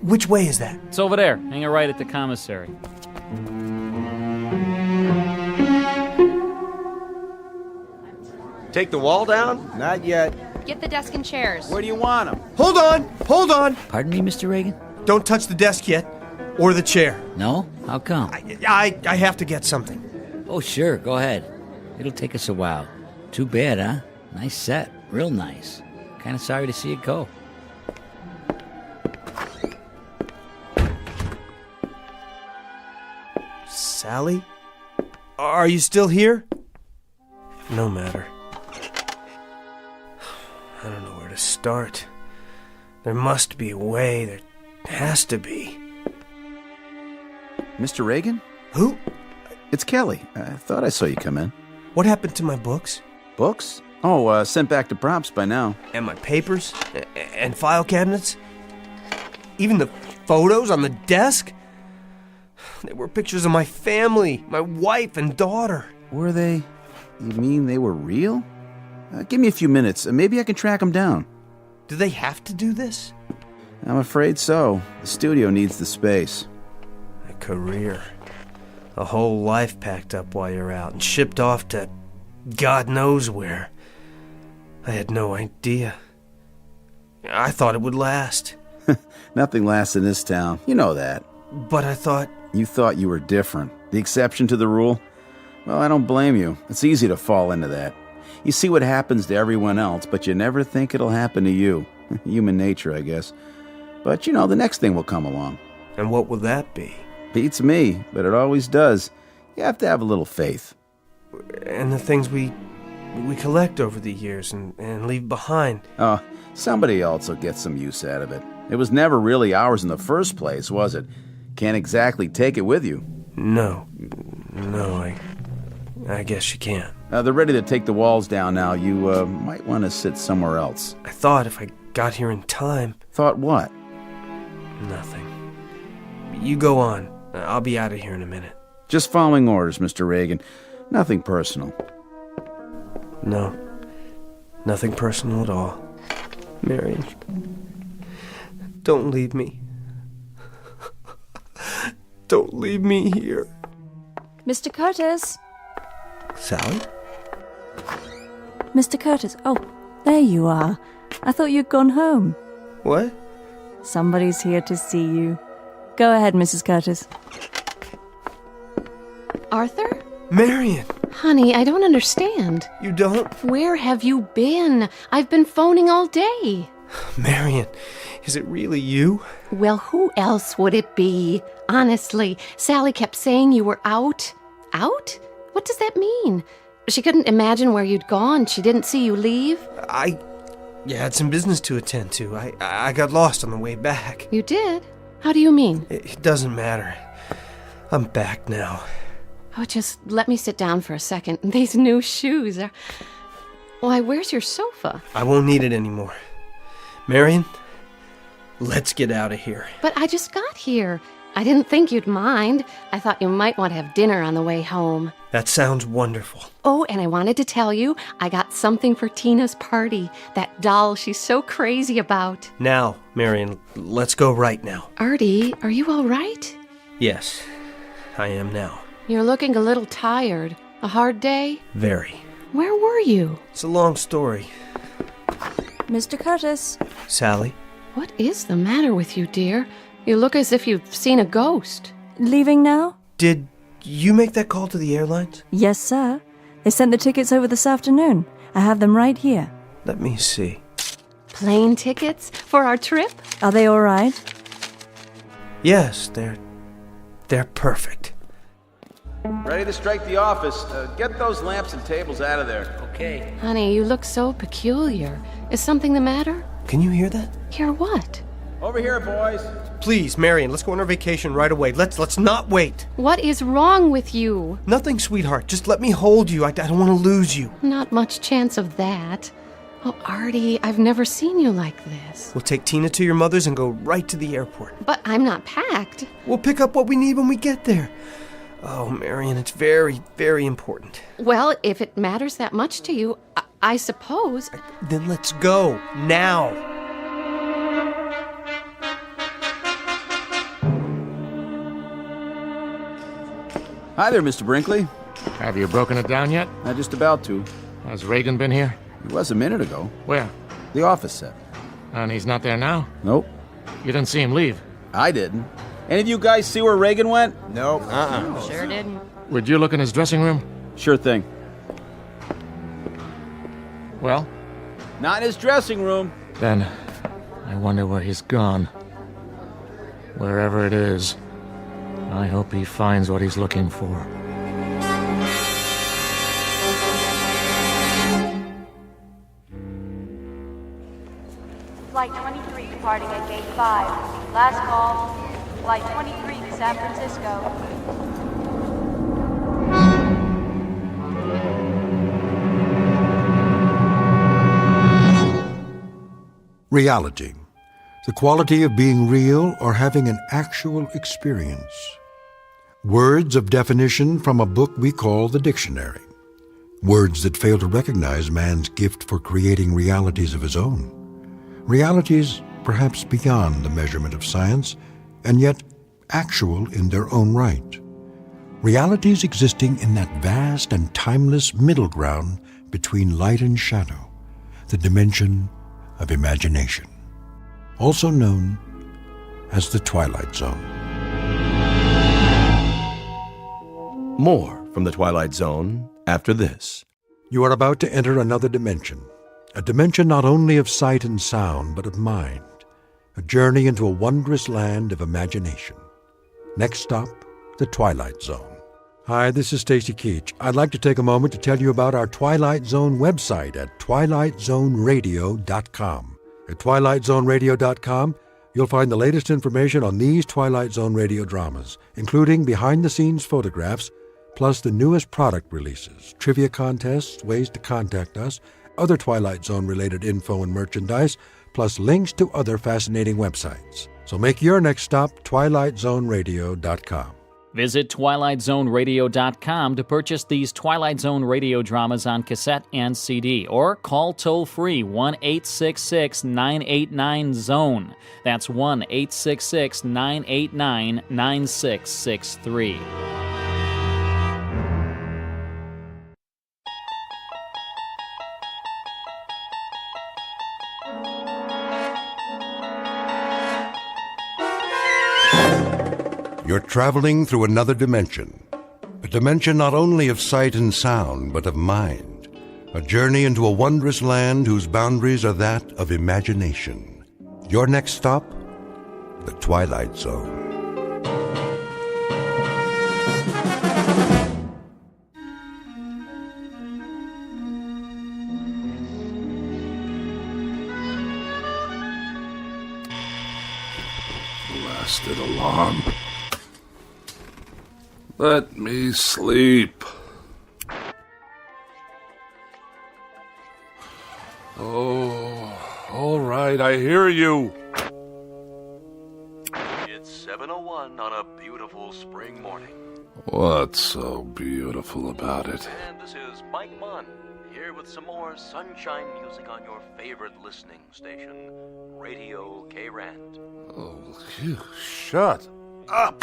Which way is that? It's over there. Hang a right at the commissary. Take the wall down? Not yet. Get the desk and chairs. Where do you want them? Hold on! Pardon me, Mr. Reagan? Don't touch the desk yet, or the chair. No? How come? I have to get something. Oh, sure, go ahead. It'll take us a while. Too bad, huh? Nice set. Real nice. Kinda sorry to see it go. Sally? Are you still here? No matter. I don't know where to start. There must be a way. There has to be. Mr. Reagan? Who? It's Kelly. I thought I saw you come in. What happened to my books? Books? Oh, sent back to props by now. And my papers? And file cabinets? Even the photos on the desk? There were pictures of my family, my wife and daughter. Were they? You mean they were real? Give me a few minutes. Maybe I can track them down. Do they have to do this? I'm afraid so. The studio needs the space. A career. A whole life packed up while you're out and shipped off to God knows where. I had no idea. I thought it would last. Nothing lasts in this town. You know that. But I thought... You thought you were different. The exception to the rule? Well, I don't blame you. It's easy to fall into that. You see what happens to everyone else, but you never think it'll happen to you. Human nature, I guess. But, the next thing will come along. And what will that be? Beats me, but it always does. You have to have a little faith. And the things we collect over the years and leave behind. Oh, somebody else will get some use out of it. It was never really ours in the first place, was it? Can't exactly take it with you. No, I guess you can't. They're ready to take the walls down now. You might want to sit somewhere else. I thought if I got here in time... Thought what? Nothing. You go on. I'll be out of here in a minute. Just following orders, Mr. Reagan. Nothing personal. No. Nothing personal at all. Marion, don't leave me. Don't leave me here. Mr. Curtis? Sally? Mr. Curtis, oh, there you are. I thought you'd gone home. What? Somebody's here to see you. Go ahead, Mrs. Curtis. Arthur? Marion! Honey, I don't understand. You don't? Where have you been? I've been phoning all day. Marion, is it really you? Well, who else would it be? Honestly, Sally kept saying you were out. Out? What does that mean? She couldn't imagine where you'd gone. She didn't see you leave. I had some business to attend to. I got lost on the way back. You did? How do you mean? It doesn't matter. I'm back now. Oh, just let me sit down for a second. These new shoes are... Why, where's your sofa? I won't need it anymore. Marion, let's get out of here. But I just got here. I didn't think you'd mind. I thought you might want to have dinner on the way home. That sounds wonderful. Oh, and I wanted to tell you, I got something for Tina's party. That doll she's so crazy about. Now, Marion, let's go right now. Artie, are you all right? Yes, I am now. You're looking a little tired. A hard day? Very. Where were you? It's a long story. Mr. Curtis. Sally? What is the matter with you, dear? You look as if you've seen a ghost. Leaving now? Did you make that call to the airlines? Yes, sir. They sent the tickets over this afternoon. I have them right here. Let me see. Plane tickets for our trip? Are they all right? Yes, they're perfect. Ready to strike the office. Get those lamps and tables out of there. Okay. Honey, you look so peculiar. Is something the matter? Can you hear that? Hear what? Over here, boys. Please, Marion, let's go on our vacation right away. Let's not wait. What is wrong with you? Nothing, sweetheart. Just let me hold you. I don't want to lose you. Not much chance of that. Oh, Artie, I've never seen you like this. We'll take Tina to your mother's and go right to the airport. But I'm not packed. We'll pick up what we need when we get there. Oh, Marion, it's very, very important. Well, if it matters that much to you, I suppose. Then let's go, now. Hi there, Mr. Brinkley. Have you broken it down yet? I'm just about to. Has Reagan been here? He was a minute ago. Where? The office set. And he's not there now? Nope. You didn't see him leave? I didn't. Any of you guys see where Reagan went? Nope. Sure didn't. Would you look in his dressing room? Sure thing. Well? Not in his dressing room. Then, I wonder where he's gone. Wherever it is, I hope he finds what he's looking for. Flight 23 departing at gate 5. Last call. Flight 23 to San Francisco. Reality. The quality of being real or having an actual experience. Words of definition from a book we call the dictionary. Words that fail to recognize man's gift for creating realities of his own. Realities perhaps beyond the measurement of science, and yet actual in their own right. Realities existing in that vast and timeless middle ground between light and shadow, the dimension of imagination, also known as the Twilight Zone. More from the Twilight Zone after this. You are about to enter another dimension, a dimension not only of sight and sound, but of mind, a journey into a wondrous land of imagination. Next stop, the Twilight Zone. Hi, this is Stacy Keach. I'd like to take a moment to tell you about our Twilight Zone website at twilightzoneradio.com. At twilightzoneradio.com, you'll find the latest information on these Twilight Zone radio dramas, including behind-the-scenes photographs, plus the newest product releases, trivia contests, ways to contact us, other Twilight Zone-related info and merchandise, plus links to other fascinating websites. So make your next stop twilightzoneradio.com. Visit twilightzoneradio.com to purchase these Twilight Zone radio dramas on cassette and CD, or call toll-free 1-866-989-ZONE. That's 1-866-989-9663. You're traveling through another dimension. A dimension not only of sight and sound, but of mind. A journey into a wondrous land whose boundaries are that of imagination. Your next stop? The Twilight Zone. Blasted alarm. Let me sleep. Oh, all right, I hear you. It's 7:01 on a beautiful spring morning. What's so beautiful about it? And this is Mike Munn, here with some more sunshine music on your favorite listening station, Radio K-Rand. Oh, you shut up.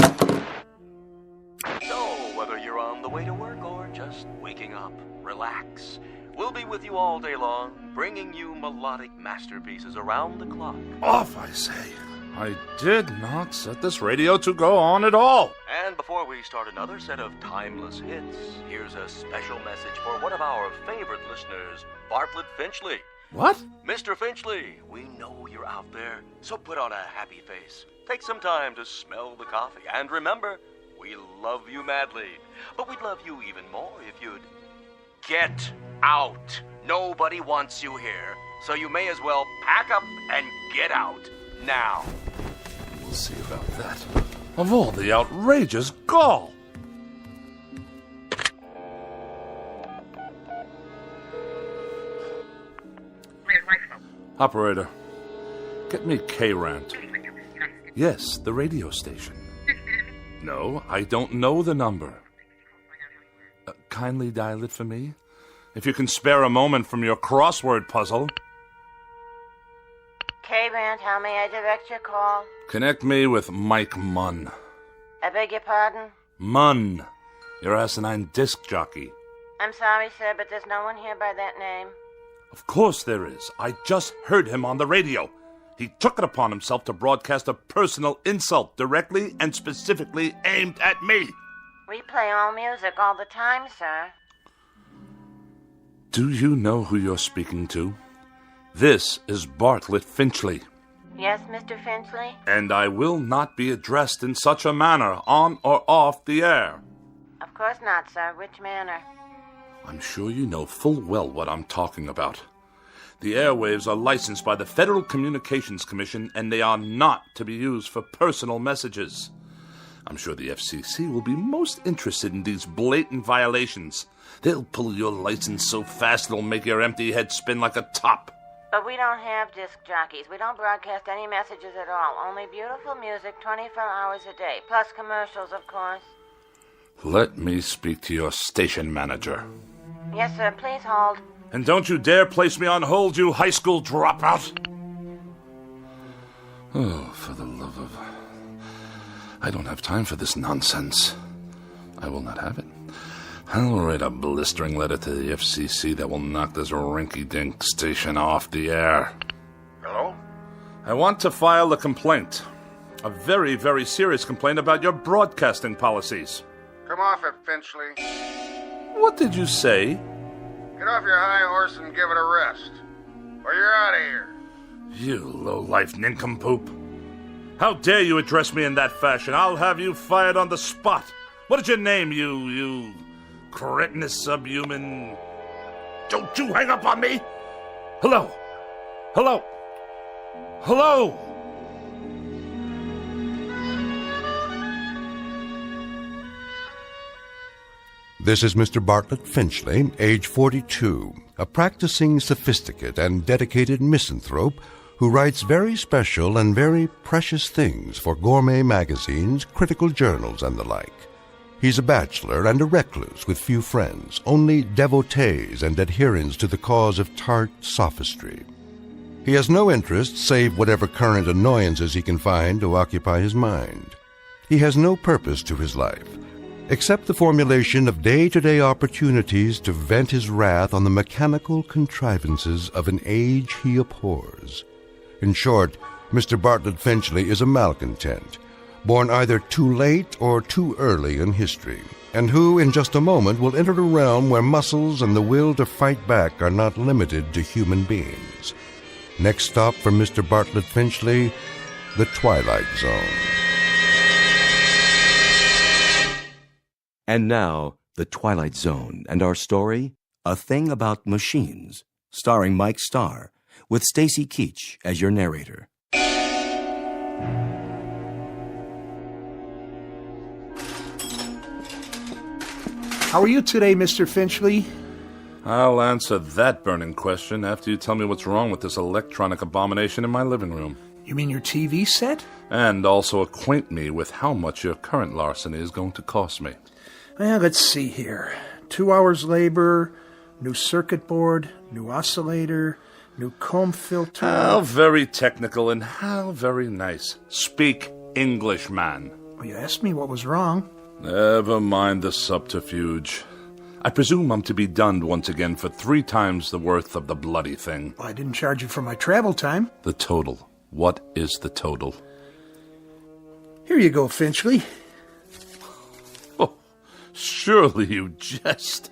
So, whether you're on the way to work or just waking up, relax. We'll be with you all day long, bringing you melodic masterpieces around the clock. Off, I say. I did not set this radio to go on at all. And before we start another set of timeless hits, here's a special message for one of our favorite listeners, Bartlett Finchley. What? Mr. Finchley, we know you're out there, so put on a happy face. Take some time to smell the coffee, and remember, we love you madly, but we'd love you even more if you'd get out. Nobody wants you here, so you may as well pack up and get out now. We'll see about that. Of all the outrageous gall. Operator, get me K-Rant. Yes, the radio station. No, I don't know the number. Kindly dial it for me, if you can spare a moment from your crossword puzzle. K-Rand, how may I direct your call? Connect me with Mike Munn. I beg your pardon? Munn, your asinine disc jockey. I'm sorry, sir, but there's no one here by that name. Of course there is. I just heard him on the radio. He took it upon himself to broadcast a personal insult directly and specifically aimed at me. We play all music all the time, sir. Do you know who you're speaking to? This is Bartlett Finchley. Yes, Mr. Finchley? And I will not be addressed in such a manner, on or off the air. Of course not, sir. Which manner? I'm sure you know full well what I'm talking about. The airwaves are licensed by the Federal Communications Commission, and they are not to be used for personal messages. I'm sure the FCC will be most interested in these blatant violations. They'll pull your license so fast it'll make your empty head spin like a top. But we don't have disc jockeys. We don't broadcast any messages at all. Only beautiful music 24 hours a day. Plus commercials, of course. Let me speak to your station manager. Yes, sir. Please hold. And don't you dare place me on hold, you high school dropout. Oh, for the love of... I don't have time for this nonsense. I will not have it. I'll write a blistering letter to the FCC that will knock this rinky-dink station off the air. Hello? I want to file a complaint. A very, very serious complaint about your broadcasting policies. Come off it, Finchley. What did you say? Get off your high horse and give it a rest. Or you're out of here. You low-life nincompoop. How dare you address me in that fashion? I'll have you fired on the spot. What is your name, you cretinous subhuman? Don't you hang up on me! Hello? Hello? Hello? This is Mr. Bartlett Finchley, age 42, a practicing sophisticate and dedicated misanthrope who writes very special and very precious things for gourmet magazines, critical journals, and the like. He's a bachelor and a recluse with few friends, only devotees and adherents to the cause of tart sophistry. He has no interest save whatever current annoyances he can find to occupy his mind. He has no purpose to his life, except the formulation of day-to-day opportunities to vent his wrath on the mechanical contrivances of an age he abhors. In short, Mr. Bartlett Finchley is a malcontent, born either too late or too early in history, and who, in just a moment, will enter a realm where muscles and the will to fight back are not limited to human beings. Next stop for Mr. Bartlett Finchley, the Twilight Zone. And now, The Twilight Zone, and our story, A Thing About Machines, starring Mike Starr, with Stacy Keach as your narrator. How are you today, Mr. Finchley? I'll answer that burning question after you tell me what's wrong with this electronic abomination in my living room. You mean your TV set? And also acquaint me with how much your current larceny is going to cost me. Well, let's see here. 2 hours labor, new circuit board, new oscillator, new comb filter. How very technical and how very nice. Speak English, man. Well, you asked me what was wrong. Never mind the subterfuge. I presume I'm to be dunned once again for 3 times the worth of the bloody thing. Well, I didn't charge you for my travel time. The total. What is the total? Here you go, Finchley. Oh, surely you jest.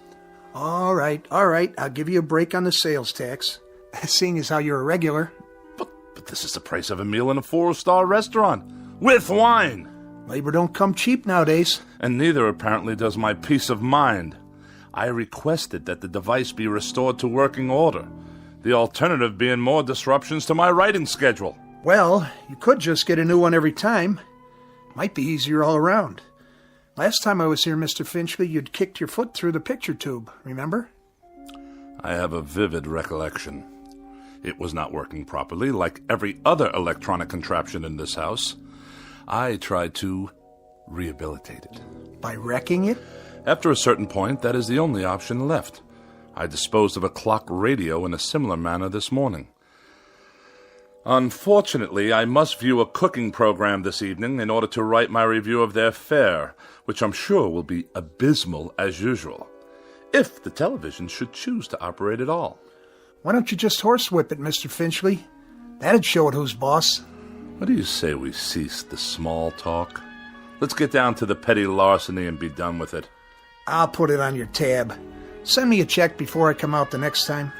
All right. I'll give you a break on the sales tax, seeing as how you're a regular. But this is the price of a meal in a 4-star restaurant, with wine. Labor don't come cheap nowadays. And neither, apparently, does my peace of mind. I requested that the device be restored to working order, the alternative being more disruptions to my writing schedule. Well, you could just get a new one every time. Might be easier all around. Last time I was here, Mr. Finchley, you'd kicked your foot through the picture tube, remember? I have a vivid recollection. It was not working properly, like every other electronic contraption in this house. I tried to rehabilitate it. By wrecking it? After a certain point, that is the only option left. I disposed of a clock radio in a similar manner this morning. Unfortunately, I must view a cooking program this evening in order to write my review of their fare, which I'm sure will be abysmal as usual, if the television should choose to operate at all. Why don't you just horsewhip it, Mr. Finchley? That'd show it who's boss. What do you say we cease the small talk? Let's get down to the petty larceny and be done with it. I'll put it on your tab. Send me a check before I come out the next time.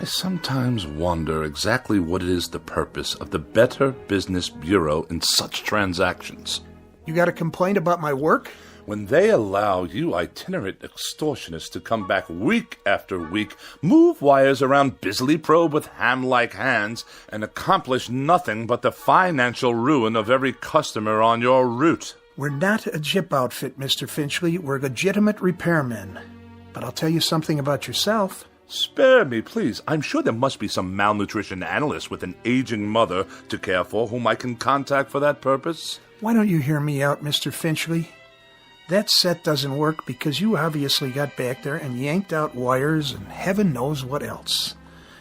I sometimes wonder exactly what it is the purpose of the Better Business Bureau in such transactions. You got a complaint about my work? When they allow you itinerant extortionists to come back week after week, move wires around, busily probe with ham-like hands, and accomplish nothing but the financial ruin of every customer on your route. We're not a jip outfit, Mr. Finchley. We're legitimate repairmen. But I'll tell you something about yourself. Spare me, please. I'm sure there must be some malnutrition analyst with an aging mother to care for whom I can contact for that purpose. Why don't you hear me out, Mr. Finchley? That set doesn't work because you obviously got back there and yanked out wires and heaven knows what else.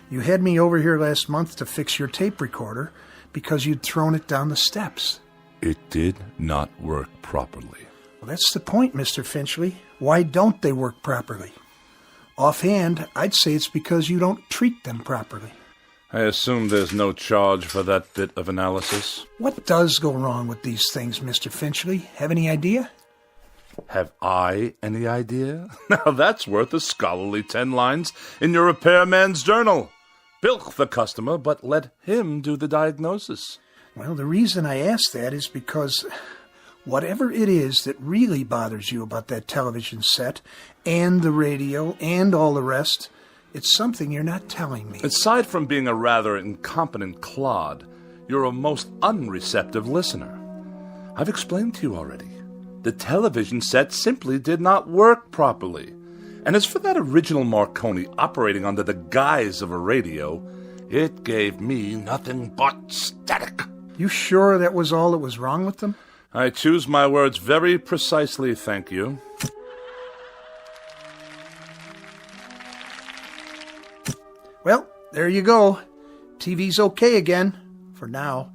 You had me over here last month to fix your tape recorder because you'd thrown it down the steps. It did not work properly. Well, that's the point, Mr. Finchley. Why don't they work properly? Offhand, I'd say it's because you don't treat them properly. I assume there's no charge for that bit of analysis. What does go wrong with these things, Mr. Finchley? Have any idea? Have I any idea? Now that's worth a scholarly 10 lines in your repairman's journal. Bilk the customer, but let him do the diagnosis. Well, the reason I ask that is because whatever it is that really bothers you about that television set and the radio and all the rest, it's something you're not telling me. Aside from being a rather incompetent clod, you're a most unreceptive listener. I've explained to you already. The television set simply did not work properly. And as for that original Marconi operating under the guise of a radio, it gave me nothing but static. You sure that was all that was wrong with them? I choose my words very precisely, thank you. Well, there you go. TV's okay again, for now.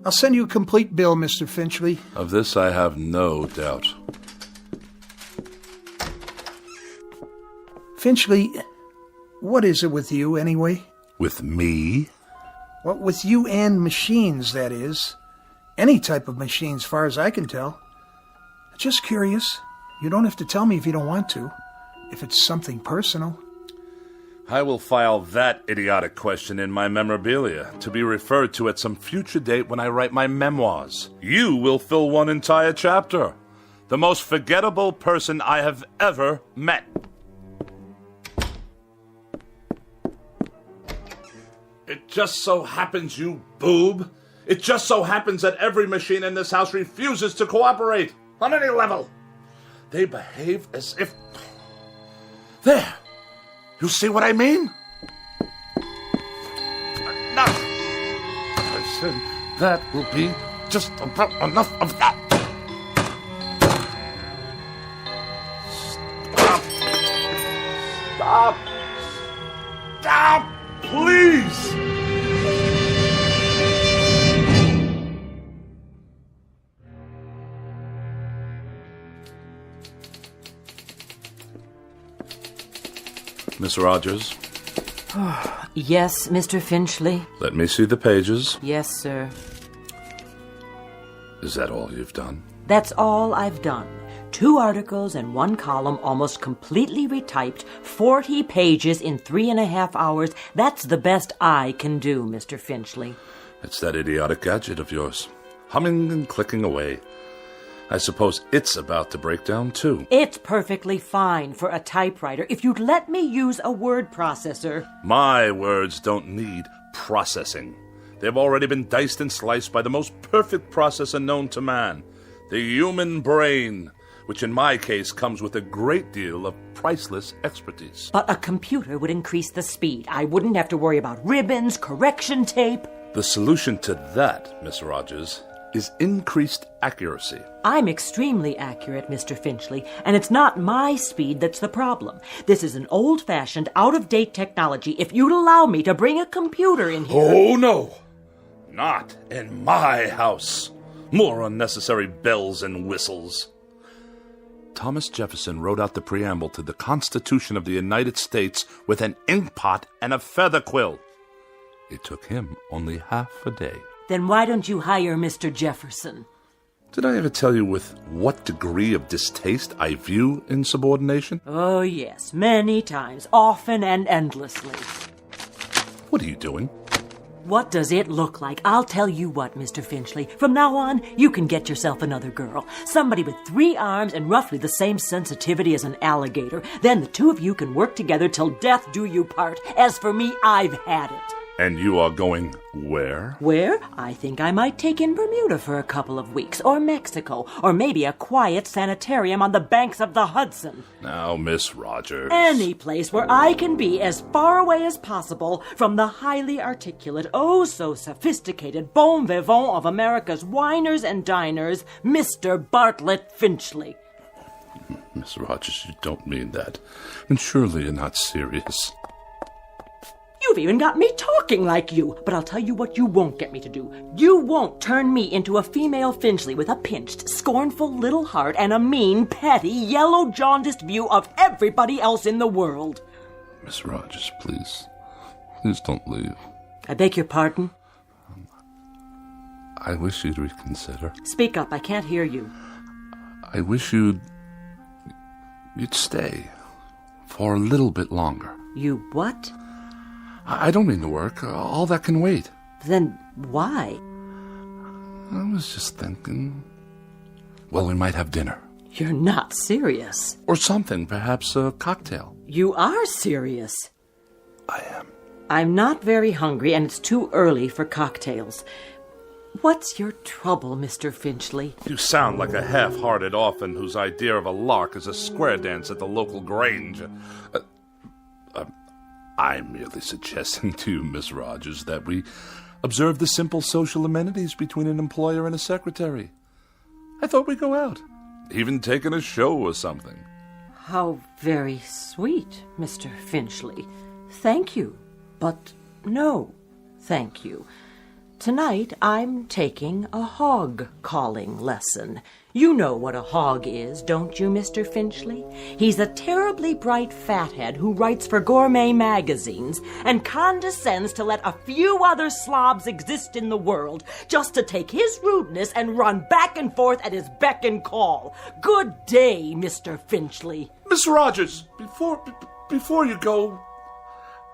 I'll send you a complete bill, Mr. Finchley. Of this I have no doubt. Finchley, what is it with you, anyway? With me? Well, with you and machines, that is. Any type of machine, as far as I can tell. Just curious. You don't have to tell me if you don't want to. If it's something personal. I will file that idiotic question in my memorabilia to be referred to at some future date when I write my memoirs. You will fill one entire chapter. The most forgettable person I have ever met. It just so happens, you boob. It just so happens that every machine in this house refuses to cooperate on any level. They behave as if... There! You see what I mean? Enough! I said that will be just about enough of that. Stop! Stop! Please! Miss Rogers? Yes, Mr. Finchley? Let me see the pages. Yes, sir. Is that all you've done? That's all I've done. 2 articles and 1 column, almost completely retyped, 40 pages in 3.5 hours. That's the best I can do, Mr. Finchley. It's that idiotic gadget of yours, humming and clicking away. I suppose it's about to break down, too. It's perfectly fine for a typewriter if you'd let me use a word processor. My words don't need processing. They've already been diced and sliced by the most perfect processor known to man, the human brain, which in my case comes with a great deal of priceless expertise. But a computer would increase the speed. I wouldn't have to worry about ribbons, correction tape. The solution to that, Miss Rogers, is increased accuracy. I'm extremely accurate, Mr. Finchley, and it's not my speed that's the problem. This is an old-fashioned, out-of-date technology. If you'd allow me to bring a computer in here... Oh, no! Not in my house. More unnecessary bells and whistles. Thomas Jefferson wrote out the preamble to the Constitution of the United States with an inkpot and a feather quill. It took him only half a day. Then why don't you hire Mr. Jefferson? Did I ever tell you with what degree of distaste I view insubordination? Oh, yes, many times, often and endlessly. What are you doing? What does it look like? I'll tell you what, Mr. Finchley. From now on, you can get yourself another girl. Somebody with 3 arms and roughly the same sensitivity as an alligator. Then the 2 of you can work together till death do you part. As for me, I've had it. And you are going where? Where? I think I might take in Bermuda for a couple of weeks, or Mexico, or maybe a quiet sanitarium on the banks of the Hudson. Now, Miss Rogers. Any place where I can be as far away as possible from the highly articulate, oh so sophisticated bon vivant of America's winers and diners, Mr. Bartlett Finchley. Miss Rogers, you don't mean that. And surely you're not serious. You've even got me talking like you. But I'll tell you what you won't get me to do. You won't turn me into a female Finchley with a pinched, scornful little heart and a mean, petty, yellow, jaundiced view of everybody else in the world. Miss Rogers, please. Please don't leave. I beg your pardon? I wish you'd reconsider. Speak up. I can't hear you. I wish you'd stay for a little bit longer. You what? I don't mean to work. All that can wait. Then why? I was just thinking... Well, we might have dinner. You're not serious. Or something, perhaps a cocktail. You are serious. I am. I'm not very hungry, and it's too early for cocktails. What's your trouble, Mr. Finchley? You sound like a half-hearted orphan whose idea of a lark is a square dance at the local grange. I'm merely suggesting to you, Miss Rogers, that we observe the simple social amenities between an employer and a secretary. I thought we'd go out, even taking a show or something. How very sweet, Mr. Finchley. Thank you, but no, thank you. Tonight, I'm taking a hog calling lesson. You know what a hog is, don't you, Mr. Finchley? He's a terribly bright fathead who writes for gourmet magazines and condescends to let a few other slobs exist in the world just to take his rudeness and run back and forth at his beck and call. Good day, Mr. Finchley. Miss Rogers, before you go,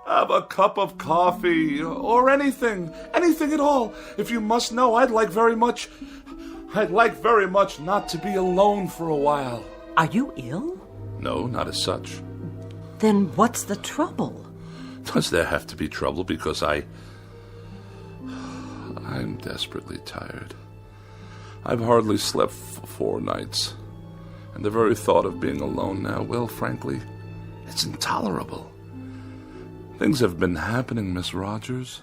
have a cup of coffee or anything at all. If you must know, I'd like very much not to be alone for a while. Are you ill? No, not as such. Then what's the trouble? Does there have to be trouble because I'm desperately tired. I've hardly slept for 4 nights. And the very thought of being alone now, well, frankly, it's intolerable. Things have been happening, Miss Rogers.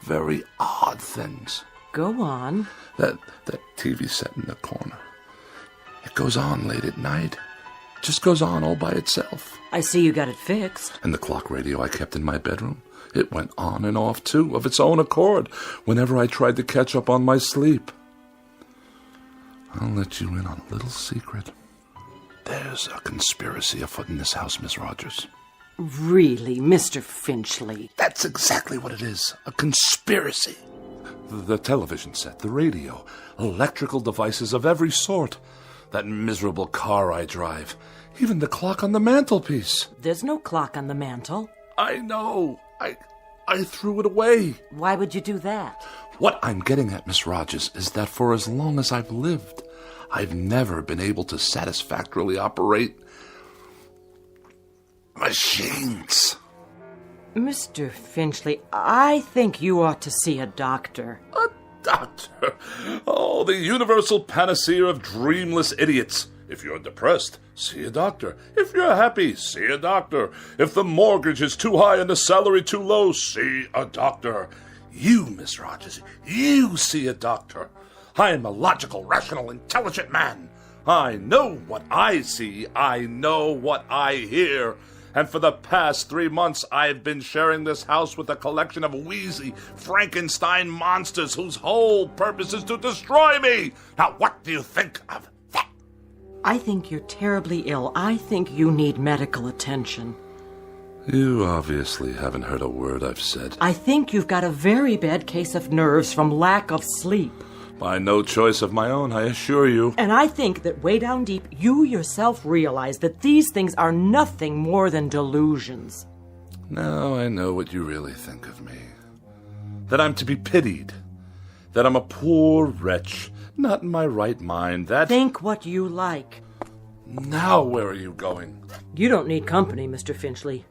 Very odd things. Go on. That TV set in the corner. It goes on late at night. It just goes on all by itself. I see you got it fixed. And the clock radio I kept in my bedroom, it went on and off, too, of its own accord, whenever I tried to catch up on my sleep. I'll let you in on a little secret. There's a conspiracy afoot in this house, Miss Rogers. Really, Mr. Finchley? That's exactly what it is. A conspiracy. The television set, the radio, electrical devices of every sort. That miserable car I drive. Even the clock on the mantelpiece. There's no clock on the mantel. I know. I threw it away. Why would you do that? What I'm getting at, Miss Rogers, is that for as long as I've lived, I've never been able to satisfactorily operate machines. Mr. Finchley, I think you ought to see a doctor. A doctor? Oh, the universal panacea of dreamless idiots. If you're depressed, see a doctor. If you're happy, see a doctor. If the mortgage is too high and the salary too low, see a doctor. You, Miss Rogers, you see a doctor. I am a logical, rational, intelligent man. I know what I see. I know what I hear. And for the past 3 months, I've been sharing this house with a collection of wheezy Frankenstein monsters whose whole purpose is to destroy me. Now, what do you think of that? I think you're terribly ill. I think you need medical attention. You obviously haven't heard a word I've said. I think you've got a very bad case of nerves from lack of sleep. By no choice of my own, I assure you. And I think that way down deep, you yourself realize that these things are nothing more than delusions. Now I know what you really think of me. That I'm to be pitied. That I'm a poor wretch, not in my right mind. That... Think what you like. Now where are you going? You don't need company, Mr. Finchley.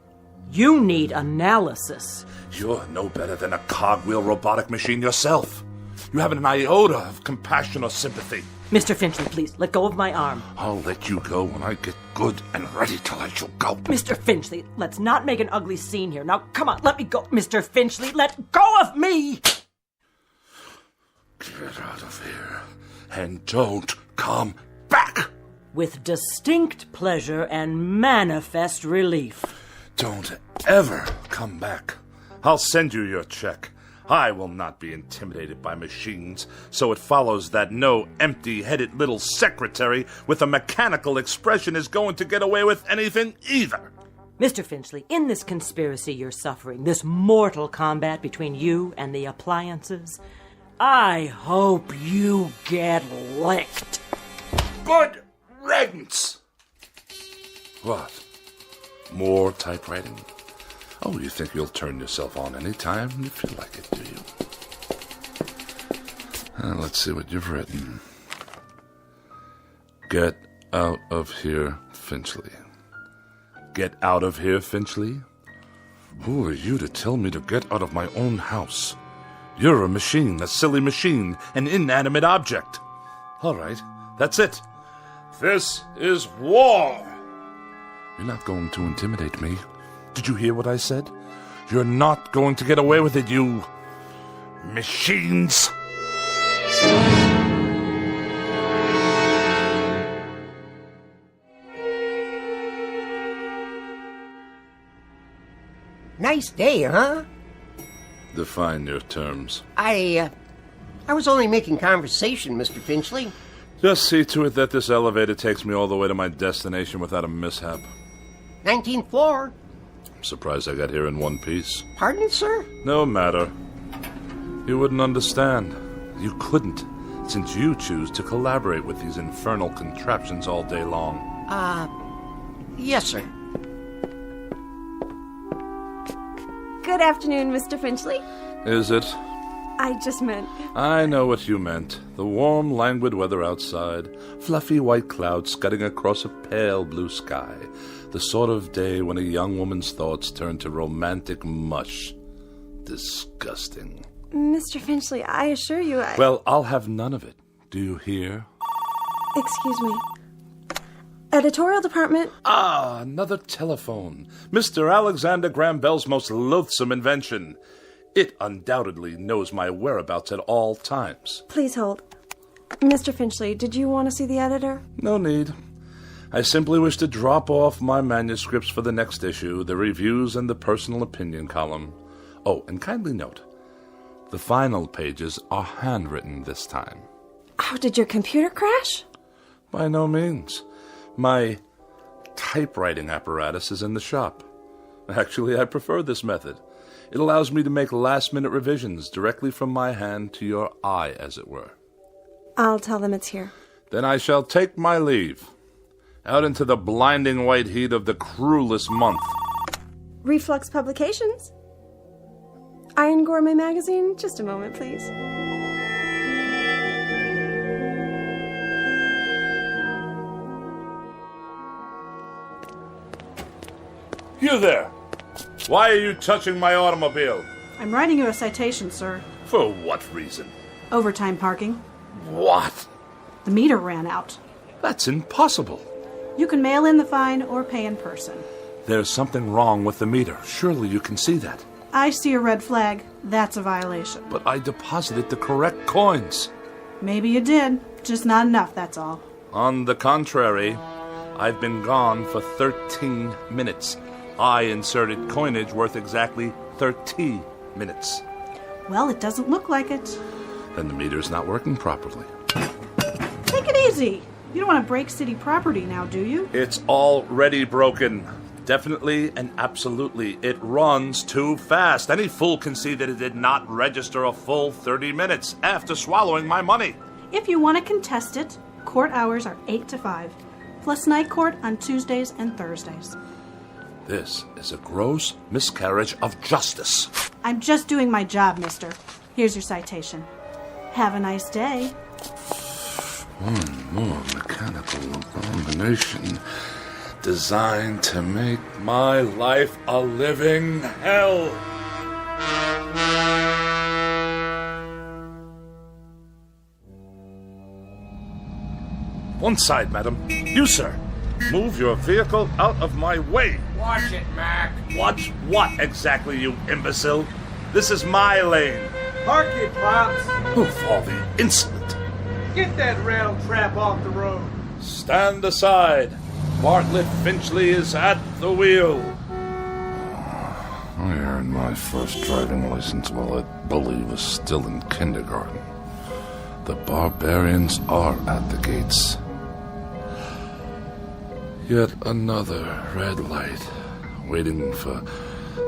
You need analysis. You're no better than a cogwheel robotic machine yourself. You haven't an iota of compassion or sympathy. Mr. Finchley, please, let go of my arm. I'll let you go when I get good and ready to let you go. Mr. Finchley, let's not make an ugly scene here. Now, come on, let me go. Mr. Finchley, let go of me! Get out of here and don't come back! With distinct pleasure and manifest relief. Don't ever come back. I'll send you your check. I will not be intimidated by machines, so it follows that no empty-headed little secretary with a mechanical expression is going to get away with anything either. Mr. Finchley, in this conspiracy you're suffering, this mortal combat between you and the appliances, I hope you get licked. Good riddance! What? More typewriting? Oh, you think you'll turn yourself on any time you feel like it, do you? Let's see what you've written. Get out of here, Finchley. Get out of here, Finchley? Who are you to tell me to get out of my own house? You're a machine, a silly machine, an inanimate object. All right, that's it. This is war. You're not going to intimidate me. Did you hear what I said? You're not going to get away with it, you machines. Nice day, huh? Define your terms. I was only making conversation, Mr. Finchley. Just see to it that this elevator takes me all the way to my destination without a mishap. 19th floor. I'm surprised I got here in one piece. Pardon, sir? No matter. You wouldn't understand. You couldn't, since you choose to collaborate with these infernal contraptions all day long. Yes, sir. Good afternoon, Mr. Finchley. Is it? I just meant... I know what you meant. The warm, languid weather outside, fluffy white clouds scudding across a pale blue sky. The sort of day when a young woman's thoughts turn to romantic mush. Disgusting. Mr. Finchley, I assure you Well, I'll have none of it. Do you hear? Excuse me. Editorial department... Ah, another telephone. Mr. Alexander Graham Bell's most loathsome invention. It undoubtedly knows my whereabouts at all times. Please hold. Mr. Finchley, did you want to see the editor? No need. I simply wish to drop off my manuscripts for the next issue, the reviews and the personal opinion column. Oh, and kindly note, the final pages are handwritten this time. Oh, did your computer crash? By no means. My typewriting apparatus is in the shop. Actually, I prefer this method. It allows me to make last-minute revisions directly from my hand to your eye, as it were. I'll tell them it's here. Then I shall take my leave. Out into the blinding white heat of the cruelest month. Reflux Publications? Iron Gourmet Magazine? Just a moment, please. You there! Why are you touching my automobile? I'm writing you a citation, sir. For what reason? Overtime parking. What? The meter ran out. That's impossible. You can mail in the fine or pay in person. There's something wrong with the meter. Surely you can see that. I see a red flag. That's a violation. But I deposited the correct coins. Maybe you did. Just not enough, that's all. On the contrary, I've been gone for 13 minutes. I inserted coinage worth exactly 30 minutes. Well, it doesn't look like it. Then the meter's not working properly. Take it easy. You don't want to break city property now, do you? It's already broken. Definitely and absolutely. It runs too fast. Any fool can see that it did not register a full 30 minutes after swallowing my money. If you want to contest it, court hours are 8 to 5, plus night court on Tuesdays and Thursdays. This is a gross miscarriage of justice. I'm just doing my job, mister. Here's your citation. Have a nice day. One more mechanical abomination designed to make my life a living hell. One side, madam. You, sir. Move your vehicle out of my way. Watch it, Mac. Watch what exactly, you imbecile? This is my lane. Park it, Pops. Of all the insolent. Get that rattle trap off the road. Stand aside. Bartlett Finchley is at the wheel. I earned my first driving license while I believe was still in kindergarten. The barbarians are at the gates. Yet another red light, waiting for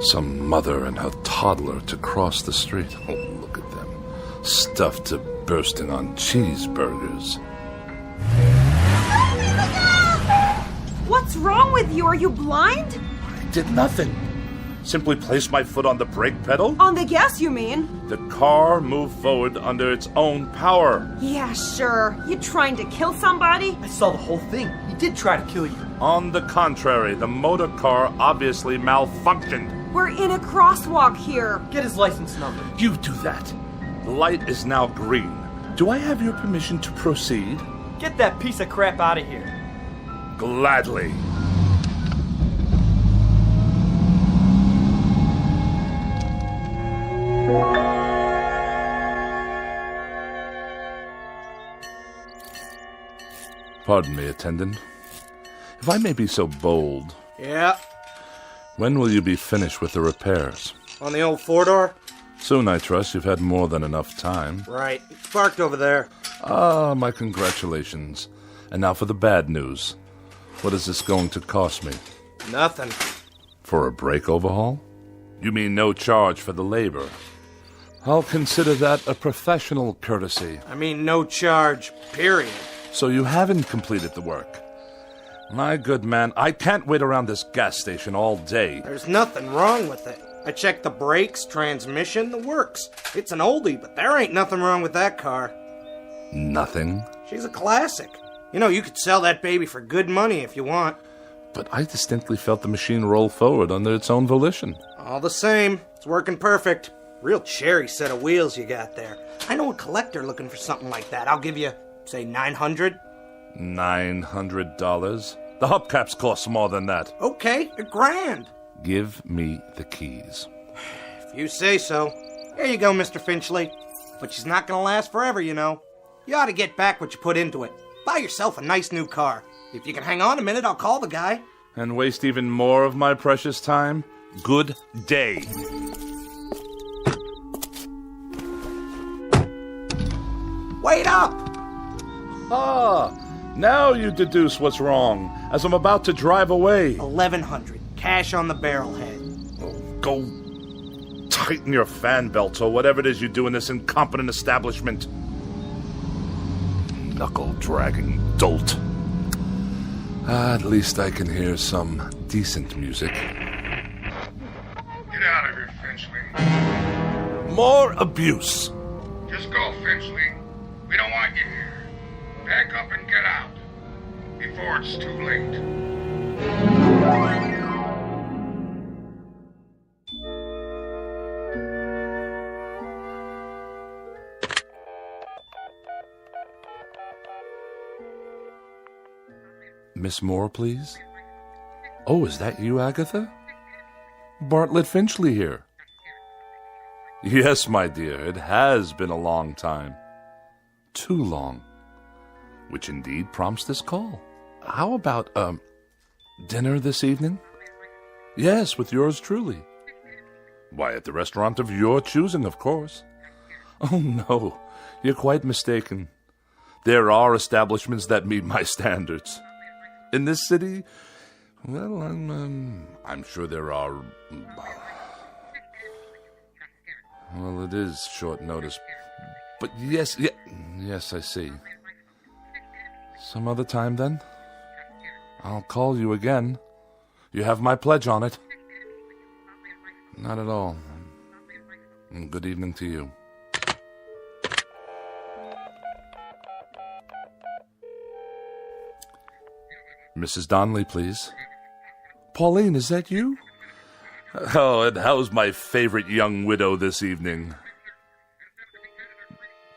some mother and her toddler to cross the street. Oh, look at them, stuffed to bursting on cheeseburgers. What's wrong with you? Are you blind? I did nothing. Simply placed my foot on the brake pedal. On the gas, you mean? The car moved forward under its own power. Yeah, sure. You trying to kill somebody? I saw the whole thing. He did try to kill you. On the contrary, the motor car obviously malfunctioned. We're in a crosswalk here. Get his license number. You do that. The light is now green. Do I have your permission to proceed? Get that piece of crap out of here. Gladly. Pardon me, attendant. If I may be so bold. Yeah. When will you be finished with the repairs? On the old four-door? Soon, I trust. You've had more than enough time. Right. It's parked over there. Ah, my congratulations. And now for the bad news. What is this going to cost me? Nothing. For a brake overhaul? You mean no charge for the labor? I'll consider that a professional courtesy. I mean no charge, period. So you haven't completed the work. My good man, I can't wait around this gas station all day. There's nothing wrong with it. I checked the brakes, transmission, the works. It's an oldie, but there ain't nothing wrong with that car. Nothing? She's a classic. You know, you could sell that baby for good money if you want. But I distinctly felt the machine roll forward under its own volition. All the same, it's working perfect. Real cherry set of wheels you got there. I know a collector looking for something like that. I'll give you, say, $900. $900? The hubcaps cost more than that. Okay, $1,000. Give me the keys. If you say so. Here you go, Mr. Finchley. But she's not gonna last forever, you know. You ought to get back what you put into it. Buy yourself a nice new car. If you can hang on a minute, I'll call the guy. And waste even more of my precious time? Good day. Wait up! Ah, now you deduce what's wrong, as I'm about to drive away. $1,100. Cash on the barrelhead. Oh, go tighten your fan belts or whatever it is you do in this incompetent establishment. Knuckle-dragging dolt. At least I can hear some decent music. Get out of here, Finchley. More abuse. Just go, Finchley. We don't want you here. Pack up and get out. Before it's too late. Miss Moore, please? Oh, is that you, Agatha? Bartlett Finchley here. Yes, my dear, it has been a long time. Too long. Which indeed prompts this call. How about, dinner this evening? Yes, with yours truly. Why, at the restaurant of your choosing, of course. Oh, no, you're quite mistaken. There are establishments that meet my standards. In this city, well, I'm sure there are. Well, it is short notice. But yes, I see. Some other time, then? I'll call you again. You have my pledge on it. Not at all. Good evening to you. Mrs. Donnelly, please. Pauline, is that you? Oh, and how's my favorite young widow this evening?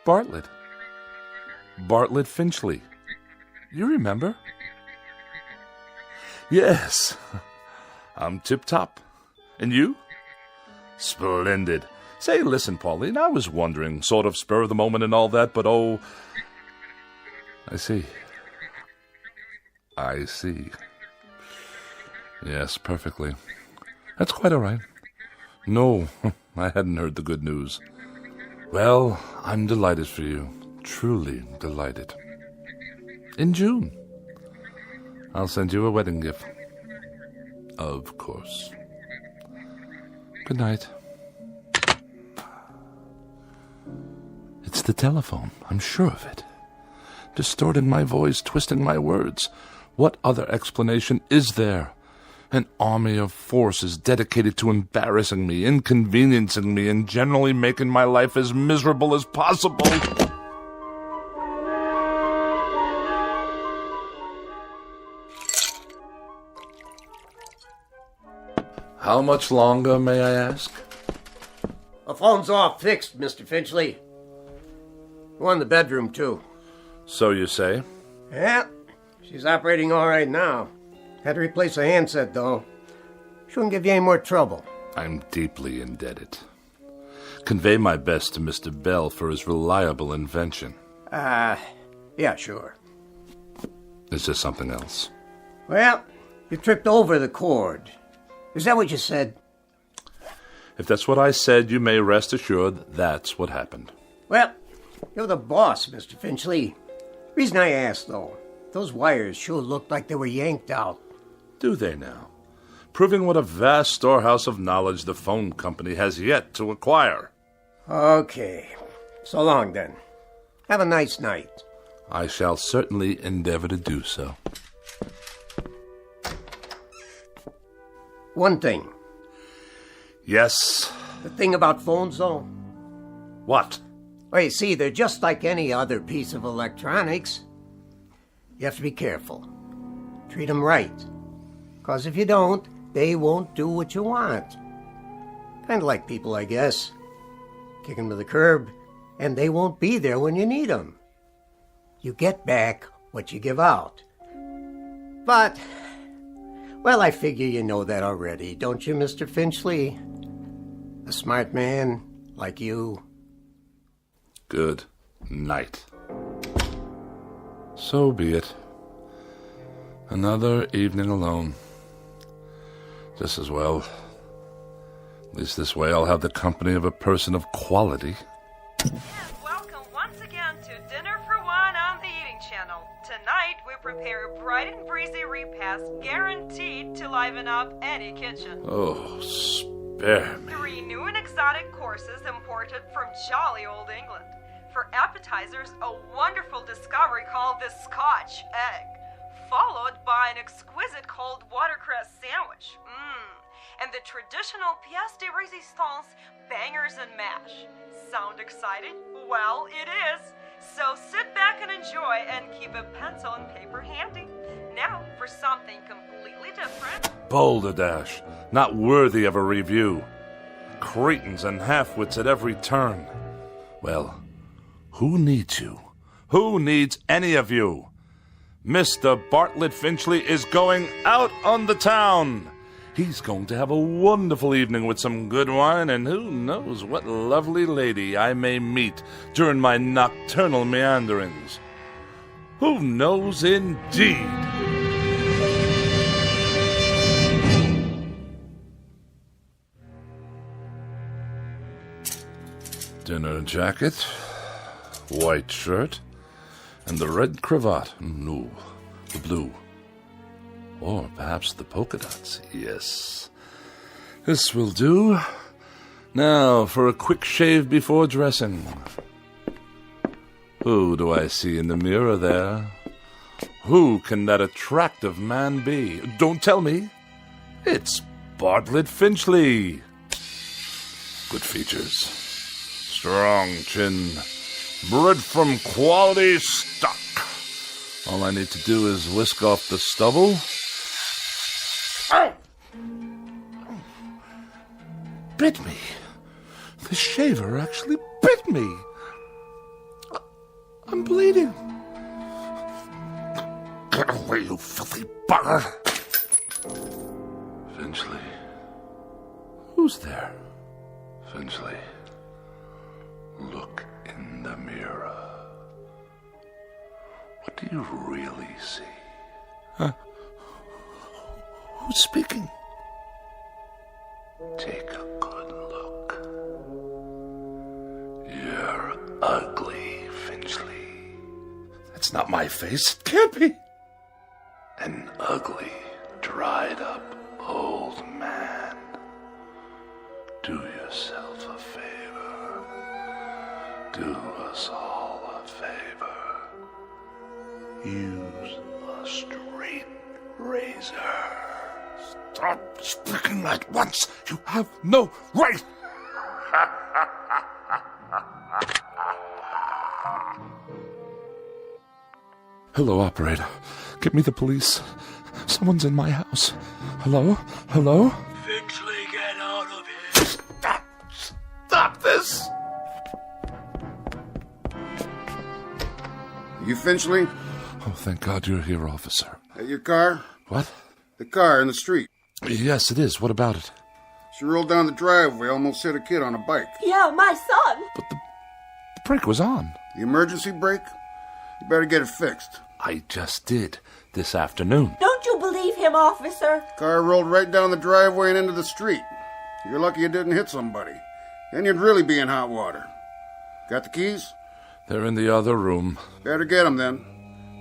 Bartlett. Bartlett Finchley. You remember? Yes. I'm tip-top. And you? Splendid. Say, listen, Pauline, I was wondering, sort of spur of the moment and all that, but oh... I see. I see. Yes, perfectly. That's quite all right. No, I hadn't heard the good news. Well, I'm delighted for you. Truly delighted. In June. I'll send you a wedding gift. Of course. Good night. It's the telephone. I'm sure of it. Distorting my voice, twisting my words. What other explanation is there? An army of forces dedicated to embarrassing me, inconveniencing me, and generally making my life as miserable as possible. How much longer, may I ask? The phone's all fixed, Mr. Finchley. One in the bedroom, too. So you say? Yeah, she's operating all right now. Had to replace a handset, though. Shouldn't give you any more trouble. I'm deeply indebted. Convey my best to Mr. Bell for his reliable invention. Yeah, sure. Is there something else? Well, you tripped over the cord. Is that what you said? If that's what I said, you may rest assured that's what happened. Well, you're the boss, Mr. Finchley. Reason I asked, though, those wires sure looked like they were yanked out. Do they now? Proving what a vast storehouse of knowledge the phone company has yet to acquire. Okay. So long, then. Have a nice night. I shall certainly endeavor to do so. One thing. Yes? The thing about phones, though. What? Well, you see, they're just like any other piece of electronics. You have to be careful. Treat them right. Because if you don't, they won't do what you want. Kind of like people, I guess. Kick them to the curb, and they won't be there when you need them. You get back what you give out. But, well, I figure you know that already, don't you, Mr. Finchley? A smart man like you. Good night. So be it. Another evening alone. Just as well. At least this way I'll have the company of a person of quality. Welcome once again to Dinner for One on the Eating Channel. Tonight we prepare a bright and breezy repast guaranteed to liven up any kitchen. Oh, spare me. 3 new and exotic courses imported from jolly old England. For appetizers, a wonderful discovery called the Scotch egg, followed by an exquisite cold watercress sandwich. And the traditional pièce de résistance, bangers and mash. Sound excited? Well, it is. So sit back and enjoy and keep a pencil and paper handy. Now for something completely different. Balderdash, not worthy of a review. Cretins and half-wits at every turn. Well, who needs you? Who needs any of you? Mr. Bartlett Finchley is going out on the town. He's going to have a wonderful evening with some good wine, and who knows what lovely lady I may meet during my nocturnal meanderings. Who knows indeed? Dinner jacket, white shirt, and the red cravat. No, the blue. Or perhaps the polka dots. Yes. This will do. Now for a quick shave before dressing. Who do I see in the mirror there? Who can that attractive man be? Don't tell me. It's Bartlett Finchley. Good features. Strong chin. Bred from quality stock. All I need to do is whisk off the stubble. Ow! Bit me. The shaver actually bit me. I'm bleeding. Get away, you filthy bugger. Finchley. Who's there? Finchley. Look in the mirror. What do you really see? Huh? Who's speaking? Take a good look. You're ugly, Finchley. That's not my face. It can't be. An ugly, dried up old man. Do yourself a favor. Do us all a favor. Use a straight razor. Stop speaking at once. You have no right. Hello, operator. Get me the police. Someone's in my house. Hello? Hello? Finchley, get out of here. Stop this! You Finchley? Oh, thank God you're here, officer. Your car? What? The car in the street. Yes, it is. What about it? She rolled down the driveway, almost hit a kid on a bike. Yeah, my son. But the brake was on. The emergency brake? You better get it fixed. I just did this afternoon. Don't you believe him, officer? Car rolled right down the driveway and into the street. You're lucky you didn't hit somebody. Then you'd really be in hot water. Got the keys? They're in the other room. Better get them then.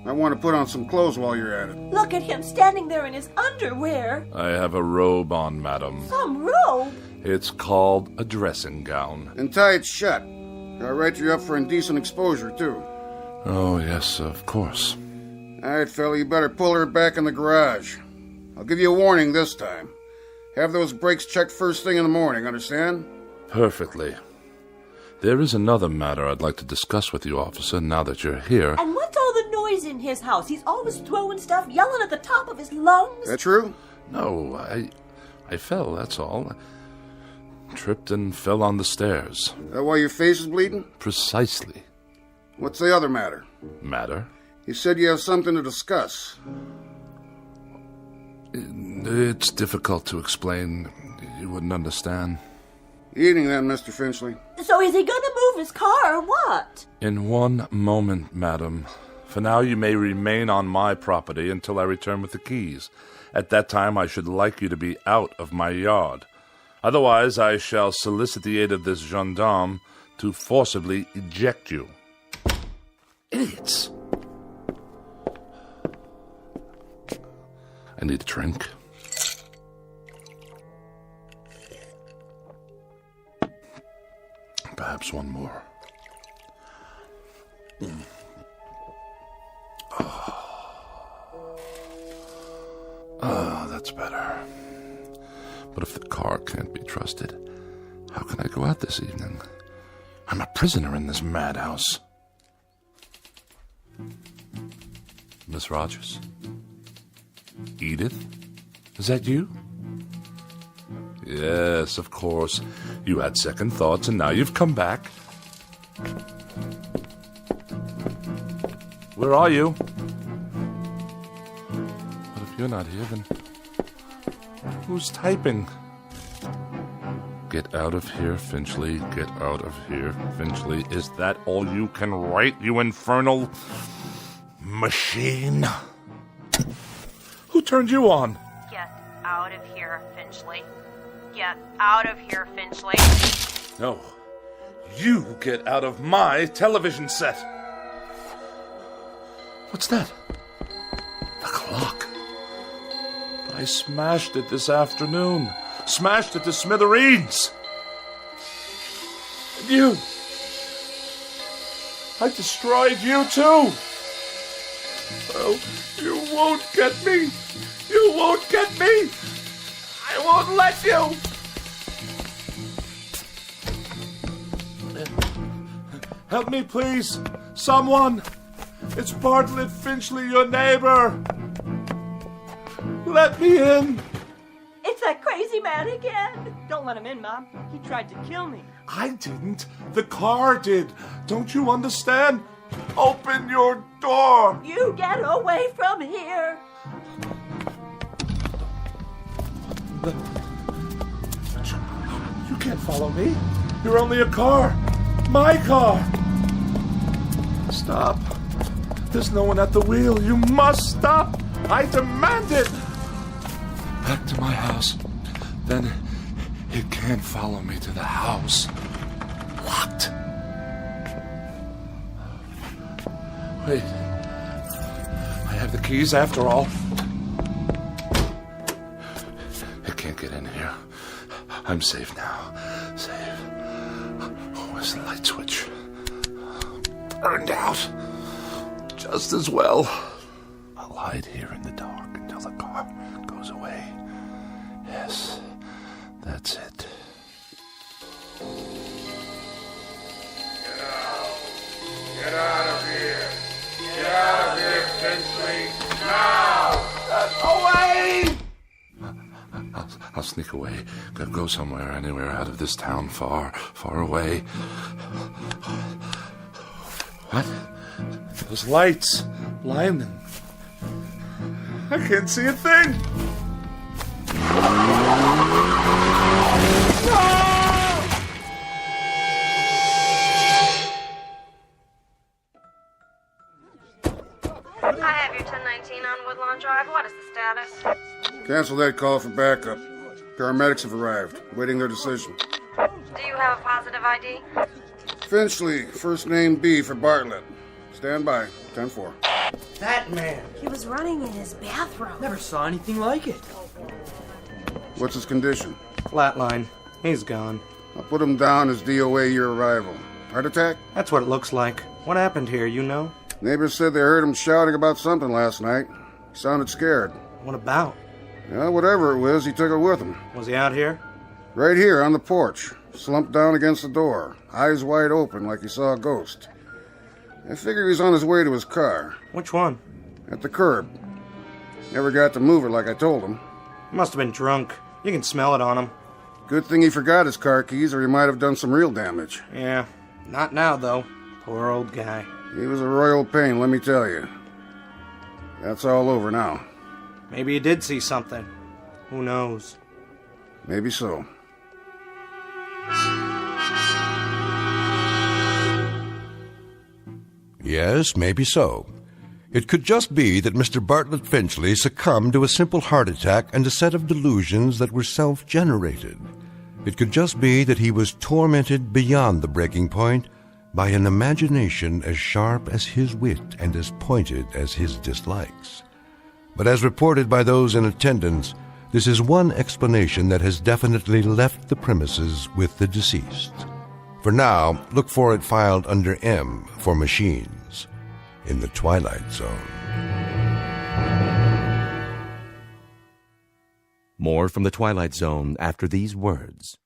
I want to put on some clothes while you're at it. Look at him standing there in his underwear. I have a robe on, madam. Some robe? It's called a dressing gown. And tie it shut. I'll write you up for indecent exposure, too. Oh, yes, of course. All right, fella, you better pull her back in the garage. I'll give you a warning this time. Have those brakes checked first thing in the morning, understand? Perfectly. There is another matter I'd like to discuss with you, officer, now that you're here. And what's all the noise in his house? He's always throwing stuff, yelling at the top of his lungs. That true? No, I fell, that's all. Tripped and fell on the stairs. That why your face is bleeding? Precisely. What's the other matter? Matter? You said you have something to discuss. It's difficult to explain. You wouldn't understand. Evening then, Mr. Finchley. So is he going to move his car or what? In one moment, madam. For now, you may remain on my property until I return with the keys. At that time, I should like you to be out of my yard. Otherwise, I shall solicit the aid of this gendarme to forcibly eject you. Idiots! I need a drink. Perhaps one more. That's better. But if the car can't be trusted, how can I go out this evening? I'm a prisoner in this madhouse. Miss Rogers? Edith? Is that you? Yes, of course. You had second thoughts, and now you've come back. Where are you? But if you're not here, then who's typing? Get out of here, Finchley. Get out of here, Finchley. Is that all you can write, you infernal machine? Who turned you on? Get out of here, Finchley. Get out of here, Finchley. No. You get out of my television set. What's that? The clock. I smashed it this afternoon. Smashed it to smithereens. And you. I destroyed you too. Oh, you won't get me. You won't get me. I won't let you. Help me, please. Someone. It's Bartlett Finchley, your neighbor. Let me in. It's that crazy man again. Don't let him in, Mom. He tried to kill me. I didn't. The car did. Don't you understand? Open your door. You get away from here. You can't follow me. You're only a car. My car. Stop. There's no one at the wheel. You must stop. I demand it. Back to my house. Then it can't follow me to the house. Locked. Wait. I have the keys after all. It can't get in here. I'm safe now. Safe. Where's the light switch? Burned out. Just as well. I'll hide here in the dark until the car goes away. Yes, that's it. Get out of here. Get out of here, Finchley. Now! Away! I'll sneak away. Go somewhere, anywhere out of this town, far, far away. What? Those lights. Blinding. I can't see a thing. No! I have your 1019 on Woodlawn Drive. What is the status? Cancel that call for backup. Paramedics have arrived, waiting their decision. Do you have a positive ID? Finchley, first name B for Bartlett. Stand by, 10-4. That man. He was running in his bathroom. Never saw anything like it. What's his condition? Flatline. He's gone. I'll put him down as DOA your arrival. Heart attack? That's what it looks like. What happened here, you know? Neighbors said they heard him shouting about something last night. He sounded scared. What about? Well, whatever it was, he took it with him. Was he out here? Right here on the porch, slumped down against the door, eyes wide open like he saw a ghost. I figured he was on his way to his car. Which one? At the curb. Never got to move it like I told him. He must have been drunk. You can smell it on him. Good thing he forgot his car keys, or he might have done some real damage. Yeah, not now, though. Poor old guy. He was a royal pain, let me tell you. That's all over now. Maybe he did see something. Who knows? Maybe so. Yes, maybe so. It could just be that Mr. Bartlett Finchley succumbed to a simple heart attack and a set of delusions that were self-generated. It could just be that he was tormented beyond the breaking point by an imagination as sharp as his wit and as pointed as his dislikes. But as reported by those in attendance, this is one explanation that has definitely left the premises with the deceased. For now, look for it filed under M for machines in the Twilight Zone. More from the Twilight Zone after these words.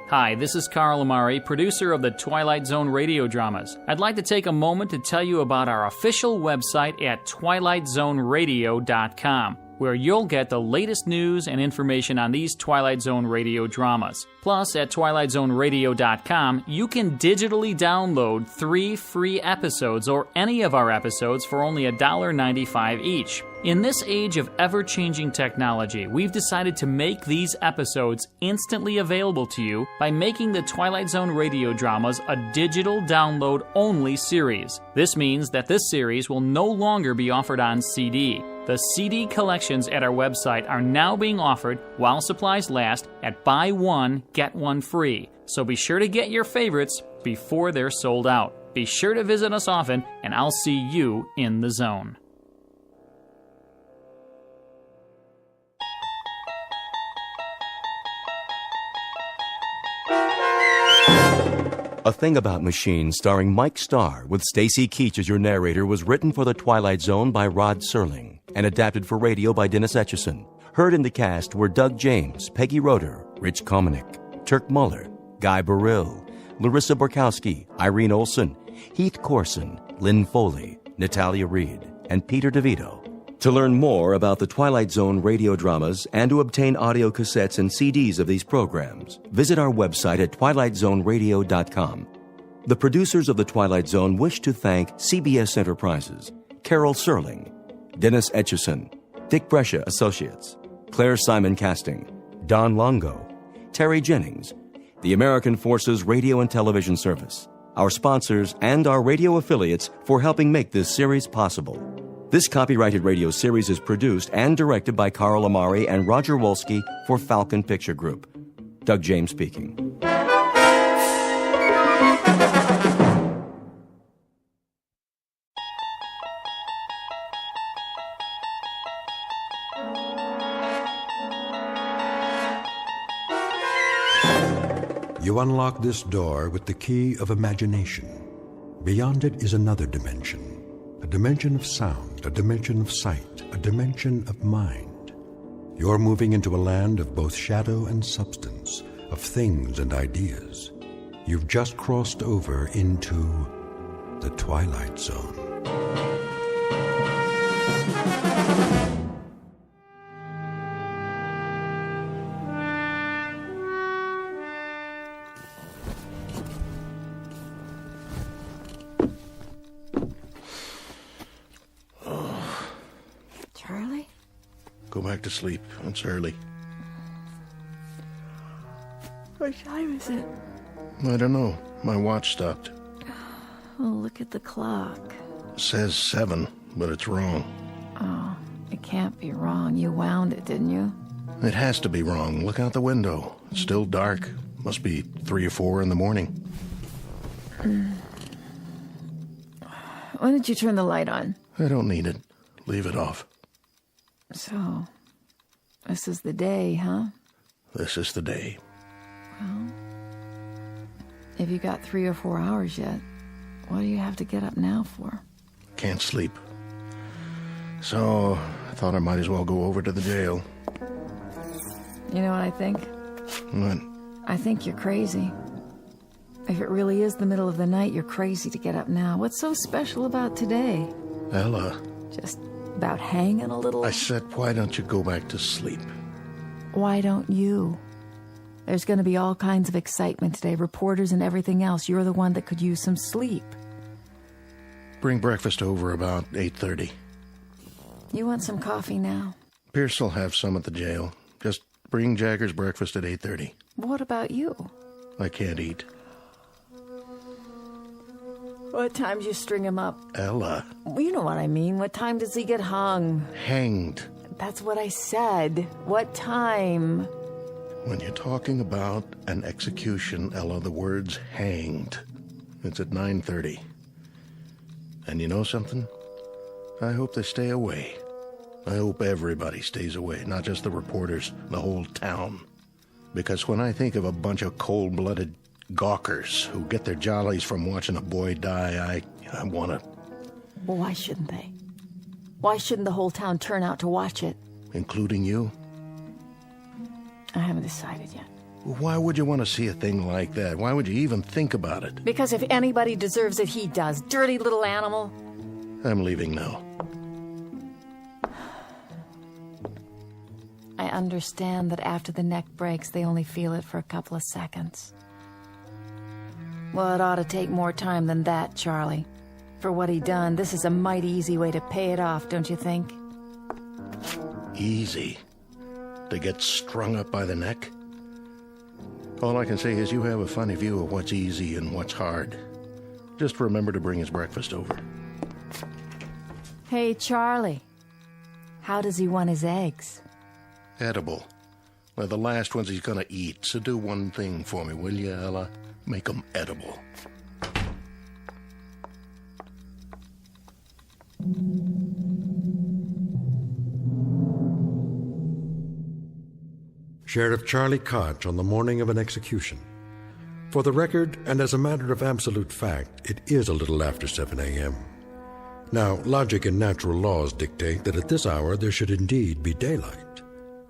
Hi, this is Carl Amari, producer of the Twilight Zone radio dramas. I'd like to take a moment to tell you about our official website at twilightzoneradio.com, where you'll get the latest news and information on these Twilight Zone radio dramas. Plus, at twilightzoneradio.com, you can digitally download 3 free episodes or any of our episodes for only $1.95 each. In this age of ever-changing technology, we've decided to make these episodes instantly available to you by making the Twilight Zone radio dramas a digital download-only series. This means that this series will no longer be offered on CD. The CD collections at our website are now being offered while supplies last at buy one, get one free. So be sure to get your favorites before they're sold out. Be sure to visit us often, and I'll see you in the zone. A Thing About Machines, starring Mike Starr, with Stacy Keach as your narrator, was written for The Twilight Zone by Rod Serling and adapted for radio by Dennis Etchison. Heard in the cast were Doug James, Peggy Roeder, Rich Kominick, Turk Muller, Guy Burrill, Larissa Borkowski, Irene Olson, Heath Corson, Lynn Foley, Natalia Reed, and Peter DeVito. To learn more about the Twilight Zone radio dramas and to obtain audio cassettes and CDs of these programs, visit our website at twilightzoneradio.com. The producers of The Twilight Zone wish to thank CBS Enterprises, Carol Serling, Dennis Etchison, Dick Brescia Associates, Claire Simon Casting, Don Longo, Terry Jennings, the American Forces Radio and Television Service, our sponsors, and our radio affiliates for helping make this series possible. This copyrighted radio series is produced and directed by Carl Amari and Roger Wolski for Falcon Picture Group. Doug James speaking. You unlock this door with the key of imagination. Beyond it is another dimension. A dimension of sound, a dimension of sight, a dimension of mind. You're moving into a land of both shadow and substance, of things and ideas. You've just crossed over into the Twilight Zone. Go back to sleep. It's early. What time is it? I don't know. My watch stopped. Oh, look at the clock. It says 7, but it's wrong. Oh, I It can't be wrong. You wound it, didn't you? It has to be wrong. Look out the window. It's still dark. Must be 3 or 4 in the morning. When did you turn the light on? I don't need it. Leave it off. So, this is the day, huh? This is the day. Well, if you got 3 or 4 hours yet, what do you have to get up now for? Can't sleep. So, I thought I might as well go over to the jail. You know what I think? What? I think you're crazy. If it really is the middle of the night, you're crazy to get up now. What's so special about today? Ella. Just about hanging a little? I said, why don't you go back to sleep? Why don't you? There's going to be all kinds of excitement today, reporters and everything else. You're the one that could use some sleep. Bring breakfast over about 8:30. You want some coffee now? Pierce will have some at the jail. Just bring Jagger's breakfast at 8:30. What about you? I can't eat. What time do you string him up? Ella. You know what I mean. What time does he get hung? Hanged. That's what I said. What time? When you're talking about an execution, Ella, the word's hanged. It's at 9:30. And you know something? I hope they stay away. I hope everybody stays away, not just the reporters, the whole town. Because when I think of a bunch of cold-blooded gawkers who get their jollies from watching a boy die, I want to... Well, why shouldn't they? Why shouldn't the whole town turn out to watch it? Including you? I haven't decided yet. Why would you want to see a thing like that? Why would you even think about it? Because if anybody deserves it, he does. Dirty little animal. I'm leaving now. I understand that after the neck breaks, they only feel it for a couple of seconds. Well, it ought to take more time than that, Charlie. For what he done, this is a mighty easy way to pay it off, don't you think? Easy? To get strung up by the neck? All I can say is you have a funny view of what's easy and what's hard. Just remember to bring his breakfast over. Hey, Charlie. How does he want his eggs? Edible. They're the last ones he's gonna eat, so do one thing for me, will you, Ella? Make them edible. Sheriff Charlie Koch on the morning of an execution. For the record, and as a matter of absolute fact, it is a little after 7 a.m. Now, logic and natural laws dictate that at this hour there should indeed be daylight.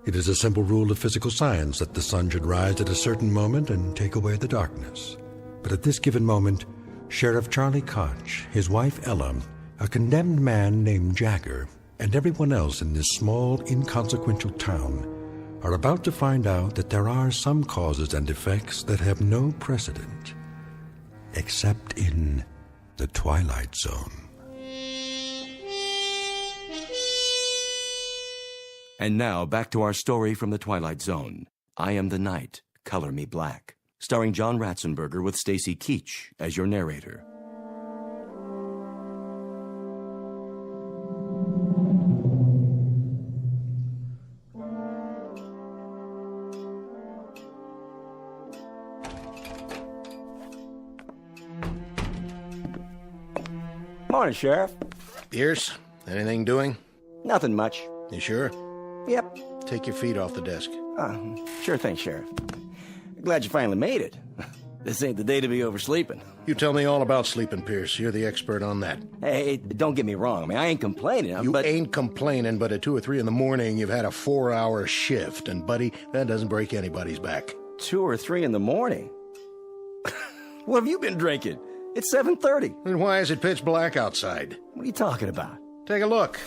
It is a simple rule of physical science that the sun should rise at a certain moment and take away the darkness. But at this given moment, Sheriff Charlie Koch, his wife Ella, a condemned man named Jagger, and everyone else in this small, inconsequential town are about to find out that there are some causes and effects that have no precedent, except in the Twilight Zone. And now, back to our story from the Twilight Zone. I Am the Night, Color Me Black, starring John Ratzenberger with Stacy Keach as your narrator. Morning, Sheriff. Pierce, anything doing? Nothing much. You sure? Yep. Take your feet off the desk. Sure thing, Sheriff. Glad you finally made it. This ain't the day to be oversleeping. You tell me all about sleeping, Pierce. You're the expert on that. Hey, don't get me wrong. I mean, I ain't complaining. You ain't complaining, but at 2 or 3 in the morning, you've had a 4-hour shift. And, buddy, that doesn't break anybody's back. 2 or 3 in the morning? What have you been drinking? It's 7:30. Then why is it pitch black outside? What are you talking about? Take a look.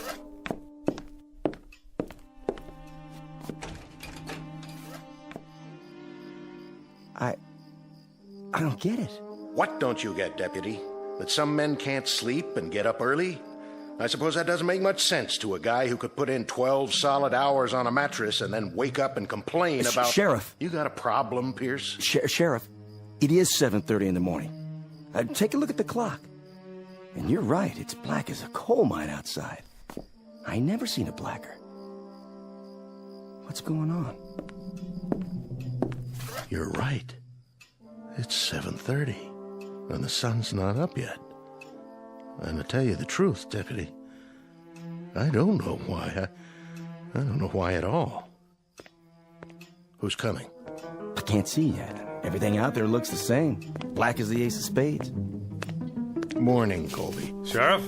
I don't get it. What don't you get, Deputy? That some men can't sleep and get up early? I suppose that doesn't make much sense to a guy who could put in 12 solid hours on a mattress and then wake up and complain about... Sheriff. You got a problem, Pierce? Sheriff, it is 7:30 in the morning. Take a look at the clock. And you're right, it's black as a coal mine outside. I never seen a blacker. What's going on? You're right. It's 7:30, and the sun's not up yet. And to tell you the truth, Deputy, I don't know why. I don't know why at all. Who's coming? I can't see yet. Everything out there looks the same. Black as the ace of spades. Morning, Colby. Sheriff?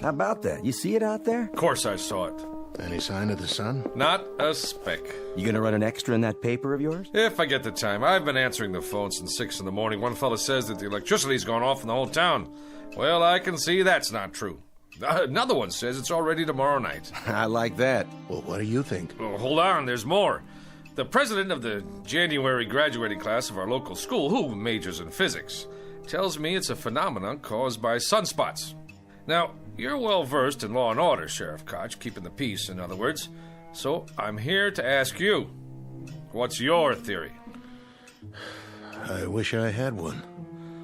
How about that? You see it out there? Of course I saw it. Any sign of the sun? Not a speck. You gonna run an extra in that paper of yours? If I get the time. I've been answering the phone since 6 in the morning. One fella says that the electricity's gone off in the whole town. Well, I can see that's not true. Another one says it's already tomorrow night. I like that. Well, what do you think? Well, hold on, there's more. The president of the January graduating class of our local school, who majors in physics, tells me it's a phenomenon caused by sunspots. Now, you're well versed in law and order, Sheriff Koch, keeping the peace, in other words. So I'm here to ask you, what's your theory? I wish I had one.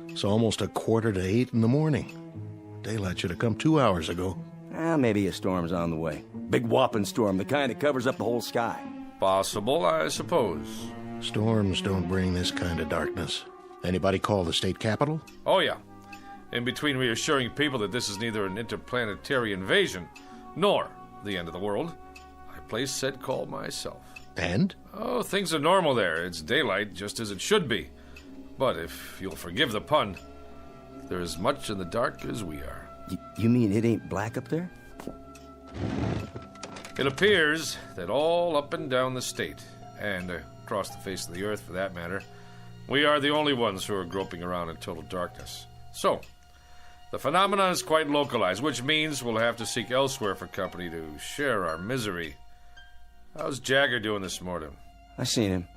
It's almost 7:45 in the morning. Daylight should have come 2 hours ago. Maybe a storm's on the way. Big whopping storm, the kind that covers up the whole sky. Possible, I suppose. Storms don't bring this kind of darkness. Anybody call the state capitol? Oh, yeah. In between reassuring people that this is neither an interplanetary invasion nor the end of the world, I placed said call myself. And? Oh, things are normal there. It's daylight, just as it should be. But if you'll forgive the pun, they're as much in the dark as we are. You mean it ain't black up there? It appears that all up and down the state, and across the face of the earth for that matter, we are the only ones who are groping around in total darkness. So, the phenomenon is quite localized, which means we'll have to seek elsewhere for company to share our misery. How's Jagger doing this morning? I seen him.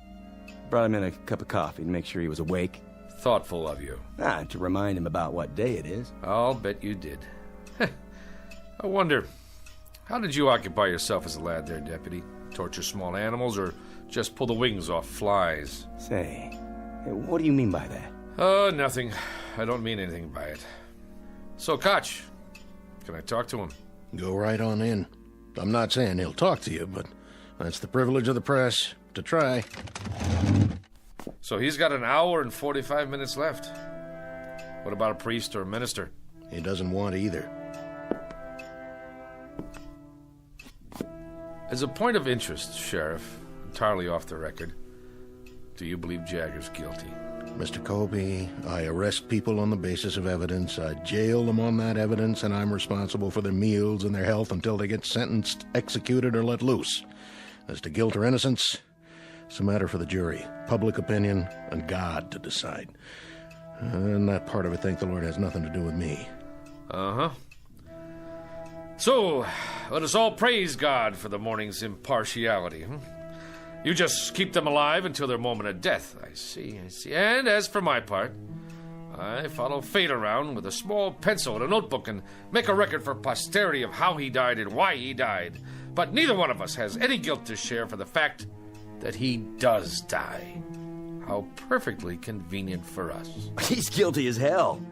Brought him in a cup of coffee to make sure he was awake. Thoughtful of you. To remind him about what day it is. I'll bet you did. I wonder, how did you occupy yourself as a lad there, Deputy? Torture small animals or just pull the wings off flies? Say, what do you mean by that? Oh, nothing. I don't mean anything by it. So, Koch, can I talk to him? Go right on in. I'm not saying he'll talk to you, but that's the privilege of the press, to try. So he's got 1 hour and 45 minutes left. What about a priest or a minister? He doesn't want either. As a point of interest, Sheriff, entirely off the record, do you believe Jagger's guilty? Mr. Colby, I arrest people on the basis of evidence. I jail them on that evidence, and I'm responsible for their meals and their health until they get sentenced, executed, or let loose. As to guilt or innocence, it's a matter for the jury, public opinion, and God to decide. And that part of it, thank the Lord, has nothing to do with me. Uh-huh. So, let us all praise God for the morning's impartiality. You just keep them alive until their moment of death. I see. And as for my part, I follow fate around with a small pencil and a notebook and make a record for posterity of how he died and why he died. But neither one of us has any guilt to share for the fact that he does die. How perfectly convenient for us. He's guilty as hell.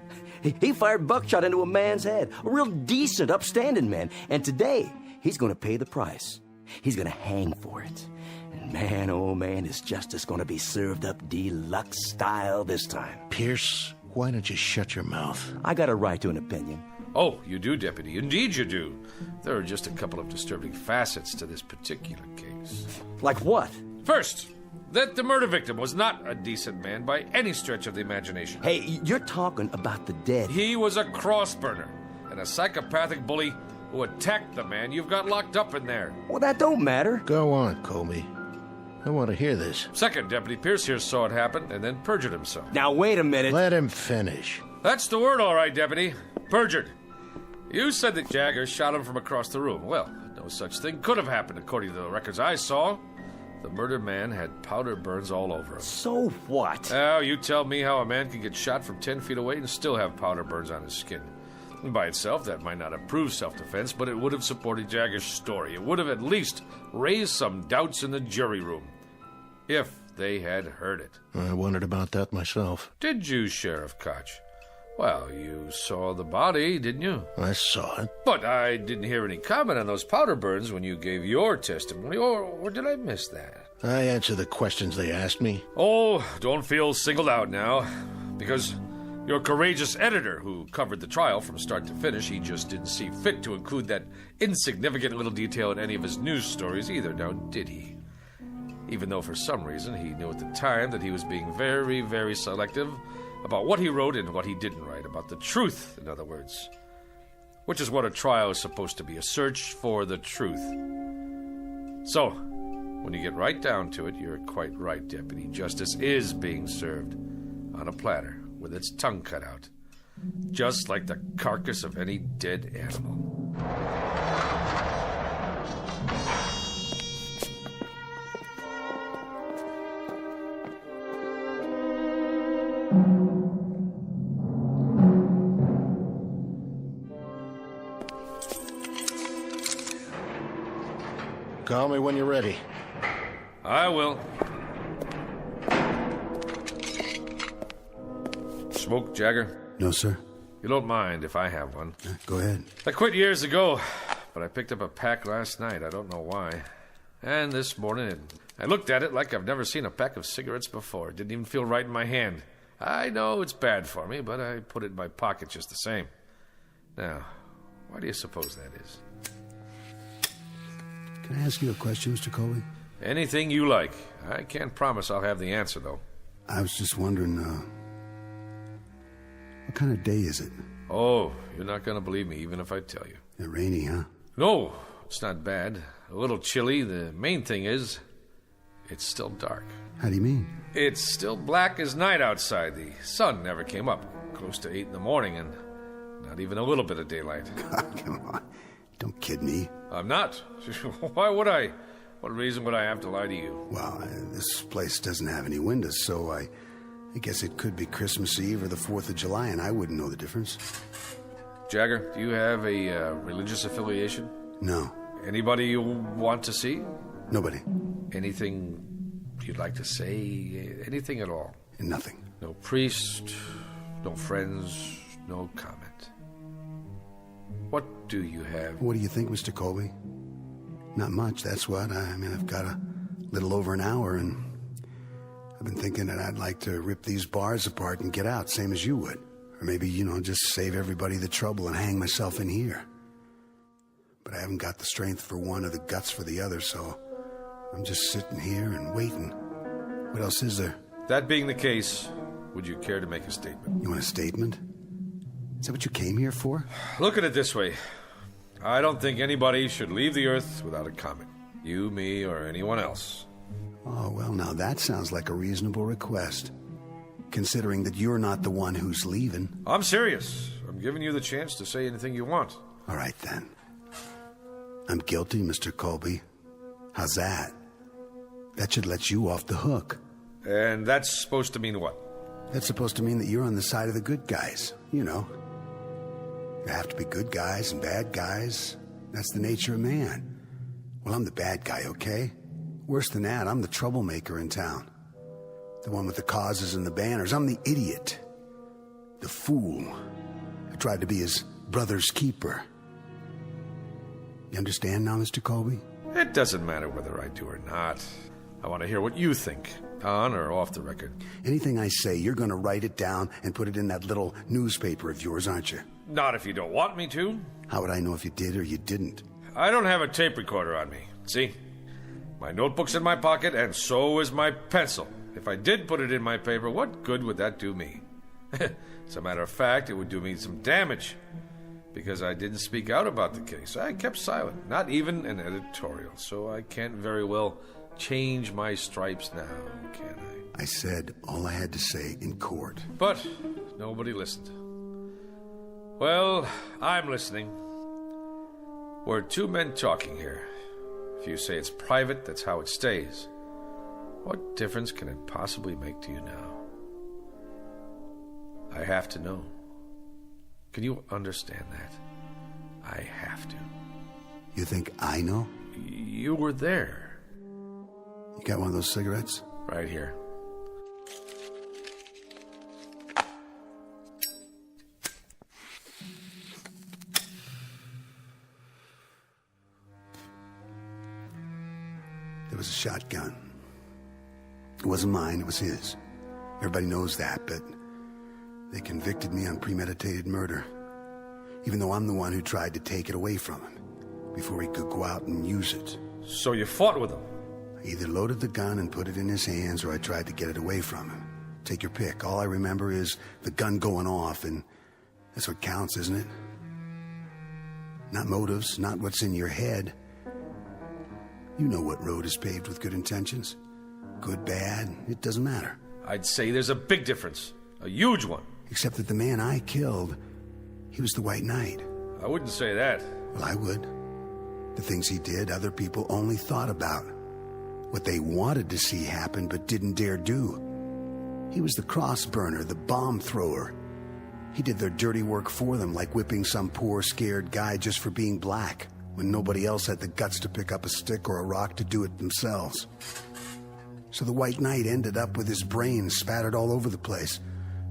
He fired buckshot into a man's head. A real decent, upstanding man. And today, he's going to pay the price. He's going to hang for it. And man, oh man, is justice going to be served up deluxe style this time. Pierce, why don't you shut your mouth? I got a right to an opinion. Oh, you do, Deputy. Indeed you do. There are just a couple of disturbing facets to this particular case. Like what? First, that the murder victim was not a decent man by any stretch of the imagination. Hey, you're talking about the dead. He was a crossburner and a psychopathic bully who attacked the man you've got locked up in there. Well, that don't matter. Go on, Colby. I want to hear this. Second, Deputy Pierce here saw it happen and then perjured himself. Now, wait a minute. Let him finish. That's the word, all right, Deputy. Perjured. You said that Jagger shot him from across the room. Well, no such thing could have happened according to the records I saw. The murdered man had powder burns all over him. So what? Oh, you tell me how a man can get shot from 10 feet away and still have powder burns on his skin. And by itself, that might not have proved self-defense, but it would have supported Jagger's story. It would have at least raised some doubts in the jury room. If they had heard it. I wondered about that myself. Did you, Sheriff Koch? Well, you saw the body, didn't you? I saw it. But I didn't hear any comment on those powder burns when you gave your testimony, or did I miss that? I answered the questions they asked me. Oh, don't feel singled out now, because your courageous editor who covered the trial from start to finish, he just didn't see fit to include that insignificant little detail in any of his news stories either, now did he? Even though for some reason he knew at the time that he was being very, very selective about what he wrote and what he didn't write, about the truth, in other words. Which is what a trial is supposed to be, a search for the truth. So, when you get right down to it, you're quite right, Deputy. Justice is being served on a platter with its tongue cut out, just like the carcass of any dead animal. Call me when you're ready. I will. Smoke, Jagger? No, sir. You don't mind if I have one? Go ahead. I quit years ago, but I picked up a pack last night. I don't know why. And this morning, I looked at it like I've never seen a pack of cigarettes before. It didn't even feel right in my hand. I know it's bad for me, but I put it in my pocket just the same. Now, why do you suppose that is? Can I ask you a question, Mr. Colby? Anything you like. I can't promise I'll have the answer, though. I was just wondering, what kind of day is it? Oh, you're not going to believe me, even if I tell you. Rainy, huh? No, it's not bad. A little chilly. The main thing is, it's still dark. How do you mean? It's still black as night outside. The sun never came up. Close to 8 in the morning, and not even a little bit of daylight. God, come on. Don't kid me. I'm not. Why would I? What reason would I have to lie to you? Well, this place doesn't have any windows, so I guess it could be Christmas Eve or the 4th of July, and I wouldn't know the difference. Jagger, do you have a religious affiliation? No. Anybody you want to see? Nobody. Anything you'd like to say? Anything at all? Nothing. No priest, no friends, no comment. What do you have? What do you think, Mr. Colby? Not much, that's what. I've got a little over an hour, and I've been thinking that I'd like to rip these bars apart and get out, same as you would. Or maybe, just save everybody the trouble and hang myself in here. But I haven't got the strength for one or the guts for the other, so I'm just sitting here and waiting. What else is there? That being the case, would you care to make a statement? You want a statement? Is that what you came here for? Look at it this way. I don't think anybody should leave the Earth without a comment. You, me, or anyone else. Oh, well, now that sounds like a reasonable request. Considering that you're not the one who's leaving. I'm serious. I'm giving you the chance to say anything you want. All right, then. I'm guilty, Mr. Colby. How's that? That should let you off the hook. And that's supposed to mean what? That's supposed to mean that you're on the side of the good guys. There have to be good guys and bad guys. That's the nature of man. Well, I'm the bad guy, okay? Worse than that, I'm the troublemaker in town. The one with the causes and the banners. I'm the idiot. The fool. I tried to be his brother's keeper. You understand now, Mr. Colby? It doesn't matter whether I do or not. I want to hear what you think, on or off the record. Anything I say, you're going to write it down and put it in that little newspaper of yours, aren't you? Not if you don't want me to. How would I know if you did or you didn't? I don't have a tape recorder on me. See? My notebook's in my pocket, and so is my pencil. If I did put it in my paper, what good would that do me? As a matter of fact, it would do me some damage. Because I didn't speak out about the case. I kept silent. Not even an editorial. So I can't very well change my stripes now, can I? I said all I had to say in court. But nobody listened. Well, I'm listening. We're two men talking here. If you say it's private, that's how it stays. What difference can it possibly make to you now? I have to know. Can you understand that? I have to. You think I know? You were there. You got one of those cigarettes? Right here. It was a shotgun. It wasn't mine, it was his. Everybody knows that, but they convicted me on premeditated murder, even though I'm the one who tried to take it away from him before he could go out and use it. So you fought with him? I either loaded the gun and put it in his hands, or I tried to get it away from him. Take your pick. All I remember is the gun going off, and that's what counts, isn't it? Not motives, not what's in your head. You know what road is paved with good intentions. Good, bad, it doesn't matter. I'd say there's a big difference. A huge one. Except that the man I killed, he was the White Knight. I wouldn't say that. Well, I would. The things he did, other people only thought about. What they wanted to see happen but didn't dare do. He was the cross burner, the bomb thrower. He did their dirty work for them, like whipping some poor, scared guy just for being black, when nobody else had the guts to pick up a stick or a rock to do it themselves. So the White Knight ended up with his brains spattered all over the place,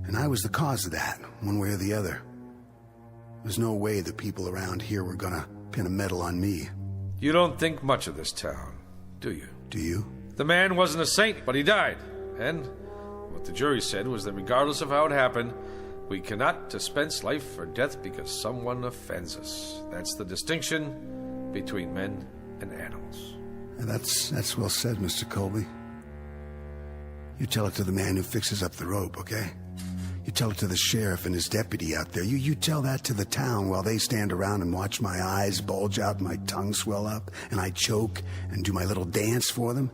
and I was the cause of that, one way or the other. There's no way the people around here were gonna pin a medal on me. You don't think much of this town, do you? Do you? The man wasn't a saint, but he died. And what the jury said was that regardless of how it happened, we cannot dispense life or death because someone offends us. That's the distinction between men and animals. And that's well said, Mr. Colby. You tell it to the man who fixes up the rope, okay? You tell it to the sheriff and his deputy out there. You tell that to the town while they stand around and watch my eyes bulge out and my tongue swell up and I choke and do my little dance for them.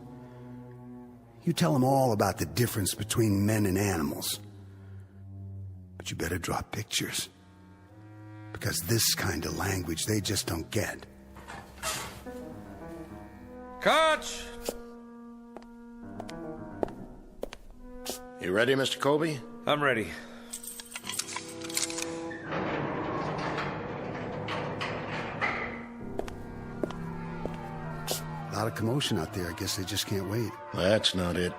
You tell them all about the difference between men and animals. But you better draw pictures. Because this kind of language they just don't get. Catch! You ready, Mr. Colby? I'm ready. A lot of commotion out there. I guess they just can't wait. That's not it.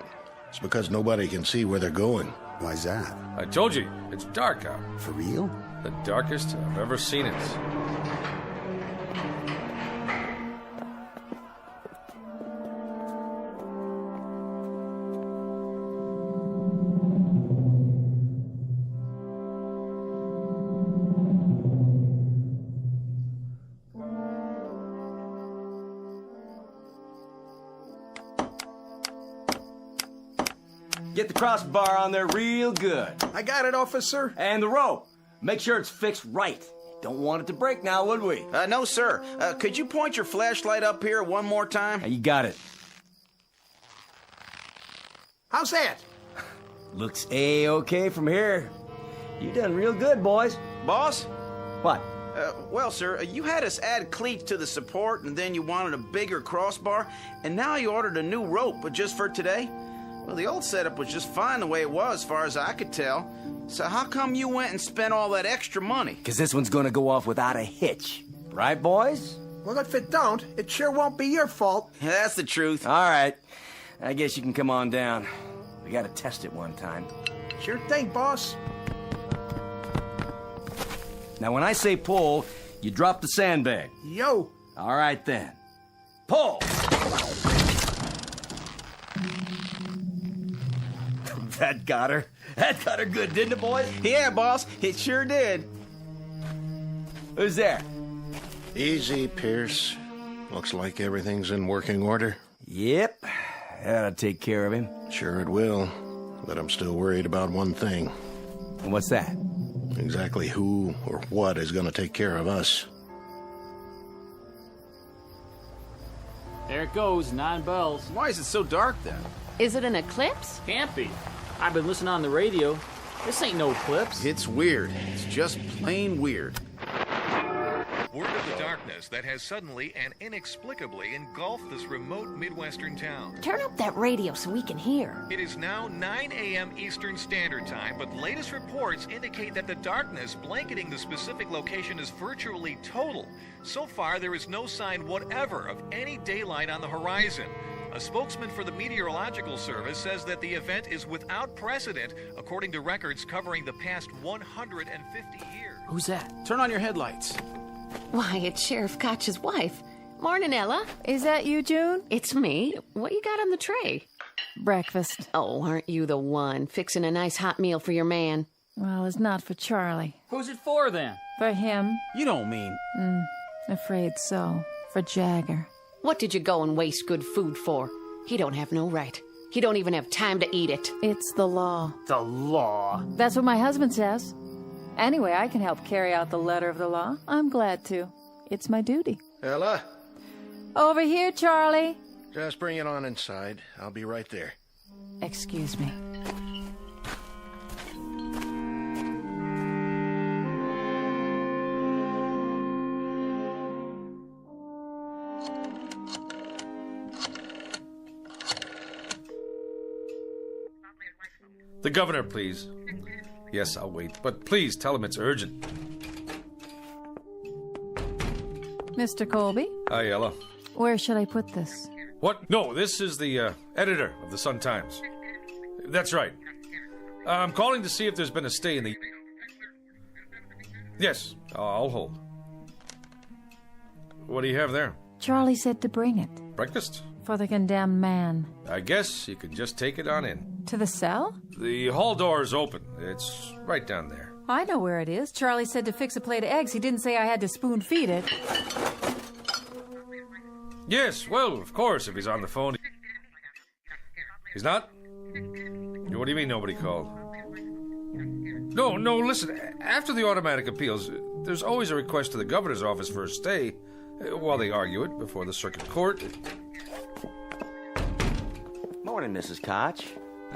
It's because nobody can see where they're going. Why's that? I told you, it's dark out. For real? The darkest I've ever seen it. Get the crossbar on there real good. I got it, officer. And the rope. Make sure it's fixed right. Don't want it to break now, would we? No, sir. Could you point your flashlight up here one more time? You got it. How's that? Looks A-okay from here. You done real good, boys. Boss? What? Well, sir, you had us add cleats to the support, and then you wanted a bigger crossbar, and now you ordered a new rope, but just for today? Well, the old setup was just fine the way it was, as far as I could tell. So how come you went and spent all that extra money? Because this one's gonna go off without a hitch. Right, boys? Well, if it don't, it sure won't be your fault. Yeah, that's the truth. All right. I guess you can come on down. We gotta test it one time. Sure thing, boss. Now, when I say pull, you drop the sandbag. Yo. All right, then. Pull! That got her. That got her good, didn't it, boys? Yeah, boss, it sure did. Who's there? Easy, Pierce. Looks like everything's in working order. Yep. That'll take care of him. Sure it will. But I'm still worried about one thing. And what's that? Exactly who or what is going to take care of us. There it goes, 9 bells. Why is it so dark then? Is it an eclipse? Can't be. I've been listening on the radio. This ain't no eclipse. It's weird. It's just plain weird. Word of the darkness that has suddenly and inexplicably engulfed this remote Midwestern town. Turn up that radio so we can hear. It is now 9 a.m. Eastern Standard Time, but latest reports indicate that the darkness blanketing the specific location is virtually total. So far, there is no sign whatever of any daylight on the horizon. A spokesman for the Meteorological Service says that the event is without precedent, according to records covering the past 150 years. Who's that? Turn on your headlights. Why, it's Sheriff Koch's wife. Morning, Ella. Is that you, June? It's me. What you got on the tray? Breakfast. Oh, aren't you the one? Fixing a nice hot meal for your man. Well, it's not for Charlie. Who's it for, then? For him. You don't mean... Afraid so. For Jagger. What did you go and waste good food for? He don't have no right. He don't even have time to eat it. It's the law. The law? That's what my husband says. Anyway, I can help carry out the letter of the law. I'm glad to. It's my duty. Ella, Over here, Charlie. just bring it on inside. I'll be right there. Excuse me. The governor, please. Yes, I'll wait, but please tell him it's urgent. Mr. Colby, Hi, Ella. where should I put this? What? No, this is the editor of the Sun-Times. That's right. I'm calling to see if there's been a stay in the... Yes, I'll hold. What do you have there? Charlie said to bring it. Breakfast? For the condemned man. I guess you can just take it on in. To the cell? The hall door is open. It's right down there. I know where it is. Charlie said to fix a plate of eggs. He didn't say I had to spoon feed it. Yes, well, of course, if he's on the phone. He's not? What do you mean nobody called? No, listen. After the automatic appeals, there's always a request to the governor's office for a stay while they argue it before the circuit court. Morning, Mrs. Koch.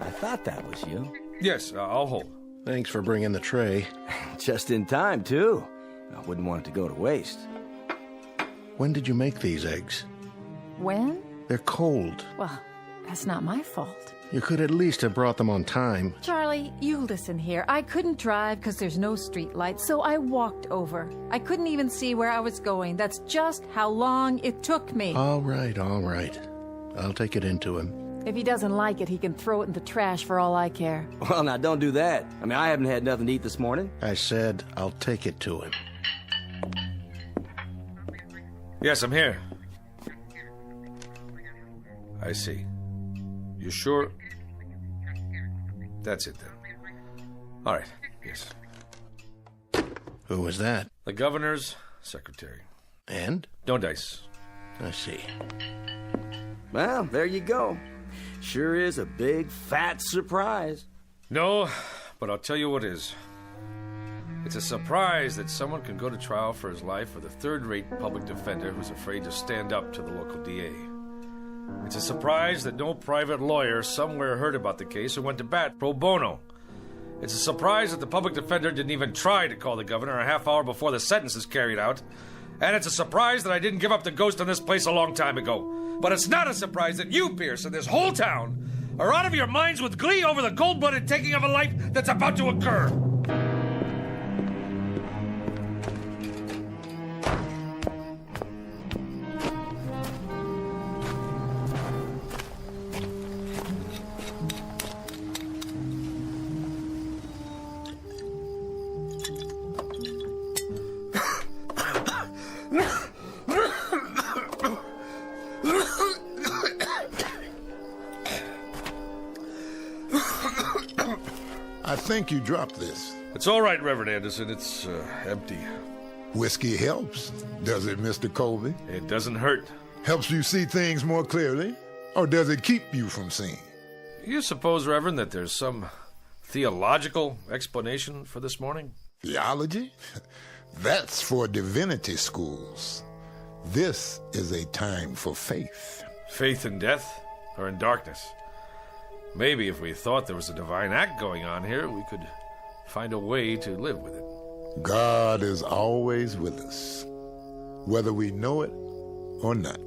I thought that was you. Yes, I'll hold. Thanks for bringing the tray. Just in time, too. I wouldn't want it to go to waste. When did you make these eggs? When? They're cold. Well, that's not my fault. You could at least have brought them on time. Charlie, you listen here. I couldn't drive because there's no street lights, so I walked over. I couldn't even see where I was going. That's just how long it took me. All right. I'll take it into him. If he doesn't like it, he can throw it in the trash for all I care. Well, now, don't do that. I mean, I haven't had nothing to eat this morning. I said I'll take it to him. Yes, I'm here. I see. You sure? That's it, then. All right, yes. Who was that? The governor's secretary. And? No dice. I see. Well, there you go. Sure is a big, fat surprise. No, but I'll tell you what is. It's a surprise that someone can go to trial for his life with a third-rate public defender who's afraid to stand up to the local DA. It's a surprise that no private lawyer somewhere heard about the case and went to bat pro bono. It's a surprise that the public defender didn't even try to call the governor a half hour before the sentence is carried out. And it's a surprise that I didn't give up the ghost on this place a long time ago. But it's not a surprise that you, Pierce, and this whole town are out of your minds with glee over the cold-blooded taking of a life that's about to occur. I think you dropped this. It's all right, Reverend Anderson. It's empty. Whiskey helps, does it, Mr. Colby? It doesn't hurt. Helps you see things more clearly? Or does it keep you from seeing? You suppose, Reverend, that there's some theological explanation for this morning? Theology? That's for divinity schools. This is a time for faith. Faith in death or in darkness? Maybe if we thought there was a divine act going on here, we could find a way to live with it. God is always with us, whether we know it or not.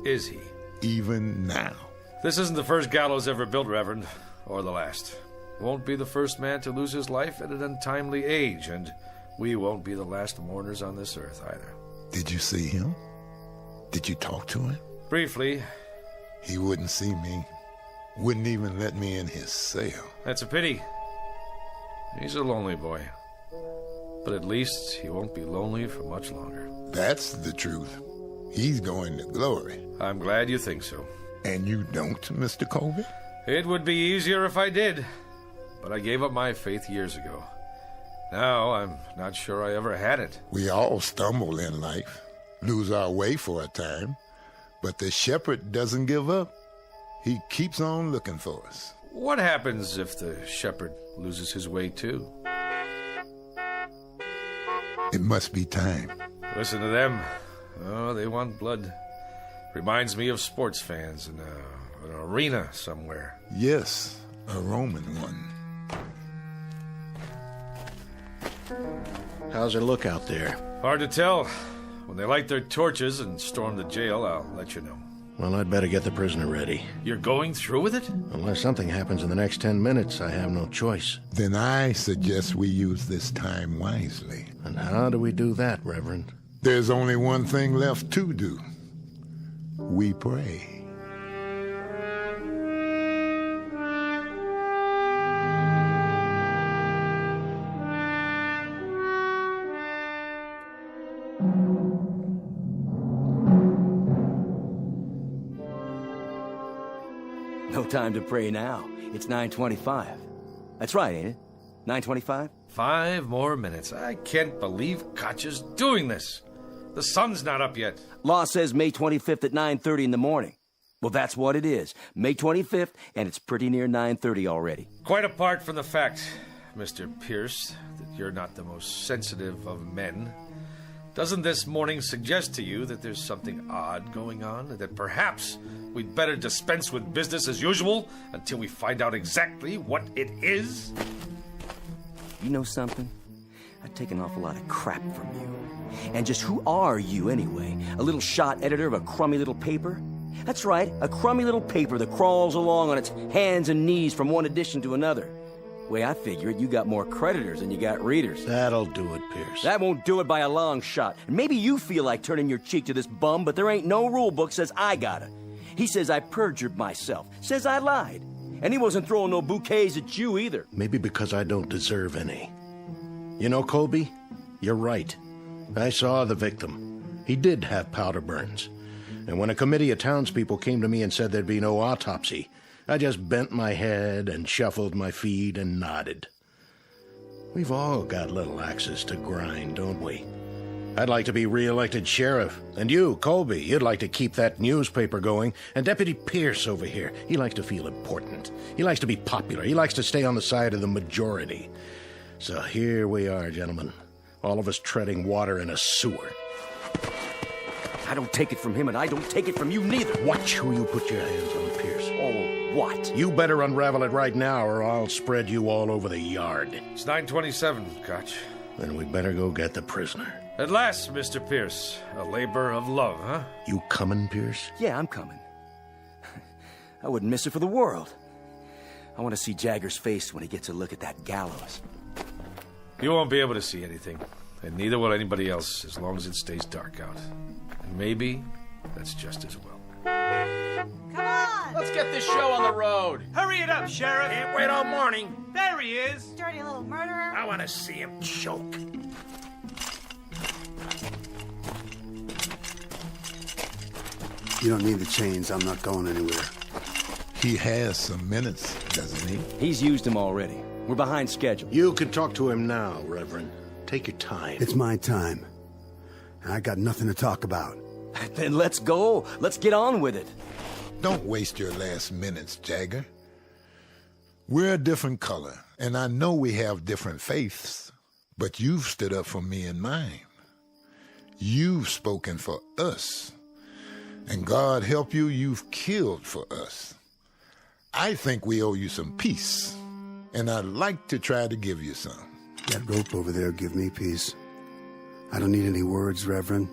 Is he? Even now. This isn't the first gallows ever built, Reverend, or the last. Won't be the first man to lose his life at an untimely age, and we won't be the last mourners on this earth either. Did you see him? Did you talk to him? Briefly. He wouldn't see me. Wouldn't even let me in his cell. That's a pity. He's a lonely boy. But at least he won't be lonely for much longer. That's the truth. He's going to glory. I'm glad you think so. And you don't, Mr. Colby? It would be easier if I did, but I gave up my faith years ago. Now I'm not sure I ever had it. We all stumble in life, lose our way for a time, but the shepherd doesn't give up. He keeps on looking for us. What happens if the shepherd loses his way too? It must be time. Listen to them. Oh, they want blood. Reminds me of sports fans in an arena somewhere. Yes, a Roman one. How's it look out there? Hard to tell. When they light their torches and storm the jail, I'll let you know. Well, I'd better get the prisoner ready. You're going through with it? Unless something happens in the next 10 minutes, I have no choice. Then I suggest we use this time wisely. And how do we do that, Reverend? There's only one thing left to do. We pray. No time to pray now. It's 9:25. That's right, ain't it? 9:25? 5 more minutes. I can't believe Koch's doing this. The sun's not up yet. Law says May 25th at 9:30 in the morning. Well, that's what it is. May 25th, and it's pretty near 9:30 already. Quite apart from the fact, Mr. Pierce, that you're not the most sensitive of men, doesn't this morning suggest to you that there's something odd going on? That perhaps we'd better dispense with business as usual until we find out exactly what it is? You know something? I take an awful lot of crap from you. And just who are you, anyway? A little shot editor of a crummy little paper? That's right, a crummy little paper that crawls along on its hands and knees from one edition to another. The way I figure it, you got more creditors than you got readers. That'll do it, Pierce. That won't do it by a long shot. And maybe you feel like turning your cheek to this bum, but there ain't no rule book says I gotta. He says I perjured myself, says I lied. And he wasn't throwing no bouquets at you either. Maybe because I don't deserve any. You know, Colby, you're right. I saw the victim. He did have powder burns. And when a committee of townspeople came to me and said there'd be no autopsy, I just bent my head and shuffled my feet and nodded. We've all got little axes to grind, don't we? I'd like to be re-elected sheriff. And you, Colby, you'd like to keep that newspaper going. And Deputy Pierce over here, he likes to feel important. He likes to be popular. He likes to stay on the side of the majority. So here we are, gentlemen. All of us treading water in a sewer. I don't take it from him, and I don't take it from you neither. Watch who you put your hands on, Pierce. Oh, what? You better unravel it right now, or I'll spread you all over the yard. It's 9:27, Koch. Then we better go get the prisoner. At last, Mr. Pierce. A labor of love, huh? You coming, Pierce? Yeah, I'm coming. I wouldn't miss it for the world. I want to see Jagger's face when he gets a look at that gallows. You won't be able to see anything, and neither will anybody else as long as it stays dark out. And maybe that's just as well. Come on! Let's get this show on the road. Hurry it up, Sheriff. Can't wait all morning. There he is. Dirty little murderer. I want to see him choke. You don't need the chains. I'm not going anywhere. He has some minutes, doesn't he? He's used them already. We're behind schedule. You can talk to him now, Reverend. Take your time. It's my time. And I got nothing to talk about. Then let's go. Let's get on with it. Don't waste your last minutes, Jagger. We're a different color, and I know we have different faiths, but you've stood up for me and mine. You've spoken for us. And God help you, you've killed for us. I think we owe you some peace, and I'd like to try to give you some. That rope over there give me peace. I don't need any words, Reverend.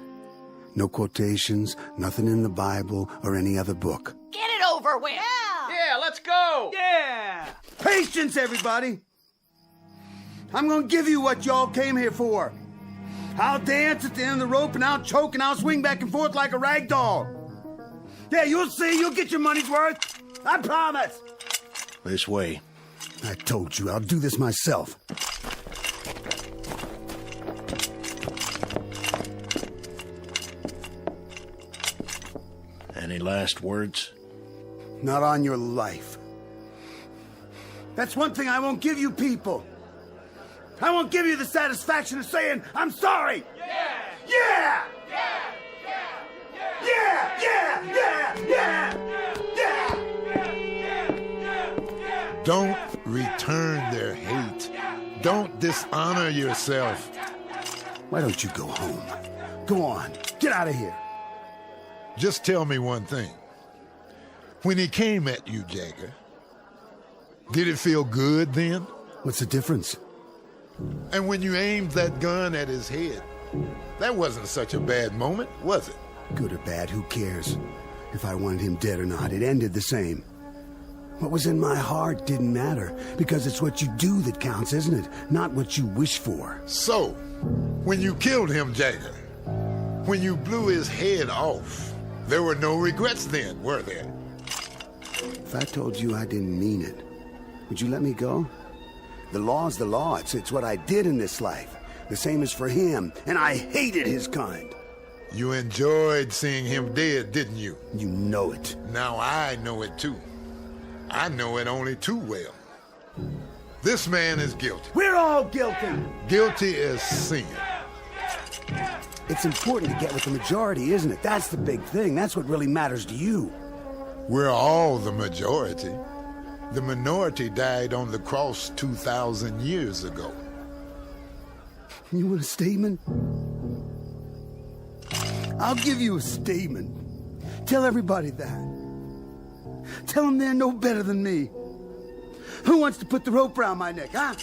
No quotations, nothing in the Bible or any other book. Get it over with. Yeah, let's go. Yeah. Patience, everybody. I'm gonna give you what y'all came here for. I'll dance at the end of the rope, and I'll choke, and I'll swing back and forth like a rag doll. Yeah, you'll see. You'll get your money's worth. I promise. This way. I told you, I'll do this myself. Any last words? Not on your life. That's one thing I won't give you people. I won't give you the satisfaction of saying, I'm sorry. Yeah! Yeah! Yeah! Yeah! Yeah! Don't return their hate. Don't dishonor yourself. Why don't you go home? Go on. Get out of here. Just tell me one thing. When he came at you, Jagger, did it feel good then? What's the difference? And when you aimed that gun at his head, that wasn't such a bad moment, was it? Good or bad, who cares? If I wanted him dead or not, it ended the same. What was in my heart didn't matter, because it's what you do that counts, isn't it? Not what you wish for. So, when you killed him, Jagger, when you blew his head off, there were no regrets then, were there? If I told you I didn't mean it, would you let me go? The law's the law. It's what I did in this life. The same as for him, and I hated his kind. You enjoyed seeing him dead, didn't you? You know it. Now I know it too. I know it only too well. This man is guilty. We're all guilty. Guilty as sin. It's important to get with the majority, isn't it? That's the big thing. That's what really matters to you. We're all the majority. The minority died on the cross 2,000 years ago. You want a statement? I'll give you a statement. Tell everybody that. Tell them they're no better than me. Who wants to put the rope around my neck, huh?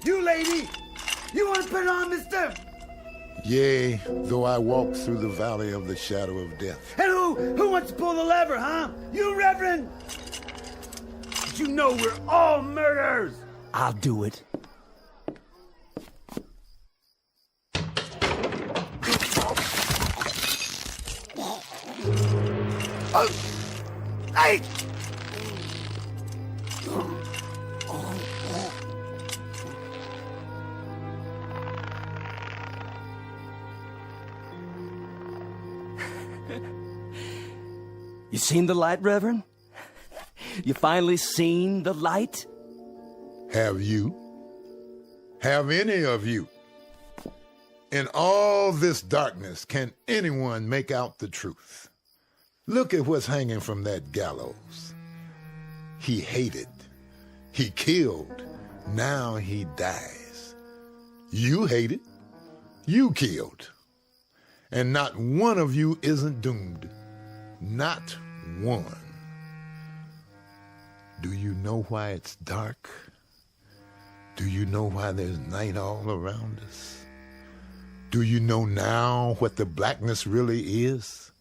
You, lady! You want to put it on, mister? Yea, though I walk through the valley of the shadow of death. And who wants to pull the lever, huh? You, Reverend? But you know we're all murderers! I'll do it. Hey! You seen the light, Reverend? You finally seen the light? Have you? Have any of you? In all this darkness, can anyone make out the truth? Look at what's hanging from that gallows. He hated. He killed. Now he dies. You hated. You killed. And not one of you isn't doomed. Not one. Do you know why it's dark? Do you know why there's night all around us? Do you know now what the blackness really is?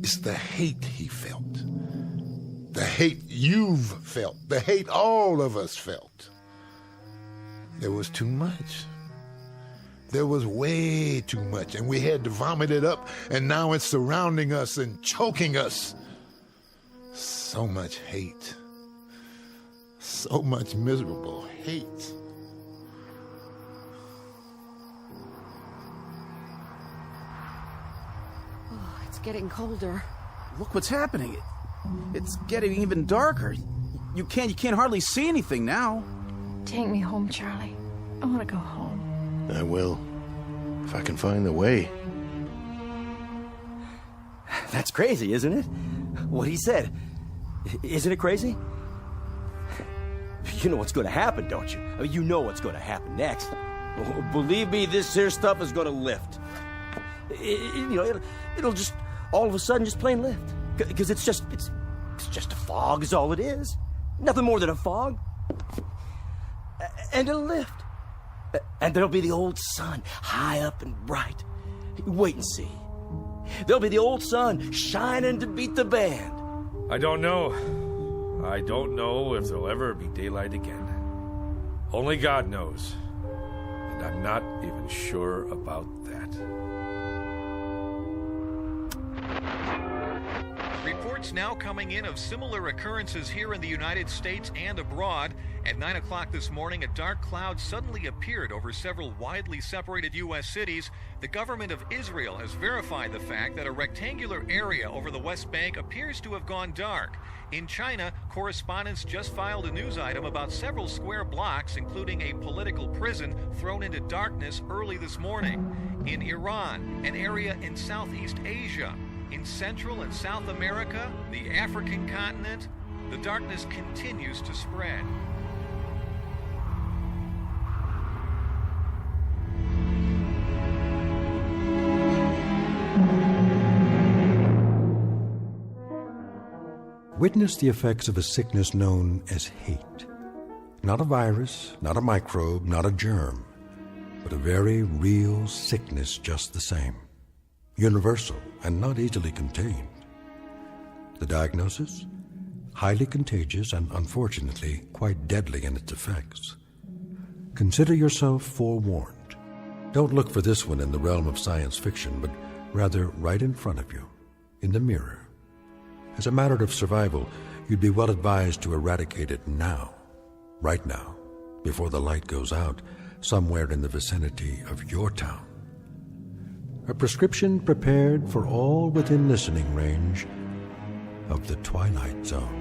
It's the hate he felt. The hate you've felt. The hate all of us felt. There was too much. There was way too much, and we had to vomit it up, and now it's surrounding us and choking us. So much hate. So much miserable hate. Oh, it's getting colder. Look what's happening. It's getting even darker. You can't hardly see anything now. Take me home, Charlie. I want to go home. I will, if I can find the way. That's crazy, isn't it? What he said. Isn't it crazy? You know what's going to happen, don't you? I mean, you know what's going to happen next. Believe me, this here stuff is going to lift. It'll just all of a sudden just plain lift. Because it's just a fog is all it is. Nothing more than a fog. And it'll lift. And there'll be the old sun, high up and bright. Wait and see. There'll be the old sun shining to beat the band. I don't know. I don't know if there'll ever be daylight again. Only God knows. And I'm not even sure about that. Report reports now coming in of similar occurrences here in the United States and abroad. At 9 o'clock this morning, a dark cloud suddenly appeared over several widely separated U.S. cities. The government of Israel has verified the fact that a rectangular area over the West Bank appears to have gone dark. In China, correspondents just filed a news item about several square blocks, including a political prison, thrown into darkness early this morning. In Iran, an area in Southeast Asia, in Central and South America, the African continent, the darkness continues to spread. Witness the effects of a sickness known as hate. Not a virus, not a microbe, not a germ, but a very real sickness just the same. Universal and not easily contained. The diagnosis? Highly contagious and unfortunately quite deadly in its effects. Consider yourself forewarned. Don't look for this one in the realm of science fiction, but rather right in front of you, in the mirror. As a matter of survival, you'd be well advised to eradicate it now, right now, before the light goes out, somewhere in the vicinity of your town. A prescription prepared for all within listening range of the Twilight Zone.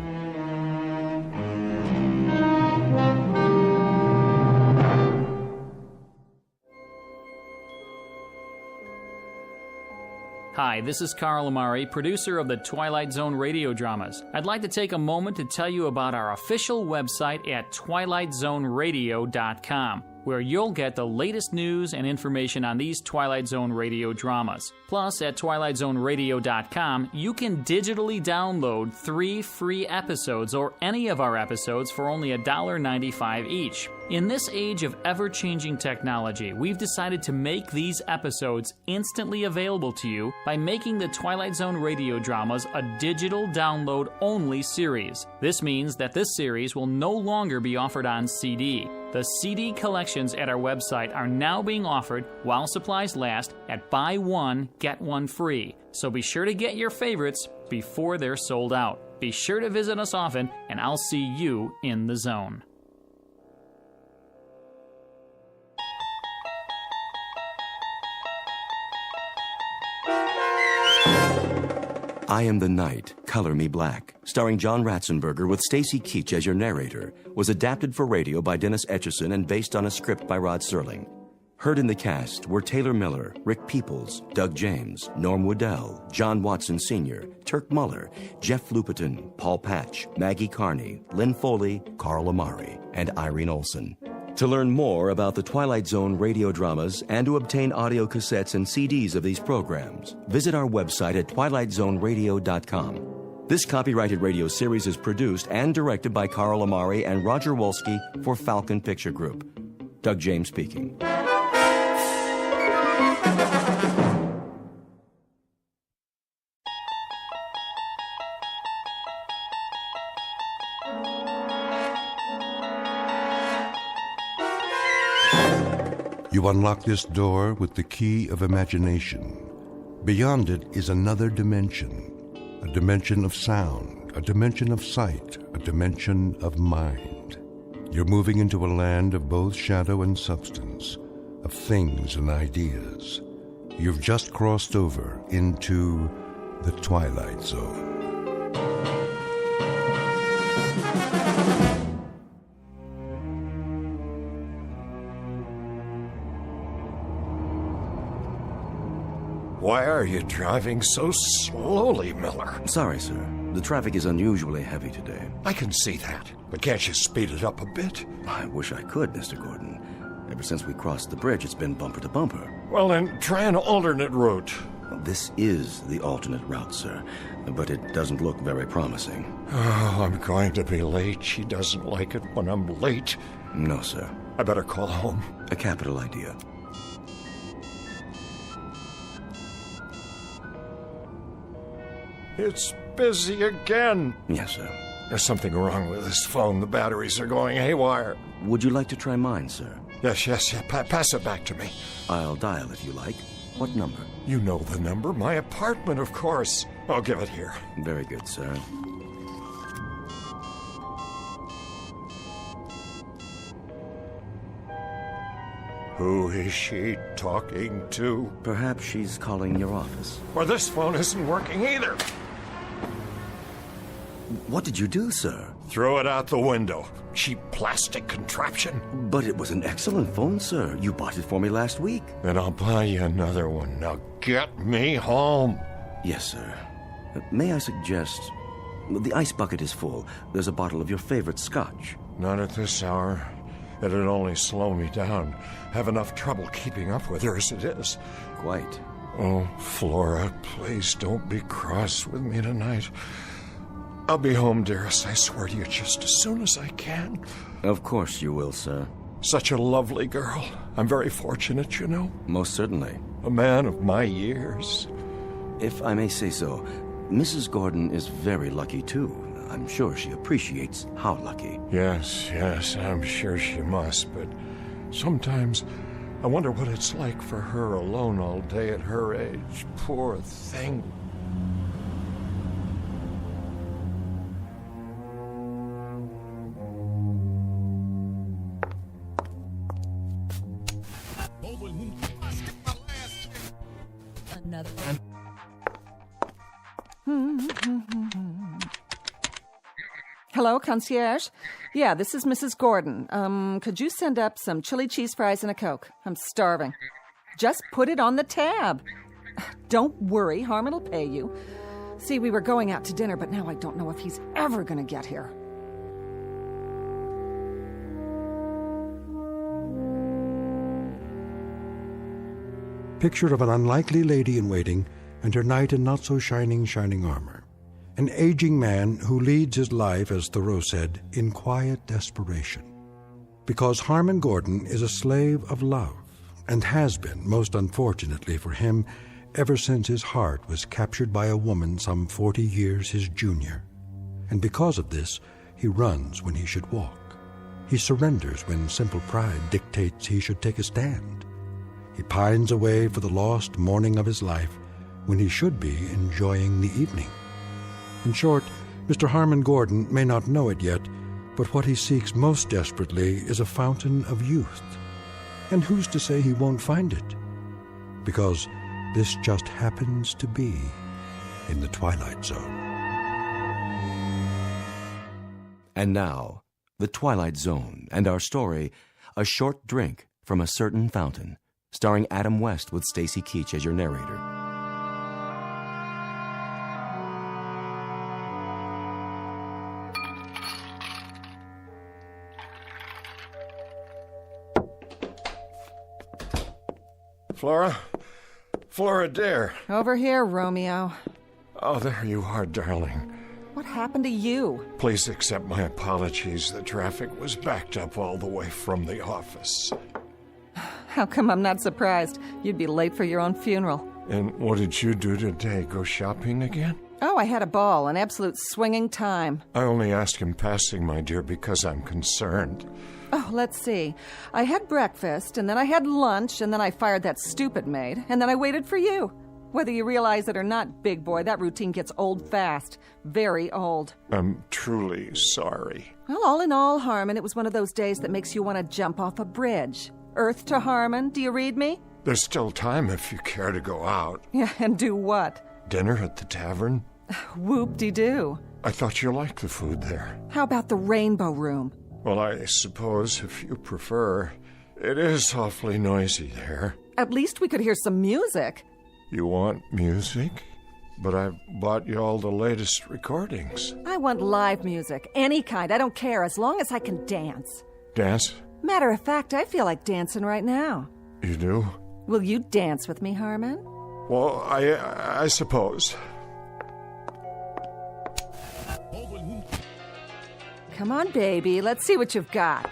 Hi, this is Carl Amari, producer of the Twilight Zone radio dramas. I'd like to take a moment to tell you about our official website at twilightzoneradio.com, where you'll get the latest news and information on these Twilight Zone radio dramas. Plus, at twilightzoneradio.com, you can digitally download 3 free episodes or any of our episodes for only $1.95 each. In this age of ever-changing technology, we've decided to make these episodes instantly available to you by making the Twilight Zone radio dramas a digital download-only series. This means that this series will no longer be offered on CD. The CD collections at our website are now being offered while supplies last at buy one, get one free. So be sure to get your favorites before they're sold out. Be sure to visit us often, and I'll see you in the zone. I Am the Night, Color Me Black, starring John Ratzenberger with Stacy Keach as your narrator, was adapted for radio by Dennis Etchison and based on a script by Rod Serling. Heard in the cast were Taylor Miller, Rick Peoples, Doug James, Norm Woodell, John Watson Sr., Turk Muller, Jeff Lupetin, Paul Patch, Maggie Carney, Lynn Foley, Carl Amari, and Irene Olson. To learn more about the Twilight Zone radio dramas and to obtain audio cassettes and CDs of these programs, visit our website at twilightzoneradio.com. This copyrighted radio series is produced and directed by Carl Amari and Roger Wolski for Falcon Picture Group. Doug James speaking. You unlock this door with the key of imagination. Beyond it is another dimension, a dimension of sound, a dimension of sight, a dimension of mind. You're moving into a land of both shadow and substance, of things and ideas. You've just crossed over into the Twilight Zone. Why are you driving so slowly, Miller? Sorry, sir. The traffic is unusually heavy today. I can see that, but can't you speed it up a bit? I wish I could, Mr. Gordon. Ever since we crossed the bridge, it's been bumper to bumper. Well, then try an alternate route. This is the alternate route, sir, but it doesn't look very promising. Oh, I'm going to be late. She doesn't like it when I'm late. No, sir. I better call home. A capital idea. It's busy again. Yes, sir. There's something wrong with this phone. The batteries are going haywire. Would you like to try mine, sir? Yes. Pass it back to me. I'll dial if you like. What number? You know the number. My apartment, of course. I'll give it here. Very good, sir. Who is she talking to? Perhaps she's calling your office. Or this phone isn't working either. What did you do, sir? Throw it out the window. Cheap plastic contraption. But it was an excellent phone, sir. You bought it for me last week. Then I'll buy you another one. Now get me home. Yes, sir. May I suggest... The ice bucket is full. There's a bottle of your favorite scotch. Not at this hour. It'd only slow me down. Have enough trouble keeping up with her as it is. Quite. Oh, Flora, please don't be cross with me tonight. I'll be home, dearest, I swear to you, just as soon as I can. Of course you will, sir. Such a lovely girl. I'm very fortunate, you know. Most certainly. A man of my years. If I may say so, Mrs. Gordon is very lucky, too. I'm sure she appreciates how lucky. Yes, I'm sure she must, but sometimes I wonder what it's like for her alone all day at her age. Poor thing. Hello, concierge? Yeah, this is Mrs. Gordon. Could you send up some chili cheese fries and a Coke? I'm starving. Just put it on the tab. Don't worry, Harmon will pay you. See, we were going out to dinner, but now I don't know if he's ever going to get here. Picture of an unlikely lady-in-waiting and her knight in not-so-shining armor. An aging man who leads his life, as Thoreau said, in quiet desperation. Because Harmon Gordon is a slave of love, and has been, most unfortunately for him, ever since his heart was captured by a woman some 40 years his junior. And because of this, he runs when he should walk. He surrenders when simple pride dictates he should take a stand. He pines away for the lost morning of his life when he should be enjoying the evening. In short, Mr. Harmon Gordon may not know it yet, but what he seeks most desperately is a fountain of youth. And who's to say he won't find it? Because this just happens to be in the Twilight Zone. And now, the Twilight Zone and our story, A Short Drink from a Certain Fountain, starring Adam West with Stacy Keach as your narrator. Flora, dear. Over here, Romeo. Oh, there you are, darling. What happened to you? Please accept my apologies. The traffic was backed up all the way from the office. How come I'm not surprised? You'd be late for your own funeral. And what did you do today? Go shopping again? Oh, I had a ball, an absolute swinging time. I only ask in passing, my dear, because I'm concerned. Oh, let's see. I had breakfast, and then I had lunch, and then I fired that stupid maid, and then I waited for you. Whether you realize it or not, big boy, that routine gets old fast. Very old. I'm truly sorry. Well, all in all, Harmon, it was one of those days that makes you want to jump off a bridge. Earth to Harmon, do you read me? There's still time if you care to go out. Yeah, and do what? Dinner at the tavern? Whoop-de-doo. I thought you liked the food there. How about the Rainbow Room? Well, I suppose, if you prefer, it is awfully noisy there. At least we could hear some music. You want music? But I've bought you all the latest recordings. I want live music, any kind. I don't care, as long as I can dance. Dance? Matter of fact, I feel like dancing right now. You do? Will you dance with me, Harmon? Well, I suppose. Come on, baby. Let's see what you've got.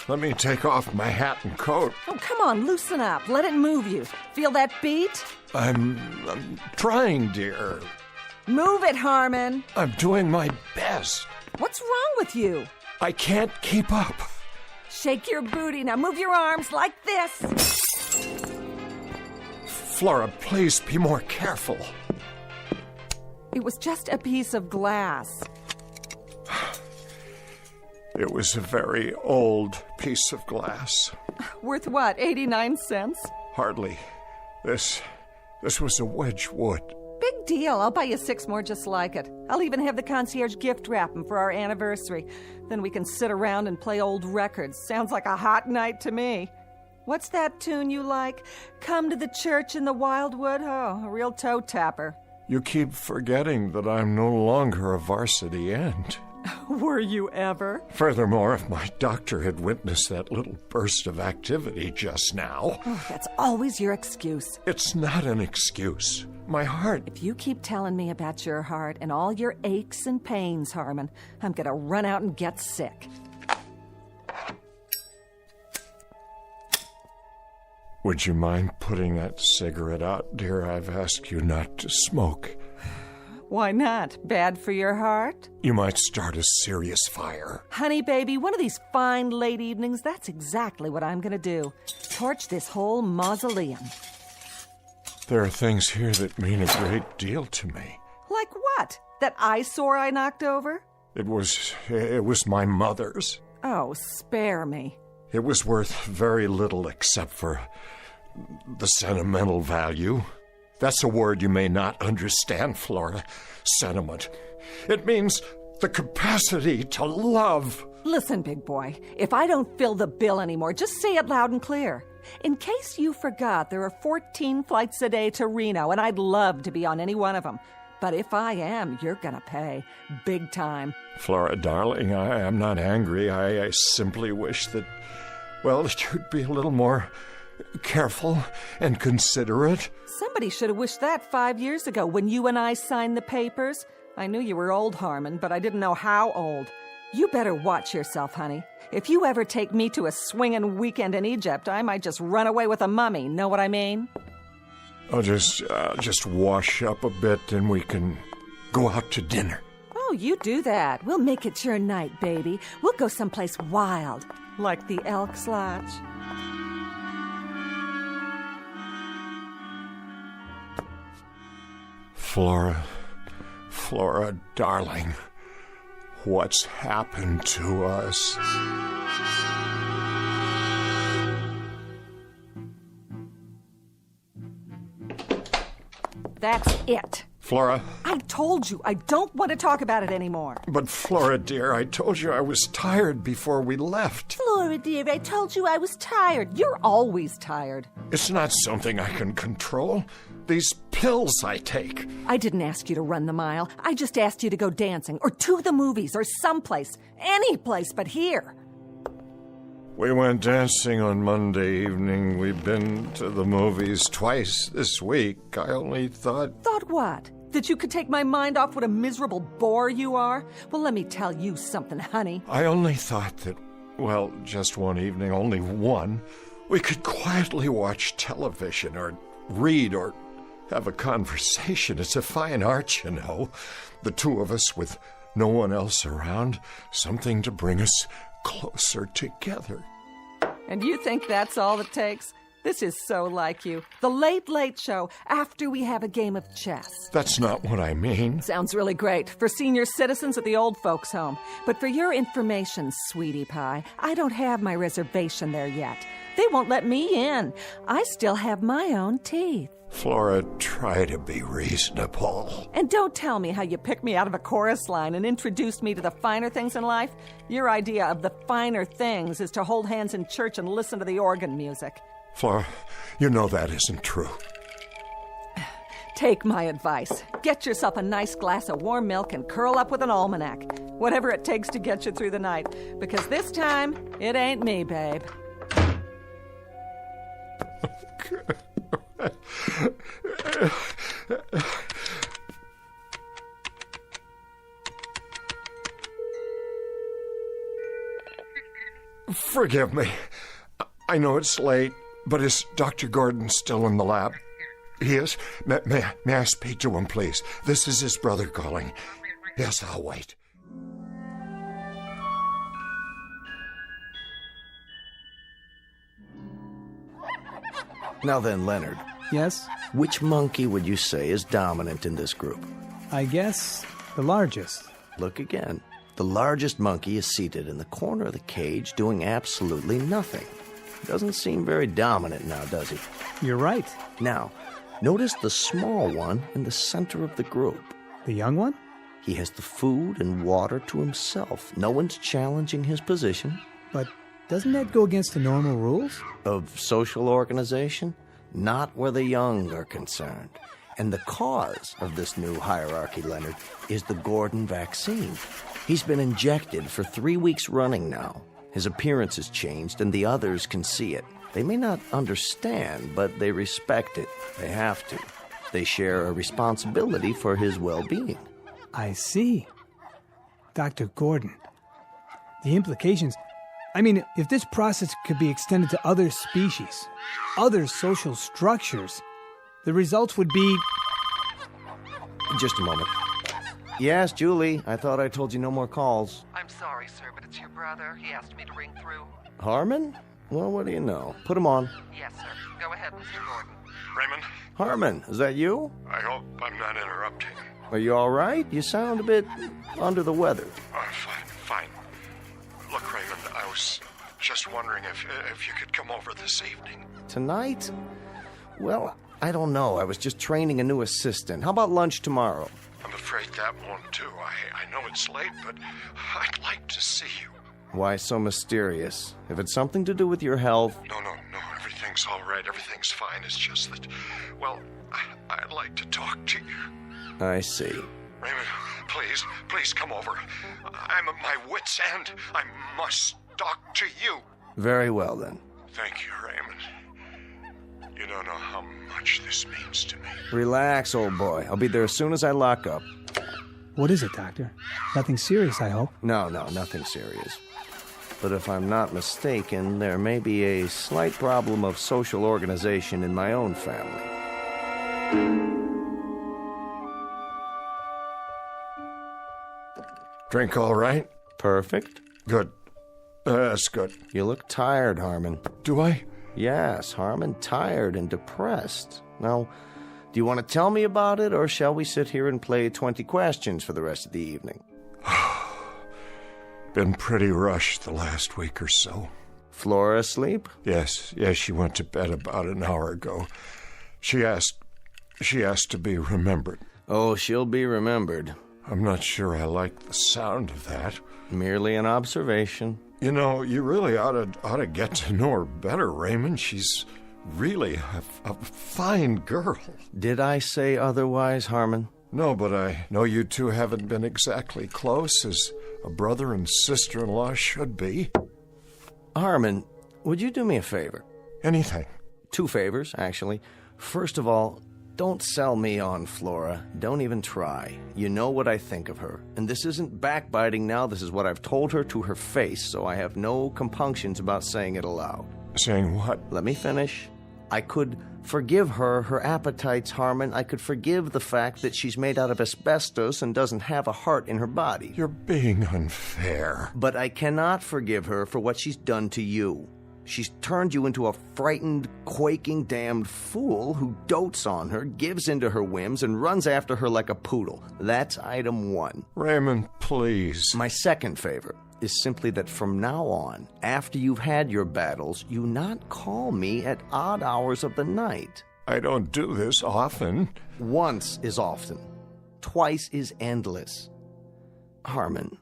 Let me take off my hat and coat. Oh, come on, loosen up. Let it move you. Feel that beat? I'm trying, dear. Move it, Harmon. I'm doing my best. What's wrong with you? I can't keep up. Shake your booty. Now move your arms like this. Flora, please be more careful. It was just a piece of glass. It was a very old piece of glass. Worth what, 89 cents? Hardly. This was a Wedgwood. Big deal. I'll buy you 6 more just like it. I'll even have the concierge gift wrap them for our anniversary. Then we can sit around and play old records. Sounds like a hot night to me. What's that tune you like? Come to the church in the wildwood? Oh, a real toe tapper. You keep forgetting that I'm no longer a varsity end. Were you ever? Furthermore, if my doctor had witnessed that little burst of activity just now... Oh, that's always your excuse. It's not an excuse. My heart... If you keep telling me about your heart and all your aches and pains, Harmon, I'm gonna run out and get sick. Would you mind putting that cigarette out, dear? I've asked you not to smoke. Why not? Bad for your heart? You might start a serious fire. Honey, baby, one of these fine late evenings, that's exactly what I'm gonna do. Torch this whole mausoleum. There are things here that mean a great deal to me. Like what? That eyesore I knocked over? It was my mother's. Oh, spare me. It was worth very little except for the sentimental value. That's a word you may not understand, Flora. Sentiment. It means the capacity to love. Listen, big boy, if I don't fill the bill anymore, just say it loud and clear. In case you forgot, there are 14 flights a day to Reno, and I'd love to be on any one of them. But if I am, you're gonna pay. Big time. Flora, darling, I am not angry. I simply wish that, well, you'd be a little more careful and considerate. Somebody should have wished that 5 years ago when you and I signed the papers. I knew you were old, Harmon, but I didn't know how old. You better watch yourself, honey. If you ever take me to a swinging weekend in Egypt, I might just run away with a mummy. Know what I mean? I'll just wash up a bit and we can go out to dinner. Oh, you do that. We'll make it your night, baby. We'll go someplace wild, like the Elks Lodge. Flora, darling, what's happened to us? That's it. Flora? I told you, I don't want to talk about it anymore. But Flora, dear, I told you I was tired before we left. Flora, dear, I told you I was tired. You're always tired. It's not something I can control. These pills I take. I didn't ask you to run the mile. I just asked you to go dancing, or to the movies, or someplace. Any place but here. We went dancing on Monday evening. We've been to the movies twice this week. I only thought... Thought what? That you could take my mind off what a miserable bore you are? Well, let me tell you something, honey. I only thought that, well, just one evening, only one, we could quietly watch television or read or have a conversation. It's a fine art, you know. The two of us with no one else around. Something to bring us closer together. And you think that's all it takes? This is so like you. The Late Late Show, after we have a game of chess. That's not what I mean. Sounds really great for senior citizens at the old folks' home. But for your information, sweetie pie, I don't have my reservation there yet. They won't let me in. I still have my own teeth. Flora, try to be reasonable. And don't tell me how you picked me out of a chorus line and introduced me to the finer things in life. Your idea of the finer things is to hold hands in church and listen to the organ music. Flora, you know that isn't true. Take my advice. Get yourself a nice glass of warm milk and curl up with an almanac. Whatever it takes to get you through the night. Because this time, it ain't me, babe. Forgive me. I know it's late, but is Dr. Gordon still in the lab? He is? May I speak to him, please? This is his brother calling. Yes, I'll wait. Now then, Leonard, Yes? Which monkey would you say is dominant in this group? I guess the largest. Look again. The largest monkey is seated in the corner of the cage doing absolutely nothing. Doesn't seem very dominant now, does he? You're right. Now, notice the small one in the center of the group. The young one? He has the food and water to himself. No one's challenging his position. But doesn't that go against the normal rules? Of social organization? Not where the young are concerned. And the cause of this new hierarchy, Leonard, is the Gordon vaccine. He's been injected for 3 weeks running now. His appearance has changed, and the others can see it. They may not understand, but they respect it. They have to. They share a responsibility for his well-being. I see. Dr. Gordon, the implications... I mean, if this process could be extended to other species, other social structures, the results would be... Just a moment. Yes, Julie, I thought I told you no more calls. I'm sorry, sir, but it's your brother. He asked me to ring through. Harmon? Well, what do you know? Put him on. Yes, sir. Go ahead, Mr. Gordon. Raymond? Harmon, is that you? I hope I'm not interrupting. Are you all right? You sound a bit under the weather. Fine. Look, Raymond, I was just wondering if you could come over this evening. Tonight? Well, I don't know. I was just training a new assistant. How about lunch tomorrow? I'm afraid that won't do. I know it's late, but I'd like to see you. Why so mysterious? If it's something to do with your health... No. Everything's all right. Everything's fine. It's just that, well, I'd like to talk to you. I see. Raymond, please come over. I'm at my wit's end. I must talk to you. Very well, then. Thank you, Raymond. You don't know how much this means to me. Relax, old boy. I'll be there as soon as I lock up. What is it, Doctor? Nothing serious, I hope. No, nothing serious. But if I'm not mistaken, there may be a slight problem of social organization in my own family. Drink all right? Perfect. Good. That's good. You look tired, Harmon. Do I? Yes, Harmon, tired and depressed. Now, do you want to tell me about it, or shall we sit here and play 20 questions for the rest of the evening? Been pretty rushed the last week or so. Flora asleep? Yes, she went to bed about an hour ago. She asked to be remembered. Oh, she'll be remembered. I'm not sure I like the sound of that. Merely an observation. You know, you really ought to get to know her better, Raymond. She's really a fine girl. Did I say otherwise, Harmon? No, but I know you two haven't been exactly close, as a brother and sister-in-law should be. Harmon, would you do me a favor? Anything. 2 favors, actually. First of all, don't sell me on Flora. Don't even try. You know what I think of her. And this isn't backbiting now. This is what I've told her to her face, so I have no compunctions about saying it aloud. Saying what? Let me finish. I could forgive her appetites, Harmon. I could forgive the fact that she's made out of asbestos and doesn't have a heart in her body. You're being unfair. But I cannot forgive her for what she's done to you. She's turned you into a frightened, quaking, damned fool who dotes on her, gives into her whims, and runs after her like a poodle. That's item 1. Raymond, please. My second favor is simply that from now on, after you've had your battles, you not call me at odd hours of the night. I don't do this often. Once is often. Twice is endless. Harmon,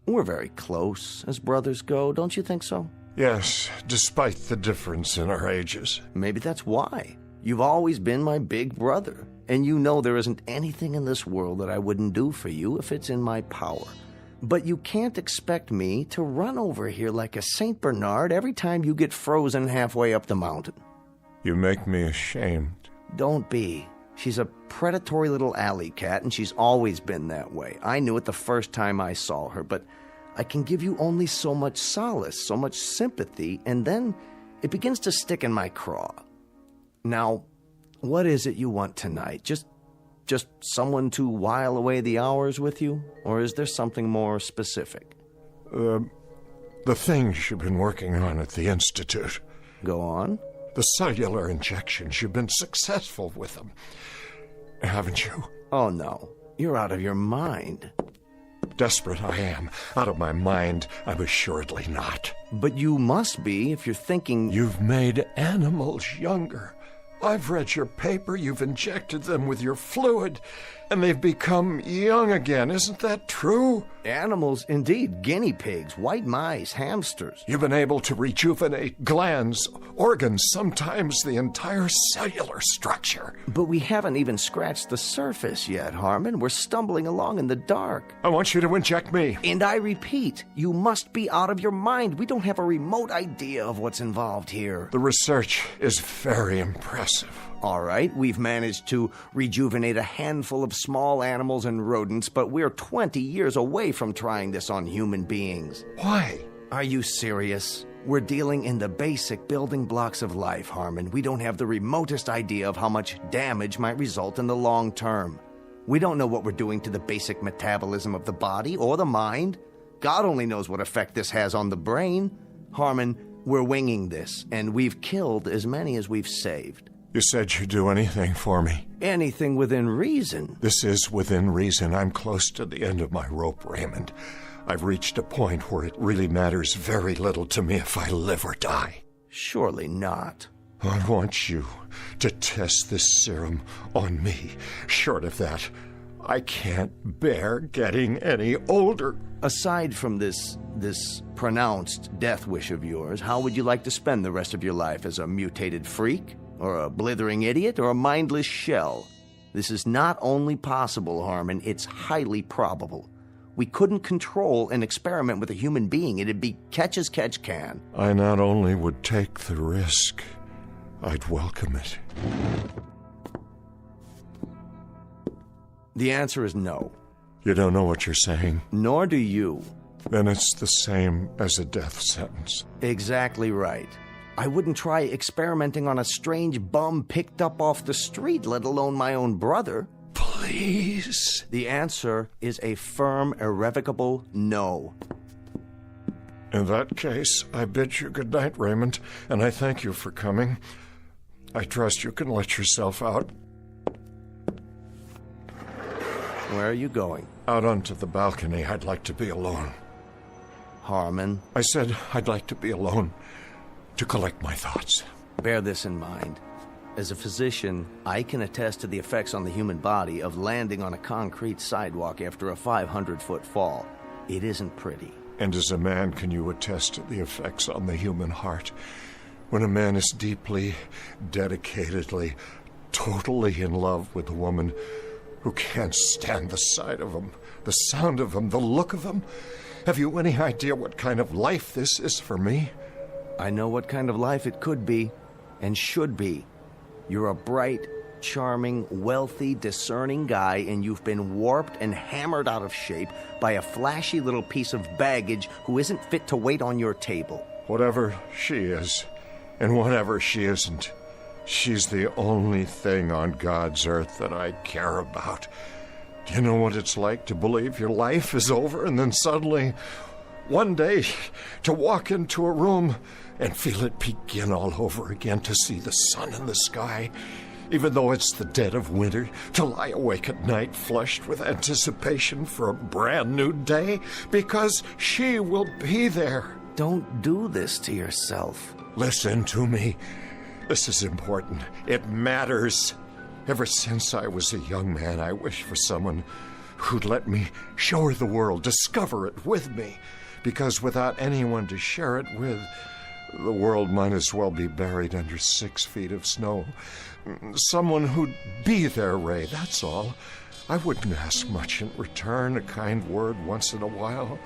we're very close as brothers go, don't you think so? Yes, despite the difference in our ages. Maybe that's why. You've always been my big brother, and you know there isn't anything in this world that I wouldn't do for you if it's in my power. But you can't expect me to run over here like a St. Bernard every time you get frozen halfway up the mountain. You make me ashamed. Don't be. She's a predatory little alley cat, and she's always been that way. I knew it the first time I saw her, but I can give you only so much solace, so much sympathy, and then it begins to stick in my craw. Now, what is it you want tonight? Just someone to while away the hours with you? Or is there something more specific? The things you've been working on at the Institute. Go on. The cellular injections, you've been successful with them, haven't you? Oh, no. You're out of your mind. Desperate I am. Out of my mind, I'm assuredly not. But you must be if you're thinking... You've made animals younger. I've read your paper. You've injected them with your fluid, and they've become young again. Isn't that true? Animals, indeed. Guinea pigs, white mice, hamsters. You've been able to rejuvenate glands, organs, sometimes the entire cellular structure. But we haven't even scratched the surface yet, Harmon. We're stumbling along in the dark. I want you to inject me. And I repeat, you must be out of your mind. We don't have a remote idea of what's involved here. The research is very impressive. All right, we've managed to rejuvenate a handful of small animals and rodents, but we're 20 years away from trying this on human beings. Why? Are you serious? We're dealing in the basic building blocks of life, Harmon. We don't have the remotest idea of how much damage might result in the long term. We don't know what we're doing to the basic metabolism of the body or the mind. God only knows what effect this has on the brain. Harmon, we're winging this, and we've killed as many as we've saved. You said you'd do anything for me. Anything within reason. This is within reason. I'm close to the end of my rope, Raymond. I've reached a point where it really matters very little to me if I live or die. Surely not. I want you to test this serum on me. Short of that, I can't bear getting any older. Aside from this pronounced death wish of yours, how would you like to spend the rest of your life? As a mutated freak? Or a blithering idiot? Or a mindless shell? This is not only possible, Harmon, it's highly probable. We couldn't control an experiment with a human being. It'd be catch as catch can. I not only would take the risk, I'd welcome it. The answer is no. You don't know what you're saying? Nor do you. Then it's the same as a death sentence. Exactly right. I wouldn't try experimenting on a strange bum picked up off the street, let alone my own brother. Please? The answer is a firm, irrevocable no. In that case, I bid you good night, Raymond, and I thank you for coming. I trust you can let yourself out. Where are you going? Out onto the balcony. I'd like to be alone. Harmon? I said I'd like to be alone. To collect my thoughts. Bear this in mind. As a physician, I can attest to the effects on the human body of landing on a concrete sidewalk after a 500-foot fall. It isn't pretty. And as a man, can you attest to the effects on the human heart when a man is deeply, dedicatedly, totally in love with a woman who can't stand the sight of him, the sound of him, the look of him? Have you any idea what kind of life this is for me? I know what kind of life it could be, and should be. You're a bright, charming, wealthy, discerning guy, and you've been warped and hammered out of shape by a flashy little piece of baggage who isn't fit to wait on your table. Whatever she is, and whatever she isn't, she's the only thing on God's earth that I care about. Do you know what it's like to believe your life is over, and then suddenly, one day, to walk into a room and feel it begin all over again, to see the sun in the sky, even though it's the dead of winter, to lie awake at night flushed with anticipation for a brand new day, because she will be there. Don't do this to yourself. Listen to me. This is important. It matters. Ever since I was a young man, I wished for someone who'd let me show her the world, discover it with me, because without anyone to share it with, the world might as well be buried under 6 feet of snow. Someone who'd be there, Ray, that's all. I wouldn't ask much in return, a kind word once in a while.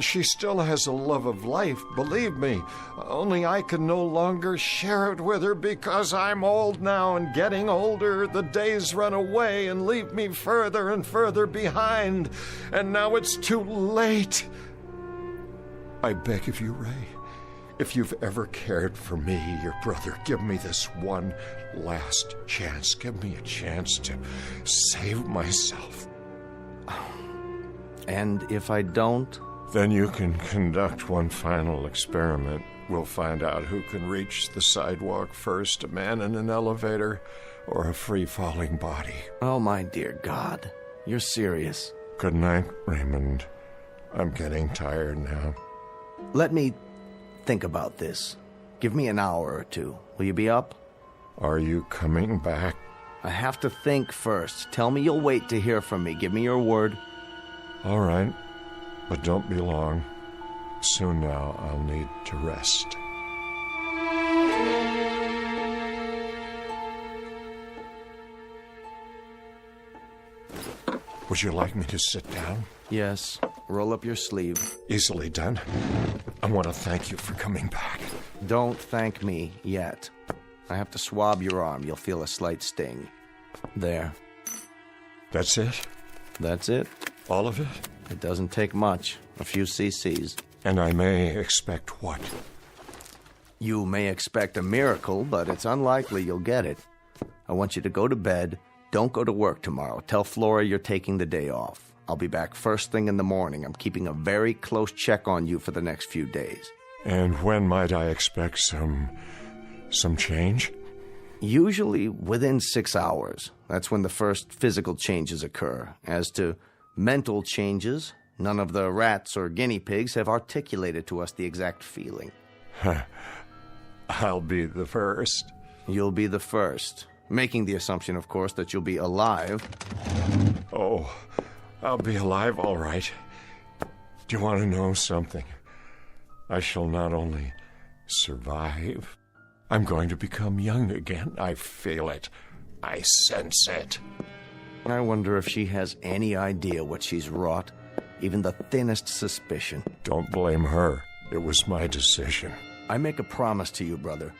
She still has a love of life, believe me. Only I can no longer share it with her because I'm old now, and getting older, the days run away and leave me further and further behind. And now it's too late. I beg of you, Ray, if you've ever cared for me, your brother, give me this one last chance. Give me a chance to save myself. And if I don't? Then you can conduct one final experiment We'll find out who can reach the sidewalk first, a man in an elevator or a free-falling body. Oh, my dear God. You're serious. Good night, Raymond. I'm getting tired now. Let me think about this. Give me an hour or two. Will you be up? Are you coming back? I have to think first. Tell me you'll wait to hear from me. Give me your word. All right, but don't be long. Soon now, I'll need to rest. Would you like me to sit down? Yes. Roll up your sleeve. Easily done. I want to thank you for coming back. Don't thank me yet. I have to swab your arm. You'll feel a slight sting. There. That's it? That's it. All of it? It doesn't take much. A few cc's. And I may expect what? You may expect a miracle, but it's unlikely you'll get it. I want you to go to bed. Don't go to work tomorrow. Tell Flora you're taking the day off. I'll be back first thing in the morning. I'm keeping a very close check on you for the next few days. And when might I expect some change? Usually within 6 hours. That's when the first physical changes occur. As to mental changes, none of the rats or guinea pigs have articulated to us the exact feeling. I'll be the first. You'll be the first. Making the assumption, of course, that you'll be alive. Oh, I'll be alive, all right. Do you want to know something? I shall not only survive, I'm going to become young again. I feel it. I sense it. I wonder if she has any idea what she's wrought. Even the thinnest suspicion. Don't blame her. It was my decision. I make a promise to you, brother,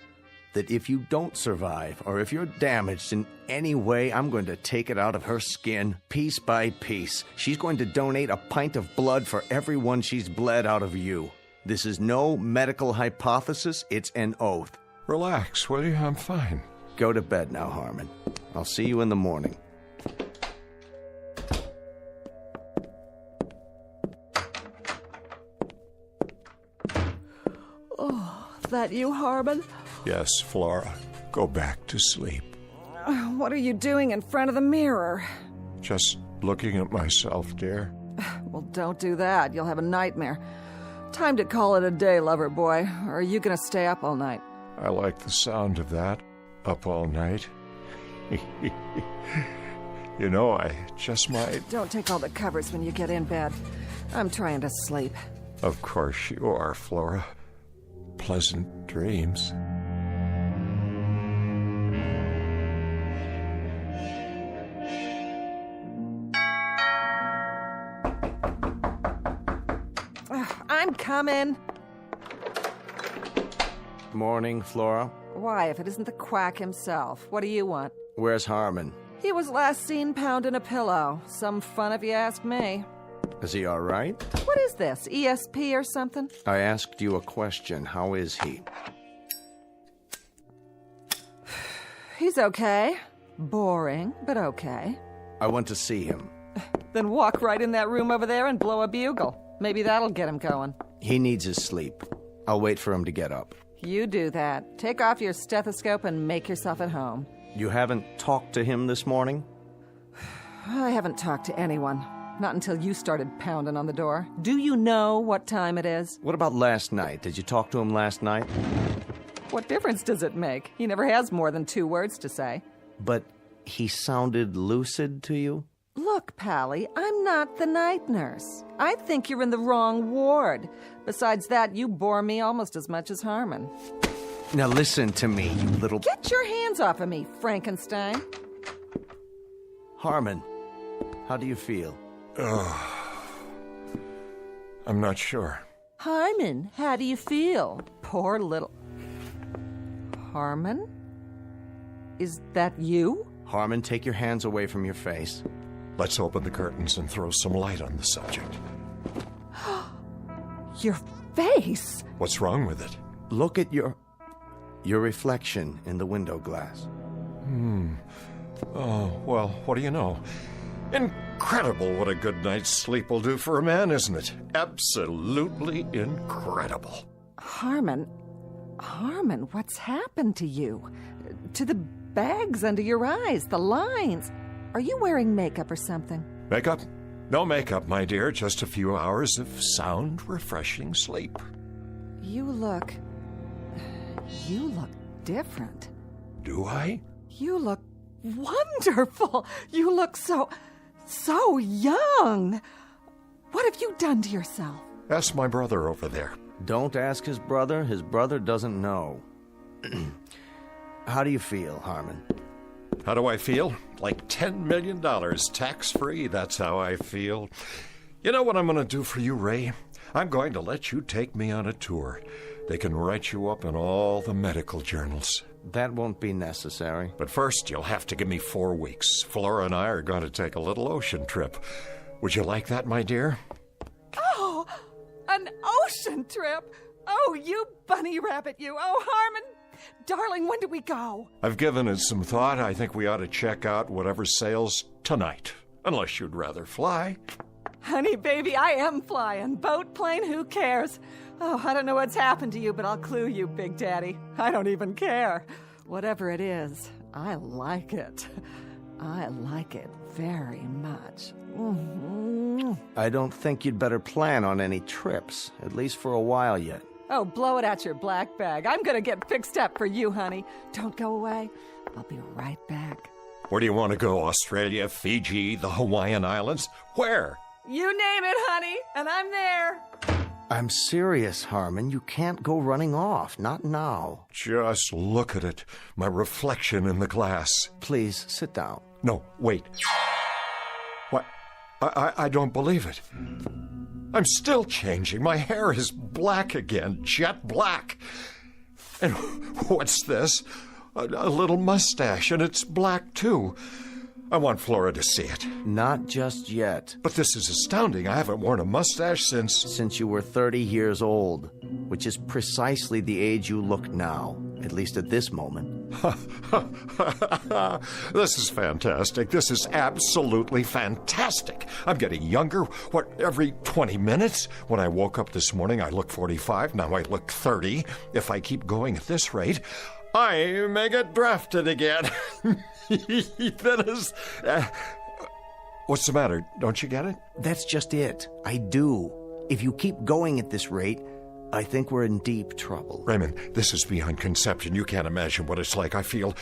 that if you don't survive, or if you're damaged in any way, I'm going to take it out of her skin, piece by piece. She's going to donate a pint of blood for everyone she's bled out of you. This is no medical hypothesis, it's an oath. Relax, will you? I'm fine. Go to bed now, Harmon. I'll see you in the morning. Oh, that you, Harmon? Yes, Flora. Go back to sleep. What are you doing in front of the mirror? Just looking at myself, dear. Well, don't do that. You'll have a nightmare. Time to call it a day, lover boy. Or are you gonna stay up all night? I like the sound of that. Up all night. You know, I just might... Don't take all the covers when you get in bed. I'm trying to sleep. Of course you are, Flora. Pleasant dreams. I'm coming. Morning, Flora. Why, if it isn't the quack himself? What do you want? Where's Harmon? He was last seen pounding a pillow. Some fun if you ask me. Is he all right? What is this, ESP or something? I asked you a question. How is he? He's okay. Boring, but okay. I want to see him. Then walk right in that room over there and blow a bugle. Maybe that'll get him going. He needs his sleep. I'll wait for him to get up. You do that. Take off your stethoscope and make yourself at home. You haven't talked to him this morning? I haven't talked to anyone. Not until you started pounding on the door. Do you know what time it is? What about last night? Did you talk to him last night? What difference does it make? He never has more than 2 words to say. But he sounded lucid to you? Look, Pally, I'm not the night nurse. I think you're in the wrong ward. Besides that, you bore me almost as much as Harmon. Now listen to me, you little... Get your hands off of me, Frankenstein. Harmon, how do you feel? I'm not sure. Harmon, how do you feel? Poor little... Harmon? Is that you? Harmon, take your hands away from your face. Let's open the curtains and throw some light on the subject. Your face? What's wrong with it? Look at your reflection in the window glass. Oh, well, what do you know? Incredible what a good night's sleep will do for a man, isn't it? Absolutely incredible. Harmon, Harmon, what's happened to you? To the bags under your eyes, the lines. Are you wearing makeup or something? Makeup? No makeup, my dear. Just a few hours of sound, refreshing sleep. You look different. Do I? You look wonderful. You look so young. What have you done to yourself? Ask my brother over there. Don't ask his brother. His brother doesn't know. How do you feel, Harmon? How do I feel? Like $10 million, tax-free. That's how I feel. You know what I'm going to do for you, Ray? I'm going to let you take me on a tour. They can write you up in all the medical journals. That won't be necessary. But first, you'll have to give me 4 weeks. Flora and I are going to take a little ocean trip. Would you like that, my dear? Oh, an ocean trip. Oh, you bunny rabbit, you. Oh, Harmon. Darling, when do we go? I've given it some thought. I think we ought to check out whatever sails tonight. Unless you'd rather fly. Honey, baby, I am flying. Boat, plane, who cares? Oh, I don't know what's happened to you, but I'll clue you, Big Daddy. I don't even care. Whatever it is, I like it. I like it very much. Mm-hmm. I don't think you'd better plan on any trips, at least for a while yet. Oh, blow it out your black bag. I'm going to get fixed up for you, honey. Don't go away. I'll be right back. Where do you want to go? Australia, Fiji, the Hawaiian Islands? Where? You name it, honey, and I'm there. I'm serious, Harmon. You can't go running off. Not now. Just look at it. My reflection in the glass. Please, sit down. No, wait. What? I don't believe it. I'm still changing. My hair is black again, jet black. And what's this? A little mustache, and it's black too. I want Flora to see it. Not just yet. But this is astounding. I haven't worn a mustache since you were 30 years old, which is precisely the age you look now, at least at this moment. This is fantastic. This is absolutely fantastic. I'm getting younger, every 20 minutes? When I woke up this morning, I looked 45. Now I look 30. If I keep going at this rate, I may get drafted again. That is... what's the matter? Don't you get it? That's just it. I do. If you keep going at this rate, I think we're in deep trouble. Raymond, this is beyond conception. You can't imagine what it's like. I feel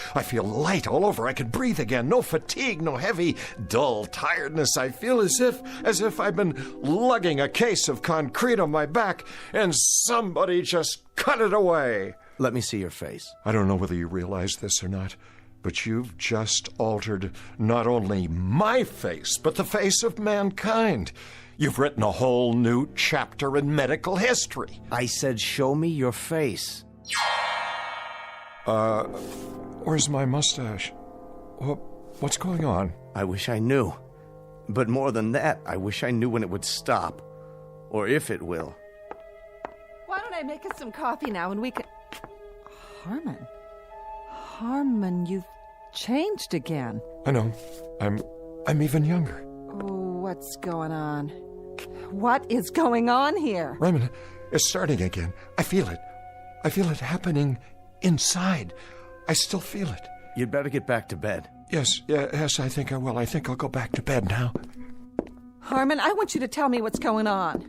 light all over. I can breathe again. No fatigue, no heavy, dull tiredness. I feel as if I've been lugging a case of concrete on my back and somebody just cut it away. Let me see your face. I don't know whether you realize this or not, but you've just altered not only my face, but the face of mankind. You've written a whole new chapter in medical history. I said, show me your face. Where's my mustache? What's going on? I wish I knew. But more than that, I wish I knew when it would stop. Or if it will. Why don't I make us some coffee now and we can... Harmon, you've changed again. I know. I'm even younger. Oh, what's going on? What is going on here? Raymond, it's starting again. I feel it. I feel it happening inside. I still feel it. You'd better get back to bed. Yes, I think I will. I think I'll go back to bed now. Harmon, I want you to tell me what's going on.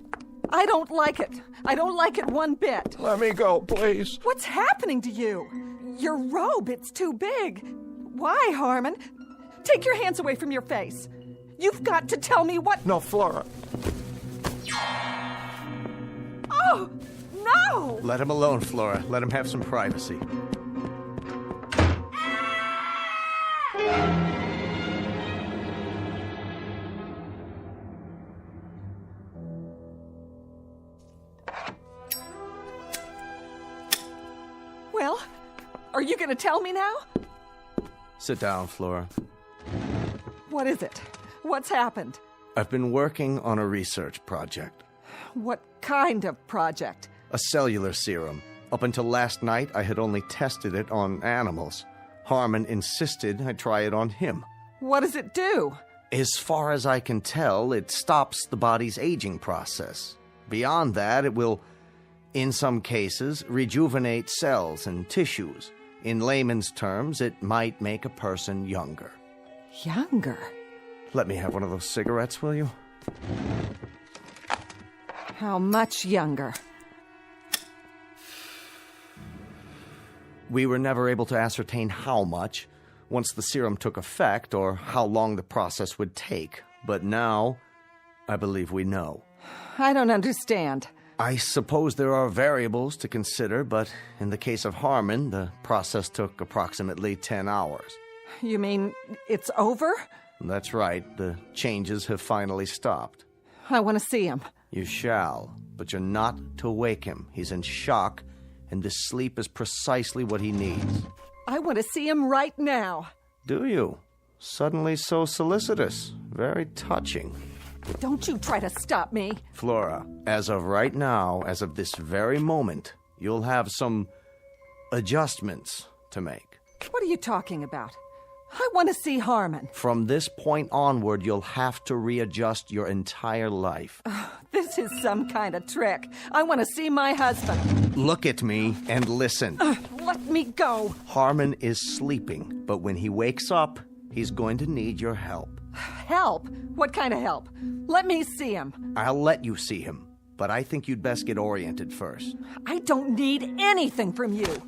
I don't like it. I don't like it one bit. Let me go, please. What's happening to you? Your robe, it's too big. Why, Harmon? Take your hands away from your face. You've got to tell me what... No, Flora. Oh, no! Let him alone, Flora. Let him have some privacy. Well, are you going to tell me now? Sit down, Flora. What is it? What's happened? I've been working on a research project. What kind of project? A cellular serum. Up until last night, I had only tested it on animals. Harmon insisted I try it on him. What does it do? As far as I can tell, it stops the body's aging process. Beyond that, it will In some cases, rejuvenate cells and tissues. In layman's terms, it might make a person younger. Younger? Let me have one of those cigarettes, will you? How much younger? We were never able to ascertain how much once the serum took effect or how long the process would take. But now, I believe we know. I don't understand. I suppose there are variables to consider, but in the case of Harmon, the process took approximately 10 hours. You mean it's over? That's right. The changes have finally stopped. I want to see him. You shall, but you're not to wake him. He's in shock, and this sleep is precisely what he needs. I want to see him right now. Do you? Suddenly so solicitous. Very touching. Don't you try to stop me. Flora, as of right now, as of this very moment, you'll have some adjustments to make. What are you talking about? I want to see Harmon. From this point onward, you'll have to readjust your entire life. This is some kind of trick. I want to see my husband. Look at me and listen. Let me go. Harmon is sleeping, but when he wakes up, he's going to need your help. Help? What kind of help? Let me see him. I'll let you see him, but I think you'd best get oriented first. I don't need anything from you.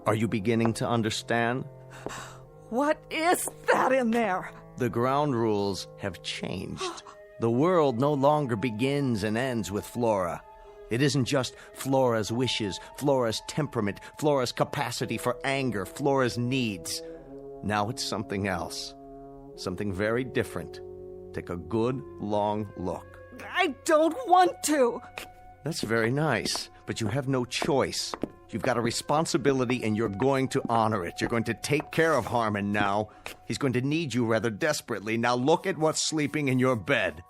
Are you beginning to understand? What is that in there? The ground rules have changed. The world no longer begins and ends with Flora. It isn't just Flora's wishes, Flora's temperament, Flora's capacity for anger, Flora's needs. Now it's something else. Something very different. Take a good, long look. I don't want to. That's very nice, but you have no choice. You've got a responsibility and you're going to honor it. You're going to take care of Harmon now. He's going to need you rather desperately. Now look at what's sleeping in your bed.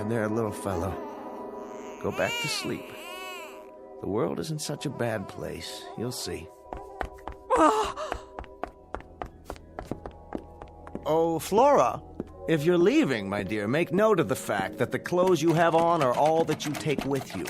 There, little fellow. Go back to sleep. The world isn't such a bad place. You'll see. Oh, Flora, if you're leaving, my dear, make note of the fact that the clothes you have on are all that you take with you.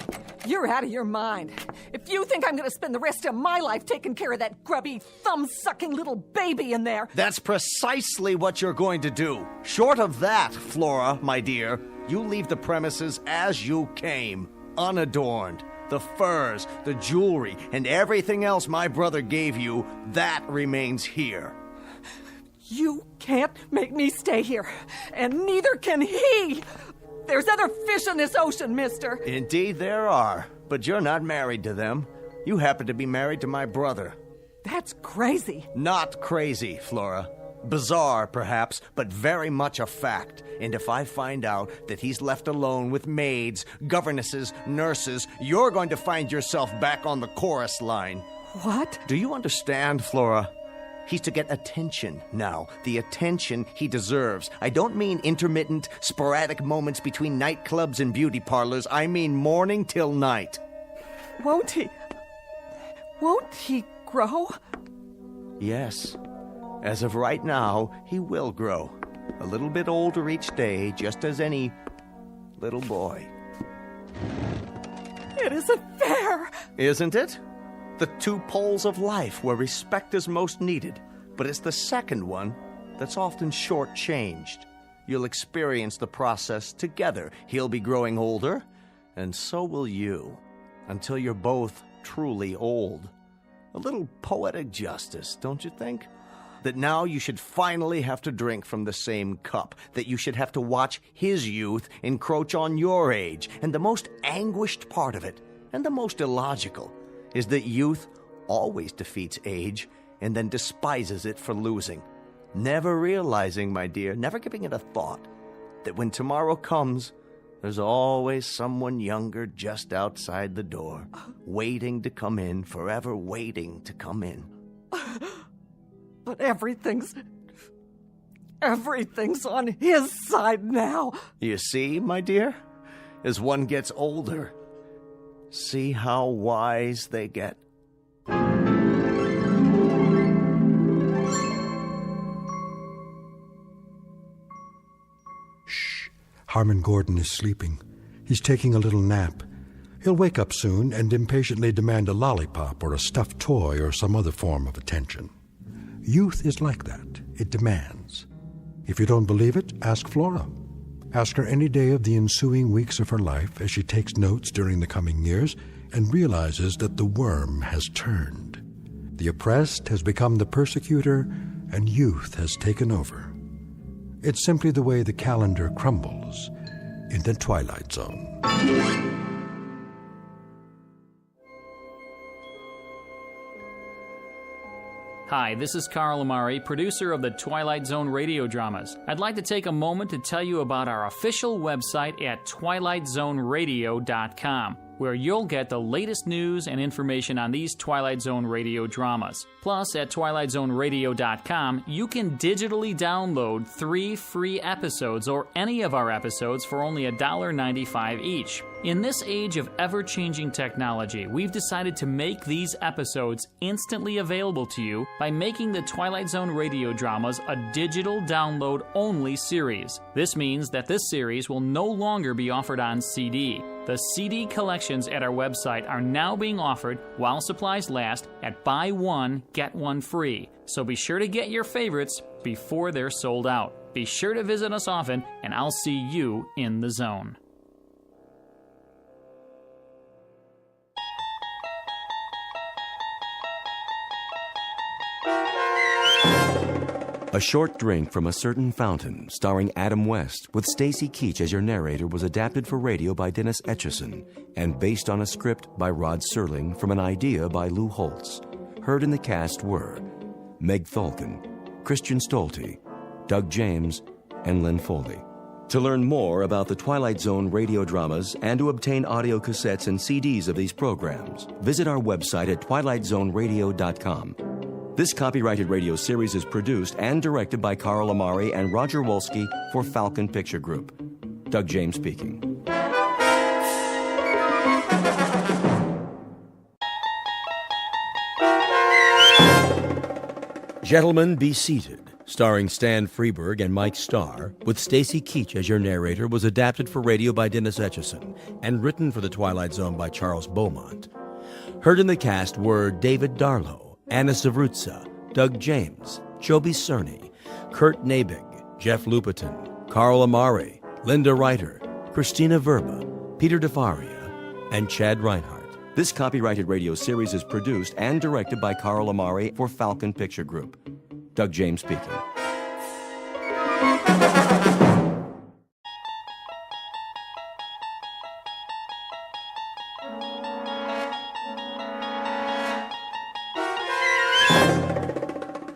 You're out of your mind. If you think I'm going to spend the rest of my life taking care of that grubby, thumb-sucking little baby in there... That's precisely what you're going to do. Short of that, Flora, my dear, you leave the premises as you came, unadorned. The furs, the jewelry, and everything else my brother gave you, that remains here. You can't make me stay here, and neither can he. There's other fish in this ocean, mister. Indeed there are, but you're not married to them. You happen to be married to my brother. That's crazy. Not crazy, Flora. Bizarre, perhaps, but very much a fact. And if I find out that he's left alone with maids, governesses, nurses, you're going to find yourself back on the chorus line. What? Do you understand, Flora? He's to get attention now, the attention he deserves. I don't mean intermittent, sporadic moments between nightclubs and beauty parlors. I mean morning till night. Won't he grow? Yes. As of right now, he will grow. A little bit older each day, just as any little boy. It isn't fair. Isn't it? The two poles of life where respect is most needed, but it's the second one that's often shortchanged. You'll experience the process together. He'll be growing older, and so will you, until you're both truly old. A little poetic justice, don't you think? That now you should finally have to drink from the same cup, that you should have to watch his youth encroach on your age, and the most anguished part of it, and the most illogical, is that youth always defeats age and then despises it for losing, never realizing, my dear, never giving it a thought, that when tomorrow comes, there's always someone younger just outside the door, waiting to come in, forever waiting to come in. But everything's on his side now. You see, my dear, as one gets older, see how wise they get. Harmon Gordon is sleeping. He's taking a little nap. He'll wake up soon and impatiently demand a lollipop or a stuffed toy or some other form of attention. Youth is like that. It demands. If you don't believe it, ask Flora. Ask her any day of the ensuing weeks of her life as she takes notes during the coming years and realizes that the worm has turned. The oppressed has become the persecutor, and youth has taken over. It's simply the way the calendar crumbles in the Twilight Zone. Hi, this is Carl Amari, producer of the Twilight Zone radio dramas. I'd like to take a moment to tell you about our official website at twilightzoneradio.com, where you'll get the latest news and information on these Twilight Zone radio dramas. Plus, at twilightzoneradio.com, you can digitally download 3 free episodes or any of our episodes for only $1.95 each. In this age of ever-changing technology, we've decided to make these episodes instantly available to you by making the Twilight Zone radio dramas a digital download-only series. This means that this series will no longer be offered on CD. The CD collections at our website are now being offered while supplies last at buy one, get one free. So be sure to get your favorites before they're sold out. Be sure to visit us often, and I'll see you in the zone. A Short Drink from a Certain Fountain, starring Adam West, with Stacy Keach as your narrator, was adapted for radio by Dennis Etchison and based on a script by Rod Serling from an idea by Lou Holtz. Heard in the cast were Meg Tholken, Christian Stolte, Doug James, and Lynn Foley. To learn more about the Twilight Zone radio dramas and to obtain audio cassettes and CDs of these programs, visit our website at twilightzoneradio.com. This copyrighted radio series is produced and directed by Carl Amari and Roger Wolski for Falcon Picture Group. Doug James speaking. Gentlemen, Be Seated, starring Stan Freberg and Mike Starr, with Stacy Keach as your narrator, was adapted for radio by Dennis Etchison and written for The Twilight Zone by Charles Beaumont. Heard in the cast were David Darlow, Anna Savrutsa, Doug James, Joby Cerny, Kurt Nabig, Jeff Lupiton, Carl Amari, Linda Reiter, Christina Verba, Peter DeFaria, and Chad Reinhardt. This copyrighted radio series is produced and directed by Carl Amari for Falcon Picture Group. Doug James speaking.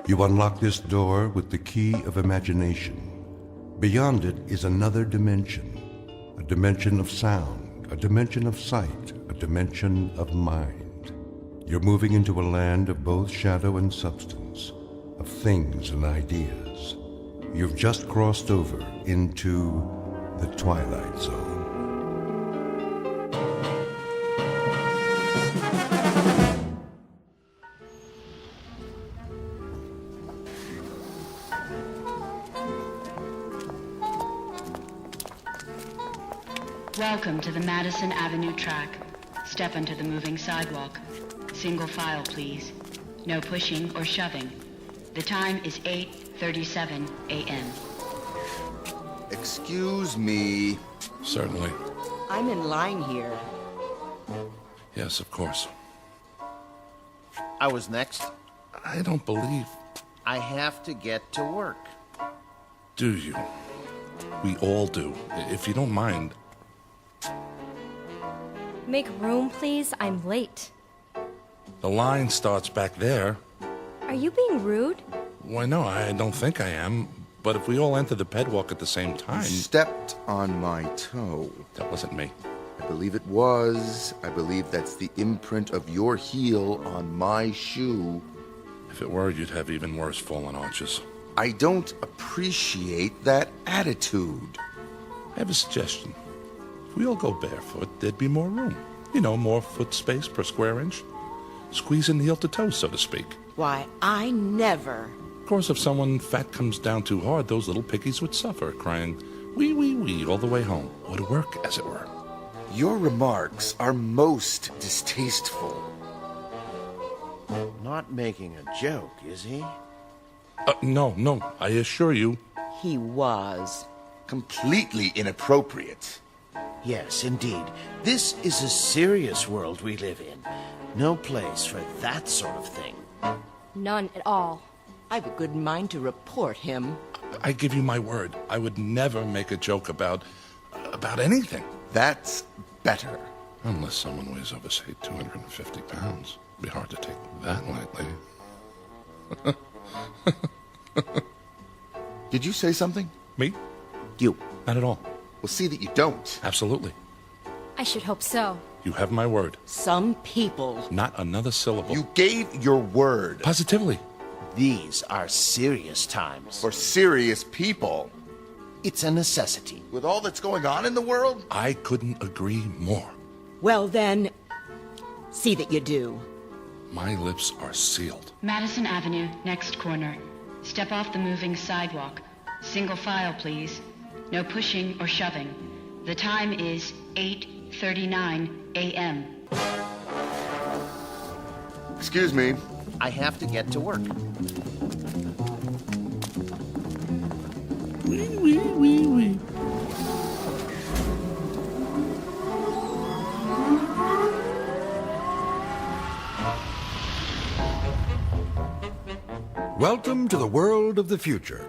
You unlock this door with the key of imagination. Beyond it is another dimension, a dimension of sound, a dimension of sight, a dimension of mind. You're moving into a land of both shadow and substance, of things and ideas. You've just crossed over into the Twilight Zone. Welcome to the Madison Avenue track. Step onto the moving sidewalk. Single file, please. No pushing or shoving. The time is 8:37 a.m. Excuse me. Certainly. I'm in line here. Yes, of course. I was next. I don't believe... I have to get to work. Do you? We all do. If you don't mind... Make room, please. I'm late. The line starts back there. Are you being rude? Why, no, I don't think I am. But if we all enter the pedwalk at the same time... You stepped on my toe. That wasn't me. I believe it was. I believe that's the imprint of your heel on my shoe. If it were, you'd have even worse fallen arches. I don't appreciate that attitude. I have a suggestion. If we all go barefoot, there'd be more room. You know, more foot space per square inch. Squeeze in heel to toe, so to speak. Why, I never... Of course, if someone fat comes down too hard, those little piggies would suffer, crying, wee, all the way home. Would work, as it were. Your remarks are most distasteful. Not making a joke, is he? No, I assure you. He was. Completely inappropriate. Yes, indeed. This is a serious world we live in. No place for that sort of thing. None at all. I've a good mind to report him. I give you my word. I would never make a joke about anything. That's better. Unless someone weighs over, say, 250 pounds. It'd be hard to take that lightly. Did you say something? Me? You. Not at all. Well, see that you don't. Absolutely. I should hope so. You have my word. Some people. Not another syllable. You gave your word. Positively. These are serious times. For serious people. It's a necessity. With all that's going on in the world? I couldn't agree more. Well then, see that you do. My lips are sealed. Madison Avenue, next corner. Step off the moving sidewalk. Single file, please. No pushing or shoving. The time is 8:39 a.m. Excuse me. I have to get to work. Wee. Welcome to the world of the future.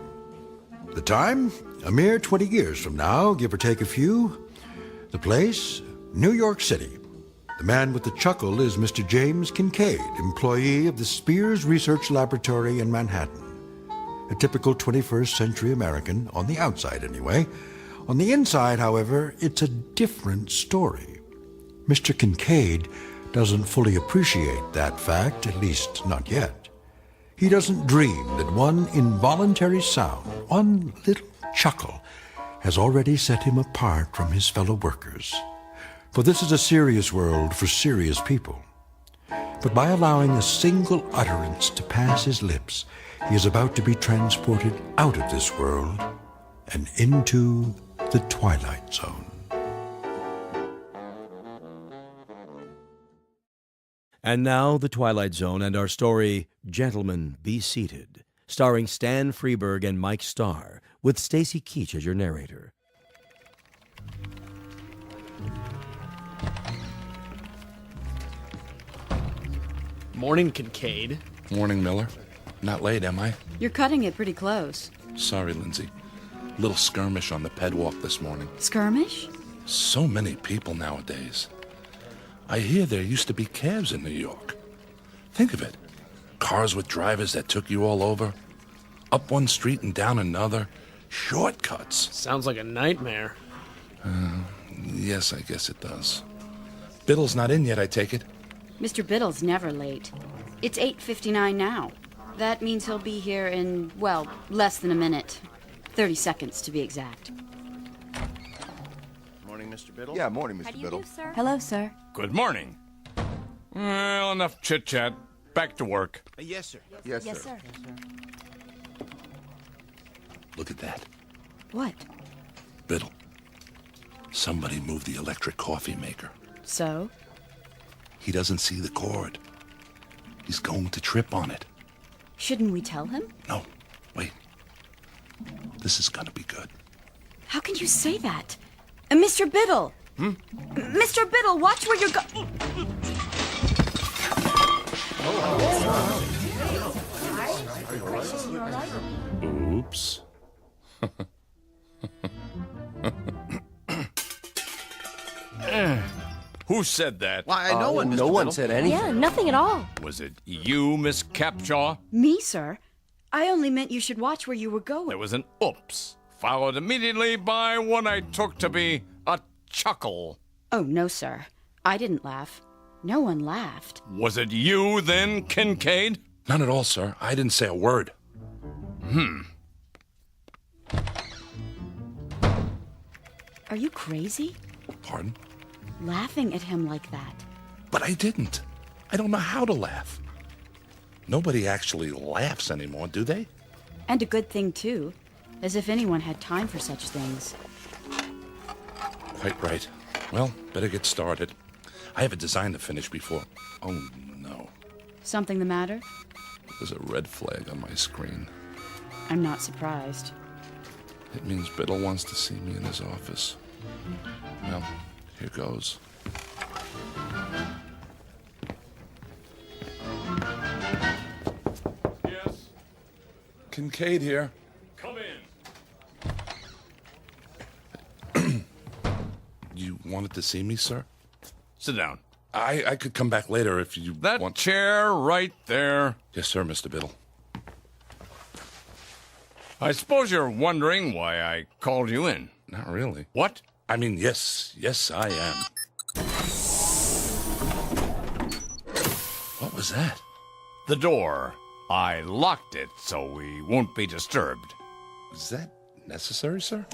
The time? A mere 20 years from now, give or take a few. The place? New York City. The man with the chuckle is Mr. James Kincaid, employee of the Spears Research Laboratory in Manhattan. A typical 21st century American, on the outside anyway. On the inside, however, it's a different story. Mr. Kincaid doesn't fully appreciate that fact, at least not yet. He doesn't dream that one involuntary sound, one little chuckle, has already set him apart from his fellow workers. For this is a serious world for serious people. But by allowing a single utterance to pass his lips, he is about to be transported out of this world and into the Twilight Zone. And now, The Twilight Zone and our story, Gentlemen, Be Seated, starring Stan Freberg and Mike Starr, with Stacy Keach as your narrator. Morning, Kincaid. Morning, Miller. Not late, am I? You're cutting it pretty close. Sorry, Lindsay. Little skirmish on the pedwalk this morning. Skirmish? So many people nowadays. I hear there used to be cabs in New York. Think of it. Cars with drivers that took you all over. Up one street and down another. Shortcuts. Sounds like a nightmare. Yes, I guess it does. Biddle's not in yet, I take it? Mr. Biddle's never late. It's 8:59 now. That means he'll be here in, well, less than a minute. 30 seconds to be exact. Morning, Mr. Biddle. Yeah, morning, Mr. Biddle. Hello, sir. Good morning. Well, enough chit-chat. Back to work. Yes, sir. Yes, sir. Look at that. What? Biddle. Somebody moved the electric coffee maker. So? He doesn't see the cord. He's going to trip on it. Shouldn't we tell him? No, wait. This is gonna be good. How can you say that? Mr. Biddle! Mr. Biddle, watch where you're going. Oops. Who said that? Why, no one, Mr. No one Biddle. said anything. Yeah, nothing at all. Was it you, Miss Capshaw? Me, sir? I only meant you should watch where you were going. There was an oops, followed immediately by what I took to be a chuckle. Oh, no, sir. I didn't laugh. No one laughed. Was it you, then, Kincaid? None at all, sir. I didn't say a word. Are you crazy? Pardon? Laughing at him like that. But I didn't. I don't know how to laugh. Nobody actually laughs anymore, do they? And a good thing, too. As if anyone had time for such things. Quite right. Well, better get started. I have a design to finish before... Oh, no. Something the matter? There's a red flag on my screen. I'm not surprised. It means Biddle wants to see me in his office. Well, here goes. Yes? Kincaid here. Come in. You wanted to see me, sir? Sit down. I could come back later if you That want. chair right there. Yes, sir, Mr. Biddle. I suppose you're wondering why I called you in. Not really. What? I mean, yes, I am. What was that? The door. I locked it so we won't be disturbed. Is that necessary, sir?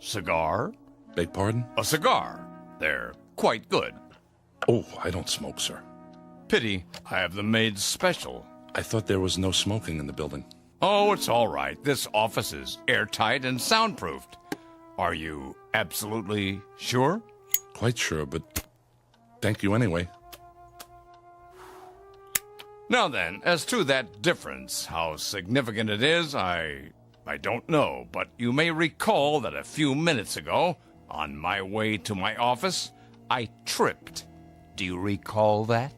Cigar? Beg pardon? A cigar. They're quite good. Oh, I don't smoke, sir. Pity. I have them made special. I thought there was no smoking in the building. Oh, it's all right. This office is airtight and soundproofed. Are you absolutely sure? Quite sure, but thank you anyway. Now then, as to that difference, how significant it is, I don't know, but you may recall that a few minutes ago, on my way to my office, I tripped. Do you recall that?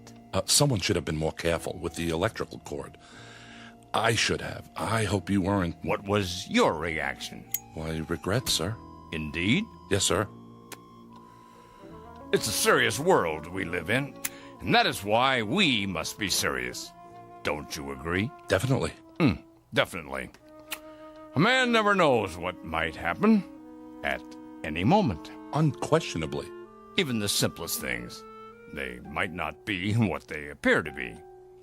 Someone should have been more careful with the electrical cord. I should have. I hope you weren't. What was your reaction? Why, regret, sir. Indeed? Yes, sir. It's a serious world we live in, and that is why we must be serious. Don't you agree? Definitely. Definitely. A man never knows what might happen at any moment. Unquestionably. Even the simplest things. They might not be what they appear to be.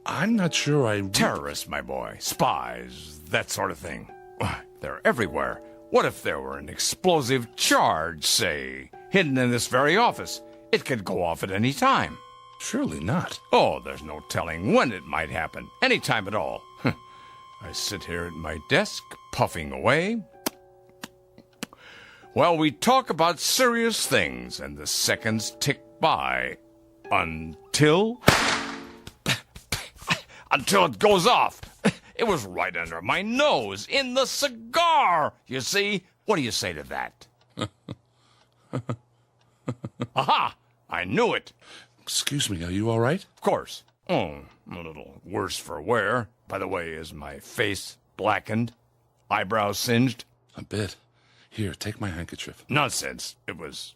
I'm not sure Terrorists, my boy. Spies. That sort of thing. They're everywhere. What if there were an explosive charge, say, hidden in this very office? It could go off at any time. Surely not. Oh, there's no telling when it might happen. Any time at all. I sit here at my desk, puffing away. While we talk about serious things, and the seconds tick by until it goes off. It was right under my nose, in the cigar, you see. What do you say to that? Aha! I knew it. Excuse me, are you all right? Of course. Oh, a little worse for wear. By the way, is my face blackened? Eyebrows singed? A bit. Here, take my handkerchief. Nonsense. It was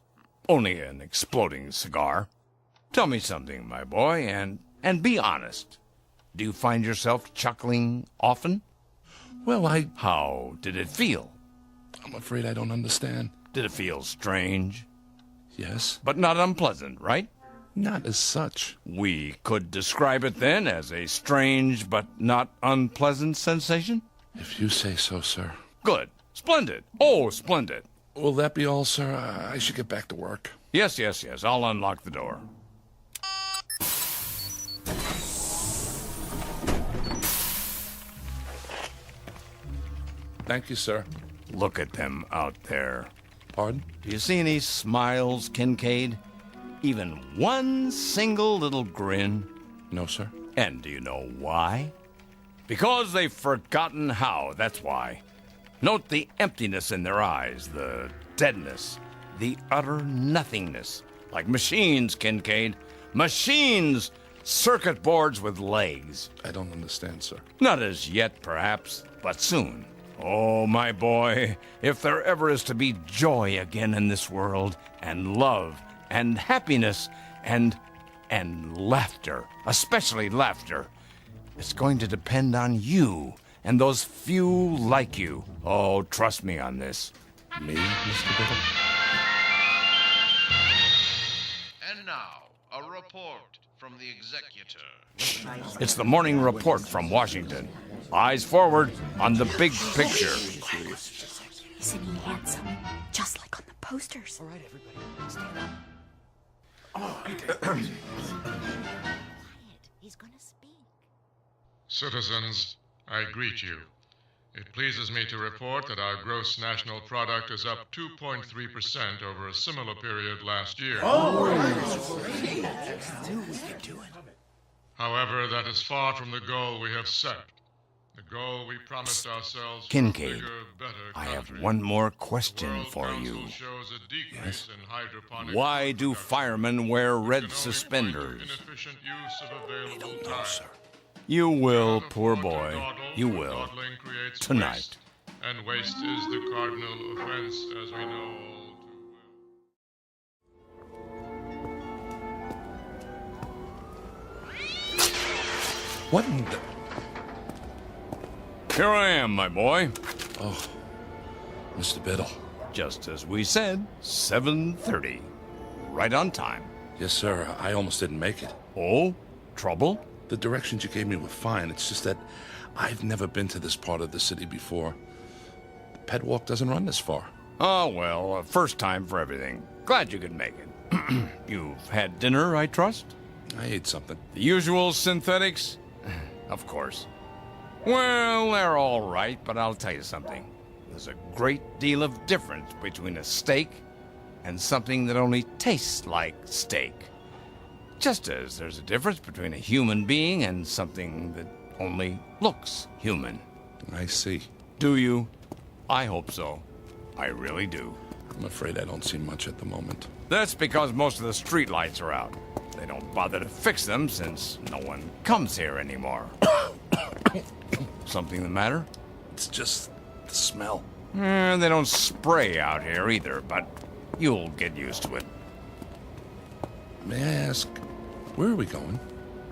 only an exploding cigar. Tell me something, my boy, and be honest. Do you find yourself chuckling often? Well, How did it feel? I'm afraid I don't understand. Did it feel strange? Yes. But not unpleasant, right? Not as such. We could describe it then as a strange but not unpleasant sensation? If you say so, sir. Good. Splendid. Oh, splendid. Will that be all, sir? I should get back to work. Yes. I'll unlock the door. Thank you, sir. Look at them out there. Pardon? Do you see any smiles, Kincaid? Even one single little grin? No, sir. And do you know why? Because they've forgotten how, that's why. Note the emptiness in their eyes, the deadness, the utter nothingness. Like machines, Kincaid. Machines! Circuit boards with legs. I don't understand, sir. Not as yet, perhaps, but soon. Oh, my boy, if there ever is to be joy again in this world, and love, and happiness, and laughter, especially laughter, it's going to depend on you and those few like you. Oh, trust me on this. Me, Mr. Biddle? And now, a report from the executor. It's the morning report from Washington. Eyes forward on the big picture. Isn't he handsome? Just like on the posters. All right, everybody, stand up. He's gonna speak. Citizens, I greet you. It pleases me to report that our gross national product is up 2.3% over a similar period last year. However, that is far from the goal we have set. The goal we promised ourselves for a Kincaid, bigger, better I have country. one more question for you. Shows a decrease in hydroponic Why do firemen wear red suspenders? inefficient use of available time. You will, poor boy. You will. Dawdling creates Tonight. waste, and waste is the cardinal offense, as we know all What in the... Here I am, my boy. Oh, Mr. Biddle. Just as we said, 7:30. Right on time. Yes, sir. I almost didn't make it. Oh? Trouble? The directions you gave me were fine. It's just that I've never been to this part of the city before. The pet walk doesn't run this far. Oh, well, first time for everything. Glad you could make it. You've had dinner, I trust? I ate something. The usual synthetics? Of course. Well, they're all right, but I'll tell you something. There's a great deal of difference between a steak and something that only tastes like steak. Just as there's a difference between a human being and something that only looks human. I see. Do you? I hope so. I really do. I'm afraid I don't see much at the moment. That's because most of the streetlights are out. They don't bother to fix them since no one comes here anymore. Something the matter? It's just the smell. They don't spray out here either, but you'll get used to it. May I ask, where are we going?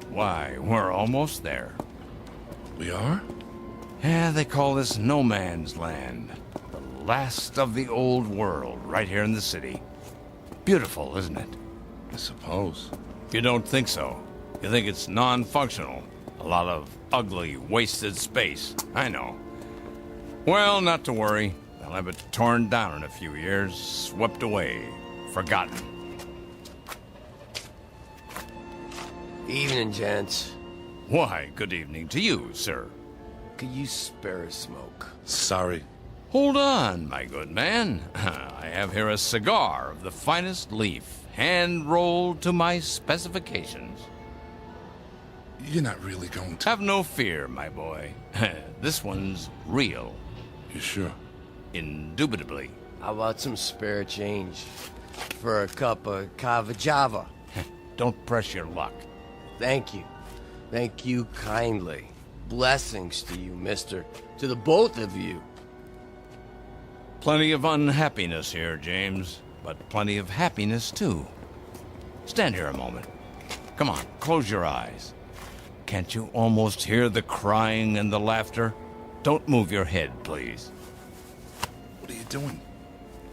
Why, we're almost there. We are? Yeah, they call this no man's land. The last of the old world, right here in the city. Beautiful, isn't it? I suppose. You don't think so. You think it's non-functional. A lot of ugly, wasted space. I know. Well, not to worry. They'll have it torn down in a few years, swept away, forgotten. Evening, gents. Why, good evening to you, sir. Could you spare a smoke? Sorry. Hold on, my good man. I have here a cigar of the finest leaf, hand-rolled to my specifications. You're not really going to... Have no fear, my boy. This one's real. You sure? Indubitably. How about some spare change for a cup of cava java? Don't press your luck. Thank you. Thank you kindly. Blessings to you, mister. To the both of you. Plenty of unhappiness here, James, but plenty of happiness, too. Stand here a moment. Come on, close your eyes. Can't you almost hear the crying and the laughter? Don't move your head, please. What are you doing?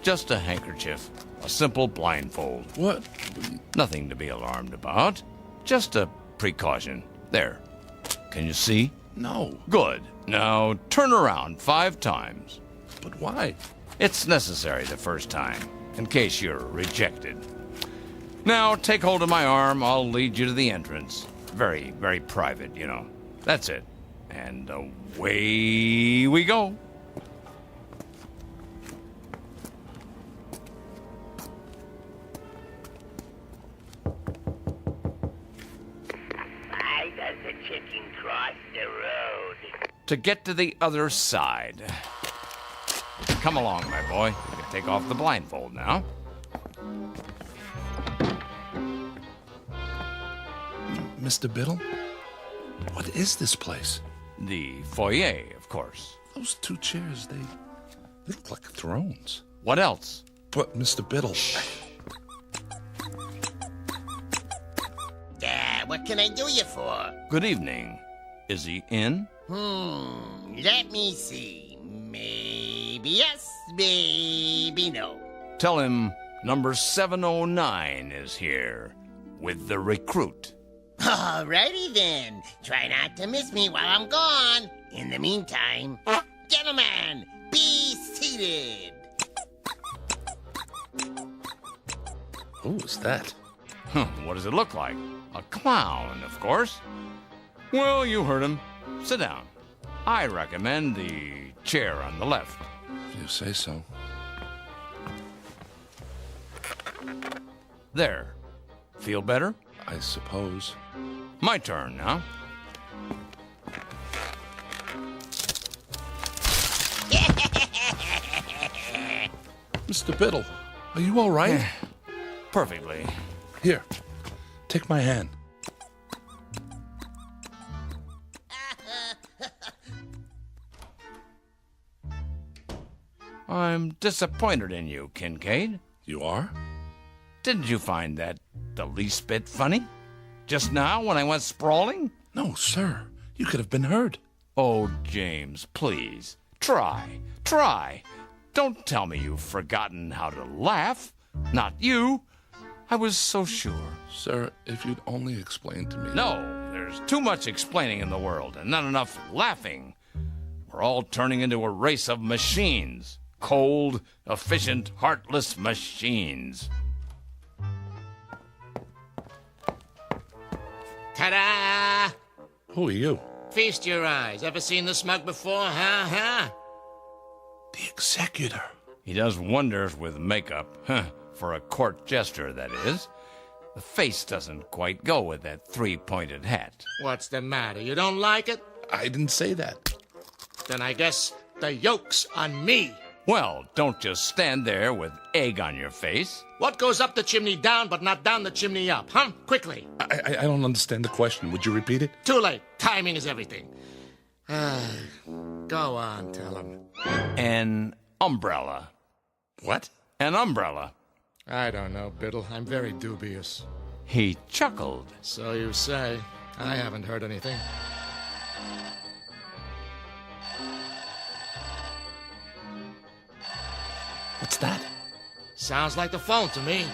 Just a handkerchief. A simple blindfold. What? Nothing to be alarmed about. Just a precaution. There. Can you see? No. Good. Now turn around 5 times. But why? It's necessary the first time, in case you're rejected. Now take hold of my arm. I'll lead you to the entrance. Very, very private, you know. That's it. And away we go. Why does the chicken cross the road? To get to the other side. Come along, my boy. You can take off the blindfold now. Mr. Biddle? What is this place? The foyer, of course. Those 2 chairs, they look like thrones. What else? But, Mr. Biddle... What can I do you for? Good evening. Is he in? Let me see. Maybe yes, maybe no. Tell him number 709 is here with the recruit. Alrighty then. Try not to miss me while I'm gone. In the meantime, gentlemen, be seated. Who is that? What does it look like? A clown, of course. Well, you heard him. Sit down. I recommend the chair on the left. You say so. There. Feel better? I suppose. My turn now. Mr. Biddle, are you all right? Perfectly. Here, take my hand. I'm disappointed in you, Kincaid. You are? Didn't you find that the least bit funny? Just now when I went sprawling? No, sir. You could have been hurt. Oh, James, please. Try. Don't tell me you've forgotten how to laugh. Not you. I was so sure. Sir, if you'd only explain to me... No, there's too much explaining in the world and not enough laughing. We're all turning into a race of machines. Cold, efficient, heartless machines. Ta-da! Who are you? Feast your eyes. Ever seen the smug before, huh? The executor. He does wonders with makeup. For a court jester, that is. The face doesn't quite go with that three-pointed hat. What's the matter? You don't like it? I didn't say that. Then I guess the yoke's on me. Well, don't just stand there with egg on your face. What goes up the chimney down but not down the chimney up, huh? Quickly. I don't understand the question. Would you repeat it? Too late. Timing is everything. Go on, tell him. An umbrella. What? An umbrella. I don't know, Biddle. I'm very dubious. He chuckled. So you say. I haven't heard anything. What's that? Sounds like the phone to me.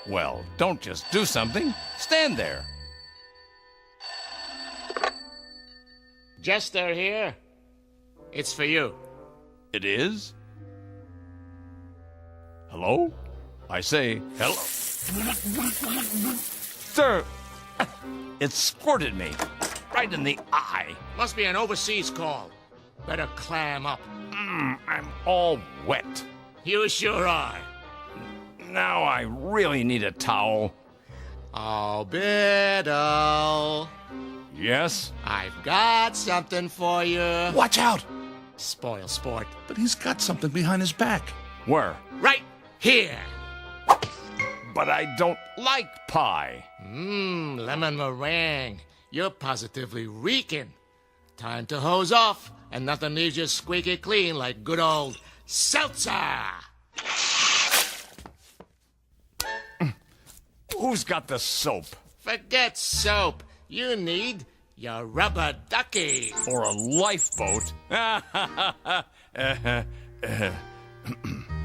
Well, don't just do something. Stand there. Jester here. It's for you. It is? Hello? I say, hello. Sir, it squirted me right in the eye. Must be an overseas call. Better clam up. I'm all wet. You sure are. Now I really need a towel. Oh, Biddle. Yes? I've got something for you. Watch out! Spoil sport. But he's got something behind his back. Where? Right here. But I don't like pie. Lemon meringue. You're positively reeking. Time to hose off, and nothing leaves you squeaky clean like good old seltzer. Who's got the soap? Forget soap. You need your rubber ducky. Or a lifeboat.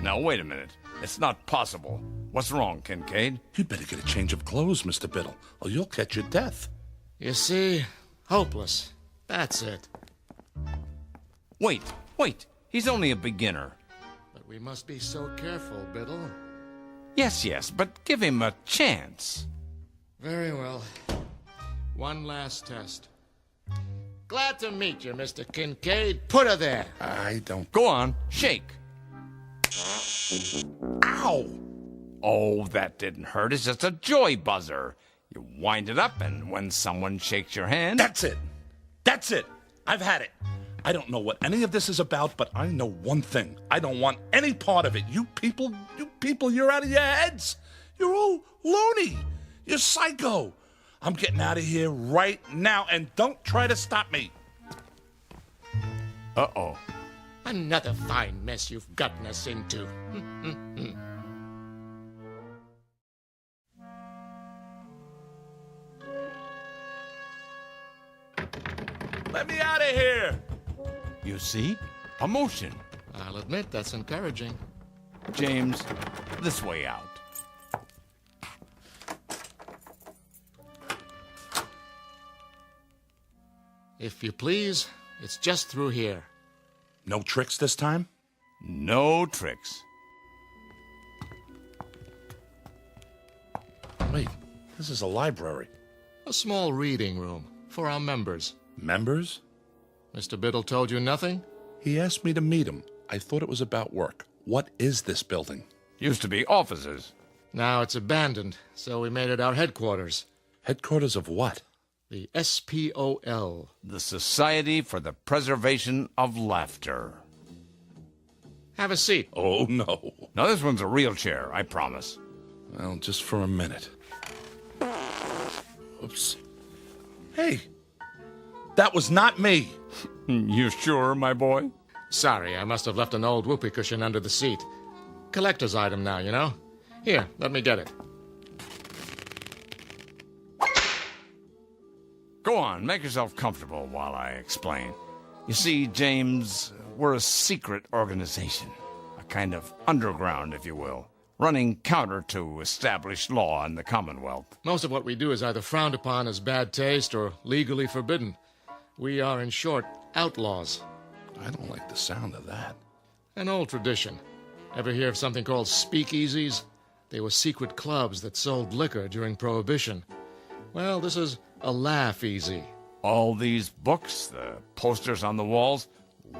Now, wait a minute. It's not possible. What's wrong, Kincaid? You'd better get a change of clothes, Mr. Biddle, or you'll catch your death. You see? Hopeless. That's it. Wait. He's only a beginner. But we must be so careful, Biddle. Yes, but give him a chance. Very well. One last test. Glad to meet you, Mr. Kincaid. Put her there. I don't... Go on, shake. Ow! Oh, that didn't hurt. It's just a joy buzzer. You wind it up, and when someone shakes your hand... That's it. I've had it. I don't know what any of this is about, but I know one thing. I don't want any part of it. You people, you're out of your heads. You're all loony. You're psycho. I'm getting out of here right now, and don't try to stop me. Uh-oh. Another fine mess you've gotten us into. Let me out of here! You see? A motion. I'll admit that's encouraging. James, this way out. If you please, it's just through here. No tricks this time? No tricks. Wait, this is a library. A small reading room for our members. Members? Mr. Biddle told you nothing? He asked me to meet him. I thought it was about work. What is this building? Used to be offices. Now it's abandoned, so we made it our headquarters. Headquarters of what? The SPOL. The Society for the Preservation of Laughter. Have a seat. Oh, no. Now, this one's a real chair, I promise. Well, just for a minute. Oops. Hey, that was not me. You sure, my boy? Sorry, I must have left an old whoopee cushion under the seat. Collector's item now, you know? Here, let me get it. Go on, make yourself comfortable while I explain. You see, James, we're a secret organization. A kind of underground, if you will. Running counter to established law in the Commonwealth. Most of what we do is either frowned upon as bad taste or legally forbidden. We are, in short, outlaws. I don't like the sound of that. An old tradition. Ever hear of something called speakeasies? They were secret clubs that sold liquor during Prohibition. Well, this is a laugh-easy. All these books, the posters on the walls,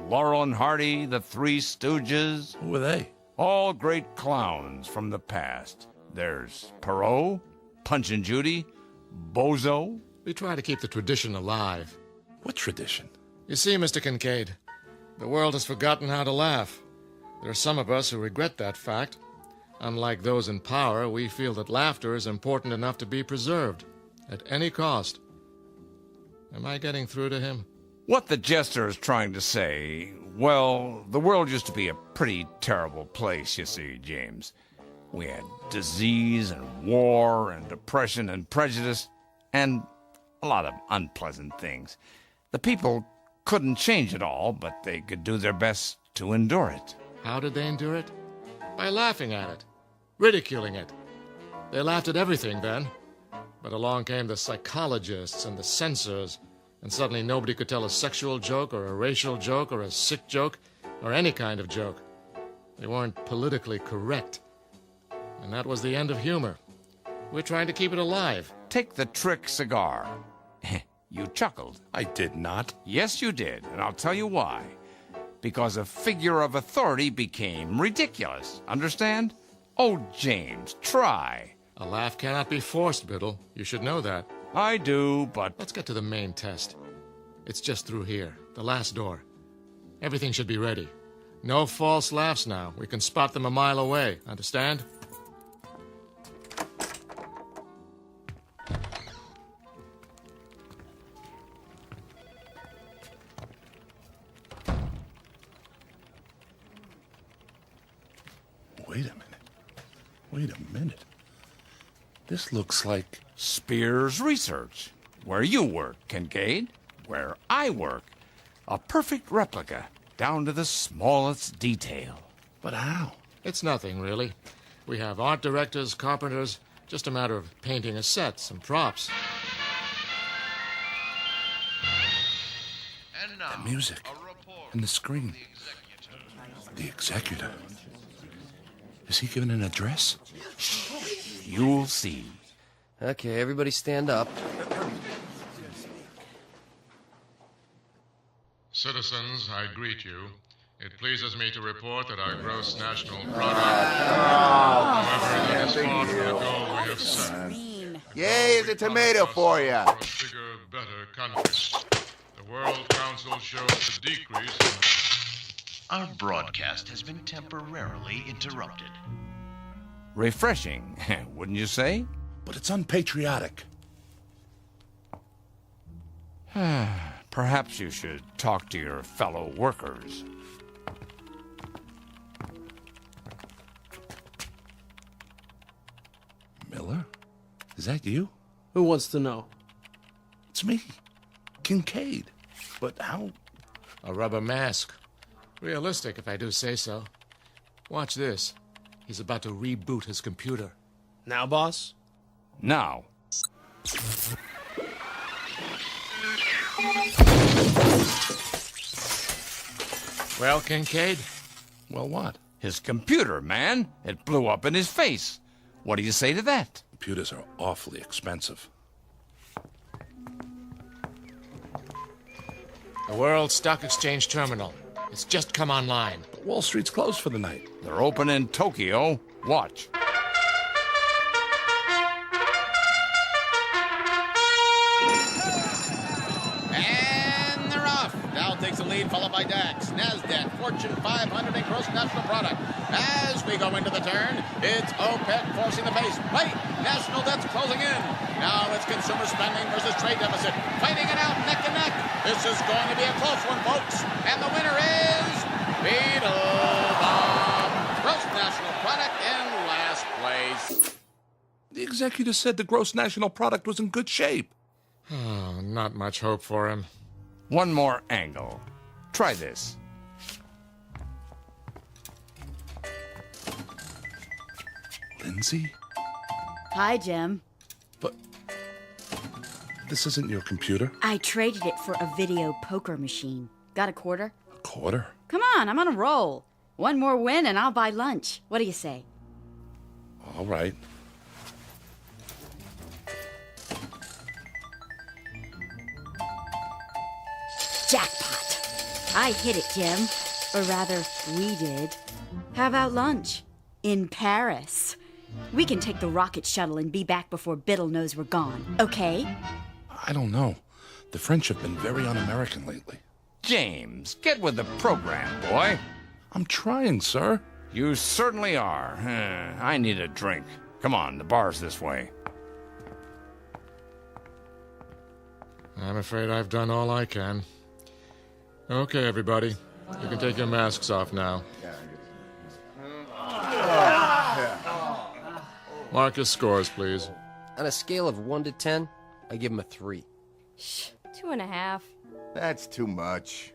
Laurel and Hardy, the Three Stooges. Who are they? All great clowns from the past. There's Perot, Punch and Judy, Bozo. We try to keep the tradition alive. What tradition? You see, Mr. Kincaid, the world has forgotten how to laugh. There are some of us who regret that fact. Unlike those in power, we feel that laughter is important enough to be preserved, at any cost. Am I getting through to him? What the jester is trying to say, well, the world used to be a pretty terrible place, you see, James. We had disease and war and depression and prejudice and a lot of unpleasant things. The people couldn't change it all, but they could do their best to endure it. How did they endure it? By laughing at it, ridiculing it. They laughed at everything then. But along came the psychologists and the censors, and suddenly nobody could tell a sexual joke or a racial joke or a sick joke or any kind of joke. They weren't politically correct. And that was the end of humor. We're trying to keep it alive. Take the trick cigar. You chuckled. I did not. Yes, you did, and I'll tell you why. Because a figure of authority became ridiculous. Understand? Oh, James, try. A laugh cannot be forced, Biddle. You should know that. I do, but... Let's get to the main test. It's just through here, the last door. Everything should be ready. No false laughs now. We can spot them a mile away. Understand? Wait a minute. This looks like... Spears Research. Where you work, Kincaid. Where I work. A perfect replica, down to the smallest detail. But how? It's nothing, really. We have art directors, carpenters, just a matter of painting a set, some props. And now, the music and the screen. The executor. Is he giving an address? You'll see. Okay, everybody stand up. Citizens, I greet you. It pleases me to report that our gross national product, however, that is far from the goal we have set. Yay, is a tomato for you. For a bigger, better country. The World Council shows a decrease in... Our broadcast has been temporarily interrupted. Refreshing, wouldn't you say? But it's unpatriotic. Perhaps you should talk to your fellow workers. Miller? Is that you? Who wants to know? It's me, Kincaid. But how? A rubber mask. Realistic, if I do say so. Watch this. He's about to reboot his computer. Now, boss? Now. Well, Kincaid? Well, what? His computer, man. It blew up in his face. What do you say to that? Computers are awfully expensive. The World Stock Exchange Terminal. It's just come online. But Wall Street's closed for the night. They're open in Tokyo. Watch. And they're off. Dow takes the lead, followed by DAX, NASDAQ, Fortune 500, and gross national product. As we go into the turn, it's OPEC forcing the pace. Wait, national debt's closing in. Now it's consumer spending versus trade deficit. Fighting it out neck and neck. This is going to be a close one, folks. And the winner is Beetlebum. Gross national product in last place. The executive said the gross national product was in good shape. Oh, not much hope for him. One more angle. Try this. Lindsay? Hi, Jim. This isn't your computer? I traded it for a video poker machine. Got a quarter? A quarter? Come on, I'm on a roll. One more win and I'll buy lunch. What do you say? All right. Jackpot. I hit it, Jim. Or rather, we did. How about lunch? In Paris. We can take the rocket shuttle and be back before Biddle knows we're gone, okay? I don't know. The French have been very un-American lately. James, get with the program, boy. I'm trying, sir. You certainly are. I need a drink. Come on, the bar's this way. I'm afraid I've done all I can. Okay, everybody. You can take your masks off now. Marcus scores, please. On a scale of 1 to 10, I give him a 3. Shh, 2.5. That's too much.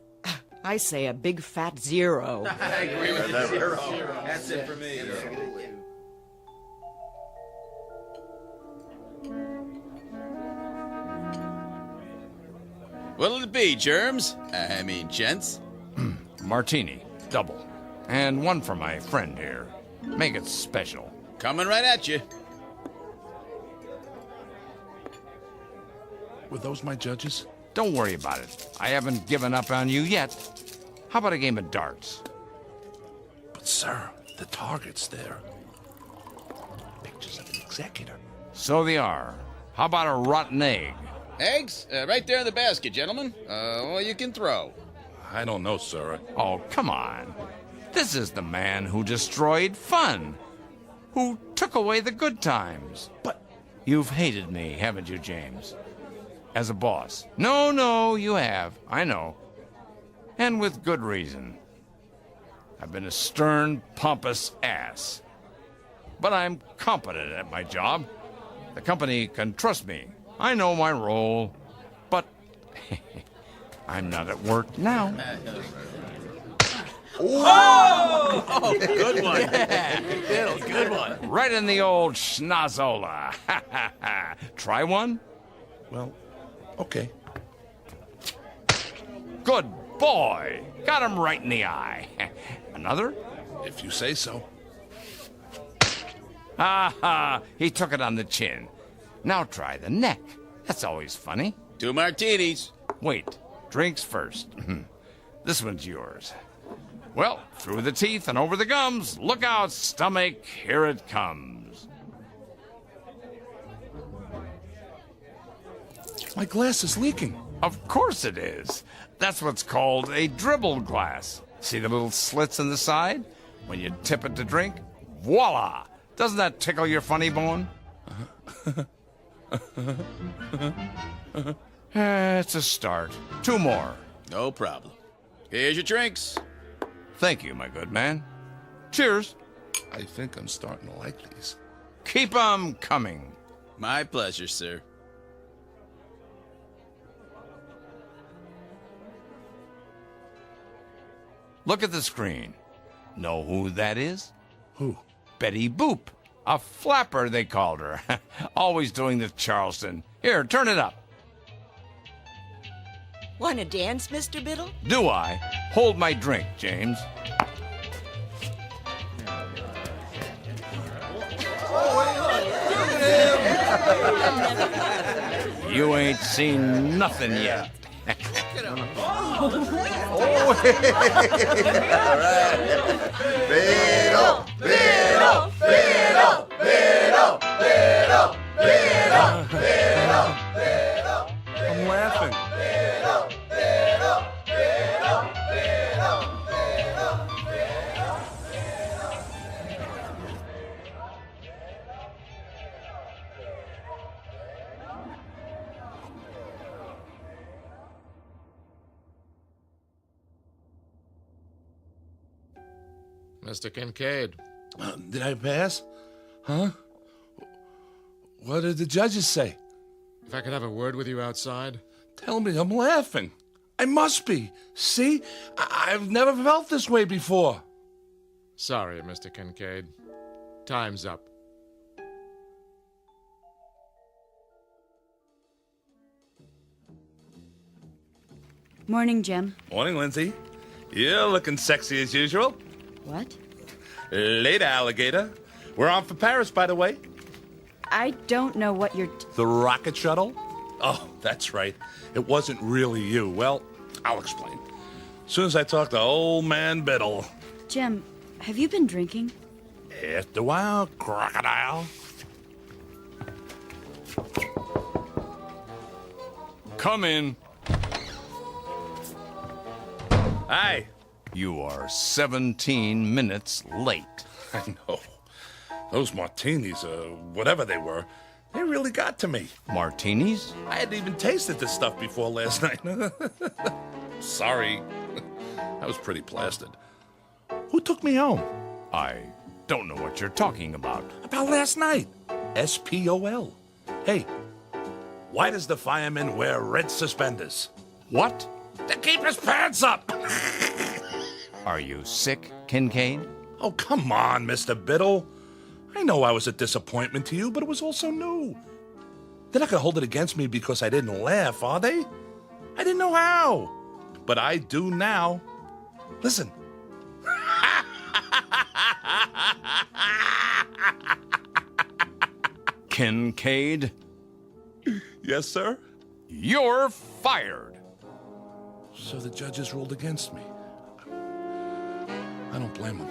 I say a big fat 0. I agree with the 0. That's it for me. What'll it be, germs? I mean, gents? Martini, double. And one for my friend here. Make it special. Coming right at you. Were those my judges? Don't worry about it. I haven't given up on you yet. How about a game of darts? But, sir, the target's there. Pictures of the executor. So they are. How about a rotten egg? Eggs? Right there in the basket, gentlemen. Well, you can throw. I don't know, sir. Oh, come on. This is the man who destroyed fun. Who took away the good times. But you've hated me, haven't you, James? As a boss. No, you have. I know. And with good reason. I've been a stern, pompous ass. But I'm competent at my job. The company can trust me. I know my role. But I'm not at work now. Oh, good one. Yeah, Bill, good one. Right in the old schnozola. Try one? Well, okay. Good boy. Got him right in the eye. Another? If you say so. He took it on the chin. Now try the neck. That's always funny. 2 martinis. Wait, drinks first. This one's yours. Well, through the teeth and over the gums. Look out, stomach, here it comes. My glass is leaking. Of course it is. That's what's called a dribble glass. See the little slits in the side? When you tip it to drink, voila! Doesn't that tickle your funny bone? It's a start. 2 more. No problem. Here's your drinks. Thank you, my good man. Cheers. I think I'm starting to like these. Keep 'em coming. My pleasure, sir. Look at the screen. Know who that is? Who? Betty Boop. A flapper, they called her. Always doing the Charleston. Here, turn it up. Want to dance, Mr. Biddle? Do I? Hold my drink, James. You ain't seen nothing yet. it up. All right. Beetle, Beetle, Beetle, Beetle, Beetle, Beetle, Beetle, Beetle. I'm laughing. Beetle, Beetle, Beetle, Beetle, Mr. Kincaid. Did I pass? Huh? What did the judges say? If I could have a word with you outside? Tell me, I'm laughing. I must be. See? I've never felt this way before. Sorry, Mr. Kincaid. Time's up. Morning, Jim. Morning, Lindsay. You're looking sexy as usual. What? Later, alligator. We're on for Paris, by the way. I don't know what you're... The rocket shuttle? Oh, that's right. It wasn't really you. Well, I'll explain. As soon as I talk to old man Biddle. Jim, have you been drinking? After a while, crocodile. Come in. Hi. You are 17 minutes late. I know. Those martinis, whatever they were, they really got to me. Martinis? I hadn't even tasted this stuff before last night. Sorry. I was pretty plastered. Who took me home? I don't know what you're talking about. About last night. SPOL. Hey, why does the fireman wear red suspenders? What? To keep his pants up! Are you sick, Kincaid? Oh, come on, Mr. Biddle. I know I was a disappointment to you, but it was also new. They're not going to hold it against me because I didn't laugh, are they? I didn't know how. But I do now. Listen. Kincaid? Yes, sir? You're fired. So the judges ruled against me. I don't blame them.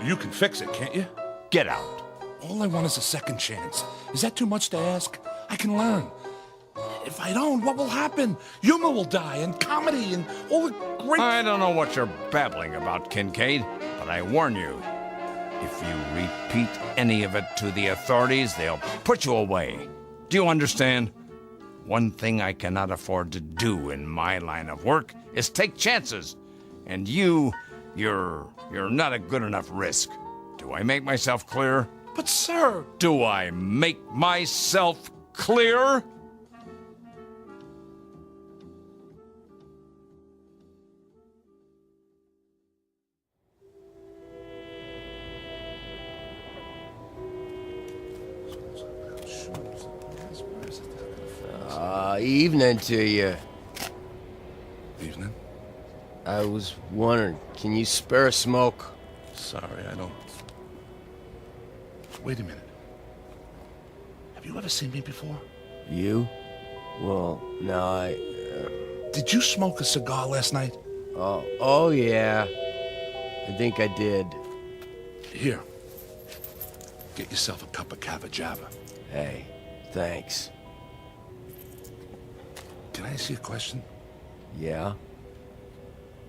You can fix it, can't you? Get out. All I want is a second chance. Is that too much to ask? I can learn. If I don't, what will happen? Humor will die, and comedy, and all the great... I don't know what you're babbling about, Kincaid, but I warn you, if you repeat any of it to the authorities, they'll put you away. Do you understand? One thing I cannot afford to do in my line of work is take chances. And you're not a good enough risk. Do I make myself clear? But, sir... Do I make myself clear? Evening to you. Evening? I was wondering, can you spare a smoke? Sorry, I don't... Wait a minute. Have you ever seen me before? You? Well, no, Did you smoke a cigar last night? Oh yeah. I think I did. Here. Get yourself a cup of Cava Java. Hey, thanks. Can I ask you a question? Yeah?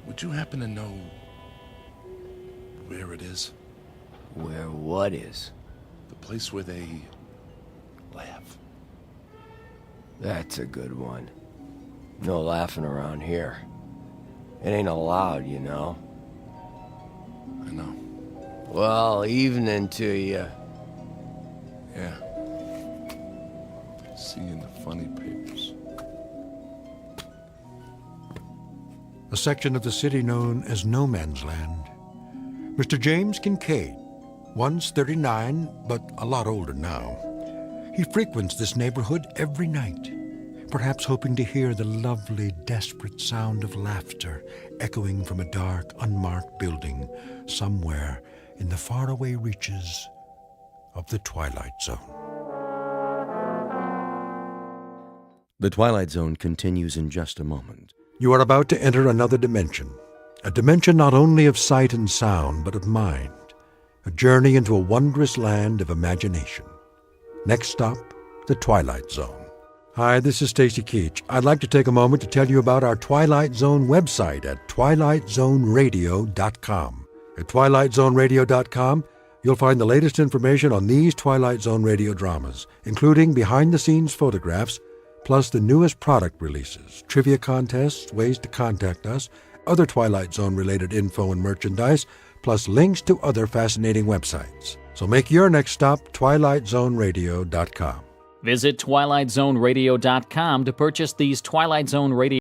Would you happen to know where it is? Where what is? The place where they laugh. That's a good one. No laughing around here. It ain't allowed, you know. I know. Well, evening to you. Yeah. See you in the funny papers. A section of the city known as No Man's Land. Mr. James Kincaid, once 39, but a lot older now. He frequents this neighborhood every night, perhaps hoping to hear the lovely, desperate sound of laughter echoing from a dark, unmarked building somewhere in the faraway reaches of the Twilight Zone. The Twilight Zone continues in just a moment. You are about to enter another dimension. A dimension not only of sight and sound, but of mind. A journey into a wondrous land of imagination. Next stop, the Twilight Zone. Hi, this is Stacy Keach. I'd like to take a moment to tell you about our Twilight Zone website at twilightzoneradio.com. At twilightzoneradio.com, you'll find the latest information on these Twilight Zone radio dramas, including behind-the-scenes photographs, plus the newest product releases, trivia contests, ways to contact us, other Twilight Zone-related info and merchandise, plus links to other fascinating websites. So make your next stop twilightzoneradio.com. Visit twilightzoneradio.com to purchase these Twilight Zone radio